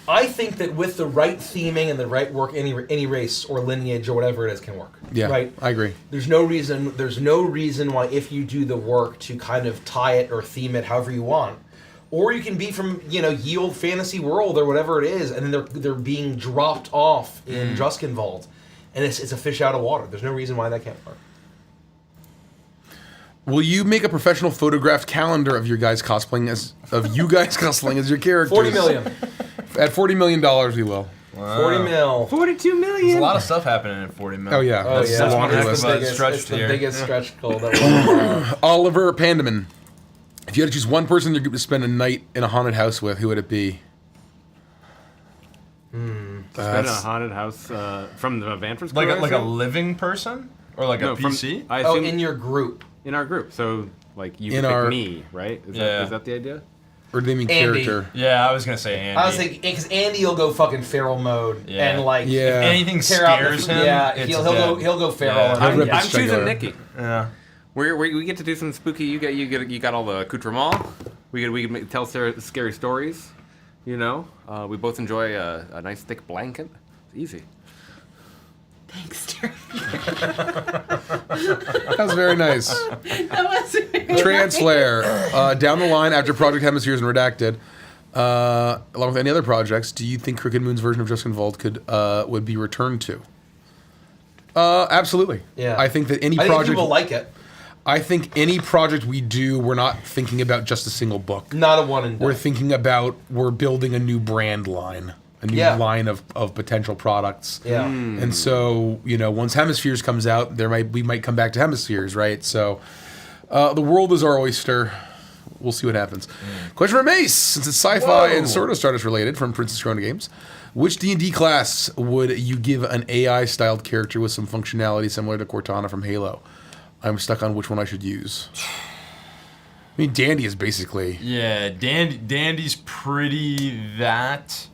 I think that with the right theming and the right work, any race or lineage or whatever it is can work. Yeah, right. I agree. There's no reason why if you do the work to kind of tie it or theme it however you want, or you can be from ye old fantasy world or whatever it is, and then they're being dropped off in Druskenwald, and it's a fish out of water. There's no reason why that can't work. Will you make a professional photographed calendar of you guys cosplaying as your characters? 40 million. At $40 million, we will. Wow. 40 mil. 42 million. There's a lot of stuff happening at 40 mil. Oh yeah, Oh, yeah. the laundry That's list. the biggest stretch goal that we'll Oliver Pandaman. If you had to choose one person in your group to spend a night in a haunted house with, who would it be? Spend a haunted house from the Vanford's Like a living person? Or like a PC? I assume in your group. in our group. So like you In could our- pick me, right? Is that the idea? Or do they mean Andy. character? Yeah, I was gonna say Andy. I was thinking, because Andy will go fucking feral mode Yeah. and like Yeah. If anything tear out scares him, Yeah, it's he'll dead. go feral. Yeah. and- I'd rip I'm the choosing jugular. Nikki. Yeah. We get to do some spooky. You got all the accoutrement. We could tell scary stories. You know, we both enjoy a nice thick blanket. It's easy. Thanks, Terry. That was very nice. That was very Translayer. Down the line, after Project Hemispheres and Redacted, along with any other projects, do you think Crooked Moon's version of Just Involved would be returned to? Absolutely. Yeah. I think that any I think project. people like it. I think any project we do, we're not thinking about just a single book. Not a one and done. We're thinking about we're building a new brand line, a new Yeah. line of potential products. Yeah. And so, once Hemispheres comes out, we might come back to Hemispheres, right? So, the world is our oyster. We'll see what happens. Question from Ace, since it's sci-fi and sort of Stardust related from Princess Corona Games. Which D&D class would you give an AI-styled character with some functionality similar to Cortana from Halo? I'm stuck on which one I should use. I mean, Dandy is basically... Yeah, Dandy's pretty that.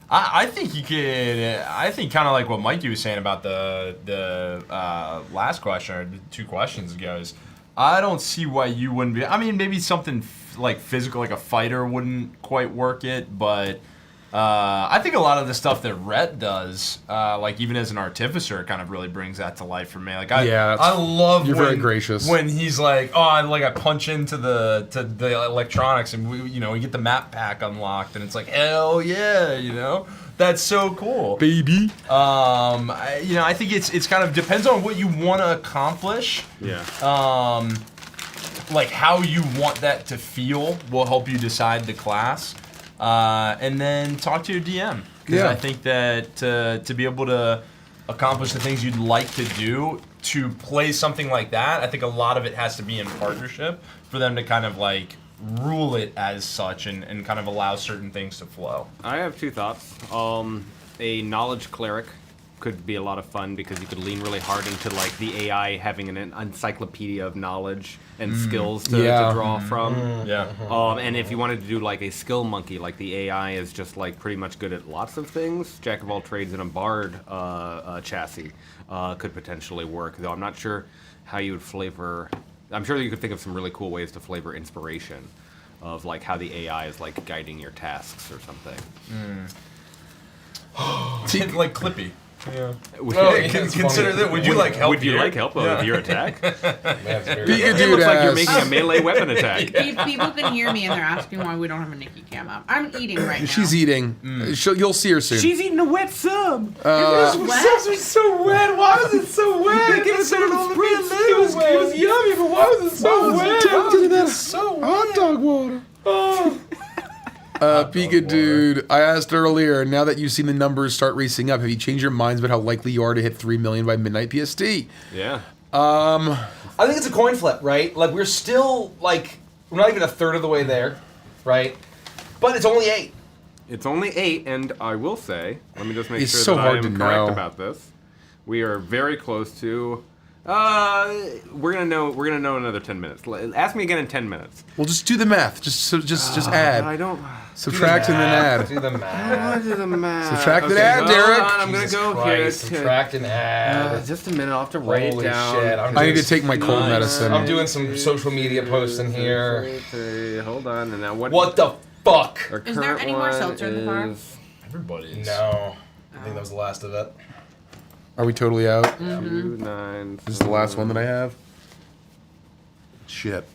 I think you could. I think kind of like what Mikey was saying about the last question or the 2 questions ago is. I don't see why you wouldn't be. I mean, maybe something like physical, like a fighter, wouldn't quite work it, but. I think a lot of the stuff that Rhett does, like even as an artificer, kind of really brings that to life for me. Like I love you're when, very gracious. when he's like, oh, I punch into the electronics and we get the map pack unlocked and it's like, hell yeah, that's so cool, baby. I think it's kind of depends on what you want to accomplish. Yeah. Like how you want that to feel will help you decide the class. And then talk to your DM. Because I think that to be able to accomplish the things you'd like to do, to play something like that, I think a lot of it has to be in partnership for them to kind of like rule it as such and kind of allow certain things to flow. I have 2 thoughts. A knowledge cleric could be a lot of fun because you could lean really hard into like the AI having an encyclopedia of knowledge and skills to draw from. Yeah. And if you wanted to do like a skill monkey, like the AI is just like pretty much good at lots of things. Jack of all trades and a bard chassis could potentially work, though I'm not sure how you would flavor. I'm sure that you could think of some really cool ways to flavor inspiration of like how the AI is like guiding your tasks or something. Like Clippy. Yeah. Consider that. Would you like help? Would you like help with your attack? It looks like you're making a melee weapon attack. People can hear me and they're asking why we don't have a Nikki cam up. I'm eating right now. She's eating. You'll see her soon. She's eating a wet sub. What? Subs was so wet. Why was it so wet? It was yummy, but why was it so wet? So hot dog water. Pika Dude, I asked earlier, now that you've seen the numbers start racing up, have you changed your minds about how likely you are to hit 3 million by midnight PST? Yeah. I think it's a coin flip, right? Like we're still like we're not even a third of the way there, right? But it's only 8. It's only 8, and I will say, let me just make It's sure so that hard I to am correct know. about this. We are very close to. We're gonna know another 10 minutes. Ask me again in 10 minutes. Well, just do the math. Just add. I don't. Subtract and then add. Do the math. Do the math. Subtract and Okay, add, hold Derek. on, I'm gonna go Christ, here. subtract and add. Just a minute. I'll have to write it Holy down. shit! I need to take my cold medicine. I'm doing some social media posts in here. Hold on, and now What the fuck? Our Is there current any more one seltzer in the car? is- Everybody is. No, I think that was the last of it. Are we totally out? 2, 9. This is the last one that I have. Shit.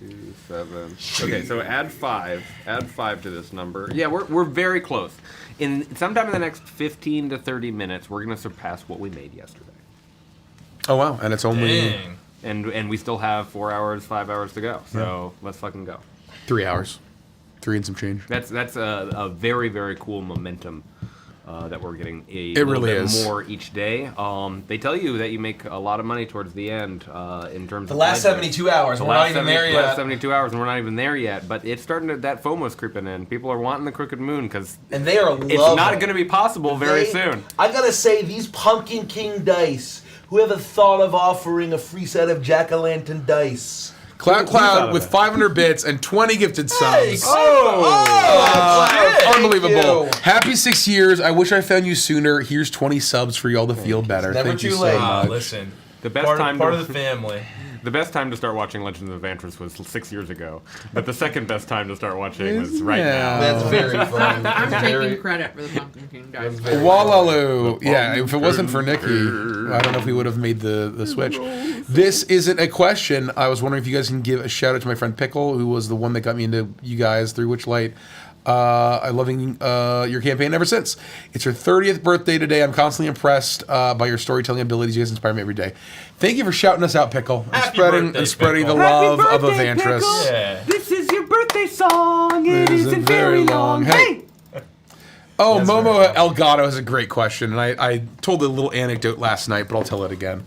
2, 7. Okay, so add 5. Add 5 to this number. Yeah, we're very close. In sometime in the next 15 to 30 minutes, we're gonna surpass what we made yesterday. Oh wow, and it's only Dang. And we still have 4 hours, 5 hours to go. So let's fucking go. 3 hours. 3 and some change. That's a very, very cool momentum that we're getting a It little really bit is. more each day. They tell you that you make a lot of money towards the end in terms The of last budget. 72 hours, and we're not even there yet. Last 72 hours, and we're not even there yet. But it's starting to, that FOMO's creeping in. People are wanting the Crooked Moon because And they are it's loving not it. going to be possible very soon. I gotta say, these Pumpkin King dice, whoever thought of offering a free set of Jack-o'-lantern dice? Cloud with 500 bits and 20 gifted subs. Cloud, Unbelievable. thank you. Happy 6 years. I wish I found you sooner. Here's 20 subs for y'all to feel better. Never Thank you too so late. much. Listen, The best part time of the family. The best time to start watching Legends of Vantress was 6 years ago, but the second best time to start watching was right now. That's very funny. I'm Very- taking credit for the Pumpkin King guys. Walaloo. Yeah, if it wasn't for Nikki, I don't know if we would have made the switch. This isn't a question. I was wondering if you guys can give a shout out to my friend Pickle, who was the one that got me into you guys through Witchlight. I'm loving your campaign ever since. It's your 30th birthday today. I'm constantly impressed by your storytelling abilities. You guys inspire me every day. Thank you for shouting us out, Pickle. Happy And birthday, spreading the Pickle. love Happy of birthday, Evantris. Pickle. Yeah. This is your birthday song. It isn't very long. Hey! Oh, Momo Elgato has a great question, and I told a little anecdote last night, but I'll tell it again.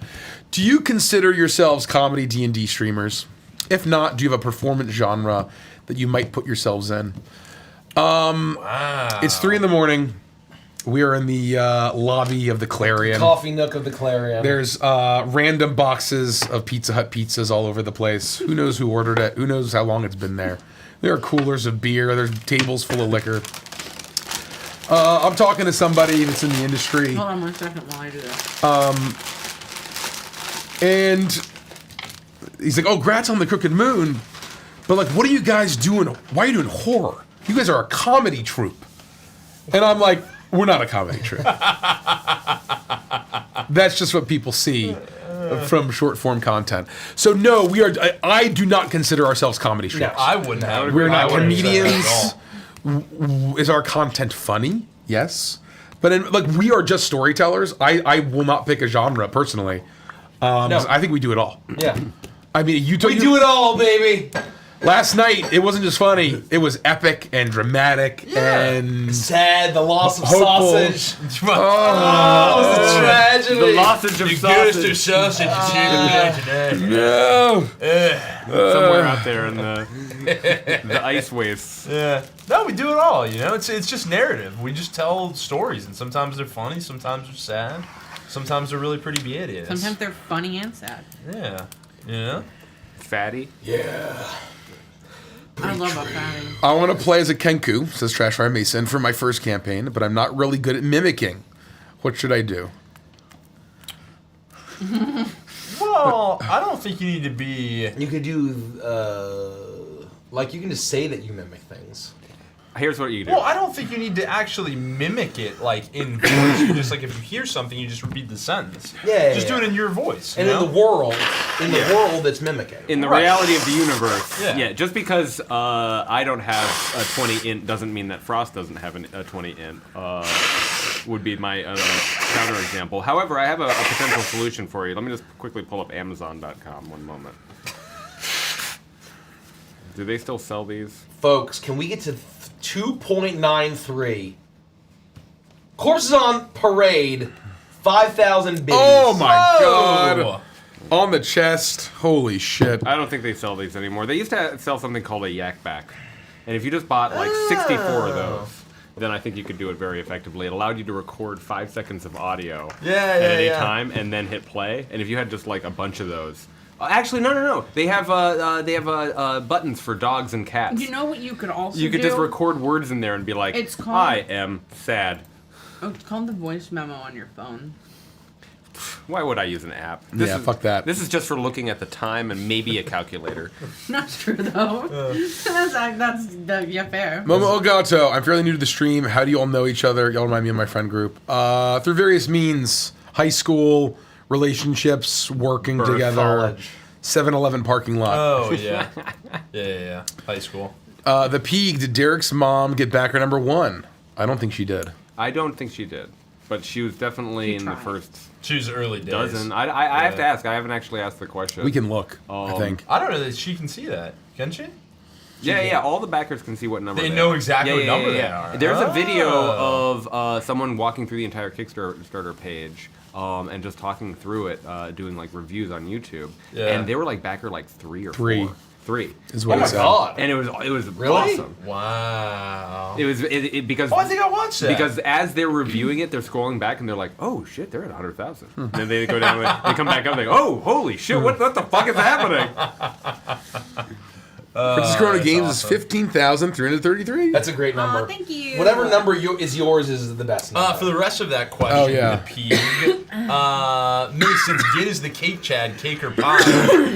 Do you consider yourselves comedy D&D streamers? If not, do you have a performance genre that you might put yourselves in? Wow. It's 3 a.m. We are in the lobby of the Clarion. Coffee nook of the Clarion. There's random boxes of Pizza Hut pizzas all over the place. Who knows who ordered it? Who knows how long it's been there? There are coolers of beer. There's tables full of liquor. I'm talking to somebody that's in the industry. Hold on 1 second while I do this. And he's like, oh, grats on the Crooked Moon. But, like, what are you guys doing? Why are you doing horror? You guys are a comedy troupe. And I'm like, we're not a comedy troupe. That's just what people see from short form content. So, no, we are. I do not consider ourselves comedy troupes. I wouldn't have. We're I not wouldn't have said that at comedians. all. Is our content funny? Yes. But, like, we are just storytellers. I will not pick a genre, personally. No. I think we do it all. Yeah. I mean, We do it all, baby. Last night, it wasn't just funny. It was epic and dramatic and Sad, the loss of hopeful. sausage. Oh, It was a tragedy. The lossage of you give us the sausage sausage today. no. somewhere out there in the ice wastes. Yeah. No, we do it all. You know, it's just narrative. We just tell stories, and sometimes they're funny, sometimes they're sad, sometimes they're really pretty badass. Sometimes they're funny and sad. Yeah. You know. Fatty. I love a fatty. I want to play as a Kenku, says Trashfire Mason, for my first campaign, but I'm not really good at mimicking. What should I do? Well, I don't think you need to be. You could do, like, you can just say that you mimic things. Here's what you do. Well, I don't think you need to actually mimic it, like, in voice. You just, like, if you hear something, you just repeat the sentence. Yeah, Just do it in your voice. And you in know? the world, it's mimicking. In the Right. reality of the universe, Yeah. just because I don't have a 20 int doesn't mean that Frost doesn't have a 20 int. Would be my counter example. However, I have a potential solution for you. Let me just quickly pull up Amazon.com. 1 moment. Do they still sell these? Folks, can we get to 2.93? Courses on parade, 5,000 bids. Oh my Whoa! god. On the chest. Holy shit. I don't think they sell these anymore. They used to sell something called a yak back. And if you just bought like 64 of those, then I think you could do it very effectively. It allowed you to record 5 seconds of audio at any time and then hit play. And if you had just like a bunch of those. Actually, no. They have buttons for dogs and cats. You know what you could also You could do? just record words in there and be like, It's called- I am sad. Oh, it's called the voice memo on your phone. Why would I use an app? Yeah, fuck that. This is just for looking at the time and maybe a calculator. Not true that's yeah, fair. Momo Elgato, I'm fairly new to the stream. How do you all know each other? Y'all remind me of my friend group. Through various means. High school, relationships, working together. college. 7-Eleven parking lot. Oh, yeah. Yeah. High school. The Peak, did Derek's mom get backer number 1? I don't think she did. I don't think she did. but she was definitely in the first. She was early days. Dozen. I have to ask. I haven't actually asked the question. We can look. I think. I don't know that she can see that. Can she? Yeah. All the backers can see what number they they know are. exactly what number they are. There's a video of someone walking through the entire Kickstarter page. And just talking through it, doing like reviews on YouTube, and they were like backer like 3 or 4. 3 is what oh my god! And it was really awesome. Wow. It was because I think I watched that. Because as they're reviewing it, they're scrolling back and they're like, oh shit, they're at 100,000. And then they go down, they come back up, and they go, oh holy shit, what the fuck is happening? Princess Corona Games is 15,333. That's a great number. Thank you. Whatever number is yours is the best number. For the rest of that question, the pig. Since Gid is the cake Chad, cake or pie?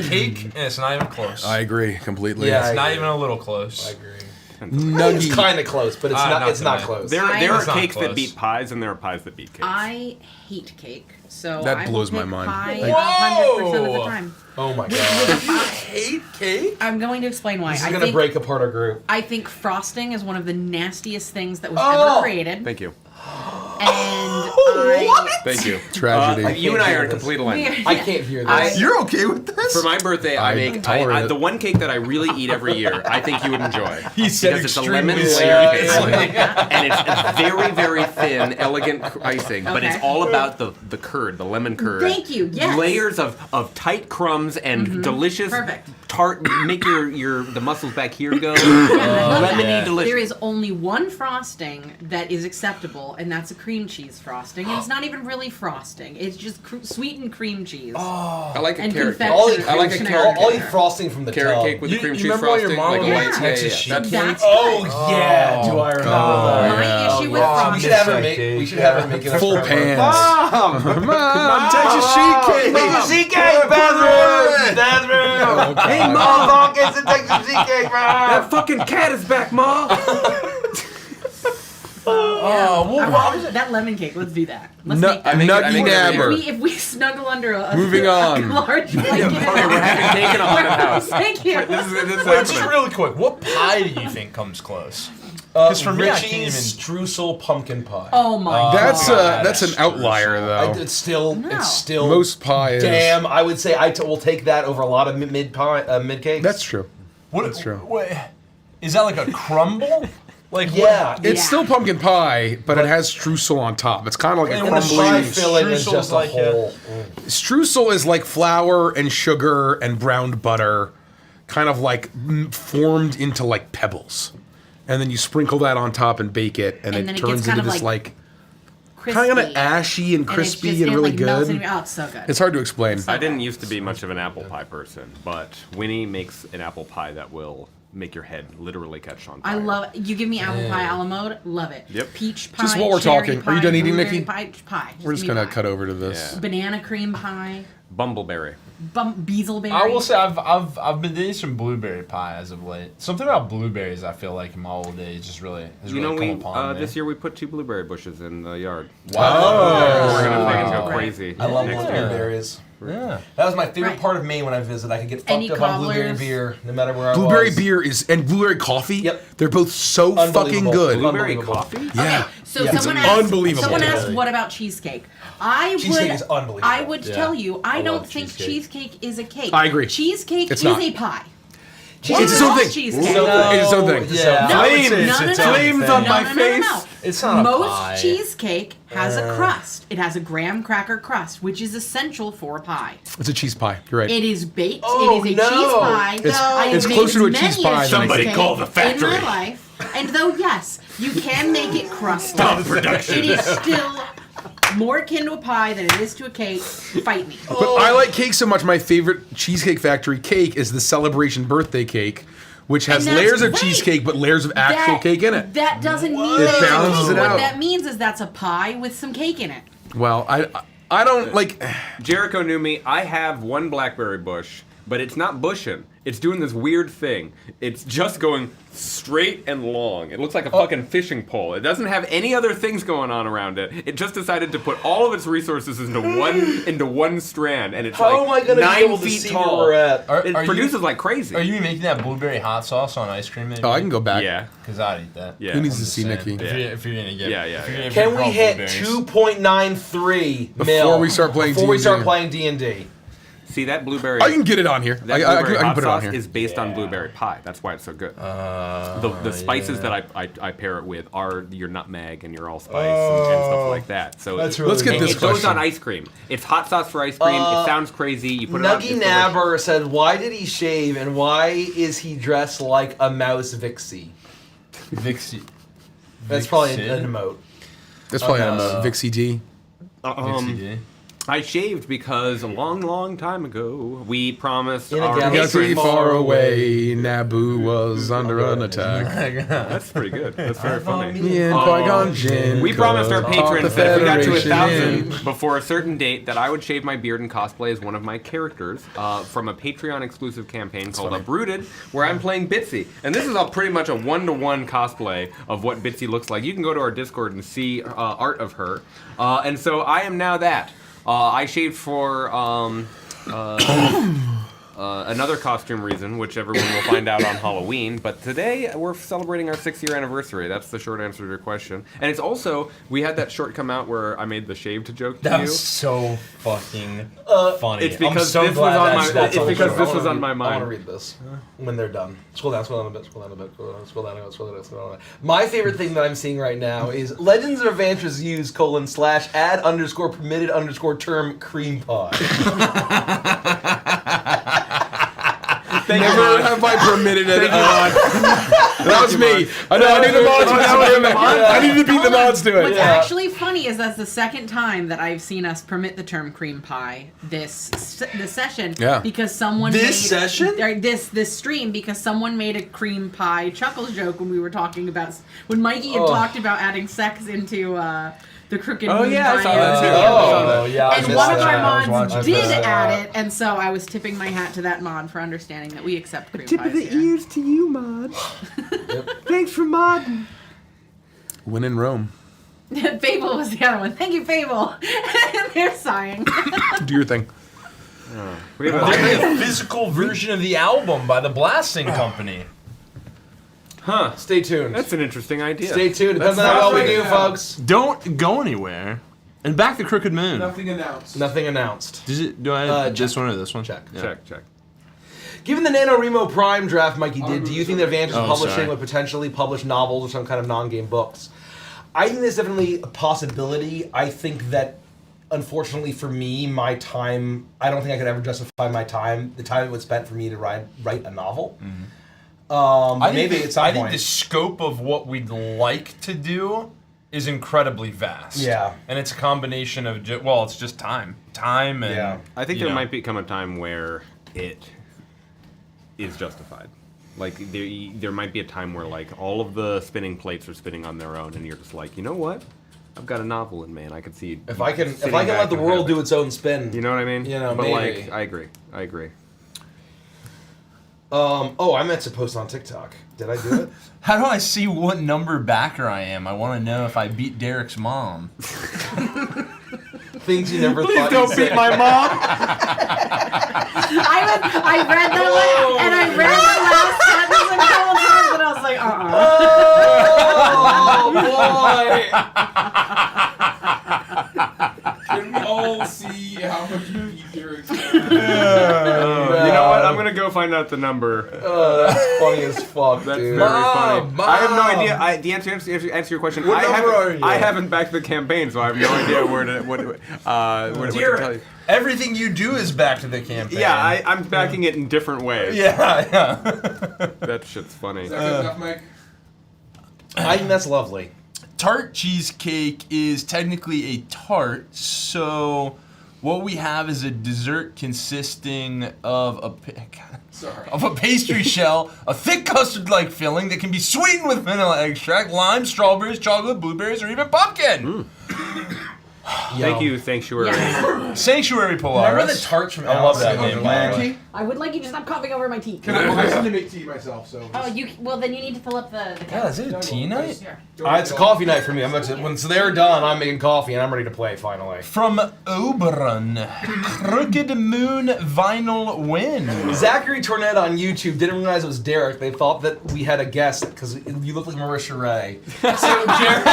Cake, and it's not even close. I agree completely. Yeah, it's not even a little close. I agree. Nuggy. It's kind of close, but it's not. It's not close. There are cakes that beat pies, and there are pies that beat cakes. I hate cake, so that blows my mind. Pie 100% of the time. Oh my god! You hate cake? I'm going to explain why. This is going to break apart our group. I think frosting is one of the nastiest things that was ever created. Thank you. And Thank you. Tragedy. You and I are in complete alignment. I can't hear this. You're okay with this? For my birthday, I make the one cake that I really eat every year. I think you would enjoy. He said because it's a lemon extremely layer cake, and it's very, very thin, elegant icing. But it's all about the curd, the lemon curd. Thank you. Yes. Layers of tight crumbs and delicious tart. Make the muscles back here go. Lemony delicious. There is only one frosting that is acceptable, and that's a cream cheese frosting. And it's not even really frosting; it's just sweetened cream cheese. I like a and carrot cake. confectionery. I like a carrot I'll cake. eat frosting from the Carrot tub. cake with the cream cheese remember frosting. your mom would like make Texas sheet That's Oh yeah, do I remember that? My issue with We frosting. should have her make. We should have her make it Full pans. Mom, Texas sheet cake. Texas sheet cake, bathroom. Hey, Mom, get some Texas sheet cake, Mom. That fucking cat is back, Ma. That lemon cake. Let's do that. Let's make that. Nuggy Nabber. If we snuggle under a Moving on. large blanket. We're having cake in a haunted house. Thank you. This is Wait, just really quick, what pie do you think comes close? Because for me, I can't even. Streusel pumpkin pie. Oh my god. That's an outlier though. It's still most pie is. Damn, I would say will take that over a lot of mid cakes. That's true. That's true. Is that like a crumble? Like yeah, it's still pumpkin pie, but it has streusel on top. It's kind of like a crumbly. Filling is just a whole. Streusel is like flour and sugar and browned butter, kind of like formed into like pebbles, and then you sprinkle that on top and bake it, and it turns into this like kind of ashy and crispy and really good. Oh, it's so good. It's hard to explain. I didn't used to be much of an apple pie person, but Winnie makes an apple pie that will make your head literally catch on fire. I love it. You give me apple pie a la mode, love it. Yep. Peach pie. Just while we're cherry talking, pie, are you done eating, blueberry Nikki? Pie. We're just gonna cut over to this. Yeah. Banana cream pie. Bumbleberry. Beaselberry. I will say I've been doing some blueberry pie as of late. Something about blueberries I feel like in my old age just really has really come upon me. This year we put 2 blueberry bushes in the yard. Wow. We're gonna make it go crazy. I love next year. blueberries. Yeah. That was my favorite part of Maine when I visit. I could get Any fucked up on blueberry cobblers? beer, no matter where I was. Blueberry beer and blueberry coffee. Yep. They're both so fucking Unbelievable. good. Blueberry Unbelievable. coffee? Yeah. Okay, so Yeah. someone It's asked, unbelievable. Someone Yeah. asked, what about cheesecake? Cheesecake is unbelievable. I would Yeah. tell you, I don't love think cheesecake. cheesecake is a cake. I agree. Cheesecake It's is not. a pie. It's its own thing. Cheesecake. It's its own thing. Yeah. No, I would say Flames. it's No, its no, own no. Flames thing. on No, my no, no, face. no, no. It's not a Most pie. cheesecake has a crust. It has a graham cracker crust, which is essential for a pie. It's a cheese pie. You're right. It is baked. Oh, it is a no. cheese pie. I have it's made closer to a many cheese pie than a Somebody cheesecake call the factory. in my life. And though yes, you can make it crusty, Stop production. it is still more akin to a pie than it is to a cake. Fight me. But I like cake so much. My favorite Cheesecake Factory cake is the Celebration Birthday Cake, which has And that's layers of great. cheesecake but layers of actual cake in it. That doesn't mean It that it's a balances cake. it What out. that means is that's a pie with some cake in it. Well, I don't like. Jericho knew me. I have one blackberry bush. but it's not bushing. It's doing this weird thing. It's just going straight and long. It looks like a fucking fishing pole. It doesn't have any other things going on around it. It just decided to put all of its resources into one strand, and it's How am I like gonna be 9 able to feet see tall. where we're at? It produces like crazy. Are you making that blueberry hot sauce on ice cream? Oh, I can go back. Yeah. Because I'd eat that. Yeah. Who needs I'm to just see saying. Mickey? If you're gonna get, if Can we hit blueberries. 2.93 Before mil we start playing before we D&D. start playing D&D? See that blueberry? I can get it on here. That I blueberry can hot put it on sauce here. is based on blueberry pie. That's why it's so good. The spices that I pair it with are your nutmeg and your allspice and stuff like that. So That's it, really Let's get and this it goes question. on ice cream. It's hot sauce for ice cream. It sounds crazy. You put it on. Nuggy Nabber said, "Why did he shave and why is he dressed like a mouse Vixie?" Vixie. That's probably Vixie? an emote. That's probably on Vixie D. Vixie D. I shaved because a long, long time ago we promised In a our galaxy patrons. Far away, Naboo was under an attack. That's pretty good. That's very funny. Me and Qui-Gon Jinn We promised our caught patrons the that if we got to Federation 1,000 before a certain date, that I would shave my beard and cosplay as one of my characters from a Patreon exclusive campaign called Uprooted, where I'm playing Bitsy. And this is pretty much a one-to-one cosplay of what Bitsy looks like. You can go to our Discord and see art of her. And so I am now that. I shaved for another costume reason, which everyone will find out on Halloween. But today we're celebrating our 6-year anniversary. That's the short answer to your question. And it's also, we had that short come out where I made the shaved joke to That you. was so fucking funny. It's because I'm so this glad was on that's- my. that's It's on the because show. this was on my I want to mind. read this when they're done. Scroll down, scroll down a bit, scroll down a bit, scroll down, scroll down, scroll down, scroll down. My favorite thing that I'm seeing right now is Legends of Adventures use /add_permitted_term cream pie. Never have I permitted it. That was me. I know. I need the mods. I need to beat the mods to it. What's actually funny is that's the second time that I've seen us permit the term cream pie this session. Yeah. Because someone This made, session? or this stream, because someone made a cream pie chuckles joke when we were talking about when Mikey had talked about adding sex into the Crooked Moon. yeah, I saw Pie that too. campaign. Oh, yeah. I And missed one of that. our I was mods watching did that. add it, and so I was tipping my hat to that mod for understanding that we accept cream Tip pies of the here. ears to you, Mod. Thanks for modding. When in Rome, Fable was the other one. Thank you, Fable. They're sighing. do your thing. We have There's a physical version of the album by the Blasting Company. Huh. Stay tuned. That's an interesting idea. Stay tuned. Depends on how well we do, folks. Don't go anywhere. And back to Crooked Moon. Nothing announced. Nothing announced. Do I check. this one or this one? Check. Yeah. Check. Given the NaNoWriMo Prime draft Mikey did, do you think that Advantage Oh, Publishing sorry. would potentially publish novels or some kind of non-game books? I think there's definitely a possibility. I think that, unfortunately for me, my time, I don't think I could ever justify my time, the time it would spend for me to write a novel. Maybe at some I point. think the scope of what we'd like to do is incredibly vast. Yeah. And it's a combination of, it's just time. Time and... Yeah. I think you there know. might become a time where it is justified. Like there might be a time where like all of the spinning plates are spinning on their own, and you're just like, you know what? I've got a novel in me, and I could see. If I can let the world do its own spin. You know what I mean? You know, but maybe. like, I agree. I meant to post on TikTok. Did I do it? How do I see what number backer I am? I want to know if I beat Derek's mom. Things you never thought Don't you'd beat say. my mom. I read the and I read the last sentence a couple times, and I was like, Oh boy! Can we all see how much you beat Derek's You know what? I'm gonna go find out the number. That's funny as fuck, That's dude. very funny. Mom! I have no idea. The answer to your question. What number are you? I haven't backed the campaign, so I have no idea where to to tell you. Everything you do is back to the campaign. Yeah, I'm backing it in different ways. Yeah. That shit's funny. Is that good enough, Mike? I think that's lovely. Tart cheesecake is technically a tart, so what we have is a dessert consisting of a pastry shell, a thick custard-like filling that can be sweetened with vanilla extract, lime, strawberries, chocolate, blueberries, or even pumpkin. Thank you, Sanctuary. Yeah. Sanctuary Polaris. Remember the tarts from I love that Alice? name, by the way. I would like you to stop coughing over my tea. I still make tea myself, so. Oh, well then you need to fill up the Yeah, is it a tea night? Here. It's a coffee night for me. I'm about to, once they're done, I'm making coffee and I'm ready to play finally. From Oberon, Crooked Moon Vinyl Win. Zachary Tornett on YouTube didn't realize it was Derek. They thought that we had a guest because you look like Marisha Ray. So Derek,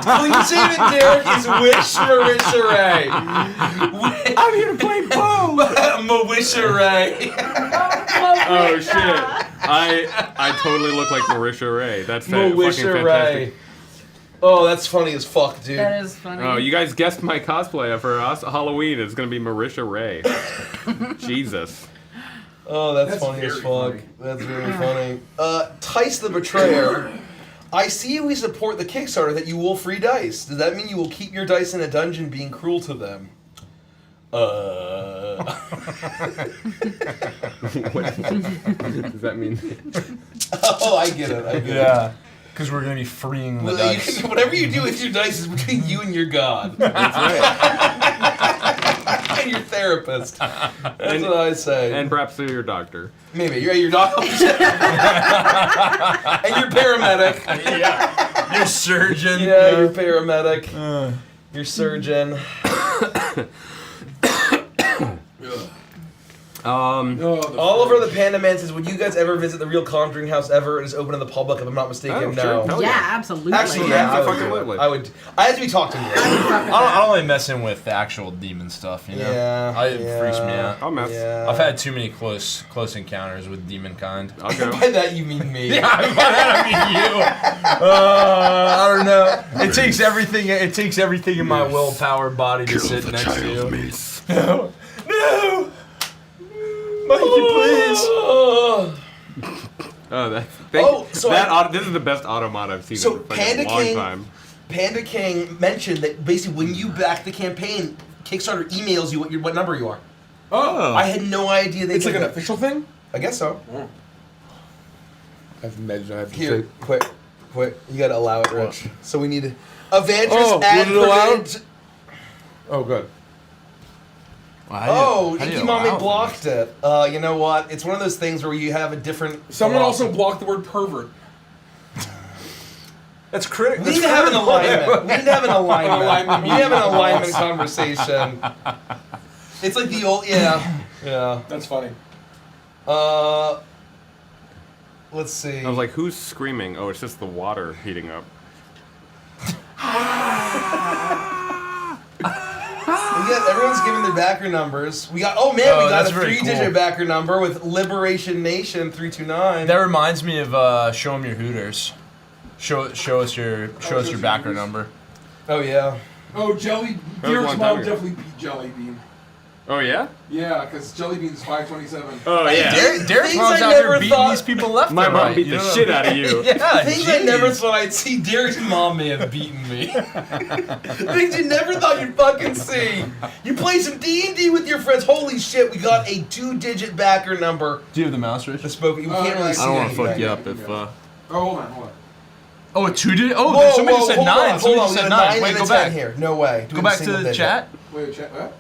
please say that Derek is Wish Marisha Ray. I'm here to play Bo. Marisha Ray. Oh shit! I totally look like Marisha Ray. That's fucking Marisha fantastic. Ray. Oh, that's funny as fuck, dude. That is funny. Oh, you guys guessed my cosplay for us Halloween. It's gonna be Marisha Ray. Jesus. Oh, that's funny as fuck. That's really funny. Tice the Betrayer. I see we support the Kickstarter that you will free dice. Does that mean you will keep your dice in a dungeon being cruel to them? What does that mean? Oh, I get it. I get it. Yeah. Because we're going to be freeing the Well, dice. whatever you do with your dice is between you and your god. That's right. And your therapist. That's what I say. And perhaps through your doctor. Maybe. You're your doctor. And your paramedic. Yeah. Your surgeon. Yeah, your paramedic. Your surgeon. Oliver the Panda Man says, would you guys ever visit the real Conjuring House ever? It is open to the public, if I'm not mistaken. Oh, No. sure. Hell yeah, yeah. absolutely. Actually, yeah, Absolutely. I would. I had to be talked to. I don't really mess in with the actual demon stuff, you know? Yeah, It freaks me out. I'll mess. Yeah. I've had too many close encounters with demon kind. I'll go. By that you mean me. Yeah, by that I mean you. I don't know. It takes everything. It takes everything in my willpower body to sit next to you. No, no, Mikey, please. Oh, this is the best automata I've seen So in a long time. Panda King mentioned that basically when you back the campaign, Kickstarter emails you what number you are. Oh. I had no idea they It's did like an that. official thing? I guess so. I have to Here, say. quit. You gotta allow it, Rich. So we need Avengers Oh, add would it allow permitted. it? Oh, good. Inky Mommy blocked it. You know what? It's one of those things where you have a different. Someone also philosophy. blocked the word pervert. That's critical. We need to have an alignment. We need to have an alignment. Alignment We need to have an meeting. alignment conversation. It's like the old, yeah. That's funny. Let's see. I was like, who's screaming? Oh, it's just the water heating up. Everyone's giving their backer numbers. We got we got that's a very 3-digit cool. backer number with Liberation Nation 329. That reminds me of show 'em your Hooters. Show us your backer number. Oh yeah. Oh, Jelly. That was a Derek's long mom time ago. definitely beat Jelly Bean. Oh yeah? Yeah, because Jelly Bean's 527. Oh yeah. Derek's Things mom's I out here never beating thought- these people left My and mom right. beat You the know? shit out of you. Yeah, Things I jeez. never thought I'd see. Derek's mom may have beaten me. Things you never thought you'd fucking see. You play some D&D with your friends. Holy shit, we got a 2-digit backer number. Do you have the mouse, Rich? We can't really see I don't want to anything. fuck you up if. Oh, hold on. Oh, a 2-digit? Oh, Whoa, somebody just said hold 9. on, Somebody hold just on. said We got 9. a 9 Wait, and go a 10 back. here. No way. Go back to the chat. Wait, chat. What?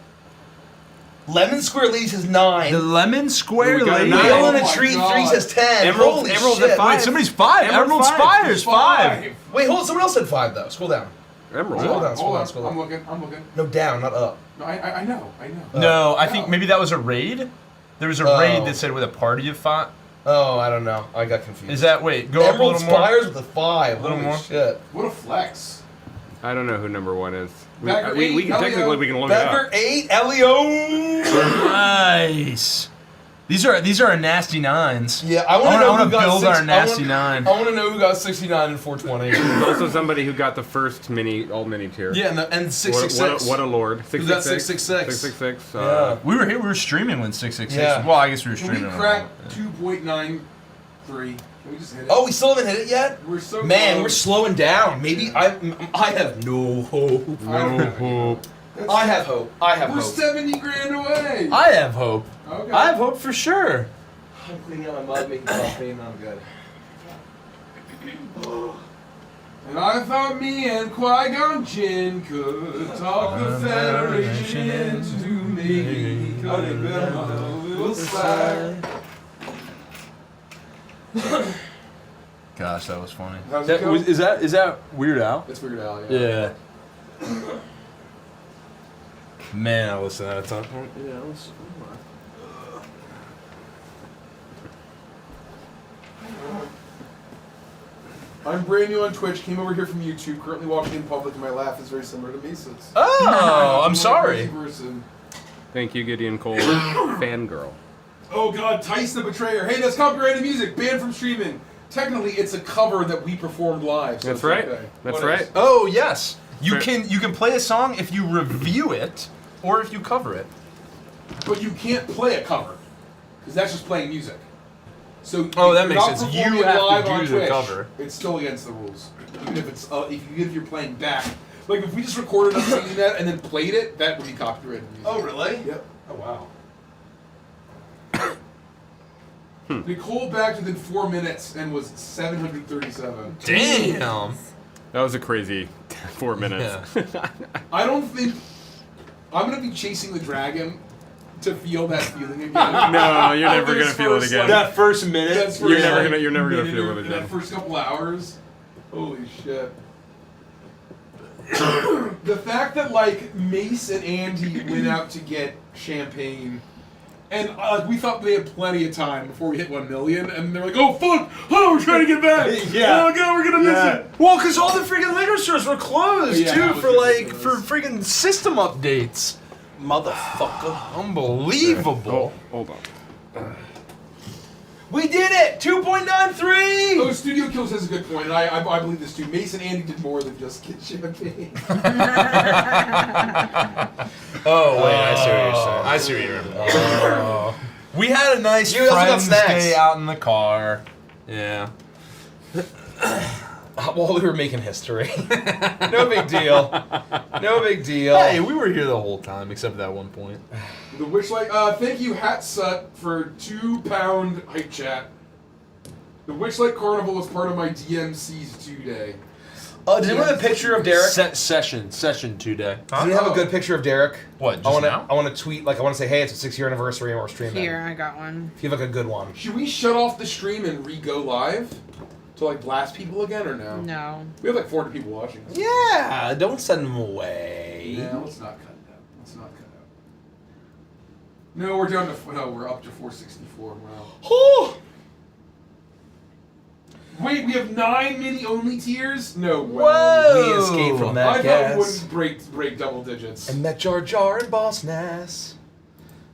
Lemon Square Lady says 9. The Lemon Square We got a Lady. 9. Whale in Oh a my Tree God. 3 says 10. Emerald's Holy at shit. 5. Wait, somebody's 5. Emerald Spire's 5. Wait, hold on. Someone else said 5 though. Scroll down. Emerald. Hold on, Hold scroll on. down, scroll down. I'm looking. No, down, not up. No, I know. No, I think maybe that was a raid. There was a raid that said with a party of 5. Oh, I don't know. I got confused. Is that, wait, go up a Emerald little more. Spires with a 5. A little Holy more. shit. What a flex. I don't know who number 1 is. We Backer can 8, technically Elio. we can look it Becker up. 8, Elio. Nice. These are our nasty 9s. Yeah, I want to know wanna who got build 6, our nasty 9. I want to know who got 69 and 420. There's also somebody who got the first all-mini tier. Yeah, and 666. What a lord. Who got 666. 666? 666. Yeah. We were here. We were streaming when 666. Yeah. Well, I guess we were Can we streaming. crack 2.93? Can we just hit it? Oh, we still haven't hit it yet? We're so Man, close. we're slowing down. Maybe I have no hope. No hope. I have hope. I have We're hope. 70 grand away. I have hope. Okay. I have hope for sure. I'm cleaning out my mug, making coffee, and I'm good. And I thought me and Qui-Gon Jinn could talk the Federation into making cutting them a little slack. Gosh, that was funny. How's it going? Is that Weird Al? It's Weird Al, yeah. Yeah. Man, I listen to that at some point. Yeah, listen. I'm brand new on Twitch, came over here from YouTube, currently walking in public, and my laugh is very similar to Mesa's. Oh, I'm sorry. Thank you, Gideon Cole. Fangirl. Oh god, Tyson the Betrayer. Hey, that's copyrighted music, banned from streaming. Technically, it's a cover that we performed live. So That's right. Okay. That's What right. is? Oh yes, you Fair. can play a song if you review it or if you cover it. But you can't play a cover, because that's just playing music. So Oh, that if makes you're not sense. You performing have to live do on the Twitch, cover. It's still against the rules, even if it's if you're playing back. Like if we just recorded us singing that and then played it, that would be copyrighted music. Oh, really? Yep. Oh, wow. Nicole backed within 4 minutes and was 737. Damn. That was a crazy 4 minutes. I don't think I'm gonna be chasing the dragon to feel that feeling again. No, you're never gonna feel it again. That first minute. That's You're never gonna feel it again. That first couple hours. Holy shit. The fact that like Mace and Andy went out to get champagne, and we thought they had plenty of time before we hit 1 million, and they're like, "Oh fuck! Oh, we're trying to get back! Yeah. Oh god, we're gonna miss it!" Well, because all the freaking liquor stores were closed Yeah, too that was for ridiculous. freaking system updates. Motherfucker. Unbelievable. Hold on. We did it! 2.93! Oh, Studio Kills has a good point, and I believe this too. Mace and Andy did more than just get champagne. Oh wait, I see what you're saying. I see what you're saying. We had a nice You also got friends snacks. day out in the car. Yeah. While we were making history. No big deal. No big deal. Hey, we were here the whole time except for that one point. The Witchlight, thank you, Hatsut, for £2 hype chat. The Witchlight Carnival was part of my DMC's 2-day. Does anyone have a picture of Derek? Session 2-day. Does anyone have a good picture of Derek? What? I Just want to tweet, like, I want to say, hey, it's a 6-year anniversary and we're streaming. Here, I got one. If you have like a good one. Should we shut off the stream and re-go live? To like blast people again or no? No. We have like 400 people watching. Yeah, don't send them away. No, let's not cut it out. Let's not cut it out. No, we're down to, no, we're up to 464. Wow. Oh! Wait, we have 9 mini-only tiers? No way. Whoa! We escaped from that I thought gas. it wouldn't break double digits. And met Jar Jar and Boss Nass.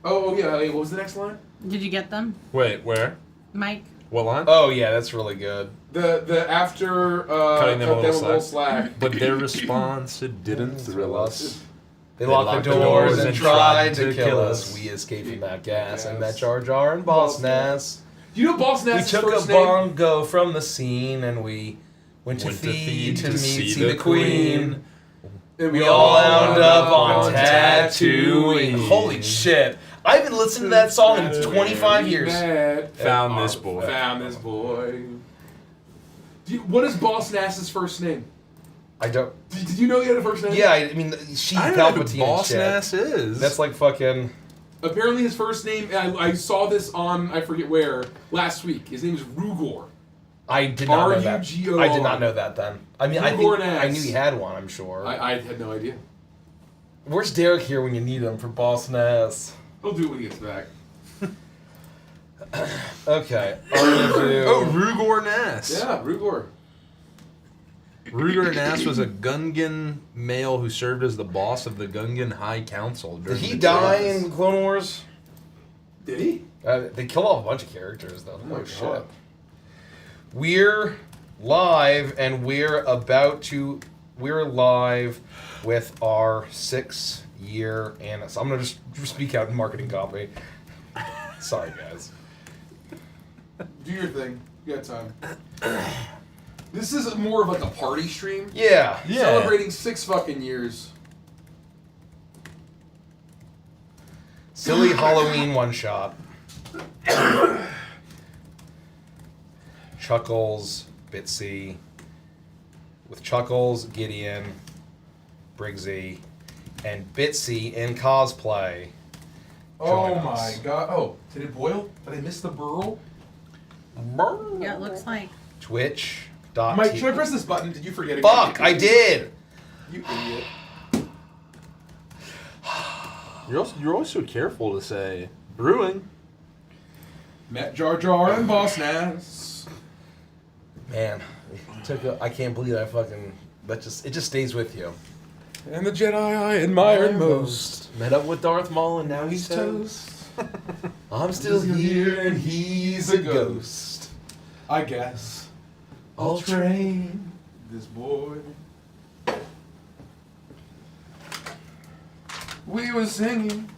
Oh, yeah, hey, what was the next line? Did you get them, Wait, where? Mike? What line? Oh yeah, that's really good. The after Cutting them a cut little slack. But their response, it didn't thrill us. They locked the doors and tried to kill us. We escaped from that gas and met Jar Jar and Boss Nass. Do you know Boss We Nass's took a first name? bongo from the scene and we went to feed to see the queen. And We all wound up on tattooing. Holy shit. I haven't listened to that song in 25 years. Found this boy. Found this boy. What is Boss Nass's first name? I don't. Did you know he had a first name? Yeah, I mean, she I don't know who Palpatine Boss and shit. Nass is. That's like fucking. Apparently his first name, I saw this on, I forget where, last week. His name is Rugor. I did not know that. R-U-G-O-R. I did not know that then. I mean, I Rugor think I Nass. knew he had one, I'm sure. I had no idea. Where's Derek here when you need him for Boss Nass? He'll do it when he gets back. Okay. I'm gonna do. Oh, Rugor Nass. Yeah, Rugor. Rugor Nass was a Gungan male who served as the boss of the Gungan High Council. Did during he the die Trials. in Clone Wars? Did he? They killed off a bunch of characters, though. Oh my Oh, shit. God. We're live, and we're live with our 6-year anniversary. So I'm gonna just speak out in marketing copy. Sorry, guys. Do your thing. You got time. This is more of like a party stream. Yeah. Celebrating 6 fucking years. Silly Halloween one shot. Chuckles, Bitsy, with Chuckles, Gideon, Briggsy, and Bitsy in cosplay. Oh my god. Oh, did it boil? Did I miss the burl? Yeah, it looks like. Twitch. Mike, should I press this button? Did you forget it? Fuck, I did! You idiot. You're always so careful to say brewing. Met Jar Jar and Boss Nass. Man, I can't believe I fucking... it just stays with you. And the Jedi I admired most. Met up with Darth Maul and now he's toast. I'm still here and he's a ghost. I guess I'll train this boy. We were singing.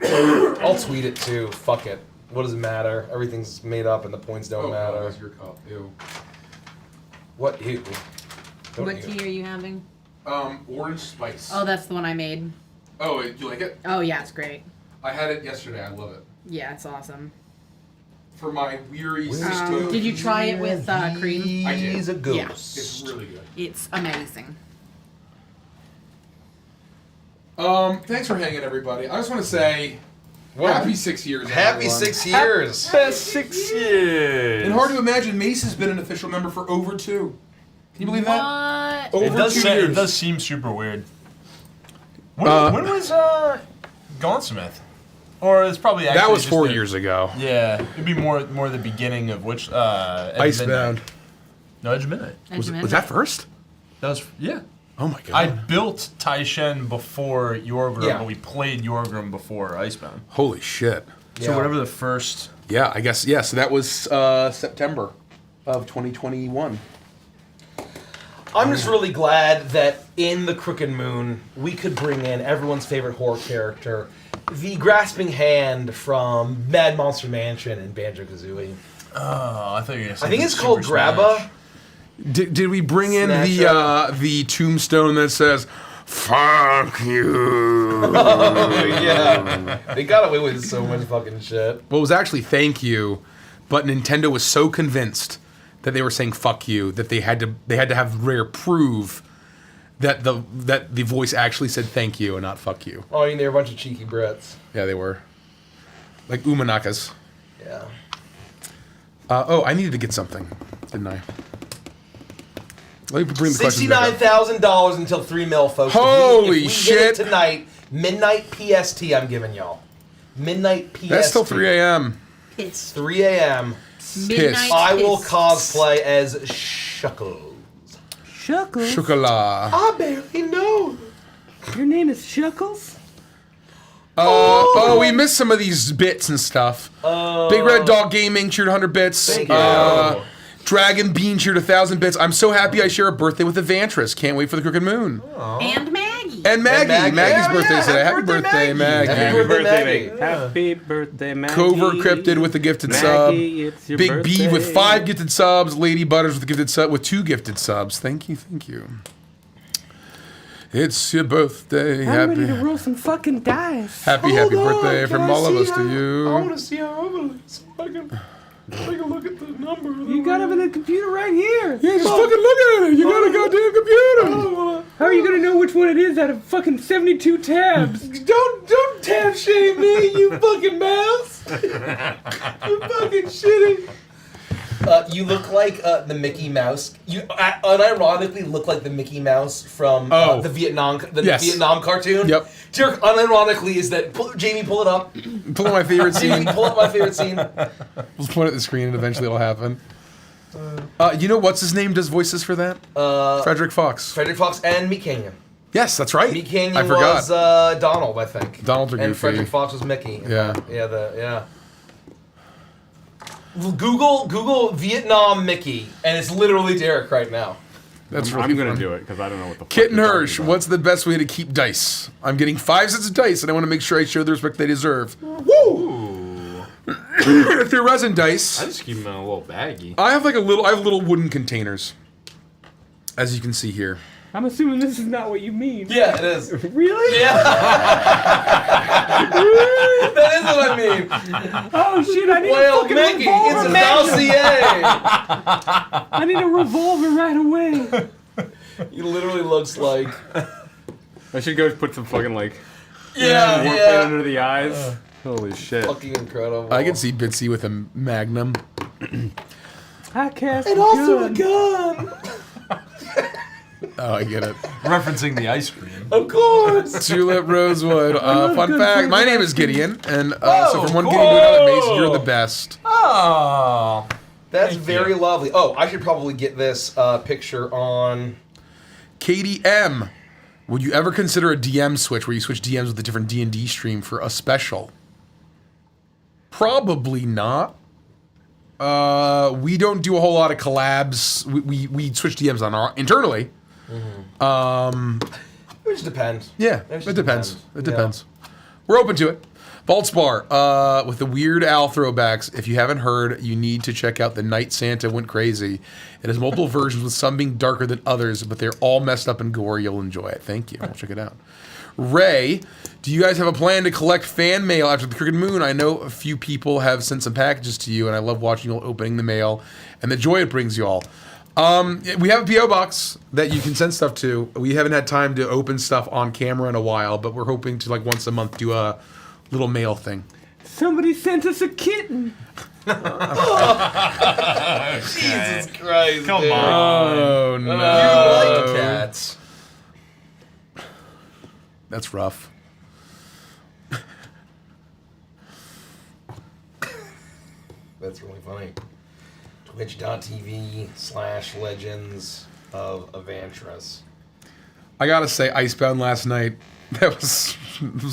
I'll tweet it too. Fuck it. What does it matter? Everything's made up and the points don't matter. Oh, that's your cup. Ew. What? Ew. What tea are you having? Orange spice. Oh, that's the one I made. Oh, you like it? Oh, yeah, it's great. I had it yesterday. I love it. Yeah, it's awesome. For my weary did you try it with cream? I did. He's a ghost. Yeah. It's really good. It's amazing. Thanks for hanging, everybody. I just want to say, happy 6 years. Happy everyone. 6 years. Best 6 years. And hard to imagine, Mace has been an official member for over 2. Can you believe that? What? Over It does 2 say, years. it does seem super weird. When was Gauntsmith? Or it's probably actually That was just 4 the- years ago. Yeah, it'd be more the beginning of which Edge of Icebound. Midnight. No, Edge of Midnight. Was that first? That was yeah. Oh my god. I built Taishen before Yorgrim, Yeah. but we played Yorgrim before Icebound. Holy shit. So whatever the first. Yeah, I guess, yeah, so that was September of 2021. I'm just really glad that in the Crooked Moon, we could bring in everyone's favorite horror character, the grasping hand from Mad Monster Mansion and Banjo-Kazooie. Oh, I thought you were gonna say I think the it's called Super Smash. Grabba. Did we bring in Snatcher. the tombstone that says, "Fuck you"? Oh, yeah. They got away with so much fucking shit. Well, it was actually "thank you," but Nintendo was so convinced that they were saying "fuck you" that they had to have Rare prove that the voice actually said "thank you" and not "fuck you." Oh, you know, they're a bunch of cheeky Brits. Yeah, they were like Umanakas. Yeah. Oh, I needed to get something, didn't I? Let me bring the questions back up. $69,000 until 3 mil, folks. Holy if we shit. Get it tonight, midnight PST, I'm giving y'all. Midnight PST. That's still 3 a.m. It's 3 a.m. midnight. I will Piss. cosplay as Shuckles. Shuckles? Chocolat. I barely know. Your name is Shuckles? Oh, we missed some of these bits and stuff. Big Red Dog Gaming cheered 100 bits. Thank you. Dragon Bean cheered 1,000 bits. I'm so happy I share a birthday with Evantris. Can't wait for the Crooked Moon. And Maggie. And Maggie. Maggie. Maggie's Yeah, birthday yeah, today. happy Happy birthday, Maggie. Happy birthday, Maggie. Happy birthday, Maggie. Covert Cryptid with the gifted Maggie, sub. it's your Big B with birthday. 5 gifted subs. Lady Butters with a gifted sub with 2 gifted subs. Thank you, thank you. It's your birthday. I'm ready to Happy, roll some fucking dice. happy birthday from all of us to I you. want to see how overlays. I can take a look at the number. You got him in the computer right here. Yeah, just fucking look at it. You got a goddamn computer. How are you gonna know which one it is out of fucking 72 tabs? Don't tab shame me, you fucking mouse. You fucking shitty. You look like the Mickey Mouse. You unironically look like the Mickey Mouse from the Vietnam cartoon. Yep. Dirk, unironically, is that Jamie? Pull it up. Pull up my favorite Jamie, scene. pull up my favorite scene. We'll point at the screen and eventually it'll happen. You know what's his name does voices for that? Frederick Fox. Frederick Fox and Meat Canyon. Yes, that's right. Meat Canyon I forgot. was Donald, I think. Donald or and Goofy. Frederick Fox was Mickey. Yeah. Yeah. Google Vietnam Mickey, and it's literally Derek right now. That's I'm really gonna fun. do it because I don't know what the fuck Kitten you're Hirsch, talking about. what's the best way to keep dice? I'm getting 5 sets of dice, and I want to make sure I show the respect they deserve. Woo! If they're resin I dice, just keep them in a little baggie. I have little wooden containers, as you can see here. I'm assuming this is not what you mean. Yeah, it is. Really? Yeah. That is what I mean. Oh shit! I need a Well, fucking Mickey, revolver. it's a dossier. I need a revolver right away. He literally looks like. I should go put some fucking like Yeah, warpaint yeah. under the eyes. Holy shit. Fucking incredible. I can see Bitsy with a magnum. I cast And a also a gun. gun. Oh, I get it. Referencing the ice cream. Of course. Tulip Rosewood. Fun good fact: food. my name is Gideon, and so Oh, from one Gideon to another, Mace, you're the best. Oh. That's Thank very you. lovely. Oh, I should probably get this picture on. Katie M. Would you ever consider a DM switch where you switch DMs with a different D&D stream for a special? Probably not. We don't do a whole lot of collabs. We switch DMs on our internally. It just depends. Yeah, It just it depends. depends. It depends. We're open to it. Valspar, with the Weird Al throwbacks. If you haven't heard, you need to check out The Night Santa Went Crazy. It has multiple versions with some being darker than others, but they're all messed up and gory. You'll enjoy it. Thank you. I'll check it out. Ray, do you guys have a plan to collect fan mail after the Crooked Moon? I know a few people have sent some packages to you, and I love watching you all opening the mail and the joy it brings you all. We have a P.O. box that you can send stuff to. We haven't had time to open stuff on camera in a while, but we're hoping to, like, once a month do a little mail thing. Somebody sent us a kitten. Jesus Christ. Come dude. on. Oh, no. You like cats. That's rough. That's really funny. Twitch.tv/legends of Evantris. I gotta say, Icebound last night, that was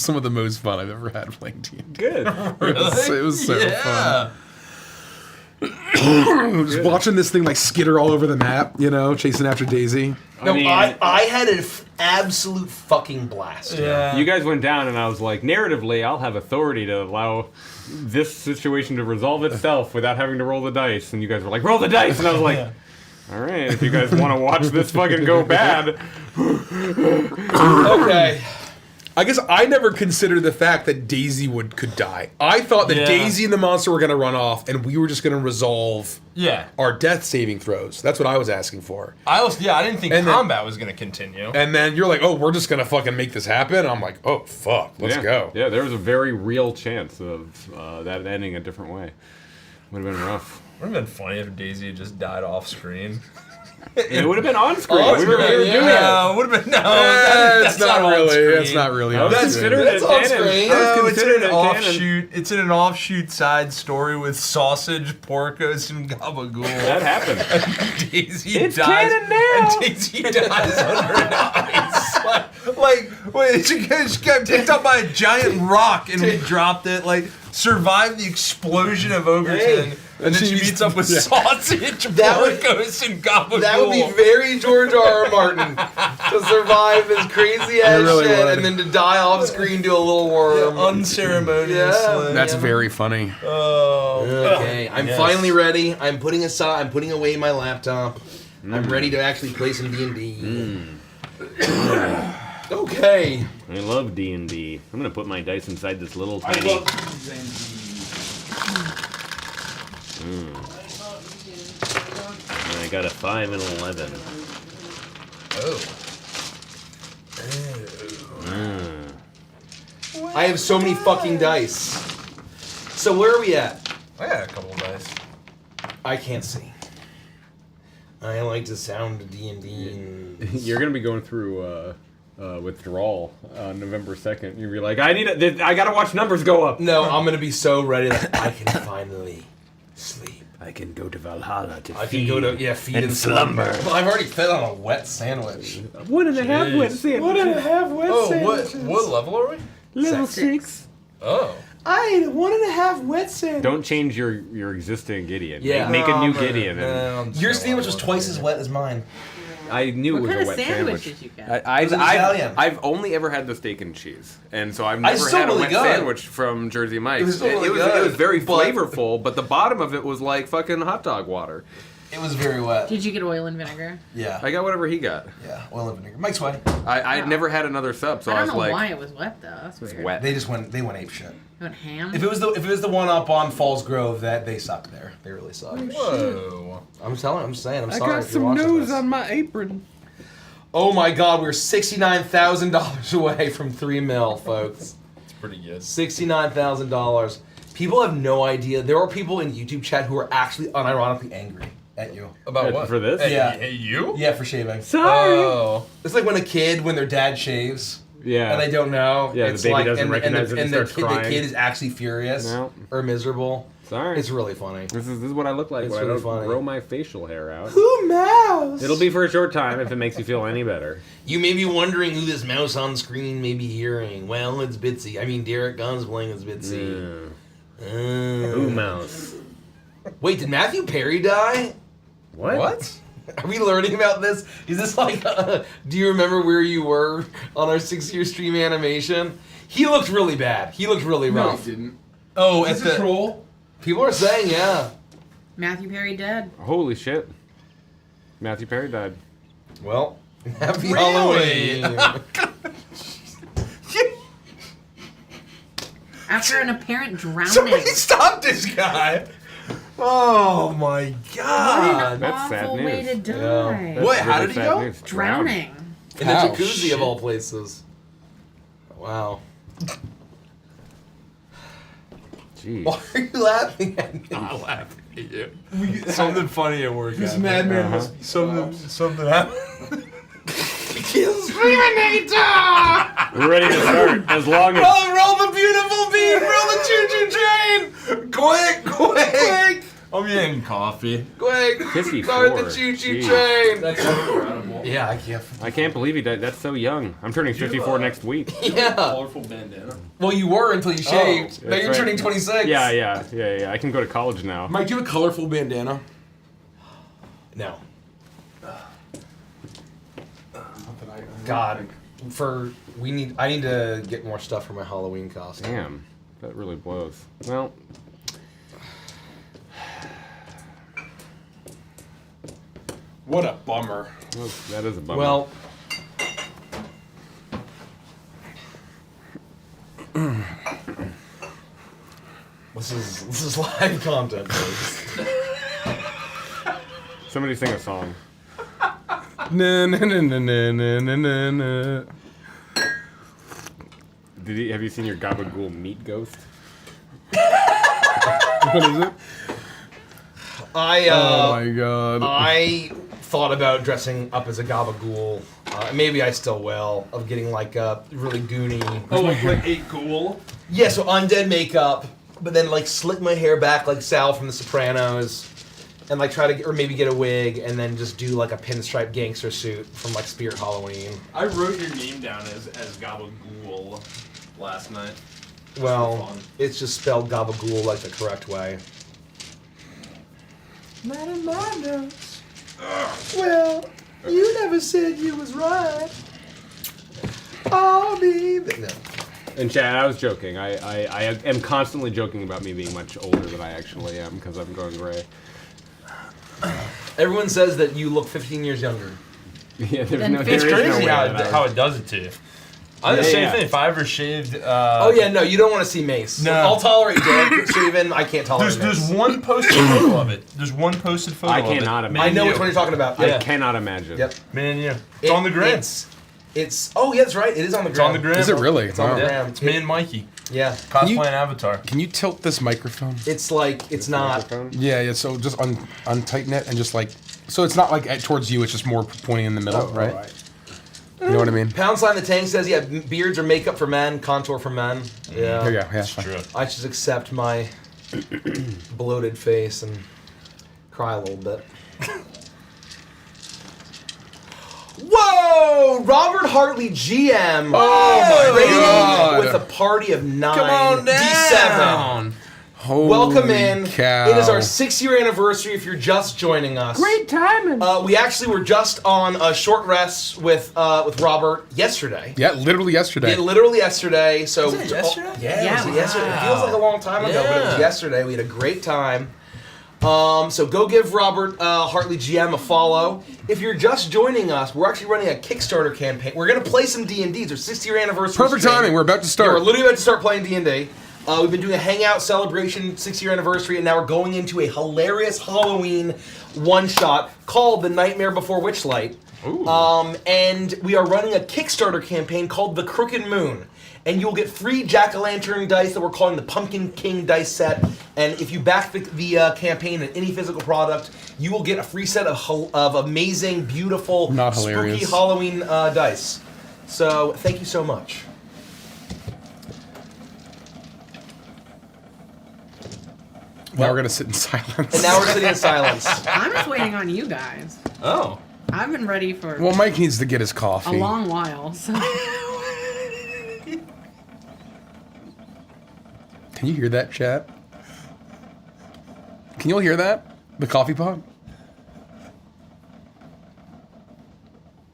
some of the most fun I've ever had playing D&D. Good. It was so fun. Just watching this thing like skitter all over the map, you know, chasing after Daisy. No, mean- I had an absolute fucking blast. Yeah. You guys went down, and I was like, narratively, I'll have authority to allow this situation to resolve itself without having to roll the dice. And you guys were like, roll the dice! And I was like, all right, if you guys want to watch this fucking go bad. Okay. I guess I never considered the fact that Daisy could die. I thought that Yeah. Daisy and the monster were going to run off, and we were just going to resolve Yeah. our death saving throws. That's what I was asking for. I didn't think And then- combat was going to continue. And then you're like, oh, we're just going to fucking make this happen? And I'm like, oh, fuck, let's Yeah. go. Yeah, there was a very real chance of that ending a different way. Would have been rough. Would have been funny if Daisy had just died off screen. It would have been on screen. On we were screen, doing yeah. it. No, would have been no. It's not on really. screen. It's not really. I was on considering screen. it That's on canon. screen. I was Oh, it's in considering an it canon. offshoot. It's in an offshoot side story with sausage, porcos, and gabagool. That happened. Daisy It's dies. canon now. And Daisy dies under an ice. Like, wait, she got picked up by a giant rock and we dropped it. Like, survived the explosion of Overton. Hey. And then she meets up with sausage, That would- porcos, and gabagool. That would be very George R.R. Martin to survive this crazy ass really shit would. and then to die off screen to a little worm. unceremoniously. That's very funny. Oh. Okay, I'm Yes. finally ready. I'm putting away my laptop. I'm ready to actually play some D&D. Okay. I love D&D. I'm gonna put my dice inside this little tiny. And I got a 5 and 11. I have so many fucking dice. So where are we at? I got a couple of dice. I can't see. I like the sound of D&D. And... You're gonna be going through withdrawal on November 2nd. You'll be like, I gotta watch numbers go up. No, I'm gonna be so ready that I can finally sleep. I can go to Valhalla to I feed can go to feed and slumber. Well, I've already fed on a wet sandwich. 1.5 wet sandwiches. 1.5 wet Oh, sandwiches. what level are we? Level 6. Oh. I ate 1.5 wet sandwich. Don't change your existing Gideon. Yeah. Make a new No, Gideon. And no, I'm just Your gonna sandwich was watch twice it. as wet as mine. I knew What it was kind a of wet sandwich sandwich. did you get? It was an Italian. I've only ever had the steak and cheese, and so I've never still had a really wet good. sandwich from Jersey Mike's. It was still really it good, was very but- flavorful, but the bottom of it was like fucking hot dog water. It was very wet. Did you get oil and vinegar? Yeah. I got whatever he got. Yeah, oil and vinegar. Mike's wet. I never had another sub, so I I, don't was know like, why it was wet though. That's weird. wet. They went ape shit. You went ham? If it was the one up on Falls Grove, that they suck there. They really suck. Whoa. I'm saying. I'm I sorry got if you're some watching nose this. on my apron. Oh my God, we're $69,000 away from 3 mil, folks. It's pretty good. $69,000. People have no idea. There are people in YouTube chat who are actually unironically angry at you. About what? For this? Hey, Yeah. Hey, you? Yeah, for shaving. Sorry. Oh. It's like when their dad shaves. Yeah. And they don't know. Yeah, the it's baby like, doesn't and, recognize it and the starts crying. kid is actually furious No. or miserable. Sorry. It's really funny. This is what I look like It's when really I don't funny. grow my facial hair out. Who mouse? It'll be for a short time if it makes you feel any better. You may be wondering who this mouse on screen may be hearing. Well, it's Bitsy. I mean, Derek Gunsbling is Bitsy. Ooh, mouse. Wait, did Matthew Perry die? What? Are we learning about this? Is this like, do you remember where you were on our 6-year stream animation? He looked really bad. He looked really No, rough. he didn't. Oh, He's a troll. People are saying, yeah. Matthew Perry dead. Holy shit. Matthew Perry died. Well, happy Really? Halloween. After an apparent drowning. Somebody stop this guy. Oh my God. That's sad Awful way news. to die. That's Wait, how really did he sad go? news. Drowning. In the Ow, jacuzzi shit. of all places. Wow. Jeez. Why are you laughing at me? I'm laughing at you. Something funny at work. This happened. madman must be Something happened. We're ready to start. As long as Roll the beautiful beat! Roll the choo-choo train! Quick! I'm getting coffee. Quick! 54. Start the choo-choo Jeez. train! That's incredible. Yeah, I can't. I can't believe he died. That's so young. I'm turning 54 next week. Yeah. Colorful bandana. Well, you were until you shaved. Now That's you're right. turning 26. Yeah. I can go to college now. Mike, do you have a colorful bandana? No. God. I need to get more stuff for my Halloween costume. Damn, that really blows. Well, What a bummer. that is a bummer. Well, this is live content, folks. somebody sing a song. Na na na na na na na na. Have you seen your Gabagool meat ghost? What is it? Oh my god. I thought about dressing up as a gabagool. Maybe I still will. Of getting like a really goony. Oh, like a ghoul? Yeah, so undead makeup, but then like slick my hair back like Sal from The Sopranos, and like try to or maybe get a wig and then just do like a pinstripe gangster suit from like Spirit Halloween. I wrote your name down as Gabagool last night. Well, fun. it's just spelled gabagool like the correct way. Not in my notes. Well, you never said you was right. I'll be there. No. And Chad, I was joking. I am constantly joking about me being much older than I actually am because I'm going gray. Everyone says that you look 15 years younger. Yeah, there's Then no. it's It's there is no crazy way how, that I- how it does it to you. I'm the Yeah, same yeah. thing. If I ever shaved. Oh yeah, no, you don't want to see Mace. No. I'll tolerate Derek shaven. I can't tolerate There's Mace. one posted photo of it. There's one posted photo I of it. cannot I imagine. know you. which one you're talking about. I Yeah. cannot imagine. Yep. Man, yeah. It's on the gram. It's oh yeah, that's right. It is on the It's gram. on the gram. Is it really? It's on the Yeah. gram. It's me and Mikey. Yeah. Cosplay and Avatar. Can you tilt this microphone? It's like it's not. Microphone? Yeah. So just untighten it and just like, so it's not like towards you. It's just more pointing in the middle, right? You know what I mean? Pound sign the tank says yeah. Beards are makeup for men, contour for men. Yeah. Here you go. Yeah. It's fine. true. I just accept my bloated face and cry a little bit. Whoa! Robert Hartley, GM. Oh my rating God. With a party of 9. Come on D7. Holy Welcome in. cow. It is our 6-year anniversary. If you're just joining us, Great timing. We actually were just on a short rest with Robert yesterday. Yeah, literally yesterday. Yeah, literally yesterday. So Was it yesterday? Yeah, Yeah, it was yesterday. It feels like a long time ago, but it was Yeah. yesterday. We had a great time. So go give Robert Hartley GM a follow. If you're just joining us, we're actually running a Kickstarter campaign. We're going to play some D&D. It's our 60th anniversary. Perfect timing. We're about to start. Yeah, we're literally about to start playing D&D. We've been doing a hangout celebration, 6-year anniversary, and now we're going into a hilarious Halloween one-shot called The Nightmare Before Witchlight. And we are running a Kickstarter campaign called The Crooked Moon. And you'll get free jack-o'-lantern dice that we're calling the Pumpkin King dice set. And if you back the campaign and any physical product, you will get a free set of amazing, beautiful, spooky Halloween dice. So thank you so much. Now we're going to sit in silence. And now we're sitting in silence. I'm just waiting on you guys. Oh. I've been ready for Well, Mike needs to get his coffee. a long while. So. Can you hear that, chat? Can you all hear that? The coffee pot?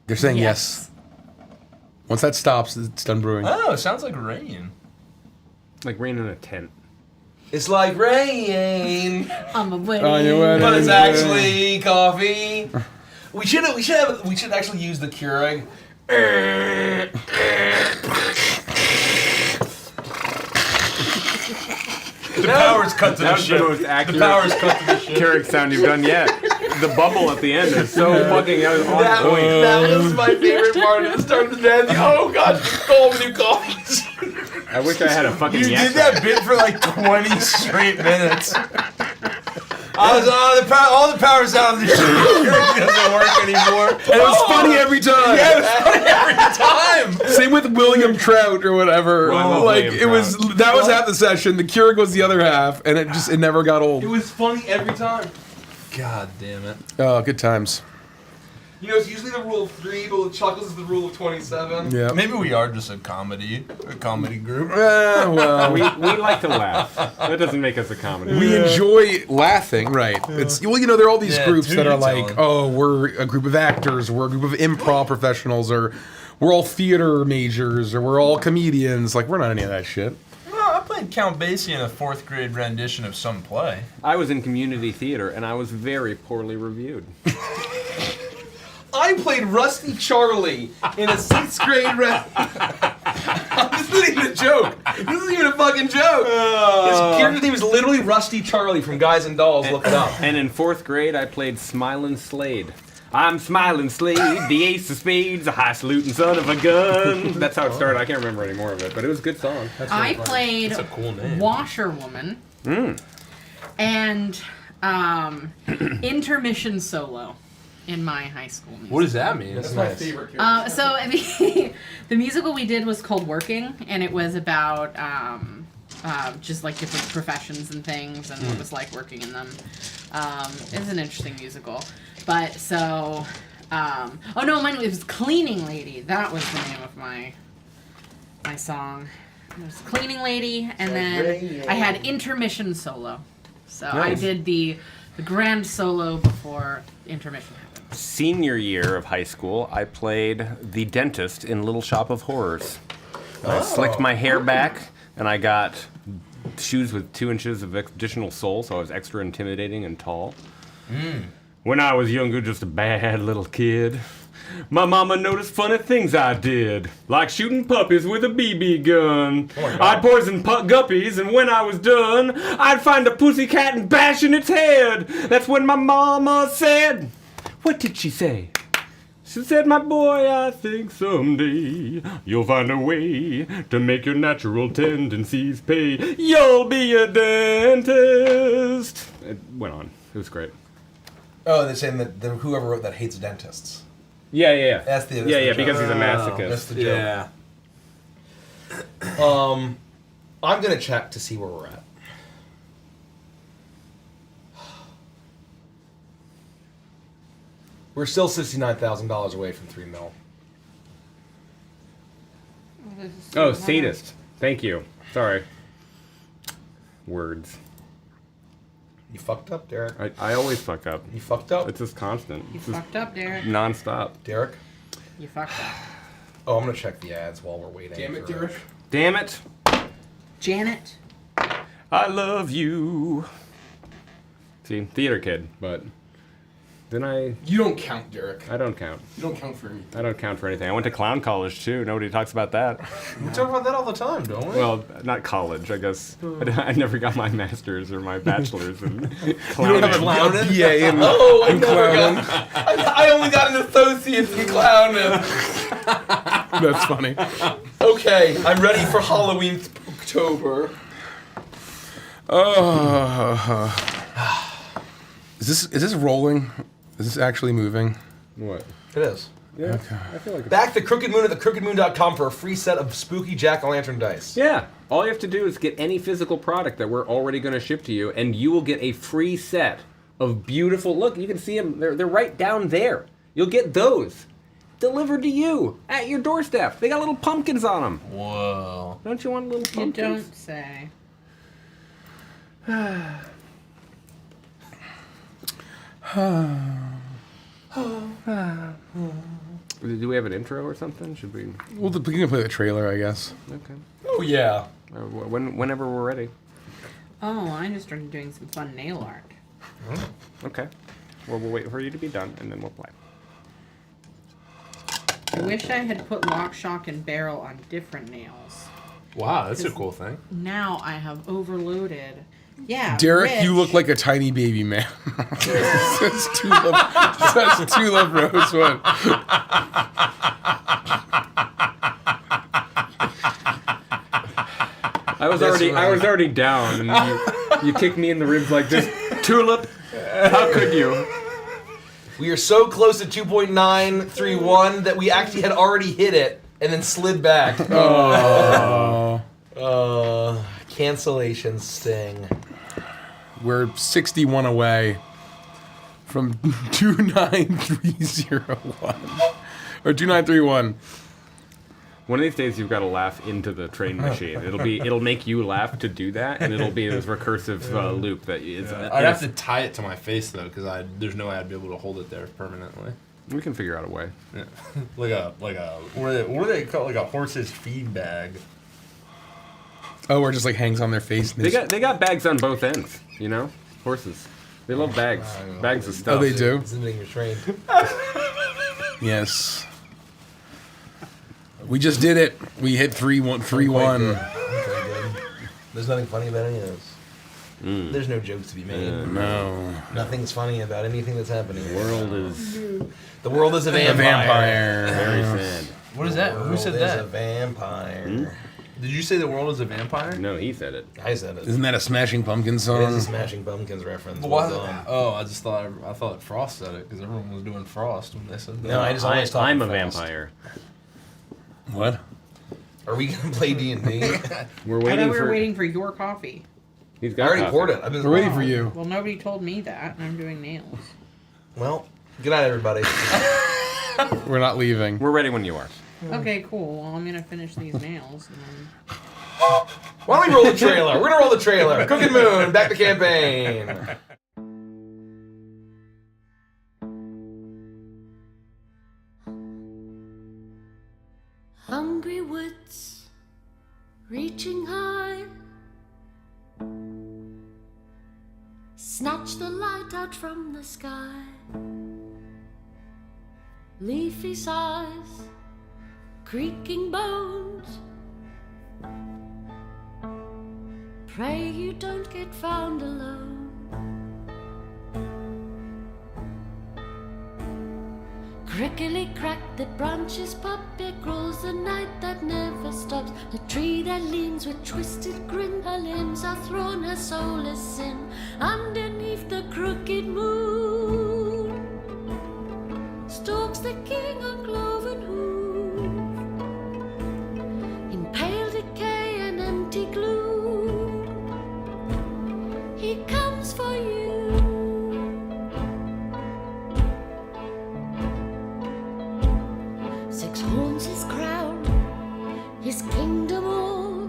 They're saying yes. Once that stops, it's done brewing. Oh, it sounds like rain. Like rain in a tent. It's like rain. I'm a wedding. On your wedding But it's day. actually coffee. We should actually use the Keurig. The power's cut to the That was the ship. most accurate The power's cut to the ship. Keurig sound you've done yet. The bubble at the end is so fucking on point. That was my favorite part of the start of the day. Oh god, all new coffees. I wish I had a fucking You yak did that bit for like 20 straight minutes. I was all the power's out of the ship. It doesn't work anymore. And it was funny every time. Yeah, it was funny every time. Same with William Trout or whatever. I love Like William it was that was half the session. The Keurig was the other half, and it never got old. It was funny every time. God damn it. Oh, good times. You know, it's usually the rule of 3, but with Chuckles is the rule of 27. Yeah. Maybe we are just a comedy group. Well, we like to laugh. That doesn't make us a comedy. we enjoy laughing, right? It's there are all these groups that are like, telling. oh, we're a group of actors, we're a group of improv professionals, or we're all theater majors, or we're all comedians. Like, we're not any of that shit. Well, I played Count Basie in a 4th grade rendition of some play. I was in community theater and I was very poorly reviewed. I played Rusty Charlie in a 6th grade round. This isn't even a joke. This isn't even a fucking joke. His character's name is literally Rusty Charlie from Guys and Dolls. Look it up. And in 4th grade, I played Smilin' Slade. I'm Smilin' Slade, the ace of spades, a high-saluting son of a gun. That's how it started. I can't remember any more of it, but it was a good song. I played That's a cool name. Washerwoman and intermission solo in my high school musical. What does that mean? That's my favorite character. So I mean, the musical we did was called Working, and it was about just like different professions and things, and what it was like working in them. It was an interesting musical, but so. Oh no, mine it was Cleaning Lady. That was the name of my song. It was Cleaning Lady, and then I had intermission solo. So I Nice. did the grand solo before intermission happened. Senior year of high school, I played the dentist in Little Shop of Horrors. I slicked my hair back, and I got shoes with 2 inches of additional sole, so I was extra intimidating and tall. When I was younger, just a bad little kid, my mama noticed funny things I did, like shooting puppies with a BB gun. I'd poison guppies, and when I was done, I'd find a pussycat and bash in its head. That's when my mama said, what did she say? She said, my boy, I think someday you'll find a way to make your natural tendencies pay. You'll be a dentist. It went on. It was great. Oh, they're saying that whoever wrote that hates dentists. Yeah. That's the because joke. he's a masochist. That's the joke. Yeah. I'm gonna check to see where we're at. We're still $69,000 away from $3 million. Oh, sadist. Thank you. Sorry. Words. You fucked up, Derek. I always fuck up. You fucked up, It's just constant. You It's just fucked up, Derek. non-stop. Derek. You fucked up. Oh, I'm gonna check the ads while we're waiting. Damn it, for- Derek. Damn it. Janet. I love you. See, theater kid, but then You don't count, Derek. I don't count. You don't count for anything. I don't count for anything. I went to clown college too. Nobody talks about that. We talk about that all the time, don't we? Well, not college, I guess. I never got my master's or my bachelor's in You don't clowning. have a BA in, I in never clowning. I only got an associate's in clowning. That's funny. Okay, I'm ready for Halloween October. Is this rolling? Is this actually moving? What? It is. Yeah, I feel like Back the Crooked Moon at thecrookedmoon.com for a free set of spooky jack-o'-lantern dice. Yeah, all you have to do is get any physical product that we're already going to ship to you, and you will get a free set of beautiful. Look, you can see them. They're right down there. You'll get those delivered to you at your doorstep. They got little pumpkins on them. Whoa. Don't you want little You pumpkins? don't say. Do we have an intro or something? Should we? Well, we can play the trailer, I guess. Okay. Oh, yeah. Whenever we're ready. Oh, I just started doing some fun nail art. Okay. Well, we'll wait for you to be done, and then we'll play. I wish I had put lock, shock, and barrel on different nails. Wow, that's a cool thing. Now I have overloaded. Yeah. Derek, Rich. you look like a tiny baby man. Says Tulip Rosewood. I was already down, and you kicked me in the ribs like this. Tulip, how could you? We are so close to 2.931 that we actually had already hit it and then slid back. Cancellation sting. We're 61 away from 29301 or 2931. One of these days, you've got to laugh into the train machine. It'll make you laugh to do that, and it'll be this recursive loop that is. I'd have to tie it to my face though, because there's no way I'd be able to hold it there permanently. We can figure out a way. Yeah. like a what do they call like a horse's feed bag? Oh, where it just like hangs on their face. And They got bags on both ends. You know, horses. They love bags. Bags of stuff. Oh, they do? Visiting your train. Yes. We just did it. We hit 3-1. Okay, good. There's nothing funny about any of this. There's no jokes to be made. No. Nothing's funny about anything that's happening. The world is The world is a vampire. A vampire. very sad. What is that? Who said that? A vampire. Did you say the world is a vampire? No, he said it. I said it. Isn't that a Smashing Pumpkins It is a song? Smashing Pumpkins reference. Well, Well done. oh, I thought Frost said it because everyone was doing Frost when they said that. No, I just always talk I'm a fast. vampire. What? Are we gonna play D&D? We're I waiting thought we for. were waiting for your coffee. He's I got already coffee. poured it. I've been We're waiting for you. Well, nobody told me that, and I'm doing nails. Well, good night, everybody. We're not leaving. We're ready when you are. Okay, cool. Well, I'm gonna finish these nails. And then... Why don't we roll the trailer? We're gonna roll the trailer. Crooked Moon, back the campaign. Hungry woods reaching high, snatch the light out from the sky. Leafy sighs, creaking bones, pray you don't get found alone. Crickly crack, the branches pop, it grows the night that never stops. The tree that leans with twisted grin, her limbs are thrown, her soul is sin. Underneath the crooked moon stalks the king on cloven hoof, in pale decay and empty gloom. He comes for you. Six horns his crown, his kingdom all.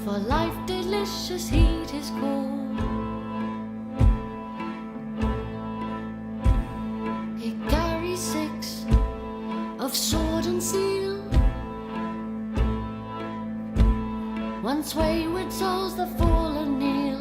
For life delicious heat his call. He carries six of sword and seal. Once wayward souls the fallen kneel.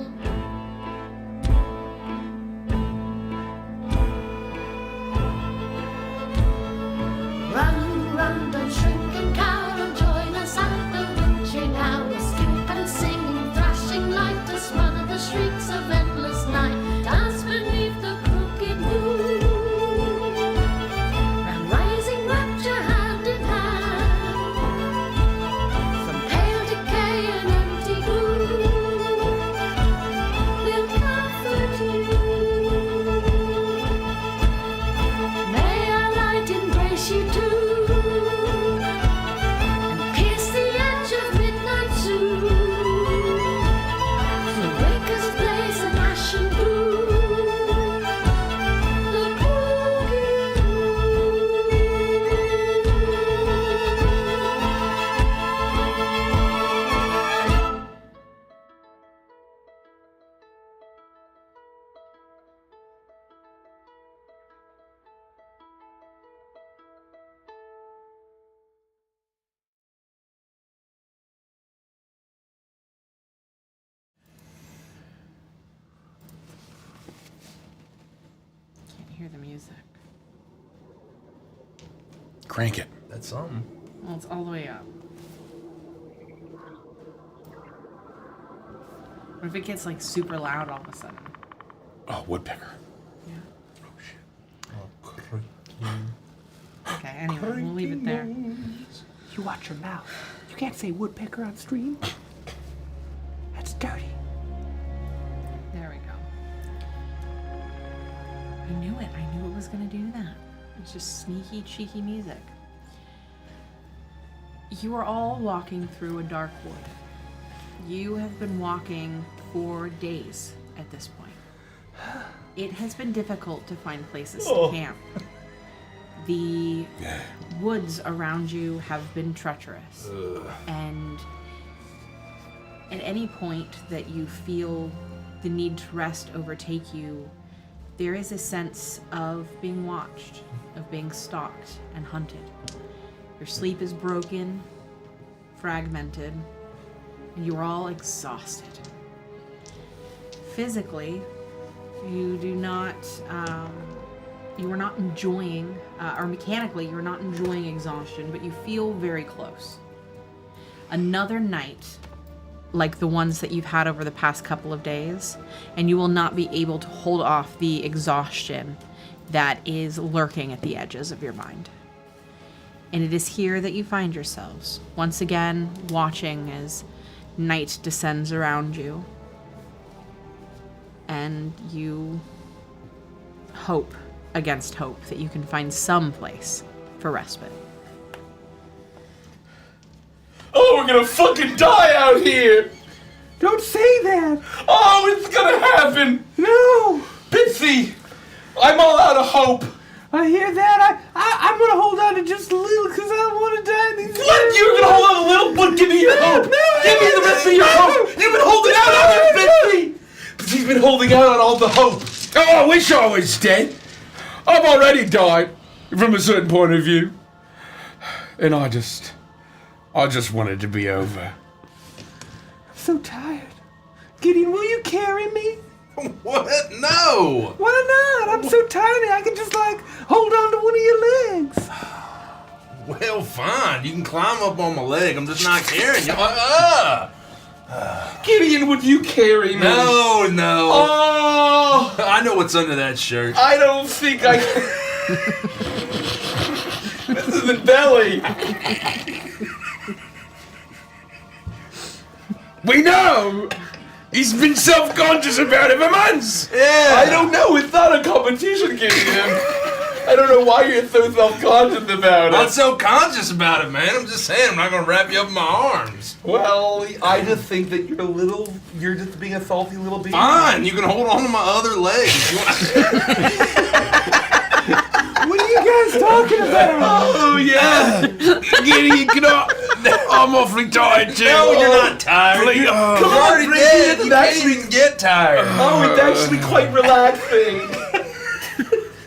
music. Crank it. That's something. Well, it's all the way up. What if it gets like super loud all of a sudden? Oh, woodpecker. Okay, anyway, we'll leave it there. You watch your mouth. You can't say woodpecker on stream. That's dirty. There we go. I knew it. I knew it was going to do that. It's just sneaky, cheeky music. You are all walking through a dark wood. You have been walking for days at this point. It has been difficult to find places to camp. The woods around you have been treacherous. And at any point that you feel the need to rest overtake you, there is a sense of being watched, of being stalked and hunted. Your sleep is broken, fragmented, and you're all exhausted. Physically, you do not, you are not enjoying, or mechanically, you're not enjoying exhaustion, but you feel very close. Another night, like the ones that you've had over the past couple of days, and you will not be able to hold off the exhaustion that is lurking at the edges of your mind. And it is here that you find yourselves, once again watching as night descends around you, and you hope against hope that you can find some place for respite. Oh, we're gonna fucking die out here! Don't say that! Oh, it's gonna happen! No! Bitsy! I'm all out of hope! I hear that. I'm gonna hold on to just a little because I don't want to die in these. What? You're gonna hold on a little, but give me your hope! Give me the rest of your hope! You've been holding out on it, Bitsy! Bitsy's been holding out on all the hope! Oh, I wish I was dead. I've already died from a certain point of view. And I just wanted to be over. I'm so tired. Gideon, will you carry me? What? No! Why not? I'm so tiny. I can just hold on to one of your legs. Well, fine. You can climb up on my leg. I'm just not carrying you. Gideon, would you carry me? No. Oh! I know what's under that shirt. I don't think I can. This is the belly. We know! He's been self-conscious about it for months! Yeah! I don't know, it's not a competition, Gideon. I don't know why you're so self-conscious about I'm not it. so conscious about it, man. I'm just saying, I'm not gonna wrap you up in my arms. Well, I just think that you're just being a salty little baby. Fine, you can hold on to my other leg if you want. What are you guys talking about? Oh, yeah. Gideon, I'm awfully tired, too. No, you're not tired. Please, You're come you're on, already Ricky, dead. it's You can't even get tired. Oh, it's actually quite relaxing.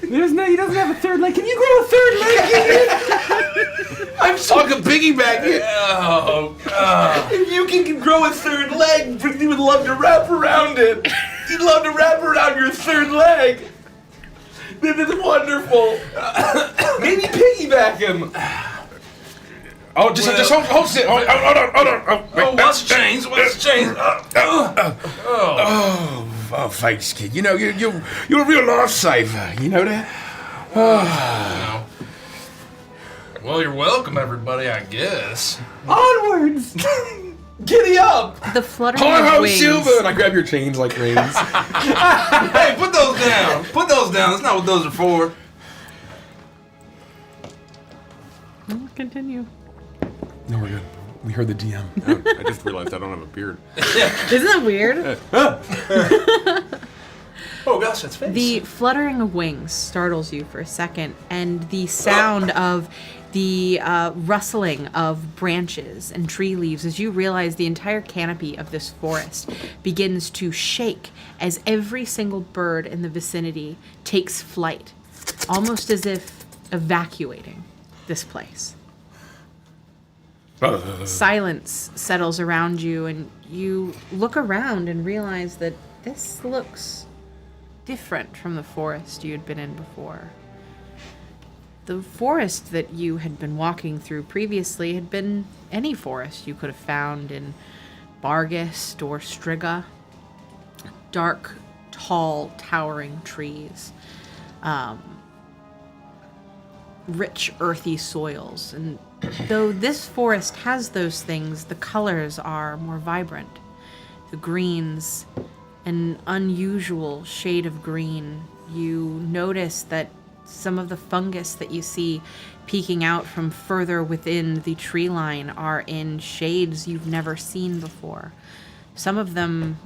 He doesn't have a third leg. Can you grow a third leg, Gideon? I'm talking piggyback. Oh, God. If you can grow a third leg, Brittany would love to wrap around it. He'd love to wrap around your third leg. This is wonderful. Maybe piggyback him. Oh, just hold still. Hold on. Oh, what's changed? Oh, thanks, kid. You know, you're a real lifesaver. You know that? Oh. Well, you're welcome, everybody, I guess. Onwards! Giddy up! The fluttering Hi of ho, wings. Silver! And I grab your chains like reins. Hey, put those down. Put those down. That's not what those are for. Continue. No, we're good. We heard the DM. I just realized I don't have a beard. Isn't that weird? Oh gosh, that's face. The fluttering of wings startles you for a second, and the sound of the rustling of branches and tree leaves as you realize the entire canopy of this forest begins to shake as every single bird in the vicinity takes flight, almost as if evacuating this place. Silence settles around you, and you look around and realize that this looks different from the forest you had been in before. the forest that you had been walking through previously had been any forest you could have found in Bargist or Striga. Dark, tall, towering trees. Rich, earthy soils. And though this forest has those things, the colors are more vibrant. The greens, an unusual shade of green. You notice that some of the fungus that you see peeking out from further within the tree line are in shades you've never seen before. Some of them,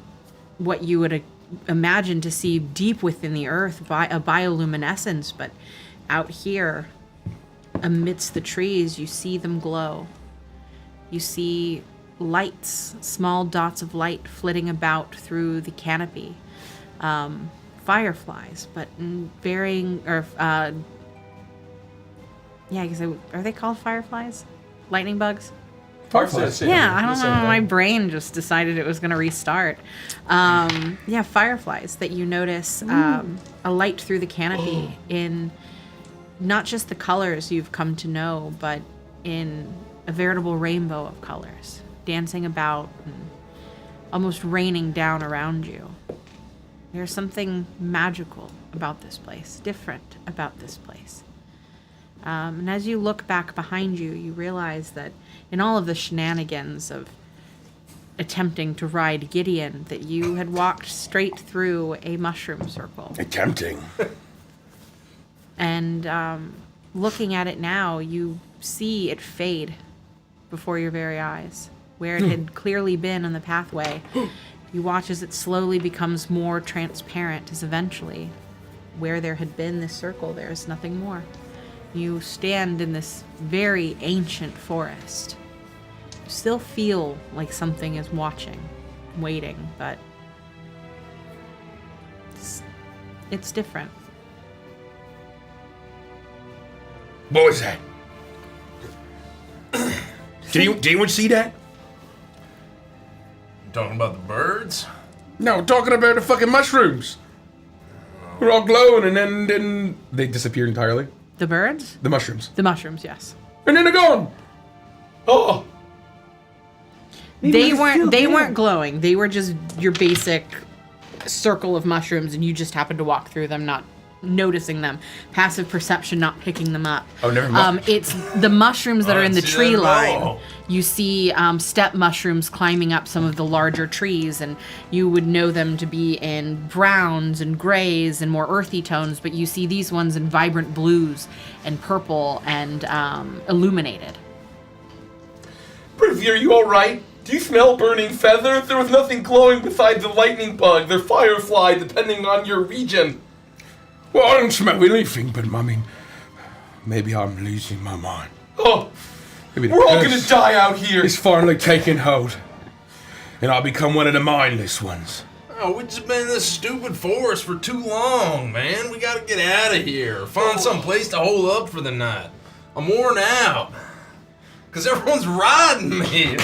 what you would imagine to see deep within the earth, by a bioluminescence, but out here, amidst the trees, you see them glow. You see lights, small dots of light flitting about through the canopy. Fireflies, but in varying, or yeah, I guess are they called fireflies? Lightning bugs? Fireflies. Yeah, I don't know. My brain just decided it was going to restart. Yeah, fireflies that you notice a light through the canopy in not just the colors you've come to know, but in a veritable rainbow of colors, dancing about and almost raining down around you. There's something magical about this place, different about this place. And as you look back behind you, you realize that in all of the shenanigans of attempting to ride Gideon, that you had walked straight through a mushroom circle. Attempting. And looking at it now, you see it fade before your very eyes. Where it had clearly been on the pathway, you watch as it slowly becomes more transparent, as eventually, where there had been this circle, there is nothing more. You stand in this very ancient forest. You still feel like something is watching, waiting, but it's different. What was that? Did anyone see that? Talking about the birds? No, talking about the fucking mushrooms. We're all glowing, and then they disappeared entirely. The birds? The mushrooms. The mushrooms, yes. And then they're gone. Oh. They weren't glowing. They were just your basic circle of mushrooms, and you just happened to walk through them, not noticing them. Passive perception, not picking them up. Oh, never mind. It's the mushrooms that are in the see tree that at all. line. You see steppe mushrooms climbing up some of the larger trees, and you would know them to be in browns and grays and more earthy tones, but you see these ones in vibrant blues and purple and illuminated. Privy, are you alright? Do you smell burning feathers? There was nothing glowing besides the lightning bug, the firefly, depending on your region. Well, I don't smell anything, but I mean, maybe I'm losing my mind. Oh, Maybe the we're all gonna curse die out here. It's finally taking hold, and I'll become one of the mindless ones. Oh, we've just been in this stupid forest for too long, man. We gotta get out of here. Find some place to hole up for the night. I'm worn out. Because everyone's riding me.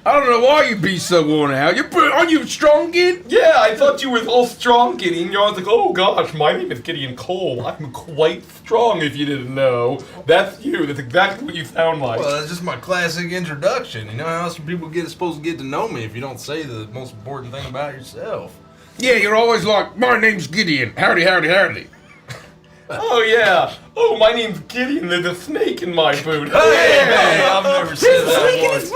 I don't know why you'd be so worn out. Aren't you strong, kid? Yeah, I thought you were all strong, Gideon. You're always like, oh gosh, my name is Gideon Cole. I'm quite strong, if you didn't know. That's you. That's exactly what you sound like. Well, that's just my classic introduction. You know how else are people supposed to get to know me if you don't say the most important thing about yourself? Yeah, you're always like, my name's Gideon. Howdy, howdy, howdy. Oh yeah. Oh, my name's Gideon. There's a snake in my boot. Hey, I've never said that once.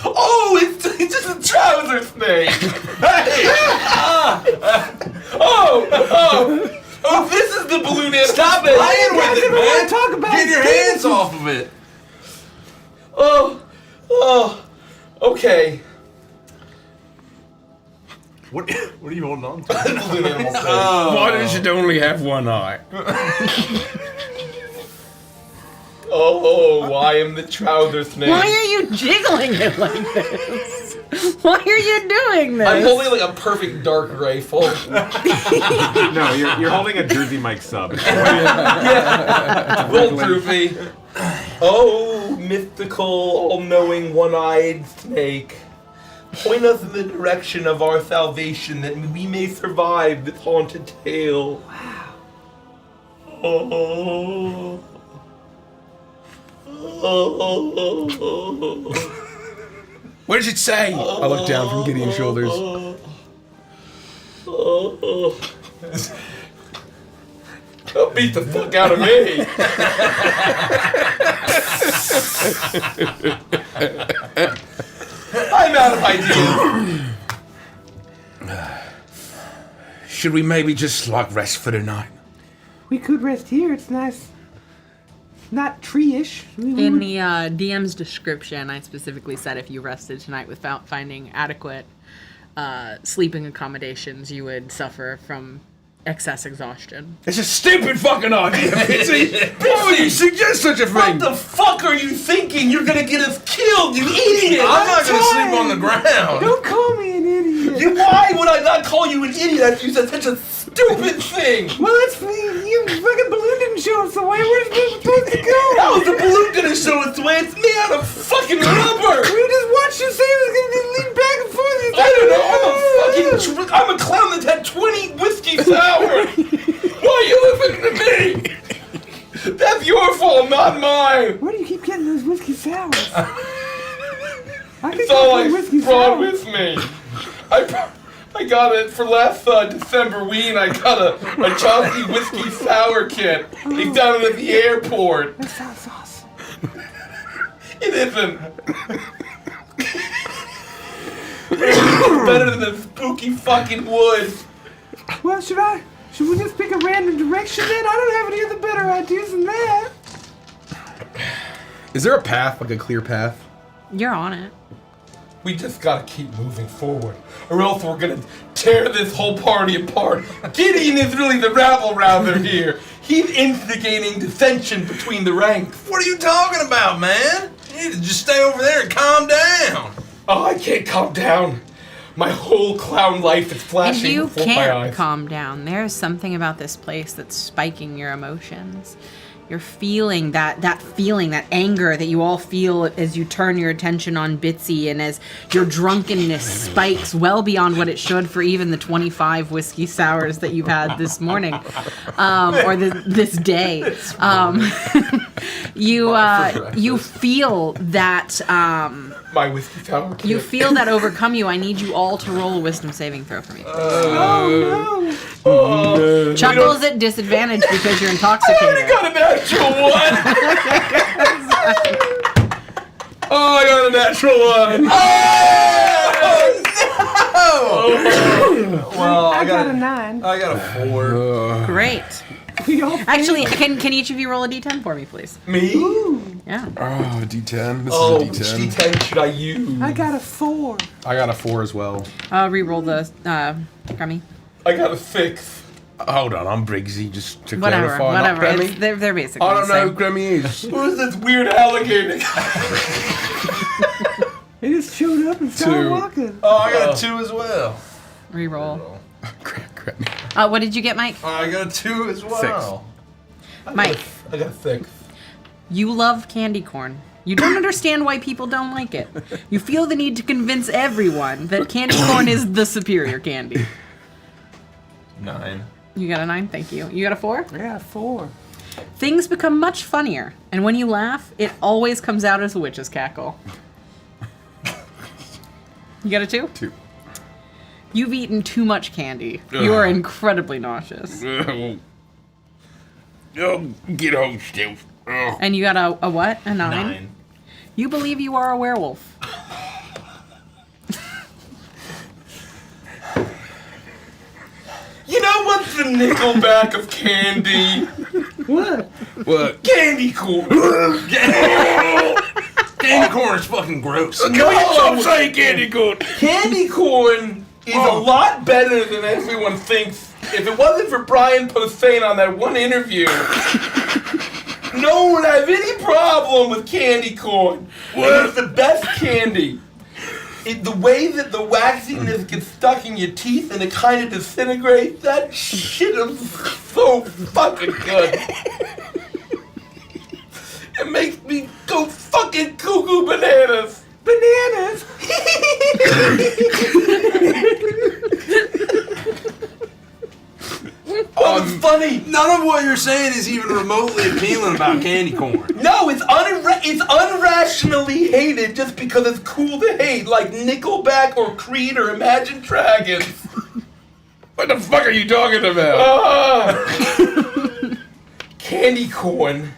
Oh, it's just a trouser snake. Hey. Oh, this is the balloon animal. Stop snake. playing with it, man. talk about Get your hands off of it. Oh, okay. What are you holding on to? Balloon animal snake. Why does it only have one eye? Oh, I am the trouser snake. Why are you jiggling it like this? Why are you doing this? I'm holding like a perfect dark gray full. No, you're holding a Jersey Mike sub. Little droopy. Oh, mystical, all-knowing, one-eyed snake. Point us in the direction of our salvation that we may survive this haunted tale. Wow. Oh. What did it say? I look down from Gideon's shoulders. Don't beat the fuck out of me. I'm out of ideas. Should we maybe just rest for the night? We could rest here. It's nice. Not tree-ish. In the DM's description, I specifically said if you rested tonight without finding adequate sleeping accommodations, you would suffer from excess exhaustion. It's a stupid fucking idea, Bitsy! Why would you suggest such a thing? What the fuck are you thinking? You're gonna get us killed, you idiot! I'm not gonna sleep on the ground. Don't call me an idiot. Why would I not call you an idiot after you said such a stupid thing? Well, that's you fucking balloon didn't show us the way. Where's we supposed to go? How is the balloon gonna show us the way? It's made out of fucking rubber! We just watched you say it was gonna lean back and forth. I don't know, I'm a clown that's had 20 whiskey sours! Why are you listening to me? That's your fault, not mine! Where do you keep getting those whiskey sours? It's all I brought with me. I got it for last Decemberween. I got a Chelsea whiskey sour kit. They found it at the airport. That sounds awesome. It isn't. It's better than the spooky fucking woods. Well, should we just pick a random direction then? I don't have any other better ideas than that. Is there a path, like a clear path? You're on it. We just gotta keep moving forward, or else we're gonna tear this whole party apart. Gideon is really the rabble-rouser here. He's instigating dissension between the ranks. What are you talking about, man? You need to just stay over there and calm down. Oh, I can't calm down. My whole clown life is And flashing you before my can't eyes. calm down. There's something about this place that's spiking your emotions. You're feeling that feeling, that anger that you all feel as you turn your attention on Bitsy, and as your drunkenness spikes well beyond what it should for even the 25 whiskey sours that you've had this morning, or this day. You feel that. My whiskey sour kit. You feel that overcome you. I need you all to roll a wisdom saving throw for me. Oh Oh, Chuckles at disadvantage because you're I intoxicated. already got an actual one. Oh, I got a natural one. Oh no! Well, I got a 9. I got a 4. Great. We all Actually, can each of you roll a d10 for me, please? Me? Yeah. Oh, D10. This Oh, is a which D10. D10 should I use? I got a 4. I got a 4 as well. Re-roll the Grammy. I got a 6. Hold on, I'm Briggsy, just to Whatever. clarify. Not Grammy? They're basically I don't the know same. who Grammy is. Who's this weird alligator? They just showed up and started 2. walking. Oh, I got a 2 as well. Re-roll. Grammy. What did you get, Mike? I got a 2 as well. Mike, I got a 6. you love candy corn. You don't understand why people don't like it. You feel the need to convince everyone that candy corn is the superior candy. 9. You got a 9, thank you. You got a 4? I got a 4. Things become much funnier, and when you laugh, it always comes out as a witch's cackle. You got a 2? 2. You've eaten too much candy. You are incredibly nauseous. Oh, get home still. Oh. And you got a what? A 9? 9. You believe you are a werewolf. You know what's the Nickelback of candy? What? What? Candy corn. Candy corn is fucking gross. Can we stop saying candy corn? Candy corn is a lot better than everyone thinks. If it wasn't for Brian Posehn on that one interview, no one would have any problem with candy corn. It's the best candy. The way that the waxiness gets stuck in your teeth and it kind of disintegrates, that shit is so fucking good. It makes me go fucking cuckoo bananas. Bananas? Funny. None of what you're saying is even remotely appealing about candy corn. No, it's unrationally hated just because it's cool to hate, like Nickelback or Creed or Imagine Dragons. What the fuck are you talking about? Candy corn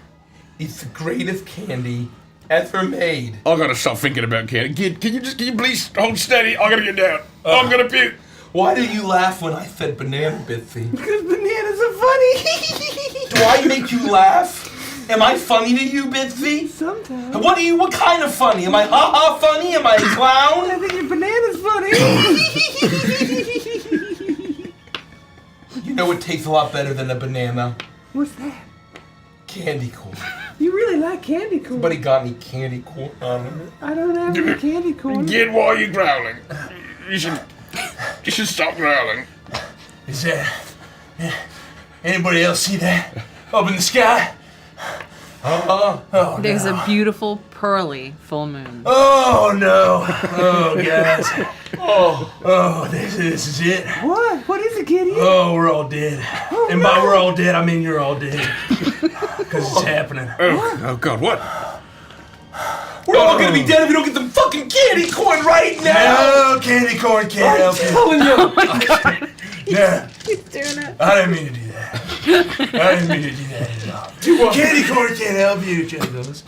is the greatest candy ever made. I gotta stop thinking about candy. Can you please hold steady? I gotta get down. I'm gonna puke. Why did you laugh when I said banana, Bitsy? Because bananas are funny. Do I make you laugh? Am I funny to you, Bitsy? Sometimes. What kind of funny? Am I ha-ha funny? Am I a clown? I think your banana's funny. You know what tastes a lot better than a banana? What's that? Candy corn. You really like candy corn. Somebody got any candy corn on it? I don't have any candy corn. Get while you're growling. You should stop growling. Is that... Anybody else see that? Up in the sky? Oh, There's a beautiful pearly full moon. Oh, no. Oh, guys. Oh, this is it. What? What is it, Gideon? Oh, we're all dead. Oh, And by we're all dead, I mean you're all dead. Because it's happening. Oh God, what? We're all gonna be dead if we don't get some fucking candy corn right now! No, candy corn can't help you. Telling you! No, He's doing it. I didn't mean to do that. I didn't mean to do that at all. Candy corn can't help you, Jungles.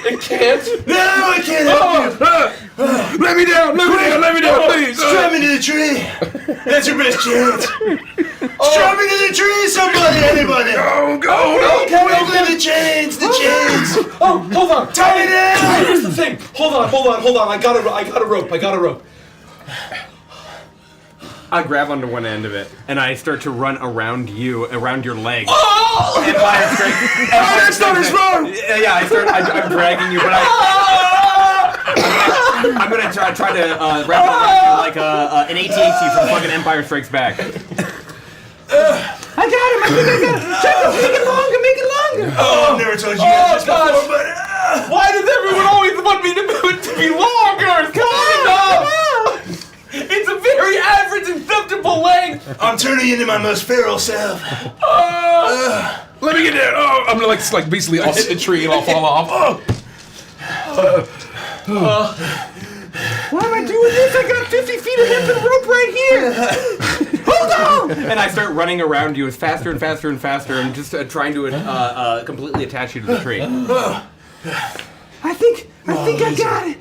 It can't? No, it can't help you. Let me down, please. Strap me to the tree. That's your best chance. Strap me to the tree, somebody, anybody. Oh, go, Quickly, the chains, the chains. Oh, hold on! Tie me down. Here's the thing! Hold on. I got a rope. I grab onto one end of it, and I start to run around your legs. Oh! Empire Strikes Back. Yeah, I'm dragging you, but I'm gonna try to wrap it around you like an AT-AT from fucking Empire Strikes Back. I got him. I think I got him. Check it. Make it longer. Oh, I've never told you guys this before, but... Why does everyone always want me to move it to be longer? Come on! It's a very average acceptable length. I'm turning into my most feral self. Let me get down. Oh, I'm gonna like basically I'll hit the tree and I'll fall off. Why am I doing this? I got 50 feet of hempen rope right here. Hold on. And I start running around you as faster and faster and faster, and just trying to completely attach you to the tree. I think I got it.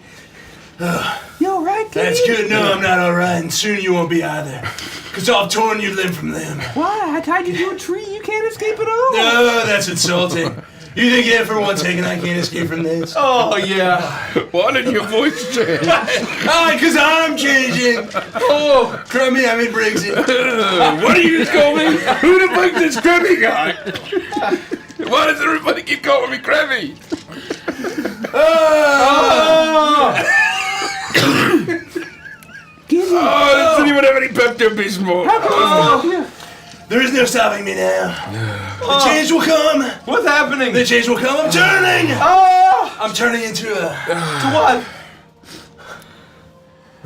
You all right, Gideon? That's good. No, I'm not all right, and soon you won't be either. Because I've torn you limb from limb. Why? I tied you to a tree. You can't escape at all. No, that's insulting. You think for 1 second I can't escape from this? Oh, yeah. Why did your voice change? Because I'm changing. Oh, Crummy, I mean Briggsy. What do you call me? Who the fuck is this Krabby guy? Why does everybody keep calling me Krabby? Does anyone have any Pepto-Bismol more? There is no stopping me now. The change will come. What's happening? The change will come. I'm turning. I'm turning into a... To what?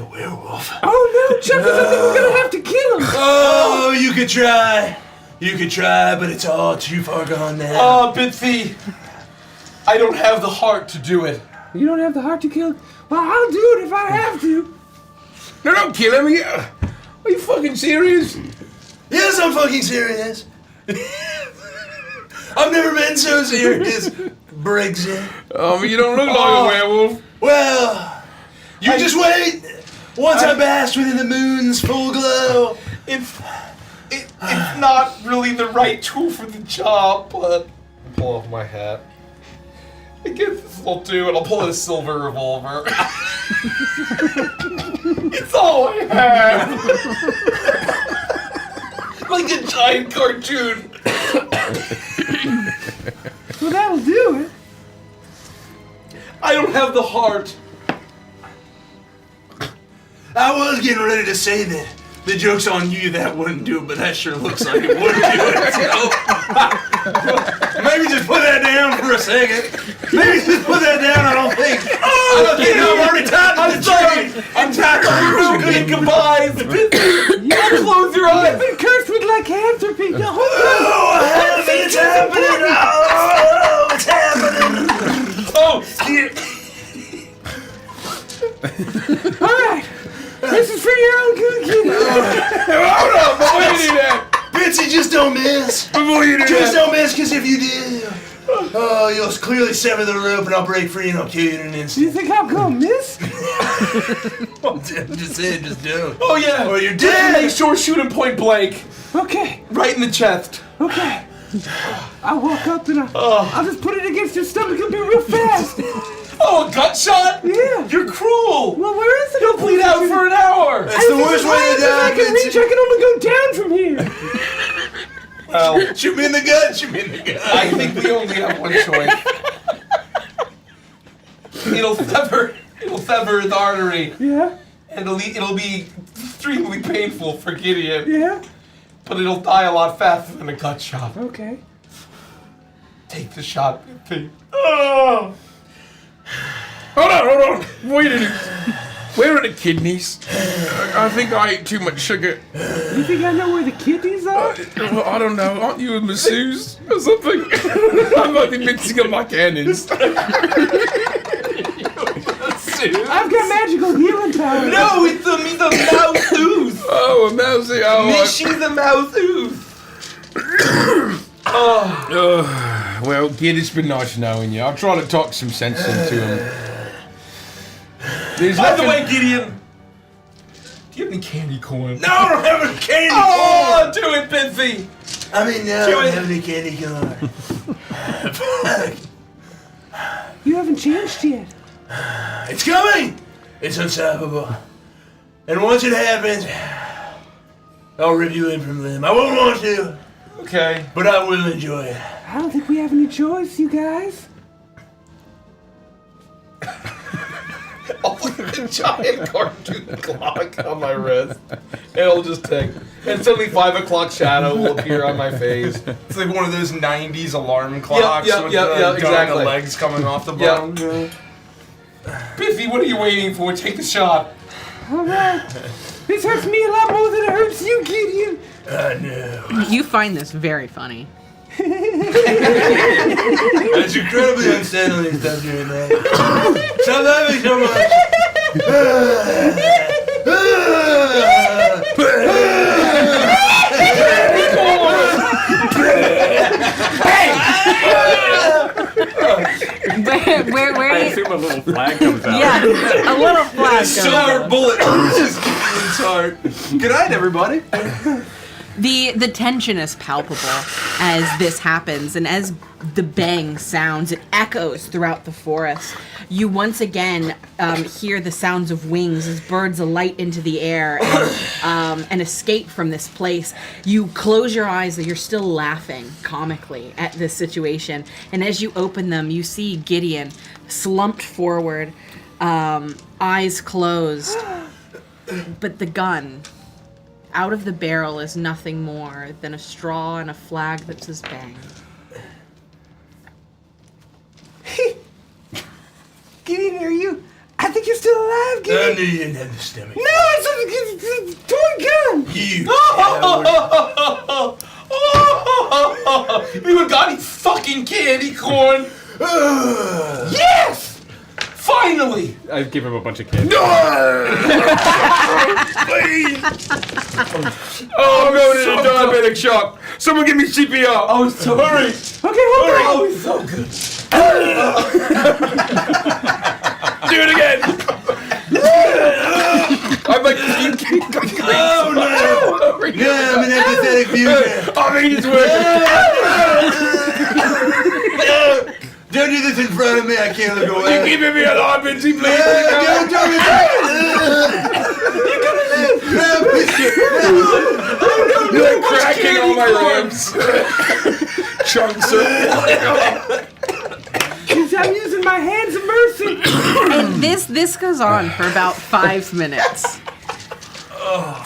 a werewolf. Oh no, Chuckles, I think we're gonna have to kill him. Oh, you could try. You could try, but it's all too far gone now. Oh, Bitsy. I don't have the heart to do it. You don't have the heart to kill him? Well, I'll do it if I have to. No, don't kill him. Are you fucking serious? Yes, I'm fucking serious. I've never been so serious, Briggsy. You don't look like a werewolf. Well, you just wait. Once I bask within the moon's full glow. It's not really the right tool for the job, but I'll pull off my hat. I guess this will do, and I'll pull out a silver revolver. It's all I have. Like a giant cartoon. Well, that'll do it. I don't have the heart. I was getting ready to say that the joke's on you, that wouldn't do it, but that sure looks like it would do it. Maybe just put that down for a second. Maybe just put that down. I don't think I'm already tied to the tree. I'm tied to the You're good at goodbyes. Close your eyes. You've been cursed with lycanthropy. No, It's happening. Oh, it's happening. Oh, all right. This is for your own good, kid. hold on. Before you do that. Bitsy, just don't miss. Before you do Just that. don't miss, because if you do, you'll clearly sever the rope and I'll break free and I'll kill you in an Do you instant. think I'm gonna miss? Just say it, just do it. Oh, yeah. Or you're Just dead. make sure shoot him point blank. Okay. Right in the chest. Okay. I'll walk up and I'll just put it against your stomach. It'll be real fast. Oh, a gut shot? Yeah. You're cruel. Well, where is it? You'll bleed out for an hour. That's the worst way to die, I can reach. I can only go down from here. Well, Shoot me in the gut, shoot me in the gut. I think we only have one choice. It'll sever the artery, Yeah. and it'll be extremely painful for Gideon, Yeah. but it'll die a lot faster than a gut shot. Okay. Take the shot, Pete. Oh. Hold on. Where are the kidneys? I think I ate too much sugar. You think I know where the kidneys are? Well, I don't know. Aren't you a masseuse or something? I might be mixing up my cannons. I've got magical healing powers. No, it's the mouse ooze. Oh, a mousey. Oh, she's a mouse ooze. Well, Gid, it's been nice knowing you. I'll try to talk some sense into him. By the way, Gideon, do you have any candy corn? No, I don't have any candy Oh, do it, Bitsy. corn. I mean, no, I Do don't it. have any candy corn. You haven't changed yet. It's coming! It's unstoppable. And once it happens, I'll rip you in from limb. I won't want to, Okay. but I will enjoy it. I don't think we have any choice, you guys. I'll put a giant cartoon clock on my wrist. It'll just tick. And suddenly 5 o'clock shadow will appear on my face. It's like one of those 90s alarm clocks yep, with yep, exactly. the legs coming off the Yep. bone. Biffy, what are you waiting for? Take the shot. All right. This hurts me a lot more than it hurts you, Gideon. I know. You find this very funny. It's incredibly unsettling stuff doing that. Stop laughing so much. Where I you? assume a little flag comes out. Yeah, a little flash. Silver bullet just his heart. Good night, everybody. The tension is palpable as this happens, and as the bang sounds, it echoes throughout the forest. You once again hear the sounds of wings as birds alight into the air and escape from this place. You close your eyes, you're still laughing comically at this situation, and as you open them, you see Gideon slumped forward, eyes closed, but the gun out of the barrel is nothing more than a straw and a flag that says bang. Gideon, are you? I think you're still alive, I Gideon. knew you didn't have the stomach. No, it's a toy gun. You. You got any fucking candy corn? Yes! Finally! I give him a bunch of candy. Oh, I'm going to the diabetic shop. Someone give me CPR. Oh, it's so hurry. Okay, hold on. Oh, it's so good. Do it again. I'm like, Oh no! Yeah, I'm an empathetic viewer. I mean, it's working. Don't do this in front of me. I can't look You away. keeping me alive, Bitsy, please? Don't do it. You're gonna live. You're cracking all my ribs. Chunks of. I'm using my hands of mercy. And this goes on for about 5 minutes.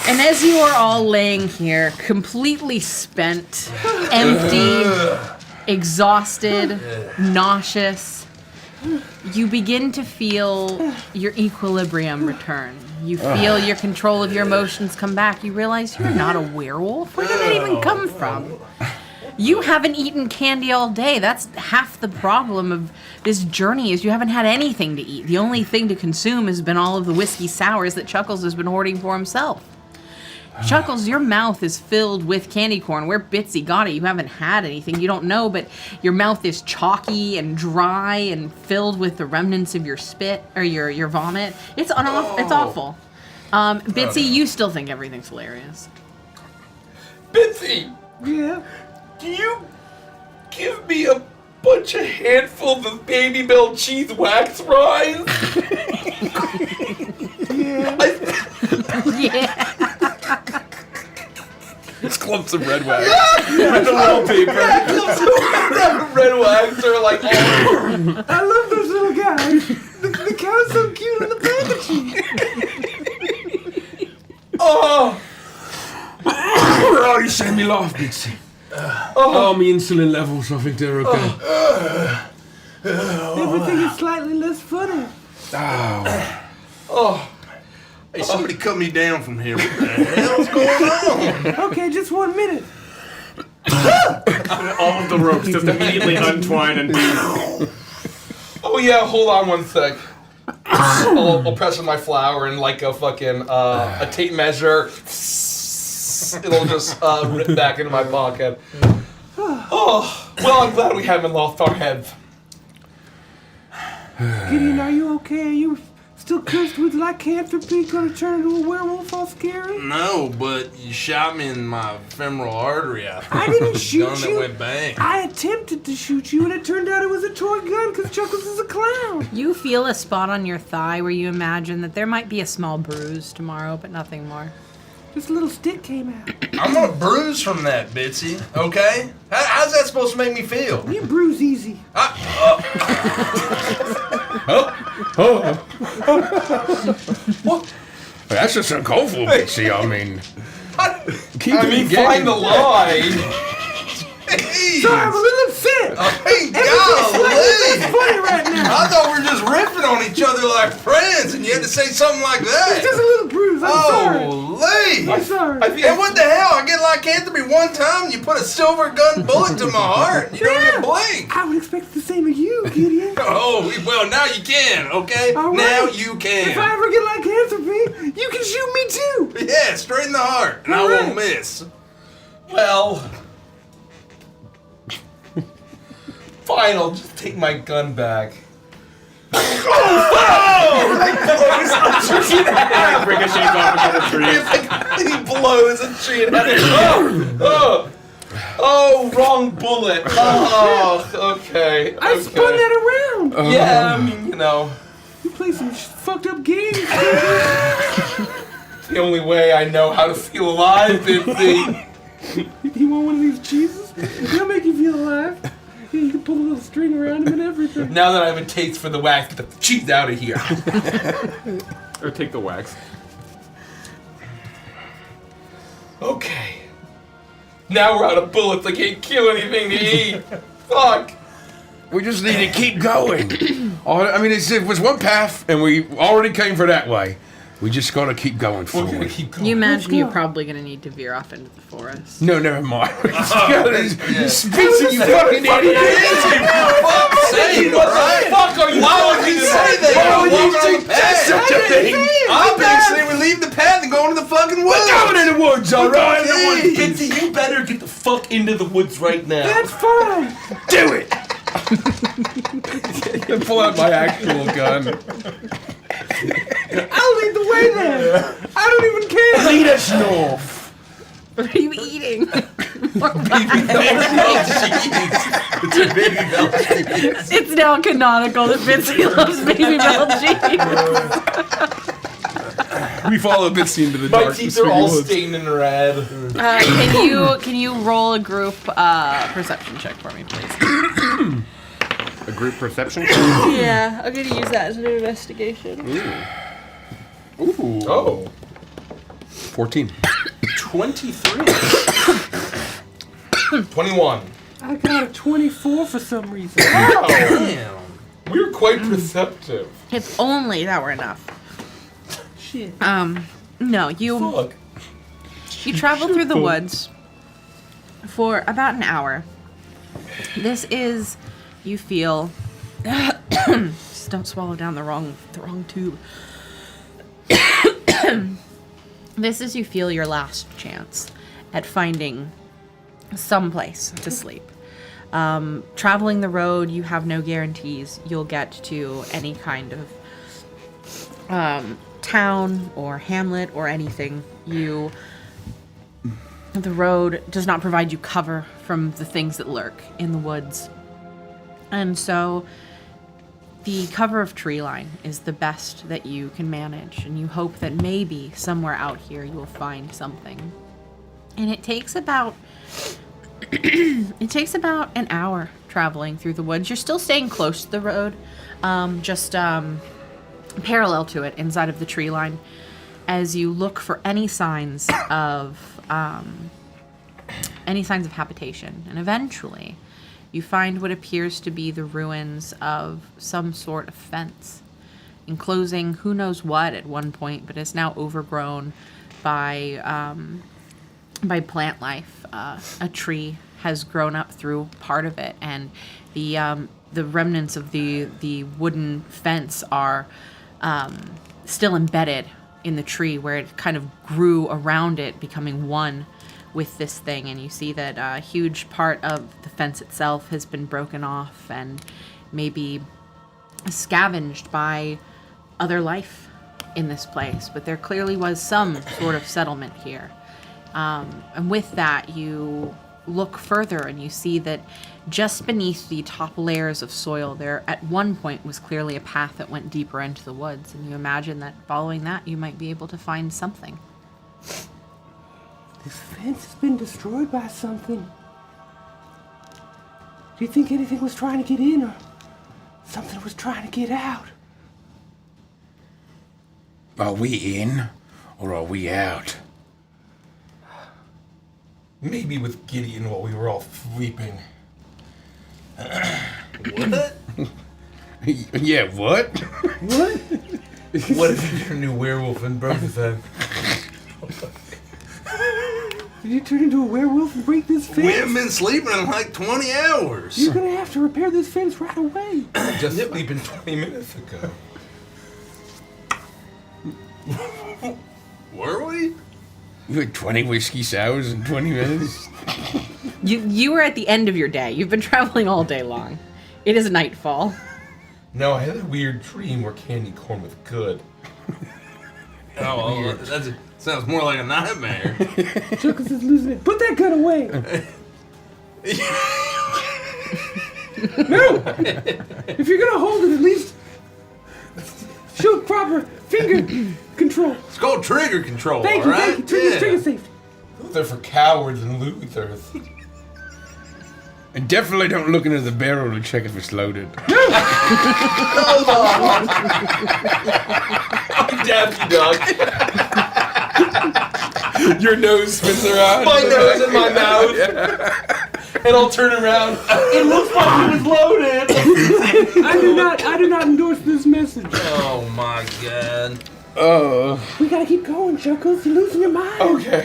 And as you are all laying here, completely spent, empty, exhausted, nauseous. You begin to feel your equilibrium return. You feel your control of your emotions come back. You realize you're not a werewolf. Where did that even come from? You haven't eaten candy all day. That's half the problem of this journey is you haven't had anything to eat. The only thing to consume has been all of the whiskey sours that Chuckles has been hoarding for himself. Chuckles, your mouth is filled with candy corn. Where Bitsy got it, you haven't had anything. You don't know, but your mouth is chalky and dry and filled with the remnants of your spit or your vomit. It's it's awful. Bitsy, you still think everything's hilarious. Bitsy, Yeah. do you give me a bunch of handfuls of Baby Bell cheese wax rinds? Yeah. It's clumps of red wax. Red wallpaper. Red wax are like all. I love those little guys. The cow's so cute in the packaging. Oh, Oh, you send me laugh, Bitsy. Oh, my insulin levels, I think they're okay. Everything is slightly less funny. oh. Hey, somebody cut me down from here. What the hell's going on? Okay, just 1 minute. All of the ropes just immediately untwine and Oh yeah, hold on one sec. I'll press with my flower and like a fucking a tape measure. It'll just rip back into my pocket. Oh, well, I'm glad we haven't lost our heads. Gideon, are you okay? Are you still cursed with lycanthropy? Gonna turn into a werewolf all scary? No, but you shot me in my femoral artery. I didn't shoot Gun you. that went bang. I attempted to shoot you, and it turned out it was a toy gun because Chuckles is a clown. You feel a spot on your thigh where you imagine that there might be a small bruise tomorrow, but nothing more. Just a little stick came out. I'm gonna bruise from that, Bitsy. Okay? How's that supposed to make me feel? You bruise easy. That's just uncalled for, Bitsy. I mean, keep I mean, find the line. Hey, Sorry, I'm a little upset. hey, Everything's golly! funny right now. I thought we were just riffing on each other like friends, and you had to say something like It's that. just a little bruise. I'm sorry. Holy! I'm sorry. And what the hell? I get lycanthropy one time, and you put a silver gun bullet to my heart. You don't even blink. I would expect the same of you, Gideon. Oh, well, now you can, okay? All right. Now you If I can. ever get lycanthropy, you can shoot me too. Yeah, straight in the heart, and I All won't right. miss. Well, fine, I'll just take my gun back. ricochets off another tree. He blows a tree and oh, wrong bullet. Oh, okay. I spun that around. Yeah, I mean, you know, You play some fucked up games. it's the only way I know how to feel alive, Bitsy. You want one of these cheeses? They'll make you feel alive. Yeah, you can pull a little string around them and everything. Now that I have a taste for the wax, get the cheese out of here. Or take the wax. Okay. Now we're out of bullets. I can't kill anything to eat. Fuck. we just need to keep going. I mean, it was one path, and we already came for that way. We just gotta keep going We're forward. gonna keep going. You imagine go. you're probably going to need to veer off into the forest. No, never mind. Speaking, you fucking idiot! Say what the fuck are you? Why would you say that? Why would you Walk on the suggest path. such a thing? Obviously, we leave the path and go into the fucking woods. We're going in the woods, alright? Bitsy, you better get the fuck into the woods right now. That's fine. Do it! Pull out my actual gun. I'll lead the way then. I don't even care. Lead us north. What are you eating? It's a baby bell cheese. It's now canonical that Bitsy loves Baby Bell cheese. We follow Bitsy into the My dark. teeth are all stained in red. Can you roll a group perception check for me, please? A group perception? Yeah, I'm gonna use that as an investigation. Ooh. Oh. 14. 23. 21. I got a 24 for some reason. Damn. We're quite perceptive. If only that were enough. Shit. No, you travel through the woods for about an hour. This is, you feel, just don't swallow down the wrong tube. This is, you feel, your last chance at finding some place to sleep. Traveling the road, you have no guarantees you'll get to any kind of town or hamlet or anything. The road does not provide you cover from the things that lurk in the woods. And so the cover of tree line is the best that you can manage, and you hope that maybe somewhere out here you will find something. And it takes about an hour traveling through the woods. You're still staying close to the road, just parallel to it inside of the tree line, as you look for any signs of habitation. And eventually you find what appears to be the ruins of some sort of fence, enclosing who knows what at one point, but is now overgrown by plant life. A tree has grown up through part of it, and the remnants of the wooden fence are still embedded in the tree, where it kind of grew around it, becoming one with this thing. And you see that a huge part of the fence itself has been broken off and maybe scavenged by other life in this place, but there clearly was some sort of settlement here. And with that, you look further and you see that just beneath the top layers of soil, there at one point was clearly a path that went deeper into the woods, and you imagine that following that you might be able to find something. This fence has been destroyed by something. Do you think anything was trying to get in, or something was trying to get out? Are we in, or are we out? Maybe with Gideon while we were all sleeping. What? Yeah, what? What? What if you're a new werewolf and broke his head? Did you turn into a werewolf and break this fence? We haven't been sleeping in like 20 hours. You're gonna have to repair this fence right away. Just sleeping 20 minutes ago. Were we? You had 20 whiskey sours in 20 minutes? You were at the end of your day. You've been traveling all day long. It is nightfall. No, I had a weird dream where candy corn was good. Oh, well, that sounds more like a nightmare. Chuckles is losing it. Put that gun away. No! If you're gonna hold it, at least show proper finger control. It's called trigger control, Thank you, alright? thank you. Trigger safety. They're for cowards and losers. And definitely don't look into the barrel to check if it's loaded. Daffy Duck. Your nose spins around. My nose in my mouth. And I'll turn around. It looks like it was loaded. I do not endorse this message. Oh my god. We gotta keep going, Chuckles. You're losing your mind. Okay.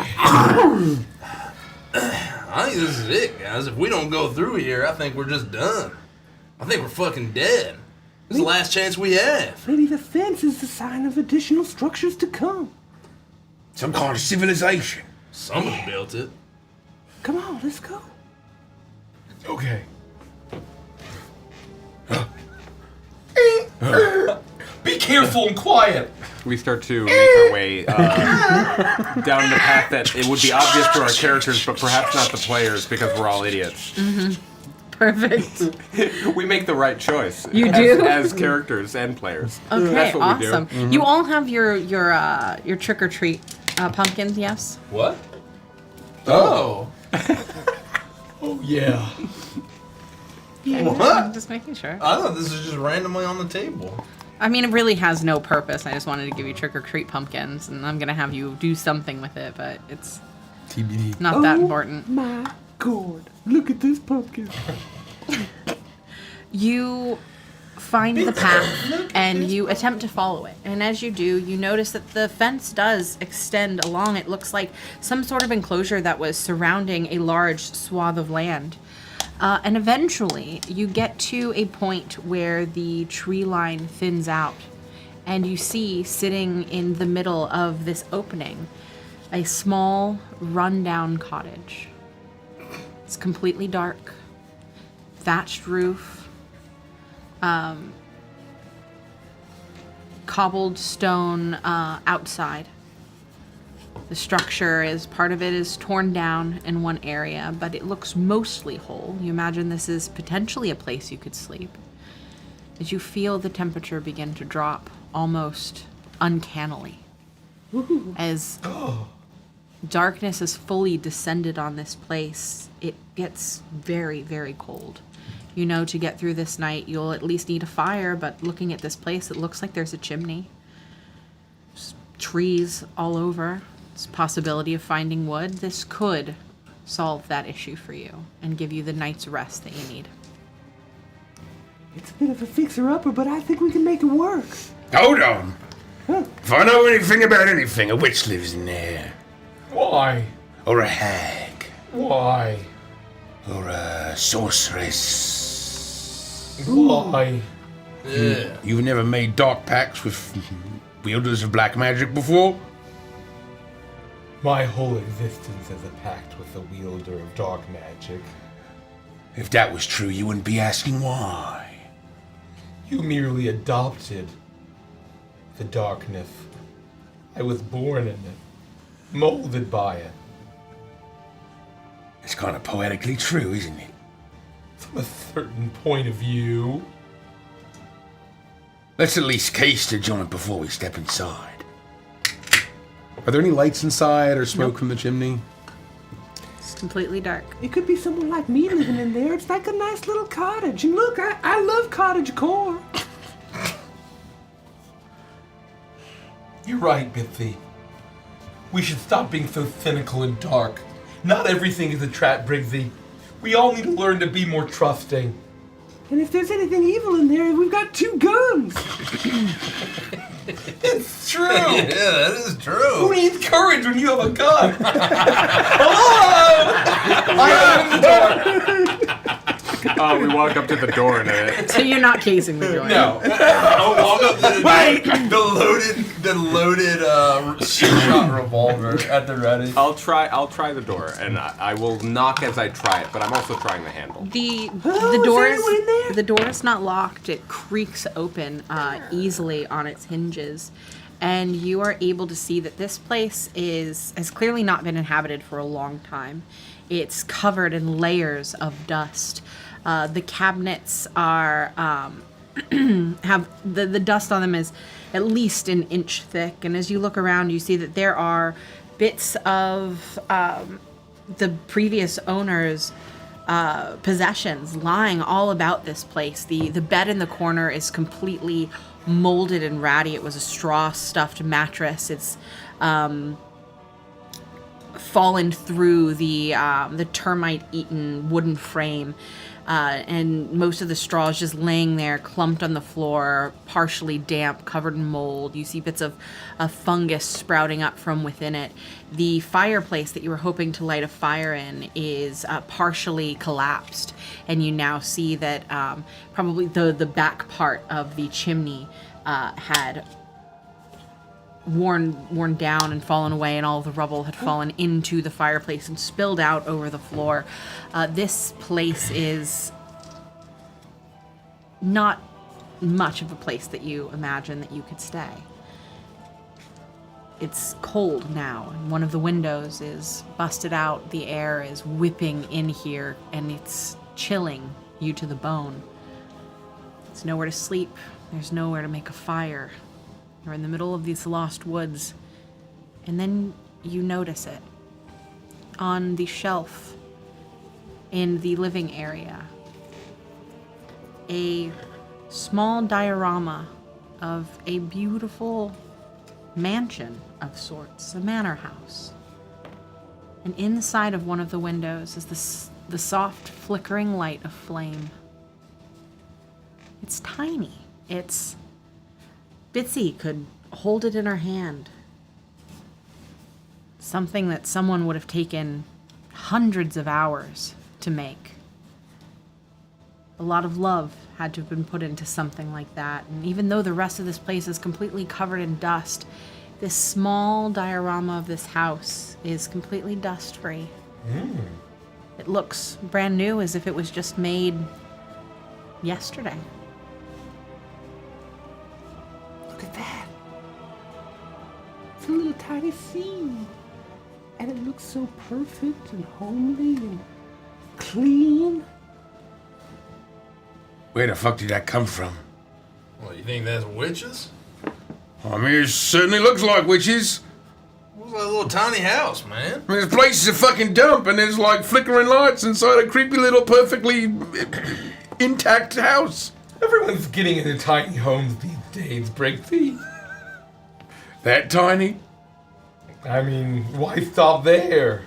I think this is it, guys. If we don't go through here, I think we're just done. I think we're fucking dead. This is the last chance we have. Maybe the fence is the sign of additional structures to come. Some kind of civilization. Someone built it. Come on, let's go. Okay. Be careful and quiet. We start to make our way down the path that it would be obvious to our characters, but perhaps not the players because we're all idiots. Mm-hmm. Perfect. We make the right choice. You do? As characters and players. Okay, That's what awesome. we do. You all have your trick or treat pumpkins, yes? What? Oh. Oh, yeah. What? I'm just making sure. I thought this was just randomly on the table. I mean, it really has no purpose. I just wanted to give you trick or treat pumpkins, and I'm gonna have you do something with it, but it's TBD. not that important. My God, look at this pumpkin. You find the path and you attempt to follow it. And as you do, you notice that the fence does extend along. It looks like some sort of enclosure that was surrounding a large swath of land. And eventually, you get to a point where the tree line thins out. And you see, sitting in the middle of this opening, a small, rundown cottage. It's completely dark, thatched roof, cobbled stone outside. The structure is, part of it is torn down in one area, but it looks mostly whole. You imagine this is potentially a place you could sleep. As you feel the temperature begin to drop, almost uncannily. As darkness has fully descended on this place, it gets very, very cold. You know, to get through this night, you'll at least need a fire, but looking at this place, it looks like there's a chimney. There's trees all over. There's a possibility of finding wood. This could solve that issue for you and give you the night's rest that you need. It's a bit of a fixer-upper, but I think we can make it work. Hold on. If I know anything about anything, a witch lives in there. Why? Or a hag. Why? Or a sorceress. Why? You've never made dark pacts with wielders of black magic before? My whole existence is a pact with the wielder of dark magic. If that was true, you wouldn't be asking why. You merely adopted the darkness. I was born in it, molded by it. It's kind of poetically true, isn't it? From a certain point of view. Let's at least case the joint before we step inside. Are there any lights inside or smoke from the chimney? It's completely dark. It could be someone like me living in there. It's like a nice little cottage. And look, I love cottage core. You're right, Bitsy. We should stop being so cynical and dark. Not everything is a trap, Briggsy. We all need to learn to be more trusting. And if there's anything evil in there, we've got 2 guns. It's true. Yeah, that is Who true. needs courage when you have a gun? Hello! I opened the door. Oh, we walk up to the door and it. So you're not casing the door. No. I'll walk up to the loaded shot revolver at the ready. I'll try the door, and I will knock as I try it. But I'm also trying the handle. The is door anyone in there? the door is not locked. It creaks open easily on its hinges, and you are able to see that this place has clearly not been inhabited for a long time. It's covered in layers of dust. The cabinets are have the dust on them is at least an inch thick, and as you look around, you see that there are bits of the previous owners' possessions lying all about this place. The bed in the corner is completely molded and ratty. It was a straw-stuffed mattress. It's fallen through the termite-eaten wooden frame. And most of the straw is just laying there, clumped on the floor, partially damp, covered in mold. You see bits of fungus sprouting up from within it. The fireplace that you were hoping to light a fire in is partially collapsed, and you now see that probably the back part of the chimney had worn down and fallen away, and all of the rubble had fallen into the fireplace and spilled out over the floor. This place is not much of a place that you imagine that you could stay. It's cold now, and one of the windows is busted out. The air is whipping in here, and it's chilling you to the bone. There's nowhere to sleep. There's nowhere to make a fire. You're in the middle of these lost woods, and then you notice it. On the shelf in the living area, a small diorama of a beautiful mansion of sorts, a manor house. And inside of one of the windows is the soft flickering light of flame. It's tiny. Bitsy could hold it in her hand. Something that someone would have taken hundreds of hours to make. A lot of love had to have been put into something like that. And even though the rest of this place is completely covered in dust, this small diorama of this house is completely dust-free. It looks brand new, as if it was just made yesterday. Look at that. It's a little tiny scene. And it looks so perfect and homely and clean. Where the fuck did that come from? Well, you think that's witches? I mean, it certainly looks like witches. What's that little tiny house, man? I mean, this place is a fucking dump, and there's like flickering lights inside a creepy little perfectly intact house. Everyone's getting into tiny homes these days, Brigsy. That tiny? I mean, why stop there?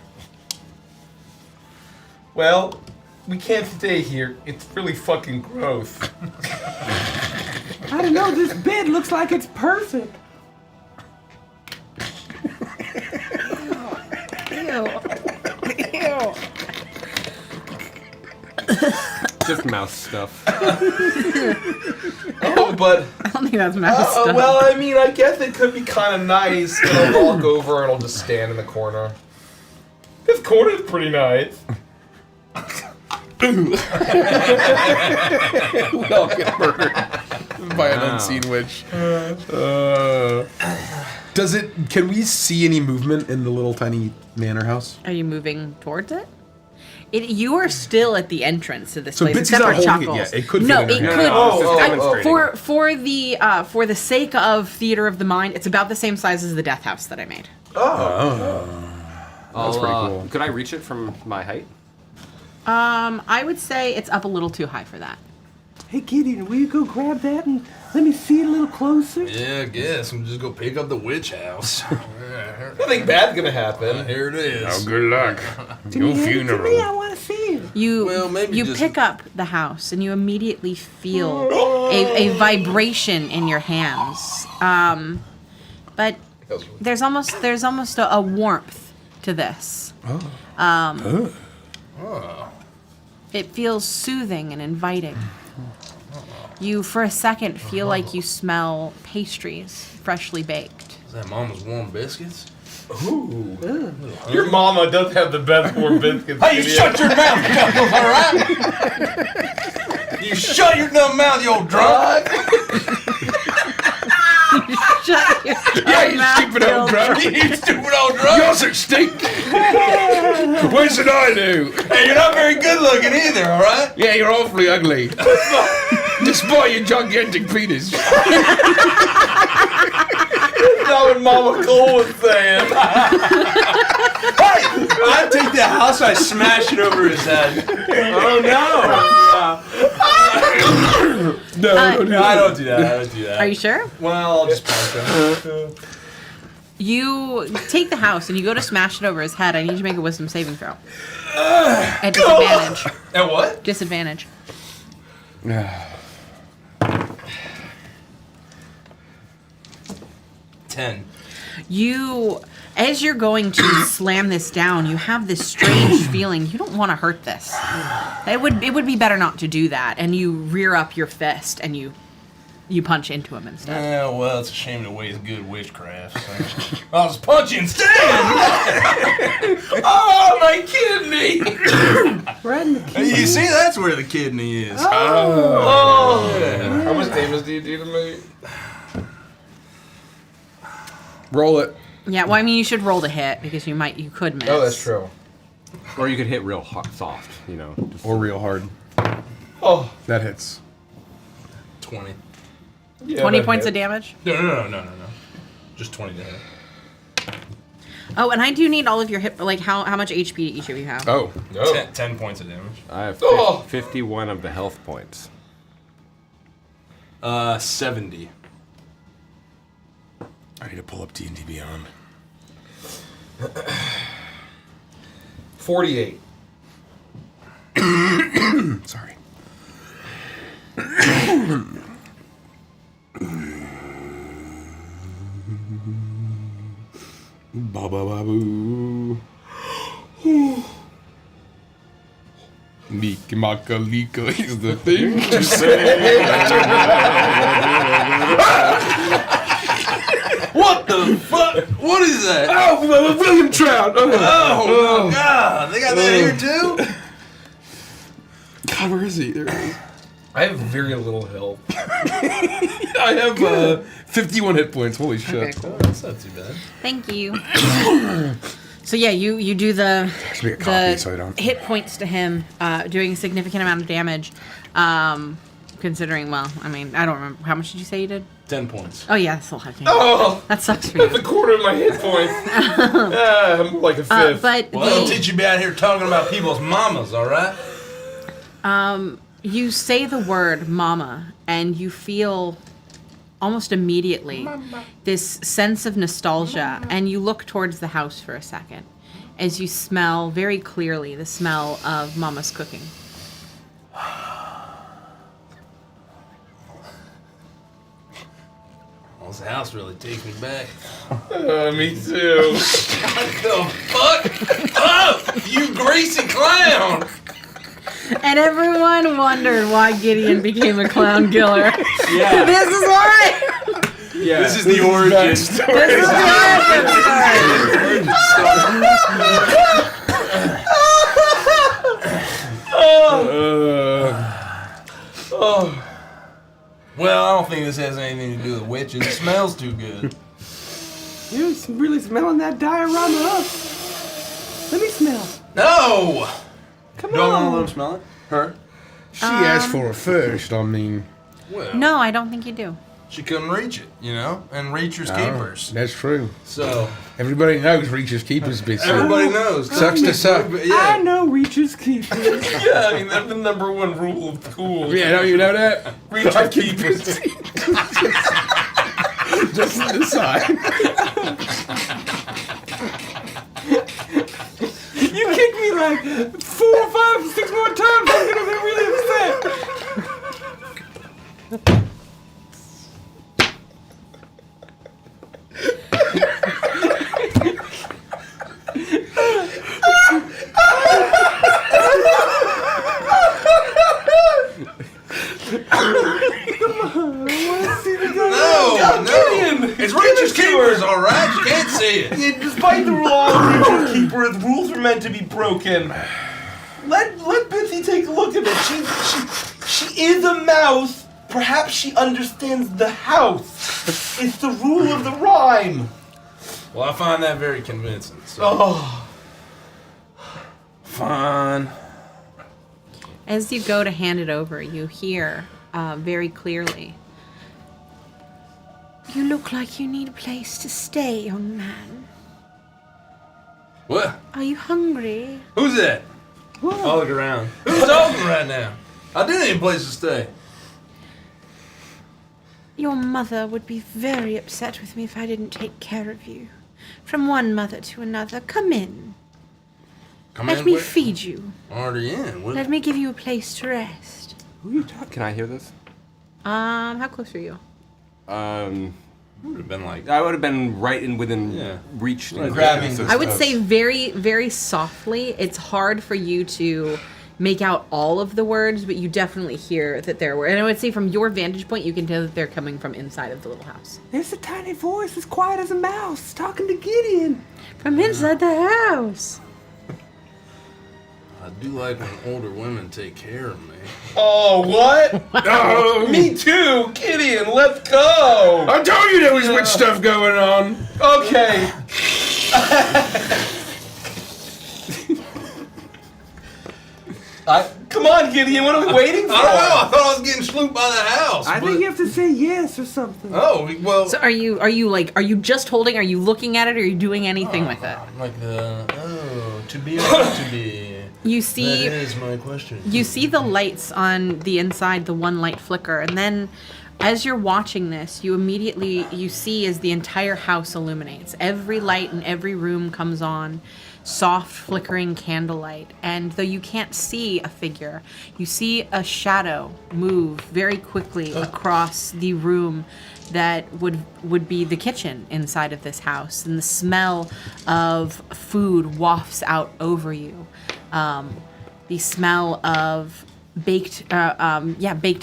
Well, we can't stay here. It's really fucking gross. I don't know, this bed looks like it's perfect. Ew. Just mouse stuff. Oh, but... I don't think that's mouse stuff. well, I mean, I guess it could be kind of nice. It'll walk over and it'll just stand in the corner. This corner's pretty nice. We all get murdered by an unseen witch. Can we see any movement in the little tiny manor house? Are you moving towards it? You are still at the entrance to this So place. Bitsy's except not for holding it Chuckles. yet. It could No, fit in it her could. hand. For the sake of theater of the mind, it's about the same size as the death house that I made. That's pretty cool. Could I reach it from my height? I would say it's up a little too high for that. Hey, Gideon, will you go grab that and let me see it a little closer? Yeah, I guess. I'm just gonna pick up the witch house. Nothing bad's gonna happen. Here it is. Oh, good luck. Your Hand it to me, I funeral. want to see it. You pick up the house and you immediately feel a vibration in your hands. But there's almost a warmth to this. It feels soothing and inviting. You, for a second, feel like you smell pastries, freshly baked. Is that Mama's warm biscuits? Ooh. Your mama does have the best warm biscuits. Hey, you shut your mouth, Chuckles, all right? You shut your dumb mouth, you old drunk. Shut your Yeah, you stupid old drunk. You stupid old drunk. You also stink. What should I do? Hey, you're not very good looking either, all right? Yeah, you're awfully ugly. Despite your gigantic penis. That's not what Mama Cole was saying. Hey, I take the house, I smash it over his head. Oh no. No, I don't do that. Are you sure? Well, I'll just punch him. You take the house and you go to smash it over his head. I need you to make a wisdom saving throw. At disadvantage. At what? Disadvantage. 10. As you're going to slam this down, you have this strange feeling. You don't want to hurt this. It would be better not to do that. And you rear up your fist and you punch into him instead. Yeah, well, it's a shame to waste good witchcraft. So. I'll just punch you instead. Oh, my kidney! Right in the kidney. You see, that's where the kidney is. Oh. How much damage do you do to me? Roll it. Yeah, well, I mean, you should roll to hit because you could miss. Oh, that's true. Or you could hit real soft, you know. Or real hard. Oh. That hits. 20. Yeah, 20 that points hit. of damage? No. Just 20 to hit. Oh, and I do need all of your hit, like how much HP do each of you have? Oh. No. 10 points of damage. I have Oh. 51 of the health points. 70. I need to pull up D&D Beyond. 48. Sorry. Ba ba ba boo. Leak maka leaka is the thing to say. What the fuck? What is that? Oh, William Trout. Oh, my God. They got that here too? God, where is he? There he is. I have very little health. I have 51 hit points. Holy shit. Okay, cool. That's not too bad. Thank you. So yeah, you do the Should be a copy so I don't. hit points to him, doing a significant amount of damage. Considering, well, I mean, I don't remember how much did you say you did? 10 points. Oh yeah, that's a lot of damage. Oh, That sucks for that's a you. quarter of my hit points. I'm like a fifth. But Well, I'll teach you be out here talking about people's mamas, all right? you say the word "mama" and you feel almost immediately this sense of nostalgia, and you look towards the house for a second as you smell very clearly the smell of Mama's cooking. Well, this house really takes me back. Me too. What the fuck? Oh, you greasy clown! And everyone wondered why Gideon became a clown killer. Yeah. This is why. Yeah. This is the origin. This is the origin story. Well, I don't think this has anything to do with witches. It smells too good. You're really smelling that diorama up. Let me smell. No! Come Don't want to let on. him smell it? Her? She asked for it first. I mean, Well, No, I don't think you do. she couldn't reach it, you know? And Reacher's keepers. that's true. So, Everybody knows Reacher's Keepers be everybody knows. Sucks to suck. I Yeah. know Reacher's Keepers. Yeah, I mean, that's the #1 rule of cool. Yeah, don't you know that? Reacher's keepers. Just to the side. You kick me like 4, 5, 6 more times, I'm gonna be really upset. No! It's Reacher's keepers, all right? You can't see it. Despite the law of Reacher's Keeper, the rules are meant to be broken. Let Bitsy take a look at it. She is a mouse. Perhaps she understands the house. It's the rule of the rhyme. Well, I find that very convincing. So. Oh. Fine. As you go to hand it over, you hear very clearly, "You look like you need a place to stay, young man. What? Are you hungry?" Who's that? I'll look around. Who's talking right now? I do need a place to stay. "Your mother would be very upset with me if I didn't take care of you. From one mother to another. Come in. Come Let in, me where? feed you. Already in. What? Let me give you a place to rest." Can I hear this? How close are you? Would have been like. I would have been right in within Yeah. reach. Right, grabbing. I would say very, very softly. It's hard for you to make out all of the words, but you definitely hear that there were. And I would say from your vantage point, you can tell that they're coming from inside of the little house. There's a tiny voice as quiet as a mouse talking to Gideon. From inside the house. I do like when older women take care of me. Oh, what? Oh, me too. Gideon, let's go. I told you there was witch stuff going on. Okay. Come on, Gideon. What are we waiting for? I don't know. I thought I was getting slooped by the house. I think you have to say yes or something. Oh, well. So are you just holding? Are you looking at it? Or are you doing anything with it? Like to be or not to be. You see. That is my question. You see the lights on the inside, the one light flicker, and then as you're watching this, you see as the entire house illuminates. Every light in every room comes on. soft flickering candlelight. And though you can't see a figure, you see a shadow move very quickly across the room that would be the kitchen inside of this house. And the smell of food wafts out over you. The smell of baked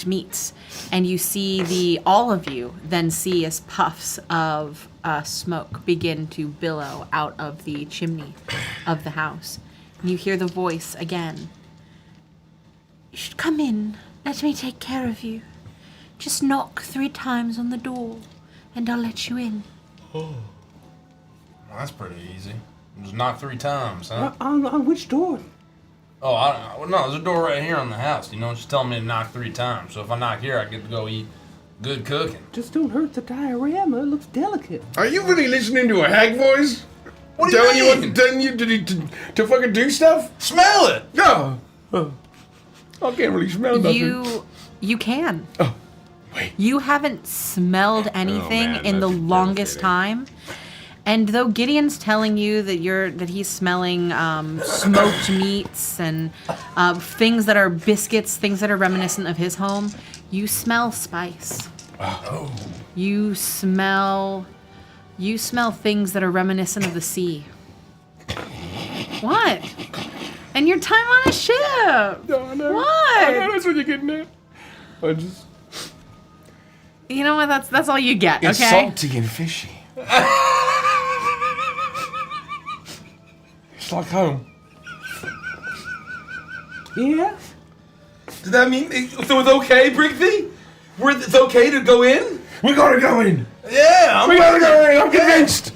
meats, and you see all of you then see as puffs of smoke begin to billow out of the chimney of the house. And you hear the voice again. You should come in. Let me take care of you. Just knock 3 times on the door, and I'll let you in. Oh, that's pretty easy. Just knock 3 times, huh? On which door? Oh, no, there's a door right here on the house. You know, just tell me to knock 3 times. So if I knock here, I get to go eat good cooking. Just don't hurt the diorama. It looks delicate. Are you really listening to a hag voice? What do you mean? Telling you to fucking do stuff? Smell it! No. Oh. I can't really smell nothing. You can. Oh, wait. You haven't smelled anything man, in the that's longest devastating. time. And though Gideon's telling you that he's smelling smoked meats and things that are biscuits, things that are reminiscent of his home, you smell spice. Oh. You smell things that are reminiscent of the sea. What? And your time on a ship. No, I know. What? I know that's what you're getting at. I just... You know what? That's all you get. It's okay. salty and fishy. It's like home. Yeah? Does that mean so? It's okay, Brigby? It's okay to go in? We gotta go in. Yeah, We gotta go in. I'm convinced.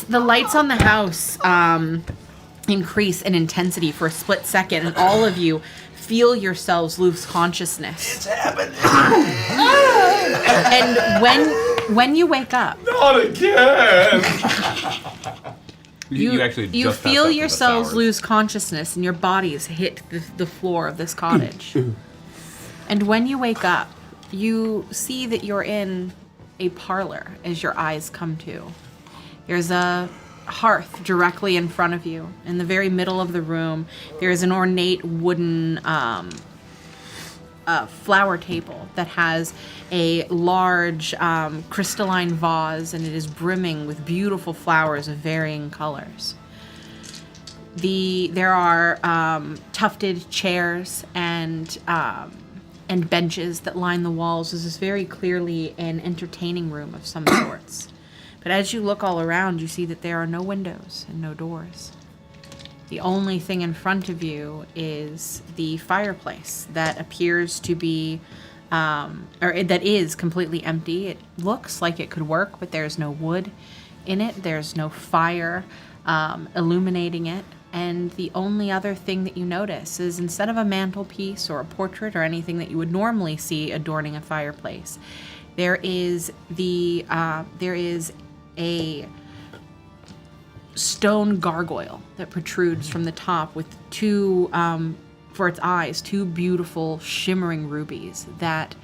The lights on the house increase in intensity for a split second, and all of you feel yourselves lose consciousness. It's happening. And when you wake up, Not again. You actually you just feel passed out for yourselves the lose consciousness, and your bodies hit the floor of this cottage. And when you wake up, you see that you're in a parlor as your eyes come to. There's a hearth directly in front of you. In the very middle of the room, there is an ornate wooden flower table that has a large crystalline vase, and it is brimming with beautiful flowers of varying colors. There are tufted chairs and benches that line the walls. This is very clearly an entertaining room of some sorts. But as you look all around, you see that there are no windows and no doors. The only thing in front of you is the fireplace that appears to be, that is completely empty. It looks like it could work, but there's no wood in it. There's no fire illuminating it. And the only other thing that you notice is, instead of a mantelpiece or a portrait or anything that you would normally see adorning a fireplace, there is a stone gargoyle that protrudes from the top with two, for its eyes, 2 beautiful shimmering rubies that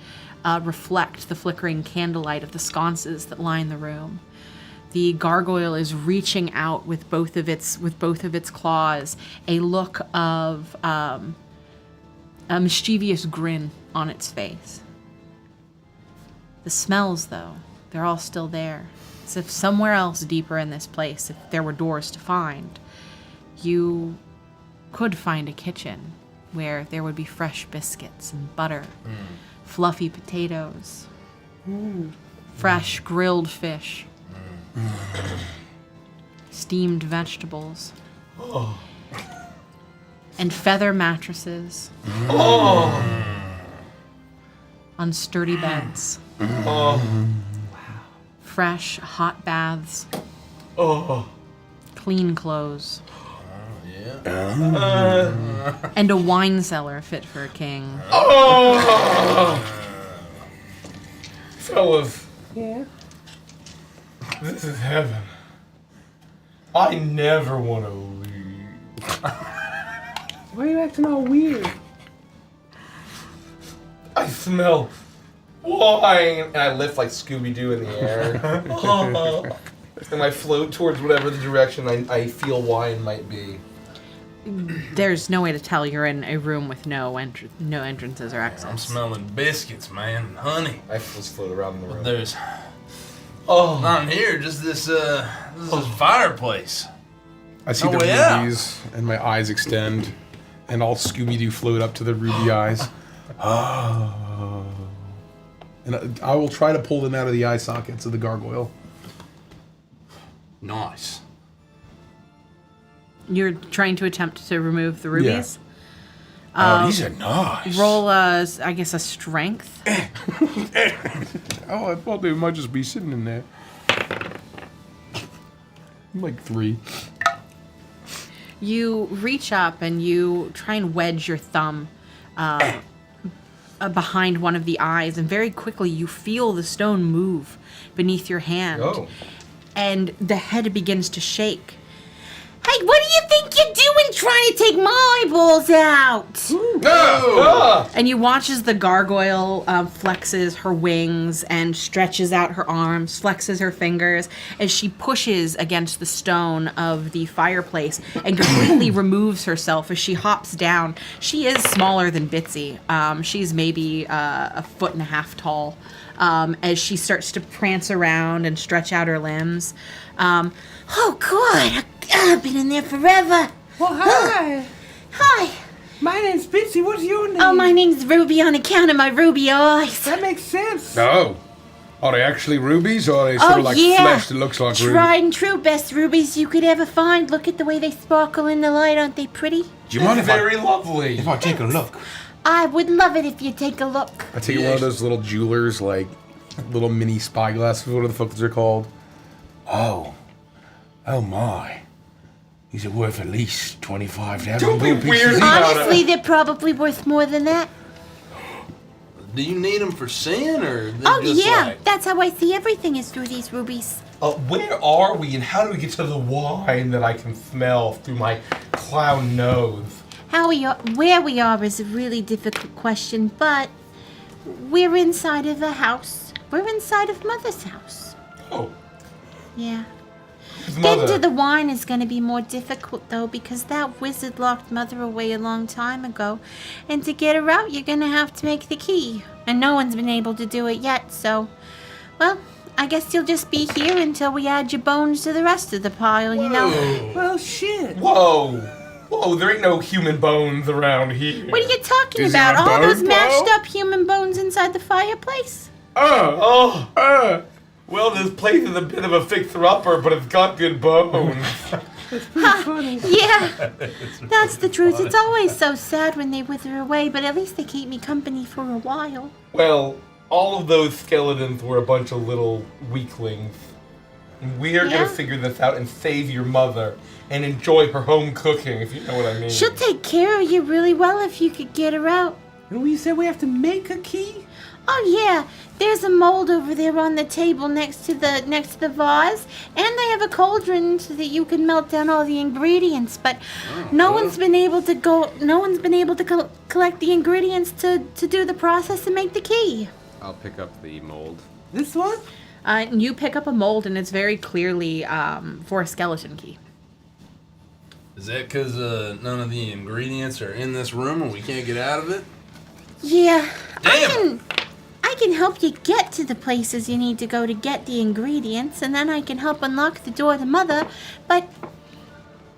reflect the flickering candlelight of the sconces that line the room. The gargoyle is reaching out with both of its claws, a look of a mischievous grin on its face. The smells, though, they're all still there. As if somewhere else deeper in this place, if there were doors to find, you could find a kitchen where there would be fresh biscuits and butter, fluffy potatoes, fresh grilled fish, steamed vegetables, and feather mattresses on sturdy beds. Fresh hot baths. Clean clothes. And a wine cellar fit for a king. Fellas, Yeah? this is heaven. I never want to leave. Why are you acting all weird? I smell wine. And I lift like Scooby-Doo in the air. And I float towards whatever the direction I feel wine might be. There's no way to tell you're in a room with no entrances or exits. I'm smelling biscuits, man, and honey. I just float around the room. There's not in here, just this fireplace. I see the rubies, and my eyes extend, and all Scooby-Doo float up to the ruby eyes. And I will try to pull them out of the eye sockets of the gargoyle. Nice. You're trying to attempt to remove the rubies? Oh, these are nice. Roll, I guess, a strength. Oh, I thought they might just be sitting in there. Like 3. You reach up and you try and wedge your thumb behind one of the eyes, and very quickly you feel the stone move beneath your hand. Oh. And the head begins to shake. Hey, what do you think you're doing trying to take my eyeballs out? And you watch as the gargoyle flexes her wings and stretches out her arms, flexes her fingers as she pushes against the stone of the fireplace and completely removes herself as she hops down. She is smaller than Bitsy. She's maybe a 1.5 feet tall. As she starts to prance around and stretch out her limbs. Oh, God, I've been in there forever. Well, hi. Hi. My name's Bitsy. What's your name? Oh, my name's Ruby on account of my ruby eyes. That makes sense. Oh. Are they actually rubies, or are they sort of like flesh that looks like rubies? Tried and true, best rubies you could ever find. Look at the way they sparkle in the light. Aren't they pretty? Do you mind Very lovely. if I take a look? I would love it if you take a look. I take one of those little jewelers, like little mini spyglasses, whatever the fuck they're called. Oh my. These are worth at least 25,000 Don't be rupees. weird. Honestly, they're probably worth more than that. Do you need them for sin, or Oh, just yeah. like... That's how I see everything is through these rubies. Where are we, and how do we get to the wine that I can smell through my clown nose? Where we are is a really difficult question, but we're inside of a house. We're inside of Mother's house. Oh, Yeah. his Getting mother. to the wine is going to be more difficult, though, because that wizard locked Mother away a long time ago. And to get her out, you're going to have to make the key. And no one's been able to do it yet, so... Well, I guess you'll just be here until we add your bones to the rest of the pile, you know? Well, shit. Whoa, there ain't no human bones around here. What are you talking Is about? there a All those bone mashed pile? up human bones inside the fireplace? Well, this place is a bit of a fixer-upper, but it's got good bones. Yeah, that's the truth. It's always so sad when they wither away, but at least they keep me company for a while. Well, all of those skeletons were a bunch of little weaklings. And we are Yeah? gonna figure this out and save your mother and enjoy her home cooking, if you know what I mean. She'll take care of you really well if you could get her out. And we said we have to make a key? Oh yeah, there's a mold over there on the table next to the vase, and they have a cauldron so that you can melt down all the ingredients. But no one's been able to collect the ingredients to do the process and make the key. I'll pick up the mold. This one? You pick up a mold, and it's very clearly for a skeleton key. Is that because none of the ingredients are in this room and we can't get out of it? Yeah, Damn. I can help you get to the places you need to go to get the ingredients, and then I can help unlock the door to Mother, but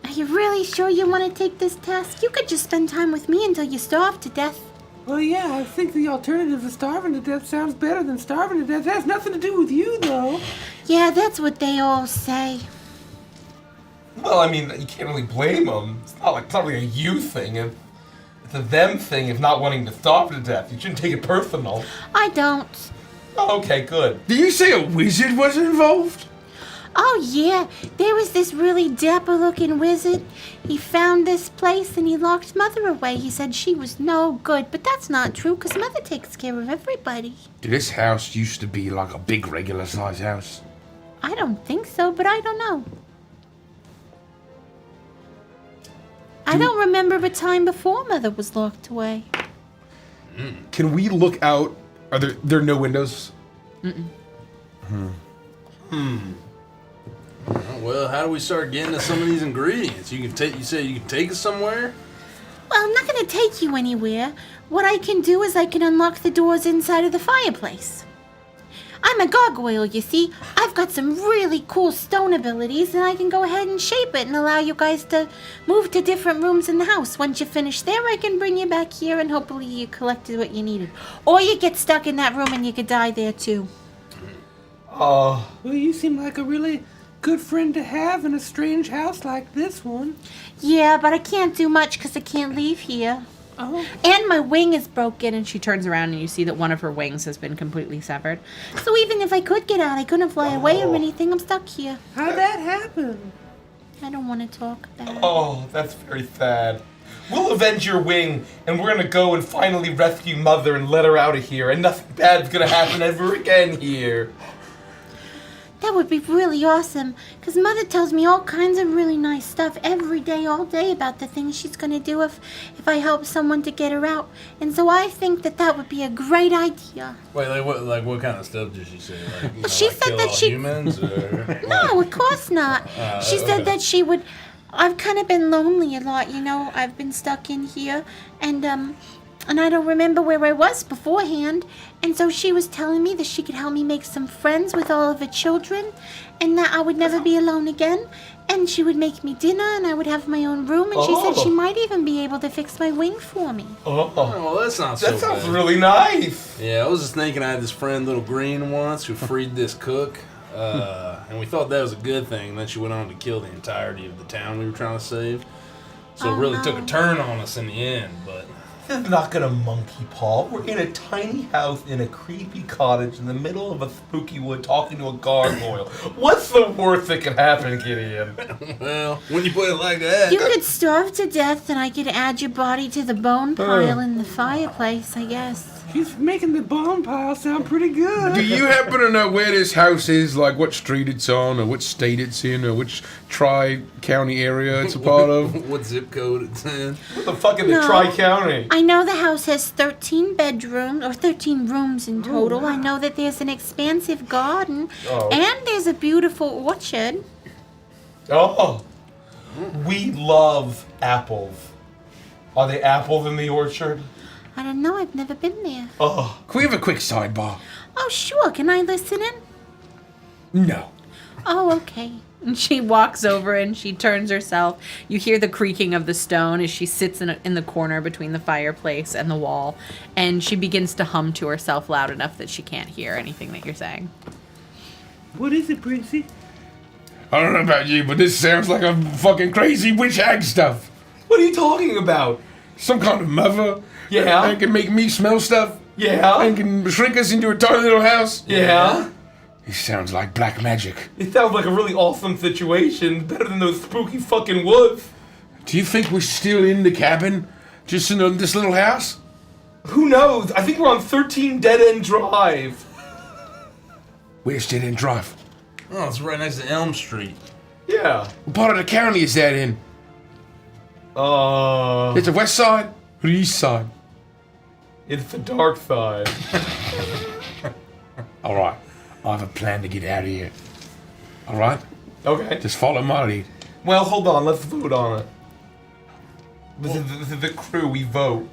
are you really sure you want to take this task? You could just spend time with me until you starve to death. Well, yeah, I think the alternative of starving to death sounds better than starving to death. It has nothing to do with you, though. Yeah, that's what they all say. Well, I mean, you can't really blame them. It's not really a you thing. It's a them thing of not wanting to starve to death. You shouldn't take it personal. I don't. Oh, okay, good. Did you say a wizard was involved? Oh, yeah, there was this really dapper-looking wizard. He found this place and he locked Mother away. He said she was no good, but that's not true because Mother takes care of everybody. Did this house used to be like a big regular size house? I don't think so, but I don't know. I don't remember a time before Mother was locked away. Can we look out? Are there are no windows? Well, how do we start getting to some of these ingredients? You say you can take us somewhere? Well, I'm not going to take you anywhere. What I can do is I can unlock the doors inside of the fireplace. I'm a gargoyle, you see. I've got some really cool stone abilities, and I can go ahead and shape it and allow you guys to move to different rooms in the house. Once you finish there, I can bring you back here, and hopefully you collected what you needed. Or you get stuck in that room and you could die there, too. Well, you seem like a really good friend to have in a strange house like this one. Yeah, but I can't do much because I can't leave here. Oh. And my wing is broken. And she turns around and you see that one of her wings has been completely severed. So even if I could get out, I couldn't fly away or anything. I'm stuck here. How'd that happen? I don't want to talk about it. Oh, that's very sad. We'll avenge your wing, and we're gonna go and finally rescue Mother and let her out of here, and nothing bad's gonna happen ever again here. That would be really awesome, because Mother tells me all kinds of really nice stuff every day, all day, about the things she's going to do if I help someone to get her out. And so I think that would be a great idea. Wait, what kind of stuff did she say? She said kill that all she... humans, or... No, of course not. She said that she would... I've kind of been lonely a lot, you know. I've been stuck in here, and I don't remember where I was beforehand. And so she was telling me that she could help me make some friends with all of her children, and that I would never be alone again. And she would make me dinner, and I would have my own room, and she said she might even be able to fix my wing for me. Oh, well, that's not so bad. That sounds really nice. Yeah, I was just thinking I had this friend, Little Green, once, who freed this cook. And we thought that was a good thing. Then she went on to kill the entirety of the town we were trying to save. So it really took a turn on us in the end, but... This is not gonna monkey paw. We're in a tiny house in a creepy cottage in the middle of a spooky wood talking to a gargoyle. What's the worst that can happen, Gideon? Well, when you put it like that... You could starve to death, and I could add your body to the bone pile in the fireplace, I guess. She's making the bone pile sound pretty good. Do you happen to know where this house is? Like what street it's on, or what state it's in, or which tri-county area it's a part of? What zip code it's in? What the fuck in the tri-county? I know the house has 13 bedrooms, or 13 rooms in total. I know that there's an expansive garden, and there's a beautiful orchard. Oh, we love apples. Are there apples in the orchard? I don't know, I've never been there. Oh, Can we have a quick sidebar? Oh, sure, can I listen in? No. Oh, okay. And she walks over and she turns herself. You hear the creaking of the stone as she sits in the corner between the fireplace and the wall. And she begins to hum to herself loud enough that she can't hear anything that you're saying. What is it, Princey? I don't know about you, but this sounds like a fucking crazy witch hag stuff. what are you talking about? Some kind of mother. Yeah. And can make me smell stuff. Yeah. And can shrink us into a tiny little house. Yeah. It sounds like black magic. It sounds like a really awesome situation. Better than those spooky fucking woods. Do you think we're still in the cabin? Just in this little house? Who knows? I think we're on 13 Dead End Drive. Where's Dead End Drive? Oh, it's right next to Elm Street. Yeah. What part of the county is that in? It's the west side or the east side? It's the dark side. All right. I have a plan to get out of here. All right? Okay. Just follow my lead. Well, hold on. Let's vote on it. This is the crew. We vote.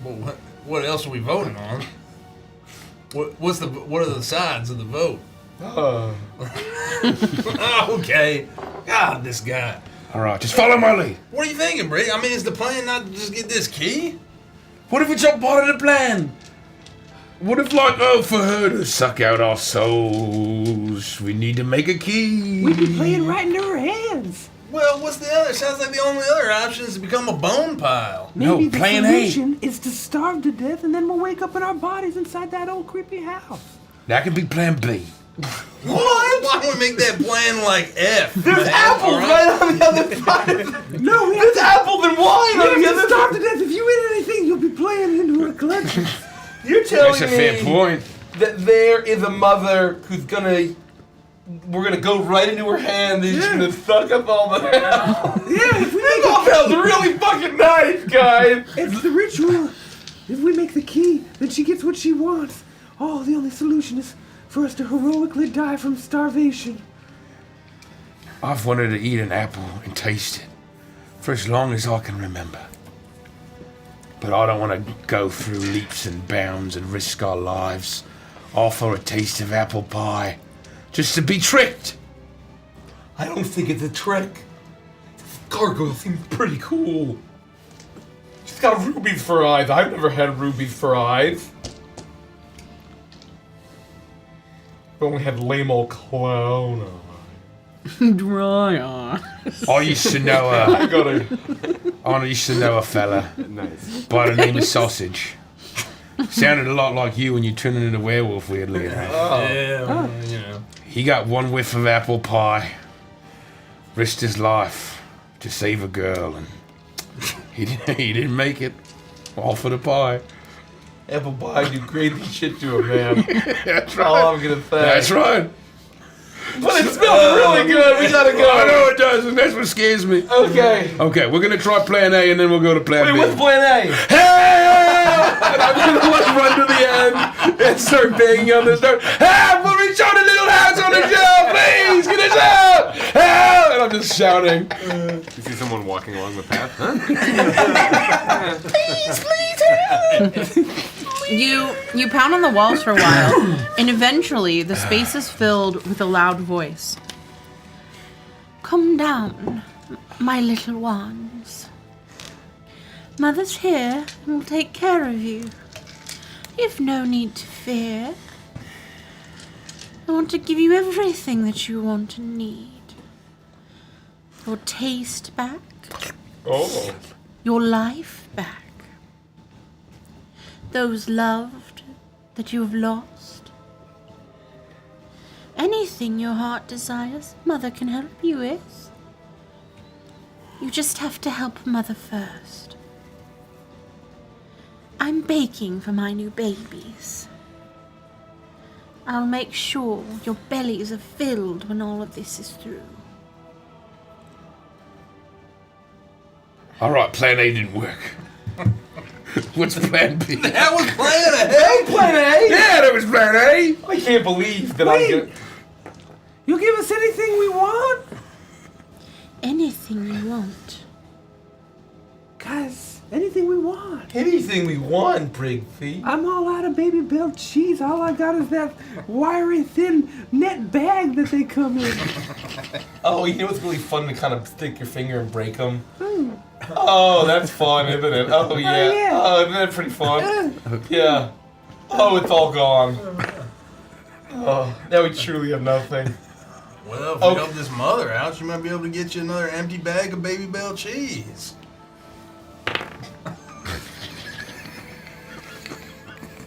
Well, what else are we voting on? What are the sides of the vote? Okay. God, this guy. All right. Just follow my lead. What are you thinking, Brick? I mean, is the plan not to just get this key? What if it's all part of the plan? What if, like, for her to suck out our souls, we need to make a key? We'd be playing right into her hands. Well, what's the other? Sounds like the only other option is to become a bone pile. Maybe No, the plan A. solution is to starve to death, and then we'll wake up in our bodies inside that old creepy house. That could be plan B. What? Why don't we make that plan like F? There's man? apples All right on the other side. No, we have There's to, apples and wine we on have the to other starve side. to death. If you eat anything, you'll be playing into her collection. You're telling That's a me fair point. that there is a mother who's gonna we're gonna go right into her hand and she's gonna suck up all the hell. Yeah, if we make That sounds really fucking nice, guys. It's the ritual. If we make the key, then she gets what she wants. Oh, the only solution is for us to heroically die from starvation. I've wanted to eat an apple and taste it for as long as I can remember. But I don't want to go through leaps and bounds and risk our lives all for a taste of apple pie, just to be tricked. I don't think it's a trick. Gargoyle seems pretty cool. She's got rubies for eyes. I've never had rubies for eyes. I've only had lame old clown eyes. Dry on. I used to know a fella Nice. by the name of Sausage. Sounded a lot like you when you turned into a werewolf, weirdly enough. Yeah, well, you know. He got one whiff of apple pie, risked his life to save a girl, and he didn't make it. All for the pie. Apple pie do crazy shit to a man. That's All right. I'm gonna say. That's right. But it smells really good. We gotta go. I know it does, and that's what scares me. Okay. Okay, we're gonna try plan A, and then we'll go to plan Wait, B. what's plan A? Help! And I'm gonna like run to the end and start banging on the door. Help! We'll reach out a little house on the shelf! Please, get us out! Help! And I'm just shouting. You see someone walking along the path? Huh? You pound on the walls for a while, and eventually the space is filled with a loud voice. Come down, my little ones. Mother's here and will take care of you. You've no need to fear. I want to give you everything that you want and need. Your taste back. Oh. Your life back. Those loved that you have lost. Anything your heart desires, Mother can help you with. You just have to help Mother first. I'm baking for my new babies. I'll make sure your bellies are filled when all of this is through. All right, plan A didn't work. What's plan B? That was plan A. Plan A? Yeah, that was plan A. I can't believe that Wait. I'm gonna... You'll give us anything we want? Anything you want. Guys, anything we want. Anything we want, Brigsy. I'm all out of Baby Bell cheese. All I got is that wiry, thin net bag that they come in. Oh, you know what's really fun to kind of stick your finger and break them? Oh, that's fun, isn't it? Oh, yeah. yeah. Oh, isn't that pretty fun? Yeah. Oh, it's all gone. Oh, now we truly have nothing. Well, if we help this mother out, she might be able to get you another empty bag of Baby Bell cheese.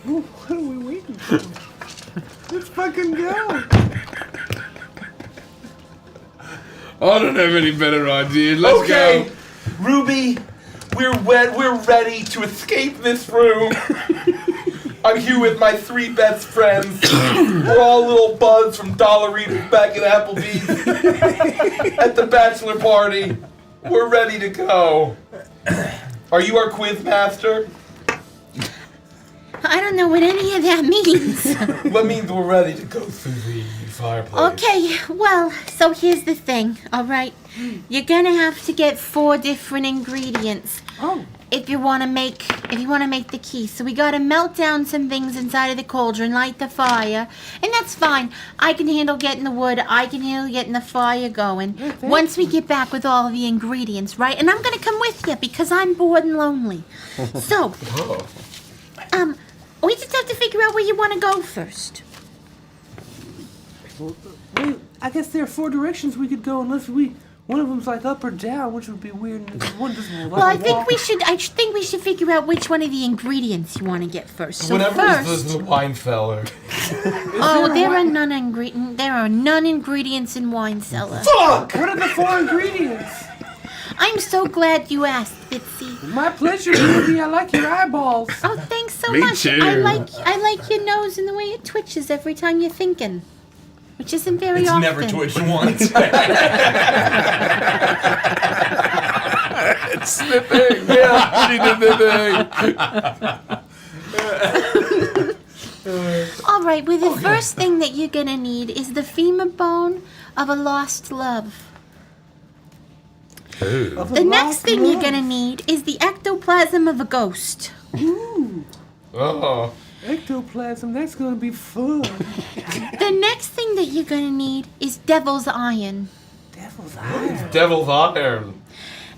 Ooh, what are we waiting for? Let's fucking go. I don't have any better ideas. Let's Okay, go. Ruby, we're ready to escape this room. I'm here with my 3 best friends. We're all little buds from Dollar Readers back at Applebee's at the bachelor party. We're ready to go. Are you our quiz master? I don't know what any of that means. That means we're ready to go through the fireplace. Okay, well, so here's the thing, alright? You're gonna have to get 4 different ingredients. Oh. If you wanna make the key. So we gotta melt down some things inside of the cauldron, light the fire, and that's fine. I can handle getting the wood, I can handle getting the fire going. Once we get back with all the ingredients, right? And I'm gonna come with you because I'm bored and lonely. So, we just have to figure out where you wanna go first. Well, I guess there are 4 directions we could go unless one of them's like up or down, which would be weird. And one doesn't like Well, I walk. think we should figure out which one of the ingredients you want to get first. So Whatever first, is the wine cellar. there are none ingredients in wine cellar. Fuck! What are the 4 ingredients? I'm so glad you asked, Bitsy. My pleasure, Ruby. I like your eyeballs. Oh, thanks so Me much. too. I like your nose and the way it twitches every time you're thinking. which isn't very It's often. never twitched once. It's the thing. Yeah, she did the thing. All right, well, the first thing that you're gonna need is the femur bone of a lost love. The next thing you're gonna need is the ectoplasm of a ghost. Ooh, Oh. ectoplasm, that's gonna be fun. The next thing that you're gonna need is devil's iron. Devil's eye. Devil's iron.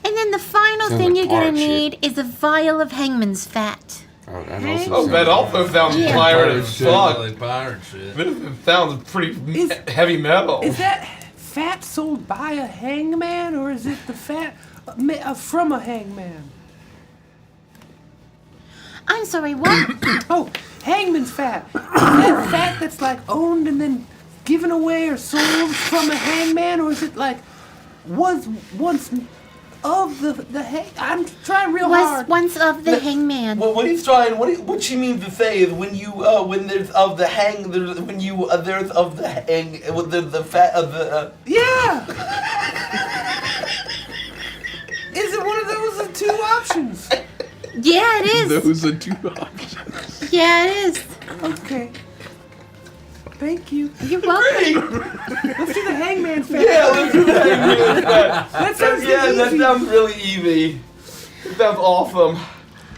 And then the final Sounds thing like you're gonna pirate shit. need is a vial of hangman's fat. Oh, that Oh, that also sounds Yeah. pirate as fuck. Like pirate shit. This sounds pretty Is- heavy metal. Is that fat sold by a hangman, or is it the fat from a hangman? I'm sorry, what? Oh, hangman's fat. Is that fat that's like owned and then given away or sold from a hangman, or is it like was once of the hang? I'm trying real Was hard. once of the hangman. What he's trying, what she means to say is when you when there's of the hang, there's when you there's of the hang, the fat of the. Yeah. Is it one of those two options? Yeah, it is. Those are two options. Yeah, it is. Okay. Thank you. You're welcome. Let's do the hangman fat. Yeah, let's do the hangman fat. That sounds Yeah, that easy. sounds really easy. That sounds awesome.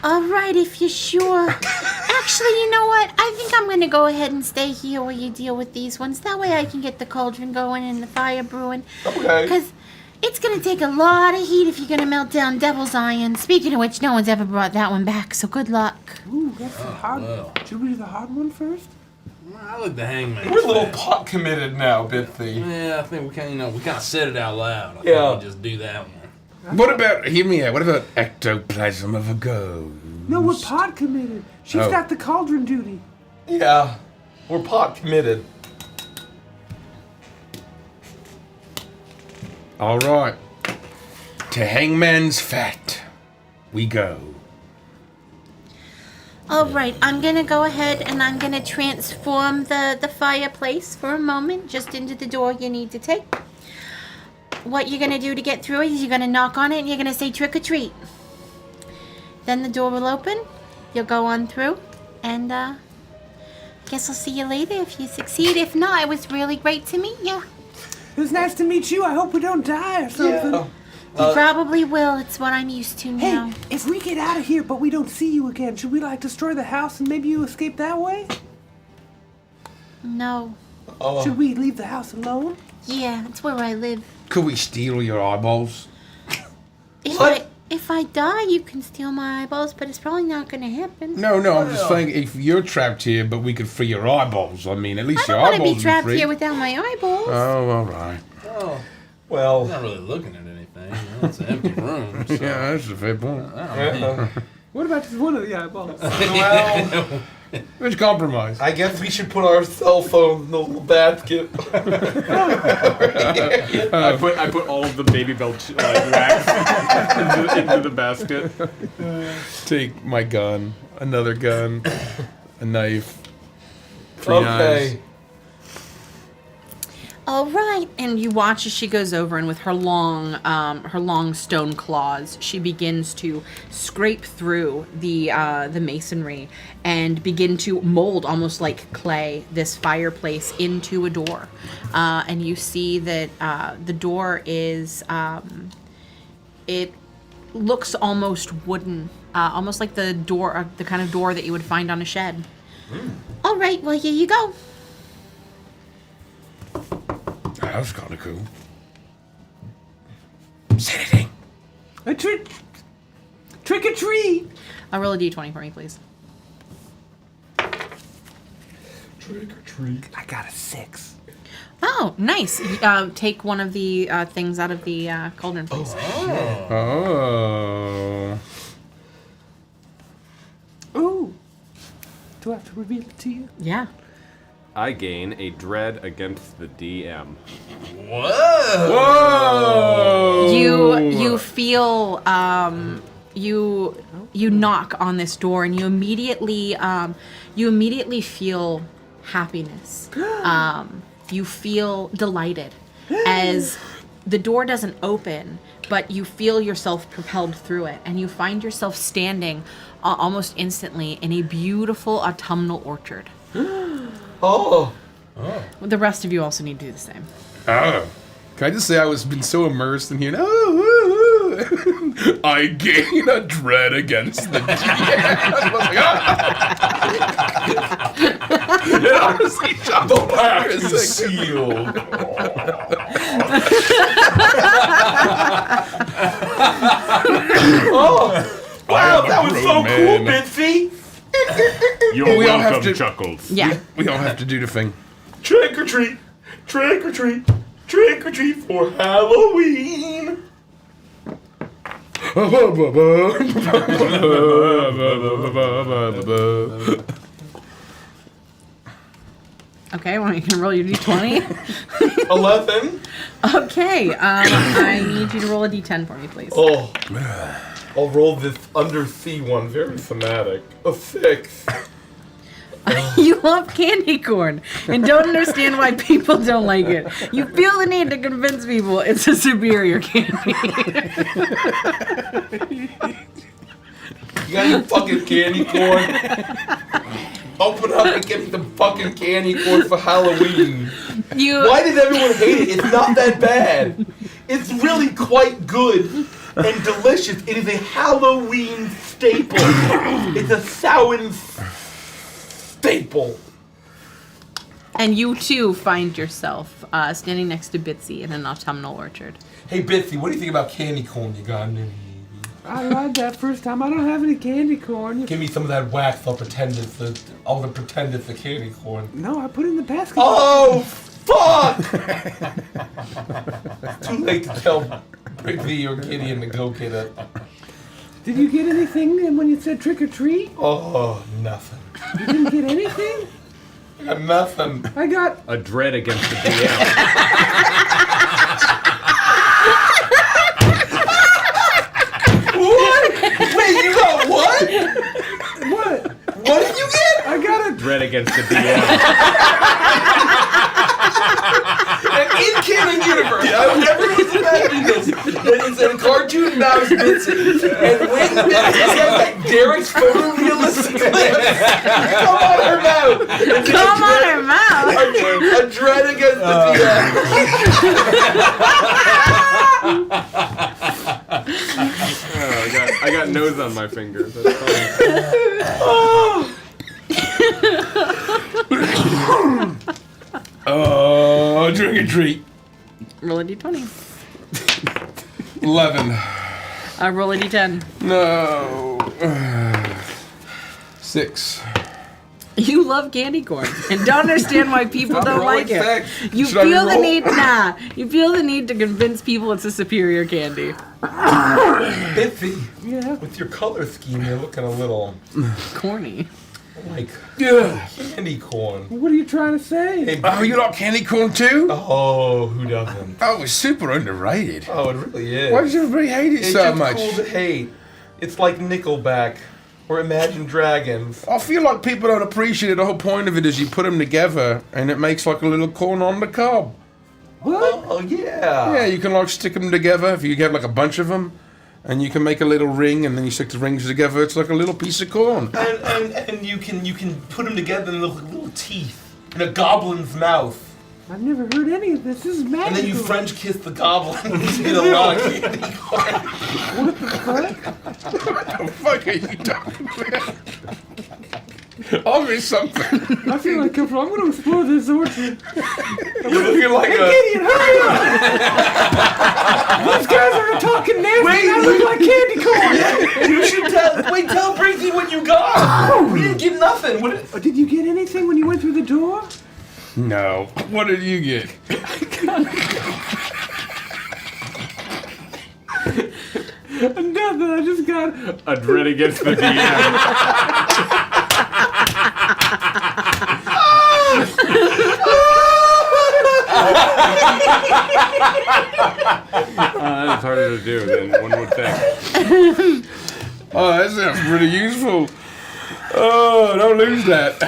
All right, if you're sure. Actually, you know what? I think I'm gonna go ahead and stay here while you deal with these ones. That way I can get the cauldron going and the fire brewing. Okay. Because it's gonna take a lot of heat if you're gonna melt down devil's iron. Speaking of which, no one's ever brought that one back, so good luck. Ooh, that's the hard. well. Should we do the hard one first? I like the hangman. We're a little pot committed now, Bithy. Yeah, I think we kind of said it out loud. I Yeah. think we just do that one. What about, hear me out, what about ectoplasm of a ghost? No, we're pod committed. She's Oh. got the cauldron duty. Yeah, we're pot committed. All right. To hangman's fat we go. All right, I'm gonna go ahead and I'm gonna transform the fireplace for a moment, just into the door you need to take. What you're gonna do to get through it is you're gonna knock on it and you're gonna say trick or treat. Then the door will open, you'll go on through, and guess I'll see you later if you succeed. If not, it was really great to meet you. It was nice to meet you. I hope we don't die or something. Yeah. You probably will, it's what I'm used to now. Hey, if we get out of here but we don't see you again, should we like destroy the house and maybe you escape that way? No. Should we leave the house alone? Yeah, that's where I live. Could we steal your eyeballs? If I die, you can steal my eyeballs, but it's probably not gonna happen. No, I'm just saying if you're trapped here, but we could free your eyeballs. I mean, at least I your don't want to eyeballs be would trapped free. here without my eyeballs. Oh, all right. Oh, Well, I'm not really looking at anything. You know, it's an empty room. So. Yeah, that's a fair point. What about just one of the eyeballs? well, Let's compromise. I guess we should put our cell phones in the little basket. I put all of the baby belt wax into the basket. Take my gun, another gun, a knife, 3 Okay. knives. All right, and you watch as she goes over, and with her long stone claws, she begins to scrape through the masonry and begin to mold, almost like clay, this fireplace into a door. And you see that the door is it looks almost wooden, almost like the door, the kind of door that you would find on a shed. All right, well, here you go. That was kind of cool. Say anything. A trick or treat. Roll a d20 for me, please. Trick or treat. I got a 6. Oh, nice. Take one of the things out of the cauldron, please. Oh. Ooh. Do I have to reveal it to you? Yeah. I gain a dread against the DM. Whoa! You feel you knock on this door and you immediately feel happiness. you feel delighted as the door doesn't open, but you feel yourself propelled through it, and you find yourself standing almost instantly in a beautiful autumnal orchard. Oh. The rest of you also need to do the same. Oh. Can I just say I was been so immersed in here? I gain a dread against the DM. I was like, It honestly shot the pack is sealed. Wow, that was so cool, Bitsy. You're We all have welcome, to- Chuckles. Yeah. we all have to do the thing. Trick or treat, trick or treat, trick or treat for Halloween. Okay, well, you can roll your d20. 11. Okay, I need you to roll a d10 for me, please. Oh. I'll roll this undersea one, very thematic. A 6. You love candy corn and don't understand why people don't like it. You feel the need to convince people it's a superior candy. You got any fucking candy corn? Open up and get me some fucking candy corn for Halloween. Why does everyone hate it? It's not that bad. It's really quite good and delicious. It is a Halloween staple. It's a Samhain staple. And you too find yourself standing next to Bitsy in an autumnal orchard. Hey Bitsy, what do you think about candy corn you got in there? I lied that first time. I don't have any candy corn. Give me some of that wax. I'll pretend it's the candy corn. No, I put it in the basket. Oh, fuck! Too late to tell Brigby or Gideon to go get it. Did you get anything when you said trick or treat? Oh, nothing. You didn't get anything? I got nothing. I got A dread against the DM. What? Wait, you got what? what? What did you get? I got a Dread against the DM. An in-canon universe. Everyone's imagining this. It's a cartoon mouse Bitsy. And when Bitsy says that Derek's photorealistic lips come on her mouth. Come on her mouth. A dread against the I got nose on my fingers. That's fine. Drink a treat. Roll a d20. 11. Roll a d10. No. 6. You love candy corn and don't understand why people don't like it. You Should I feel the re-roll? need, You feel the need to convince people it's a superior candy. Bitsy, yeah. with your color scheme, you're looking a little Corny. like Yeah. candy corn. What are you trying to say? Hey, Oh, you like candy corn too? oh, who doesn't? Oh, it's super underrated. Oh, it really is. Why does everybody hate it It's so just much? cool to hate. It's like Nickelback or Imagine Dragons. I feel like people don't appreciate it. The whole point of it is you put them together and it makes like a little corn on the cob. What? Oh, yeah. Yeah, you can like stick them together if you have like a bunch of them, and you can make a little ring, and then you stick the rings together. It's like a little piece of corn. And you can put them together and look like little teeth in a goblin's mouth. I've never heard any of this. This is magical. And then you French kiss the goblin and get a lot of candy corn. What the fuck? What the fuck are you talking about? I'll miss something. I feel like I'm going to explore this orchard. You're looking like Hey, a... Gideon, hurry up! These guys are talking nasty. Wait, I look like candy corn. You should tell Briggsy what you got. We didn't get nothing. What Did you get anything when you went through the door? No. What did you get? Nothing. I just got. A dread against the DM. That's harder to do than one would think. Oh, that sounds pretty useful. Oh, don't lose that.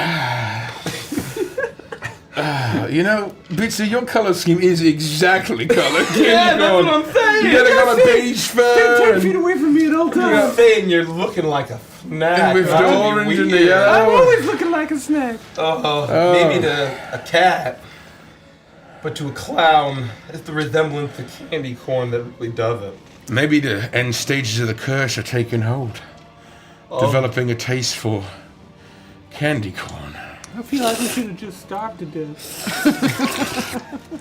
You know, Bitsy, your color scheme is exactly colored. Yeah, that's what I'm saying. You got a color beige fur. 10 feet away from me at all times. I'm saying you're looking like a snack. And with the That'd be orange and the weird. yellow. I'm always looking like a snack. Maybe to a cat, but to a clown, it's the resemblance to candy corn that really does it. Maybe the end stages of the curse are taking hold. Developing a taste for candy corn. I feel like we should have just starved to death.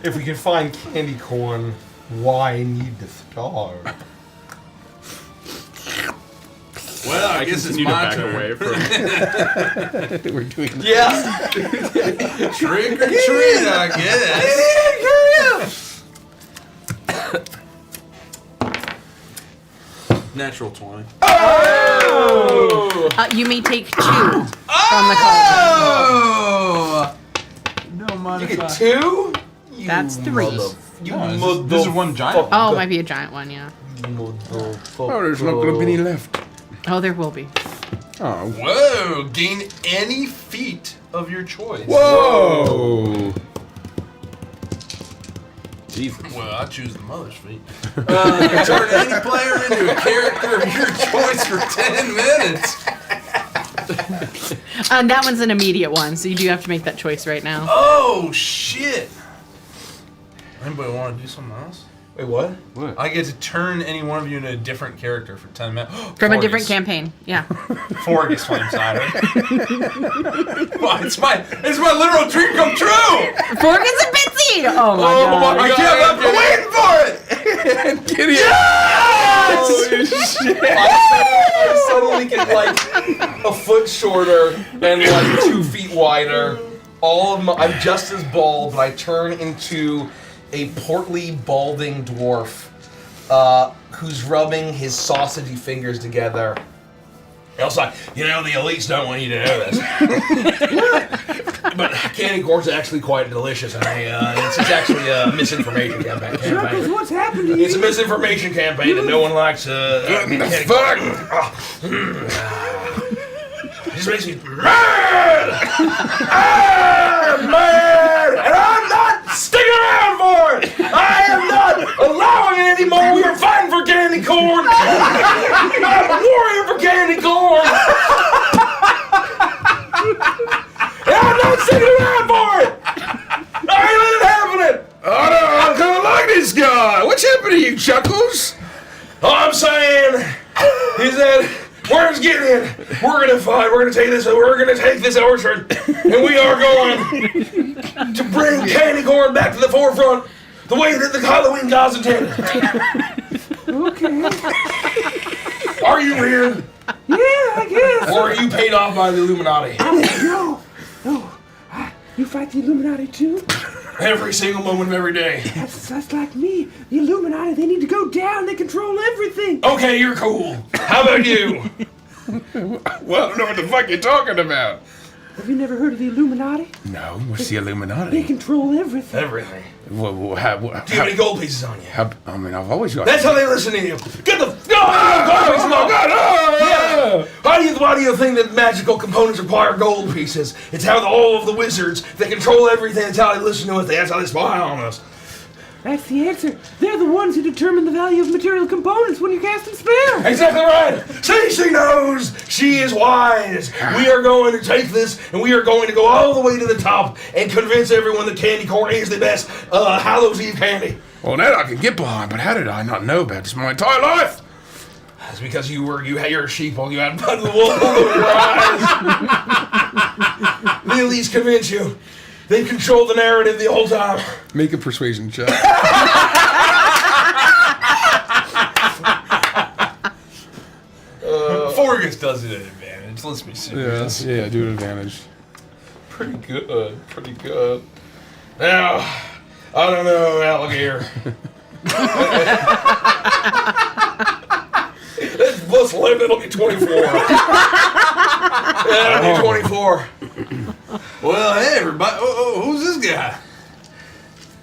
If we can find candy corn, why need to starve? Well, I guess it's Continue to my back turn. away from. We're doing Yeah. Trick or treat, I guess. Natural 20. You may take 2 from the cauldron. Oh! No You modifier. get 2? That's 3. This is one giant. Oh, it might be a giant one, yeah. Oh, there's not going to be any left. Oh, there will be. Oh. Whoa! Gain any feat of your choice. Whoa! Jesus. Well, I choose the mother's feet. Turn any player into a character of your choice for 10 minutes. That one's an immediate one, so you do have to make that choice right now. Oh, shit. Anybody want to do something else? Wait, what? I get to turn any one of you into a different character for 10 minutes. From a different campaign, yeah. Forgus Flamesider. Well, it's my literal dream come true! Forgus and Bitsy! Oh my god. I can't I've been waiting for it! Get it! I suddenly get like a foot shorter and like 2 feet wider. I'm just as bald, but I turn into a portly, balding dwarf who's rubbing his sausagey fingers together. Else, the elites don't want you to know this. But candy corn's actually quite delicious, and it's actually a misinformation campaign. Chuckles, what's happened to you? It's a misinformation campaign, and no one likes candy corn. It just makes me mad! I'm mad! And I'm not sticking around for it! I am not allowing it anymore! We are fighting for candy corn! I'm a warrior for candy corn! And I'm not sticking around for it! I ain't letting it happen! Oh no, I kind of like this guy. What's happened to you, Chuckles? All I'm saying is that word's getting in. We're gonna fight. We're gonna take this orchard, and we are going to bring candy corn back to the forefront, the way that the Halloween gods intended. Okay. Are you weird? Yeah, I guess. Or are you paid off by the Illuminati? No. You fight the Illuminati too? Every single moment of every day. That's like me. The Illuminati, they need to go down. They control everything. Okay, you're cool. How about you? Well, I don't know what the fuck you're talking about. Have you never heard of the Illuminati? No, what's the They Illuminati? control everything. Everything. How, Do you have any gold pieces on you? I mean, I've always got. That's how they listen to you. Get the gold pieces on. Yeah. Why do you think that magical components require gold pieces? It's how all of the wizards that control everything. That's how they listen to us. That's how they spy on us. That's the answer. They're the ones who determine the value of material components when you're casting spells. Exactly right. See, she knows. She is wise. We are going to take this, and we are going to go all the way to the top and convince everyone that candy corn is the best Hallows Eve candy. Well, that I can get behind, but how did I not know about this my entire life? That's because you're a sheeple. You had blood of the wolf all over your eyes. The elites convince you. They control the narrative the whole time. Make a persuasion check. Forgus does it at advantage. Let's be serious. Yeah, do an advantage. Pretty good. Now, I don't know, alligator. Plus 11, it'll be 24. Yeah, it'll be 24. Well, hey, everybody. Who's this guy?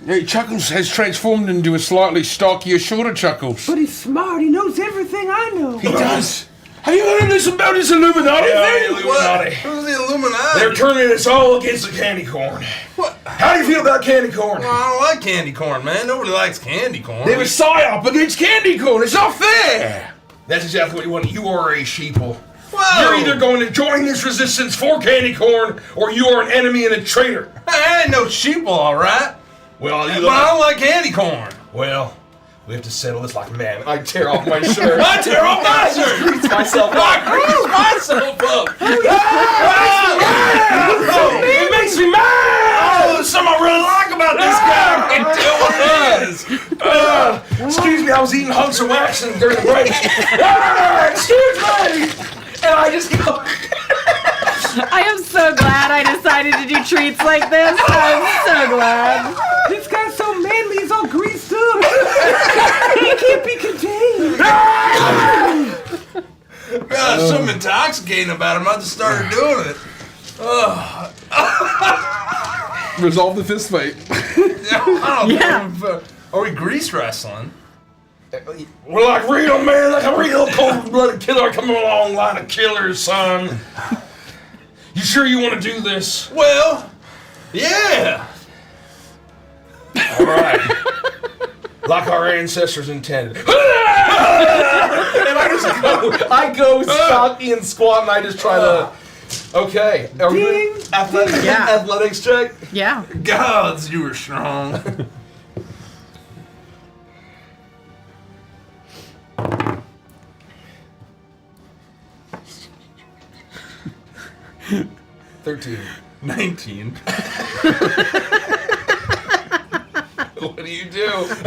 Hey, Chuckles has transformed into a slightly stockier, shorter Chuckles. But he's smart. He knows everything I know. He does. Have you heard this about this Illuminati thing? What? Who's the Illuminati? They're turning us all against the candy corn. What? How do you feel about candy corn? Well, I don't like candy corn, man. Nobody likes candy corn. They were psyop against candy corn. It's not fair. That's exactly what you want. You are a sheeple. Whoa. You're either going to join this resistance for candy corn, or you are an enemy and a traitor. I ain't no sheeple, all right. Well, But I don't like candy corn. Well, we have to settle this like man. I tear off my shirt. I tear off my shirt. Grease myself up. I grease myself up. It makes me mad. Oh, there's something I really like about this guy. I can't tell what it is. Excuse me, I was eating hunks of wax during the break. Excuse me. And I just go. I am so glad I decided to do treats like this. I'm so glad. This guy's so manly, he's all greased up. He can't be contained. God, there's something intoxicating about him. I just started doing it. Resolve the fist fight. Are we grease wrestling? We're like real men, like a real cold-blooded killer coming along line of killers, son. You sure you want to do this? Well, yeah. All right. Like our ancestors intended. And I go stocky and squat, and I just try to. Okay. Are we Ding. athletics check? Yeah. Gods, you were strong. $13. 19. What do you do? Greased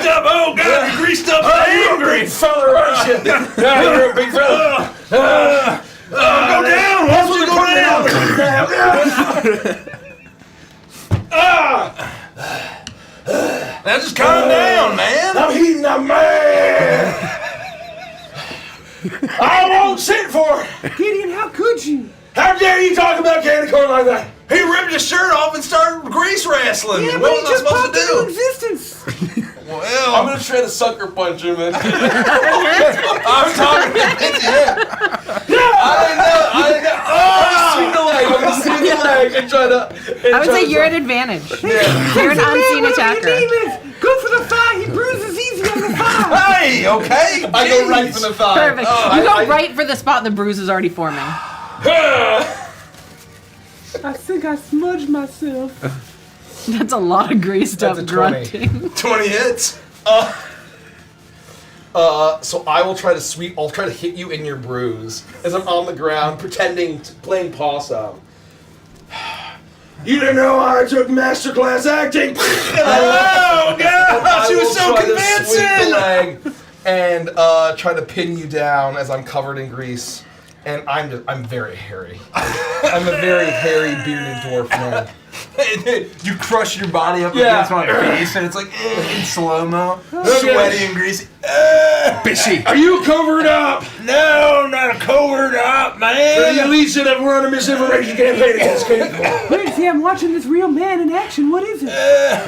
up. Oh, God, you're greased up and angry. Big fella, aren't you? Yeah, you're a big fella. Go down. Why don't you go down? Now just calm down, man. I'm heating up, man. I won't sit for it. Gideon, how could you? How dare you talk about candy corn like that? He ripped his shirt off and started grease wrestling. Yeah, What but he was I just supposed popped to into do? existence. Well, I'm gonna try to sucker punch him, man. I'm talking to him. I didn't know. Swing the leg. I'm gonna swing the leg and try to. I would say you're at advantage. You're an unseen attacker. Your name is. Go for the thigh. He bruises easy on the thigh. Hey, okay. I go right for the thigh. Perfect. You go right for the spot the bruise is already forming. I think I smudged myself. That's a lot of greased That's up a 20. grunting. 20 hits. So I will try to I'll try to hit you in your bruise as I'm on the ground, playing possum. You didn't know I took masterclass acting. Oh, God, she was so convincing. And try to pin you down as I'm covered in grease. And I'm very hairy. I'm a very hairy, bearded dwarf man. You crush your body up against my face, and it's like in slow-mo, sweaty and greasy. Bishy. Are you covered up? No, not covered up, man. So you at least should have run a misinformation campaign against candy corn. Wait, see, I'm watching this real man in action. What is it?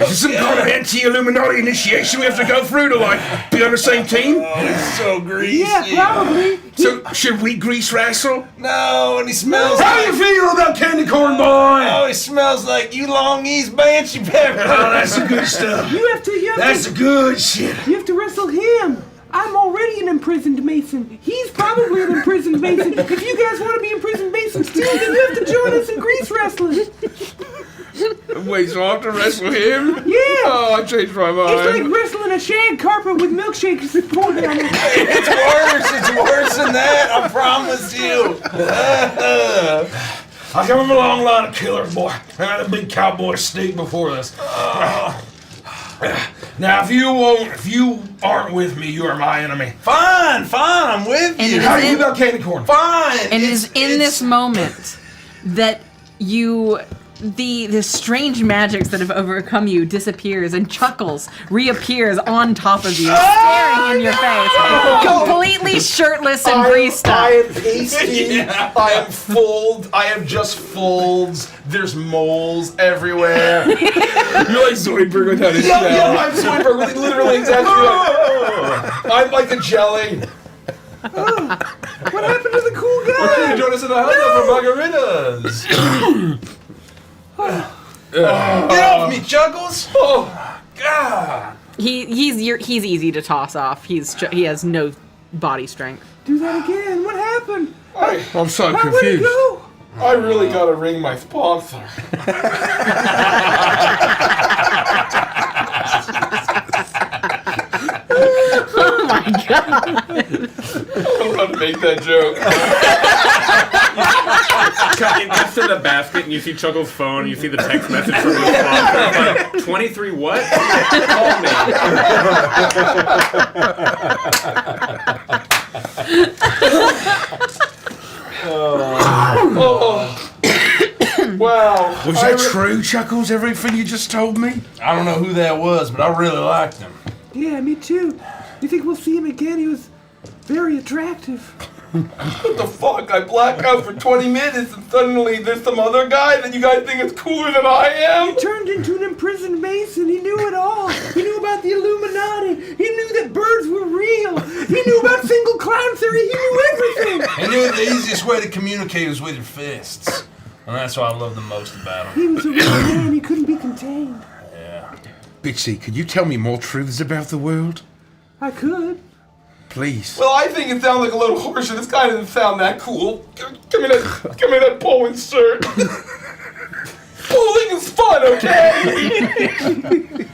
Is this some kind of anti-Illuminati initiation we have to go through to, like, be on the same team? Oh, he's so greasy. Yeah, probably. So, should we grease wrestle? No, and he smells How like... you feel about candy corn, boy? Oh, he smells like you long East Banshee pepper. Oh, that's the good stuff. You have to. That's the good shit. You have to wrestle him. I'm already an imprisoned Mason. He's probably an imprisoned Mason. If you guys want to be imprisoned Masons too, then you have to join us in grease wrestling. Wait, so I have to wrestle him? Yeah. Oh, I changed my mind. It's like wrestling a shag carpet with milkshakes poured down it. It's worse than that, I promise you. I come from a long line of killers, boy. I had a big cowboy steak before this. Now, if you aren't with me, you are my enemy. Fine, I'm with And you. it How is do you in- about candy corn? Fine. And it is in this moment that the strange magics that have overcome you disappears and Chuckles reappears on top of you, staring in your face, completely shirtless and greased up. I am pasty. I am fold. I am just folds. There's moles everywhere. You're like Zoidberg without his Yeah, shell. I'm Zoidberg. Literally exactly. I'm like a jelly. What happened to the cool guy? Join us in the house for margaritas. Get off me, Chuckles! Oh, God! He's easy to toss off. He has no body strength. Do that again. What happened? I'm so Where'd he confused. go? I really gotta ring my sponsor. Oh my god! I'm gonna make that joke. It gets to the basket and you see Chuckle's phone and you see the text message from his sponsor. Like, 23 what? Call me. Wow. Was that true, Chuckles, everything you just told me? I don't know who that was, but I really liked him. Yeah, me too. You think we'll see him again? He was very attractive. What the fuck? I black out for 20 minutes and suddenly there's some other guy that you guys think is cooler than I am? He turned into an imprisoned Mason. He knew it all. He knew about the Illuminati. He knew that birds were real. He knew about single clown theory. He knew everything. He knew the easiest way to communicate was with your fists. And that's what I love the most about him. He was a real man. He couldn't be contained. Yeah. Bitsy, could you tell me more truths about the world? I could. Please. Well, I think it sounds like a little horsey. This guy doesn't sound that cool. Give me that Poland shirt. Bowling is fun, okay?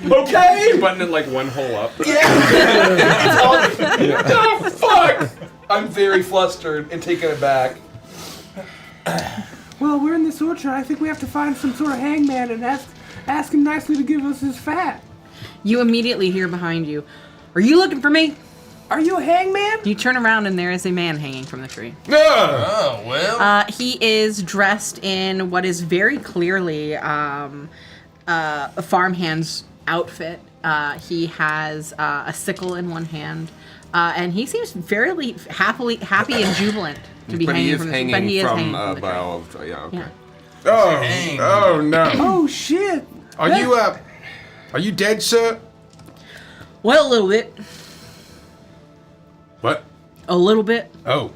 Okay? You button it like one hole up. Oh, fuck! I'm very flustered and taken aback. Well, we're in this orchard. I think we have to find some sort of hangman and ask him nicely to give us his fat. You immediately hear behind you, "Are you looking for me?" Are you a hangman? You turn around and there is a man hanging from the tree. Oh, well. He is dressed in what is very clearly a farmhand's outfit. He has a sickle in one hand, and he seems fairly happy and jubilant to be hanging from the tree. But he is hanging from the tree. Yeah, okay. Yeah. Oh no. Oh shit! Are you dead, sir? Well, a little bit. What? A little bit. Oh.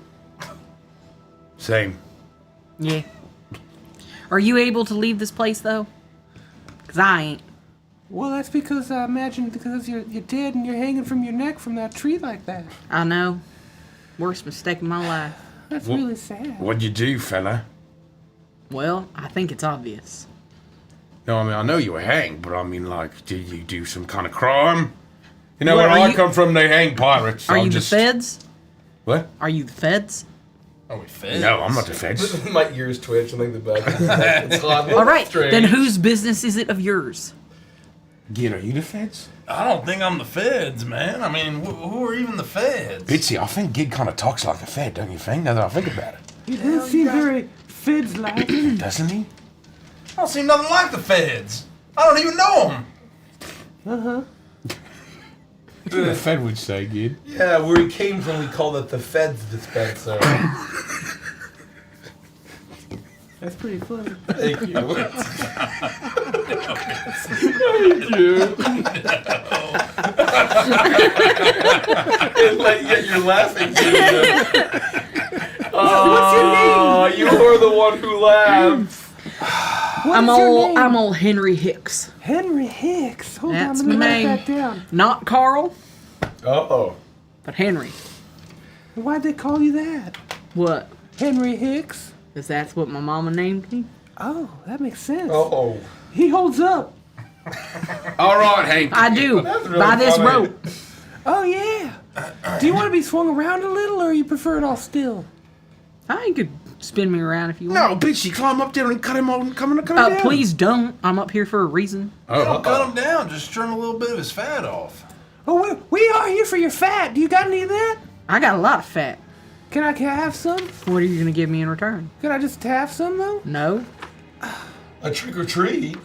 Same. Yeah. Are you able to leave this place though? Cause I ain't. Well, that's because I imagine because you're dead and you're hanging from your neck from that tree like that. I know. Worst mistake of my life. That's really sad. What'd you do, fella? Well, I think it's obvious. No, I mean, I know you were hanged, but I mean, like, did you do some kind of crime? You know, Well, where are I you- come from, they hang pirates. Are I'm you just... the feds? What? Are you the feds? Are we feds? No, I'm not the feds. My ears twitch and like the back. It's hot. All right. Strange. Then whose business is it of yours? Gid, are you the feds? I don't think I'm the feds, man. I mean, who are even the feds? Bitsy, I think Gid kind of talks like a fed, don't you think? Now that I think about it. He does seem very feds-like. Doesn't he? I don't seem nothing like the feds. I don't even know them. Uh-huh. What the fed would say, Gid. Yeah, where he came from, we called it the Feds dispenser. That's pretty funny. Thank you. And like, yet you're laughing. What's your name? You are the one who laughs. What is your name? I'm old Henry Hicks. Henry Hicks. Hold That's on, let me my write name. that down. Not Carl, Uh-oh. but Henry. Why'd they call you that? What? Henry Hicks? Because that's what my mama named me. Oh, that makes sense. Uh-oh. He holds up. All right, Hank. I do. really By this funny. rope. Oh, yeah. Do you want to be swung around a little, or you prefer it all still? You could spin me around if you want. No, Bitsy, climb up there and cut him on, come down. Please don't. I'm up here for a reason. Don't cut him down. Just trim a little bit of his fat off. Oh, we are here for your fat. Do you got any of that? I got a lot of fat. Can I have some? What are you going to give me in return? Can I just have some, though? No. A trick or treat?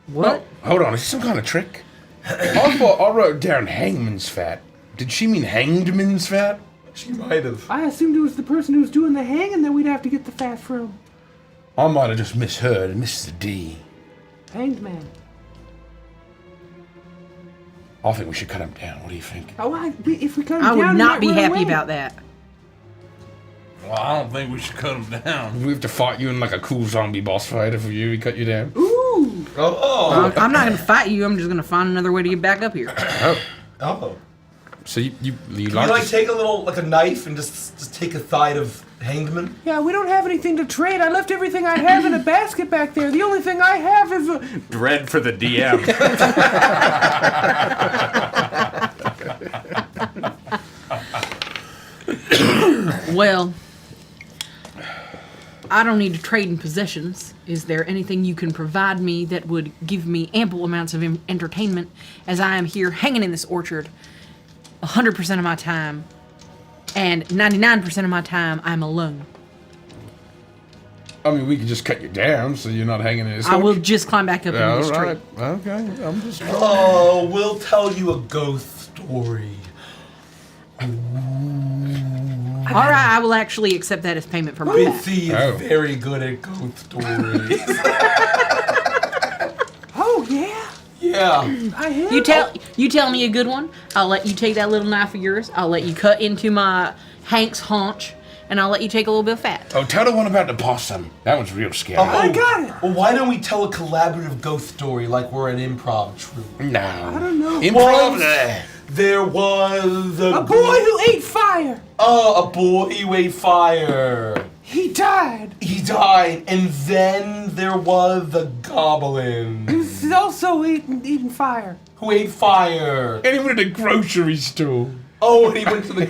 What? Hold on, is this some kind of trick? I thought I wrote down hangman's fat. Did she mean hangedman's fat? She might have. I assumed it was the person who was doing the hanging that we'd have to get the fat from. I might have just misheard and missed the D. Hanged man. I think we should cut him down. What do you think? Oh, if we cut him I down, would he not might be run happy away. about that. Well, I don't think we should cut him down. We have to fight you in like a cool zombie boss fight if we cut you down. Ooh. I'm not gonna fight you. I'm just gonna find another way to get back up here. Oh. So you Can you like take a little, like a knife and just take a side of Hangman? Yeah, we don't have anything to trade. I left everything I have in a basket back there. The only thing I have is a... Dread for the DM. Well, I don't need to trade in possessions. Is there anything you can provide me that would give me ample amounts of entertainment as I am here hanging in this orchard 100% of my time, and 99% of my time I'm alone? I mean, we could just cut you down so you're not hanging in this. I will just climb back up into the street. Right. Okay, I'm just. Oh, we'll tell you a ghost story. All right, I will actually accept that as payment for my back. Bitsy is very good at ghost stories. Oh, yeah. Yeah. I am. You tell me a good one. I'll let you take that little knife of yours. I'll let you cut into my Hank's haunch, and I'll let you take a little bit of fat. Oh, tell the one about the possum. That one's real scary. I got it. Well, why don't we tell a collaborative ghost story like we're an improv troupe? No. I don't know. Improv. There was A boy who ate fire. a boy who ate fire. He died. He died, and then there was a goblin He's also eating fire. who ate fire. And he went to the grocery store. Oh, and he went to the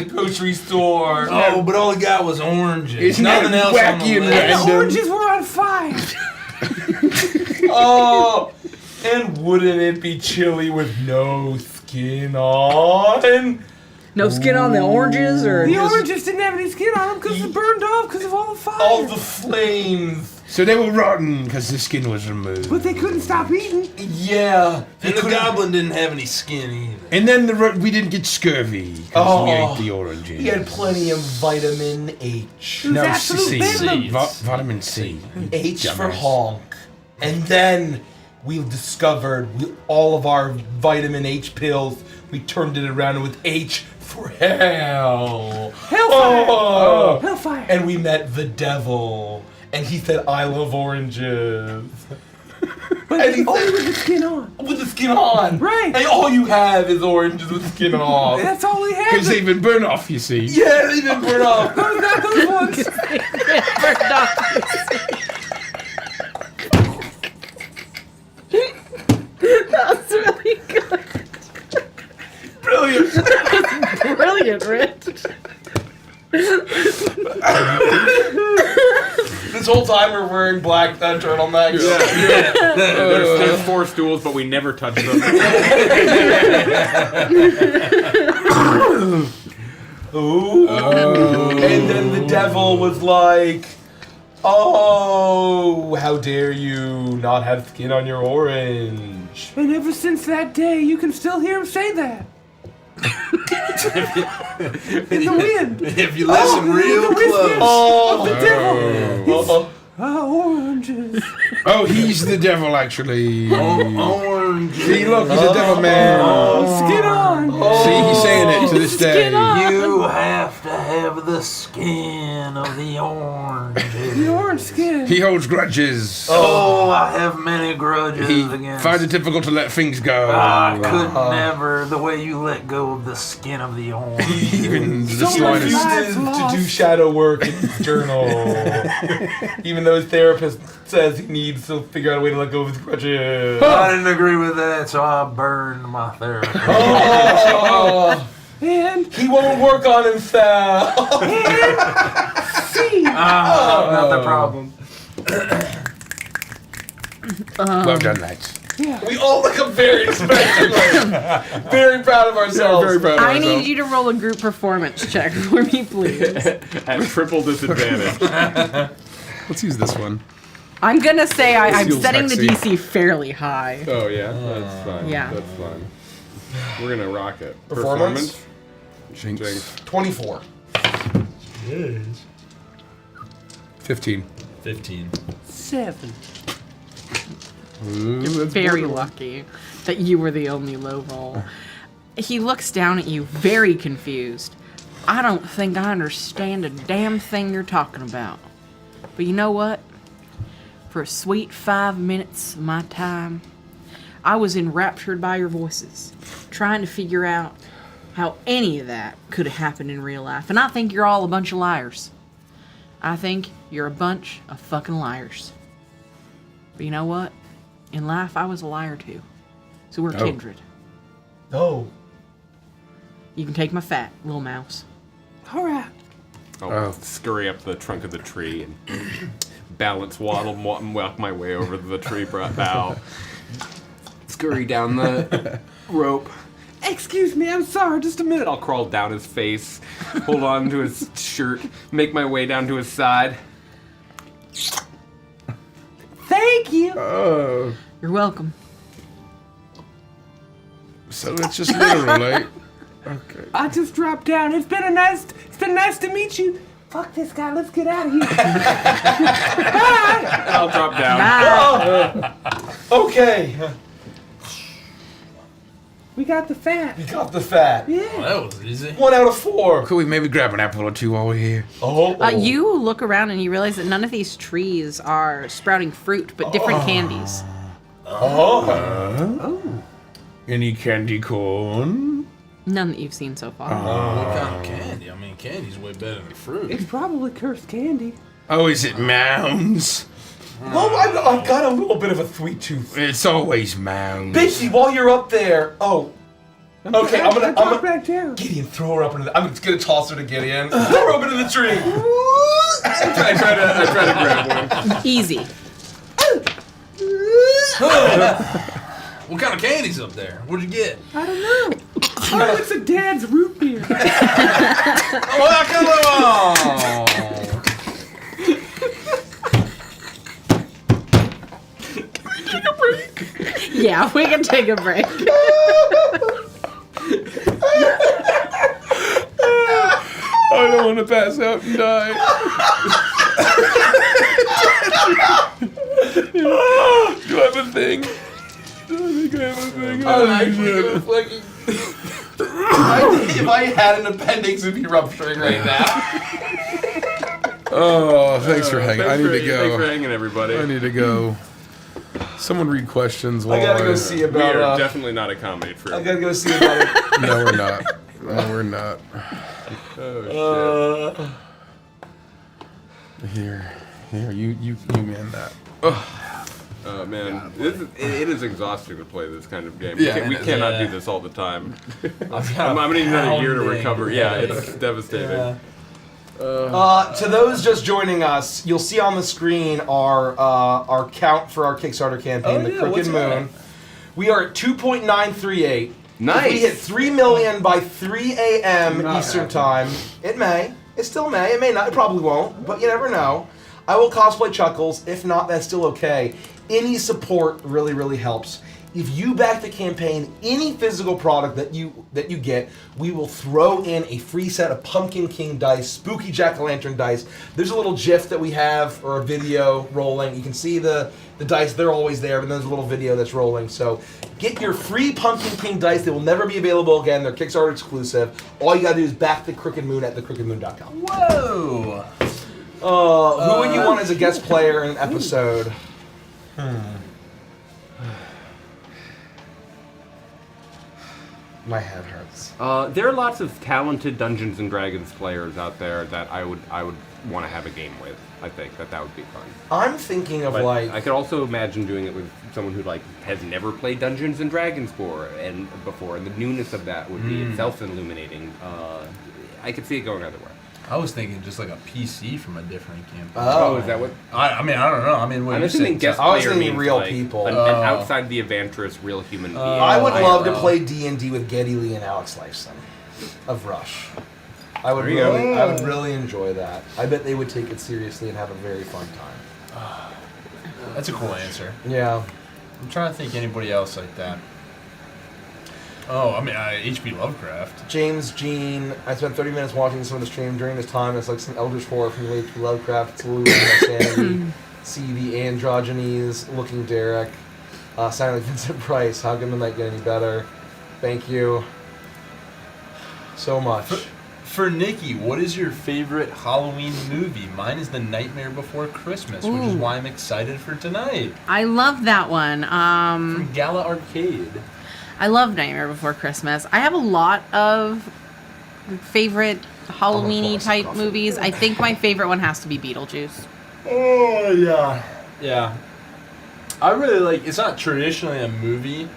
grocery store. Oh, but all he got was oranges. Isn't that Nothing else on wacky the and list. The random? oranges were on fire. Oh, and wouldn't it be chilly with no skin on? No skin on the oranges, or The just- oranges didn't have any skin on them because it burned off because of all the fire. All the flames. So they were rotten because the skin was removed. But they couldn't stop eating. Yeah. And the goblin didn't have any skin either. And then we didn't get scurvy because we ate the oranges. He had plenty of vitamin H. It was No, absolute C. venom. Vitamin C. H for Dumbass. honk. And then we discovered all of our vitamin H pills, we turned it around with H for hell. Hellfire. Oh. Hellfire. And we met the devil. And he said, I love oranges. But and he only said, with the skin on. with the skin on. Right. And all you have is oranges with skin on. That's all he had. Because they've been burned off, you see. Yeah, they didn't burn off. Those not those ones. That's really good. Brilliant. Brilliant, Rich. This whole time we're wearing black turtlenecks. There's 4 stools, but we never touch them. Ooh. And then the devil was like, oh, how dare you not have skin on your orange. And ever since that day, you can still hear him say that. In the wind. If you listen the real whispers close. of the devil. Oranges. Oh, he's the devil, actually. Orange. See, look, he's a devil man. Skin on. See, he's saying it to this day. You have to have the skin of the orange. The orange skin. He holds grudges. Oh, I have many grudges He against. finds it difficult to let things go. I could never, the way you let go of the skin of the orange. Even the So slightest. much Refuses to do shadow work in his journal. Even though his therapist says he needs to figure out a way to let go of his grudges. I didn't agree with that, so I burned my therapist. Oh, And he won't work on himself. see. Not the problem. Well done, lads. Yeah. We all look very spectacular. Very proud of ourselves. Very proud of I ourselves. need you to roll a group performance check for me, please. At triple disadvantage. Let's use this one. I'm gonna say I'm Feels setting the sexy. DC fairly high. Oh, yeah? That's fine. Yeah. That's fine. We're going to rock it. Performance? Jinx. 24. 15. 15. 7. You're very lucky that you were the only low roll. He looks down at you, very confused, I don't think I understand a damn thing you're talking about. But you know what? For a sweet 5 minutes of my time, I was enraptured by your voices, trying to figure out how any of that could have happened in real life. And I think you're all a bunch of liars. I think you're a bunch of fucking liars. But you know what? In life, I was a liar too. So we're kindred. Oh. You can take my fat, little mouse. All right. I'll scurry up the trunk of the tree and balance waddle, walk my way over the tree bough. Scurry down the rope. Excuse me, I'm sorry, just a minute. I'll crawl down his face, hold on to his shirt, make my way down to his side. Thank you. You're welcome. So it's just literally. Okay. I just dropped down. It's been nice to meet you. Fuck this guy. Let's get out of here. Bye. I'll drop down. Okay. We got the fat. We got the fat. Yeah. Well, that was easy. 1 out of 4. Could we maybe grab an apple or two while we're here? You look around and you realize that none of these trees are sprouting fruit, but different candies. Any candy corn? None that you've seen so far. What kind of candy? I mean, candy's way better than fruit. It's probably cursed candy. Oh, is it mounds? Well, I've got a little bit of a sweet tooth. It's always mounds. Bixie, while you're up there, okay, I'm gonna back down. Gideon, throw her up into the. I'm just gonna toss her to Gideon. Throw her up into the tree. I try to grab one. Easy. What kind of candy's up there? What'd you get? I don't know. Oh, it's a dad's root beer. Oh, come on! Yeah, we can take a break. I don't want to pass out and die. Do I have a thing? I think I have a thing. If I had an appendix, it'd be rupturing right now. Oh, thanks for hanging. I need to Thanks for go. hanging, everybody. I need to go. Someone read questions while I gotta go see We about. are definitely not a comedy troupe. I gotta go see about it. No, we're not. No, we're not. Oh, shit. Here, you man that. Oh man, it is exhausting to play this kind of game. Yeah, we cannot do this all the time. I'm gonna need another year to recover. Yeah, it's devastating. Yeah. To those just joining us, you'll see on the screen our count for our Kickstarter campaign, The Crooked Moon. We are at 2.938. Nice. If we hit 3 million by 3 a.m. Eastern Time, it may. It still may. It may not. It probably won't. But you never know. I will cosplay Chuckles. If not, that's still okay. Any support really, really helps. If you back the campaign, any physical product that you get, we will throw in a free set of Pumpkin King dice, spooky jack-o'-lantern dice. There's a little GIF that we have, or a video rolling. You can see the dice, they're always there, but there's a little video that's rolling. So get your free Pumpkin King dice. They will never be available again. They're Kickstarter exclusive. All you gotta do is back the Crooked Moon at thecrookedmoon.com. Whoa! Who would you want as a guest player in an episode? My head hurts. There are lots of talented Dungeons and Dragons players out there that I would want to have a game with. I think that would be fun. I'm thinking of But like. I could also imagine doing it with someone who has never played Dungeons and Dragons before, and the newness of that would be itself illuminating. I could see it going either way. I was thinking just like a PC from a different campaign. Oh, is that what? I mean, I don't know. I mean, what I'm you assuming saying? guest I was player thinking means real like people. an outside the Evantress, real human being. I would love to know. play D&D with Geddy Lee and Alex Lifeson of Rush. I would There you go. I would really enjoy that. I bet they would take it seriously and have a very fun time. That's a cool answer. Yeah. I'm trying to think anybody else like that. Oh, I mean, H.P. Lovecraft. James Jean. I spent 30 minutes watching some of the stream during this time. It's like some Eldritch horror from H.P. Lovecraft. It's losing my sanity. See the androgynous looking Derek. Sounding like Vincent Price. How can the night get any better? Thank you so much. For Nikki, what is your favorite Halloween movie? Mine is The Nightmare Before Christmas, which is why I'm excited for tonight. I love that one. From Gala Arcade. I love Nightmare Before Christmas. I have a lot of favorite Halloween-y type movies. I think my favorite one has to be Beetlejuice. Oh, yeah. Yeah. I really like, it's not traditionally a movie,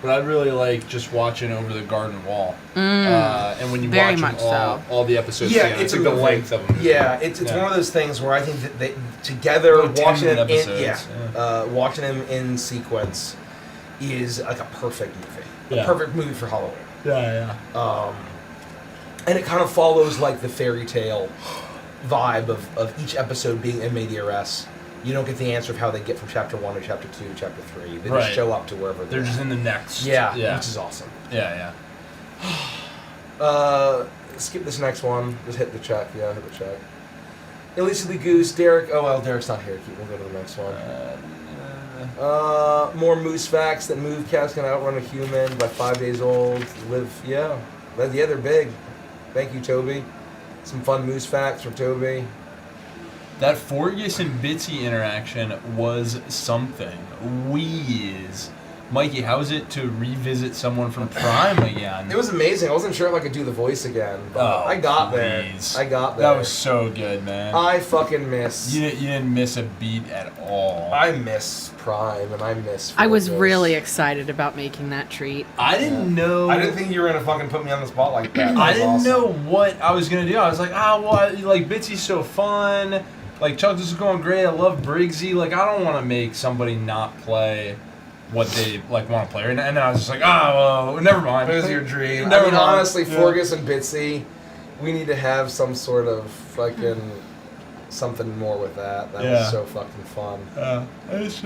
but I really like just watching Over the Garden Wall. And when you watch them all the episodes together, it's like the length of them. Yeah, it's one of those things where I think that they together watching them watching them in sequence is like a perfect movie. A perfect movie for Halloween. Yeah. And it kind of follows like the fairy tale vibe of each episode being in medias. You don't get the answer of how they get from chapter 1 to chapter 2 to chapter 3. They just show up to wherever they're just in the next. Yeah, which is awesome. Yeah. Skip this next one. Just hit the check. Yeah, hit the check. Elisa the Goose, Derek. Oh, well, Derek's not here. We'll go to the next one. More moose facts that move cats can outrun a human by 5 days old. Yeah, they're big. Thank you, Toby. Some fun moose facts from Toby. That Forgus and Bitsy interaction was something. Wheeze. Mikey, how is it to revisit someone from Prime again? It was amazing. I wasn't sure if I could do the voice again, but I got there. I got there. That was so good, man. I fucking miss. You didn't miss a beat at all. I miss Prime, and I miss Forgus. I was really excited about making that treat. I didn't know. I didn't think you were going to fucking put me on the spot like that. I didn't know what I was going to do. I was like, like, Bitsy's so fun. Like, Chuck, this is going great. I love Briggsy. Like, I don't want to make somebody not play what they like want to play. And then I was just like, well, never mind. It was your dream. Never mind. Honestly, Forgus and Bitsy, we need to have some sort of fucking something more with that. That was so fucking fun. I just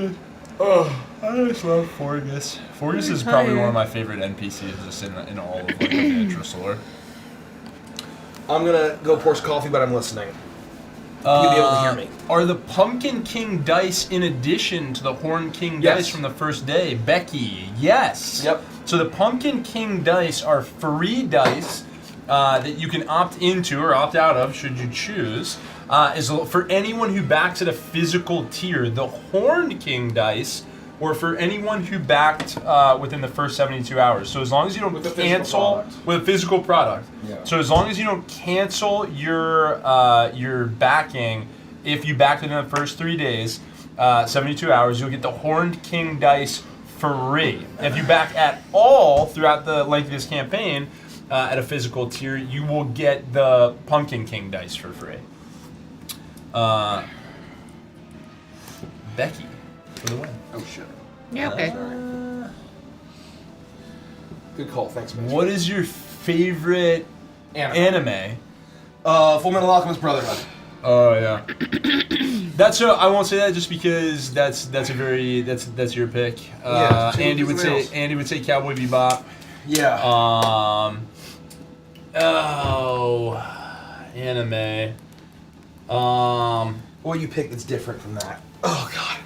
love Forgus. Forgus is probably one of my favorite NPCs just in all of like Adventurous lore. I'm gonna go pour some coffee, but I'm listening. You'll be able to hear me. Are the Pumpkin King dice in addition to the Horn King dice from the first day? Becky, yes. Yep. So the Pumpkin King dice are free dice that you can opt into or opt out of, should you choose. Is for anyone who backs at a physical tier. The Horn King dice or for anyone who backed within the first 72 hours. So as long as you don't cancel with a physical product. Yeah. So as long as you don't cancel your backing, if you backed within the first 3 days, 72 hours, you'll get the Horned King dice free. If you back at all throughout the length of this campaign at a physical tier, you will get the Pumpkin King dice for free. Becky for the win. Oh shit. Yeah, okay. Good call, thanks, man. What is your favorite anime? Full Metal Alchemist Brotherhood. Oh yeah. I won't say that just because that's your pick. Andy would say Cowboy Bebop. Yeah. Anime. What you pick that's different from that? Oh god.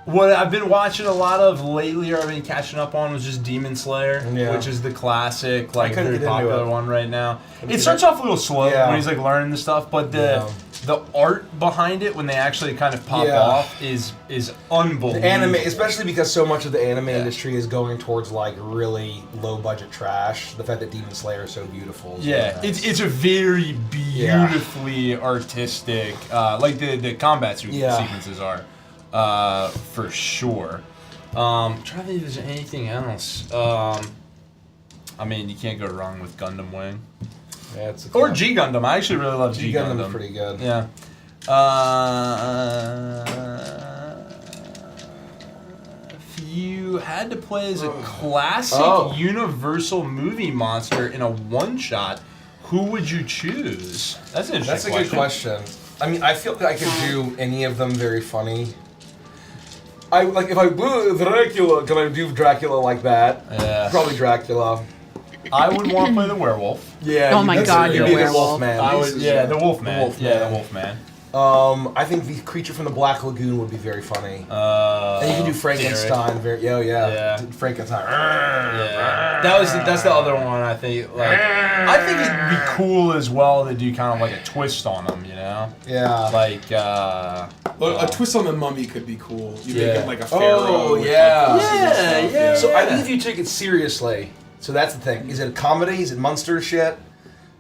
What I've been watching a lot of lately, or I've been catching up on, was just Demon Slayer, which is the classic, like very popular one right now. It starts off a little slow when he's like learning the stuff, but the art behind it when they actually kind of pop off is unbelievable. The anime, especially because so much of the anime industry is going towards like really low budget trash. The fact that Demon Slayer is so beautiful. Is really nice. It's a very beautifully artistic, like the combat sequences are. For sure. I'm trying to think if there's anything else. I mean, you can't go wrong with Gundam Wing. Yeah, or G Gundam. I actually really love G Gundam. Gundam. Is pretty good. Yeah. If you had to play as a classic Universal movie monster in a one-shot, who would you choose? That's an interesting good question. I mean, I feel like I could do any of them very funny. If I blew Dracula, can I do Dracula like that? Yeah. Probably Dracula. I would want to play the werewolf. Yeah. Oh my god, you're a werewolf. Man. The Wolfman. The Wolfman. I think the creature from the Black Lagoon would be very funny. And you can do Frankenstein. Frankenstein. Yeah. That's the other one. I think. Like, I think it'd be cool as well to do kind of like a twist on them. You know. Yeah. Like. A twist on the mummy could be cool. You make it like a pharaoh. Oh with, yeah. Like, Yeah. So I think if you take it seriously, so that's the thing. Is it a comedy? Is it Munster shit?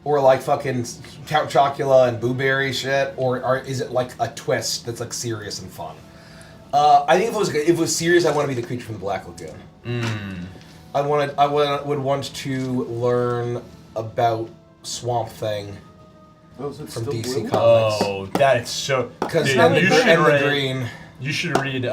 Or like fucking Count Chocula and Boo-Berry shit? Or is it like a twist that's like serious and fun? I think if it was serious, I want to be the creature from the Black Lagoon. I would want to learn about Swamp Thing from DC Comics. Oh, that is so. Because you should read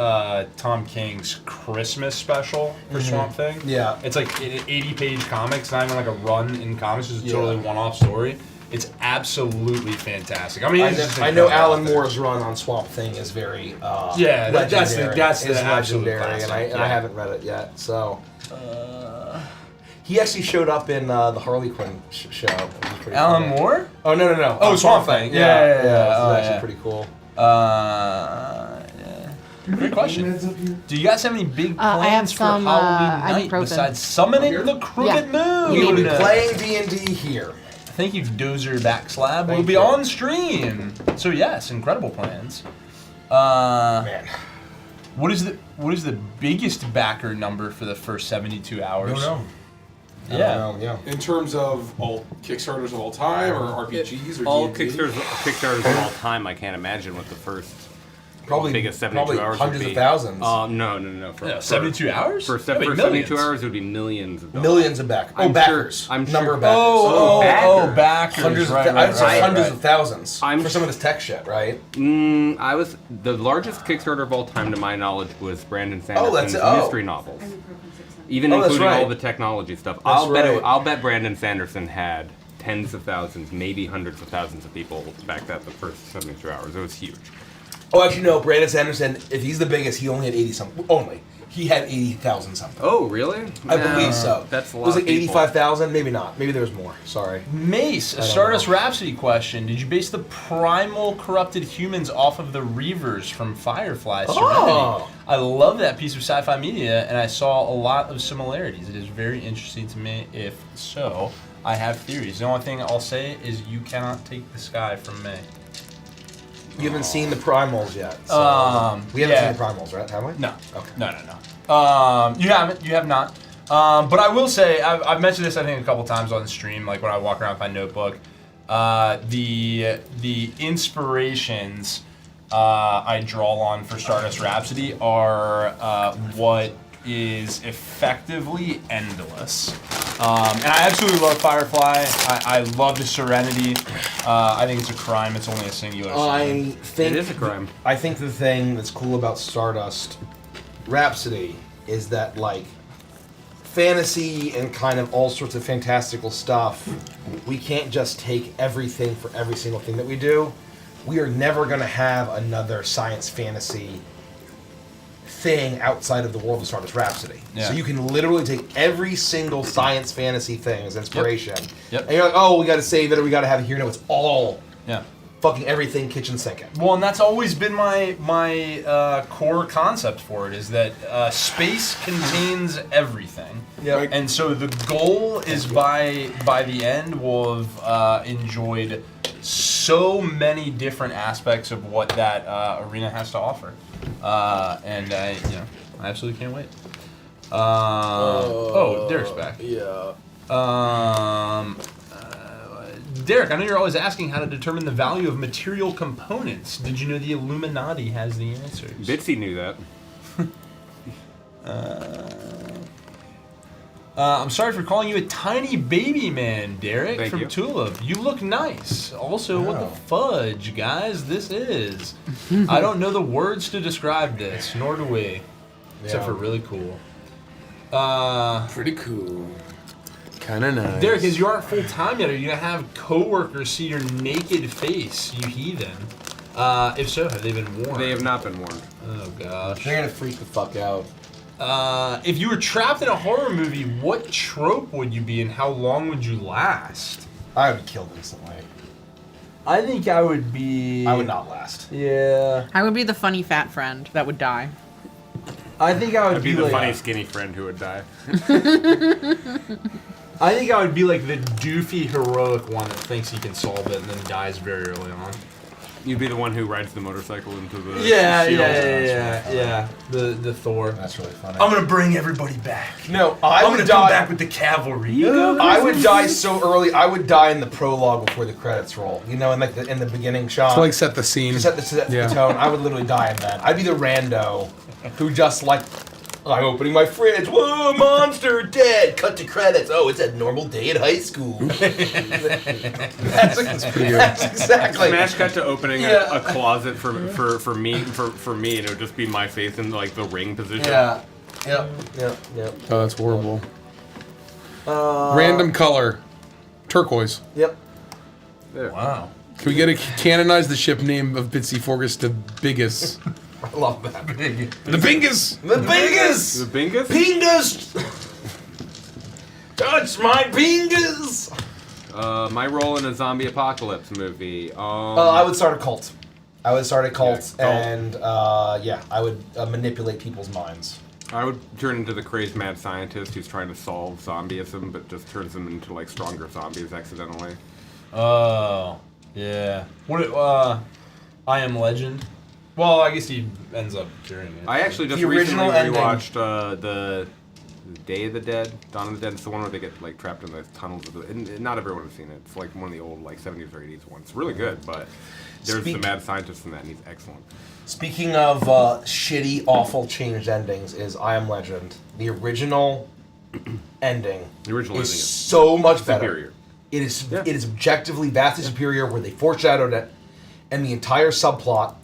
Tom King's Christmas special for Swamp Thing. Yeah. It's like an 80-page comic. It's not even like a run in comics. It's a totally one-off story. It's absolutely fantastic. I mean, I know Alan Moore's run on Swamp Thing is very legendary. That's the legendary, absolute and I haven't read it yet. So he actually showed up in the Harley Quinn show. Alan Moore? Oh no! Oh, Swamp Thing. Yeah. It was actually pretty cool. Great question. Do you guys have any big plans I have for some, Halloween night ibuprofen. besides summoning the Crooked Moon? We will be playing D&D here. Thank you, Dozer Backslab. We'll be on stream. So yes, incredible plans. Man. What is the biggest backer number for the first 72 hours? I don't know. Yeah. In terms of all Kickstarters of all time, or RPGs, or all D&D? Kickstarters of all time, I can't imagine what the first biggest 72 hours hundreds would be. of thousands. No. For 72 hours? For 72 hours, it would be millions of dollars. Millions of backers. Oh, backers. I'm Number sure. of backers. Backers. Hundreds of thousands. For some of this tech shit, right? The largest Kickstarter of all time, to my knowledge, was Brandon Sanderson's mystery novels. Even including all the technology stuff. I'll bet Brandon Sanderson had tens of thousands, maybe hundreds of thousands of people back at the first 72 hours. It was huge. Oh, actually, no. Brandon Sanderson, if he's the biggest, he only had 80-something. Only. He had 80,000 something. Oh, really? I believe so. That's a lot. It was like 85,000? Maybe not. Maybe there was more. Sorry. Mace, a Stardust Rhapsody question. Did you base the primal corrupted humans off of the Reavers from Firefly Serenity? I love that piece of sci-fi media, and I saw a lot of similarities. It is very interesting to me. If so, I have theories. The only thing I'll say is you cannot take the sky from me. You haven't seen the primals yet. So we haven't seen the primals, right? Have we? No. Okay. No. You haven't. You have not. But I will say, I've mentioned this I think a couple times on the stream, like when I walk around with my notebook. The inspirations I draw on for Stardust Rhapsody are what is effectively endless. And I absolutely love Firefly. I love the Serenity. I think it's a crime. It's only a singular. I think it is a crime. I think the thing that's cool about Stardust Rhapsody is that, like, fantasy and kind of all sorts of fantastical stuff, we can't just take everything for every single thing that we do. We are never going to have another science fantasy thing outside of the world of Stardust Rhapsody. Yeah. So you can literally take every single science fantasy thing as inspiration. Yep. And you're like, oh, we got to save it or we got to have it here. No, it's all fucking everything kitchen sinking. Well, and that's always been my core concept for it, is that space contains everything. Yep. And so the goal is by the end we'll have enjoyed so many different aspects of what that arena has to offer. And I absolutely can't wait. Derek's back. Yeah. Derek, I know you're always asking how to determine the value of material components. Did you know the Illuminati has the answers? Bitsy knew that. I'm sorry for calling you a tiny baby man, Derek, Thank from you. Tulip. You look nice. Also, what the fudge, guys, this is. I don't know the words to describe this, nor do we. Except for really cool. Pretty cool. Kind of nice. Derek, as you aren't full-time yet, are you going to have coworkers see your naked face, you heathen? If so, have they been warned? They have not been warned. Oh, gosh. They're going to freak the fuck out. If you were trapped in a horror movie, what trope would you be and how long would you last? I would be killed instantly. I think I would be. I would not last. Yeah. I would be the funny fat friend that would die. I think I would I'd be the like, funny skinny friend who would die. I think I would be like the doofy heroic one that thinks he can solve it and then dies very early on. You'd be the one who rides the motorcycle into the Yeah. The Thor. That's really funny. I'm gonna bring everybody back. No, I'm gonna come back with the cavalry. I would die so early. I would die in the prologue before the credits roll. You know, in like in the beginning shot. To like set the scene. To set the tone. I would literally die in that. I'd be the rando who just like, I'm opening my fridge. Whoa, monster dead. Cut to credits. Oh, it's a normal day at high school. that's exactly. Smash cut to opening a closet for me, and it would just be my face in like the ring position. Yeah. Yep. Oh, that's horrible. Random color. Turquoise. Yep. Wow. Can we get a canonize the ship name of Bitsy Forgus to Biggest? I love that. The Bingus! The Bingus! The Bingus? Pingus! Touch my Pingus! My role in a zombie apocalypse movie. I would start a cult. I would start a cult, Yeah, cult. and I would manipulate people's minds. I would turn into the crazed mad scientist who's trying to solve zombieism, but just turns them into like stronger zombies accidentally. Oh, yeah. What? I Am Legend. Well, I guess he ends up curing it. I actually just The recently original ending. rewatched the Day of the Dead, Dawn of the Dead. It's the one where they get like trapped in the tunnels of the. And not everyone has seen it. It's like one of the old like 70s or 80s ones. It's really good, but there's the mad scientist in that, and he's excellent. Speaking of shitty, awful changed endings, is I Am Legend. The original ending is so much better. Superior. It is objectively vastly superior, where they foreshadowed it, and the entire subplot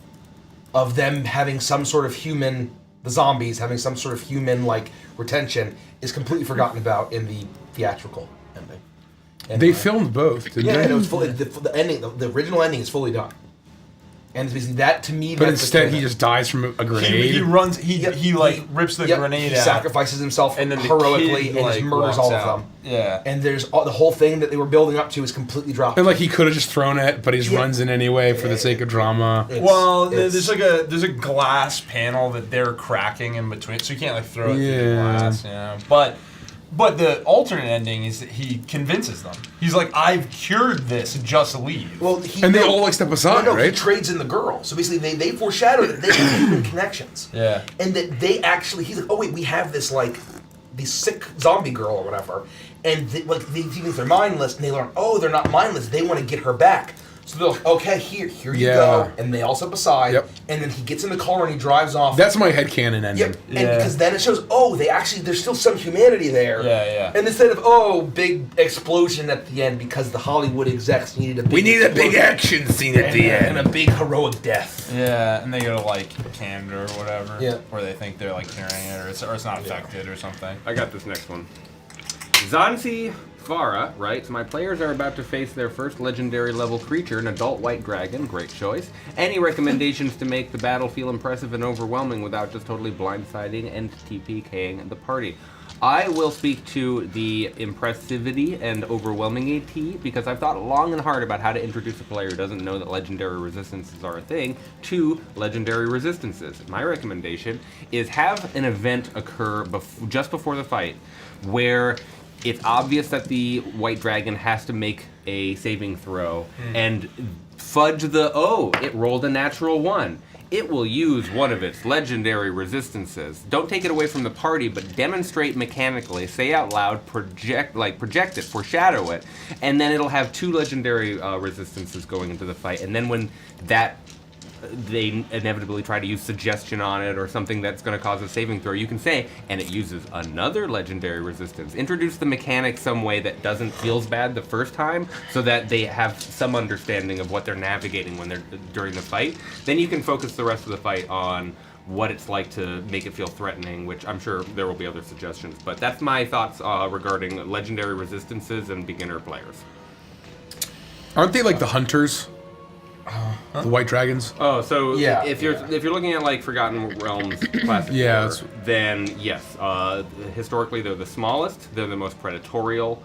of them having some sort of human, the zombies having some sort of human like retention, is completely forgotten about in the theatrical ending. And They filmed both, didn't they? it was fully, the ending. The original ending is fully done, and that to me. But that's the instead, he canon. just dies from a grenade. He runs. He rips the grenade he out. sacrifices himself And then the heroically kid, and like, just murders walks all out. of them. Yeah. And there's the whole thing that they were building up to is completely dropped. And like he could have just thrown it, but he just runs in anyway for the sake of drama. There's a glass panel that they're cracking in between, so you can't like throw it through the glass. Yeah. But the alternate ending is that he convinces them. He's like, "I've cured this. Just leave." Well, they all like step aside, No, right? he trades in the girl. So basically, they foreshadow that they have human connections. Yeah. And that they actually, he's like, oh wait, we have this like, this sick zombie girl or whatever, and they think they're mindless, and they learn, oh, they're not mindless. They want to get her back. So they're like, okay, here you go, and they all step aside, and then he gets in the car and he drives off. That's my headcanon ending. Yep, and because then it shows, oh, there's still some humanity there. Yeah. And instead of, oh, big explosion at the end because the Hollywood execs needed a big We need a big action scene at the end. and a big heroic death. Yeah, and they go to like Canada or whatever, Yeah. where they think they're like curing it, or it's not affected or something. I got this next one. Zanzi Vara writes, my players are about to face their first legendary level creature, an adult white dragon. Great choice. Any recommendations to make the battle feel impressive and overwhelming without just totally blindsiding and TPKing the party? I will speak to the impressivity and overwhelming AT because I've thought long and hard about how to introduce a player who doesn't know that legendary resistances are a thing to legendary resistances. My recommendation is have an event occur just before the fight where it's obvious that the white dragon has to make a saving throw and fudge it rolled a natural 1. It will use one of its legendary resistances. Don't take it away from the party, but demonstrate mechanically, say out loud, project it, foreshadow it, and then it'll have 2 legendary resistances going into the fight. And then when they inevitably try to use suggestion on it or something that's going to cause a saving throw, you can say, and it uses another legendary resistance. Introduce the mechanic some way that doesn't feel bad the first time so that they have some understanding of what they're navigating when they're during the fight. Then you can focus the rest of the fight on what it's like to make it feel threatening, which I'm sure there will be other suggestions. But that's my thoughts regarding legendary resistances and beginner players. Aren't they like the hunters? The white dragons? Oh, so if you're looking at like Forgotten Realms classic lore, then yes. Historically, they're the smallest. They're the most predatorial.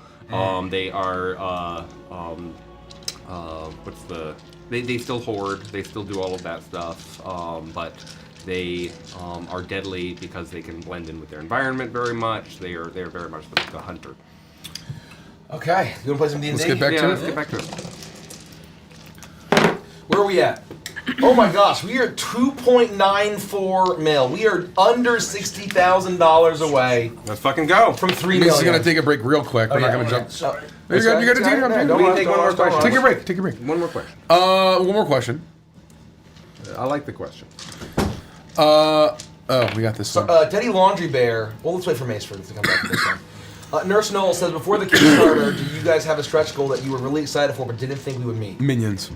They are They still hoard. They still do all of that stuff. But they are deadly because they can blend in with their environment very much. They're very much the hunter. Okay, you want to play some D&D? Let's get back to Let's it. get back to it. Where are we at? Oh my gosh, we are at 2.94 mil. We are under $60,000 away Let's fucking go. from 3 This is million. gonna take a break real quick. We're not gonna jump. Sorry. You got to take it. Don't We take one more question. Take a break. Take a break. One more question. One more question. I like the question. Oh, we got this one. Teddy Laundry Bear. Well, let's wait for Mace to come back to this one. Nurse Noel says, before the Kickstarter, do you guys have a stretch goal that you were really excited for but didn't think we would meet? Minions.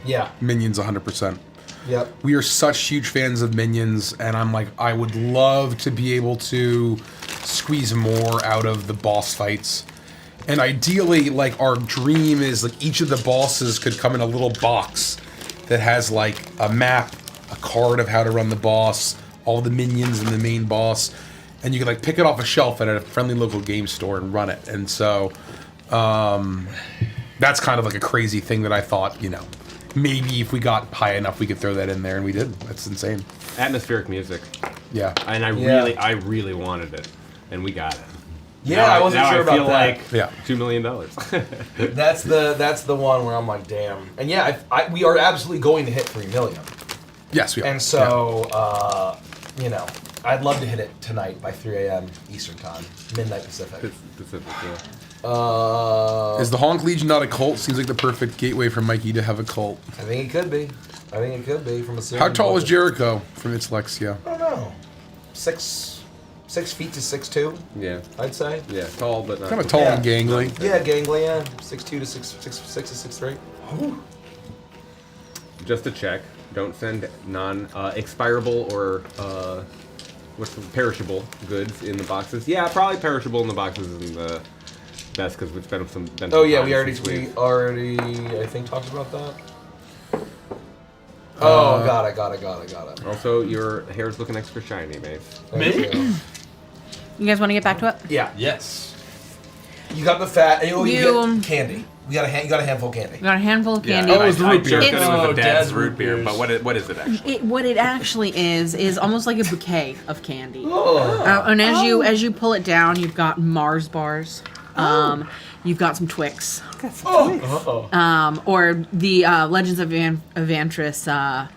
Yeah. Minions 100%. Yep. We are such huge fans of Minions, and I'm like, I would love to be able to squeeze more out of the boss fights. And ideally, like, our dream is, like, each of the bosses could come in a little box that has, like, a map, a card of how to run the boss, all the minions and the main boss, and you can, like, pick it off a shelf at a friendly local game store and run it. And so, that's kind of like a crazy thing that I thought, you know, maybe if we got high enough, we could throw that in there, and we did. That's insane. Atmospheric music. Yeah. And I really wanted it, and we got it. Yeah, now I wasn't sure I feel about that. like Yeah. $2 million. That's the one where I'm like, damn. And yeah, we are absolutely going to hit 3 million. Yes, we are. And so, you know, I'd love to hit it tonight by 3 a.m. Eastern Time, midnight Pacific. Is the Honk Legion not a cult? Seems like the perfect gateway for Mikey to have a cult. I think it could be. From a How tall is Jericho from its Lexia? I don't know. 6 feet to 6'2". Yeah. I'd say. Yeah, tall but not. Kind of tall and gangly. Yeah, gangly. Yeah, 6'2" to 6'6" to 6'3". Just to check, don't send non-expirable or perishable goods in the boxes. Yeah, probably perishable in the boxes isn't the best because we've spent some. Oh yeah, we already I think talked about that. Oh, got it. Also, your hair's looking extra shiny, Mace. Thank you. You guys want to get back to it? Yeah. Yes. You got the fat. And you You- get candy. You got a handful of candy. We got a handful of candy. Oh, it was the root beer. I jerked it Oh, with a dad's dad's root beer, root but what is it actually? What it actually is almost like a bouquet of candy. Oh. And as you pull it down, you've got Mars bars. You've got some Twix. Or the Legends of Avantris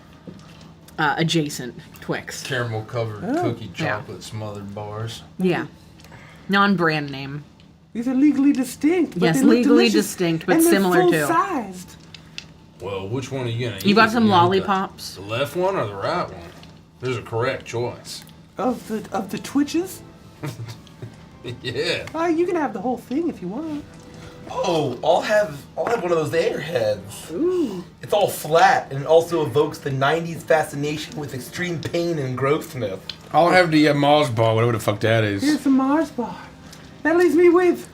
adjacent Twix. Caramel covered cookie chocolate smothered bars. Yeah. Non-brand name. These are legally distinct. But Yes, they look legally delicious, distinct, but and they're similar too. full-sized. Well, which one are you gonna eat? You got some You know, lollipops. The left one or the right one? There's a correct choice. Of the Twitches? Yeah. You can have the whole thing if you want. Oh, I'll have one of those airheads. Ooh. It's all flat and it also evokes the 90s fascination with extreme pain and grossness. I'll have the Mars bar, whatever the fuck that is. Here's the Mars bar. That leaves me with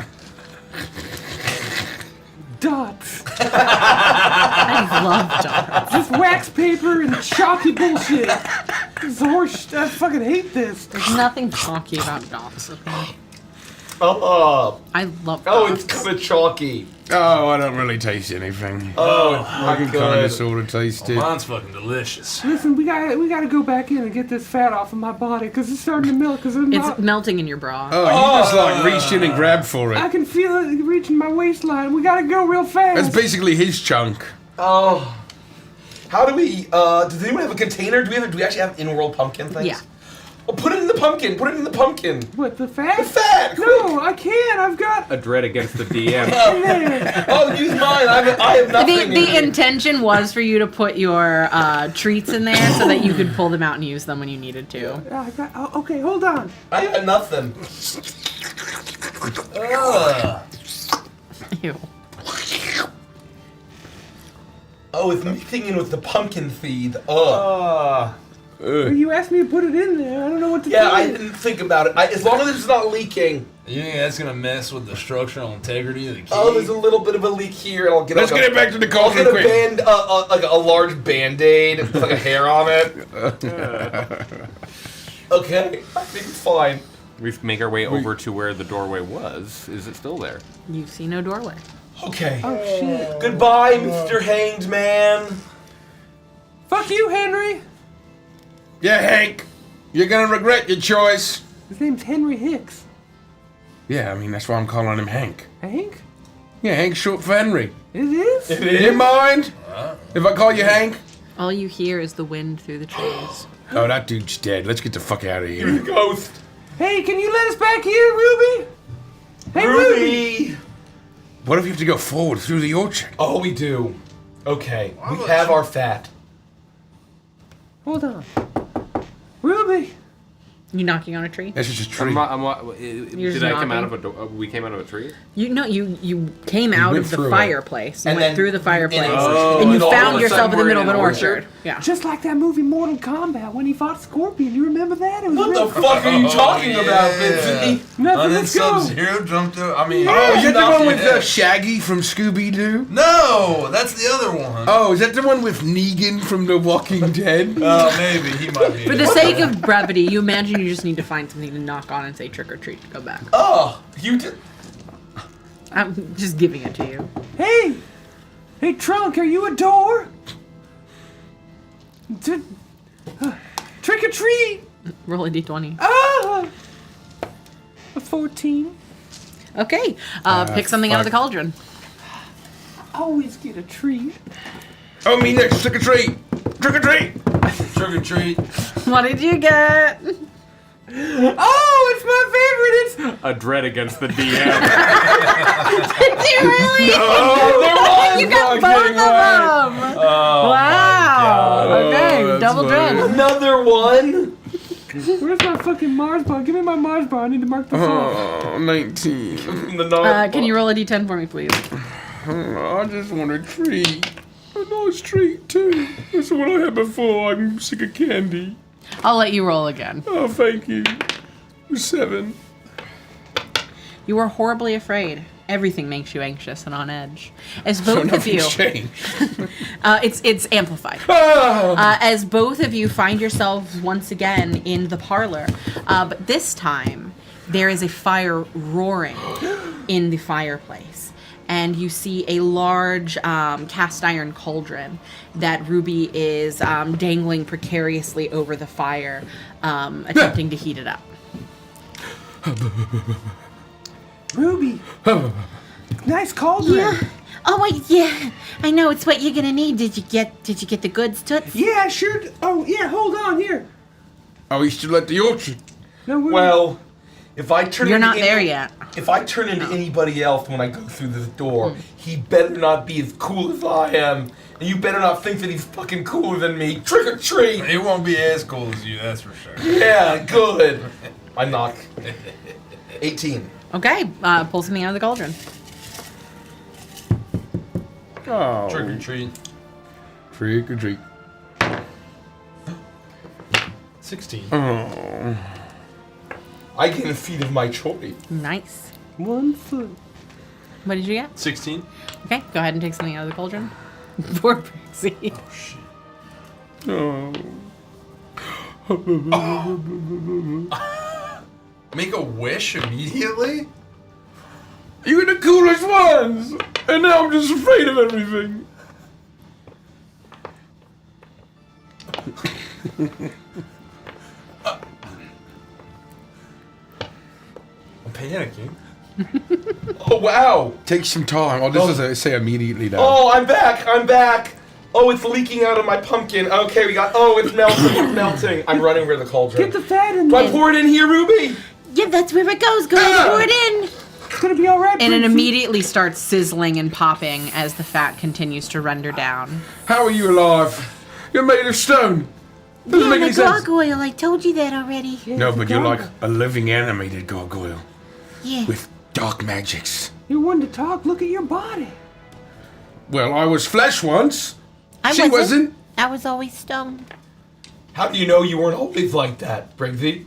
dots. I love dogs. Just wax paper and chalky bullshit. This is horse. I fucking hate this. There's nothing chalky about dogs. Okay? I love dogs. it's kind of chalky. Oh, I don't really taste anything. I can kind of sort of taste it. Mine's fucking delicious. Listen, we gotta go back in and get this fat off of my body because it's starting to melt. Because I'm It's not. melting in your bra. Oh, you just like reached in and grabbed for I it. can feel it reaching my waistline. We gotta go real fast. That's basically his chunk. Oh. How do we, does anyone have a container? Do we actually have in-world pumpkin things? Yeah. Oh, put it in the pumpkin. What, the fat? The fat. No, I can't. I've got A dread against the DM. in there. Oh, use mine. I have nothing. The intention was for you to put your treats in there so that you could pull them out and use them when you needed to. Okay, hold on. I got nothing. Ugh. Ew. Oh, it's mixing in with the pumpkin seed. Ugh. You asked me to put it in there. I don't know what to do. Yeah, I didn't think about it. As long as it's not leaking. You think that's gonna mess with the structural integrity of the key? Oh, there's a little bit of a leak here. And I'll get. Let's get it back to the I'll cauldron get a quick. like a large Band-Aid with like a hair on it. Okay, I think it's fine. We make our way over to where the doorway was. Is it still there? You see no doorway. Okay. Oh shit. Goodbye, Mr. Hanged Man. Fuck you, Henry. Yeah, Hank. You're gonna regret your choice. His name's Henry Hicks. Yeah, I mean, that's why I'm calling him Hank. Hank? Yeah, Hank's short for Henry. It is? It You is? mind if I call you Hank? All you hear is the wind through the trees. Oh, that dude's dead. Let's get the fuck out of You're here. the ghost. Hey, can you let us back here, Ruby? Hey, Ruby! What if you have to go forward through the orchard? Oh, we do. Okay, we have our fat. Hold on. Ruby! You knocking on a tree? This is just tree. Did just I come out knocking? of a? We came out of a tree. You came out went of the through it. fireplace. You And went then through the fireplace, Oh, and you and all found of a yourself sudden in the we're middle of in an an orchard. Yeah. Just like that movie Mortal Kombat when he fought Scorpion. You remember that? It was What real the fuck are you talking about, Vincent? Nothing, And then let's go. Sub-Zero jumped out. I mean, Oh, is that the knocked one you with dead. Shaggy from Scooby-Doo? No, that's the other one. Oh, is that the one with Negan from The Walking Dead? Maybe he might be. For the sake of brevity, you imagine you just need to find something to knock on and say trick or treat to go back. Oh, you did. I'm just giving it to you. Hey! Hey, Trunk, are you a door? Trick or treat! Roll a d20. Ah! A 14. Okay, pick something out of the cauldron. Always get a treat. Oh, me next. Trick or treat. Trick or treat. Trick or treat. What did you get? Oh, it's my favorite! It's A dread against the DM. Did you really? Oh, You got both of them. Wow. Okay, that's double funny. dread. Another one? Where's my fucking Mars bar? Give me my Mars bar. I need to mark this off. Oh, 19. Can you roll a d10 for me, please? I just want a treat. A nice treat, too. That's what I had before. I'm sick of candy. I'll let you roll again. Oh, thank you. 7. You are horribly afraid. Everything makes you anxious and on edge. As both of you, Changed. it's amplified. Oh. As both of you find yourselves once again in the parlor, but this time there is a fire roaring in the fireplace, and you see a large cast iron cauldron that Ruby is dangling precariously over the fire, attempting to heat it up. Ruby! Nice cauldron! Yeah. Oh wait, yeah. I know it's what you're gonna need. Did you get the goods, Toots? Yeah, sure. Oh, yeah, hold on here. Oh, he's still at the orchard. No, Well, if I turn You're into not there yet. If I turn into anybody else when I go through this door, he better not be as cool as I am. And you better not think that he's fucking cooler than me. Trick or treat! It won't be as cool as you, that's for sure. Yeah, good. I knock. 18. Okay, pull something out of the cauldron. Oh. Trick or treat. Trick or treat. 16. Oh. I gain a feat of my choice. Nice. 1 foot. What did you get? 16. Okay, go ahead and take something out of the cauldron. Poor Brixie. Oh, shit. Oh. Make a wish immediately? You're the coolest ones! And now I'm just afraid of everything. I'm panicking. Oh, wow. Take some time. Oh, this doesn't say immediately now. Oh, I'm back. I'm back. Oh, it's leaking out of my pumpkin. Okay, we got. Oh, it's melting. It's melting. I'm running over the cauldron. Get the fat in Do I there. pour it in here, Ruby? Yeah, that's where it goes. Go ahead and pour it in. It's gonna be alright, And it Brixie. immediately starts sizzling and popping as the fat continues to render down. How are you alive? You're made of stone. Doesn't Yeah, make the any sense. gargoyle. I told you that already. No, but you're like a living animated gargoyle Yeah. with dark magics. You're one to talk. Look at your body. Well, I was flesh once. I She wasn't. I was always stone. How do you know you weren't always like that, Briggsy?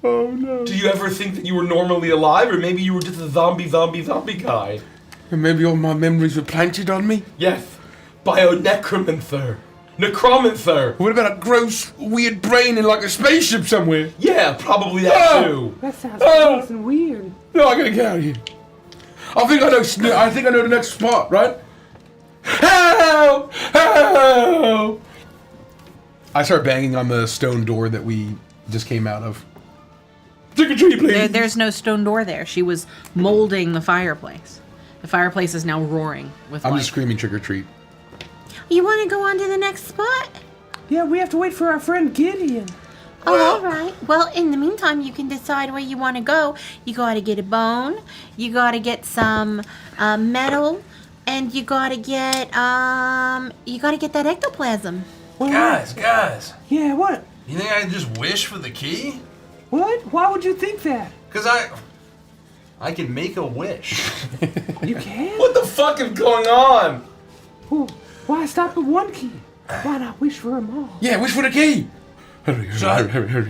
Oh no. Do you ever think that you were normally alive, or maybe you were just a zombie guy? And maybe all my memories were planted on me? Yes, by a necromancer. Necromancer. What about a gross, weird brain in like a spaceship somewhere? Yeah, probably that Oh. too. That sounds gross and weird. No, I gotta get out of here. I think I know the next spot, right? Help! Help! I start banging on the stone door that we just came out of. Trick or treat, please. There's no stone door there. She was molding the fireplace. The fireplace is now roaring with I'm light. just screaming trick or treat. You want to go on to the next spot? Yeah, we have to wait for our friend Gideon. Oh, all right. Well, in the meantime, you can decide where you want to go. You got to get a bone. You got to get some metal, and you got to get that ectoplasm. Guys. Yeah, what? You think I can just wish for the key? What? Why would you think that? Because I can make a wish. You can? What the fuck is going on? Well, why stop at one key? Why not wish for them all? Yeah, wish for the key. Hurry.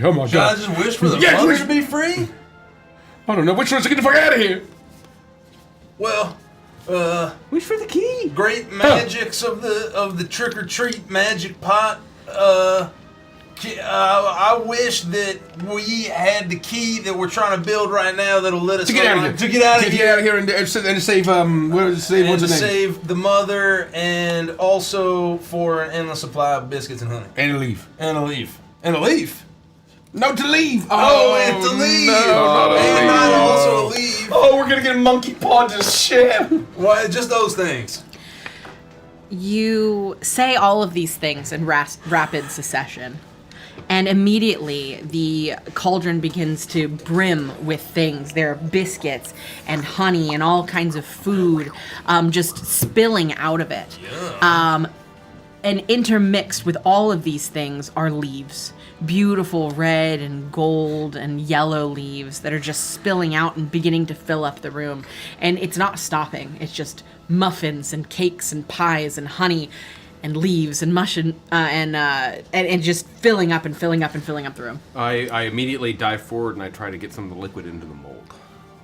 Oh my Should god. I just wish for the Yes, mother wish- to be free? I don't know. Which one's to get the fuck out of here? Well, Wish for the key. great magics of the trick or treat magic pot. I wish that we had the key that we're trying to build right now that'll let us To get out of here. To get out of Get here. out of here and to save what's the And name? to save the mother, and also for an endless supply of biscuits and honey. And leave. And a leaf. And a leaf. No, to leave. Oh, and to leave. No, and not also a leave. Oh, we're gonna get monkey paw just shit. Why? Just those things. You say all of these things in rapid succession, and immediately the cauldron begins to brim with things. There are biscuits and honey and all kinds of food just spilling out of it. And intermixed with all of these things are leaves. Beautiful red and gold and yellow leaves that are just spilling out and beginning to fill up the room. And it's not stopping. It's just muffins and cakes and pies and honey and leaves and mush and just filling up and filling up and filling up the room. I immediately dive forward and I try to get some of the liquid into the mold.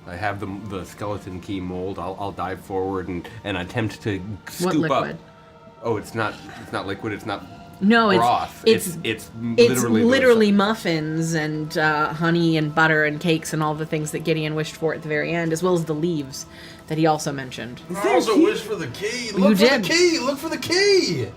I have the skeleton key mold. I'll dive forward and attempt to scoop What liquid? up. Oh, it's not liquid. It's not. No, broth. it's literally literally muffins and honey and butter and cakes and all the things that Gideon wished for at the very end, as well as the leaves that he also mentioned. I also wish for the key. You Look for did. the key. Look for the key.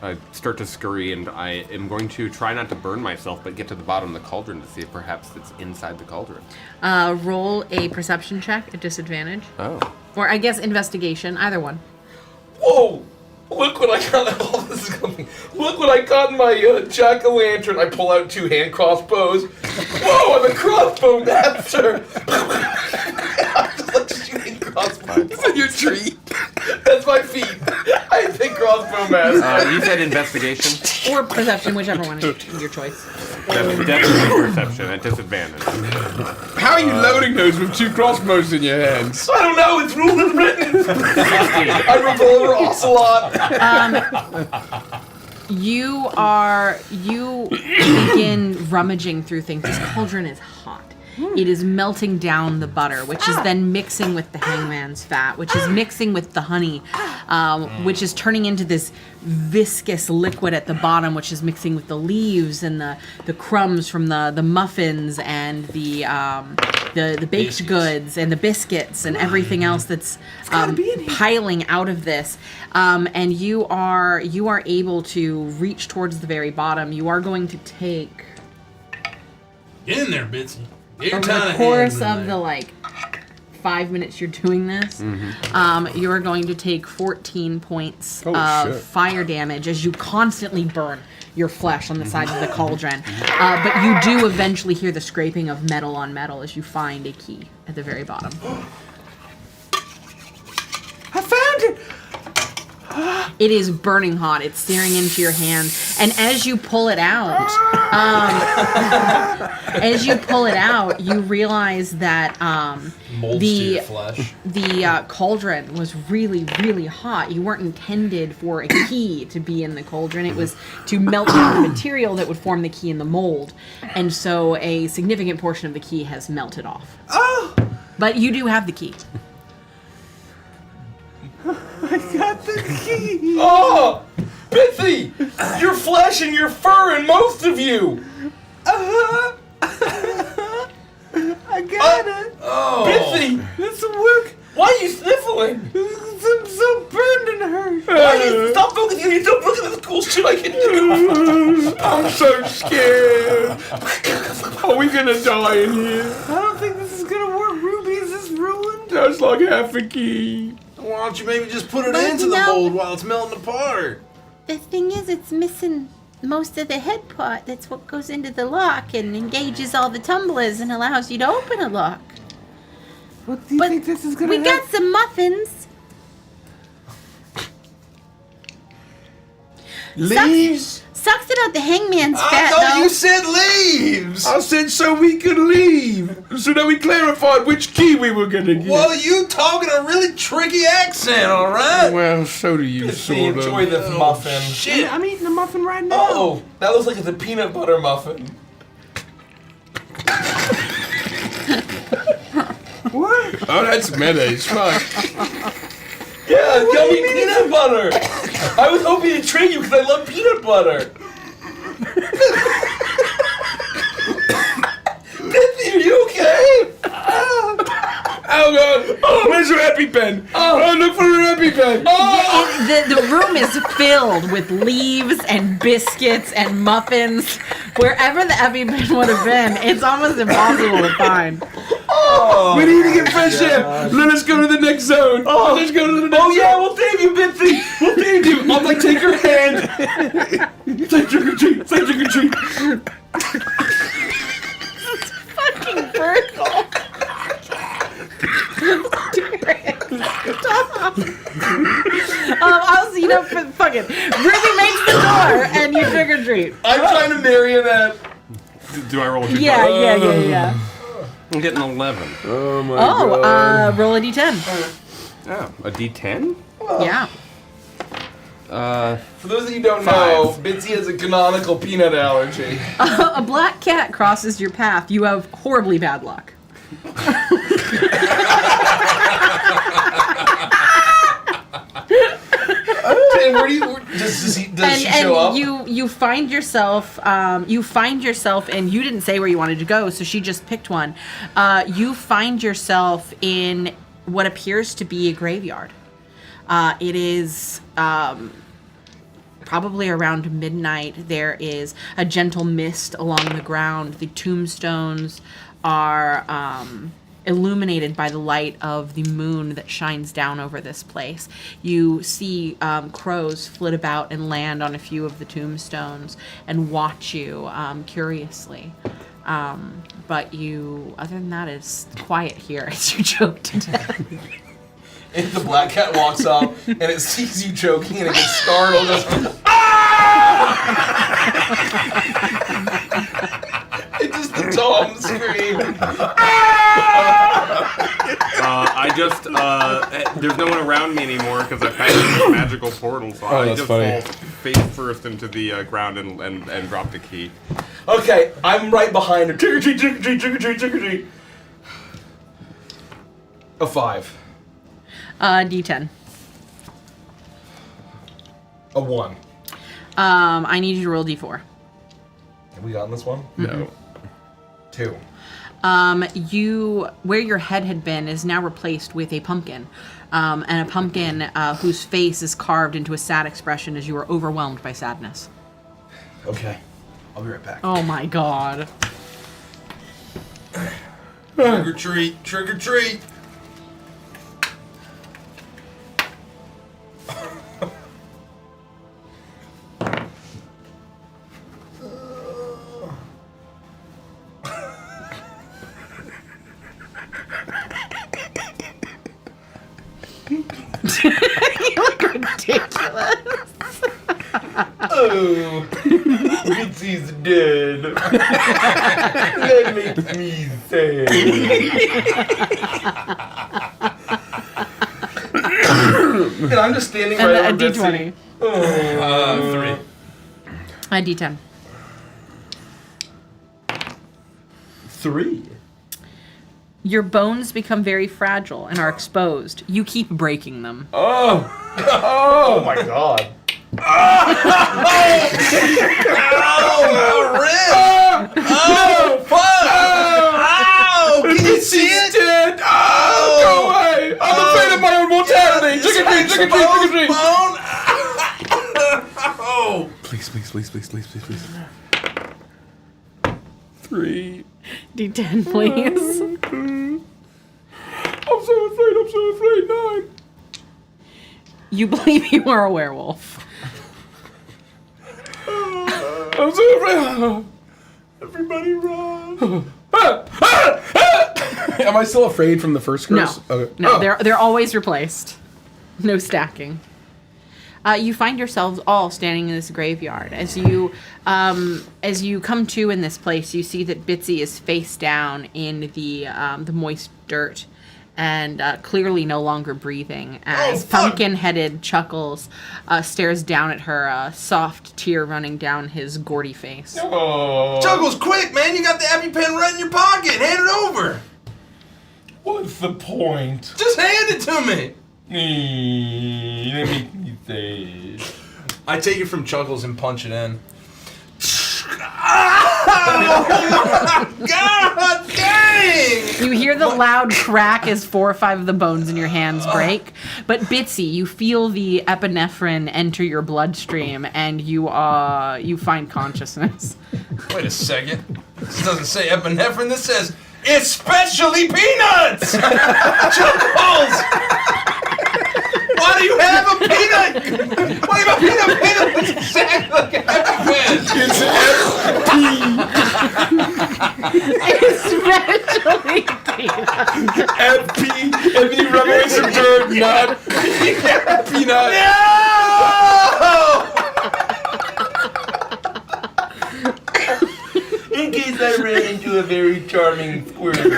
I start to scurry and I am going to try not to burn myself, but get to the bottom of the cauldron to see if perhaps it's inside the cauldron. Roll a perception check at disadvantage. Oh. Or I guess investigation, either one. Whoa! Look what I got! Oh, this is coming. Look what I got in my jack-o'-lantern. I pull out 2 hand crossbows. Whoa! I'm a crossbow master. I'm just like shooting crossbows. It's in your tree. That's my feet. I think crossbow master. You said investigation? Or perception, whichever one is your choice. Definitely perception at disadvantage. How are you loading those with 2 crossbows in your hands? I don't know. It's ruled and written. I revolver ocelot. You begin rummaging through things. This cauldron is hot. It is melting down the butter, which is then mixing with the hangman's fat, which is mixing with the honey, which is turning into this viscous liquid at the bottom, which is mixing with the leaves and the crumbs from the muffins and the baked Biscuits. goods and the biscuits and everything else that's piling out of this. And you are able to reach towards the very bottom. You are going to take, Get in there, Bitsy. Get your over tiny the course hands in of there. the 5 minutes you're doing this, you are going to take 14 points of shit. fire damage as you constantly burn your flesh on the sides of the cauldron. But you do eventually hear the scraping of metal on metal as you find a key at the very bottom. I found it. It is burning hot. It's searing into your hand, and as you pull it out, you realize that Molds to your flesh. the cauldron was really, really hot. You weren't intended for a key to be in the cauldron. It was to melt down the material that would form the key in the mold, and so a significant portion of the key has melted off. Oh, But you do have the key. I got the key. Oh, Bitsy, your flesh and your fur and most of you. I got it. Oh. Bitsy, This will work. Why are you sniffling? I'm so burned and hurt. Stop focusing on yourself. Look at this cool shit I can do. I'm so scared. Are we gonna die in here? I don't think this is gonna work. Ruby, is this ruined? That's like half a key. Why don't you maybe just put it But into the no. mold while it's melting apart? The thing is, it's missing most of the head part. That's what goes into the lock and engages all the tumblers and allows you to open a lock. What do you think this is gonna We got some muffins. Leaves? Sucks it out the hangman's I fat, thought though. you said leaves. I said so we could leave. So that we clarified which key we were gonna get. Well, you talk in a really tricky accent, all right? Well, so do you, sort of. Enjoy this muffin. Shit. I'm eating a muffin right now. Oh, that looks like it's a peanut butter muffin. What? Oh, that's meta as fuck. Yeah, gummy peanut butter. I was hoping to trick you because I love peanut butter. Bitsy, are you okay? Oh god! Where's your EpiPen? Oh, look for your EpiPen! The room is filled with leaves and biscuits and muffins. Wherever the EpiPen would have been, it's almost impossible to find. We need to get fresh air. Let us go to the next zone. Let's go to the next zone. Yeah, we'll save you, Bitsy. We'll save you. I'll like take your hand. Say trick or treat. Say trick or treat. Fucking brutal. I'll see you for fucking. Ruby makes the door and you trick or treat. I'm trying to marionette. Do I roll a Yeah. I'm getting 11. Oh my god. Roll a d10. Oh, a D10? Yeah. For those of you who don't know, Bitsy has a canonical peanut allergy. A black cat crosses your path. You have horribly bad luck. And where do you? Does she show up? You find yourself and you didn't say where you wanted to go, so she just picked one. You find yourself in what appears to be a graveyard. It is probably around midnight. There is a gentle mist along the ground. The tombstones are illuminated by the light of the moon that shines down over this place. You see crows flit about and land on a few of the tombstones and watch you curiously. But you, other than that, it's quiet here as you choke to death. And the black cat walks up and it sees you choking and it gets startled. It's just the Tom scream. There's no one around me anymore because I've passed this magical portal, so I just fall face first into the ground and drop the key. Okay, I'm right behind her. Trick or treat, trick or treat, trick or treat, trick or treat. A 5. D10. A 1. I need you to roll D4. Have we gotten this one? No. 2. Where your head had been is now replaced with a pumpkin. And a pumpkin whose face is carved into a sad expression as you are overwhelmed by sadness. Okay. I'll be right back. Oh my god. Trick or treat, trick or treat. You look ridiculous. Oh, Bitsy's dead. That makes me sad. And I'm just standing right And over a D20. Bitsy. 3. A D10. 3. Your bones become very fragile and are exposed. You keep breaking them. Oh my god. Oh, rip! Oh, fuck! Oh, can you see it? Dead. Oh, go away. I'm the exposed bone. Oh. Please. 3. D10, please. I'm so afraid. 9. You believe you are a werewolf. I'm so afraid. Everybody run. Am I still afraid from the first curse? No. Okay. No, they're always replaced. No stacking. You find yourselves all standing in this graveyard. As you come to in this place, you see that Bitsy is face down in the moist dirt, and clearly no longer breathing. As pumpkin-headed Chuckles stares down at her, a soft tear running down his gaudy face. Oh. Chuckles, quick, man! You got the EpiPen right in your pocket. Hand it over. What's the point? Just hand it to me. Let me say. I take it from Chuckles and punch it in. God dang! You hear the loud crack as 4 or 5 of the bones in your hands break. But Bitsy, you feel the epinephrine enter your bloodstream, and you find consciousness. Wait a second. This doesn't say epinephrine. This says especially peanuts. Chuckles! Why do you have a peanut? Why do you have a peanut? Peanut looks exactly like an EpiPen. It's Especially peanuts. FP, and you rub away some dirt, nut. Peanut. No! In case I ran into a very charming squirrel.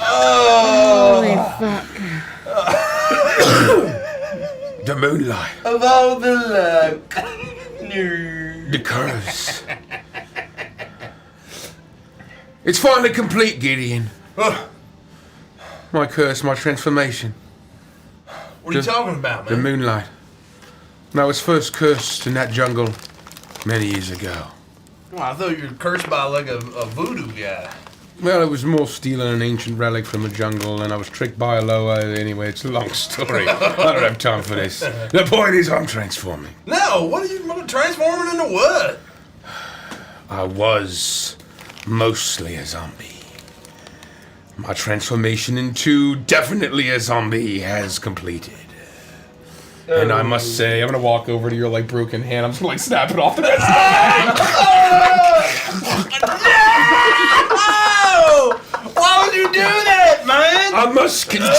Holy fuck. The moonlight. Of all the luck. The curse. It's finally complete, Gideon. My curse, my transformation. What are you talking about, The man? moonlight. When I was first cursed in that jungle many years ago. Well, I thought you were cursed by like a voodoo guy. Well, it was more stealing an ancient relic from the jungle, and I was tricked by a Loa. Anyway, it's a long story. I don't have time for this. The point is, I'm transforming. No, what are you transforming into what? I was mostly a zombie. My transformation into definitely a zombie has completed. And I must say, I'm gonna walk over to your like broken hand. I'm just gonna like snap it off the next. No! Why would you do that, man? I must continue.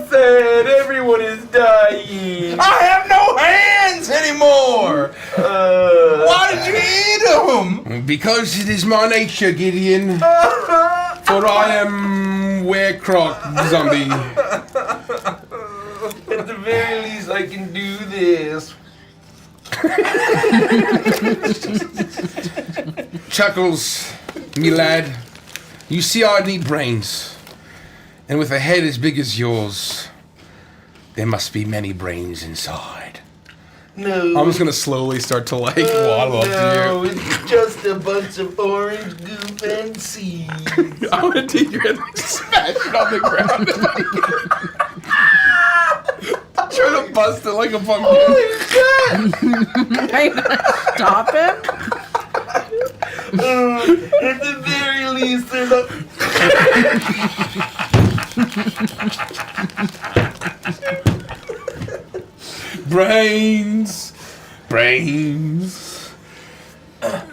Sad. Everyone is dying. I have no hands anymore. Why did you eat them? Because it is my nature, Gideon. For I am Werecroc zombie. At the very least, I can do this. Chuckles, me lad. You see, I need brains. And with a head as big as yours, there must be many brains inside. No. I'm just gonna slowly start to like waddle up No, to it's just a bunch of orange goop and seeds. you. I'm gonna take your head and like, smash it on the ground. Try to bust it like a pumpkin. Holy shit! Are you gonna stop him? At the very least, there's a... Brains.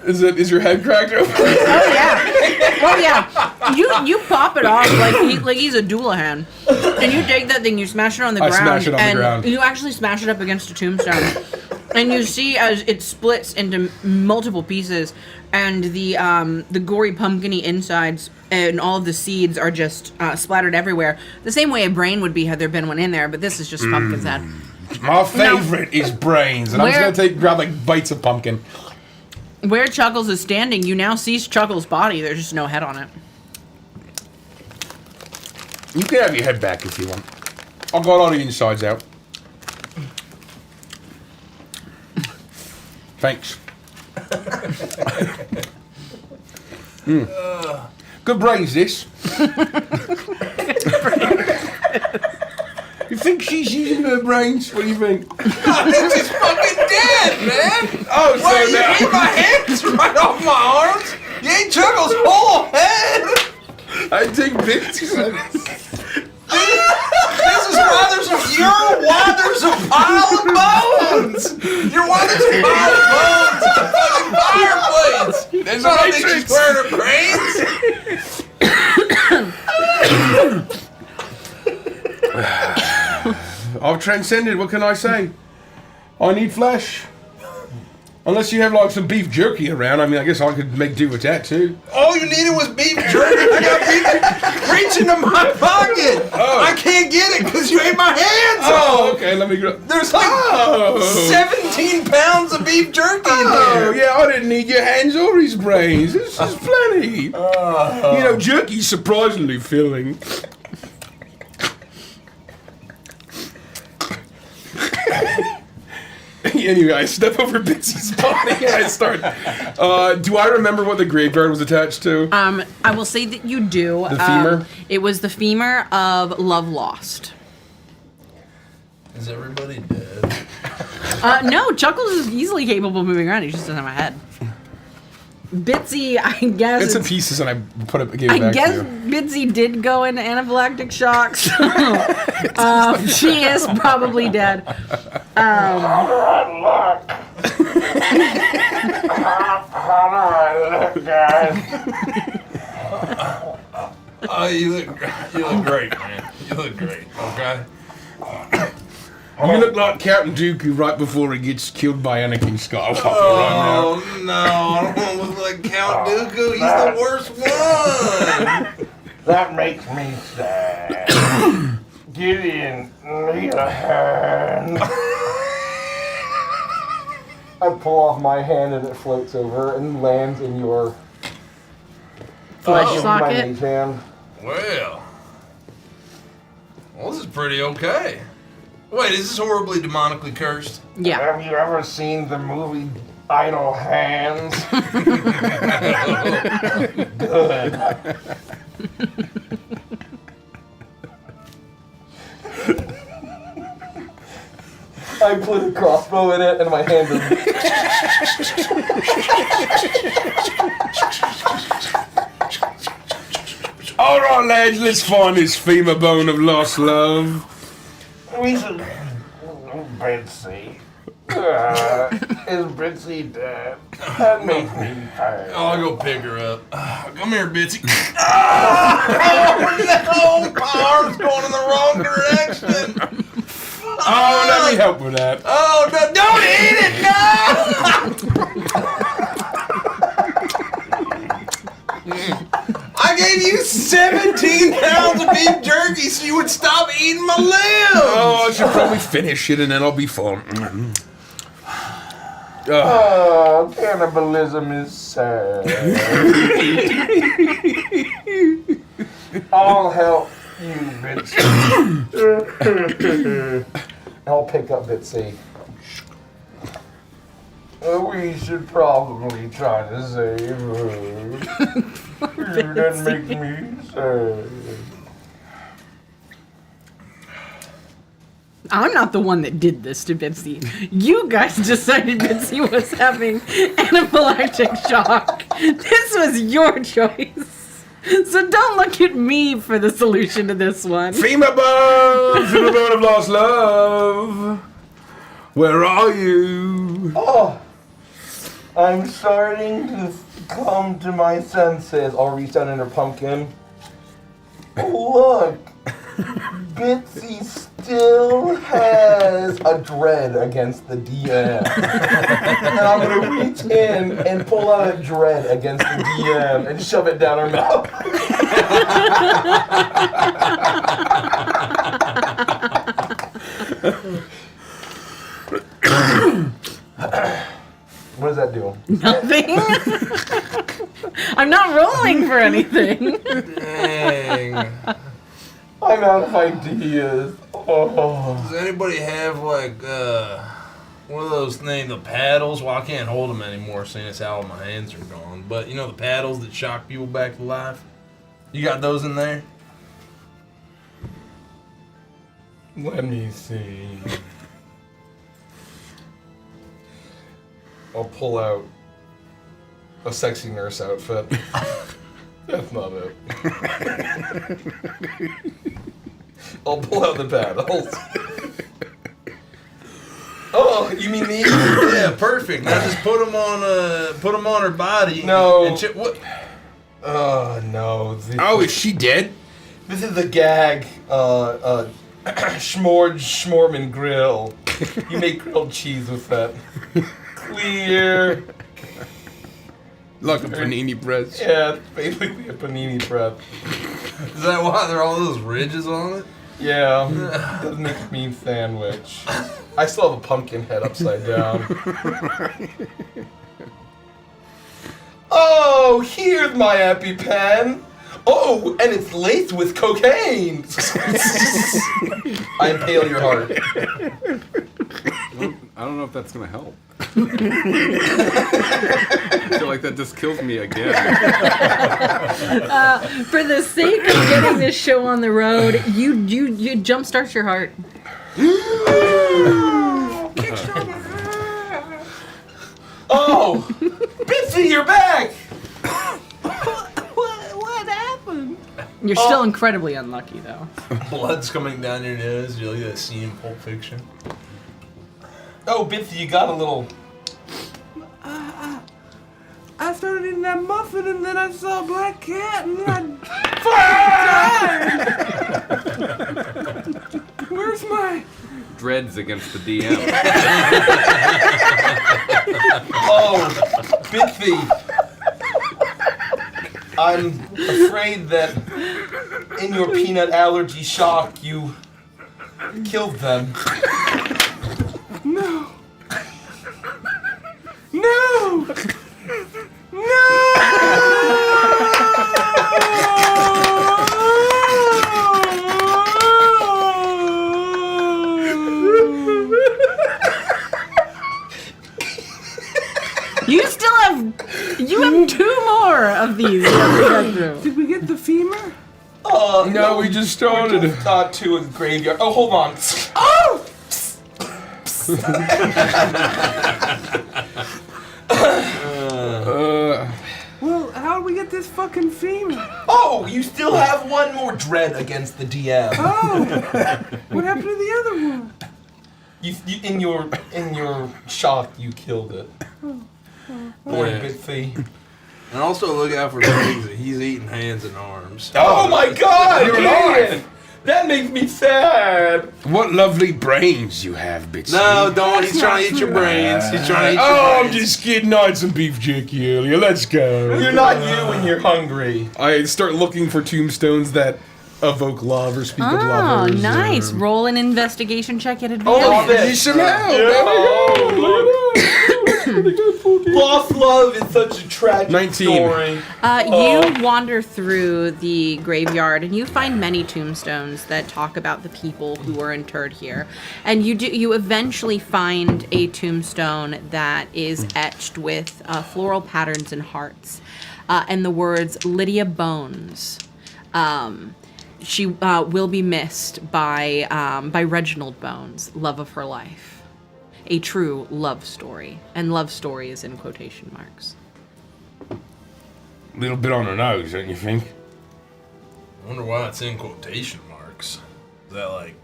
Is your head cracked open? Oh yeah. You pop it off like he's a Doulahan, and you take that thing, you smash it on the ground, smash it on the and ground. you actually smash it up against a tombstone, and you see as it splits into multiple pieces, and the gory pumpkin-y insides and all of the seeds are just splattered everywhere. The same way a brain would be had there been one in there, but this is just pumpkin's head. My favorite is brains, and I'm just gonna grab like bites of pumpkin. Where Chuckles is standing, you now see Chuckles' body. There's just no head on it. You can have your head back if you want. I'll got all the insides out. Thanks. Good brains, this. You think she's using her brains? What do you think? I think she's fucking dead, man. Oh, so wait, now- you ate my hands right off my arms? You ate Chuckle's whole head? I take pictures of this. This is why there's a pile of bones. You're why there's a pile of bones in the fucking fireplace. There's I a don't think she's matrix. wearing her brains. I've transcended. What can I say? I need flesh. Unless you have like some beef jerky around, I mean, I guess I could make do with that too. All you needed was beef jerky. I got beef. Reach into my pocket. Oh. I can't get it because you ate my hands Oh, off. okay. Let me go. There's like 17 pounds of beef jerky in Oh, there. yeah, I didn't need your hands or his brains. This is plenty. You know, jerky's surprisingly filling. Anyway, I step over Bitsy's body and I start. Do I remember what the graveyard was attached to? I will say that you do. The femur? It was the femur of Love Lost. Is everybody dead? No, Chuckles is easily capable of moving around. He just doesn't have a head. Bitsy, I guess. It's in pieces, and I gave it I back guess to you. Bitsy did go into anaphylactic shock, so she is probably dead. Oh, you look great, man. You look great. Okay. You look like Captain Dooku right before he gets killed by Anakin Skywalker right Oh no, I don't want to look like Count Dooku. He's the worst one. That makes me sad. Gideon, need a hand. I pull off my hand and it floats over and lands in your Flesh my socket. mage hand. Well, this is pretty okay. Wait, is this horribly demonically cursed? Yeah. Have you ever seen the movie Idle Hands? Good. I put a crossbow in it and my hand is... All right, lads, let's find this femur bone of lost love. We should... Bitsy. Is Bitsy dead? That makes me tired. Oh, I'll go pick her up. Come here, Bitsy. Oh, no! My arm's going in the wrong direction. Oh, let me help with that. Oh, no, don't eat it, no! I gave you 17 pounds of beef jerky so you would stop eating my limbs! Oh, I should probably finish it and then I'll be fine. Oh, cannibalism is sad. I'll help you, Bitsy. I'll pick up Bitsy. We should probably try to save her. That makes me sad. I'm not the one that did this to Bitsy. You guys decided Bitsy was having anaphylactic shock. This was your choice. So don't look at me for the solution to this one. Femur bone of lost love. Where are you? Oh, I'm starting to come to my senses. I'll reach down in her pumpkin. Look, Bitsy still has a dread against the DM. And I'm gonna reach in and pull out a dread against the DM and shove it down her mouth. What does that do? Nothing. I'm not rolling for anything. Dang. I'm out of ideas. Oh. Does anybody have, like, One of those things, the paddles. Well, I can't hold them anymore since all my hands are gone. But you know the paddles that shock people back to life? You got those in there? Let me see. I'll pull out a sexy nurse outfit. That's not it. I'll pull out the paddles. Oh, you mean these? Yeah, perfect. Now just put them on her body. No. And what? Oh no. Oh, is she dead? This is a gag. Schmorman grill. You make grilled cheese with that. Clear. Like a panini bread. Yeah, it's basically a panini bread. Is that why there are all those ridges on it? Yeah, doesn't make a mean sandwich. I still have a pumpkin head upside down. Oh, here's my EpiPen. Oh, and it's laced with cocaine. I impale your heart. I don't know if that's gonna help. I feel like that just kills me again. For the sake of getting this show on the road, you jumpstart your heart. Oh, Bitsy, you're back. What happened? You're still incredibly unlucky, though. Blood's coming down your nose. You look at that scene in Pulp Fiction. Oh, Bitsy, you got a little. I started eating that muffin and then I saw a black cat and then I Where's my... Dreads against the DM. Oh, Bitsy. I'm afraid that in your peanut allergy shock, you killed them. No! No! No! You have 2 more of these. Did we get the femur? No, we just started. We just got to a graveyard. Oh, hold on. Oh! Well, how do we get this fucking femur? Oh, you still have one more dread against the DM. Oh! What happened to the other one? You in your shock, you killed it. Boy, Bitsy. And also look out for things that he's eating hands and arms. Oh my God! You're alive! That makes me sad. What lovely brains you have, Bitsy. No, don't. He's trying to eat your brains. He's trying to eat your I'm brains. just kidding. I had some beef jerky earlier. Let's go. You're not you when you're hungry. I start looking for tombstones that evoke love or speak of Oh, lovers. nice. Roll an investigation check at advantage. Oh, you should Lost love is such a tragic 19. story. You wander through the graveyard and you find many tombstones that talk about the people who were interred here. And you eventually find a tombstone that is etched with floral patterns and hearts and the words Lydia Bones. She will be missed by Reginald Bones, love of her life. A true love story. And love story is in quotation marks. A little bit on the nose, don't you think? I wonder why it's in quotation marks. Is that like,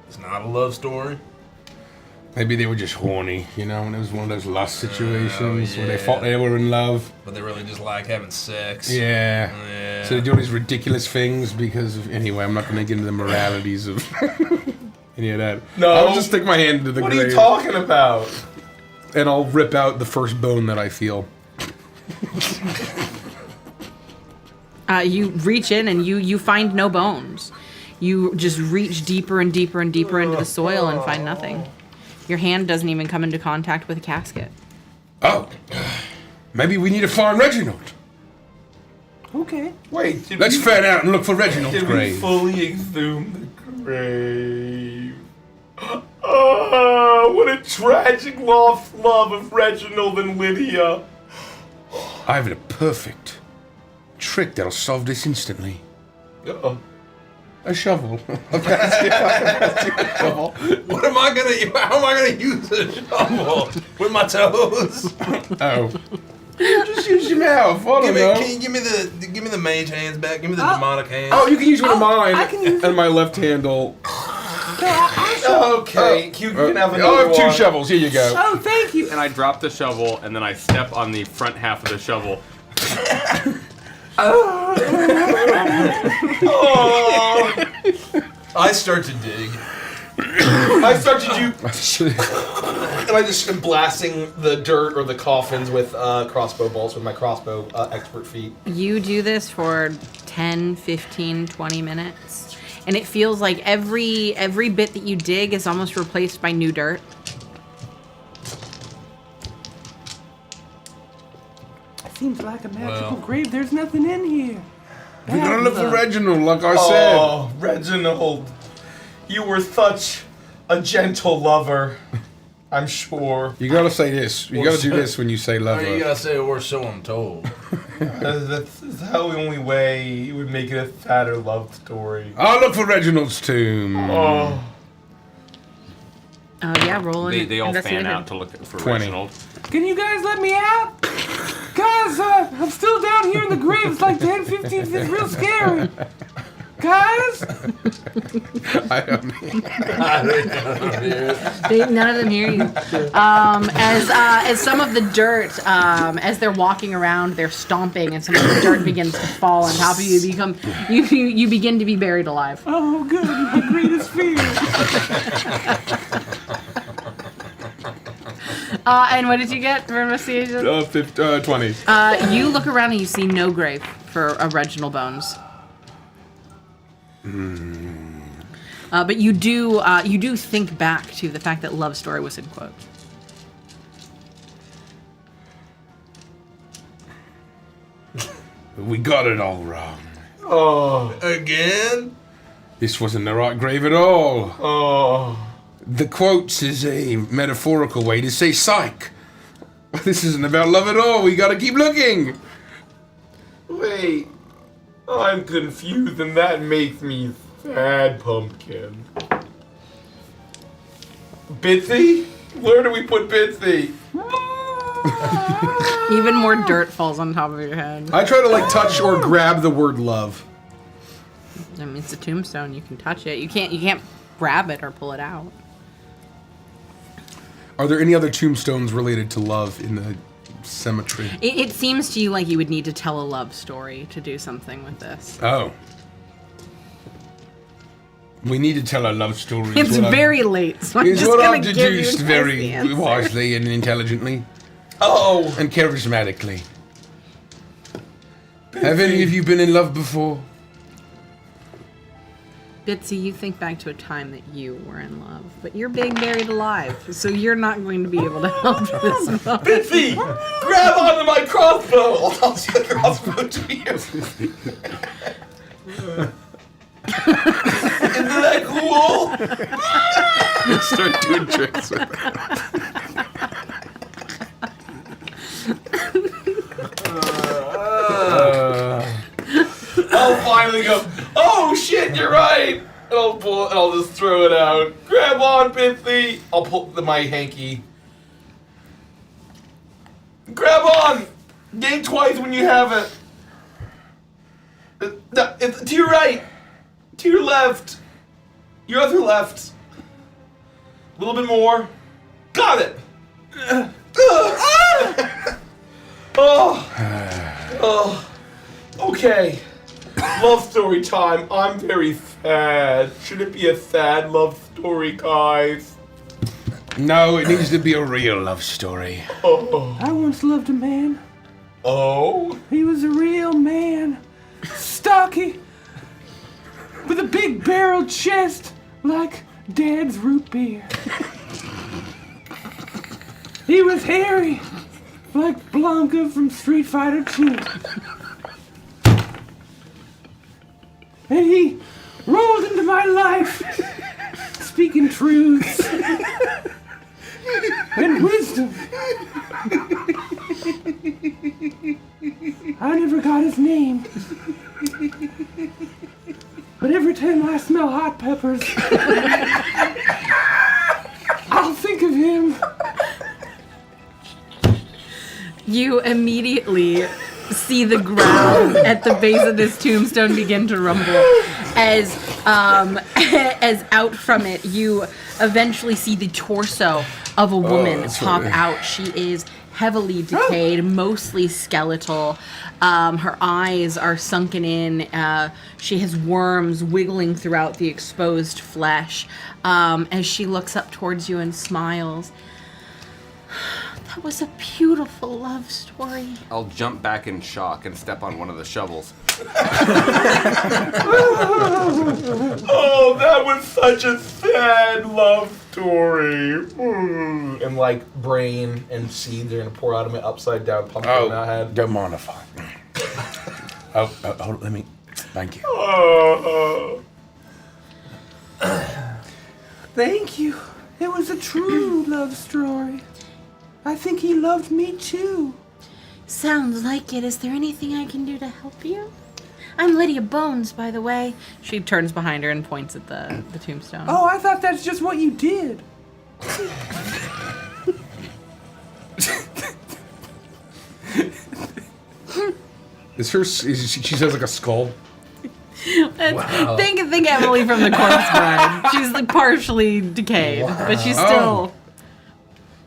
it's not a love story? Maybe they were just horny, you know, and it was one of those lust situations where they yeah. thought they were in love. But they really just like having sex. Yeah. Yeah. So they do all these ridiculous things because of, anyway, I'm not going to get into the moralities of any of that. No. I'll just stick my hand into the What grave. are you talking about? And I'll rip out the first bone that I feel. You reach in and you find no bones. You just reach deeper and deeper and deeper into the soil and find nothing. Your hand doesn't even come into contact with a casket. Oh. Maybe we need to find Reginald. Okay. Wait, Let's fan out and look for Reginald's did we grave. fully exhume the grave? Oh, what a tragic love of Reginald and Lydia. I have a perfect trick that'll solve this instantly. Uh-oh. A shovel. I'll pass you a shovel. What am I gonna? How am I gonna use a shovel with my toes? Oh. Just use your mouth. I don't know. Can you give me the mage hands back? Give me the demonic hands. Oh, you can use one of mine. I can use and my left handle. Okay, you can have another I have 2 one. shovels. Here you go. Oh, thank you. And I drop the shovel, and then I step on the front half of the shovel. Oh. I start to dig. I start to do, and I just am blasting the dirt or the coffins with crossbow bolts with my crossbow expert feat. You do this for 10, 15, 20 minutes. And it feels like every bit that you dig is almost replaced by new dirt. Seems like a magical grave. There's nothing in here. We're gonna look for Reginald, like I said. Oh, Reginald, you were such a gentle lover. I'm sure. You gotta say this. You gotta do this when you say Oh, lover. you gotta say, or so I'm told. That's the only way you would make it a sadder love story. I'll look for Reginald's tomb. Oh. Yeah, roll in. They all fan investigation. out to look for 20. Reginald. Can you guys let me out? Guys, I'm still down here in the grave. It's like 10, 15. It's real scary. Guys? I don't know. None of them hear you. As some of the dirt, as they're walking around, they're stomping, and some of the dirt begins to fall on top of you. You begin to be buried alive. Oh, good. My greatest fear. And what did you get for investigation? 20. You look around and you see no grave for Reginald Bones. But you do think back to the fact that Love Story was in quotes. We got it all wrong. Oh. Again? This wasn't the right grave at all. Oh. The quotes is a metaphorical way to say psych. This isn't about love at all. We gotta keep looking. Wait. I'm confused and that makes me sad, Pumpkin. Bitsy? Where do we put Bitsy? Even more dirt falls on top of your head. I try to touch or grab the word love. I mean, it's a tombstone. You can touch it. You can't grab it or pull it out. Are there any other tombstones related to love in the cemetery? It seems to you like you would need to tell a love story to do something with this. Oh. We need to tell a love story. It's very late, so I'm Is just what gonna I've give deduced you very the answer. wisely and intelligently. Oh. And charismatically. Have any of you been in love before? Bitsy, you think back to a time that you were in love, but you're being buried alive, so you're not going to be able to help this moment. Bitsy! Grab onto my crossbow! I'll toss the crossbow to you. Isn't that cool? Start doing tricks with I'll finally go, oh shit, you're right! And I'll pull it, and I'll just throw it out. Grab on, Bitsy! I'll pull my hanky. Grab on! Game twice when you have it. It's to your right! To your left! Your other left. A little bit more. Got it! Oh. Okay. Love story time. I'm very sad. Should it be a sad love story, guys? No, it needs to be a real love story. Oh. I once loved a man. Oh? He was a real man. Stocky. With a big barrel chest like Dad's root beer. He was hairy like Blanca from Street Fighter 2. And he rolled into my life speaking truths and wisdom. I never got his name. But every time I smell hot peppers, I'll think of him. You immediately see the ground at the base of this tombstone begin to rumble as out from it you eventually see the torso of a woman pop out. She is heavily decayed, mostly skeletal. Her eyes are sunken in. She has worms wiggling throughout the exposed flesh as she looks up towards you and smiles. That was a beautiful love story. I'll jump back in shock and step on one of the shovels. Oh, that was such a sad love story. And like brain and seeds are gonna pour out of my upside down pumpkin in that head. Don't modify. Hold on, let me. Thank you. Thank you. It was a true love story. I think he loved me too. Sounds like it. Is there anything I can do to help you? I'm Lydia Bones, by the way. She turns behind her and points at the tombstone. Oh, I thought that's just what you did. She says like a skull. Wow. Think Emily from the Corpse Bride. She's like partially decayed, but she's still.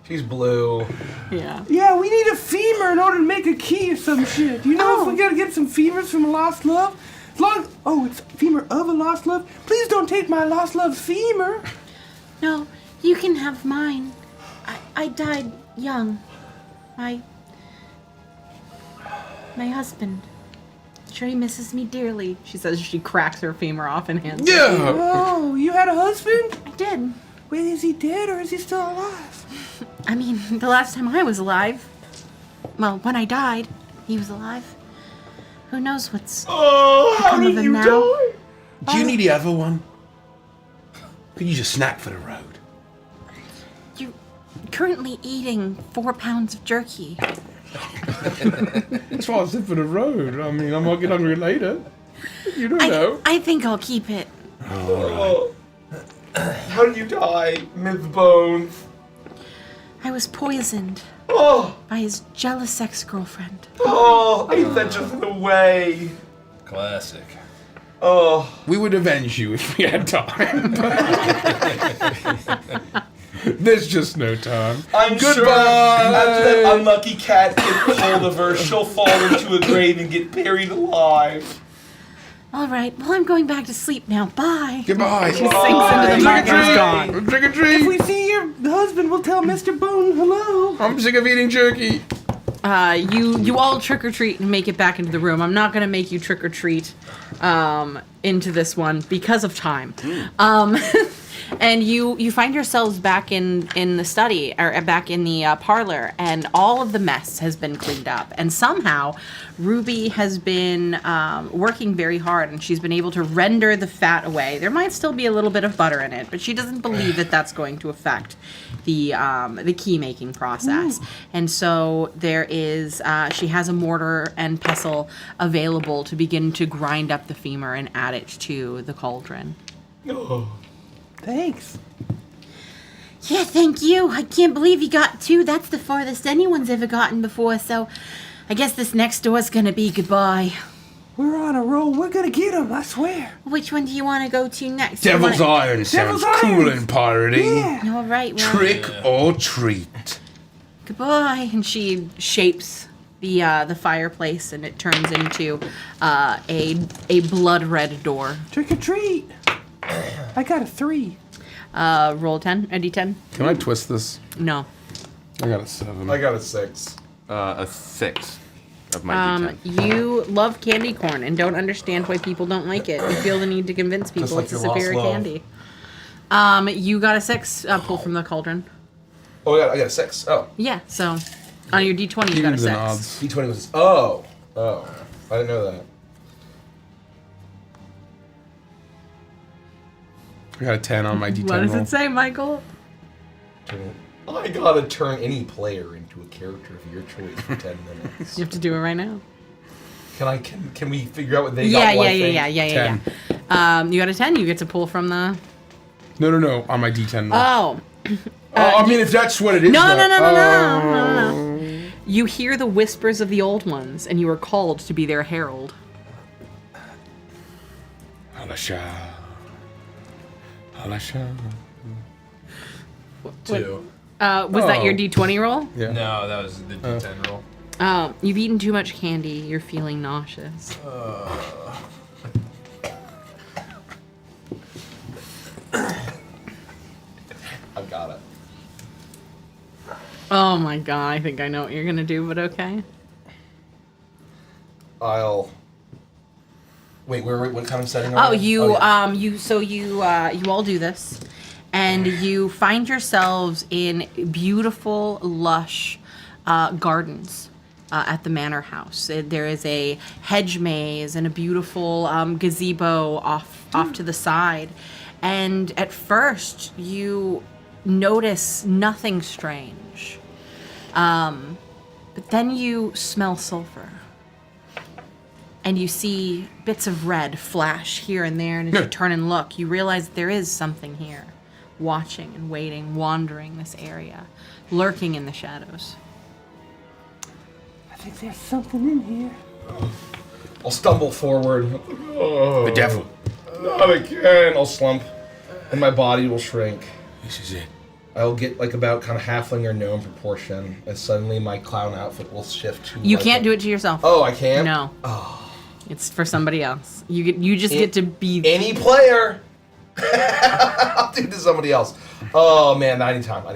She's blue. Yeah. Yeah, we need a femur in order to make a key or some shit. You know, if we gotta get some femurs from a lost love. It's femur of a lost love. Please don't take my lost love's femur. No, you can have mine. I died young. My husband. Sure, he misses me dearly. She says she cracks her femur off and hands it. Yeah. Oh, you had a husband? I did. Wait, is he dead or is he still alive? I mean, the last time I was alive, well, when I died, he was alive. Who knows what's become of him now? Do you need the other one? Could you just snack for the road? You're currently eating 4 pounds of jerky. That's why I said for the road. I mean, I might get hungry later. You don't know. I think I'll keep it. How did you die, Ms. Bones? I was poisoned by his jealous ex-girlfriend. Oh, ain't that just the way? Classic. Oh. We would avenge you if we had time. There's just no time. I'm sure after that unlucky cat gets hold of her, she'll fall into a grave and get buried alive. All right, well, I'm going back to sleep now. Bye. Goodbye. She sinks into the dark and is gone. Drink a drink. If we see your husband, we'll tell Mr. Bone hello. I'm sick of eating jerky. You all trick or treat and make it back into the room. I'm not gonna make you trick or treat into this one because of time. And you find yourselves back in the study, or back in the parlor, and all of the mess has been cleaned up. And somehow, Ruby has been working very hard, and she's been able to render the fat away. There might still be a little bit of butter in it, but she doesn't believe that that's going to affect the key making process. And so there is she has a mortar and pestle available to begin to grind up the femur and add it to the cauldron. Thanks. Yeah, thank you. I can't believe you got 2. That's the farthest anyone's ever gotten before, so I guess this next door's gonna be goodbye. We're on a roll. We're gonna get him, I swear. Which one do you want to go to next? Devil's Iron sounds cool and piratey. Yeah. All right, well, Trick or treat. goodbye. And she shapes the fireplace, and it turns into a blood red door. Trick or treat. I got a 3. Roll 10, a d10. Can I twist this? No. I got a 7. I got a 6. A 6 of my D10. You love candy corn and don't understand why people don't like it. You feel the need to convince people like it's a your lost superior love. candy. You got a 6 pull from the cauldron. Oh, I got a 6. Oh. Yeah, so on your d20 you got a 6. D20 was. Oh. I didn't know that. I got a 10 on my D10 What does roll. it say, Michael? I gotta turn any player into a character of your choice for 10 minutes. You have to do it right now. Can we figure out what they Yeah. got? You got a 10. You get to pull from the. No, on my D10 roll. Oh. I mean, if that's what it is. No. You hear the whispers of the old ones, and you are called to be their herald. Alasha. 2. Was that your D20 roll? Yeah. No, that was the D10 roll. You've eaten too much candy. You're feeling nauseous. I've got it. Oh my god, I think I know what you're gonna do, but okay. Wait, what kind of setting Oh, are we? you all do this, and you find yourselves in beautiful, lush gardens at the manor house. There is a hedge maze and a beautiful gazebo off to the side, and at first you notice nothing strange, but then you smell sulfur. And you see bits of red flash here and there, and as you turn and look, you realize there is something here, watching and waiting, wandering this area, lurking in the shadows. I think there's something in here. I'll stumble forward. The devil. Not again. I'll slump, and my body will shrink. This is it. I'll get like about kind of halfling or gnome proportion, and suddenly my clown outfit will shift to. You can't do it to yourself. Oh, I can't. No. Oh. It's for somebody else. You just get to be any player. I'll do it to somebody else. Oh man, anytime. I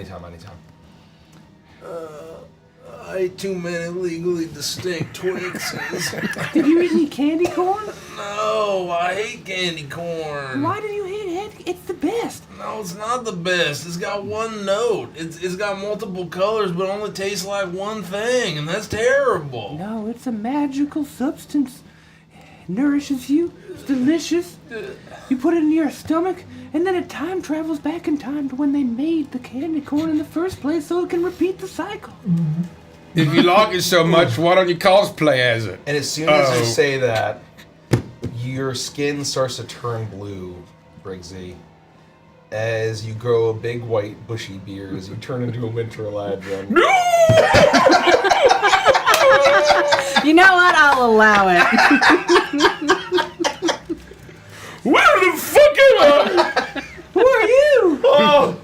ate too many legally distinct Twixes. Did you eat any candy corn? No, I hate candy corn. Why did you hate it? It's the best. No, it's not the best. It's got one note. It's got multiple colors, but only tastes like one thing, and that's terrible. No, it's a magical substance. It nourishes you. It's delicious. You put it in your stomach, and then it time travels back in time to when they made the candy corn in the first place so it can repeat the cycle. If you like it so much, why don't you cosplay as it? And as soon as you say that, your skin starts to turn blue, Briggsy. As you grow a big white bushy beard, as you turn into a winter Eladrin. No! You know what? I'll allow it. Where the fuck am I? Who are you? Oh,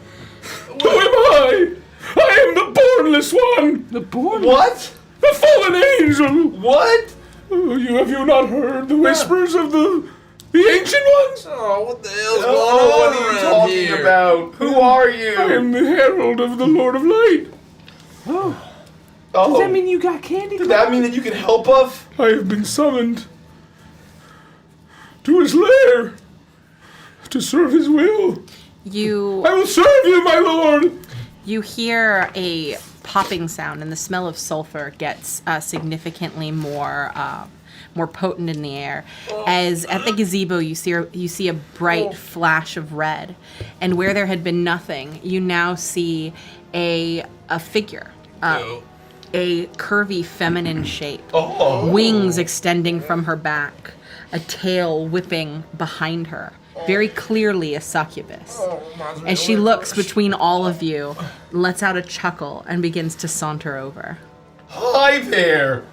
who am I? I am the bornless one. The born? What? The fallen angel. What? Have you not heard the whispers of the ancient ones? Oh, what the hell's going on what are you around talking here? about? Who are you? I am the herald of the Lord of Light. Oh. Does that mean you got candy corn? Does that mean that you can help us? I have been summoned to his lair to serve his will. I will serve you, my lord. You hear a popping sound, and the smell of sulfur gets significantly more potent in the air. As at the gazebo, you see a bright flash of red, and where there had been nothing, you now see a figure. A curvy feminine shape, wings extending from her back, a tail whipping behind her, very clearly a succubus. As she looks between all of you, lets out a chuckle, and begins to saunter over. Hi there!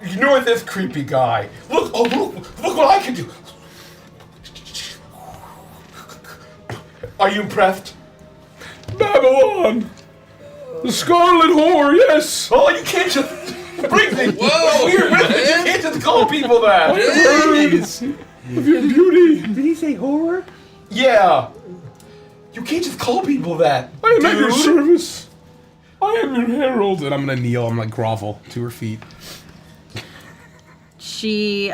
Ignore this creepy guy. Look what I can do. Are you impressed? Babylon! The Scarlet Whore, yes! Oh, you can't just bring me. Whoa, Weird, man. you can't just call people that. Jeez. Of your beauty. Did he say horror? Yeah. You can't just call people that. I am at your service. I am your herald. And I'm gonna kneel, I'm like grovel to her feet. She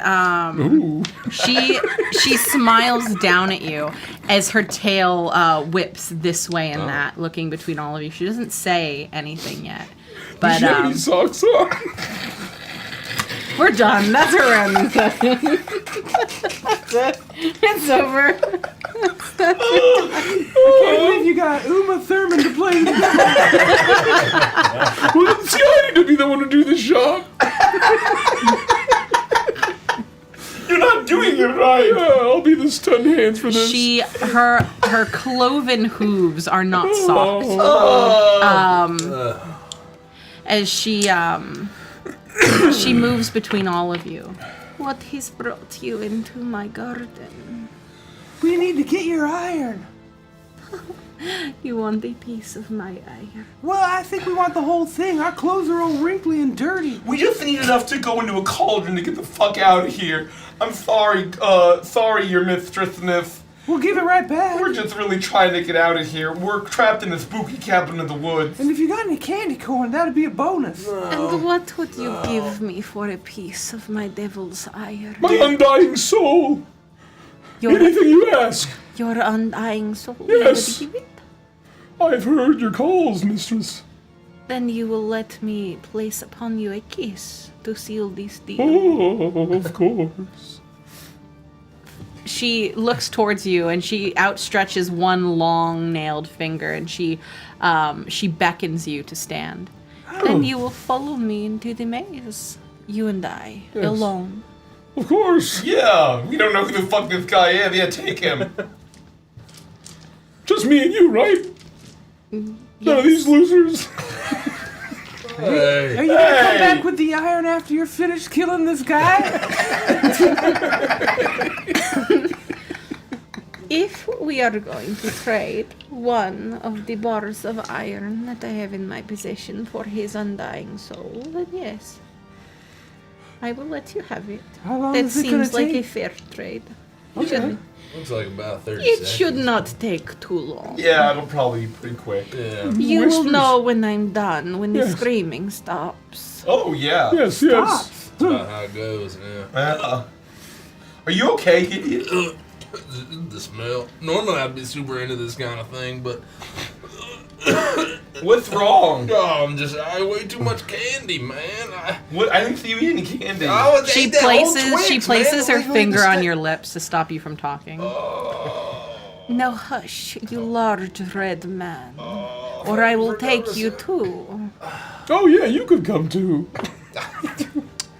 smiles down at you as her tail whips this way and that, looking between all of you. She doesn't say anything yet, but Does she have any socks on? We're done. That's our round session. That's it. It's over. I can't believe you got Uma Thurman to play the Well, see, I need to be the one to do the shop. You're not doing it right. I'll be the stun hands for this. Her cloven hooves are not soft. As she moves between all of you. What has brought you into my garden? We need to get your iron. You want a piece of my iron? Well, I think we want the whole thing. Our clothes are all wrinkly and dirty. We just need enough to go into a cauldron to get the fuck out of here. I'm sorry, your mistressness. We'll give it right back. We're just really trying to get out of here. We're trapped in a spooky cabin in the woods. And if you got any candy corn, that'd be a bonus. And what would you give me for a piece of my devil's iron? My undying soul. Anything you ask. Your undying soul? Yes. You would give it? I've heard your calls, mistress. Then you will let me place upon you a kiss to seal this deal. Oh, of course. She looks towards you and she outstretches one long nailed finger and she beckons you to stand. Then you will follow me into the maze. You and I, Yes. alone. Of course. Yeah, we don't know who the fuck this guy is. Yeah, take him. Just me and you, right? None of these losers. Are you gonna come back with the iron after you're finished killing this guy? If we are going to trade one of the bars of iron that I have in my possession for his undying soul, then yes. I will let you have it. How long That is it gonna seems like a take? fair trade. Okay. Looks like about 30 It seconds. should not take too long. Yeah, it'll probably be pretty quick. Yeah. You will Whispers. know when I'm done, when the Yes. screaming stops. Oh, yeah. Yes, yes. That's about how it goes, yeah. Are you okay, idiot? The smell. Normally I'd be super into this kind of thing, but What's wrong? oh, I way too much candy, man. I didn't see you eating candy. She places her finger on your lips to stop you from talking. Now hush, you large red man, or I will take you too. Oh yeah, you could come too.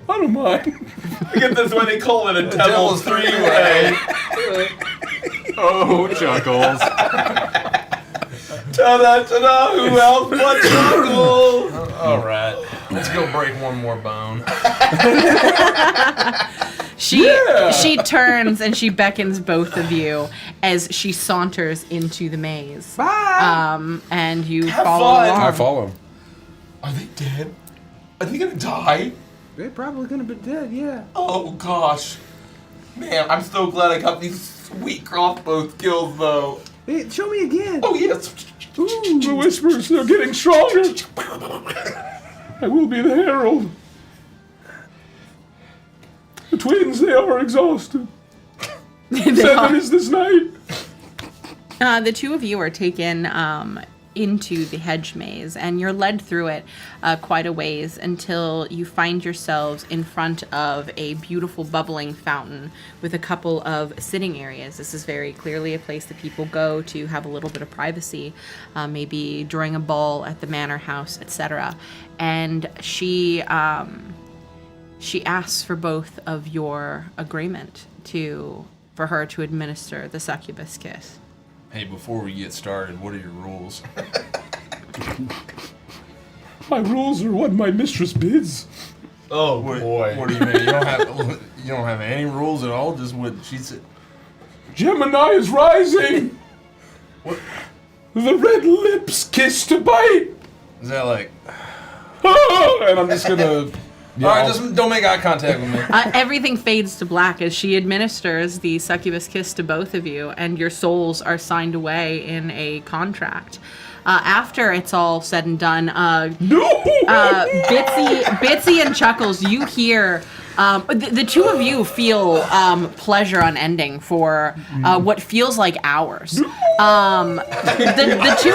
I don't mind. I guess that's why they call it a devil's three-way. Oh, Chuckles. Ta-da, ta-da, who else but Chuckles? Alright, let's go break one more bone. She turns and she beckons both of you as she saunters into the maze. Bye. And you Have follow fun. along. I follow. Are they dead? Are they gonna die? They're probably gonna be dead, yeah. Oh gosh. Man, I'm so glad I got these sweet crossbow skills though. Hey, show me again. Oh yes. Ooh, the whispers, they're getting stronger. I will be the herald. The twins, they are exhausted. Seven is this night. The two of you are taken into the hedge maze, and you're led through it quite a ways until you find yourselves in front of a beautiful bubbling fountain with a couple of sitting areas. This is very clearly a place that people go to have a little bit of privacy, maybe during a ball at the manor house, etc. And she asks for both of your agreement for her to administer the succubus kiss. Hey, before we get started, what are your rules? My rules are what my mistress bids. Oh boy. What do you mean? You don't have any rules at all? Just what she said? Gemini is rising. What? The red lips kiss to bite. Is that like... And I'm just gonna... Alright, just don't make eye contact with me. Everything fades to black as she administers the succubus kiss to both of you, and your souls are signed away in a contract. After it's all said and done, Bitsy and Chuckles, you hear the two of you feel pleasure unending for what feels like hours. The two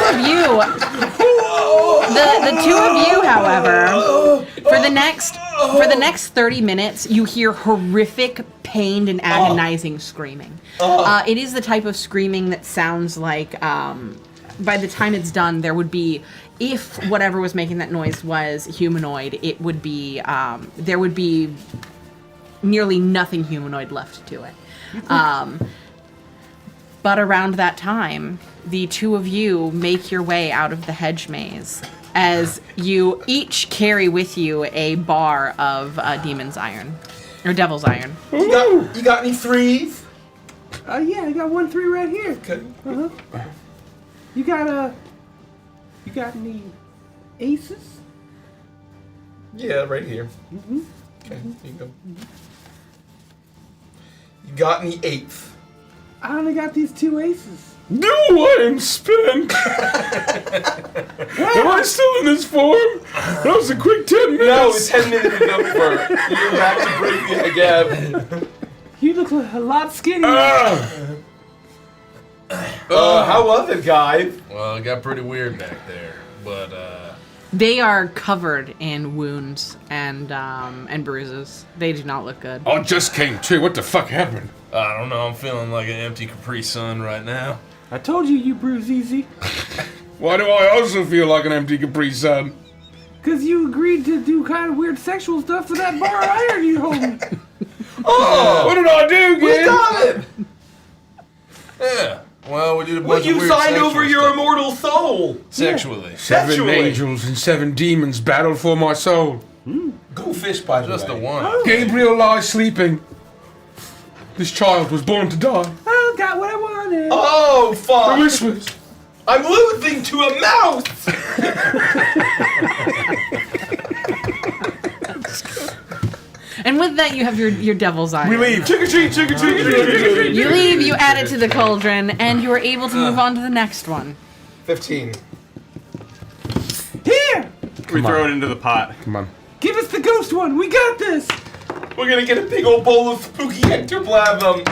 of you, however, for the next For the next 30 minutes, you hear horrific, pained, and agonizing screaming. It is the type of screaming that sounds like, by the time it's done, there would be, if whatever was making that noise was humanoid, it would be, there would be nearly nothing humanoid left to it. But around that time, the two of you make your way out of the hedge maze as you each carry with you a bar of demon's iron, or devil's iron. You got any threes? Yeah, I got 1 3 right here. Okay. You got any aces? Yeah, right here. Okay, here you go. You got any eighths? I only got these 2 aces. No, I am spent. Am I still in this form? That was a quick 10 minutes. No, 10 minutes is over. You're back to breathing again. You look a lot skinnier. How was it, guys? Well, it got pretty weird back there, but They are covered in wounds and bruises. They do not look good. I just came to. What the fuck happened? I don't know. I'm feeling like an empty Capri Sun right now. I told you you bruise easy. Why do I also feel like an empty Capri Sun? Because you agreed to do kind of weird sexual stuff with that bar of iron you holding. What did I do, We kid? got it! Yeah. Well, we did a bunch Well, of you weird signed sexual over your stuff. immortal soul. Sexually. 7 Sexually. angels and 7 demons battled for my soul. Go fish, by the Just the way. one. Gabriel lies sleeping. This child was born to die. I got what I wanted. Oh, The fuck. whispers. I'm losing to a mouse! And with that, you have your devil's iron. We leave. Trick or treat, trick or treat, trick or treat. You leave, you add it to the cauldron, and you are able to move on to the next one. 15. Here! We throw it into the pot. Come on. Give us the ghost one. We got this. We're gonna get a big old bowl of spooky ectoplasm.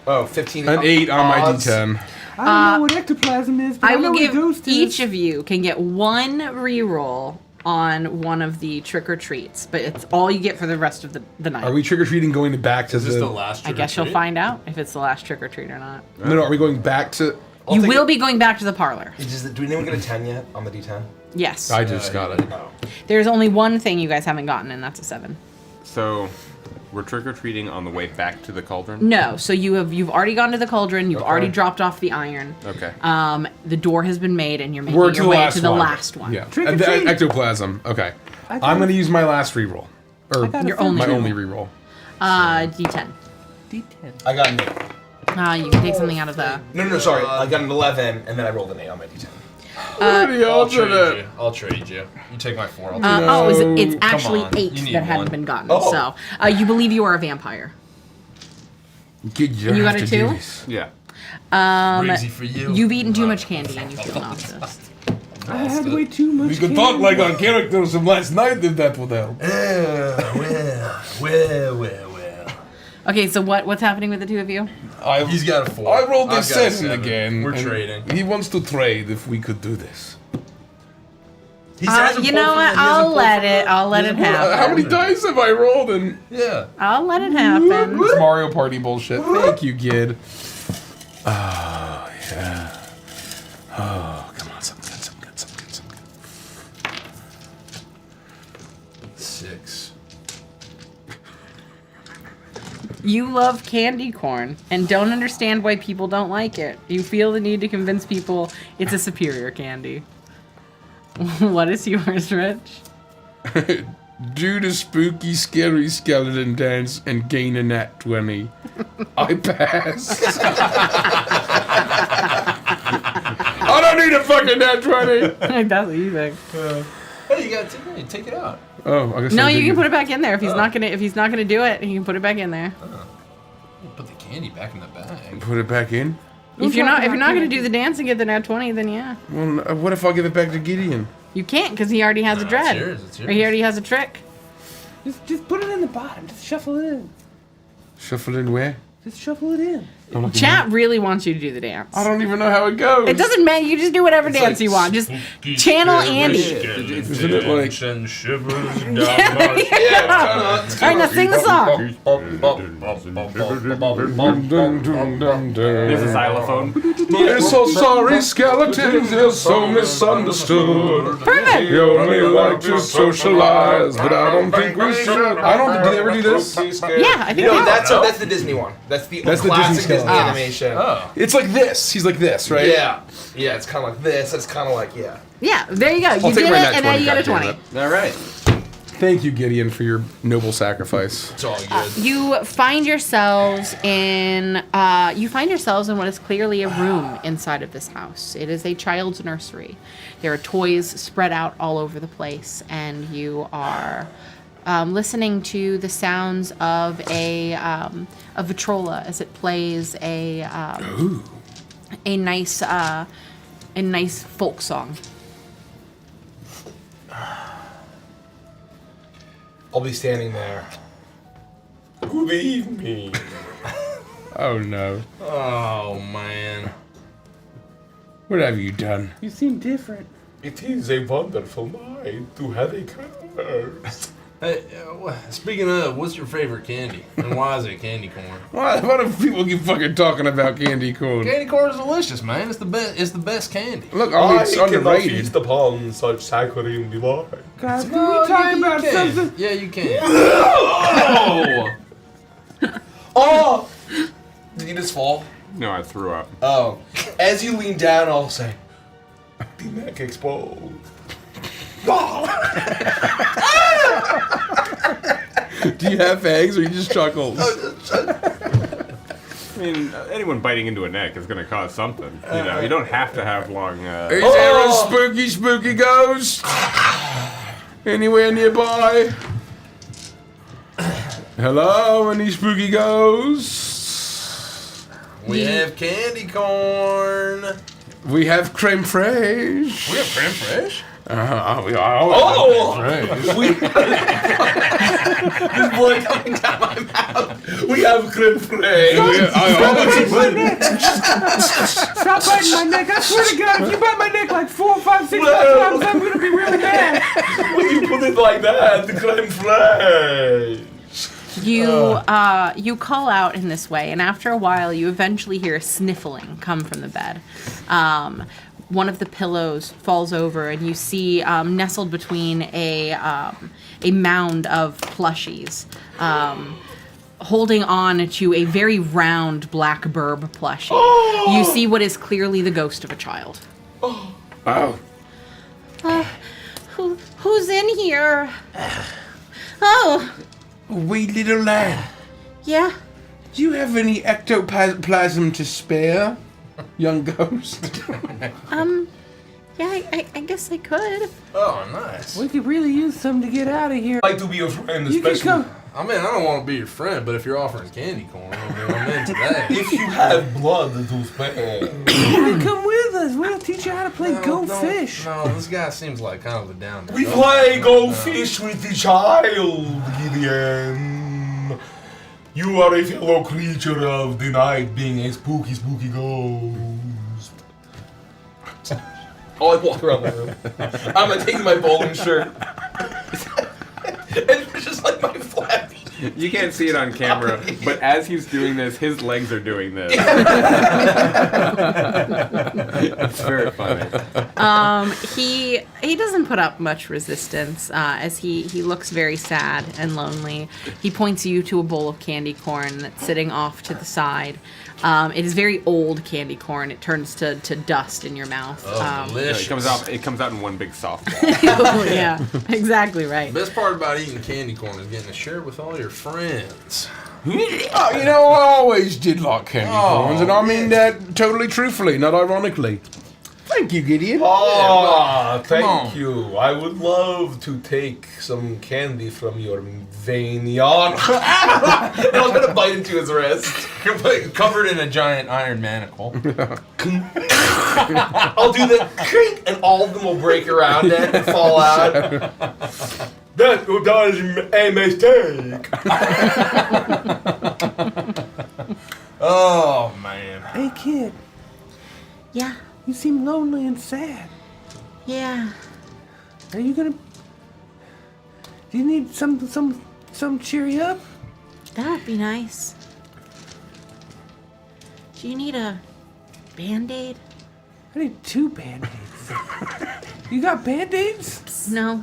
Oh, 15. An 8 on my odds. D10. I don't know what ectoplasm is, but I, I know will what a give ghost each is. of you can get 1 reroll on one of the trick or treats, but it's all you get for the rest of the night. Are we trick or treating going back to Is this the last I trick or guess you'll treat? find out if it's the last trick or treat or not. No, are we going back to? You will be going back to the parlor. Do anyone get a 10 yet on the D10? Yes. I just got it. There's only one thing you guys haven't gotten, and that's a 7. So, we're trick or treating on the way back to the cauldron. No, so you've already gone to the cauldron. You've already dropped off the iron. Okay. The door has been made, and you're making We're to your the way last to the one. last one. Yeah. Trick or And the treat. ectoplasm. Okay. I got I'm a- going to use my last reroll. Or got a Your only my reroll. only reroll. D10. D10. I got an 8. You can take something out of the. No, sorry. I got an 11, and then I rolled an 8 on my D10. I'll trade you. I'll trade you. You take my 4. I'll take It's actually on. 8 You need that hadn't one. been gotten. Oh. So you believe you are a vampire. Good job. You got it too? Yeah. Breezy for you. You've eaten too much candy and you feel nauseous. I had way too much. We could candy. talk like our characters from last night if that would help. Well. Okay, so what's happening with the two of you? He's got a 4. I rolled I've this got a 7 again. We're and trading. He wants to trade if we could do this. You know what? I'll let it happen. How many dice have I rolled? And Yeah. I'll let it happen. It's Mario Party bullshit. Thank you, kid. Oh, yeah. Oh, come on. Something good. 6. You love candy corn and don't understand why people don't like it. You feel the need to convince people it's a superior candy. What is yours, Rich? Do the spooky, scary skeleton dance and gain a nat 20. I pass. I don't need a fucking nat 20. That's what you think. Hey, you got to take it out. Oh, I guess No, I you did can get- put it back in there if he's not gonna do it. He can put it back in there. Put the candy back in the bag. Put it back in? If you're not gonna do the dance and get the nat 20, then yeah, Well, what if I give it back to Gideon? you can't because he already has a dread, It's yours. or he already has a trick. Just put it in the bottom. Just shuffle it in. Shuffle in where? Just shuffle it in. Chat really wants you to do the dance. I don't even know how it goes. It doesn't matter. You just do whatever dance you want. Just channel Andy. Isn't it like... And shivers down Yeah, my All right, now sing the song. There's a xylophone. We're so sorry, skeletons, you're so misunderstood. Perfect. You only like to socialize, but I don't think we should. I don't think, did they ever do this? Yeah, I think No, they that's the Disney one. That's the That's the classic Disney Disney style. animation. Oh. It's like this. He's like this, right? Yeah. Yeah, it's kind of like this. It's kind of like, yeah. Yeah, there you go. You take did it, my nat and now 20, you got a goddammit. 20. All right. Thank you, Gideon, for your noble sacrifice. It's all good. You find yourselves in what is clearly a room inside of this house. It is a child's nursery. There are toys spread out all over the place, and you are listening to the sounds of a Vitrola as it plays a nice folk song. I'll be standing there. Good evening. Oh, no. Oh, man. What have you done? You seem different. It is a wonderful night to have a curse. Hey, speaking of, what's your favorite candy? And why is it candy corn? Why do people keep fucking talking about candy corn? Candy corn is delicious, man. It's the best. It's the best candy. Look, I mean, it's underrated. feast upon such saccharine delight. Guys, can we talk about something? Yeah, you can. Oh! Oh! Did you just fall? No, I threw up. Oh. As you lean down, I'll say, the neck exposed. Do you have fangs or you just chuckles? I mean, anyone biting into a neck is going to cause something. You know, you don't have to have long. Is there a spooky ghost? Anywhere nearby? Hello, any spooky ghosts? We have candy corn. We have creme fraiche. We have creme fraiche. We always have creme fraiche. There's blood coming down my mouth. We have creme fraiche. Stop biting my neck. I swear to God, if you bite my neck like 4, 5, 6 times, I'm going to be really mad. When you put it like that, the creme fraiche. You call out in this way, and after a while, you eventually hear a sniffling come from the bed. One of the pillows falls over, and you see nestled between a mound of plushies, holding on to a very round black burb plushie. Oh! You see what is clearly the ghost of a child. Oh. Who's in here? Oh, Wee little lad. yeah. Do you have any ectoplasm to spare, young ghost? Yeah, I guess I could. Oh, nice. We could really use some to get out of here. I'd like to be your friend, You can especially. come. I mean, I don't want to be your friend, but if you're offering candy corn, I mean, I'm into that. If you have blood to spare. You can come with us. We'll teach you how to play Go Fish. No, this guy seems like kind of a down. We play Go Fish with the child, Gideon. You are a fellow creature of the night, being a spooky ghost. Oh, I walk around the room. I'm gonna take my bowling shirt. And it's just like my flappy. You can't see it on camera, but as he's doing this, his legs are doing this. It's very funny. He doesn't put up much resistance as he looks very sad and lonely. He points you to a bowl of candy corn that's sitting off to the side. It is very old candy corn. It turns to dust in your mouth. Oh, delicious. It comes out in one big softball. Oh, yeah, exactly right. The best part about eating candy corn is getting to share it with all your friends. Oh, you know, I always did like candy corns, and I mean that totally truthfully, not ironically. Thank you, Gideon. Oh, thank on. you. I would love to take some candy from your vein yawn. And I was gonna bite into his wrist. Covered in a giant iron manacle. I'll do the crink, and all of them will break around it and fall out. That was a mistake. Oh, man. You seem lonely and sad. Yeah. Are you gonna... Do you need some cheery up? That would be nice. Do you need a Band-Aid? I need 2 Band-Aids. You got Band-Aids? No.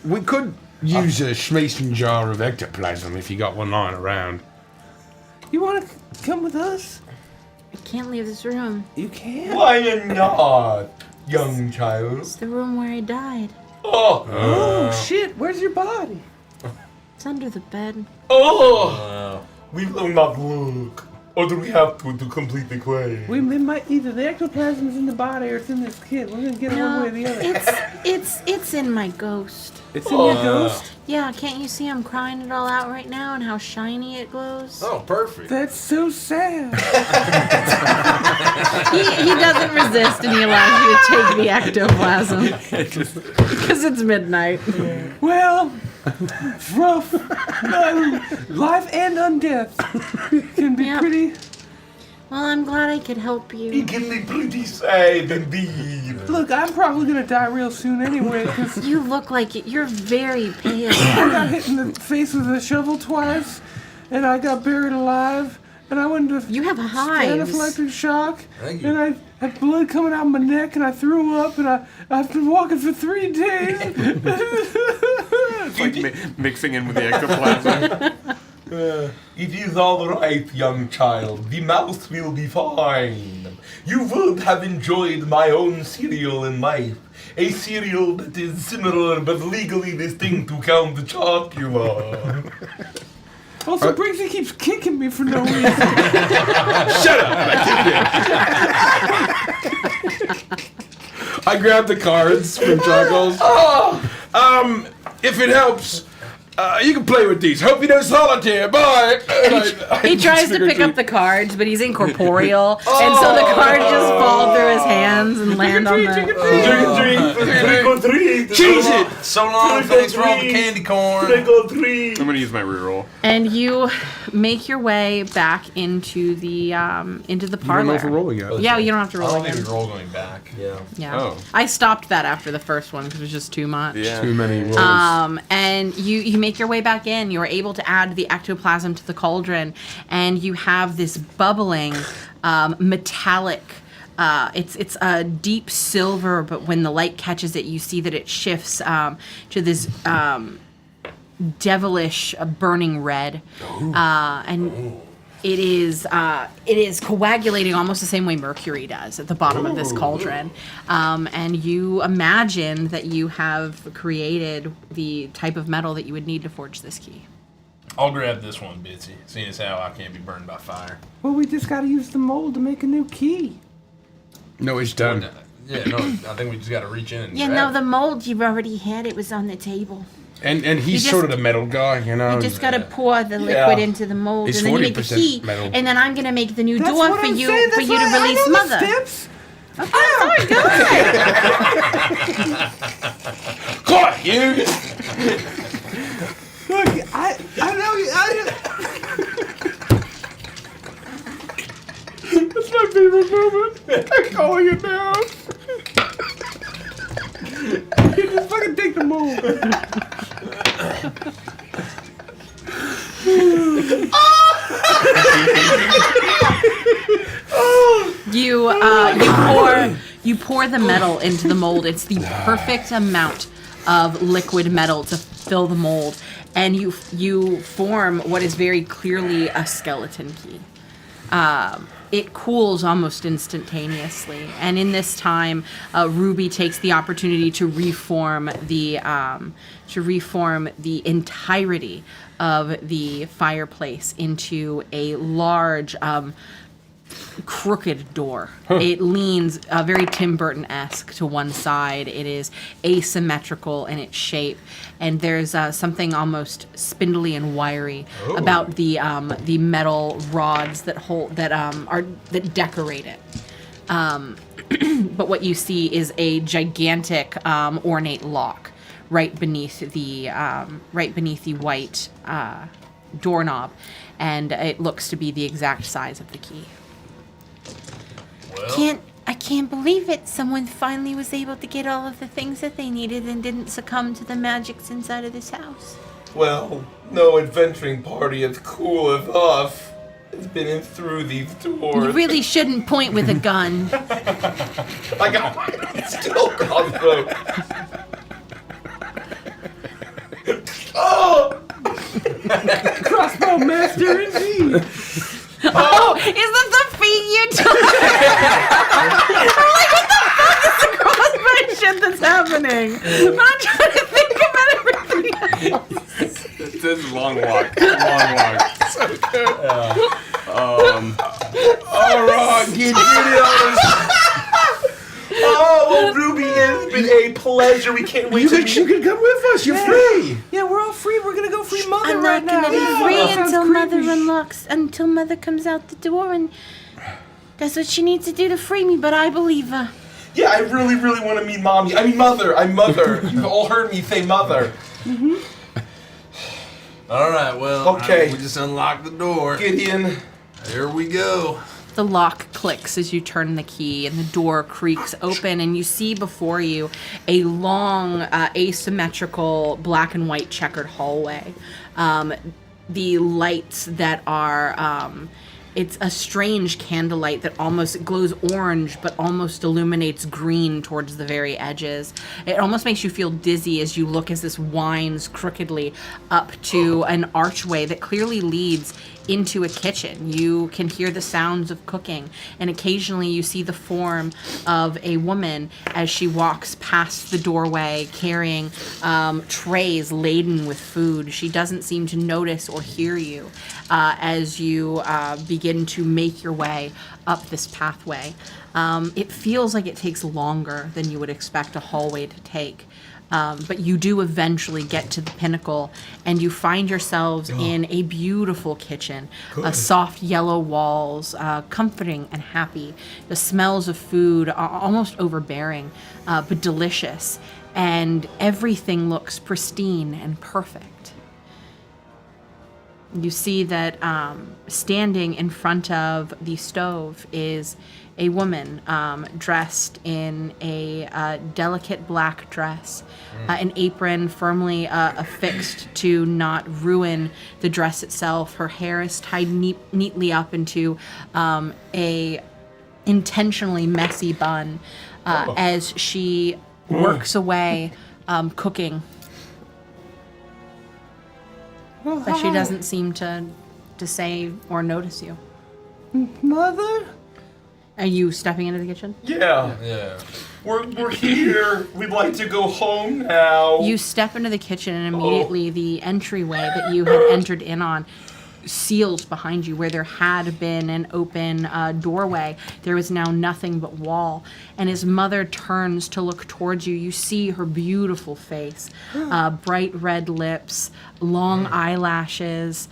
We could use a mason jar of ectoplasm if you got one lying around. You want to come with us? I can't leave this room. You can't? Why not, young child? It's the room where I died. Oh, shit. Where's your body? It's under the bed. We will not look. Or do we have to complete the quest? We might either the ectoplasm's in the body or it's in this kid. We're gonna get it one way or the other. It's in my ghost. It's in your ghost? Yeah, can't you see I'm crying it all out right now and how shiny it glows? Oh, perfect. That's so sad. He doesn't resist and he allows you to take the ectoplasm. Because it's midnight. Well, it's rough. Life and undeath can be pretty... Well, I'm glad I could help you. It can be pretty sad indeed. Look, I'm probably gonna die real soon anyway, because... You look like it. You're very pale. I got hit in the face with a shovel twice, and I got buried alive, and I went into... You have hives. Anaphylactic shock, and I had blood coming out of my neck, and I threw up, and I've been walking for 3 days. It's like mixing in with the ectoplasm. It is all right, young child. The mouse will be fine. You would have enjoyed my own cereal in life. A cereal that is similar but legally distinct to Count Chocula. Also, Briggsy keeps kicking me for no reason. Shut up! I grabbed the cards from Chuckles. If it helps, you can play with these. Hope you know solitaire. Bye. He tries to pick up the cards, but he's incorporeal, and so the cards just fall through his hands and land on the... Cheese it! So long, thanks for all the candy corn. I'm gonna use my reroll. And you make your way back into the parlor. You don't know if we're rolling yet. Yeah, you don't have to I roll don't again. even roll going back. Yeah. Oh. I stopped that after the first one because it was just too much. Yeah. Too many rolls. And you make your way back in. You are able to add the ectoplasm to the cauldron, and you have this bubbling, metallic. It's a deep silver, but when the light catches it, you see that it shifts to this devilish, burning red, and it is coagulating almost the same way mercury does at the bottom of this cauldron. And you imagine that you have created the type of metal that you would need to forge this key. I'll grab this one, Bitsy, seeing as how I can't be burned by fire. Well, we just gotta use the mold to make a new key. No, it's done. Yeah, no, I think we just gotta reach in and Yeah, grab no, the mold you've already had. It was on the table. And You he's just- sort of the metal guy, you know. You just gotta pour the liquid into the mold, It's and then you make the 40% key, metal. and then I'm gonna make the new That's door what for I'm you saying. for That's you to why I release know the Mother. steps. Okay, sorry, good. Caught you! Look, I know you. That's my favorite moment. I'm calling it down. You just fucking take the mold. You pour the metal into the mold. It's the perfect amount of liquid metal to fill the mold, and you form what is very clearly a skeleton key. It cools almost instantaneously, and in this time, Ruby takes the opportunity to reform the entirety of the fireplace into a large, crooked door. It leans very Tim Burton-esque to one side. It is asymmetrical in its shape, and there's something almost spindly and wiry about the metal rods that decorate it. But what you see is a gigantic ornate lock right beneath the white doorknob, and it looks to be the exact size of the key. Well, I can't believe it. Someone finally was able to get all of the things that they needed and didn't succumb to the magics inside of this house. Well, no adventuring party as cool as us has been in through these doors. You really shouldn't point with a gun. I got my still crossbow. Oh! Crossbow master indeed. Oh, is that the feat you took? I'm like, what the fuck is the crossbow shit that's happening? But I'm trying to think about everything else. This is long walk. Long walk. So good. All right, get Oh, well, Ruby, it's been a pleasure. We can't wait to meet You can come with us. You're free. Yeah, we're all free. We're gonna go free Mother I'm right not now. gonna be free that sounds until Mother creepy. until Mother comes out the door, and that's what she needs to do to free me. But I believe her. Yeah, I really, really want to meet Mommy. I mean, Mother. I'm Mother. You've all heard me say Mother. All right, well, Okay. we just unlocked the door. Gideon. Here we go. The lock clicks as you turn the key, and the door creaks open, and you see before you a long, asymmetrical, black and white checkered hallway. The lights that are, it's a strange candlelight that almost glows orange, but almost illuminates green towards the very edges. It almost makes you feel dizzy as you look as this winds crookedly up to an archway that clearly leads into a kitchen. You can hear the sounds of cooking, and occasionally you see the form of a woman as she walks past the doorway carrying trays laden with food. She doesn't seem to notice or hear you as you begin to make your way up this pathway. It feels like it takes longer than you would expect a hallway to take. But you do eventually get to the pinnacle, and you find yourselves in a beautiful kitchen. Soft yellow walls, comforting and happy. The smells of food are almost overbearing, but delicious. And everything looks pristine and perfect. You see that standing in front of the stove is a woman dressed in a delicate black dress, an apron firmly affixed to not ruin the dress itself. Her hair is tied neatly up into a intentionally messy bun as she works away cooking. But she doesn't seem to say or notice you. Mother? Are you stepping into the kitchen? Yeah. Yeah. We're here. We'd like to go home now. You step into the kitchen, and immediately the entryway that you had entered in on seals behind you. Where there had been an open doorway, there is now nothing but wall. And as Mother turns to look towards you, you see her beautiful face, bright red lips, long eyelashes,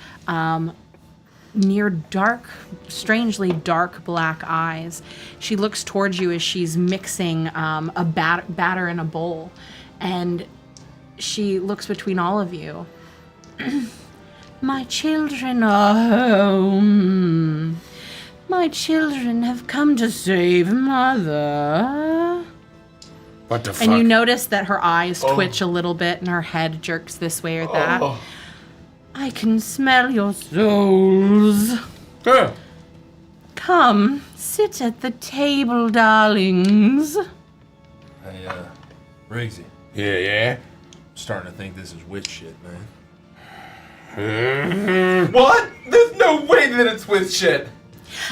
near dark, strangely dark black eyes. She looks towards you as she's mixing a batter in a bowl, and she looks between all of you. My children are home. My children have come to save Mother. What the fuck? And you notice that her eyes twitch a little bit and her head jerks this way or that. I can smell your souls. Come, sit at the table, darlings. Hey, Riggsy, Yeah. I'm starting to think this is witch shit, man. What? There's no way that it's with shit.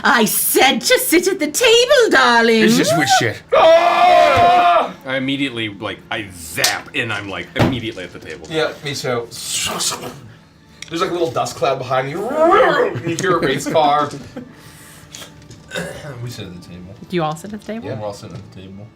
I said to sit at the table, darlings. It's just with shit. Ah! I immediately, I zap, and I'm, immediately at the table. Yeah, me too. There's like a little dust cloud behind you. You hear a race car. We sit at the table. Do you all sit at the table? Yeah, we're all sitting at the table.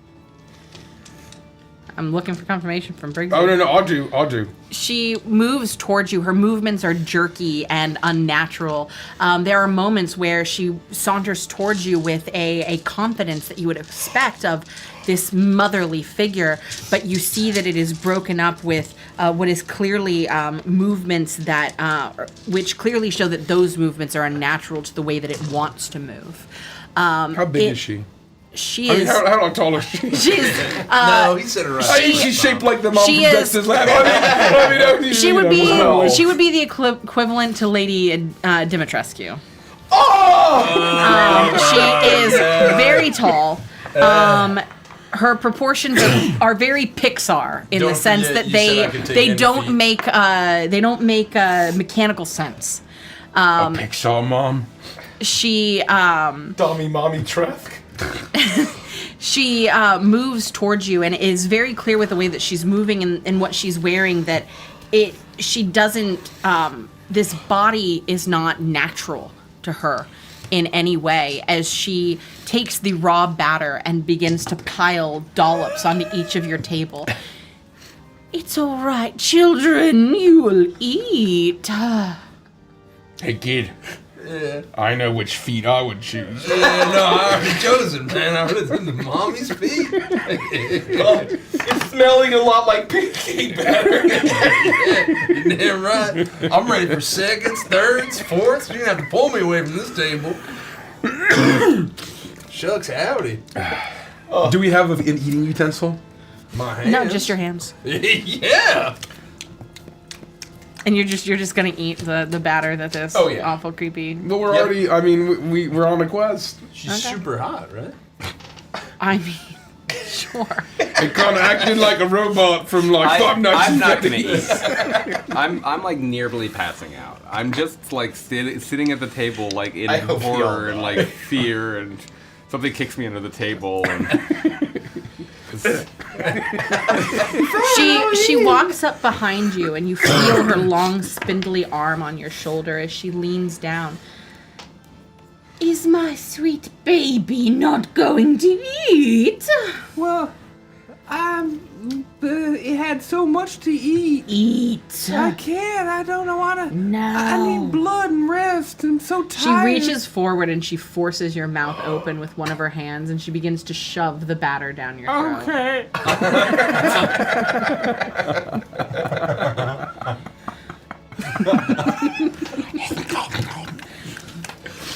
I'm looking for confirmation from Briggsy. Oh, no, I'll do. She moves towards you. Her movements are jerky and unnatural. There are moments where she saunters towards you with a confidence that you would expect of this motherly figure, but you see that it is broken up with what is clearly movements that, which clearly show that those movements are unnatural to the way that it wants to move. How big is she? She I mean, is. how tall is she? She's. No, he said it right. She's shaped like the mom from She is- Dexter's Lab. I mean, She would be. She would be the equivalent to Lady Dimitrescu. She is very tall. Her proportions are very Pixar in the Don't sense forget that you said I could take they any don't feet. make mechanical sense. A Pixar mom. She Dummy mommy Tresk. she moves towards you and is very clear with the way that she's moving and what she's wearing that she doesn't this body is not natural to her in any way as she takes the raw batter and begins to pile dollops onto each of your table. It's all right, children, you will eat. Hey, kid. I know which feet I would choose. Yeah, no, I already chosen, man. I would have done the mommy's feet. It's smelling a lot like pancake batter. You're damn right. I'm ready for seconds, thirds, fourths. You didn't have to pull me away from this table. Shucks, howdy. Do we have an eating utensil? My hands. No, just your hands. Yeah. And you're just gonna eat the batter that this awful creepy. But we're already. I mean, we're on a quest. She's super hot, right? I mean, sure. It kind of acting like a robot from like Five Nights I'm at not gonna Freddy's. eat. I'm like nearly passing out. I'm just like sitting at the table like in I hope we all horror and die. like fear and something kicks me under the table and She walks up behind you and you feel her long spindly arm on your shoulder as she leans down. Is my sweet baby not going to eat? Well, it had so much to eat. Eat. I can't. I don't want to. No. I need blood and rest. I'm so She tired. reaches forward and she forces your mouth open with one of her hands and she begins to shove the batter down your throat. Okay.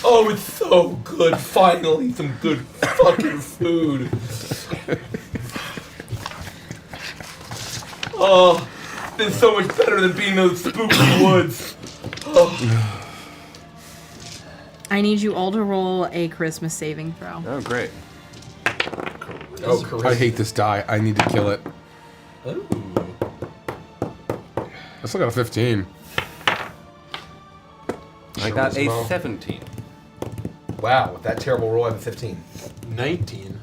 Oh, it's so good. Finally, some good fucking food. Oh, this is so much better than being in those spooky woods. Oh. I need you all to roll a charisma saving throw. oh great. Oh, charisma. I hate this die. I need to kill it. Ooh. I still got a 15. I got a Charisma. 17. Wow, with that terrible roll, I have a 15. 19.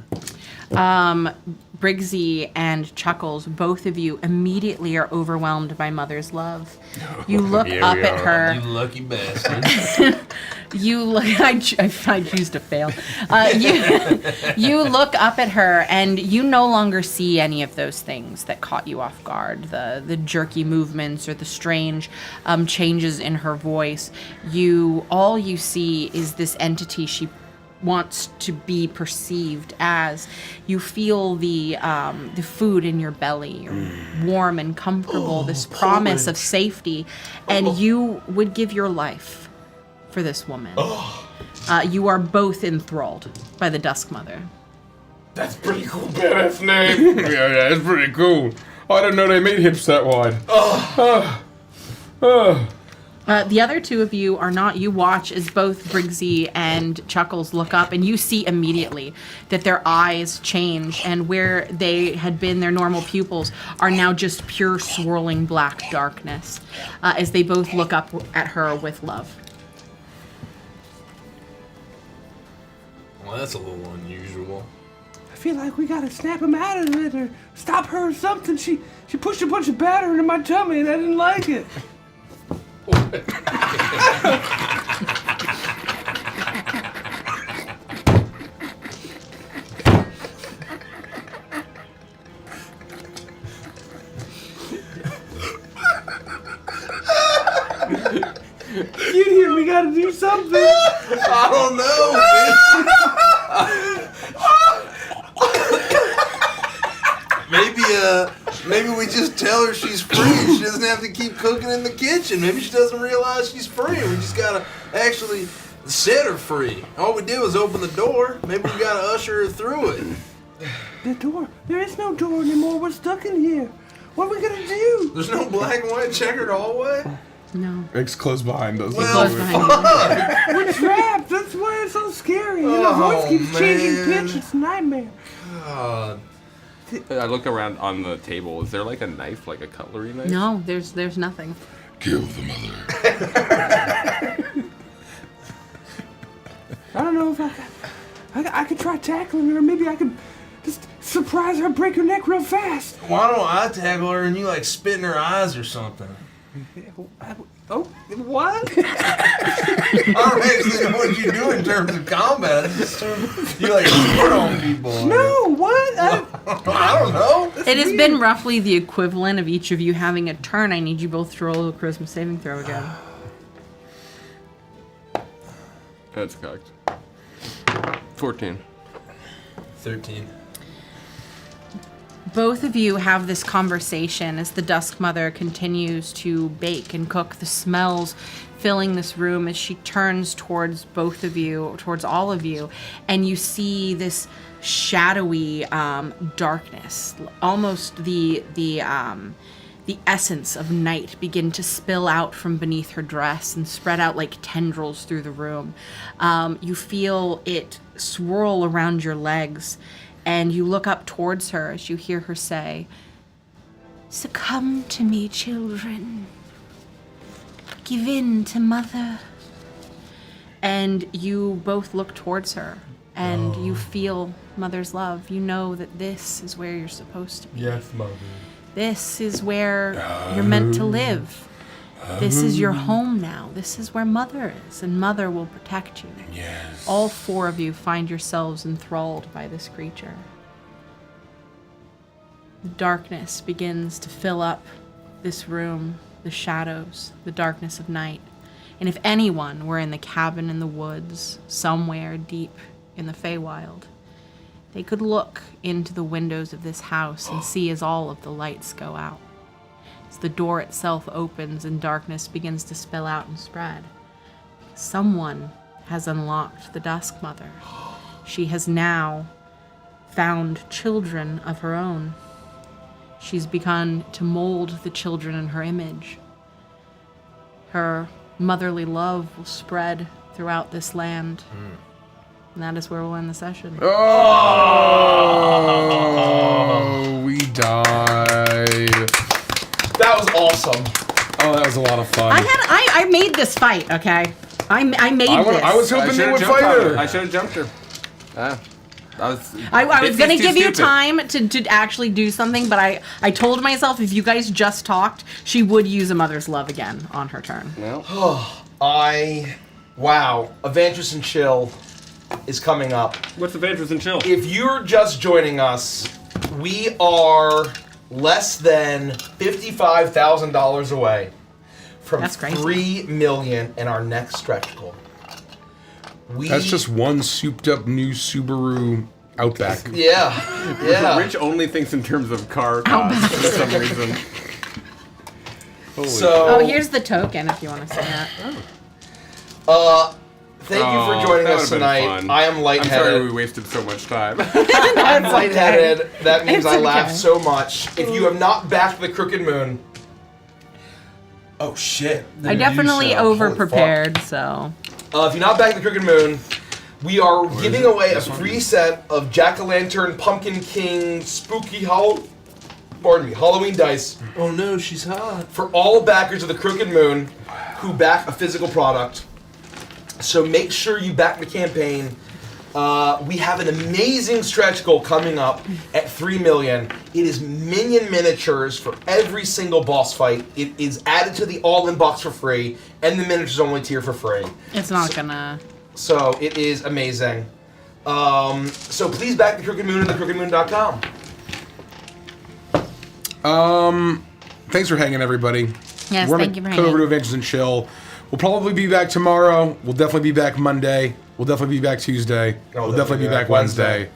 Briggsy and Chuckles, both of you immediately are overwhelmed by Mother's love. You look up at her. You lucky bastard. You look. I choose to fail. You look up at her, and you no longer see any of those things that caught you off guard. The jerky movements or the strange changes in her voice. All you see is this entity she wants to be perceived as. You feel the food in your belly. You're warm and comfortable. This promise of safety, and you would give your life for this woman. You are both enthralled by the Dusk Mother. That's pretty cool, badass name. yeah, it's pretty cool. I didn't know they made hips that wide. The other two of you are not. You watch as both Briggsy and Chuckles look up, and you see immediately that their eyes change, and where they had been their normal pupils are now just pure swirling black darkness as they both look up at her with love. Well, that's a little unusual. I feel like we gotta snap him out of it or stop her or something. She pushed a bunch of batter into my tummy and I didn't like it. Get here, we gotta do something. I don't know, man. Maybe we just tell her she's free. She doesn't have to keep cooking in the kitchen. Maybe she doesn't realize she's free. We just gotta actually Set her free. All we did was open the door. Maybe we gotta usher her through it. The door. There is no door anymore. We're stuck in here. What are we gonna do? There's no black and white checkered hallway? No. It's closed behind us. Well, fuck! We're trapped. That's why it's so scary. And our voice keeps changing pitch. It's a nightmare. God. I look around on the table. Is there like a knife, like a cutlery knife? No, there's nothing. Kill the mother. I don't know if I could try tackling her. Maybe I could just surprise her, break her neck real fast. Why don't I tackle her and you like spit in her eyes or something? Oh, what? I don't actually know what you do in terms of combat. You like spit on people. No, what? I don't know. It has been roughly the equivalent of each of you having a turn. I need you both to roll a charisma saving throw again. That's cocked. 14. 13. Both of you have this conversation as the Dusk Mother continues to bake and cook. The smells filling this room as she turns towards both of you, towards all of you, and you see this shadowy darkness, almost the essence of night begin to spill out from beneath her dress and spread out like tendrils through the room. You feel it swirl around your legs. And you look up towards her as you hear her say, "Succumb to me, children. Give in to mother." And you both look towards her, and you feel mother's love. You know that this is where you're supposed to be. Yes, mother. This is where you're meant to live. This is your home now. This is where mother is, and mother will protect you. Yes. All four of you find yourselves enthralled by this creature. The darkness begins to fill up this room, the shadows, the darkness of night. And if anyone were in the cabin in the woods, somewhere deep in the Feywild, they could look into the windows of this house and see as all of the lights go out. As the door itself opens and darkness begins to spill out and spread. Someone has unlocked the Dusk Mother. She has now found children of her own. She's begun to mold the children in her image. Her motherly love will spread throughout this land. And that is where we'll end the session. Oh, we died. That was awesome. Oh, that was a lot of fun. I made this fight, okay? I made this. I was hoping they would fight her. I should have jumped her. I was going to give you time to actually do something, but I told myself if you guys just talked, she would use a mother's love again on her turn. Wow. Evangelist and Chill is coming up. What's Evangelist and Chill? If you're just joining us, we are less than $55,000 away from $3 million in our next stretch goal. That's just one souped-up new Subaru Outback. Yeah. Rich only thinks in terms of car costs for some reason. Here's the token if you want to see that. Thank you for joining us tonight. I am lightheaded. I'm sorry we wasted so much time. I'm lightheaded. That means I laughed so much. If you have not backed the Crooked Moon, oh shit! I definitely over-prepared, so. If you're not back the Crooked Moon, we are giving away a free set of Jack-o'-lantern, Pumpkin King, Spooky Halloween dice. Oh no, she's hot. For all backers of the Crooked Moon who back a physical product. So make sure you back the campaign. We have an amazing stretch goal coming up at $3 million. It is minion miniatures for every single boss fight. It is added to the all-in box for free, and the miniatures only tier for free. It's not gonna. So it is amazing. So please back the Crooked Moon at thecrookedmoon.com. Thanks for hanging, everybody. Yes, We're thank you for gonna go over hanging. to Adventures and Chill. We'll probably be back tomorrow. We'll definitely be back Monday. We'll definitely be back Tuesday. We'll definitely be back Wednesday.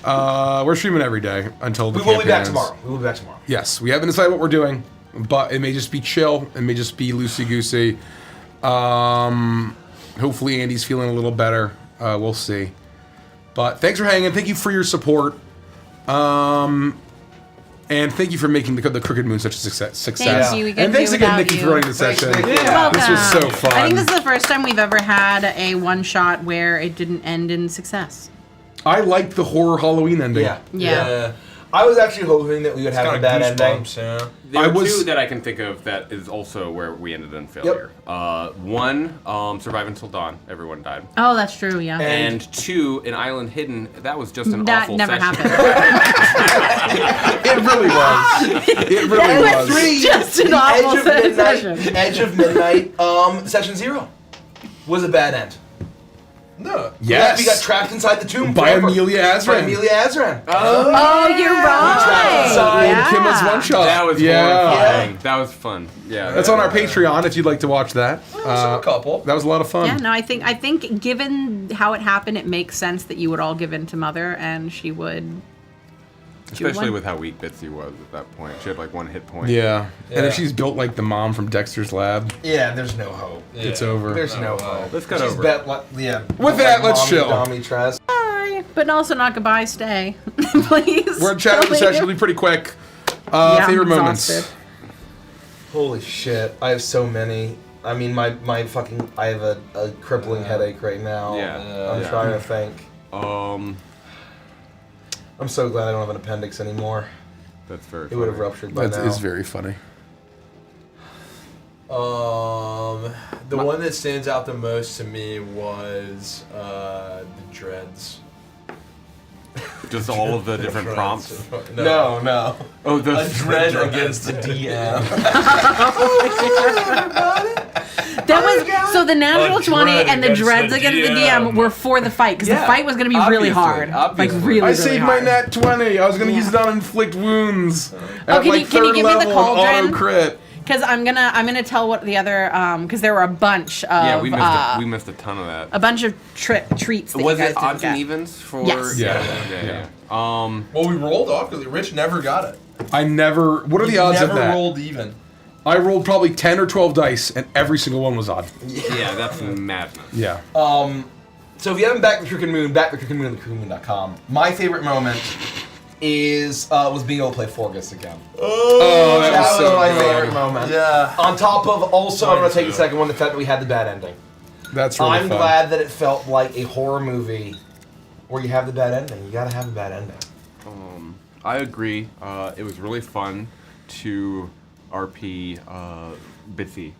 We're streaming every day until the We will be campaign back ends. tomorrow. We will be back tomorrow. Yes, we haven't decided what we're doing, but it may just be chill. It may just be loosey-goosey. Hopefully Andy's feeling a little better. We'll see. But thanks for hanging. Thank you for your support. And thank you for making the Crooked Moon such a success. Thank you. We couldn't And thanks do again, without Nikki, you. for running the session. You're welcome. This was so fun. I think this is the first time we've ever had a one-shot where it didn't end in success. I liked the horror Halloween ending. Yeah. I was actually hoping that we would have a bad ending. There are two that I can think of that is also where we ended in failure. One, Survive Until Dawn. Everyone died. Oh, that's true, yeah. And two, an Island Hidden. That was just an That awful never session. It really was. It really was. Just an awful session. Edge of Midnight, Session 0 was a bad end. No. Yes. We got trapped inside the tomb By forever. Amelia Azran. By Amelia Azran. Oh, you're right. Trapped inside. And Kim's one shot. That was horrifying. That was fun. Yeah. That's on our Patreon if you'd like to watch that. A couple. That was a lot of fun. Yeah, no, I think given how it happened, it makes sense that you would all give in to Mother, and she would. Especially with how weak Bitsy was at that point. She had like 1 hit point. Yeah. And if she's built like the mom from Dexter's Lab. Yeah, there's no hope. It's over. There's no hope. Let's cut She's over. With that, let's chill. Bye, but also not goodbye. Stay, please. We're chatting the session. It'll be pretty quick. Favorite moments. Holy shit! I have so many. I mean, my fucking. I have a crippling headache right now. I'm trying to think. I'm so glad I don't have an appendix anymore. That's very. It would have ruptured by now. It's very funny. The one that stands out the most to me was the dreads. Just all of the different prompts. No. Oh, the a dread against the DM. That was so the natural 20 and the dreads against the DM were for the fight because the fight was going to be really hard, like really. I really saved hard. my nat 20. I was going to use it on inflict wounds. Oh, can you give me the cauldron? Auto crit. Because I'm gonna tell what the other because there were a bunch of we missed a ton of that. a bunch of treats. That Was you guys it odds didn't and get. evens for? Yes. Yeah. Well, we rolled off because Rich never got it. I never. What are the odds of that? Never rolled even. I rolled probably 10 or 12 dice, and every single one was odd. Yeah, that's madness. Yeah. So if you haven't backed the Crooked Moon, back the Crooked Moon at thecrookedmoon.com. My favorite moment was being able to play Forgus again. Oh, that was so my good. favorite moment. Yeah. On top of also, I'm gonna take the second one, the fact that we had the bad ending. That's really I'm fun. glad that it felt like a horror movie where you have the bad ending. You gotta have a bad ending. I agree. It was really fun to RP Bitsy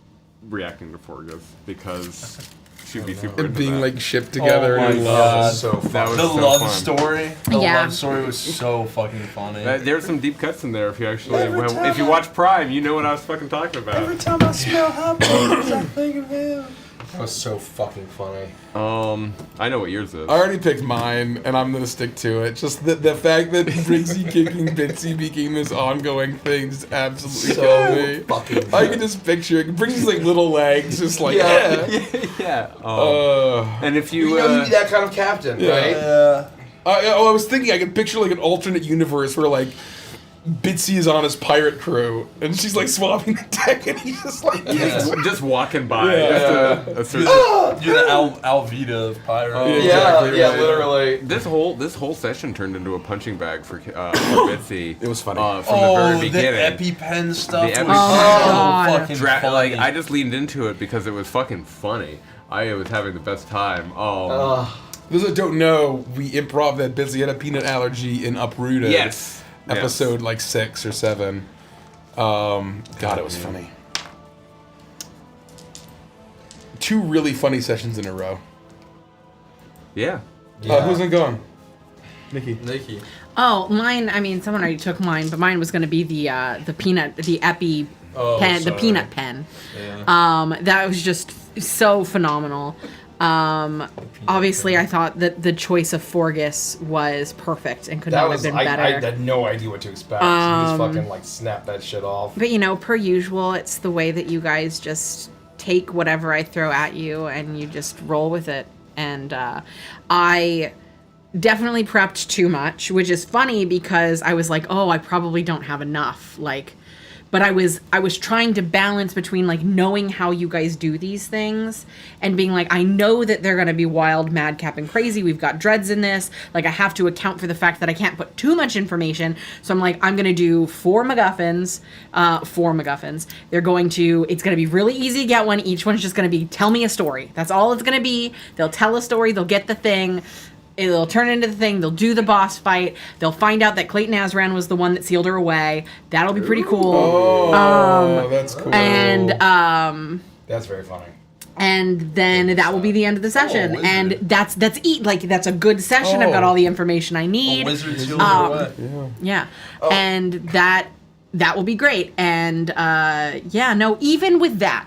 reacting to Forgus because she'd be super And into being that. like shipped together. Oh my and God. So fun. That was The so love fun. story. The Yeah. love story was so fucking funny. There's some deep cuts in there if you actually Every time if you watch Prime, you know what I was fucking talking about. Every time I smell hot burgers, I think of him. That was so fucking funny. I know what yours is. I already picked mine, and I'm gonna stick to it. Just the fact that Briggsy kicking Bitsy became this ongoing thing just absolutely killed me. Fucking I can just picture it. Briggsy's like little legs, just like Yeah. And if you, You know you'd be that kind of captain, right? Yeah. I was thinking I could picture like an alternate universe where like Bitsy is on his pirate crew, and she's like swapping the deck, and he's just like just walking by. Yeah. You're the Alvita of Pyro. Yeah, literally. This whole session turned into a punching bag for Bitsy. It was funny. From the very beginning. The EpiPen stuff The was God. so fucking funny. Like I just leaned into it because it was fucking funny. I was having the best time. Those that don't know, we improv that Bitsy had a peanut allergy in Uprooted. Yes. Episode like 6 or 7. God, it was funny. 2 really funny sessions in a row. Yeah. Who's been going? Nikki. Oh, mine. I mean, someone already took mine, but mine was going to be the Epi pen, the peanut pen. Yeah. That was just so phenomenal. Obviously, I thought that the choice of Forgus was perfect and could not have been better. I had no idea what to expect. You just fucking like snap that shit off. But per usual, it's the way that you guys just take whatever I throw at you and you just roll with it. And I definitely prepped too much, which is funny because I was like, oh, I probably don't have enough. but I was trying to balance between like knowing how you guys do these things and being like, I know that they're gonna be wild, madcap, and crazy. We've got dreads in this. Like I have to account for the fact that I can't put too much information. So I'm like, I'm gonna do 4 MacGuffins. It's gonna be really easy to get one. Each one's just gonna be tell me a story. That's all it's gonna be. They'll tell a story. They'll get the thing. It'll turn into the thing. They'll do the boss fight. They'll find out that Clayton Azran was the one that sealed her away. That'll be pretty cool. Oh, that's cool. And that's very funny. And then that will be the end of the session. And that's a good session. I've got all the information I need. Wizard sealed her away. Yeah. And that will be great. And even with that,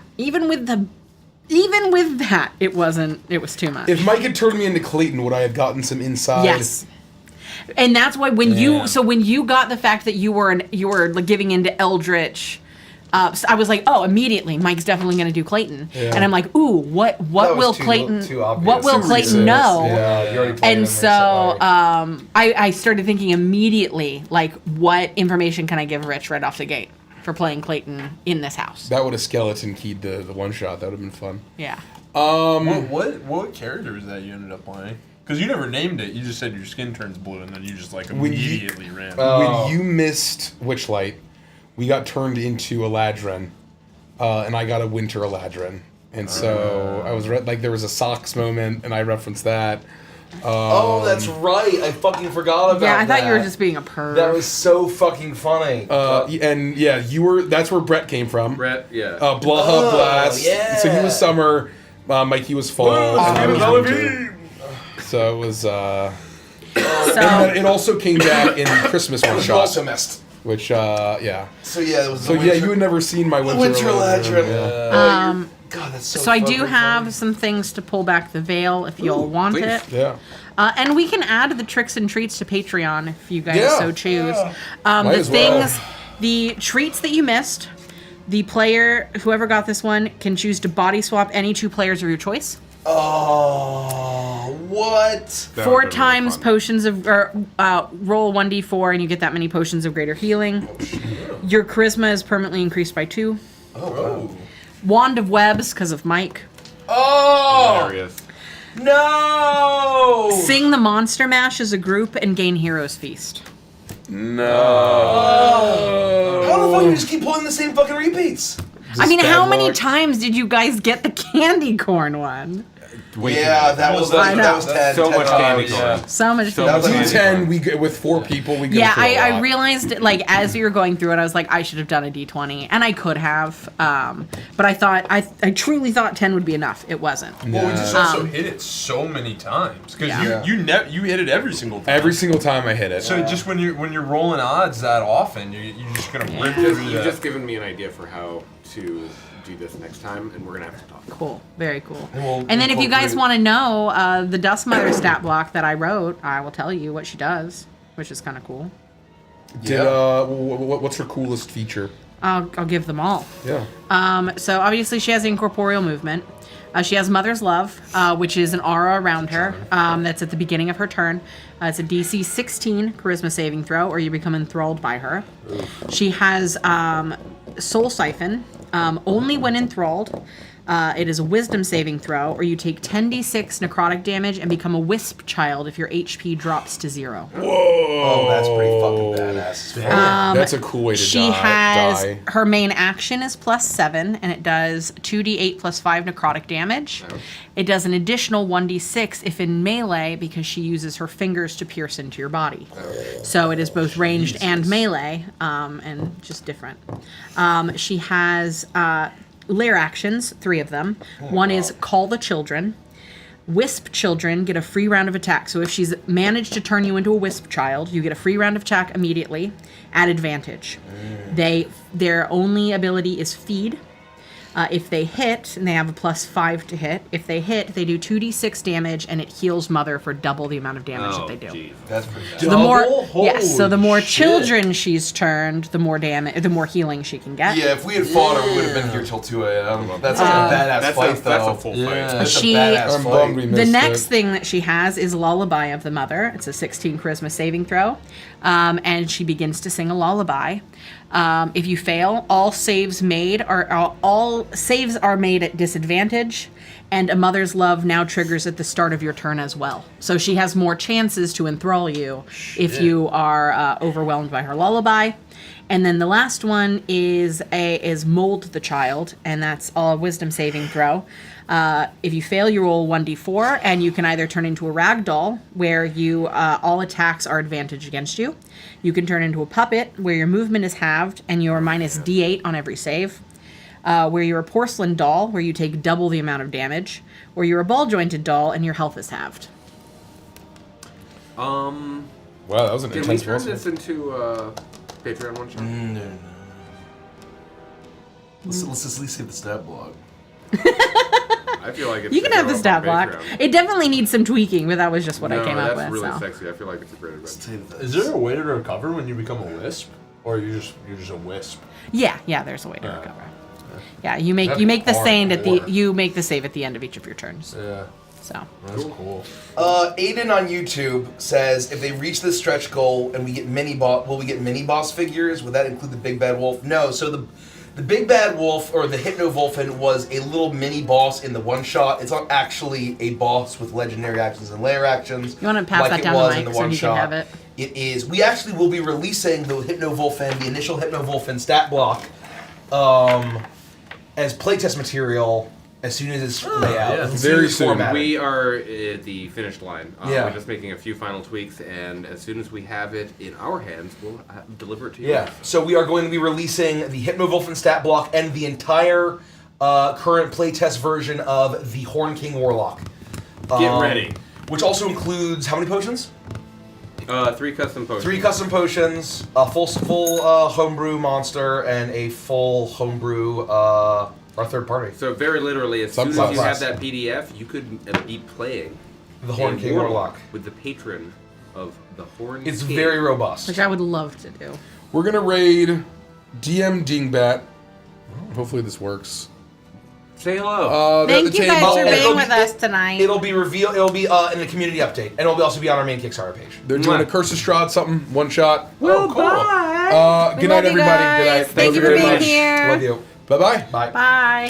it was too much. If Mike had turned me into Clayton, would I have gotten some inside? Yes. And that's why when you got the fact that you were like giving into Eldritch, so I was like, oh, immediately Mike's definitely going to do Clayton. Yeah. And I'm like, ooh, what will Clayton know? Yeah, you already played and so I started thinking immediately, like, what information can I give Rich right off the gate for playing Clayton in this house? That would have skeleton keyed the one shot. That would have been fun. Yeah. What character is that you ended up playing? Because you never named it. You just said your skin turns blue, and then you just like immediately ran. When you missed Witchlight, we got turned into Eladrin, and I got a Winter Eladrin, and so I was like there was a socks moment, and I referenced that. That's right. I fucking forgot about that. Yeah, I thought you were just being a perv. That was so fucking funny. And yeah, you were. That's where Brett came from. Brett, yeah. Blaha Blast. Yeah. So he was summer. Mikey was fall. And I was winter. So it was. And then it also came back in Christmas one shot. Also missed. Which yeah. So yeah, it was. So yeah, you had never seen my Winter Eladrin. Yeah. God, that's so. So I do have some things to pull back the veil if you'll want it. Yeah. And we can add the tricks and treats to Patreon if you guys so choose. The treats that you missed, the player, whoever got this one, can choose to body swap any 2 players of your choice. Oh, what? 4 times potions of, roll 1d4 and you get that many potions of greater healing. Your charisma is permanently increased by 2. Oh. Wand of Webs, because of Mike. Oh! Hilarious. No! Sing the Monster Mash as a group and gain Hero's Feast. No. How the fuck do you just keep pulling the same fucking repeats? I mean, how many times did you guys get the candy corn one? That was 10. So much candy corn. Yeah. So much So candy much corn. D10, we go with 4 people. We go Yeah, through a I lot. realized, like, as we were going through it, I was like, I should have done a D20, and I could have, but I thought, I truly thought 10 would be enough. It wasn't. Well, we just also hit it so many times because Yeah. you hit it every single time. Every single time I hit it. So just when you're rolling odds that often, you're just gonna rip through You've that. just given me an idea for how to do this next time, and we're gonna have to talk. Cool. Very cool. we'll And then if you guys incorporate- want to know the Dust Mother stat block that I wrote, I will tell you what she does, which is kind of cool. What's her coolest feature? I'll give them all. Yeah. So obviously she has incorporeal movement. She has Mother's Love, which is an aura around her. That's at the beginning of her turn. It's a DC 16 charisma saving throw, or you become enthralled by her. She has Soul Siphon, only when enthralled. It is a wisdom saving throw, or you take 10d6 necrotic damage and become a wisp child if your HP drops to 0. Whoa! Oh, that's pretty fucking badass. That's a cool way to She has her main action is +7, and it does 2d8 + 5 necrotic damage. It does an additional 1d6 if in melee, because she uses her fingers to pierce into your body. So it is both ranged and melee, and just different. She has lair actions, 3 of them. One is Call the Children. Wisp children get a free round of attack. So if she's managed to turn you into a wisp child, you get a free round of attack immediately at advantage. Their only ability is feed. If they hit, and they have a +5 to hit, if they hit, they do 2d6 damage, and it heals Mother for double the amount of damage that they do. Geez. That's pretty bad. So the more children she's turned, the more damage, the more healing she can get. Yeah, if we had fought her, we would have been here till 2 a.m. That's like a badass fight, though. That's a full fight. That's She- a badass I'm fight. bummed we The missed next it. thing that she has is Lullaby of the Mother. It's a 16 charisma saving throw. And she begins to sing a lullaby. If you fail, all saves made all saves are made at disadvantage, and a mother's love now triggers at the start of your turn as well. So she has more chances to enthrall you if you are overwhelmed by her lullaby. And then the last one is mold the child, and that's all wisdom saving throw. If you fail, you roll 1d4, and you can either turn into a rag doll, where you all attacks are advantage against you. You can turn into a puppet, where your movement is halved, and you're minus d8 on every save. Where you're a porcelain doll, where you take double the amount of damage. Or you're a ball-jointed doll, and your health is halved. Wow, that was an Can we intense turn roll. this into Patreon one shot? No. Let's just at least get the stat block. I feel like it's You can have the stat block. Patreon. It definitely needs some tweaking, but that was just what I came up with. That's really So. sexy. I feel like it's a great event. Is there a way to recover when you become a wisp, or you're just a wisp? Yeah, there's a way to recover. Yeah, you make the save at the end of each of your turns. Yeah. So That's cool. Aiden on YouTube says, if they reach this stretch goal and we get will we get mini boss figures? Would that include the big bad wolf? No. So the big bad wolf, or the Hypno-Wolfen, was a little mini boss in the one shot. It's not actually a boss with legendary actions and layer actions. You want to pass that down the mic so he can have it? It is. We actually will be releasing the Hypno-Wolfen, the initial Hypno-Wolfen stat block, as playtest material as soon as it's laid out. Yeah. Very soon. We are at the finish line. Yeah. We're just making a few final tweaks, and as soon as we have it in our hands, we'll deliver it to you. Yeah. So we are going to be releasing the Hypno-Wolfen stat block and the entire current playtest version of the Horn King Warlock. Get ready. Which also includes how many potions? 3 custom potions. 3 custom potions, a full homebrew monster, and a full homebrew our third party. So very literally, as soon as you have that PDF, you could be playing the Horn King Warlock with the patron of the Horn It's King. very robust. Which I would love to do. We're gonna raid DM Dingbat. Hopefully this works. Say hello. Thank you guys for being with us tonight. It'll be revealed. It'll be in the community update, and it'll also be on our main Kickstarter page. They're doing a Curse of Strahd something, one shot. Well, cool. bye. Good night, everybody. Good night. Thank you for being here. Love you. Bye-bye. Bye. Bye.